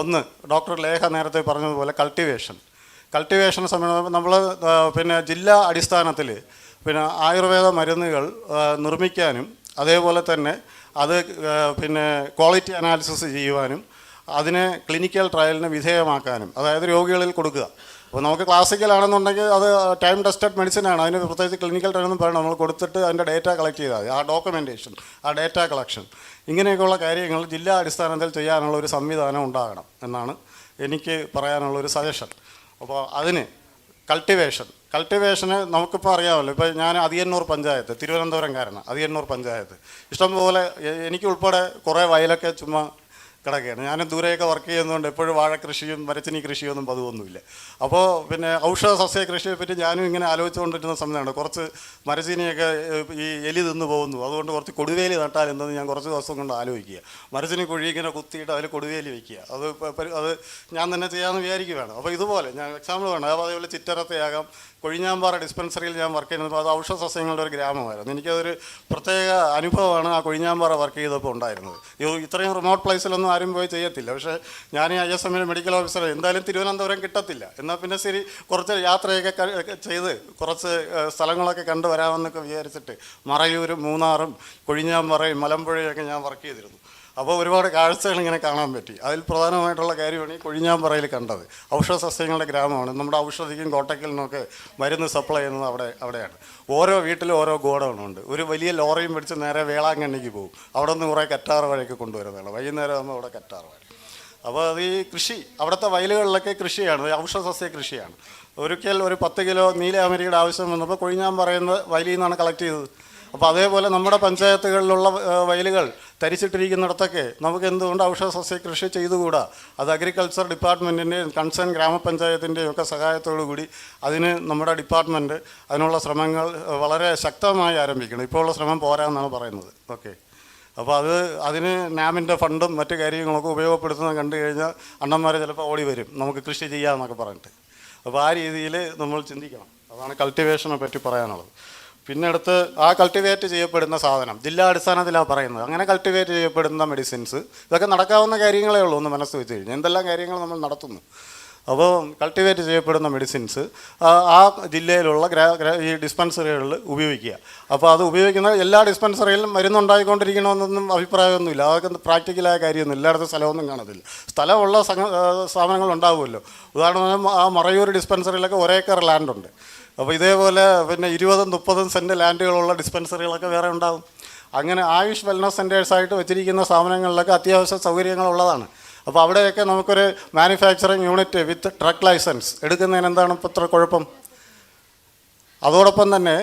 ഒന്ന്, ഡോക്ടർ ലേഖ നേരത്തെ പറഞ്ഞതുപോലെ കൾട്ടിവേഷൻ സമയം നമ്മൾ ജില്ലാ അടിസ്ഥാനത്തിൽ ആയുർവേദ മരുന്നുകൾ നിർമ്മിക്കാനും അതേപോലെ തന്നെ അത് ക്വാളിറ്റി അനാലിസിസ് ചെയ്യുവാനും അതിനെ ക്ലിനിക്കൽ ട്രയലിന് വിധേയമാക്കാനും, അതായത് രോഗികളിൽ കൊടുക്കുക. അപ്പോൾ നമുക്ക് ക്ലാസിക്കലാണെന്നുണ്ടെങ്കിൽ അത് ടൈം ടെസ്റ്റഡ് മെഡിസിനാണ്, അതിന് പ്രത്യേകിച്ച് ക്ലിനിക്കൽ ട്രയലൊന്നും പറയണം. നമ്മൾ കൊടുത്തിട്ട് അതിൻ്റെ ഡേറ്റ കളക്ട് ചെയ്താൽ മതി. ആ ഡോക്യുമെൻറ്റേഷൻ, ആ ഡേറ്റ കളക്ഷൻ, ഇങ്ങനെയൊക്കെയുള്ള കാര്യങ്ങൾ ജില്ലാ അടിസ്ഥാനത്തിൽ ചെയ്യാനുള്ള ഒരു സംവിധാനം ഉണ്ടാകണം എന്നാണ് എനിക്ക് പറയാനുള്ളൊരു സജഷൻ. അപ്പോൾ അതിന് കൾട്ടിവേഷന് നമുക്കിപ്പോൾ അറിയാമല്ലോ. ഇപ്പോൾ ഞാൻ അതിയന്നൂർ പഞ്ചായത്ത്, തിരുവനന്തപുരംകാരനാണ്. അതിയന്നൂർ പഞ്ചായത്ത് ഇഷ്ടംപോലെ, എനിക്ക് ഉൾപ്പെടെ കുറേ വയലൊക്കെ ചുമ്മാ കിടക്കുകയാണ്. ഞാൻ ദൂരെയൊക്കെ വർക്ക് ചെയ്യുന്നതുകൊണ്ട് എപ്പോഴും വാഴക്കൃഷിയും മരച്ചിനി കൃഷിയൊന്നും പതിവൊന്നുമില്ല. അപ്പോൾ ഔഷധ സസ്യ കൃഷിയെപ്പറ്റി ഞാനും ഇങ്ങനെ ആലോചിച്ചുകൊണ്ടിരുന്ന സമയമാണ്. കുറച്ച് മരച്ചിനിയൊക്കെ ഈ എലി തിന്നു പോകുന്നു, അതുകൊണ്ട് കുറച്ച് കൊടുവേലി നട്ടാൽ എന്തെന്ന് ഞാൻ കുറച്ച് ദിവസം കൊണ്ട് ആലോചിക്കുക. മരച്ചിനി കുഴി ഇങ്ങനെ കുത്തിയിട്ട് അതിൽ കൊടുവേലി വയ്ക്കുക, അത് ഞാൻ തന്നെ ചെയ്യാമെന്ന് വിചാരിക്കുകയാണ്. അപ്പോൾ ഇതുപോലെ ഞാൻ എക്സാമ്പിൾ വേണം. അതേപോലെ ചിറ്ററത്തെയാകാം, കൊഴിഞ്ഞാമ്പാറ ഡിസ്പെൻസറിയിൽ ഞാൻ വർക്ക് ചെയ്യുന്നത് അത് ഔഷധ സസ്യങ്ങളുടെ ഒരു ഗ്രാമമായിരുന്നു. എനിക്കതൊരു പ്രത്യേക അനുഭവമാണ് ആ കൊഴിഞ്ഞാമ്പാറ വർക്ക് ചെയ്തപ്പോൾ ഉണ്ടായിരുന്നത്. ഇത്രയും റിമോട്ട് പ്ലേസിലൊന്നും ആരും പോയി ചെയ്യത്തില്ല. പക്ഷേ ഞാൻ ഈ ISMൽ മെഡിക്കൽ ഓഫീസർ, എന്തായാലും തിരുവനന്തപുരം കിട്ടത്തില്ല, എന്നാൽ പിന്നെ ശരി കുറച്ച് യാത്രയൊക്കെ ചെയ്ത് കുറച്ച് സ്ഥലങ്ങളൊക്കെ കണ്ടു വരാമെന്നൊക്കെ വിചാരിച്ചിട്ട് മറയൂരും മൂന്നാറും കൊഴിഞ്ഞാമ്പാറയും മലമ്പുഴയൊക്കെ ഞാൻ വർക്ക് ചെയ്തിരുന്നു. അപ്പോൾ ഒരുപാട് കാഴ്ചകൾ ഇങ്ങനെ കാണാൻ പറ്റി. അതിൽ പ്രധാനമായിട്ടുള്ള കാര്യമാണ് ഈ കൊഴിഞ്ഞാമ്പാറയിൽ കണ്ടത്. ഔഷധ സസ്യങ്ങളുടെ ഗ്രാമമാണ്. നമ്മുടെ ഔഷധിക്കും കോട്ടക്കലിനൊക്കെ മരുന്ന് സപ്ലൈ ചെയ്യുന്നത് അവിടെയാണ്. ഓരോ വീട്ടിലും ഓരോ ഗോഡൗണുണ്ട്. ഒരു വലിയ ലോറിയും പിടിച്ച് നേരെ വേളാങ്കണ്ണിക്ക് പോകും. അവിടെ നിന്ന് കുറേ കറ്റാറ് വാഴയൊക്കെ കൊണ്ടുവരുന്നതാണ്. വൈകുന്നേരം ആകുമ്പോൾ അവിടെ കറ്റാറ് വാഴ. അപ്പോൾ അത് ഈ കൃഷി, അവിടുത്തെ വയലുകളിലൊക്കെ കൃഷിയാണ്, ഔഷധ സസ്യ കൃഷിയാണ്. ഒരിക്കൽ ഒരു 10 കിലോ നീലയാമരിയുടെ ആവശ്യം വന്നപ്പോൾ കൊഴിഞ്ഞാമ്പാറയിൽ വയലിൽ നിന്നാണ് കളക്ട് ചെയ്തത്. അപ്പോൾ അതേപോലെ നമ്മുടെ പഞ്ചായത്തുകളിലുള്ള വയലുകൾ തരിച്ചിട്ടിരിക്കുന്നിടത്തൊക്കെ നമുക്ക് എന്തുകൊണ്ട് ഔഷധ സസ്യ കൃഷി ചെയ്തുകൂടാ? അത് അഗ്രികൾച്ചർ ഡിപ്പാർട്ട്മെൻറ്റിൻ്റെയും കൺസേൺ ഗ്രാമപഞ്ചായത്തിൻ്റെയും ഒക്കെ സഹായത്തോടു കൂടി അതിന് നമ്മുടെ ഡിപ്പാർട്ട്മെൻറ്റ് അതിനുള്ള ശ്രമങ്ങൾ വളരെ ശക്തമായി ആരംഭിക്കണം. ഇപ്പോൾ ഉള്ള ശ്രമം പോരാന്നാണ് പറയുന്നത്. ഓക്കെ. അപ്പോൾ അതിന് നാമിൻ്റെ ഫണ്ടും മറ്റു കാര്യങ്ങളൊക്കെ ഉപയോഗപ്പെടുത്തുന്നത് കണ്ടു കഴിഞ്ഞാൽ അണ്ണന്മാർ ചിലപ്പോൾ ഓടി വരും, നമുക്ക് കൃഷി ചെയ്യാമെന്നൊക്കെ പറഞ്ഞിട്ട്. അപ്പോൾ ആ രീതിയിൽ നമ്മൾ ചിന്തിക്കണം. അതാണ് കൾട്ടിവേഷനെ പറ്റി പറയാനുള്ളത്. പിന്നെ അടുത്ത് ആ കൾട്ടിവേറ്റ് ചെയ്യപ്പെടുന്ന സാധനം ജില്ലാ അടിസ്ഥാനത്തിലാണ് പറയുന്നത്. അങ്ങനെ കൾട്ടിവേറ്റ് ചെയ്യപ്പെടുന്ന മെഡിസിൻസ്, ഇതൊക്കെ നടക്കാവുന്ന കാര്യങ്ങളേ ഉള്ളൂ ഒന്ന് മനസ്സ് വെച്ച് കഴിഞ്ഞാൽ. എന്തെല്ലാം കാര്യങ്ങൾ നമ്മൾ നടത്തുന്നു. അപ്പോൾ കൾട്ടിവേറ്റ് ചെയ്യപ്പെടുന്ന മെഡിസിൻസ് ആ ജില്ലയിലുള്ള ഈ ഡിസ്പെൻസറികളിൽ ഉപയോഗിക്കുക. അപ്പോൾ അത് ഉപയോഗിക്കുന്ന എല്ലാ ഡിസ്പെൻസറിയിലും മരുന്നുണ്ടായിക്കൊണ്ടിരിക്കണമെന്നൊന്നും അഭിപ്രായമൊന്നുമില്ല. അതൊക്കെ പ്രാക്ടിക്കലായ കാര്യമൊന്നും എല്ലായിടത്തും സ്ഥലമൊന്നും കാണത്തില്ല. സ്ഥലമുള്ള സ്ഥാപനങ്ങൾ ഉണ്ടാവുമല്ലോ. ഉദാഹരണത്തിന് ആ മറയൂർ ഡിസ്പെൻസറിയിലൊക്കെ 1 ഏക്കർ ലാൻഡുണ്ട്. അപ്പോൾ ഇതേപോലെ 20-30 സെൻറ്റ് ലാൻഡുകളുള്ള ഡിസ്പെൻസറികളൊക്കെ വേറെ ഉണ്ടാകും. അങ്ങനെ ആയുഷ് വെൽനസ് സെൻറ്റേഴ്സായിട്ട് വെച്ചിരിക്കുന്ന സ്ഥാപനങ്ങളിലൊക്കെ അത്യാവശ്യ സൗകര്യങ്ങളുള്ളതാണ്. അപ്പോൾ അവിടെയൊക്കെ നമുക്കൊരു manufacturing unit with drug license എടുക്കുന്നതിന് എന്താണ് ഇപ്പോൾ ഇത്ര കുഴപ്പം? അതോടൊപ്പം തന്നെ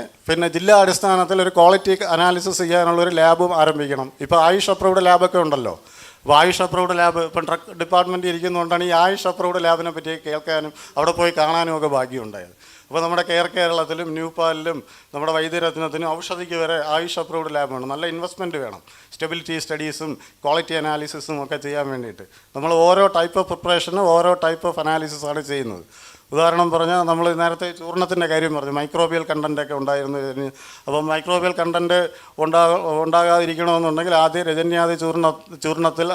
ജില്ലാ അടിസ്ഥാനത്തിൽ ഒരു ക്വാളിറ്റി അനാലിസിസ് ചെയ്യാനുള്ളൊരു ലാബും ആരംഭിക്കണം. ഇപ്പോൾ ആയുഷ് അപ്രൂവ്ഡ് ലാബൊക്കെ ഉണ്ടല്ലോ. അപ്പോൾ ആയുഷ് അപ്രൂവ്ഡ് ലാബ് ഇപ്പം ട്രക്ക് ഡിപ്പാർട്ട്മെൻറ്റ് ഇരിക്കുന്നതുകൊണ്ടാണ് ഈ ആയുഷ് അപ്രൂവ്ഡ് ലാബിനെ പറ്റി കേൾക്കാനും അവിടെ പോയി കാണാനും ഒക്കെ ഭാഗ്യമുണ്ടായത്. അപ്പോൾ നമ്മുടെ കേരളത്തിലും ന്യൂപാലിലും നമ്മുടെ വൈദ്യരത്നത്തിനും ഔഷധിക്ക് വരെ ആയുഷ് അപ്രൂവ്ഡ് ലാബ് വേണം. നല്ല ഇൻവെസ്റ്റ്മെൻറ്റ് വേണം. സ്റ്റെബിലിറ്റി സ്റ്റഡീസും ക്വാളിറ്റി അനാലിസിസും ഒക്കെ ചെയ്യാൻ വേണ്ടിയിട്ട് നമ്മൾ ഓരോ ടൈപ്പ് ഓഫ് പ്രിപ്പറേഷനും ഓരോ ടൈപ്പ് ഓഫ് അനാലിസിസാണ് ചെയ്യുന്നത്. ഉദാഹരണം പറഞ്ഞാൽ നമ്മൾ നേരത്തെ ചൂർണത്തിൻ്റെ കാര്യം പറഞ്ഞു, മൈക്രോബിയൽ കണ്ടൻറ്റൊക്കെ ഉണ്ടായിരുന്നു. അപ്പോൾ മൈക്രോബിയൽ കണ്ടൻറ്റ് ഉണ്ടാകാതിരിക്കണമെന്നുണ്ടെങ്കിൽ ആദ്യം രജന്യാദി ചൂർണത്തിൽ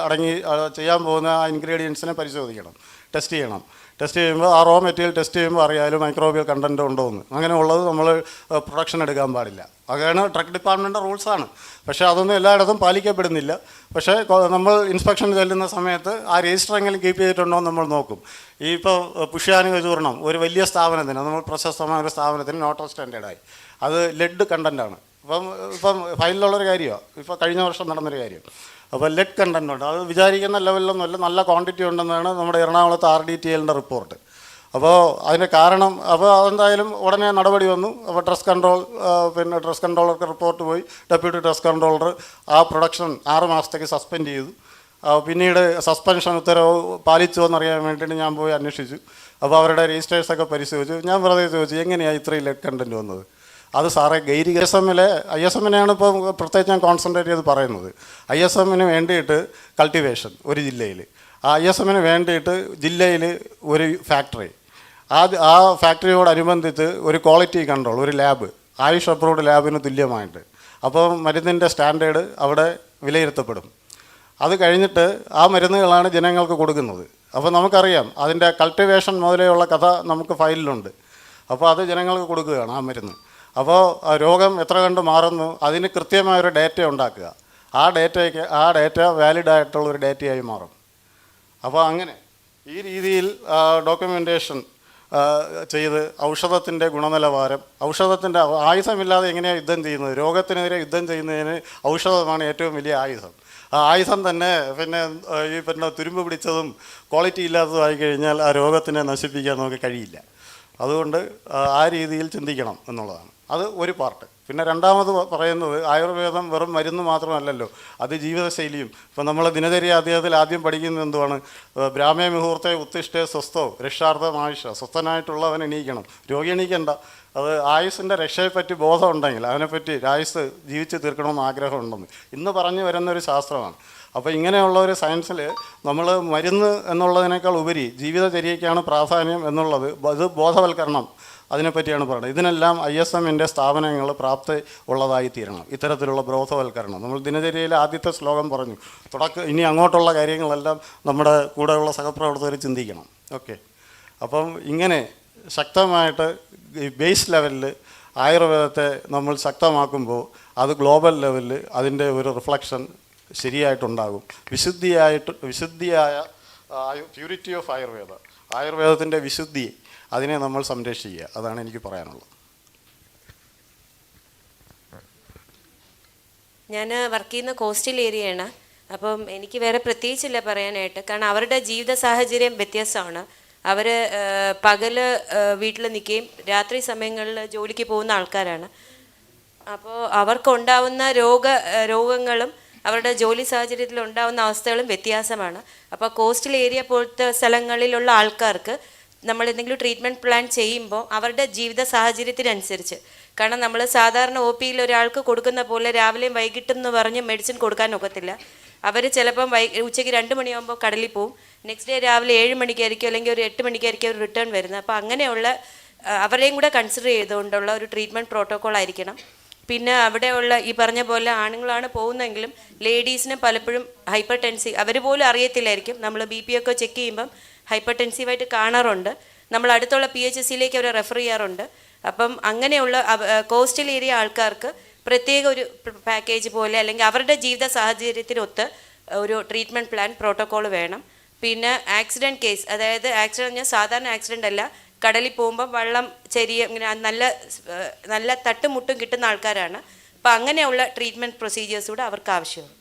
ചെയ്യാൻ പോകുന്ന ആ ഇൻഗ്രീഡിയൻസിനെ പരിശോധിക്കണം, ടെസ്റ്റ് ചെയ്യണം. ടെസ്റ്റ് ചെയ്യുമ്പോൾ ആ റോ മെറ്റീരിയൽ ടെസ്റ്റ് ചെയ്യുമ്പോൾ അറിയാലും മൈക്രോബിയൽ കണ്ടൻറ്റ് ഉണ്ടോ എന്ന്. അങ്ങനെയുള്ളത് നമ്മൾ പ്രൊഡക്ഷൻ എടുക്കാൻ പാടില്ല. അതാണ് ട്രക്ക് ഡിപ്പാർട്ട്മെൻറ്റിൻ്റെ റൂൾസാണ്. പക്ഷേ അതൊന്നും എല്ലായിടത്തും പാലിക്കപ്പെടുന്നില്ല. പക്ഷേ നമ്മൾ ഇൻസ്പെക്ഷൻ ചെല്ലുന്ന സമയത്ത് ആ രജിസ്റ്ററെങ്കിലും കീപ്പ് ചെയ്തിട്ടുണ്ടോ എന്ന് നമ്മൾ നോക്കും. ഈ ഇപ്പോൾ പുഷ്യാനുക ചൂർണം ഒരു വലിയ സ്ഥാപനത്തിന്, നമ്മൾ പ്രശസ്തമായ ഒരു സ്ഥാപനത്തിന് നോട്ട് സ്റ്റാൻഡേർഡായി, അത് ലെഡ് കണ്ടൻറ്റാണ്. ഇപ്പം ഫൈനലുള്ളൊരു കാര്യമാണ്. ഇപ്പോൾ കഴിഞ്ഞ വർഷം നടന്നൊരു കാര്യം. അപ്പോൾ ലെഡ് കണ്ടൻ്റ് ഉണ്ട്. അത് വിചാരിക്കുന്ന ലെവലിലൊന്നുമല്ല, നല്ല ക്വാണ്ടിറ്റി ഉണ്ടെന്നാണ് നമ്മുടെ എറണാകുളത്ത് RDTLൻ്റെ റിപ്പോർട്ട്. അപ്പോൾ അതിന് കാരണം, അപ്പോൾ അതെന്തായാലും ഉടനെ നടപടി വന്നു. അപ്പോൾ ഡ്രഗ്സ് കൺട്രോളർക്ക് റിപ്പോർട്ട് പോയി. ഡെപ്യൂട്ടി ഡ്രഗ്സ് കൺട്രോളർ ആ പ്രൊഡക്ഷൻ 6 മാസത്തേക്ക് സസ്പെൻഡ് ചെയ്തു. പിന്നീട് സസ്പെൻഷൻ ഉത്തരവ് പാലിച്ചോ എന്നറിയാൻ വേണ്ടിയിട്ട് ഞാൻ പോയി അന്വേഷിച്ചു. അപ്പോൾ അവരുടെ രജിസ്റ്റേഴ്സൊക്കെ പരിശോധിച്ചു. ഞാൻ വെറുതെ ചോദിച്ചു, എങ്ങനെയാണ് ഇത്രയും ലെഡ് കണ്ടൻറ്റ് വന്നത്? അത് സാറേ ISMനെയാണ് ഇപ്പോൾ പ്രത്യേകിച്ച് ഞാൻ കോൺസെൻട്രേറ്റ് ചെയ്ത് പറയുന്നത്. ISMന് വേണ്ടിയിട്ട് കൾട്ടിവേഷൻ ഒരു ജില്ലയിൽ, ആ ISMന് വേണ്ടിയിട്ട് ജില്ലയിൽ ഒരു ഫാക്ടറി, ആ ഫാക്ടറിയോടനുബന്ധിച്ച് ഒരു ക്വാളിറ്റി കൺട്രോൾ, ഒരു ലാബ്, ആയുഷ് അപ്രൂവ്ഡ് ലാബിന് തുല്യമായിട്ട്. അപ്പോൾ മരുന്നിൻ്റെ സ്റ്റാൻഡേർഡ് അവിടെ വിലയിരുത്തപ്പെടും. അത് കഴിഞ്ഞിട്ട് ആ മരുന്നുകളാണ് ജനങ്ങൾക്ക് കൊടുക്കുന്നത്. അപ്പോൾ നമുക്കറിയാം അതിൻ്റെ കൾട്ടിവേഷൻ മുതലെയുള്ള കഥ നമുക്ക് ഫയലിലുണ്ട്. അപ്പോൾ അത് ജനങ്ങൾക്ക് കൊടുക്കുകയാണ് ആ മരുന്ന്. അപ്പോൾ രോഗം എത്ര കണ്ട് മാറുന്നു അതിന് കൃത്യമായൊരു ഡേറ്റ ഉണ്ടാക്കുക. ആ ഡേറ്റ വാലിഡ് ആയിട്ടുള്ള ഒരു ഡേറ്റയായി മാറും. അപ്പോൾ അങ്ങനെ ഈ രീതിയിൽ ഡോക്യുമെൻറ്റേഷൻ ചെയ്ത് ഔഷധത്തിൻ്റെ ഗുണനിലവാരം, ഔഷധത്തിൻ്റെ ആയുധമില്ലാതെ എങ്ങനെയാണ് യുദ്ധം ചെയ്യുന്നത്? രോഗത്തിനെതിരെ യുദ്ധം ചെയ്യുന്നതിന് ഔഷധമാണ് ഏറ്റവും വലിയ ആയുധം. ആ ആയുധം തന്നെ പിന്നെ തുരുമ്പ് പിടിച്ചതും ക്വാളിറ്റി ഇല്ലാത്തതുമായി കഴിഞ്ഞാൽ ആ രോഗത്തിനെ നശിപ്പിക്കാൻ നമുക്ക് കഴിയില്ല. അതുകൊണ്ട് ആ രീതിയിൽ ചിന്തിക്കണം എന്നുള്ളതാണ്. അത് ഒരു പാർട്ട്. പിന്നെ രണ്ടാമത് പറയുന്നത് ആയുർവേദം വെറും മരുന്ന് മാത്രമല്ലല്ലോ, അത് ജീവിതശൈലിയും. ഇപ്പം നമ്മൾ ദിനചര്യ അദ്ദേഹത്തിൽ ആദ്യം പഠിക്കുന്നത് എന്തുവാണ്? ബ്രാഹ്മേ മുഹൂർത്തെ ഉത്തിഷ്ഠേ സ്വസ്ഥോ രക്ഷാർത്ഥം ആയുഷ. സ്വസ്ഥനായിട്ടുള്ളവൻ എണീക്കണം, രോഗി എണീക്കണ്ട. അത് ആയുസിൻ്റെ രക്ഷയെപ്പറ്റി ബോധമുണ്ടെങ്കിൽ അതിനെപ്പറ്റി ആയുസ് ജീവിച്ച് തീർക്കണമെന്ന് ആഗ്രഹമുണ്ടെന്ന് ഇന്ന് പറഞ്ഞു വരുന്നൊരു ശാസ്ത്രമാണ്. അപ്പോൾ ഇങ്ങനെയുള്ള ഒരു സയൻസിൽ നമ്മൾ മരുന്ന് എന്നുള്ളതിനേക്കാൾ ഉപരി ജീവിതചര്യയ്ക്കാണ് പ്രാധാന്യം എന്നുള്ളത്, ഇത് ബോധവൽക്കരണം അതിനെപ്പറ്റിയാണ് പറയുന്നത്. ഇതിനെല്ലാം ISMൻ്റെ സ്ഥാപനങ്ങൾ പ്രാപ്തി ഉള്ളതായി തീരണം. ഇത്തരത്തിലുള്ള ബോധവൽക്കരണം നമ്മൾ ദിനചര്യയിലെ ആദ്യത്തെ ശ്ലോകം പറഞ്ഞു. ഇനി അങ്ങോട്ടുള്ള കാര്യങ്ങളെല്ലാം നമ്മുടെ കൂടെയുള്ള സഹപ്രവർത്തകർ ചിന്തിക്കണം. ഓക്കെ. അപ്പം ഇങ്ങനെ ശക്തമായിട്ട് ബേസ് ലെവലിൽ ആയുർവേദത്തെ നമ്മൾ ശക്തമാക്കുമ്പോൾ അത് ഗ്ലോബൽ ലെവലിൽ അതിൻ്റെ ഒരു റിഫ്ലക്ഷൻ ശരിയായിട്ടുണ്ടാകും. വിശുദ്ധിയായ പ്യൂരിറ്റി ഓഫ് ആയുർവേദത്തിൻ്റെ വിശുദ്ധി, അതിനെ നമ്മൾ സംരക്ഷിക്കുക. അതാണ് എനിക്ക് പറയാനുള്ളത്. ഞാൻ വർക്ക് ചെയ്യുന്ന കോസ്റ്റൽ ഏരിയയാണ്. അപ്പം എനിക്ക് വേറെ പ്രത്യേകിച്ചില്ല പറയാനായിട്ട്. കാരണം അവരുടെ ജീവിത സാഹചര്യം വ്യത്യാസമാണ്. അവർ പകല് വീട്ടിൽ നിൽക്കുകയും രാത്രി സമയങ്ങളിൽ ജോലിക്ക് പോകുന്ന ആൾക്കാരാണ്. അപ്പോൾ അവർക്കുണ്ടാവുന്ന രോഗങ്ങളും അവരുടെ ജോലി സാഹചര്യത്തിൽ ഉണ്ടാകുന്ന അവസ്ഥകളും വ്യത്യാസമാണ്. അപ്പോൾ കോസ്റ്റൽ ഏരിയ പോലത്തെ സ്ഥലങ്ങളിലുള്ള ആൾക്കാർക്ക് നമ്മൾ എന്തെങ്കിലും ട്രീറ്റ്മെൻറ്റ് പ്ലാൻ ചെയ്യുമ്പോൾ അവരുടെ ജീവിത സാഹചര്യത്തിനനുസരിച്ച്, കാരണം നമ്മൾ സാധാരണ OPയിൽ ഒരാൾക്ക് കൊടുക്കുന്ന പോലെ രാവിലെയും വൈകിട്ടും എന്ന് പറഞ്ഞ് മെഡിസിൻ കൊടുക്കാൻ ഒക്കത്തില്ല. അവർ ചിലപ്പം ഉച്ചയ്ക്ക് 2 മണിയാകുമ്പോൾ കടലിൽ പോവും, നെക്സ്റ്റ് ഡേ രാവിലെ 7 മണിക്കായിരിക്കും അല്ലെങ്കിൽ ഒരു 8 മണിക്കായിരിക്കും അവർ റിട്ടേൺ വരുന്നത്. അപ്പോൾ അങ്ങനെയുള്ള അവരെയും കൂടെ കൺസിഡർ ചെയ്തുകൊണ്ടുള്ള ഒരു ട്രീറ്റ്മെൻറ്റ് പ്രോട്ടോക്കോൾ ആയിരിക്കണം. പിന്നെ അവിടെയുള്ള ഈ പറഞ്ഞ പോലെ ആണുങ്ങളാണ് പോകുന്നതെങ്കിലും ലേഡീസിന് പലപ്പോഴും ഹൈപ്പർ ടെൻസീവ്, അവർ പോലും അറിയത്തില്ലായിരിക്കും. നമ്മൾ BP ഒക്കെ ചെക്ക് ചെയ്യുമ്പം ഹൈപ്പർ ടെൻസീവായിട്ട് കാണാറുണ്ട്. നമ്മൾ അടുത്തുള്ള PHCയിലേക്ക് അവരെ റെഫർ ചെയ്യാറുണ്ട്. അപ്പം അങ്ങനെയുള്ള കോസ്റ്റൽ ഏരിയ ആൾക്കാർക്ക് പ്രത്യേക ഒരു പാക്കേജ് പോലെ അല്ലെങ്കിൽ അവരുടെ ജീവിത സാഹചര്യത്തിനൊത്ത് ഒരു ട്രീറ്റ്മെൻറ്റ് പ്ലാൻ പ്രോട്ടോക്കോൾ വേണം. പിന്നെ ആക്സിഡൻറ്റ് കേസ്, അതായത് ആക്സിഡൻറ്റ് പറഞ്ഞാൽ സാധാരണ ആക്സിഡൻ്റ് അല്ല, കടലിൽ പോകുമ്പോൾ വെള്ളം ഇങ്ങനെ നല്ല തട്ടുമുട്ടും കിട്ടുന്ന ആൾക്കാരാണ്. അപ്പോൾ അങ്ങനെയുള്ള ട്രീറ്റ്മെൻറ്റ് പ്രൊസീജിയേഴ്സ് കൂടെ അവർക്ക് ആവശ്യമാണ്.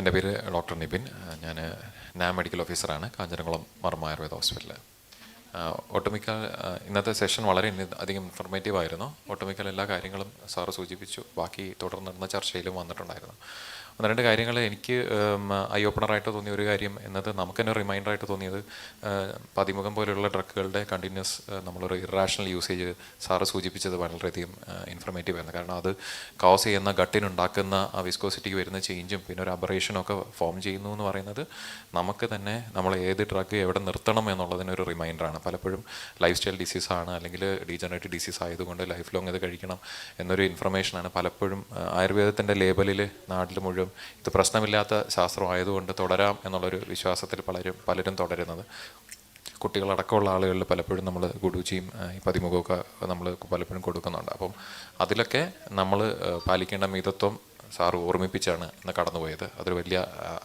എൻ്റെ പേര് ഡോക്ടർ നിപിൻ. ഞാൻ NAM മെഡിക്കൽ ഓഫീസറാണ്, കാഞ്ഞിരംകുളം മർമ്മ ആയുർവേദ ഹോസ്പിറ്റലിൽ. ഒട്ടുമിക്ക ഇന്നത്തെ സെഷൻ വളരെ അധികം ഇൻഫർമേറ്റീവ് ആയിരുന്നു. ഒട്ടുമിക്ക എല്ലാ കാര്യങ്ങളും സാറ് സൂചിപ്പിച്ചു. ബാക്കി തുടർന്നിരുന്ന ചർച്ചയിലും വന്നിട്ടുണ്ടായിരുന്നു. 1-2 കാര്യങ്ങൾ എനിക്ക് ഐ ഓപ്പണറായിട്ട് തോന്നിയ ഒരു കാര്യം എന്നത് നമുക്ക് തന്നെ റിമൈൻഡറായിട്ട് തോന്നിയത്, പതിമുഖം പോലെയുള്ള ഡ്രഗുകളുടെ കണ്ടിന്യൂസ് നമ്മളൊരു ഇറാഷണൽ യൂസേജ് സാറ് സൂചിപ്പിച്ചത് വളരെയധികം ഇൻഫർമേറ്റീവ് ആയിരുന്നു. കാരണം അത് കോസ് ചെയ്യുന്ന ഗട്ടിനുണ്ടാക്കുന്ന ആ വിസ്കോസിറ്റിക്ക് വരുന്ന ചേഞ്ചും പിന്നെ ഒരു അബറേഷനൊക്കെ ഫോം ചെയ്യുന്നു എന്ന് പറയുന്നത് നമുക്ക് തന്നെ നമ്മൾ ഏത് ഡ്രഗ് എവിടെ നിർത്തണം എന്നുള്ളതിനൊരു റിമൈൻഡറാണ്. പലപ്പോഴും ലൈഫ് സ്റ്റൈൽ ഡിസീസാണ് അല്ലെങ്കിൽ ഡീജനറേറ്റീവ് ഡിസീസ് ആയതുകൊണ്ട് ലൈഫ് ലോങ് ഇത് കഴിക്കണം എന്നൊരു ഇൻഫർമേഷനാണ് പലപ്പോഴും ആയുർവേദത്തിൻ്റെ ലേബലിൽ നാട്ടിൽ മുഴുവൻ ഇത് പ്രശ്നമില്ലാത്ത ശാസ്ത്രമായതുകൊണ്ട് തുടരാം എന്നുള്ളൊരു വിശ്വാസത്തിൽ പലരും തുടരുന്നത്. കുട്ടികളടക്കമുള്ള ആളുകളിൽ പലപ്പോഴും നമ്മൾ ഗുഡൂച്ചിയും ഈ പതിമുഖമൊക്കെ നമ്മൾ പലപ്പോഴും കൊടുക്കുന്നുണ്ട്. അപ്പം അതിലൊക്കെ നമ്മൾ പാലിക്കേണ്ട മിതത്വം സാറ് ഓർമ്മിപ്പിച്ചാണ് ഇന്ന് കടന്നുപോയത്. അതൊരു വലിയ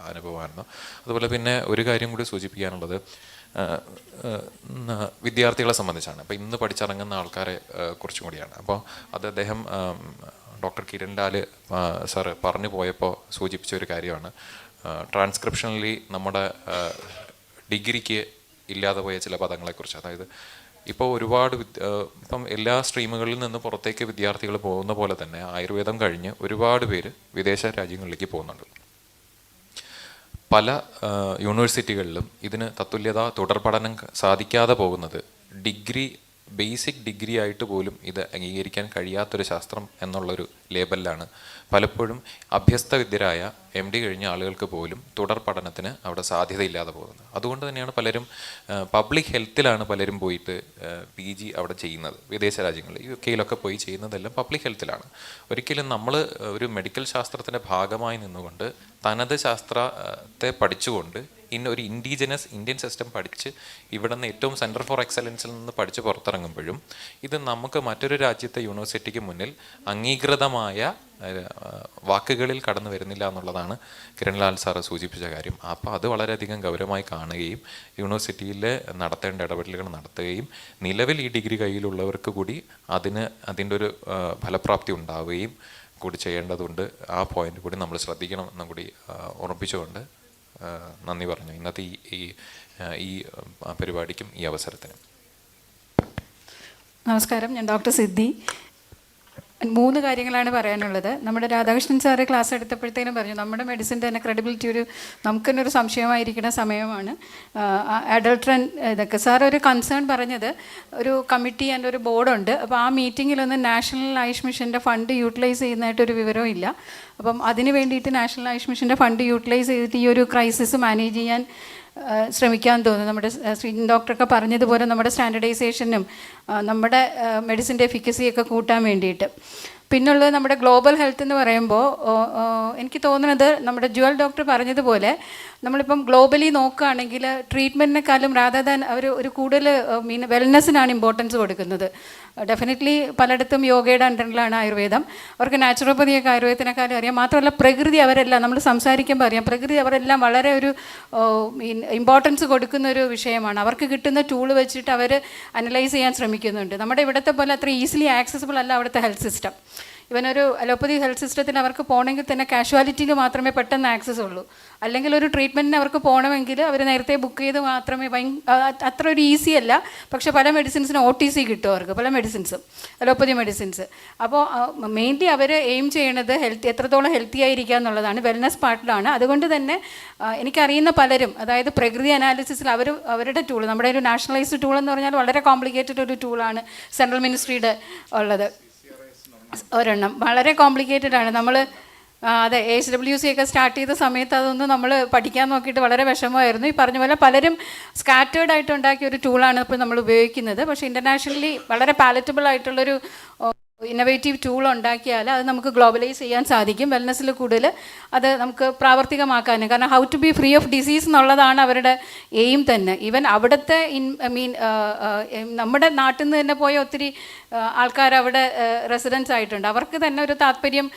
അനുഭവമായിരുന്നു. അതുപോലെ പിന്നെ ഒരു കാര്യം കൂടി സൂചിപ്പിക്കാനുള്ളത്, വിദ്യാർത്ഥികളെ സംബന്ധിച്ചാണ്. അപ്പോൾ ഇന്ന് പഠിച്ചിറങ്ങുന്ന ആൾക്കാരെ കുറിച്ചും കൂടിയാണ്. അപ്പോൾ അത് അദ്ദേഹം ഡോക്ടർ കിരൺ ലാല് സാറ് പറഞ്ഞു പോയപ്പോൾ സൂചിപ്പിച്ച ഒരു കാര്യമാണ്. ട്രാൻസ്ക്രിപ്ഷനലി നമ്മുടെ ഡിഗ്രിക്ക് ഇല്ലാതെ പോയ ചില പദങ്ങളെക്കുറിച്ച്. അതായത് ഇപ്പോൾ ഒരുപാട് ഇപ്പം എല്ലാ സ്ട്രീമുകളിൽ നിന്ന് പുറത്തേക്ക് വിദ്യാർത്ഥികൾ പോകുന്ന പോലെ തന്നെ ആയുർവേദം കഴിഞ്ഞ് ഒരുപാട് പേര് വിദേശ രാജ്യങ്ങളിലേക്ക് പോകുന്നുണ്ട്. പല യൂണിവേഴ്സിറ്റികളിലും ഇതിന് തത്തുല്യത തുടർ പഠനം സാധിക്കാതെ പോകുന്നത് ബേസിക് ഡിഗ്രി ആയിട്ട് പോലും ഇത് അംഗീകരിക്കാൻ കഴിയാത്തൊരു ശാസ്ത്രം എന്നുള്ളൊരു ലേബലിലാണ് പലപ്പോഴും അഭ്യസ്തവിദ്യരായ MD കഴിഞ്ഞ ആളുകൾക്ക് പോലും തുടർ പഠനത്തിന് അവിടെ സാധ്യതയില്ലാതെ പോകുന്നത്. അതുകൊണ്ട് തന്നെയാണ് പലരും പബ്ലിക് ഹെൽത്തിലാണ് പലരും പോയിട്ട് PG അവിടെ ചെയ്യുന്നത്. വിദേശ രാജ്യങ്ങളിൽ UK പോയി ചെയ്യുന്നതെല്ലാം പബ്ലിക് ഹെൽത്തിലാണ്. ഒരിക്കലും നമ്മൾ ഒരു മെഡിക്കൽ ശാസ്ത്രത്തിൻ്റെ ഭാഗമായി നിന്നുകൊണ്ട് തനത് ശാസ്ത്രത്തെ പഠിച്ചുകൊണ്ട് ഒരു ഇൻഡിജിനസ് ഇന്ത്യൻ സിസ്റ്റം പഠിച്ച് ഇവിടെ നിന്ന് ഏറ്റവും സെൻറ്റർ ഫോർ എക്സലൻസിൽ നിന്ന് പഠിച്ച് പുറത്തിറങ്ങുമ്പോഴും ഇത് നമുക്ക് മറ്റൊരു രാജ്യത്തെ യൂണിവേഴ്സിറ്റിക്ക് മുന്നിൽ അംഗീകൃതമായ വാക്കുകളിൽ കടന്നു വരുന്നില്ല എന്നുള്ളതാണ് കിരൺലാൽ സാറ് സൂചിപ്പിച്ച കാര്യം. അപ്പോൾ അത് വളരെയധികം ഗൗരവമായി കാണുകയും യൂണിവേഴ്സിറ്റിയിൽ നടത്തേണ്ട ഇടപെടലുകൾ നടത്തുകയും നിലവിൽ ഈ ഡിഗ്രി കയ്യിലുള്ളവർക്ക് കൂടി അതിൻ്റെ ഒരു ഫലപ്രാപ്തി ഉണ്ടാവുകയും കൂടി ചെയ്യേണ്ടതുണ്ട്. ആ പോയിന്റ് കൂടി നമ്മൾ ശ്രദ്ധിക്കണം എന്നും കൂടി ഓർമ്മിപ്പിച്ചുകൊണ്ട് നന്ദി പറഞ്ഞു ഇന്നത്തെ ഈ പരിപാടിക്കും ഈ അവസരത്തിനും. നമസ്കാരം, ഞാൻ ഡോക്ടർ സിദ്ധി. 3 കാര്യങ്ങളാണ് പറയാനുള്ളത്. നമ്മുടെ രാധാകൃഷ്ണൻ സാറ് ക്ലാസ് എടുത്തപ്പോഴത്തേനും പറഞ്ഞു നമ്മുടെ മെഡിസിൻ തന്നെ ക്രെഡിബിലിറ്റി നമുക്ക് തന്നെ ഒരു സംശയമായിരിക്കുന്ന സമയമാണ്. അഡൾട്രൻ ഇതൊക്കെ സാർ ഒരു കൺസേൺ പറഞ്ഞത് ഒരു കമ്മിറ്റി ആൻഡ് ഒരു ബോർഡുണ്ട്. അപ്പോൾ ആ മീറ്റിങ്ങിലൊന്നും നാഷണൽ ആയുഷ് മിഷൻ്റെ ഫണ്ട് യൂട്ടിലൈസ് ചെയ്യുന്നതായിട്ടൊരു വിവരവും ഇല്ല. അപ്പം അതിന് വേണ്ടിയിട്ട് നാഷണൽ ആയുഷ് മിഷൻ്റെ ഫണ്ട് യൂട്ടിലൈസ് ചെയ്തിട്ട് ഈ ഒരു ക്രൈസിസ് മാനേജ് ചെയ്യാൻ ശ്രമിക്കാൻ തോന്നുന്നു. നമ്മുടെ ശ്രീജൻ ഡോക്ടറൊക്കെ പറഞ്ഞതുപോലെ നമ്മുടെ സ്റ്റാൻഡർഡൈസേഷനും നമ്മുടെ മെഡിസിൻ്റെ എഫിക്കസിയൊക്കെ കൂട്ടാൻ വേണ്ടിയിട്ട്. പിന്നുള്ളത് നമ്മുടെ ഗ്ലോബൽ ഹെൽത്ത് എന്ന് പറയുമ്പോൾ എനിക്ക് തോന്നുന്നത് നമ്മുടെ ജുവൽ ഡോക്ടർ പറഞ്ഞതുപോലെ നമ്മളിപ്പം ഗ്ലോബലി നോക്കുകയാണെങ്കിൽ ട്രീറ്റ്മെൻറ്റിനെക്കാളും റാദർ ദാൻ ഒരു കൂടുതൽ വെൽനെസ്സിനാണ് ഇമ്പോർട്ടൻസ് കൊടുക്കുന്നത്. ഡെഫിനറ്റ്ലി പലയിടത്തും യോഗയുടെ അണ്ടറിലാണ് ആയുർവേദം. അവർക്ക് നാച്ചുറോപ്പതിയൊക്കെ ആയുർവേദത്തിനെക്കാളും അറിയാം. മാത്രമല്ല പ്രകൃതി അവരെല്ലാം നമ്മൾ സംസാരിക്കുമ്പോൾ അറിയാം, പ്രകൃതി അവരെല്ലാം വളരെ ഒരു ഇമ്പോർട്ടൻസ് കൊടുക്കുന്ന ഒരു വിഷയമാണ്. അവർക്ക് കിട്ടുന്ന ടൂൾ വെച്ചിട്ട് അവർ അനലൈസ് ചെയ്യാൻ ശ്രമിക്കുന്നുണ്ട്. നമ്മുടെ ഇവിടുത്തെ പോലെ അത്ര ഈസിലി ആക്സസിബിൾ അല്ല അവിടുത്തെ ഹെൽത്ത് സിസ്റ്റം. ഇവനൊരു അലോപ്പതി ഹെൽത്ത് സിസ്റ്റത്തിൽ അവർക്ക് പോകണമെങ്കിൽ തന്നെ കാഷ്വാലിറ്റിയിൽ മാത്രമേ പെട്ടെന്ന് ആക്സസ് ഉള്ളൂ. അല്ലെങ്കിൽ ഒരു ട്രീറ്റ്മെൻറ്റിന് അവർക്ക് പോകണമെങ്കിൽ അവർ നേരത്തെ ബുക്ക് ചെയ്ത് മാത്രമേ അത്ര ഒരു ഈസി അല്ല. പക്ഷേ പല മെഡിസിൻസിനും OTC കിട്ടും അവർക്ക്, പല മെഡിസിൻസും അലോപ്പതി മെഡിസിൻസ്. അപ്പോൾ മെയിൻലി അവർ എയിം ചെയ്യണത് എത്രത്തോളം ഹെൽത്തി ആയിരിക്കുക എന്നുള്ളതാണ്, വെൽനസ് പാർട്ടിലാണ്. അതുകൊണ്ട് തന്നെ എനിക്കറിയുന്ന പലരും, അതായത് പ്രകൃതി അനാലിസിസിൽ അവരുടെ ടൂൾ, നമ്മുടെ ഒരു നാഷണലൈസ്ഡ് ടൂൾ എന്ന് പറഞ്ഞാൽ വളരെ കോംപ്ലിക്കേറ്റഡ് ഒരു ടൂളാണ് സെൻട്രൽ മിനിസ്ട്രിയുടെ ഉള്ളത്. ഒരെണ്ണം വളരെ കോംപ്ലിക്കേറ്റഡ് ആണ്. നമ്മൾ അതെ HWC ഒക്കെ സ്റ്റാർട്ട് ചെയ്ത സമയത്ത് അതൊന്നും നമ്മൾ പഠിക്കാൻ നോക്കിയിട്ട് വളരെ വിഷമമായിരുന്നു. ഈ പറഞ്ഞ പോലെ പലരും സ്കാറ്റേർഡ് ആയിട്ട് ഉണ്ടാക്കിയ ഒരു ടൂളാണ് ഇപ്പോൾ നമ്മൾ ഉപയോഗിക്കുന്നത്. പക്ഷേ ഇൻ്റർനാഷണലി വളരെ പാലറ്റബിൾ ആയിട്ടുള്ളൊരു ഇന്നോവേറ്റീവ് ടൂൾ ഉണ്ടാക്കിയാൽ അത് നമുക്ക് ഗ്ലോബലൈസ് ചെയ്യാൻ സാധിക്കും. വെൽനെസ്സിൽ കൂടുതൽ അത് നമുക്ക് പ്രാവർത്തികമാക്കാനും. കാരണം how to be free of disease എന്നുള്ളതാണ് അവരുടെ എയിം തന്നെ. ഈവൻ അവിടുത്തെ നമ്മുടെ നാട്ടിൽ നിന്ന് തന്നെ പോയ ഒത്തിരി ആൾക്കാർ അവിടെ റെസിഡൻസ് ആയിട്ടുണ്ട്. അവർക്ക് തന്നെ ഒരു താല്പര്യം,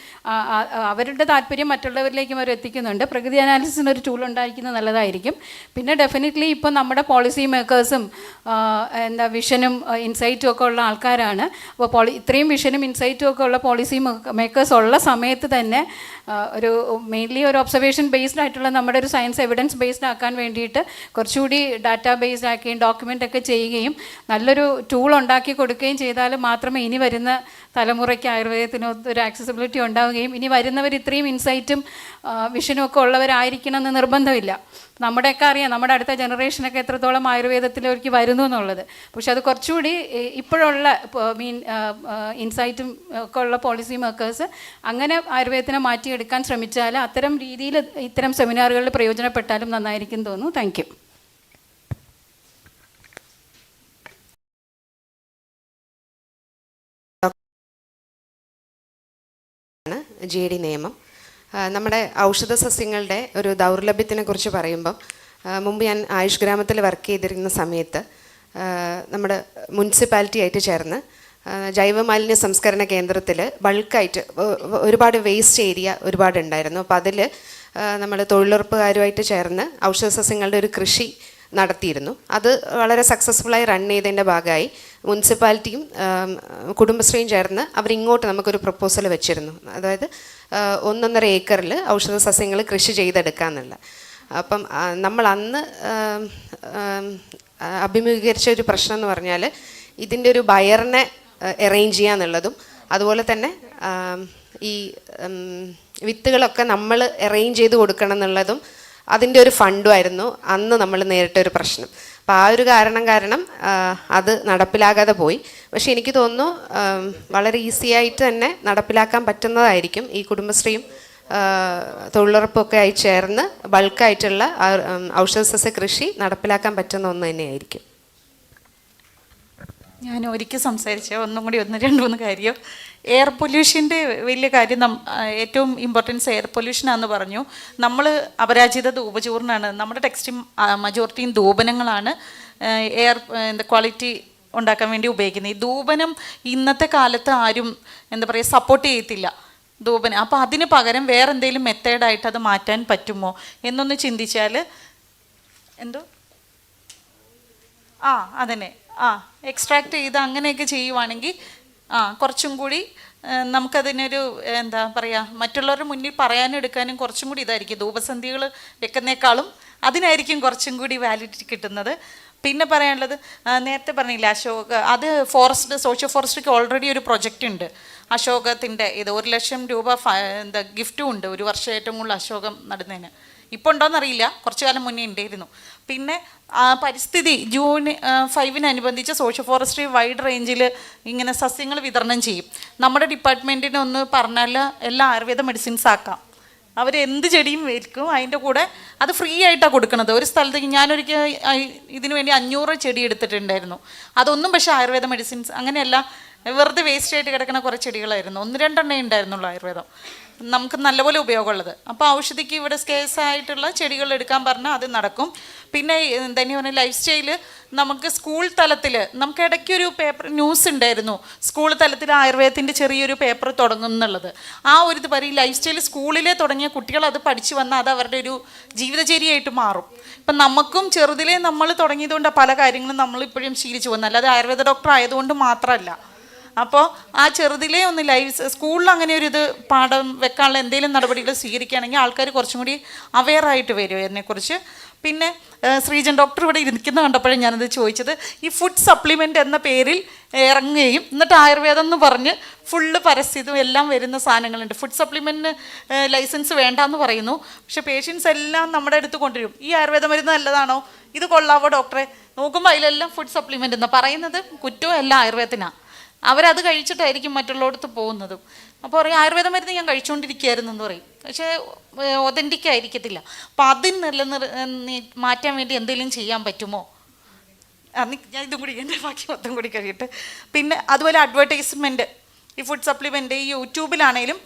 അവരുടെ താല്പര്യം മറ്റുള്ളവരിലേക്കും അവർ എത്തിക്കുന്നുണ്ട്. പ്രകൃതി അനാലിസിസിന് ഒരു ടൂൾ ഉണ്ടായിരിക്കുന്നത് നല്ലതായിരിക്കും. പിന്നെ ഡെഫിനറ്റ്ലി ഇപ്പം നമ്മുടെ പോളിസി മേക്കേഴ്സും വിഷനും ഇൻസൈറ്റും ഒക്കെ ഉള്ള ആൾക്കാരാണ്. അപ്പോൾ ഇത്രയും വിഷനും ഇൻസൈറ്റും ഒക്കെ ഉള്ള പോളിസി മേക്കേഴ്സ് ഉള്ള സമയത്ത് തന്നെ ഒരു മെയിൻലി ഒരു ഒബ്സർവേഷൻ ബേസ്ഡ് ആയിട്ടുള്ള നമ്മുടെ ഒരു സയൻസ് എവിഡൻസ് ബേസ്ഡ് ആക്കാൻ വേണ്ടിയിട്ട് കുറച്ചുകൂടി ഡാറ്റാ ബേസ്ഡ് ആക്കുകയും ഡോക്യുമെൻ്റ് ഒക്കെ ചെയ്യുകയും നല്ലൊരു ടൂൾ ഉണ്ടാക്കി കൊടുക്കുകയും ചെയ്താൽ മാത്രമേ ഇനി വരുന്ന തലമുറയ്ക്ക് ആയുർവേദത്തിന് ഒരു ആക്സസിബിലിറ്റി ഉണ്ടാവുകയും ഇനി വരുന്നവർ ഇത്രയും ഇൻസൈറ്റും വിഷനും ഒക്കെ ഉള്ളവരായിരിക്കണം എന്ന് നിർബന്ധമില്ല. നമ്മുടെയൊക്കെ അറിയാം നമ്മുടെ അടുത്ത ജനറേഷനൊക്കെ എത്രത്തോളം ആയുർവേദത്തിലേക്ക് വരുന്നു എന്നുള്ളത്. പക്ഷെ അത് കുറച്ചുകൂടി ഇപ്പോഴുള്ള ഇൻസൈറ്റും ഒക്കെ ഉള്ള പോളിസി മേക്കേഴ്സ് അങ്ങനെ ആയുർവേദത്തിനെ മാറ്റിയെടുക്കാൻ ശ്രമിച്ചാൽ അത്തരം രീതിയിൽ ഇത്തരം സെമിനാറുകളിൽ പ്രയോജനപ്പെട്ടാലും നന്നായിരിക്കും തോന്നുന്നു. Thank U. GD നിയമം നമ്മുടെ ഔഷധ സസ്യങ്ങളുടെ ഒരു ദൗർലഭ്യത്തിനെ കുറിച്ച് പറയുമ്പം മുമ്പ് ഞാൻ ആയുഷ് ഗ്രാമത്തിൽ വർക്ക് ചെയ്തിരുന്ന സമയത്ത് നമ്മുടെ മുനിസിപ്പാലിറ്റി ആയിട്ട് ചേർന്ന് ജൈവമാലിന്യ സംസ്കരണ കേന്ദ്രത്തിൽ ബൾക്കായിട്ട് ഒരുപാട് വേസ്റ്റ് ഏരിയ ഒരുപാടുണ്ടായിരുന്നു. അപ്പോൾ അതിൽ നമ്മൾ തൊഴിലുറപ്പുകാരുമായിട്ട് ചേർന്ന് ഔഷധ സസ്യങ്ങളുടെ ഒരു കൃഷി നടത്തിയിരുന്നു. അത് വളരെ സക്സസ്ഫുള്ളായി റൺ ചെയ്തതിൻ്റെ ഭാഗമായി മുനിസിപ്പാലിറ്റിയും കുടുംബശ്രീയും ചേർന്ന് അവരിങ്ങോട്ട് നമുക്കൊരു പ്രപ്പോസൽ വെച്ചിരുന്നു. അതായത് 1.5 ഏക്കറിൽ ഔഷധ സസ്യങ്ങൾ കൃഷി ചെയ്തെടുക്കാമെന്നുള്ള. അപ്പം നമ്മൾ അന്ന് അഭിമുഖീകരിച്ച ഒരു പ്രശ്നം എന്ന് പറഞ്ഞാൽ ഇതിൻ്റെ ഒരു ബയറിനെ അറേഞ്ച് ചെയ്യുക എന്നുള്ളതും, അതുപോലെ തന്നെ ഈ വിത്തുകളൊക്കെ നമ്മൾ അറേഞ്ച് ചെയ്ത് കൊടുക്കണം എന്നുള്ളതും അതിൻ്റെ ഒരു ഫണ്ടുമായിരുന്നു അന്ന് നമ്മൾ നേരിട്ടൊരു പ്രശ്നം. അപ്പോൾ ആ ഒരു കാരണം അത് നടപ്പിലാകാതെ പോയി. പക്ഷേ എനിക്ക് തോന്നുന്നു വളരെ ഈസി ആയിട്ട് തന്നെ നടപ്പിലാക്കാൻ പറ്റുന്നതായിരിക്കും. ഈ കുടുംബശ്രീയും തൊഴിലുറപ്പൊക്കെ ആയി ചേർന്ന് ബൾക്കായിട്ടുള്ള ഔഷധസസ്യ കൃഷി നടപ്പിലാക്കാൻ പറ്റുന്ന ഒന്ന് തന്നെയായിരിക്കും. ഞാൻ ഒരിക്കൽ സംസാരിച്ച ഒന്നും കൂടി 2-3 കാര്യം. എയർ പൊല്യൂഷൻ്റെ വലിയ കാര്യം ഏറ്റവും ഇമ്പോർട്ടൻസ് എയർ പൊല്യൂഷനാണെന്ന് പറഞ്ഞു. നമ്മൾ അപരാജിത ധൂപചൂർണ്ണമാണ്, നമ്മുടെ ടെക്സ്റ്റ് മജോറിറ്റിയും ധൂപനങ്ങളാണ് എയർ ക്വാളിറ്റി ഉണ്ടാക്കാൻ വേണ്ടി ഉപയോഗിക്കുന്നത്. ഈ ധൂപനം ഇന്നത്തെ കാലത്ത് ആരും സപ്പോർട്ട് ചെയ്യത്തില്ല ധൂപനം. അപ്പോൾ അതിന് പകരം വേറെ എന്തെങ്കിലും മെത്തേഡായിട്ട് അത് മാറ്റാൻ പറ്റുമോ എന്നൊന്ന് ചിന്തിച്ചാൽ അതന്നെ എക്സ്ട്രാക്ട് ചെയ്ത് അങ്ങനെയൊക്കെ ചെയ്യുവാണെങ്കിൽ കുറച്ചും കൂടി നമുക്കതിനൊരു മറ്റുള്ളവരുടെ മുന്നിൽ പറയാനും എടുക്കാനും കുറച്ചും കൂടി ഇതായിരിക്കും. ധൂപസന്ധികൾ വെക്കുന്നേക്കാളും അതിനായിരിക്കും കുറച്ചും കൂടി വാലിഡിറ്റി കിട്ടുന്നത്. പിന്നെ പറയാനുള്ളത്, നേരത്തെ പറഞ്ഞില്ല അശോക, അത് സോഷ്യൽ ഫോറസ്ട്രിക്ക് ഓൾറെഡി ഒരു പ്രൊജക്റ്റ് ഉണ്ട് അശോകത്തിൻ്റെ. ഇത് 1 ലക്ഷം രൂപ ഗിഫ്റ്റും ഉണ്ട് 1 വർഷം ഏറ്റവും കൂടുതൽ അശോകം നടുന്നതിന്. ഇപ്പോൾ ഉണ്ടോയെന്നറിയില്ല, കുറച്ചു കാലം മുന്നേ ഉണ്ടായിരുന്നു. പിന്നെ പരിസ്ഥിതി ജൂൺ 5-ന് സോഷ്യൽ ഫോറസ്ട്രി വൈഡ് റേഞ്ചിൽ ഇങ്ങനെ സസ്യങ്ങൾ വിതരണം ചെയ്യും. നമ്മുടെ ഡിപ്പാർട്ട്മെൻറ്റിന് ഒന്ന് പറഞ്ഞാൽ എല്ലാ ആയുർവേദ മെഡിസിൻസ് ആക്കാം. അവരെന്ത് ചെടിയും വിൽക്കും, അതിൻ്റെ കൂടെ അത് ഫ്രീ ആയിട്ടാണ് കൊടുക്കുന്നത്. ഒരു സ്ഥലത്ത് ഞാനൊരിക്കൽ ഇതിനു വേണ്ടി 500 ചെടി എടുത്തിട്ടുണ്ടായിരുന്നു. അതൊന്നും പക്ഷേ ആയുർവേദ മെഡിസിൻസ് അങ്ങനെയല്ല, വെറുതെ വേസ്റ്റ് ആയിട്ട് കിടക്കുന്ന കുറേ ചെടികളായിരുന്നു. 1-2 ഉണ്ടായിരുന്നുള്ളൂ ആയുർവേദം, നമുക്ക് നല്ലപോലെ ഉപയോഗമുള്ളത്. അപ്പോൾ ഔഷധിക്ക് ഇവിടെ സ്കേസ് ആയിട്ടുള്ള ചെടികൾ എടുക്കാൻ പറഞ്ഞാൽ അത് നടക്കും. പിന്നെ തന്നെ പറഞ്ഞാൽ ലൈഫ് സ്റ്റൈല് നമുക്ക് സ്കൂൾ തലത്തിൽ നമുക്ക് ഇടയ്ക്കൊരു പേപ്പർ ന്യൂസ് ഉണ്ടായിരുന്നു, സ്കൂൾ തലത്തിൽ ആയുർവേദത്തിൻ്റെ ചെറിയൊരു പേപ്പർ തുടങ്ങും എന്നുള്ളത്. ആ ഒരു ഇത് പറയും ലൈഫ് സ്റ്റൈൽ സ്കൂളിലെ തുടങ്ങിയ കുട്ടികൾ അത് പഠിച്ചു വന്നാൽ അത് അവരുടെ ഒരു ജീവിതചര്യയായിട്ട് മാറും. ഇപ്പം നമുക്കും ചെറുതിലേ നമ്മൾ തുടങ്ങിയതുകൊണ്ട് പല കാര്യങ്ങളും നമ്മളിപ്പോഴും ശീലിച്ചു പോകുന്നത്, അല്ലാതെ ആയുർവേദ ഡോക്ടർ ആയതുകൊണ്ട് മാത്രമല്ല. അപ്പോൾ ആ ചെറുതിലേ ഒന്ന് സ്കൂളിൽ അങ്ങനെ ഒരു ഇത് പാഠം വെക്കാനുള്ള എന്തെങ്കിലും നടപടികൾ സ്വീകരിക്കുകയാണെങ്കിൽ ആൾക്കാർ കുറച്ചും കൂടി അവെയറായിട്ട് വരും അതിനെക്കുറിച്ച്. പിന്നെ ശ്രീജൻ ഡോക്ടർ ഇവിടെ ഇരിക്കുന്ന കണ്ടപ്പോഴേ ഞാനത് ചോദിച്ചത്, ഈ ഫുഡ് സപ്ലിമെൻ്റ് എന്ന പേരിൽ ഇറങ്ങുകയും എന്നിട്ട് ആയുർവേദം എന്ന് പറഞ്ഞ് ഫുള്ള് പരസ്യതും എല്ലാം വരുന്ന സാധനങ്ങളുണ്ട്. ഫുഡ് സപ്ലിമെൻറ്റിന് ലൈസൻസ് വേണ്ടാന്ന് പറയുന്നു, പക്ഷേ പേഷ്യൻസ് എല്ലാം നമ്മുടെ അടുത്ത് കൊണ്ടുവരും. ഈ ആയുർവേദ മരുന്ന് നല്ലതാണോ, ഇത് കൊള്ളാവോ ഡോക്ടറെ, നോക്കുമ്പോൾ അതിലെല്ലാം ഫുഡ് സപ്ലിമെൻ്റ് എന്ന് പറയുന്നത് കുറ്റവും എല്ലാം ആയുർവേദത്തിനാണ്. അവരത് കഴിച്ചിട്ടായിരിക്കും മറ്റുള്ളവർക്ക് പോകുന്നതും. അപ്പോൾ പറയും ആയുർവേദ മരുന്ന് ഞാൻ കഴിച്ചുകൊണ്ടിരിക്കുകയായിരുന്നു എന്ന് പറയും, പക്ഷേ ഒതൻറ്റിക് ആയിരിക്കത്തില്ല. അപ്പോൾ അതിൽ മാറ്റാൻ വേണ്ടി എന്തെങ്കിലും ചെയ്യാൻ പറ്റുമോ? ഞാൻ ഇതും കൂടി എൻ്റെ ബാക്കി മൊത്തം കൂടി കഴിയട്ടെ. പിന്നെ അതുപോലെ അഡ്വർടൈസ്മെൻറ്റ്, ഈ ഫുഡ് സപ്ലിമെൻ്റ് ഈ യൂട്യൂബിലാണെങ്കിലും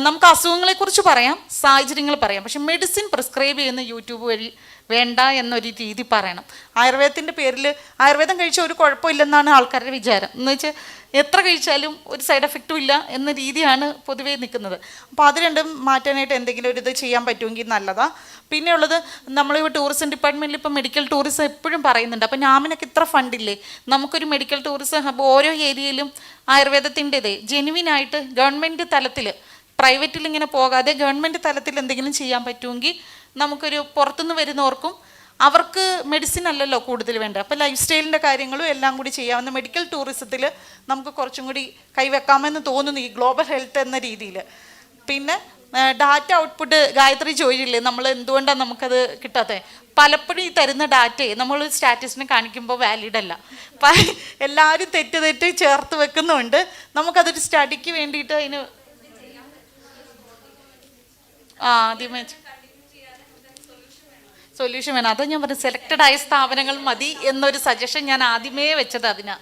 നമുക്ക് അസുഖങ്ങളെക്കുറിച്ച് പറയാം, സാഹചര്യങ്ങൾ പറയാം, പക്ഷെ മെഡിസിൻ പ്രിസ്ക്രൈബ് ചെയ്യുന്ന യൂട്യൂബ് വഴി വേണ്ട എന്നൊരു രീതി പറയണം. ആയുർവേദത്തിൻ്റെ പേരിൽ ആയുർവേദം കഴിച്ചാൽ ഒരു കുഴപ്പമില്ലെന്നാണ് ആൾക്കാരുടെ വിചാരം. എന്ന് വെച്ചാൽ എത്ര കഴിച്ചാലും ഒരു സൈഡ് എഫക്റ്റും ഇല്ല എന്ന രീതിയാണ് പൊതുവേ നിൽക്കുന്നത്. അപ്പോൾ അത് രണ്ടും മാറ്റാനായിട്ട് എന്തെങ്കിലും ഒരു ഇത് ചെയ്യാൻ പറ്റുമെങ്കിൽ നല്ലതാണ്. പിന്നെ ഉള്ളത്, നമ്മളിപ്പോൾ ടൂറിസം ഡിപ്പാർട്ട്മെൻറ്റിൽ ഇപ്പോൾ മെഡിക്കൽ ടൂറിസം എപ്പോഴും പറയുന്നുണ്ട്. അപ്പോൾ ഞാമിനൊക്കെ ഇത്ര ഫണ്ടില്ലേ, നമുക്കൊരു മെഡിക്കൽ ടൂറിസം ഹബ് ഓരോ ഏരിയയിലും ആയുർവേദത്തിൻ്റെതേ ജെനുവിനായിട്ട് ഗവൺമെൻറ് തലത്തിൽ, പ്രൈവറ്റിൽ ഇങ്ങനെ പോകാതെ ഗവൺമെൻറ് തലത്തിൽ എന്തെങ്കിലും ചെയ്യാൻ പറ്റുമെങ്കിൽ നമുക്കൊരു പുറത്തുനിന്ന് വരുന്നവർക്കും അവർക്ക് മെഡിസിൻ അല്ലല്ലോ കൂടുതൽ വേണ്ടത്, അപ്പോൾ ലൈഫ് സ്റ്റൈലിൻ്റെ കാര്യങ്ങളും എല്ലാം കൂടി ചെയ്യാവുന്ന മെഡിക്കൽ ടൂറിസത്തിൽ നമുക്ക് കുറച്ചും കൂടി കൈവെക്കാമെന്ന് തോന്നുന്നു ഈ ഗ്ലോബൽ ഹെൽത്ത് എന്ന രീതിയിൽ. പിന്നെ ഡാറ്റ ഔട്ട്പുട്ട് ഗായത്രി ചോദിച്ചില്ലേ, നമ്മൾ എന്തുകൊണ്ടാണ് നമുക്കത് കിട്ടാത്തത്? പലപ്പോഴും ഈ തരുന്ന ഡാറ്റയെ നമ്മൾ സ്റ്റാറ്റസിന് കാണിക്കുമ്പോൾ വാലിഡ് അല്ല, എല്ലാവരും തെറ്റ് ചേർത്ത് വെക്കുന്നുണ്ട്. നമുക്കതൊരു സ്റ്റഡിക്ക് വേണ്ടിയിട്ട് അതിന് ആദ്യമേ സൊല്യൂഷൻ വേണം. അത് ഞാൻ പറഞ്ഞു, സെലക്റ്റഡ് ആയ സ്ഥാപനങ്ങൾ മതി എന്നൊരു സജഷൻ ഞാൻ ആദ്യമേ വെച്ചത് അതിനാ.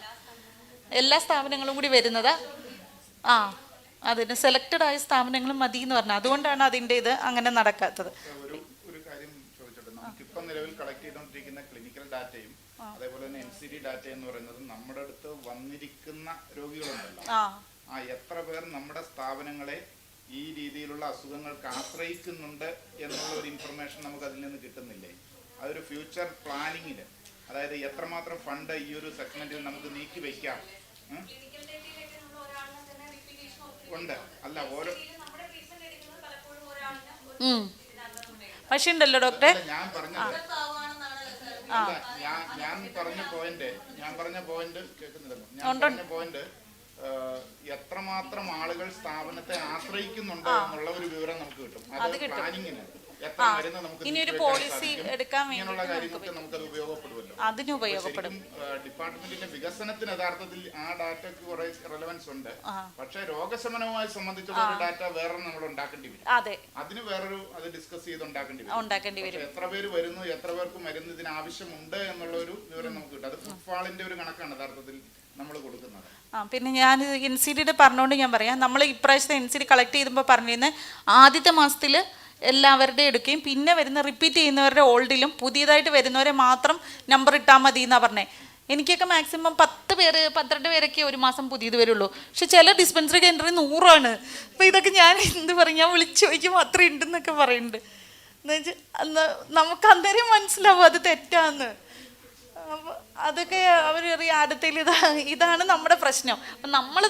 എല്ലാ സ്ഥാപനങ്ങളും കൂടി വരുന്നത് അതിന് സെലക്റ്റഡ് ആയ സ്ഥാപനങ്ങളും മതി എന്ന് പറഞ്ഞാൽ, അതുകൊണ്ടാണ് അതിൻ്റെ ഇത് അങ്ങനെ നടക്കാത്തത്. ഒരു കാര്യം ചോദിച്ചോട്ടെ, നമുക്കിപ്പം നിലവിൽ കളക്ട് ചെയ്തുകൊണ്ടിരിക്കുന്ന ക്ലിനിക്കൽ ഡാറ്റയും അതേപോലെ തന്നെ NCD ഡാറ്റ എന്ന് പറയുന്നത് നമ്മുടെ അടുത്ത് വന്നിരിക്കുന്ന രോഗികളുണ്ടല്ലോ, എത്ര പേർ നമ്മുടെ സ്ഥാപനങ്ങളെ ഈ രീതിയിലുള്ള അസുഖങ്ങൾക്ക് ആശ്രയിക്കുന്നുണ്ട് എന്നുള്ള ഒരു ഇൻഫർമേഷൻ നമുക്ക് അതിൽ നിന്ന് കിട്ടുന്നില്ലേ? അതൊരു ഫ്യൂച്ചർ പ്ലാനിങ്ങിൽ, അതായത് എത്രമാത്രം ഫണ്ട് ഈ ഒരു സെഗ്മെന്റിൽ നമുക്ക് നീക്കി വയ്ക്കാം ഉണ്ട്. അല്ല ഓരോ പക്ഷേ ഉണ്ടല്ലോ ഡോക്ടറെ, ഞാൻ പറഞ്ഞത് ഞാൻ പറഞ്ഞ പോയിന്റ് കേൾക്കുന്നില്ലല്ലോ. ഞാൻ പറഞ്ഞ പോയിന്റ് എത്രമാത്രം ആളുകൾ സ്ഥാപനത്തെ ആശ്രയിക്കുന്നുണ്ടോ എന്നുള്ള ഒരു വിവരം നമുക്ക് കിട്ടും. അത് പ്ലാനിങ്ങിന് എത്ര മരുന്ന് നമുക്ക് ഇനി ഒരു പോളിസി എടുക്കാൻ ഇങ്ങനെയുള്ള കാര്യങ്ങൾക്ക് നമുക്കത് ഉപയോഗപ്പെടുമല്ലോ. അതിന് ഉപയോഗപ്പെടും. ഡിപ്പാർട്ട്മെന്റിന്റെ വികസനത്തിന് യഥാർത്ഥത്തിൽ ആ ഡാറ്റക്ക് കുറെ റെലവൻസ് ഉണ്ട്. പക്ഷെ രോഗശമനവുമായി സംബന്ധിച്ചുള്ള ഒരു ഡാറ്റ വേറെ നമ്മൾ ഉണ്ടാക്കേണ്ടി വരും. അതെ, അതിന് വേറൊരു അത് ഡിസ്കസ് ചെയ്ത് ഉണ്ടാക്കേണ്ടി വരും. എത്ര പേര് വരുന്നു, എത്ര പേർക്ക് മരുന്ന് ഇതിന് ആവശ്യമുണ്ട് എന്നുള്ള ഒരു വിവരം നമുക്ക് കിട്ടും. അത് ഫുട്ഫാളിന്റെ ഒരു കണക്കാണ് യഥാർത്ഥത്തിൽ നമ്മൾ കൊടുക്കുന്നത്. പിന്നെ ഞാൻ NCDയുടെ പറഞ്ഞുകൊണ്ട് ഞാൻ പറയാം, നമ്മൾ ഇപ്രാവശ്യത്തെ NCD കളക്ട് ചെയ്തപ്പോൾ പറഞ്ഞിരുന്നത് ആദ്യത്തെ മാസത്തിൽ എല്ലാവരുടെയും എടുക്കുകയും പിന്നെ വരുന്ന റിപ്പീറ്റ് ചെയ്യുന്നവരുടെ ഓൾഡിലും പുതിയതായിട്ട് വരുന്നവരെ മാത്രം നമ്പർ ഇട്ടാൽ മതി എന്നാണ് പറഞ്ഞത്. എനിക്കൊക്കെ മാക്സിമം 10 പേര് 12 പേരൊക്കെ ഒരു മാസം പുതിയത് വരുള്ളൂ. പക്ഷെ ചില ഡിസ്പെൻസറി കേന്ദ്രം 100 അപ്പോൾ ഇതൊക്കെ ഞാൻ എന്ത് പറയും, ഞാൻ വിളിച്ചു ചോദിക്കുമ്പോൾ അത്ര ഉണ്ടെന്നൊക്കെ പറയുന്നുണ്ട്. എന്നുവെച്ചാൽ നമുക്ക് അന്നേരം മനസ്സിലാവും അത് തെറ്റാന്ന്. അപ്പോൾ അതൊക്കെ അവർ ആദ്യത്തിൽ ഇതാണ് നമ്മുടെ പ്രശ്നം. അപ്പം നമ്മൾ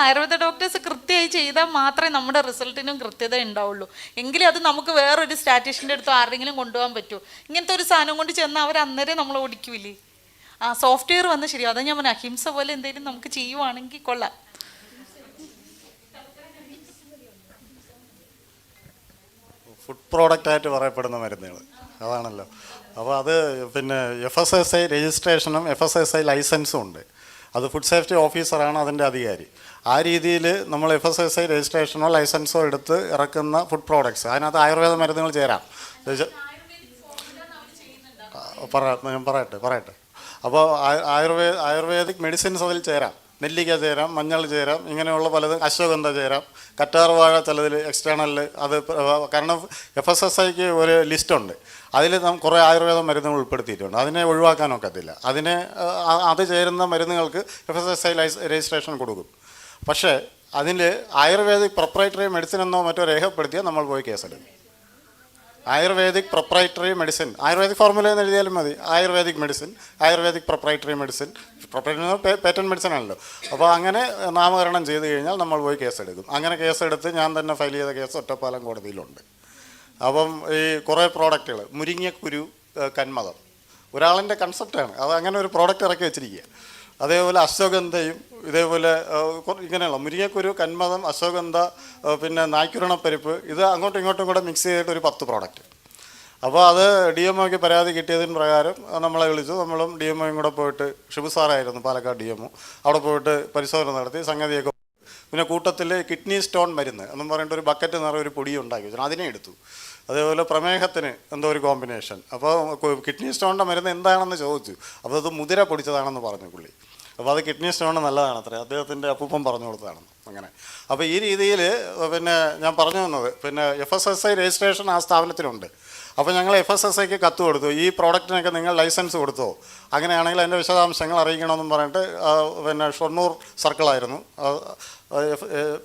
ആയുർവേദ ഡോക്ടേഴ്സ് കൃത്യമായി ചെയ്താൽ മാത്രമേ നമ്മുടെ റിസൾട്ടിനും കൃത്യത ഉണ്ടാവുള്ളൂ. എങ്കിലും അത് നമുക്ക് വേറൊരു സ്റ്റാറ്റിഷ്യൻ്റെ അടുത്തോ ആരെങ്കിലും കൊണ്ടുപോകാൻ പറ്റുമോ? ഇങ്ങനത്തെ ഒരു സാധനം കൊണ്ട് ചെന്നാൽ അവർ അന്നേരം നമ്മൾ ഓടിക്കൂലേ. സോഫ്റ്റ്വെയർ വന്ന് ശരിയാവും. അതാ ഞാൻ പറഞ്ഞ അഹിംസ പോലെ എന്തെങ്കിലും നമുക്ക് ചെയ്യുവാണെങ്കിൽ കൊള്ളാം. ഫുഡ് പ്രോഡക്റ്റായിട്ട് പറയപ്പെടുന്ന മരുന്നുകൾ അതാണല്ലോ. അപ്പോൾ അത് പിന്നെ FSSAI രജിസ്ട്രേഷനും FSSAI ലൈസൻസും ഉണ്ട്. അത് ഫുഡ് സേഫ്റ്റി ഓഫീസറാണ് അതിൻ്റെ അധികാരി. ആ രീതിയിൽ നമ്മൾ FSSAI രജിസ്ട്രേഷനോ ലൈസൻസോ എടുത്ത് ഇറക്കുന്ന ഫുഡ് പ്രോഡക്ട്സ്, അതിനകത്ത് ആയുർവേദ മരുന്നുകൾ ചേരാം. ഞാൻ പറയട്ടെ. അപ്പോൾ ആയുർവേദിക് മെഡിസിൻസ് അതിൽ ചേരാം. നെല്ലിക്ക ചേരാം, മഞ്ഞൾ ചേരാം, ഇങ്ങനെയുള്ള പലതും, അശ്വഗന്ധ ചേരാം, കറ്റാർവാഴ ചിലതിൽ എക്സ്റ്റേണലിൽ. അത് കാരണം FSSAIക്ക് ഒരു ലിസ്റ്റുണ്ട്, അതിൽ കുറേ ആയുർവേദ മരുന്നുകൾ ഉൾപ്പെടുത്തിയിട്ടുണ്ട്. അതിനെ ഒഴിവാക്കാനൊക്കത്തില്ല. അത് ചേരുന്ന മരുന്നുകൾക്ക് FSSAI രജിസ്ട്രേഷൻ കൊടുക്കും. പക്ഷേ അതിൽ ആയുർവേദിക് പ്രൊപ്രൈറ്ററി മെഡിസിൻ എന്നോ മറ്റോ രേഖപ്പെടുത്തിയാൽ നമ്മൾ പോയി കേസെടുക്കും. Ayurvedic proprietary medicine, Ayurvedic formula എന്ന് എഴുതിയാലും മതി. Ayurvedic medicine, Ayurvedic proprietary medicine, proprietary patent medicine ആണല്ലോ. അപ്പോൾ അങ്ങനെ നാമകരണം ചെയ്ത് കഴിഞ്ഞാൽ നമ്മൾ പോയി കേസെടുക്കും. അങ്ങനെ കേസെടുത്ത് ഞാൻ തന്നെ ഫയൽ ചെയ്ത കേസ് ഒറ്റപ്പാലം കോടതിയിലുണ്ട്. അപ്പം ഈ കുറേ പ്രോഡക്റ്റുകൾ, മുരിങ്ങക്കുരു കന്മദം ഒരാളിൻ്റെ കൺസെപ്റ്റാണ്, അത് അങ്ങനെ ഒരു പ്രോഡക്റ്റ് ഇറക്കി വെച്ചിരിക്കുക. അതേപോലെ അശ്വഗന്ധയും ഇതേപോലെ ഇങ്ങനെയുള്ള മുരിങ്ങക്കുരു, കന്മദം, അശ്വഗന്ധ, പിന്നെ നായ്ക്കുരണപ്പരിപ്പ്, ഇത് അങ്ങോട്ടും ഇങ്ങോട്ടും കൂടെ മിക്സ് ചെയ്തിട്ട് ഒരു 10 പ്രോഡക്റ്റ്. അപ്പോൾ അത് DMOയ്ക്ക് പരാതി കിട്ടിയതിന് പ്രകാരം നമ്മളെ വിളിച്ചു. നമ്മളും DMOയും കൂടെ പോയിട്ട്, ഷിബു സാറായിരുന്നു പാലക്കാട് DMO, അവിടെ പോയിട്ട് പരിശോധന നടത്തി സംഗതിയൊക്കെ. പിന്നെ കൂട്ടത്തിൽ കിഡ്നി സ്റ്റോൺ മരുന്ന് എന്നും പറഞ്ഞിട്ട് ഒരു ബക്കറ്റ് നിറയെ ഒരു പൊടി ഉണ്ടാക്കി വെച്ചു, അതിനെ എടുത്തു. അതേപോലെ പ്രമേഹത്തിന് എന്തോ ഒരു കോമ്പിനേഷൻ. അപ്പോൾ കിഡ്നി സ്റ്റോണിൻ്റെ മരുന്ന് എന്താണെന്ന് ചോദിച്ചു. അപ്പോൾ അത് മുതിര പൊടിച്ചതാണെന്ന് പറഞ്ഞു പുള്ളി. അപ്പോൾ അത് കിഡ്നി സ്റ്റോണിന് നല്ലതാണ് അത്രേ, അദ്ദേഹത്തിൻ്റെ അപ്പൂപ്പൻ പറഞ്ഞു കൊടുത്തതാണെന്ന്. അങ്ങനെ അപ്പോൾ ഈ രീതിയിൽ പിന്നെ ഞാൻ പറഞ്ഞു വന്നത്, പിന്നെ FSSAI രജിസ്ട്രേഷൻ ആ സ്ഥാപനത്തിനുണ്ട്. അപ്പോൾ ഞങ്ങൾ FSSAIക്ക് കത്ത് കൊടുത്തു, ഈ പ്രോഡക്റ്റിനൊക്കെ നിങ്ങൾ ലൈസൻസ് കൊടുത്തോ, അങ്ങനെയാണെങ്കിൽ അതിൻ്റെ വിശദാംശങ്ങൾ അറിയിക്കണമെന്നും പറഞ്ഞിട്ട് പിന്നെ ഷൊർണൂർ സർക്കിളായിരുന്നു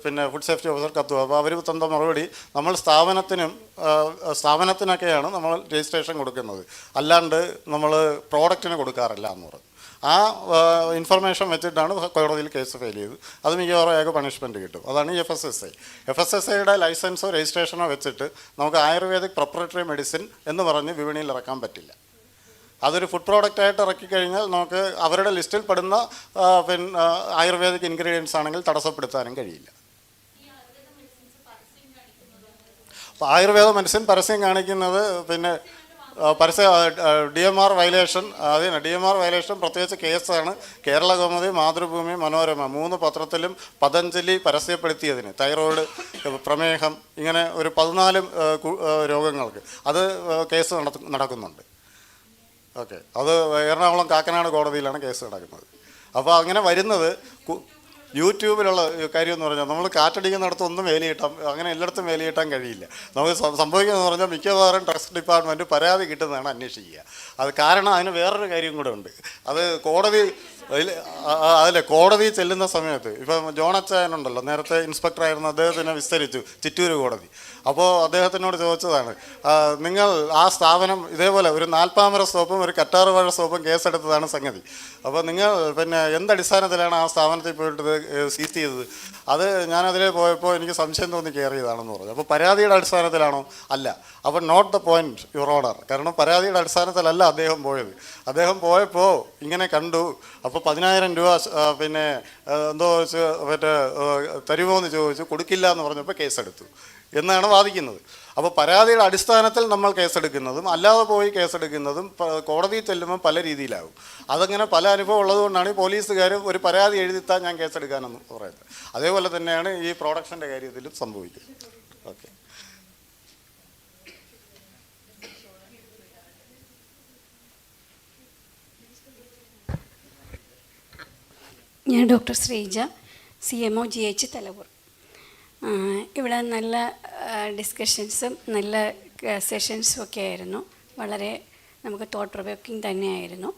പിന്നെ ഫുഡ് സേഫ്റ്റി ഓഫീസർ കത്ത്. അപ്പോൾ അവർ തന്ന മറുപടി, നമ്മൾ സ്ഥാപനത്തിനൊക്കെയാണ് നമ്മൾ രജിസ്ട്രേഷൻ കൊടുക്കുന്നത്, അല്ലാണ്ട് നമ്മൾ പ്രോഡക്റ്റിന് കൊടുക്കാറില്ല എന്ന് പറഞ്ഞു. ആ ഇൻഫർമേഷൻ വെച്ചിട്ടാണ് കോടതിയിൽ കേസ് ഫയൽ ചെയ്തത്. അത് മിക്കവാറും അയാൾക്ക് പണിഷ്മെൻറ്റ് കിട്ടും. അതാണ് ഈ FSSAIയുടെ ലൈസൻസോ രജിസ്ട്രേഷനോ വെച്ചിട്ട് നമുക്ക് ആയുർവേദിക് പ്രൊപ്രൈറ്ററി മെഡിസിൻ എന്ന് പറഞ്ഞ് വിപണിയിൽ ഇറക്കാൻ പറ്റില്ല. അതൊരു ഫുഡ് പ്രോഡക്റ്റായിട്ട് ഇറക്കിക്കഴിഞ്ഞാൽ നമുക്ക് അവരുടെ ലിസ്റ്റിൽ പെടുന്ന പിന്നെ ആയുർവേദിക് ഇൻഗ്രീഡിയൻസ് ആണെങ്കിൽ തടസ്സപ്പെടുത്താനും കഴിയില്ല. അപ്പോൾ ആയുർവേദ മെഡിസിൻ പരസ്യം കാണിക്കുന്നത് പിന്നെ DMR വയലേഷൻ, അതിന് DMR വയലേഷൻ പ്രത്യേകിച്ച് കേസാണ്. കേരള കൗമുദി, മാതൃഭൂമി, മനോരമ 3 പത്രത്തിലും പതഞ്ജലി പരസ്യപ്പെടുത്തിയതിന് തൈറോയ്ഡ്, പ്രമേഹം, ഇങ്ങനെ ഒരു 14 രോഗങ്ങൾക്ക് അത് കേസ് നടക്കുന്നുണ്ട്. ഓക്കെ, അത് എറണാകുളം കാക്കനാട് കോടതിയിലാണ് കേസ് നടക്കുന്നത്. അപ്പോൾ അങ്ങനെ വരുന്നത് യൂട്യൂബിലുള്ള കാര്യം എന്ന് പറഞ്ഞാൽ, നമ്മൾ കാറ്റടിക്കുന്നിടത്ത് ഒന്നും വേലിയിട്ടാൻ, അങ്ങനെ എല്ലായിടത്തും വേലിയിട്ടാൻ കഴിയില്ല. നമുക്ക് സംഭവിക്കുന്നതെന്ന് പറഞ്ഞാൽ മിക്കവാറും ഡ്രഗ്സ് ഡിപ്പാർട്ട്മെൻറ്റ് പരാതി കിട്ടുന്നതാണ് അന്വേഷിക്കുക. അത് കാരണം അതിന് വേറൊരു കാര്യം കൂടെ ഉണ്ട്. അത് കോടതി അതിലെ കോടതി ചെല്ലുന്ന സമയത്ത് ഇപ്പം ജോണച്ചായനുണ്ടല്ലോ, നേരത്തെ ഇൻസ്പെക്ടറായിരുന്നു, അദ്ദേഹത്തിനെ വിസ്തരിച്ചു ചിറ്റൂർ കോടതി. അപ്പോൾ അദ്ദേഹത്തിനോട് ചോദിച്ചതാണ്, നിങ്ങൾ ആ സ്ഥാപനം ഇതേപോലെ ഒരു 40 സോപ്പും ഒരു കറ്റാറുവാഴ സോപ്പും കേസെടുത്തതാണ് സംഗതി. അപ്പോൾ നിങ്ങൾ പിന്നെ എന്തടിസ്ഥാനത്തിലാണ് ആ സ്ഥാപനത്തിൽ പോയിട്ട് സീസ് ചെയ്തത്? അത് ഞാനതിൽ പോയപ്പോൾ എനിക്ക് സംശയം തോന്നി കയറിയതാണെന്ന് പറഞ്ഞു. അപ്പോൾ പരാതിയുടെ അടിസ്ഥാനത്തിലാണോ? അല്ല. അപ്പോൾ not the point your honour. കാരണം പരാതിയുടെ അടിസ്ഥാനത്തിലല്ല അദ്ദേഹം പോയത്. അദ്ദേഹം പോയപ്പോൾ ഇങ്ങനെ കണ്ടു. അപ്പോൾ 10,000 രൂപ പിന്നെ എന്തോ വെച്ച് മറ്റേ തരുമോ എന്ന് ചോദിച്ചു. കൊടുക്കില്ല എന്ന് പറഞ്ഞപ്പോൾ കേസെടുത്തു എന്നാണ് വാദിക്കുന്നത്. അപ്പോൾ പരാതിയുടെ അടിസ്ഥാനത്തിൽ നമ്മൾ കേസെടുക്കുന്നതും അല്ലാതെ പോയി കേസെടുക്കുന്നതും കോടതിയിൽ ചെല്ലുമ്പോൾ പല രീതിയിലാകും. അതങ്ങനെ പല അനുഭവം ഉള്ളതുകൊണ്ടാണ് ഈ പോലീസുകാർ ഒരു പരാതി എഴുതിത്താൽ ഞാൻ കേസെടുക്കാനെന്ന് പറയുന്നത്. അതേപോലെ തന്നെയാണ് ഈ പ്രൊഡക്ഷൻ്റെ കാര്യത്തിലും സംഭവിക്കുന്നത്. ഓക്കെ. ഞാൻ doctor Sreeja, CMO GH Thalavoor. ഇവിടെ നല്ല ഡിസ്കഷൻസും നല്ല സെഷൻസും ഒക്കെ ആയിരുന്നു. വളരെ നമുക്ക് തോട്ട് പ്രൊവോക്കിംഗ് തന്നെയായിരുന്നു.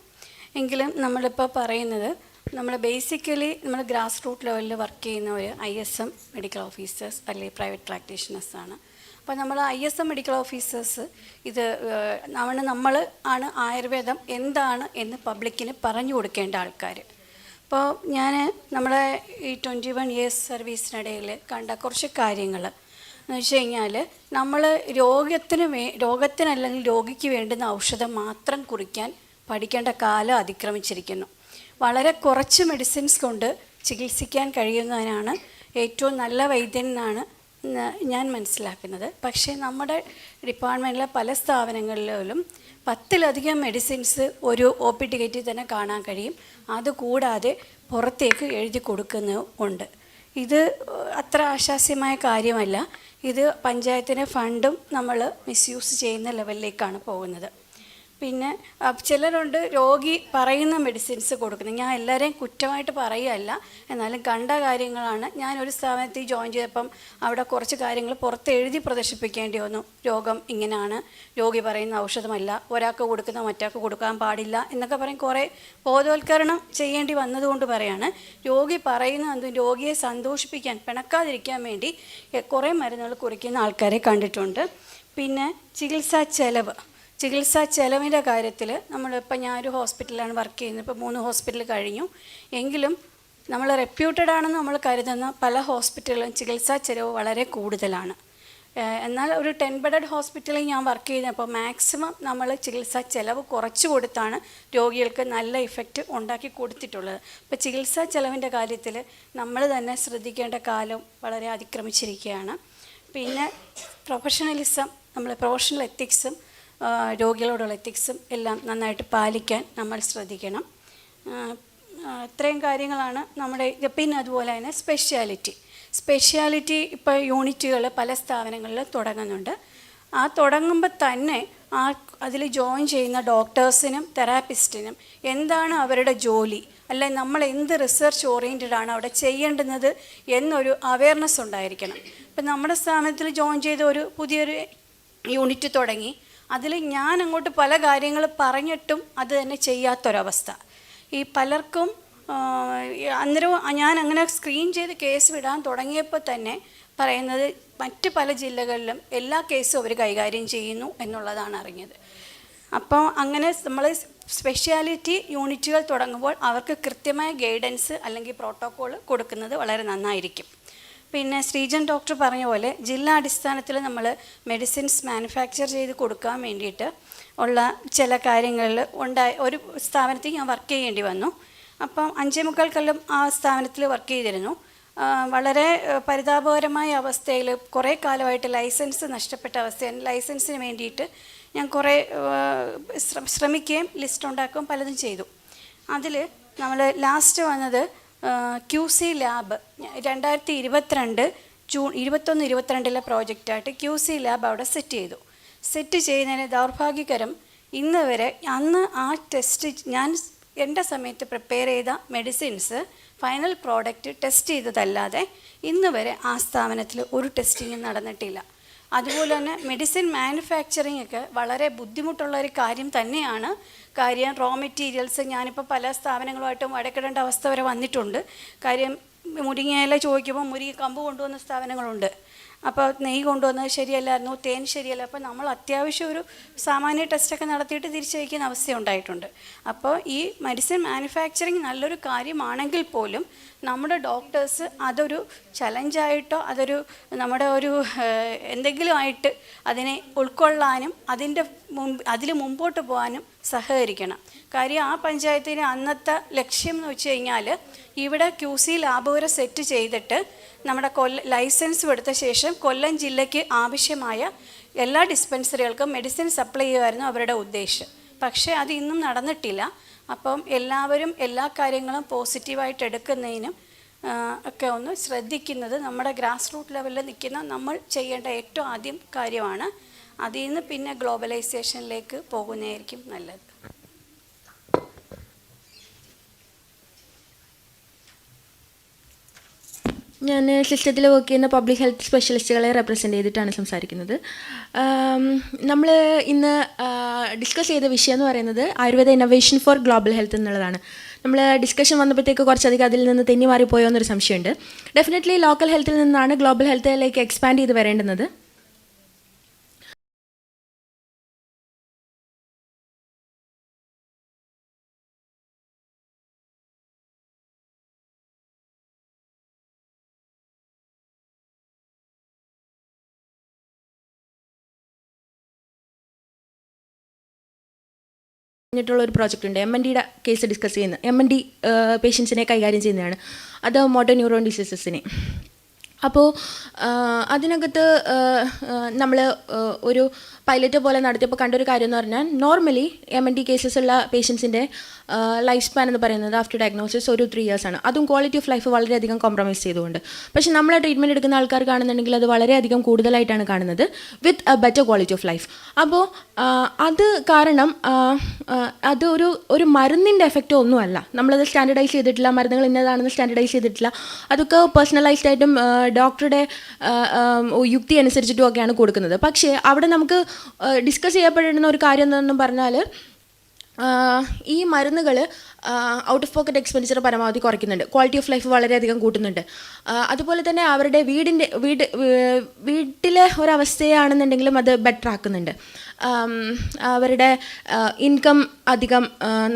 എങ്കിലും നമ്മളിപ്പോൾ പറയുന്നത് നമ്മൾ ബേസിക്കലി നമ്മൾ ഗ്രാസ് റൂട്ട് ലെവലിൽ വർക്ക് ചെയ്യുന്നവർ ISM മെഡിക്കൽ ഓഫീസേഴ്സ് അല്ലെങ്കിൽ പ്രൈവറ്റ് പ്രാക്ടീഷണേഴ്സാണ്. അപ്പോൾ നമ്മൾ ISM മെഡിക്കൽ ഓഫീസേഴ്സ് ഇത് നമ്മൾ ആണ് ആയുർവേദം എന്താണ് എന്ന് പബ്ലിക്കിന് പറഞ്ഞു കൊടുക്കേണ്ട ആൾക്കാർ. അപ്പോൾ ഞാൻ നമ്മുടെ ഈ 21 ഇയേഴ്സ് സർവീസിനിടയിൽ കണ്ട കുറച്ച് കാര്യങ്ങൾ എന്ന് വെച്ച് കഴിഞ്ഞാൽ, നമ്മൾ രോഗത്തിനല്ലെങ്കിൽ രോഗിക്ക് വേണ്ടുന്ന ഔഷധം മാത്രം കുറിക്കാൻ പഠിക്കേണ്ട കാലം അതിക്രമിച്ചിരിക്കുന്നു. വളരെ കുറച്ച് മെഡിസിൻസ് കൊണ്ട് ചികിത്സിക്കാൻ കഴിയുന്നതിനാണ് ഏറ്റവും നല്ല വൈദ്യൻ എന്നാണ് ഞാൻ മനസ്സിലാക്കുന്നത്. പക്ഷേ നമ്മുടെ ഡിപ്പാർട്ട്മെൻറ്റിലെ പല സ്ഥാപനങ്ങളിലും 10-ലധികം മെഡിസിൻസ് ഒരു OP ടിക്കറ്റിൽ തന്നെ കാണാൻ കഴിയും. അതുകൂടാതെ പുറത്തേക്ക് എഴുതി കൊടുക്കുന്നതും ഉണ്ട്. ഇത് അത്ര ആശാസ്യമായ കാര്യമല്ല. ഇത് പഞ്ചായത്തിൻ്റെ ഫണ്ടും നമ്മൾ മിസ്യൂസ് ചെയ്യുന്ന ലെവലിലേക്കാണ് പോകുന്നത്. പിന്നെ ചിലരുണ്ട് രോഗി പറയുന്ന മെഡിസിൻസ് കൊടുക്കുന്നത്. ഞാൻ എല്ലാവരെയും കുറ്റമായിട്ട് പറയുകയല്ല, എന്നാലും കണ്ട കാര്യങ്ങളാണ്. ഞാനൊരു സ്ഥാപനത്തിൽ ജോയിൻ ചെയ്തപ്പം അവിടെ കുറച്ച് കാര്യങ്ങൾ പുറത്ത് എഴുതി പ്രദർശിപ്പിക്കേണ്ടി വന്നു. രോഗം ഇങ്ങനെയാണ്, രോഗി പറയുന്ന ഔഷധമല്ല, ഒരാൾക്ക് കൊടുക്കുന്ന മറ്റാൾക്ക് കൊടുക്കാൻ പാടില്ല എന്നൊക്കെ പറയും. കുറേ ബോധവൽക്കരണം ചെയ്യേണ്ടി വന്നതുകൊണ്ട് പറയാണ്, രോഗി പറയുന്ന എന്തും രോഗിയെ സന്തോഷിപ്പിക്കാൻ, പിണക്കാതിരിക്കാൻ വേണ്ടി കുറേ മരുന്നുകൾ കുറിക്കുന്ന ആൾക്കാരെ കണ്ടിട്ടുണ്ട്. പിന്നെ ചികിത്സാ ചെലവിൻ്റെ കാര്യത്തിൽ നമ്മളിപ്പോൾ ഞാനൊരു ഹോസ്പിറ്റലിലാണ് വർക്ക് ചെയ്യുന്നത്. ഇപ്പോൾ 3 ഹോസ്പിറ്റൽ കഴിഞ്ഞു. എങ്കിലും നമ്മൾ റെപ്യൂട്ടഡ് ആണെന്ന് നമ്മൾ കരുതുന്ന പല ഹോസ്പിറ്റലുകളും ചികിത്സാ ചെലവ് വളരെ കൂടുതലാണ്. എന്നാൽ ഒരു 10 ബെഡഡ് ഹോസ്പിറ്റലിൽ ഞാൻ വർക്ക് ചെയ്യുന്നപ്പോൾ മാക്സിമം നമ്മൾ ചികിത്സാ ചെലവ് കുറച്ച് കൊടുത്താണ് രോഗികൾക്ക് നല്ല ഇഫക്റ്റ് ഉണ്ടാക്കി കൊടുത്തിട്ടുള്ളത്. ഇപ്പോൾ ചികിത്സാ ചെലവിൻ്റെ കാര്യത്തിൽ നമ്മൾ തന്നെ ശ്രദ്ധിക്കേണ്ട കാലം വളരെ അതിക്രമിച്ചിരിക്കുകയാണ്. പിന്നെ പ്രൊഫഷണൽ എത്തിക്സും രോഗികളോടുള്ള എത്തിക്സും എല്ലാം നന്നായിട്ട് പാലിക്കാൻ നമ്മൾ ശ്രദ്ധിക്കണം. ഇത്രയും കാര്യങ്ങളാണ് നമ്മുടെ. പിന്നെ അതുപോലെ തന്നെ സ്പെഷ്യാലിറ്റി ഇപ്പോൾ യൂണിറ്റുകൾ പല സ്ഥാപനങ്ങളിൽ തുടങ്ങുന്നുണ്ട്. ആ തുടങ്ങുമ്പോൾ തന്നെ അതിൽ ജോയിൻ ചെയ്യുന്ന ഡോക്ടേഴ്സിനും തെറാപ്പിസ്റ്റിനും എന്താണ് അവരുടെ ജോലി, അല്ലെങ്കിൽ നമ്മൾ എന്ത് റിസർച്ച് ഓറിയൻറ്റഡ് ആണ് അവിടെ ചെയ്യേണ്ടുന്നത് എന്നൊരു അവയർനെസ് ഉണ്ടായിരിക്കണം. ഇപ്പം നമ്മുടെ സ്ഥാപനത്തിൽ ജോയിൻ ചെയ്ത ഒരു പുതിയൊരു യൂണിറ്റ് തുടങ്ങി. അതിൽ ഞാൻ അങ്ങോട്ട് പല കാര്യങ്ങൾ പറഞ്ഞിട്ടും അത് തന്നെ ചെയ്യാത്തൊരവസ്ഥ. ഈ പലർക്കും അന്നേരം ഞാൻ അങ്ങനെ സ്ക്രീൻ ചെയ്ത് കേസ് വിടാൻ തുടങ്ങിയപ്പോൾ തന്നെ പറയുന്നത് മറ്റ് പല ജില്ലകളിലും എല്ലാ കേസും അവർ കൈകാര്യം ചെയ്യുന്നു എന്നുള്ളതാണ് അറിഞ്ഞത്. അപ്പോൾ അങ്ങനെ നമ്മൾ സ്പെഷ്യാലിറ്റി യൂണിറ്റുകൾ തുടങ്ങുമ്പോൾ അവർക്ക് കൃത്യമായ ഗൈഡൻസ് അല്ലെങ്കിൽ പ്രോട്ടോക്കോൾ കൊടുക്കുന്നത് വളരെ നന്നായിരിക്കും. പിന്നെ ശ്രീജൻ ഡോക്ടർ പറഞ്ഞ പോലെ ജില്ലാ അടിസ്ഥാനത്തിൽ നമ്മൾ മെഡിസിൻസ് മാനുഫാക്ചർ ചെയ്ത് കൊടുക്കാൻ വേണ്ടിയിട്ട് ഉള്ള ചില കാര്യങ്ങളിൽ ഒരു സ്ഥാപനത്തിൽ ഞാൻ വർക്ക് ചെയ്യേണ്ടി വന്നു. അപ്പം 5.25 കൊല്ലം ആ സ്ഥാപനത്തിൽ വർക്ക് ചെയ്തിരുന്നു. വളരെ പരിതാപകരമായ അവസ്ഥയിൽ കുറേ കാലമായിട്ട് ലൈസൻസ് നഷ്ടപ്പെട്ട അവസ്ഥയാണ്. ലൈസൻസിന് വേണ്ടിയിട്ട് ഞാൻ കുറേ ശ്രമിക്കുകയും ലിസ്റ്റ് ഉണ്ടാക്കുകയും പലതും ചെയ്തു. അതിൽ നമ്മൾ ലാസ്റ്റ് വന്നത് QC lab 2022 June 21-22 പ്രോജക്റ്റായിട്ട് QC lab അവിടെ സെറ്റ് ചെയ്യുന്നതിന് ദൗർഭാഗ്യകരം ഇന്ന് വരെ അന്ന് ആ ടെസ്റ്റ് ഞാൻ എൻ്റെ സമയത്ത് പ്രിപ്പയർ ചെയ്ത മെഡിസിൻസ് ഫൈനൽ പ്രോഡക്റ്റ് ടെസ്റ്റ് ചെയ്തതല്ലാതെ ഇന്ന് വരെ ആ സ്ഥാപനത്തിൽ ഒരു ടെസ്റ്റിങ്ങും നടന്നിട്ടില്ല. അതുപോലെ തന്നെ മെഡിസിൻ മാനുഫാക്ചറിങ് ഒക്കെ വളരെ ബുദ്ധിമുട്ടുള്ള ഒരു കാര്യം തന്നെയാണ്. കാര്യം റോ മെറ്റീരിയൽസ് ഞാനിപ്പോൾ പല സ്ഥാപനങ്ങളുമായിട്ടും വഴക്കിടേണ്ട അവസ്ഥ വരെ വന്നിട്ടുണ്ട്. കാര്യം മുരിങ്ങയില ചോദിക്കുമ്പോൾ മുരിങ്ങ കമ്പ് കൊണ്ടുവന്ന സ്ഥാപനങ്ങളുണ്ട്. അപ്പോൾ നെയ്യ് കൊണ്ടുവന്നത് ശരിയല്ലായിരുന്നു, തേൻ ശരിയല്ല. അപ്പോൾ നമ്മൾ അത്യാവശ്യം ഒരു സാമാന്യ ടെസ്റ്റൊക്കെ നടത്തിയിട്ട് തിരിച്ചയക്കുന്ന അവസ്ഥ ഉണ്ടായിട്ടുണ്ട്. അപ്പോൾ ഈ മെഡിസിൻ മാനുഫാക്ചറിങ് നല്ലൊരു കാര്യമാണെങ്കിൽ പോലും നമ്മുടെ ഡോക്ടേഴ്സ് അതൊരു ചലഞ്ചായിട്ടോ അതൊരു നമ്മുടെ ഒരു എന്തെങ്കിലും ആയിട്ട് അതിനെ ഉൾക്കൊള്ളാനും അതിൽ മുമ്പോട്ട് പോകാനും സഹകരിക്കണം. കാര്യം ആ പഞ്ചായത്തിന് അന്നത്തെ ലക്ഷ്യം എന്ന് വെച്ച് കഴിഞ്ഞാൽ ഇവിടെ QC ലാബ് വരെ സെറ്റ് ചെയ്തിട്ട് നമ്മുടെ ലൈസൻസ് എടുത്ത ശേഷം കൊല്ലം ജില്ലയ്ക്ക് ആവശ്യമായ എല്ലാ ഡിസ്പെൻസറികൾക്കും മെഡിസിൻ സപ്ലൈ ചെയ്യുമായിരുന്നു അവരുടെ ഉദ്ദേശം. പക്ഷേ അത് ഇന്നും നടന്നിട്ടില്ല. അപ്പം എല്ലാവരും എല്ലാ കാര്യങ്ങളും പോസിറ്റീവായിട്ട് എടുക്കുന്നതിനും ഒക്കെ ഒന്ന് ശ്രദ്ധിക്കുന്നത് നമ്മുടെ ഗ്രാസ് റൂട്ട് ലെവലിൽ നിൽക്കുന്ന നമ്മൾ ചെയ്യേണ്ട ഏറ്റവും ആദ്യം കാര്യമാണ്. അതിൽ നിന്ന് പിന്നെ ഗ്ലോബലൈസേഷനിലേക്ക് പോകുന്നതായിരിക്കും നല്ലത്. ഞാൻ സിസ്റ്റത്തിൽ വർക്ക് ചെയ്യുന്ന പബ്ലിക് ഹെൽത്ത് സ്പെഷ്യലിസ്റ്റുകളെ റെപ്രസെൻ്റ് ചെയ്തിട്ടാണ് സംസാരിക്കുന്നത്. നമ്മൾ ഇന്ന് ഡിസ്കസ് ചെയ്ത വിഷയം എന്ന് പറയുന്നത് Ayurveda innovation four global health എന്നുള്ളതാണ്. നമ്മൾ ഡിസ്കഷൻ വന്നപ്പോഴത്തേക്ക് കുറച്ചധികം അതിൽ നിന്ന് തെന്നി മാറിപ്പോയോ എന്നൊരു സംശയമുണ്ട്. ഡെഫിനറ്റ്ലി ലോക്കൽ ഹെൽത്തിൽ നിന്നാണ് ഗ്ലോബൽ ഹെൽത്തിലേക്ക് എക്സ്പാൻഡ് ചെയ്ത് വരേണ്ടുന്നത്. ിട്ടുള്ളൊരു പ്രോജക്റ്റ് ഉണ്ട്. MNDയുടെ കേസ് ഡിസ്കസ് ചെയ്യുന്ന MND പേഷ്യൻസിനെ കൈകാര്യം ചെയ്യുന്നതാണ്. അത് മോട്ടോർ ന്യൂറോൺ ഡിസീസസിനെ. അപ്പോൾ അതിനകത്ത് നമ്മൾ ഒരു പൈലറ്റ് പോലെ നടത്തിയപ്പോൾ കണ്ടൊരു കാര്യം എന്ന് പറഞ്ഞാൽ നോർമലി MND കേസസ് ഉള്ള പേഷ്യൻസിൻ്റെ ലൈഫ് സ്പാൻ എന്ന് പറയുന്നത് ആഫ്റ്റർ ഡയഗ്നോസിസ് ഒരു 3 years ആണ്. അതും ക്വാളിറ്റി ഓഫ് ലൈഫ് വളരെയധികം കോംപ്രമൈസ് ചെയ്തുകൊണ്ട്. പക്ഷേ നമ്മളെ ട്രീറ്റ്മെൻറ്റ് എടുക്കുന്ന ആൾക്കാർ കാണുന്നുണ്ടെങ്കിൽ അത് വളരെയധികം കൂടുതലായിട്ടാണ് കാണുന്നത് with a better quality of life. അപ്പോൾ അത് കാരണം അത് ഒരു മരുന്നിൻ്റെ എഫക്റ്റോ ഒന്നുമല്ല. നമ്മളത് സ്റ്റാൻഡർഡൈസ് ചെയ്തിട്ടില്ല, മരുന്നുകൾ ഇന്നതാണെന്ന് സ്റ്റാൻഡർഡൈസ് ചെയ്തിട്ടില്ല. അതൊക്കെ പേഴ്സണലൈസ്ഡ് ആയിട്ടും ഡോക്ടറുടെ യുക്തി അനുസരിച്ചിട്ടും ഒക്കെയാണ് കൊടുക്കുന്നത്. പക്ഷേ അവിടെ നമുക്ക് ഡിസ്കസ് ചെയ്യപ്പെടുന്ന ഒരു കാര്യം എന്താണെന്ന് പറഞ്ഞാൽ ഈ മരുന്നുകൾ ഔട്ട് ഓഫ് പോക്കറ്റ് എക്സ്പെൻഡിച്ചർ പരമാവധി കുറയ്ക്കുന്നുണ്ട്, ക്വാളിറ്റി ഓഫ് ലൈഫ് വളരെയധികം കൂട്ടുന്നുണ്ട്. അതുപോലെ തന്നെ അവരുടെ വീട്ടിലെ ഒരവസ്ഥയാണെന്നുണ്ടെങ്കിലും അത് ബെറ്റർ ആക്കുന്നുണ്ട്. അവരുടെ ഇൻകം അധികം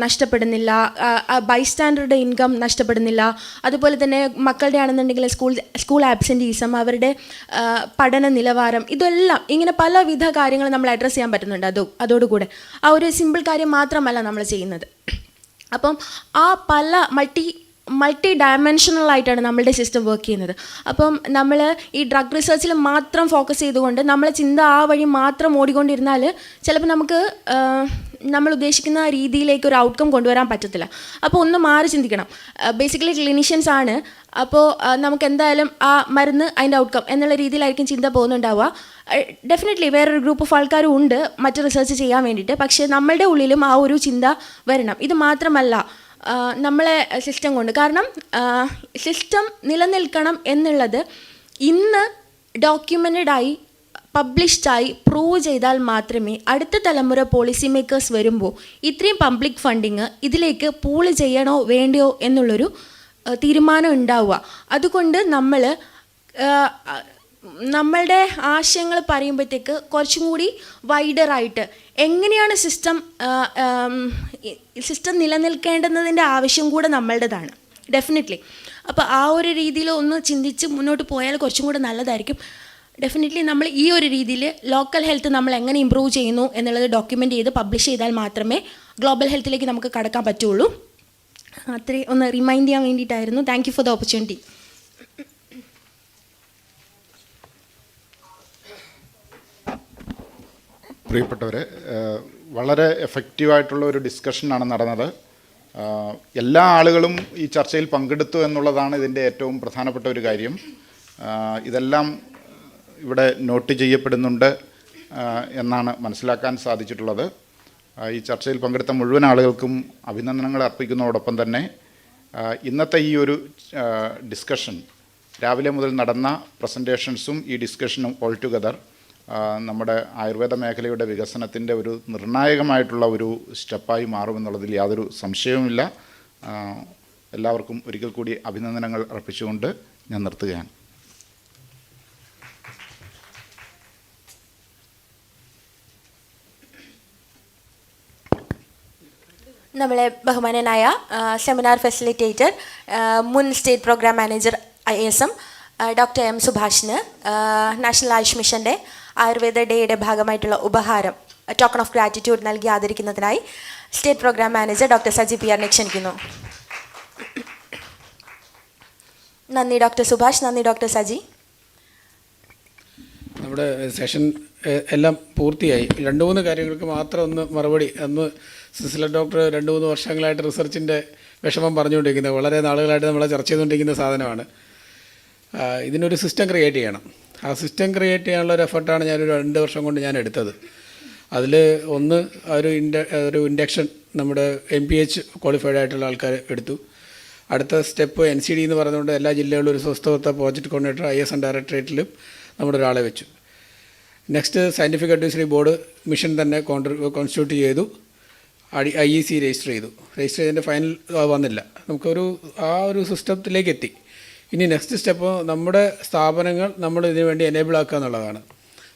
നഷ്ടപ്പെടുന്നില്ല, ബൈസ്റ്റാൻഡറുടെ ഇൻകം നഷ്ടപ്പെടുന്നില്ല. അതുപോലെ തന്നെ മക്കളുടെ ആണെന്നുണ്ടെങ്കിൽ സ്കൂൾ ആബ്സെൻറ്റീസം, അവരുടെ പഠന നിലവാരം, ഇതെല്ലാം ഇങ്ങനെ പലവിധ കാര്യങ്ങൾ നമ്മൾ അഡ്രസ്സ് ചെയ്യാൻ പറ്റുന്നുണ്ട്. അതോടുകൂടെ ആ ഒരു സിമ്പിൾ കാര്യം മാത്രമല്ല നമ്മൾ ചെയ്യുന്നത്. അപ്പം ആ പല മൾട്ടി ഡയമെൻഷണൽ ആയിട്ടാണ് നമ്മളുടെ സിസ്റ്റം വർക്ക് ചെയ്യുന്നത്. അപ്പം നമ്മൾ ഈ ഡ്രഗ് റിസർച്ചിൽ മാത്രം ഫോക്കസ് ചെയ്തുകൊണ്ട് നമ്മളെ ചിന്ത ആ വഴി മാത്രം ഓടിക്കൊണ്ടിരുന്നാൽ ചിലപ്പോൾ നമുക്ക് നമ്മൾ ഉദ്ദേശിക്കുന്ന രീതിയിലേക്ക് ഒരു ഔട്ട്കം കൊണ്ടുവരാൻ പറ്റത്തില്ല. അപ്പോൾ ഒന്ന് മാറി ചിന്തിക്കണം. ബേസിക്കലി ക്ലിനീഷ്യൻസ് ആണ്. അപ്പോൾ നമുക്ക് എന്തായാലും ആ മരുന്ന് അതിൻ്റെ ഔട്ട്കം എന്നുള്ള രീതിയിലായിരിക്കും ചിന്ത പോകുന്നുണ്ടാവുക. ഡെഫിനറ്റ്ലി വേറൊരു ഗ്രൂപ്പ് ഓഫ് ആൾക്കാരും ഉണ്ട് മറ്റ് റിസർച്ച് ചെയ്യാൻ വേണ്ടിയിട്ട്. പക്ഷേ നമ്മളുടെ ഉള്ളിലും ആ ഒരു ചിന്ത വരണം. ഇത് മാത്രമല്ല നമ്മളെ സിസ്റ്റം കൊണ്ട്, കാരണം സിസ്റ്റം നിലനിൽക്കണം എന്നുള്ളത് ഇന്ന് ഡോക്യുമെൻറ്റഡായി പബ്ലിഷ്ഡായി പ്രൂവ് ചെയ്താൽ മാത്രമേ അടുത്ത തലമുറ പോളിസി മേക്കേഴ്സ് വരുമ്പോൾ ഇത്രയും പബ്ലിക് ഫണ്ടിങ് ഇതിലേക്ക് പൂള് ചെയ്യണോ വേണ്ടയോ എന്നുള്ളൊരു തീരുമാനം ഉണ്ടാവുക. അതുകൊണ്ട് നമ്മളുടെ ആശയങ്ങൾ പറയുമ്പോഴത്തേക്ക് കുറച്ചും കൂടി വൈഡറായിട്ട് എങ്ങനെയാണ് സിസ്റ്റം നിലനിൽക്കേണ്ടുന്നതിൻ്റെ ആവശ്യം കൂടെ നമ്മളുടേതാണ് ഡെഫിനറ്റ്ലി. അപ്പോൾ ആ ഒരു രീതിയിൽ ഒന്ന് ചിന്തിച്ച് മുന്നോട്ട് പോയാൽ കുറച്ചും കൂടെ നല്ലതായിരിക്കും. ഡെഫിനറ്റ്ലി നമ്മൾ ഈ ഒരു രീതിയിൽ ലോക്കൽ ഹെൽത്ത് നമ്മൾ എങ്ങനെ ഇമ്പ്രൂവ് ചെയ്യുന്നു എന്നുള്ളത് ഡോക്യുമെൻ്റ് ചെയ്ത് പബ്ലിഷ് ചെയ്താൽ മാത്രമേ ഗ്ലോബൽ ഹെൽത്തിലേക്ക് നമുക്ക് കടക്കാൻ പറ്റുള്ളൂ. അത്രയും ഒന്ന് റിമൈൻഡ് ചെയ്യാൻ വേണ്ടിയിട്ടായിരുന്നു. Thank you for the opportunity. പ്രിയപ്പെട്ടവരെ, വളരെ എഫക്റ്റീവായിട്ടുള്ള ഒരു ഡിസ്കഷനാണ് നടന്നത്. എല്ലാ ആളുകളും ഈ ചർച്ചയിൽ പങ്കെടുത്തു എന്നുള്ളതാണ് ഇതിൻ്റെ ഏറ്റവും പ്രധാനപ്പെട്ട ഒരു കാര്യം. ഇതെല്ലാം ഇവിടെ നോട്ട് ചെയ്യപ്പെടുന്നുണ്ട് എന്നാണ് മനസ്സിലാക്കാൻ സാധിച്ചിട്ടുള്ളത്. ഈ ചർച്ചയിൽ പങ്കെടുത്ത മുഴുവൻ ആളുകൾക്കും അഭിനന്ദനങ്ങൾ അർപ്പിക്കുന്നതോടൊപ്പം തന്നെ ഇന്നത്തെ ഈ ഒരു ഡിസ്കഷൻ, രാവിലെ മുതൽ നടന്ന പ്രസൻറ്റേഷൻസും ഈ ഡിസ്കഷനും ഓൾ ടുഗദർ നമ്മുടെ ആയുർവേദ മേഖലയുടെ വികസനത്തിൻ്റെ ഒരു നിർണായകമായിട്ടുള്ള ഒരു സ്റ്റെപ്പായി മാറുമെന്നുള്ളതിൽ യാതൊരു സംശയവുമില്ല. എല്ലാവർക്കും ഒരിക്കൽ കൂടി അഭിനന്ദനങ്ങൾ അർപ്പിച്ചുകൊണ്ട് ഞാൻ നിർത്തുകയാണ്. നമ്മളെ ബഹുമാനനായ സെമിനാർ ഫെസിലിറ്റേറ്റർ മുൻ state programme manager ISM doctor M സുഭാഷിന് നാഷണൽ ആയുഷ് മിഷൻ്റെ ആയുർവേദ ഡേയുടെ ഭാഗമായിട്ടുള്ള ഉപഹാരം ടോക്കൺ ഓഫ് ഗ്രാറ്റിറ്റ്യൂഡ് നൽകി ആദരിക്കുന്നതിനായി state programme manager doctor Saji PR ക്ഷണിക്കുന്നു. നന്ദി ഡോക്ടർ സുഭാഷ്, നന്ദി ഡോക്ടർ സജി. നമ്മുടെ സെഷൻ എല്ലാം പൂർത്തിയായി. 2-3 കാര്യങ്ങൾക്ക് മാത്രം ഒന്ന് മറുപടി. അന്ന് സിസില ഡോക്ടർ 2-3 വർഷങ്ങളായിട്ട് റിസർച്ചിൻ്റെ വിഷമം പറഞ്ഞുകൊണ്ടിരിക്കുന്നത്, വളരെ നാളുകളായിട്ട് നമ്മൾ ചർച്ച ചെയ്തുകൊണ്ടിരിക്കുന്ന സാധനമാണ്. ഇതിനൊരു സിസ്റ്റം ക്രിയേറ്റ് ചെയ്യണം. ആ സിസ്റ്റം ക്രിയേറ്റ് ചെയ്യാനുള്ള ഒരു എഫർട്ടാണ് ഞാനൊരു 2 വർഷം കൊണ്ട് ഞാൻ എടുത്തത്. അതിൽ ഒന്ന് ഒരു ഇൻഡക്ഷൻ നമ്മുടെ MPH ക്വാളിഫൈഡ് ആയിട്ടുള്ള ആൾക്കാർ എടുത്തു. അടുത്ത സ്റ്റെപ്പ് NCD എന്ന് പറഞ്ഞുകൊണ്ട് എല്ലാ ജില്ലകളിലും ഒരു സ്വസ്ഥവത്ത പ്രോജക്റ്റ് കോർഡിനേറ്റർ ISN ഡയറക്ടറേറ്റിലും നമ്മുടെ ഒരാളെ വെച്ചു. Next scientific advisory board mission തന്നെ കോൺസ്റ്റിറ്റ്യൂട്ട് ചെയ്തു. IEC രജിസ്റ്റർ ചെയ്തു. രജിസ്റ്റർ ചെയ്തതിൻ്റെ ഫൈനൽ വന്നില്ല. നമുക്കൊരു ഒരു സിസ്റ്റത്തിലേക്ക് എത്തി. ഇനി നെക്സ്റ്റ് സ്റ്റെപ്പ് നമ്മുടെ സ്ഥാപനങ്ങൾ നമ്മൾ ഇതിനു വേണ്ടി എനേബിൾ ആക്കുക എന്നുള്ളതാണ്.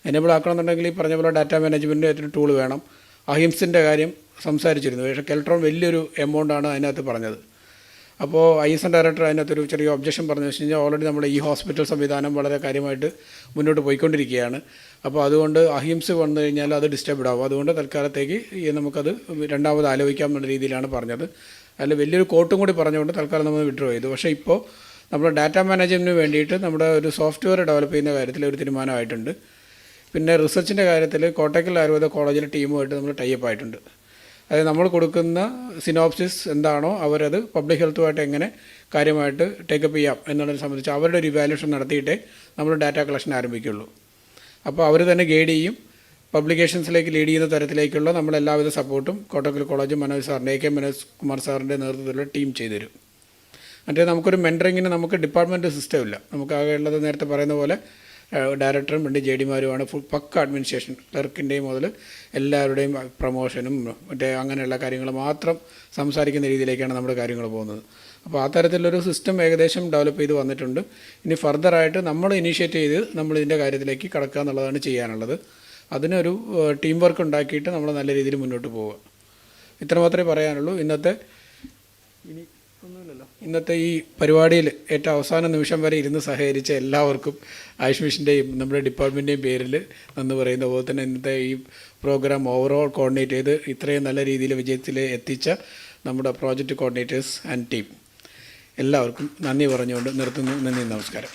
എനേബിൾ ആക്കണമെന്നുണ്ടെങ്കിൽ ഈ പറഞ്ഞ പോലെ ഡാറ്റ മാനേജ്മെൻറ്റ് ഒരു ടൂൾ വേണം. അഹിംസിൻ്റെ കാര്യം സംസാരിച്ചിരുന്നു. പക്ഷേ കെൽട്രോൺ വലിയൊരു എമൗണ്ടാണ് അതിനകത്ത് പറഞ്ഞത്. അപ്പോൾ ISN ഡയറക്ടർ അതിനകത്തൊരു ചെറിയ ഒബ്ജക്ഷൻ പറഞ്ഞു വെച്ച് കഴിഞ്ഞാൽ ഓൾറെഡി നമ്മുടെ ഈ ഹോസ്പിറ്റൽ സംവിധാനം വളരെ കാര്യമായിട്ട് മുന്നോട്ട് പോയിക്കൊണ്ടിരിക്കുകയാണ്. അപ്പോൾ അതുകൊണ്ട് അഹിംസ് വന്നു കഴിഞ്ഞാൽ അത് ഡിസ്റ്റർബ്ഡ് ആവും. അതുകൊണ്ട് തൽക്കാലത്തേക്ക് നമുക്കത് രണ്ടാമത് ആലോചിക്കാം എന്നുള്ള രീതിയിലാണ് പറഞ്ഞത്. അതിൽ വലിയൊരു കോട്ടും കൂടി പറഞ്ഞുകൊണ്ട് തൽക്കാലം നമ്മൾ വിഡ്രോ ചെയ്തു. പക്ഷേ ഇപ്പോൾ നമ്മുടെ ഡാറ്റ മാനേജ്മെൻറ്റിന് വേണ്ടിയിട്ട് നമ്മുടെ ഒരു സോഫ്റ്റ്വെയർ ഡെവലപ്പ് ചെയ്യുന്ന കാര്യത്തിൽ ഒരു തീരുമാനമായിട്ടുണ്ട്. പിന്നെ റിസർച്ചിൻ്റെ കാര്യത്തിൽ കോട്ടക്കൽ ആയുർവേദ കോളേജിലെ ടീമുമായിട്ട് നമ്മൾ ടൈപ്പ് ആയിട്ടുണ്ട്. അതായത് നമ്മൾ കൊടുക്കുന്ന സിനോപ്സിസ് എന്താണോ അവരത് പബ്ലിക് ഹെൽത്തുമായിട്ട് എങ്ങനെ കാര്യമായിട്ട് ടേക്കപ്പ് ചെയ്യാം എന്നുള്ളതിനെ സംബന്ധിച്ച് അവരുടെ ഒരു ഇവാലുവേഷൻ നടത്തിയിട്ടേ നമ്മൾ ഡാറ്റ കളക്ഷൻ ആരംഭിക്കുള്ളൂ. അപ്പോൾ അവർ തന്നെ ഗൈഡ് ചെയ്യും. പബ്ലിക്കേഷൻസിലേക്ക് ലീഡ് ചെയ്യുന്ന തരത്തിലേക്കുള്ള നമ്മളെല്ലാവിധ സപ്പോർട്ടും കോട്ടക്കൽ കോളേജ് മനോജ് സാറിൻ്റെ AK മനോജ് കുമാർ സാറിൻ്റെ നേതൃത്വത്തിലുള്ള ടീം ചെയ്തു തരും. മറ്റേ നമുക്കൊരു മെൻറ്ററിങ്ങിന് നമുക്ക് ഡിപ്പാർട്ട്മെൻറ്റ് സിസ്റ്റം ഇല്ല. നമുക്കാകെ ഉള്ളത് നേരത്തെ പറയുന്ന പോലെ ഡയറക്ടറും 2 JDമാരുമാണ്. പക്ക അഡ്മിനിസ്ട്രേഷൻ, ക്ലർക്കിൻ്റെയും മുതൽ എല്ലാവരുടെയും പ്രൊമോഷനും മറ്റേ അങ്ങനെയുള്ള കാര്യങ്ങൾ മാത്രം സംസാരിക്കുന്ന രീതിയിലേക്കാണ് നമ്മുടെ കാര്യങ്ങൾ പോകുന്നത്. അപ്പോൾ ആ തരത്തിലൊരു സിസ്റ്റം ഏകദേശം ഡെവലപ്പ് ചെയ്ത് വന്നിട്ടുണ്ട്. ഇനി ഫർദറായിട്ട് നമ്മൾ ഇനീഷ്യേറ്റ് ചെയ്ത് നമ്മൾ ഇതിൻ്റെ കാര്യത്തിലേക്ക് കടക്കുക എന്നുള്ളതാണ് ചെയ്യാനുള്ളത്. അതിനൊരു ടീം വർക്ക് ഉണ്ടാക്കിയിട്ട് നമ്മൾ നല്ല രീതിയിൽ മുന്നോട്ട് പോവുക. ഇത്ര മാത്രമേ പറയാനുള്ളൂ. ഇന്നത്തെ ഈ പരിപാടിയിൽ ഏറ്റവും അവസാന നിമിഷം വരെ ഇരുന്ന് സഹകരിച്ച എല്ലാവർക്കും ആയുഷ് മിഷൻ്റെയും നമ്മുടെ ഡിപ്പാർട്ട്മെൻറ്റിൻ്റെയും പേരിൽ നന്ദി പറയുന്ന പോലെ തന്നെ ഇന്നത്തെ ഈ പ്രോഗ്രാം ഓവറോൾ കോർഡിനേറ്റ് ചെയ്ത് ഇത്രയും നല്ല രീതിയിൽ വിജയത്തിൽ എത്തിച്ച നമ്മുടെ പ്രോജക്റ്റ് കോർഡിനേറ്റേഴ്സ് ആൻഡ് ടീം എല്ലാവർക്കും നന്ദി പറഞ്ഞുകൊണ്ട് നിർത്തുന്നു. നന്ദി, നമസ്കാരം.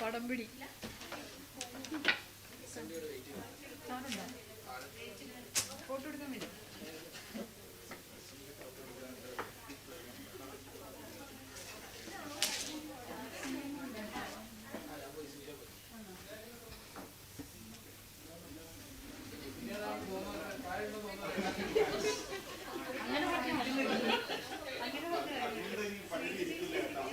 പടംപിടി ഫോട്ടോ എടുക്കാൻ വേണ്ടി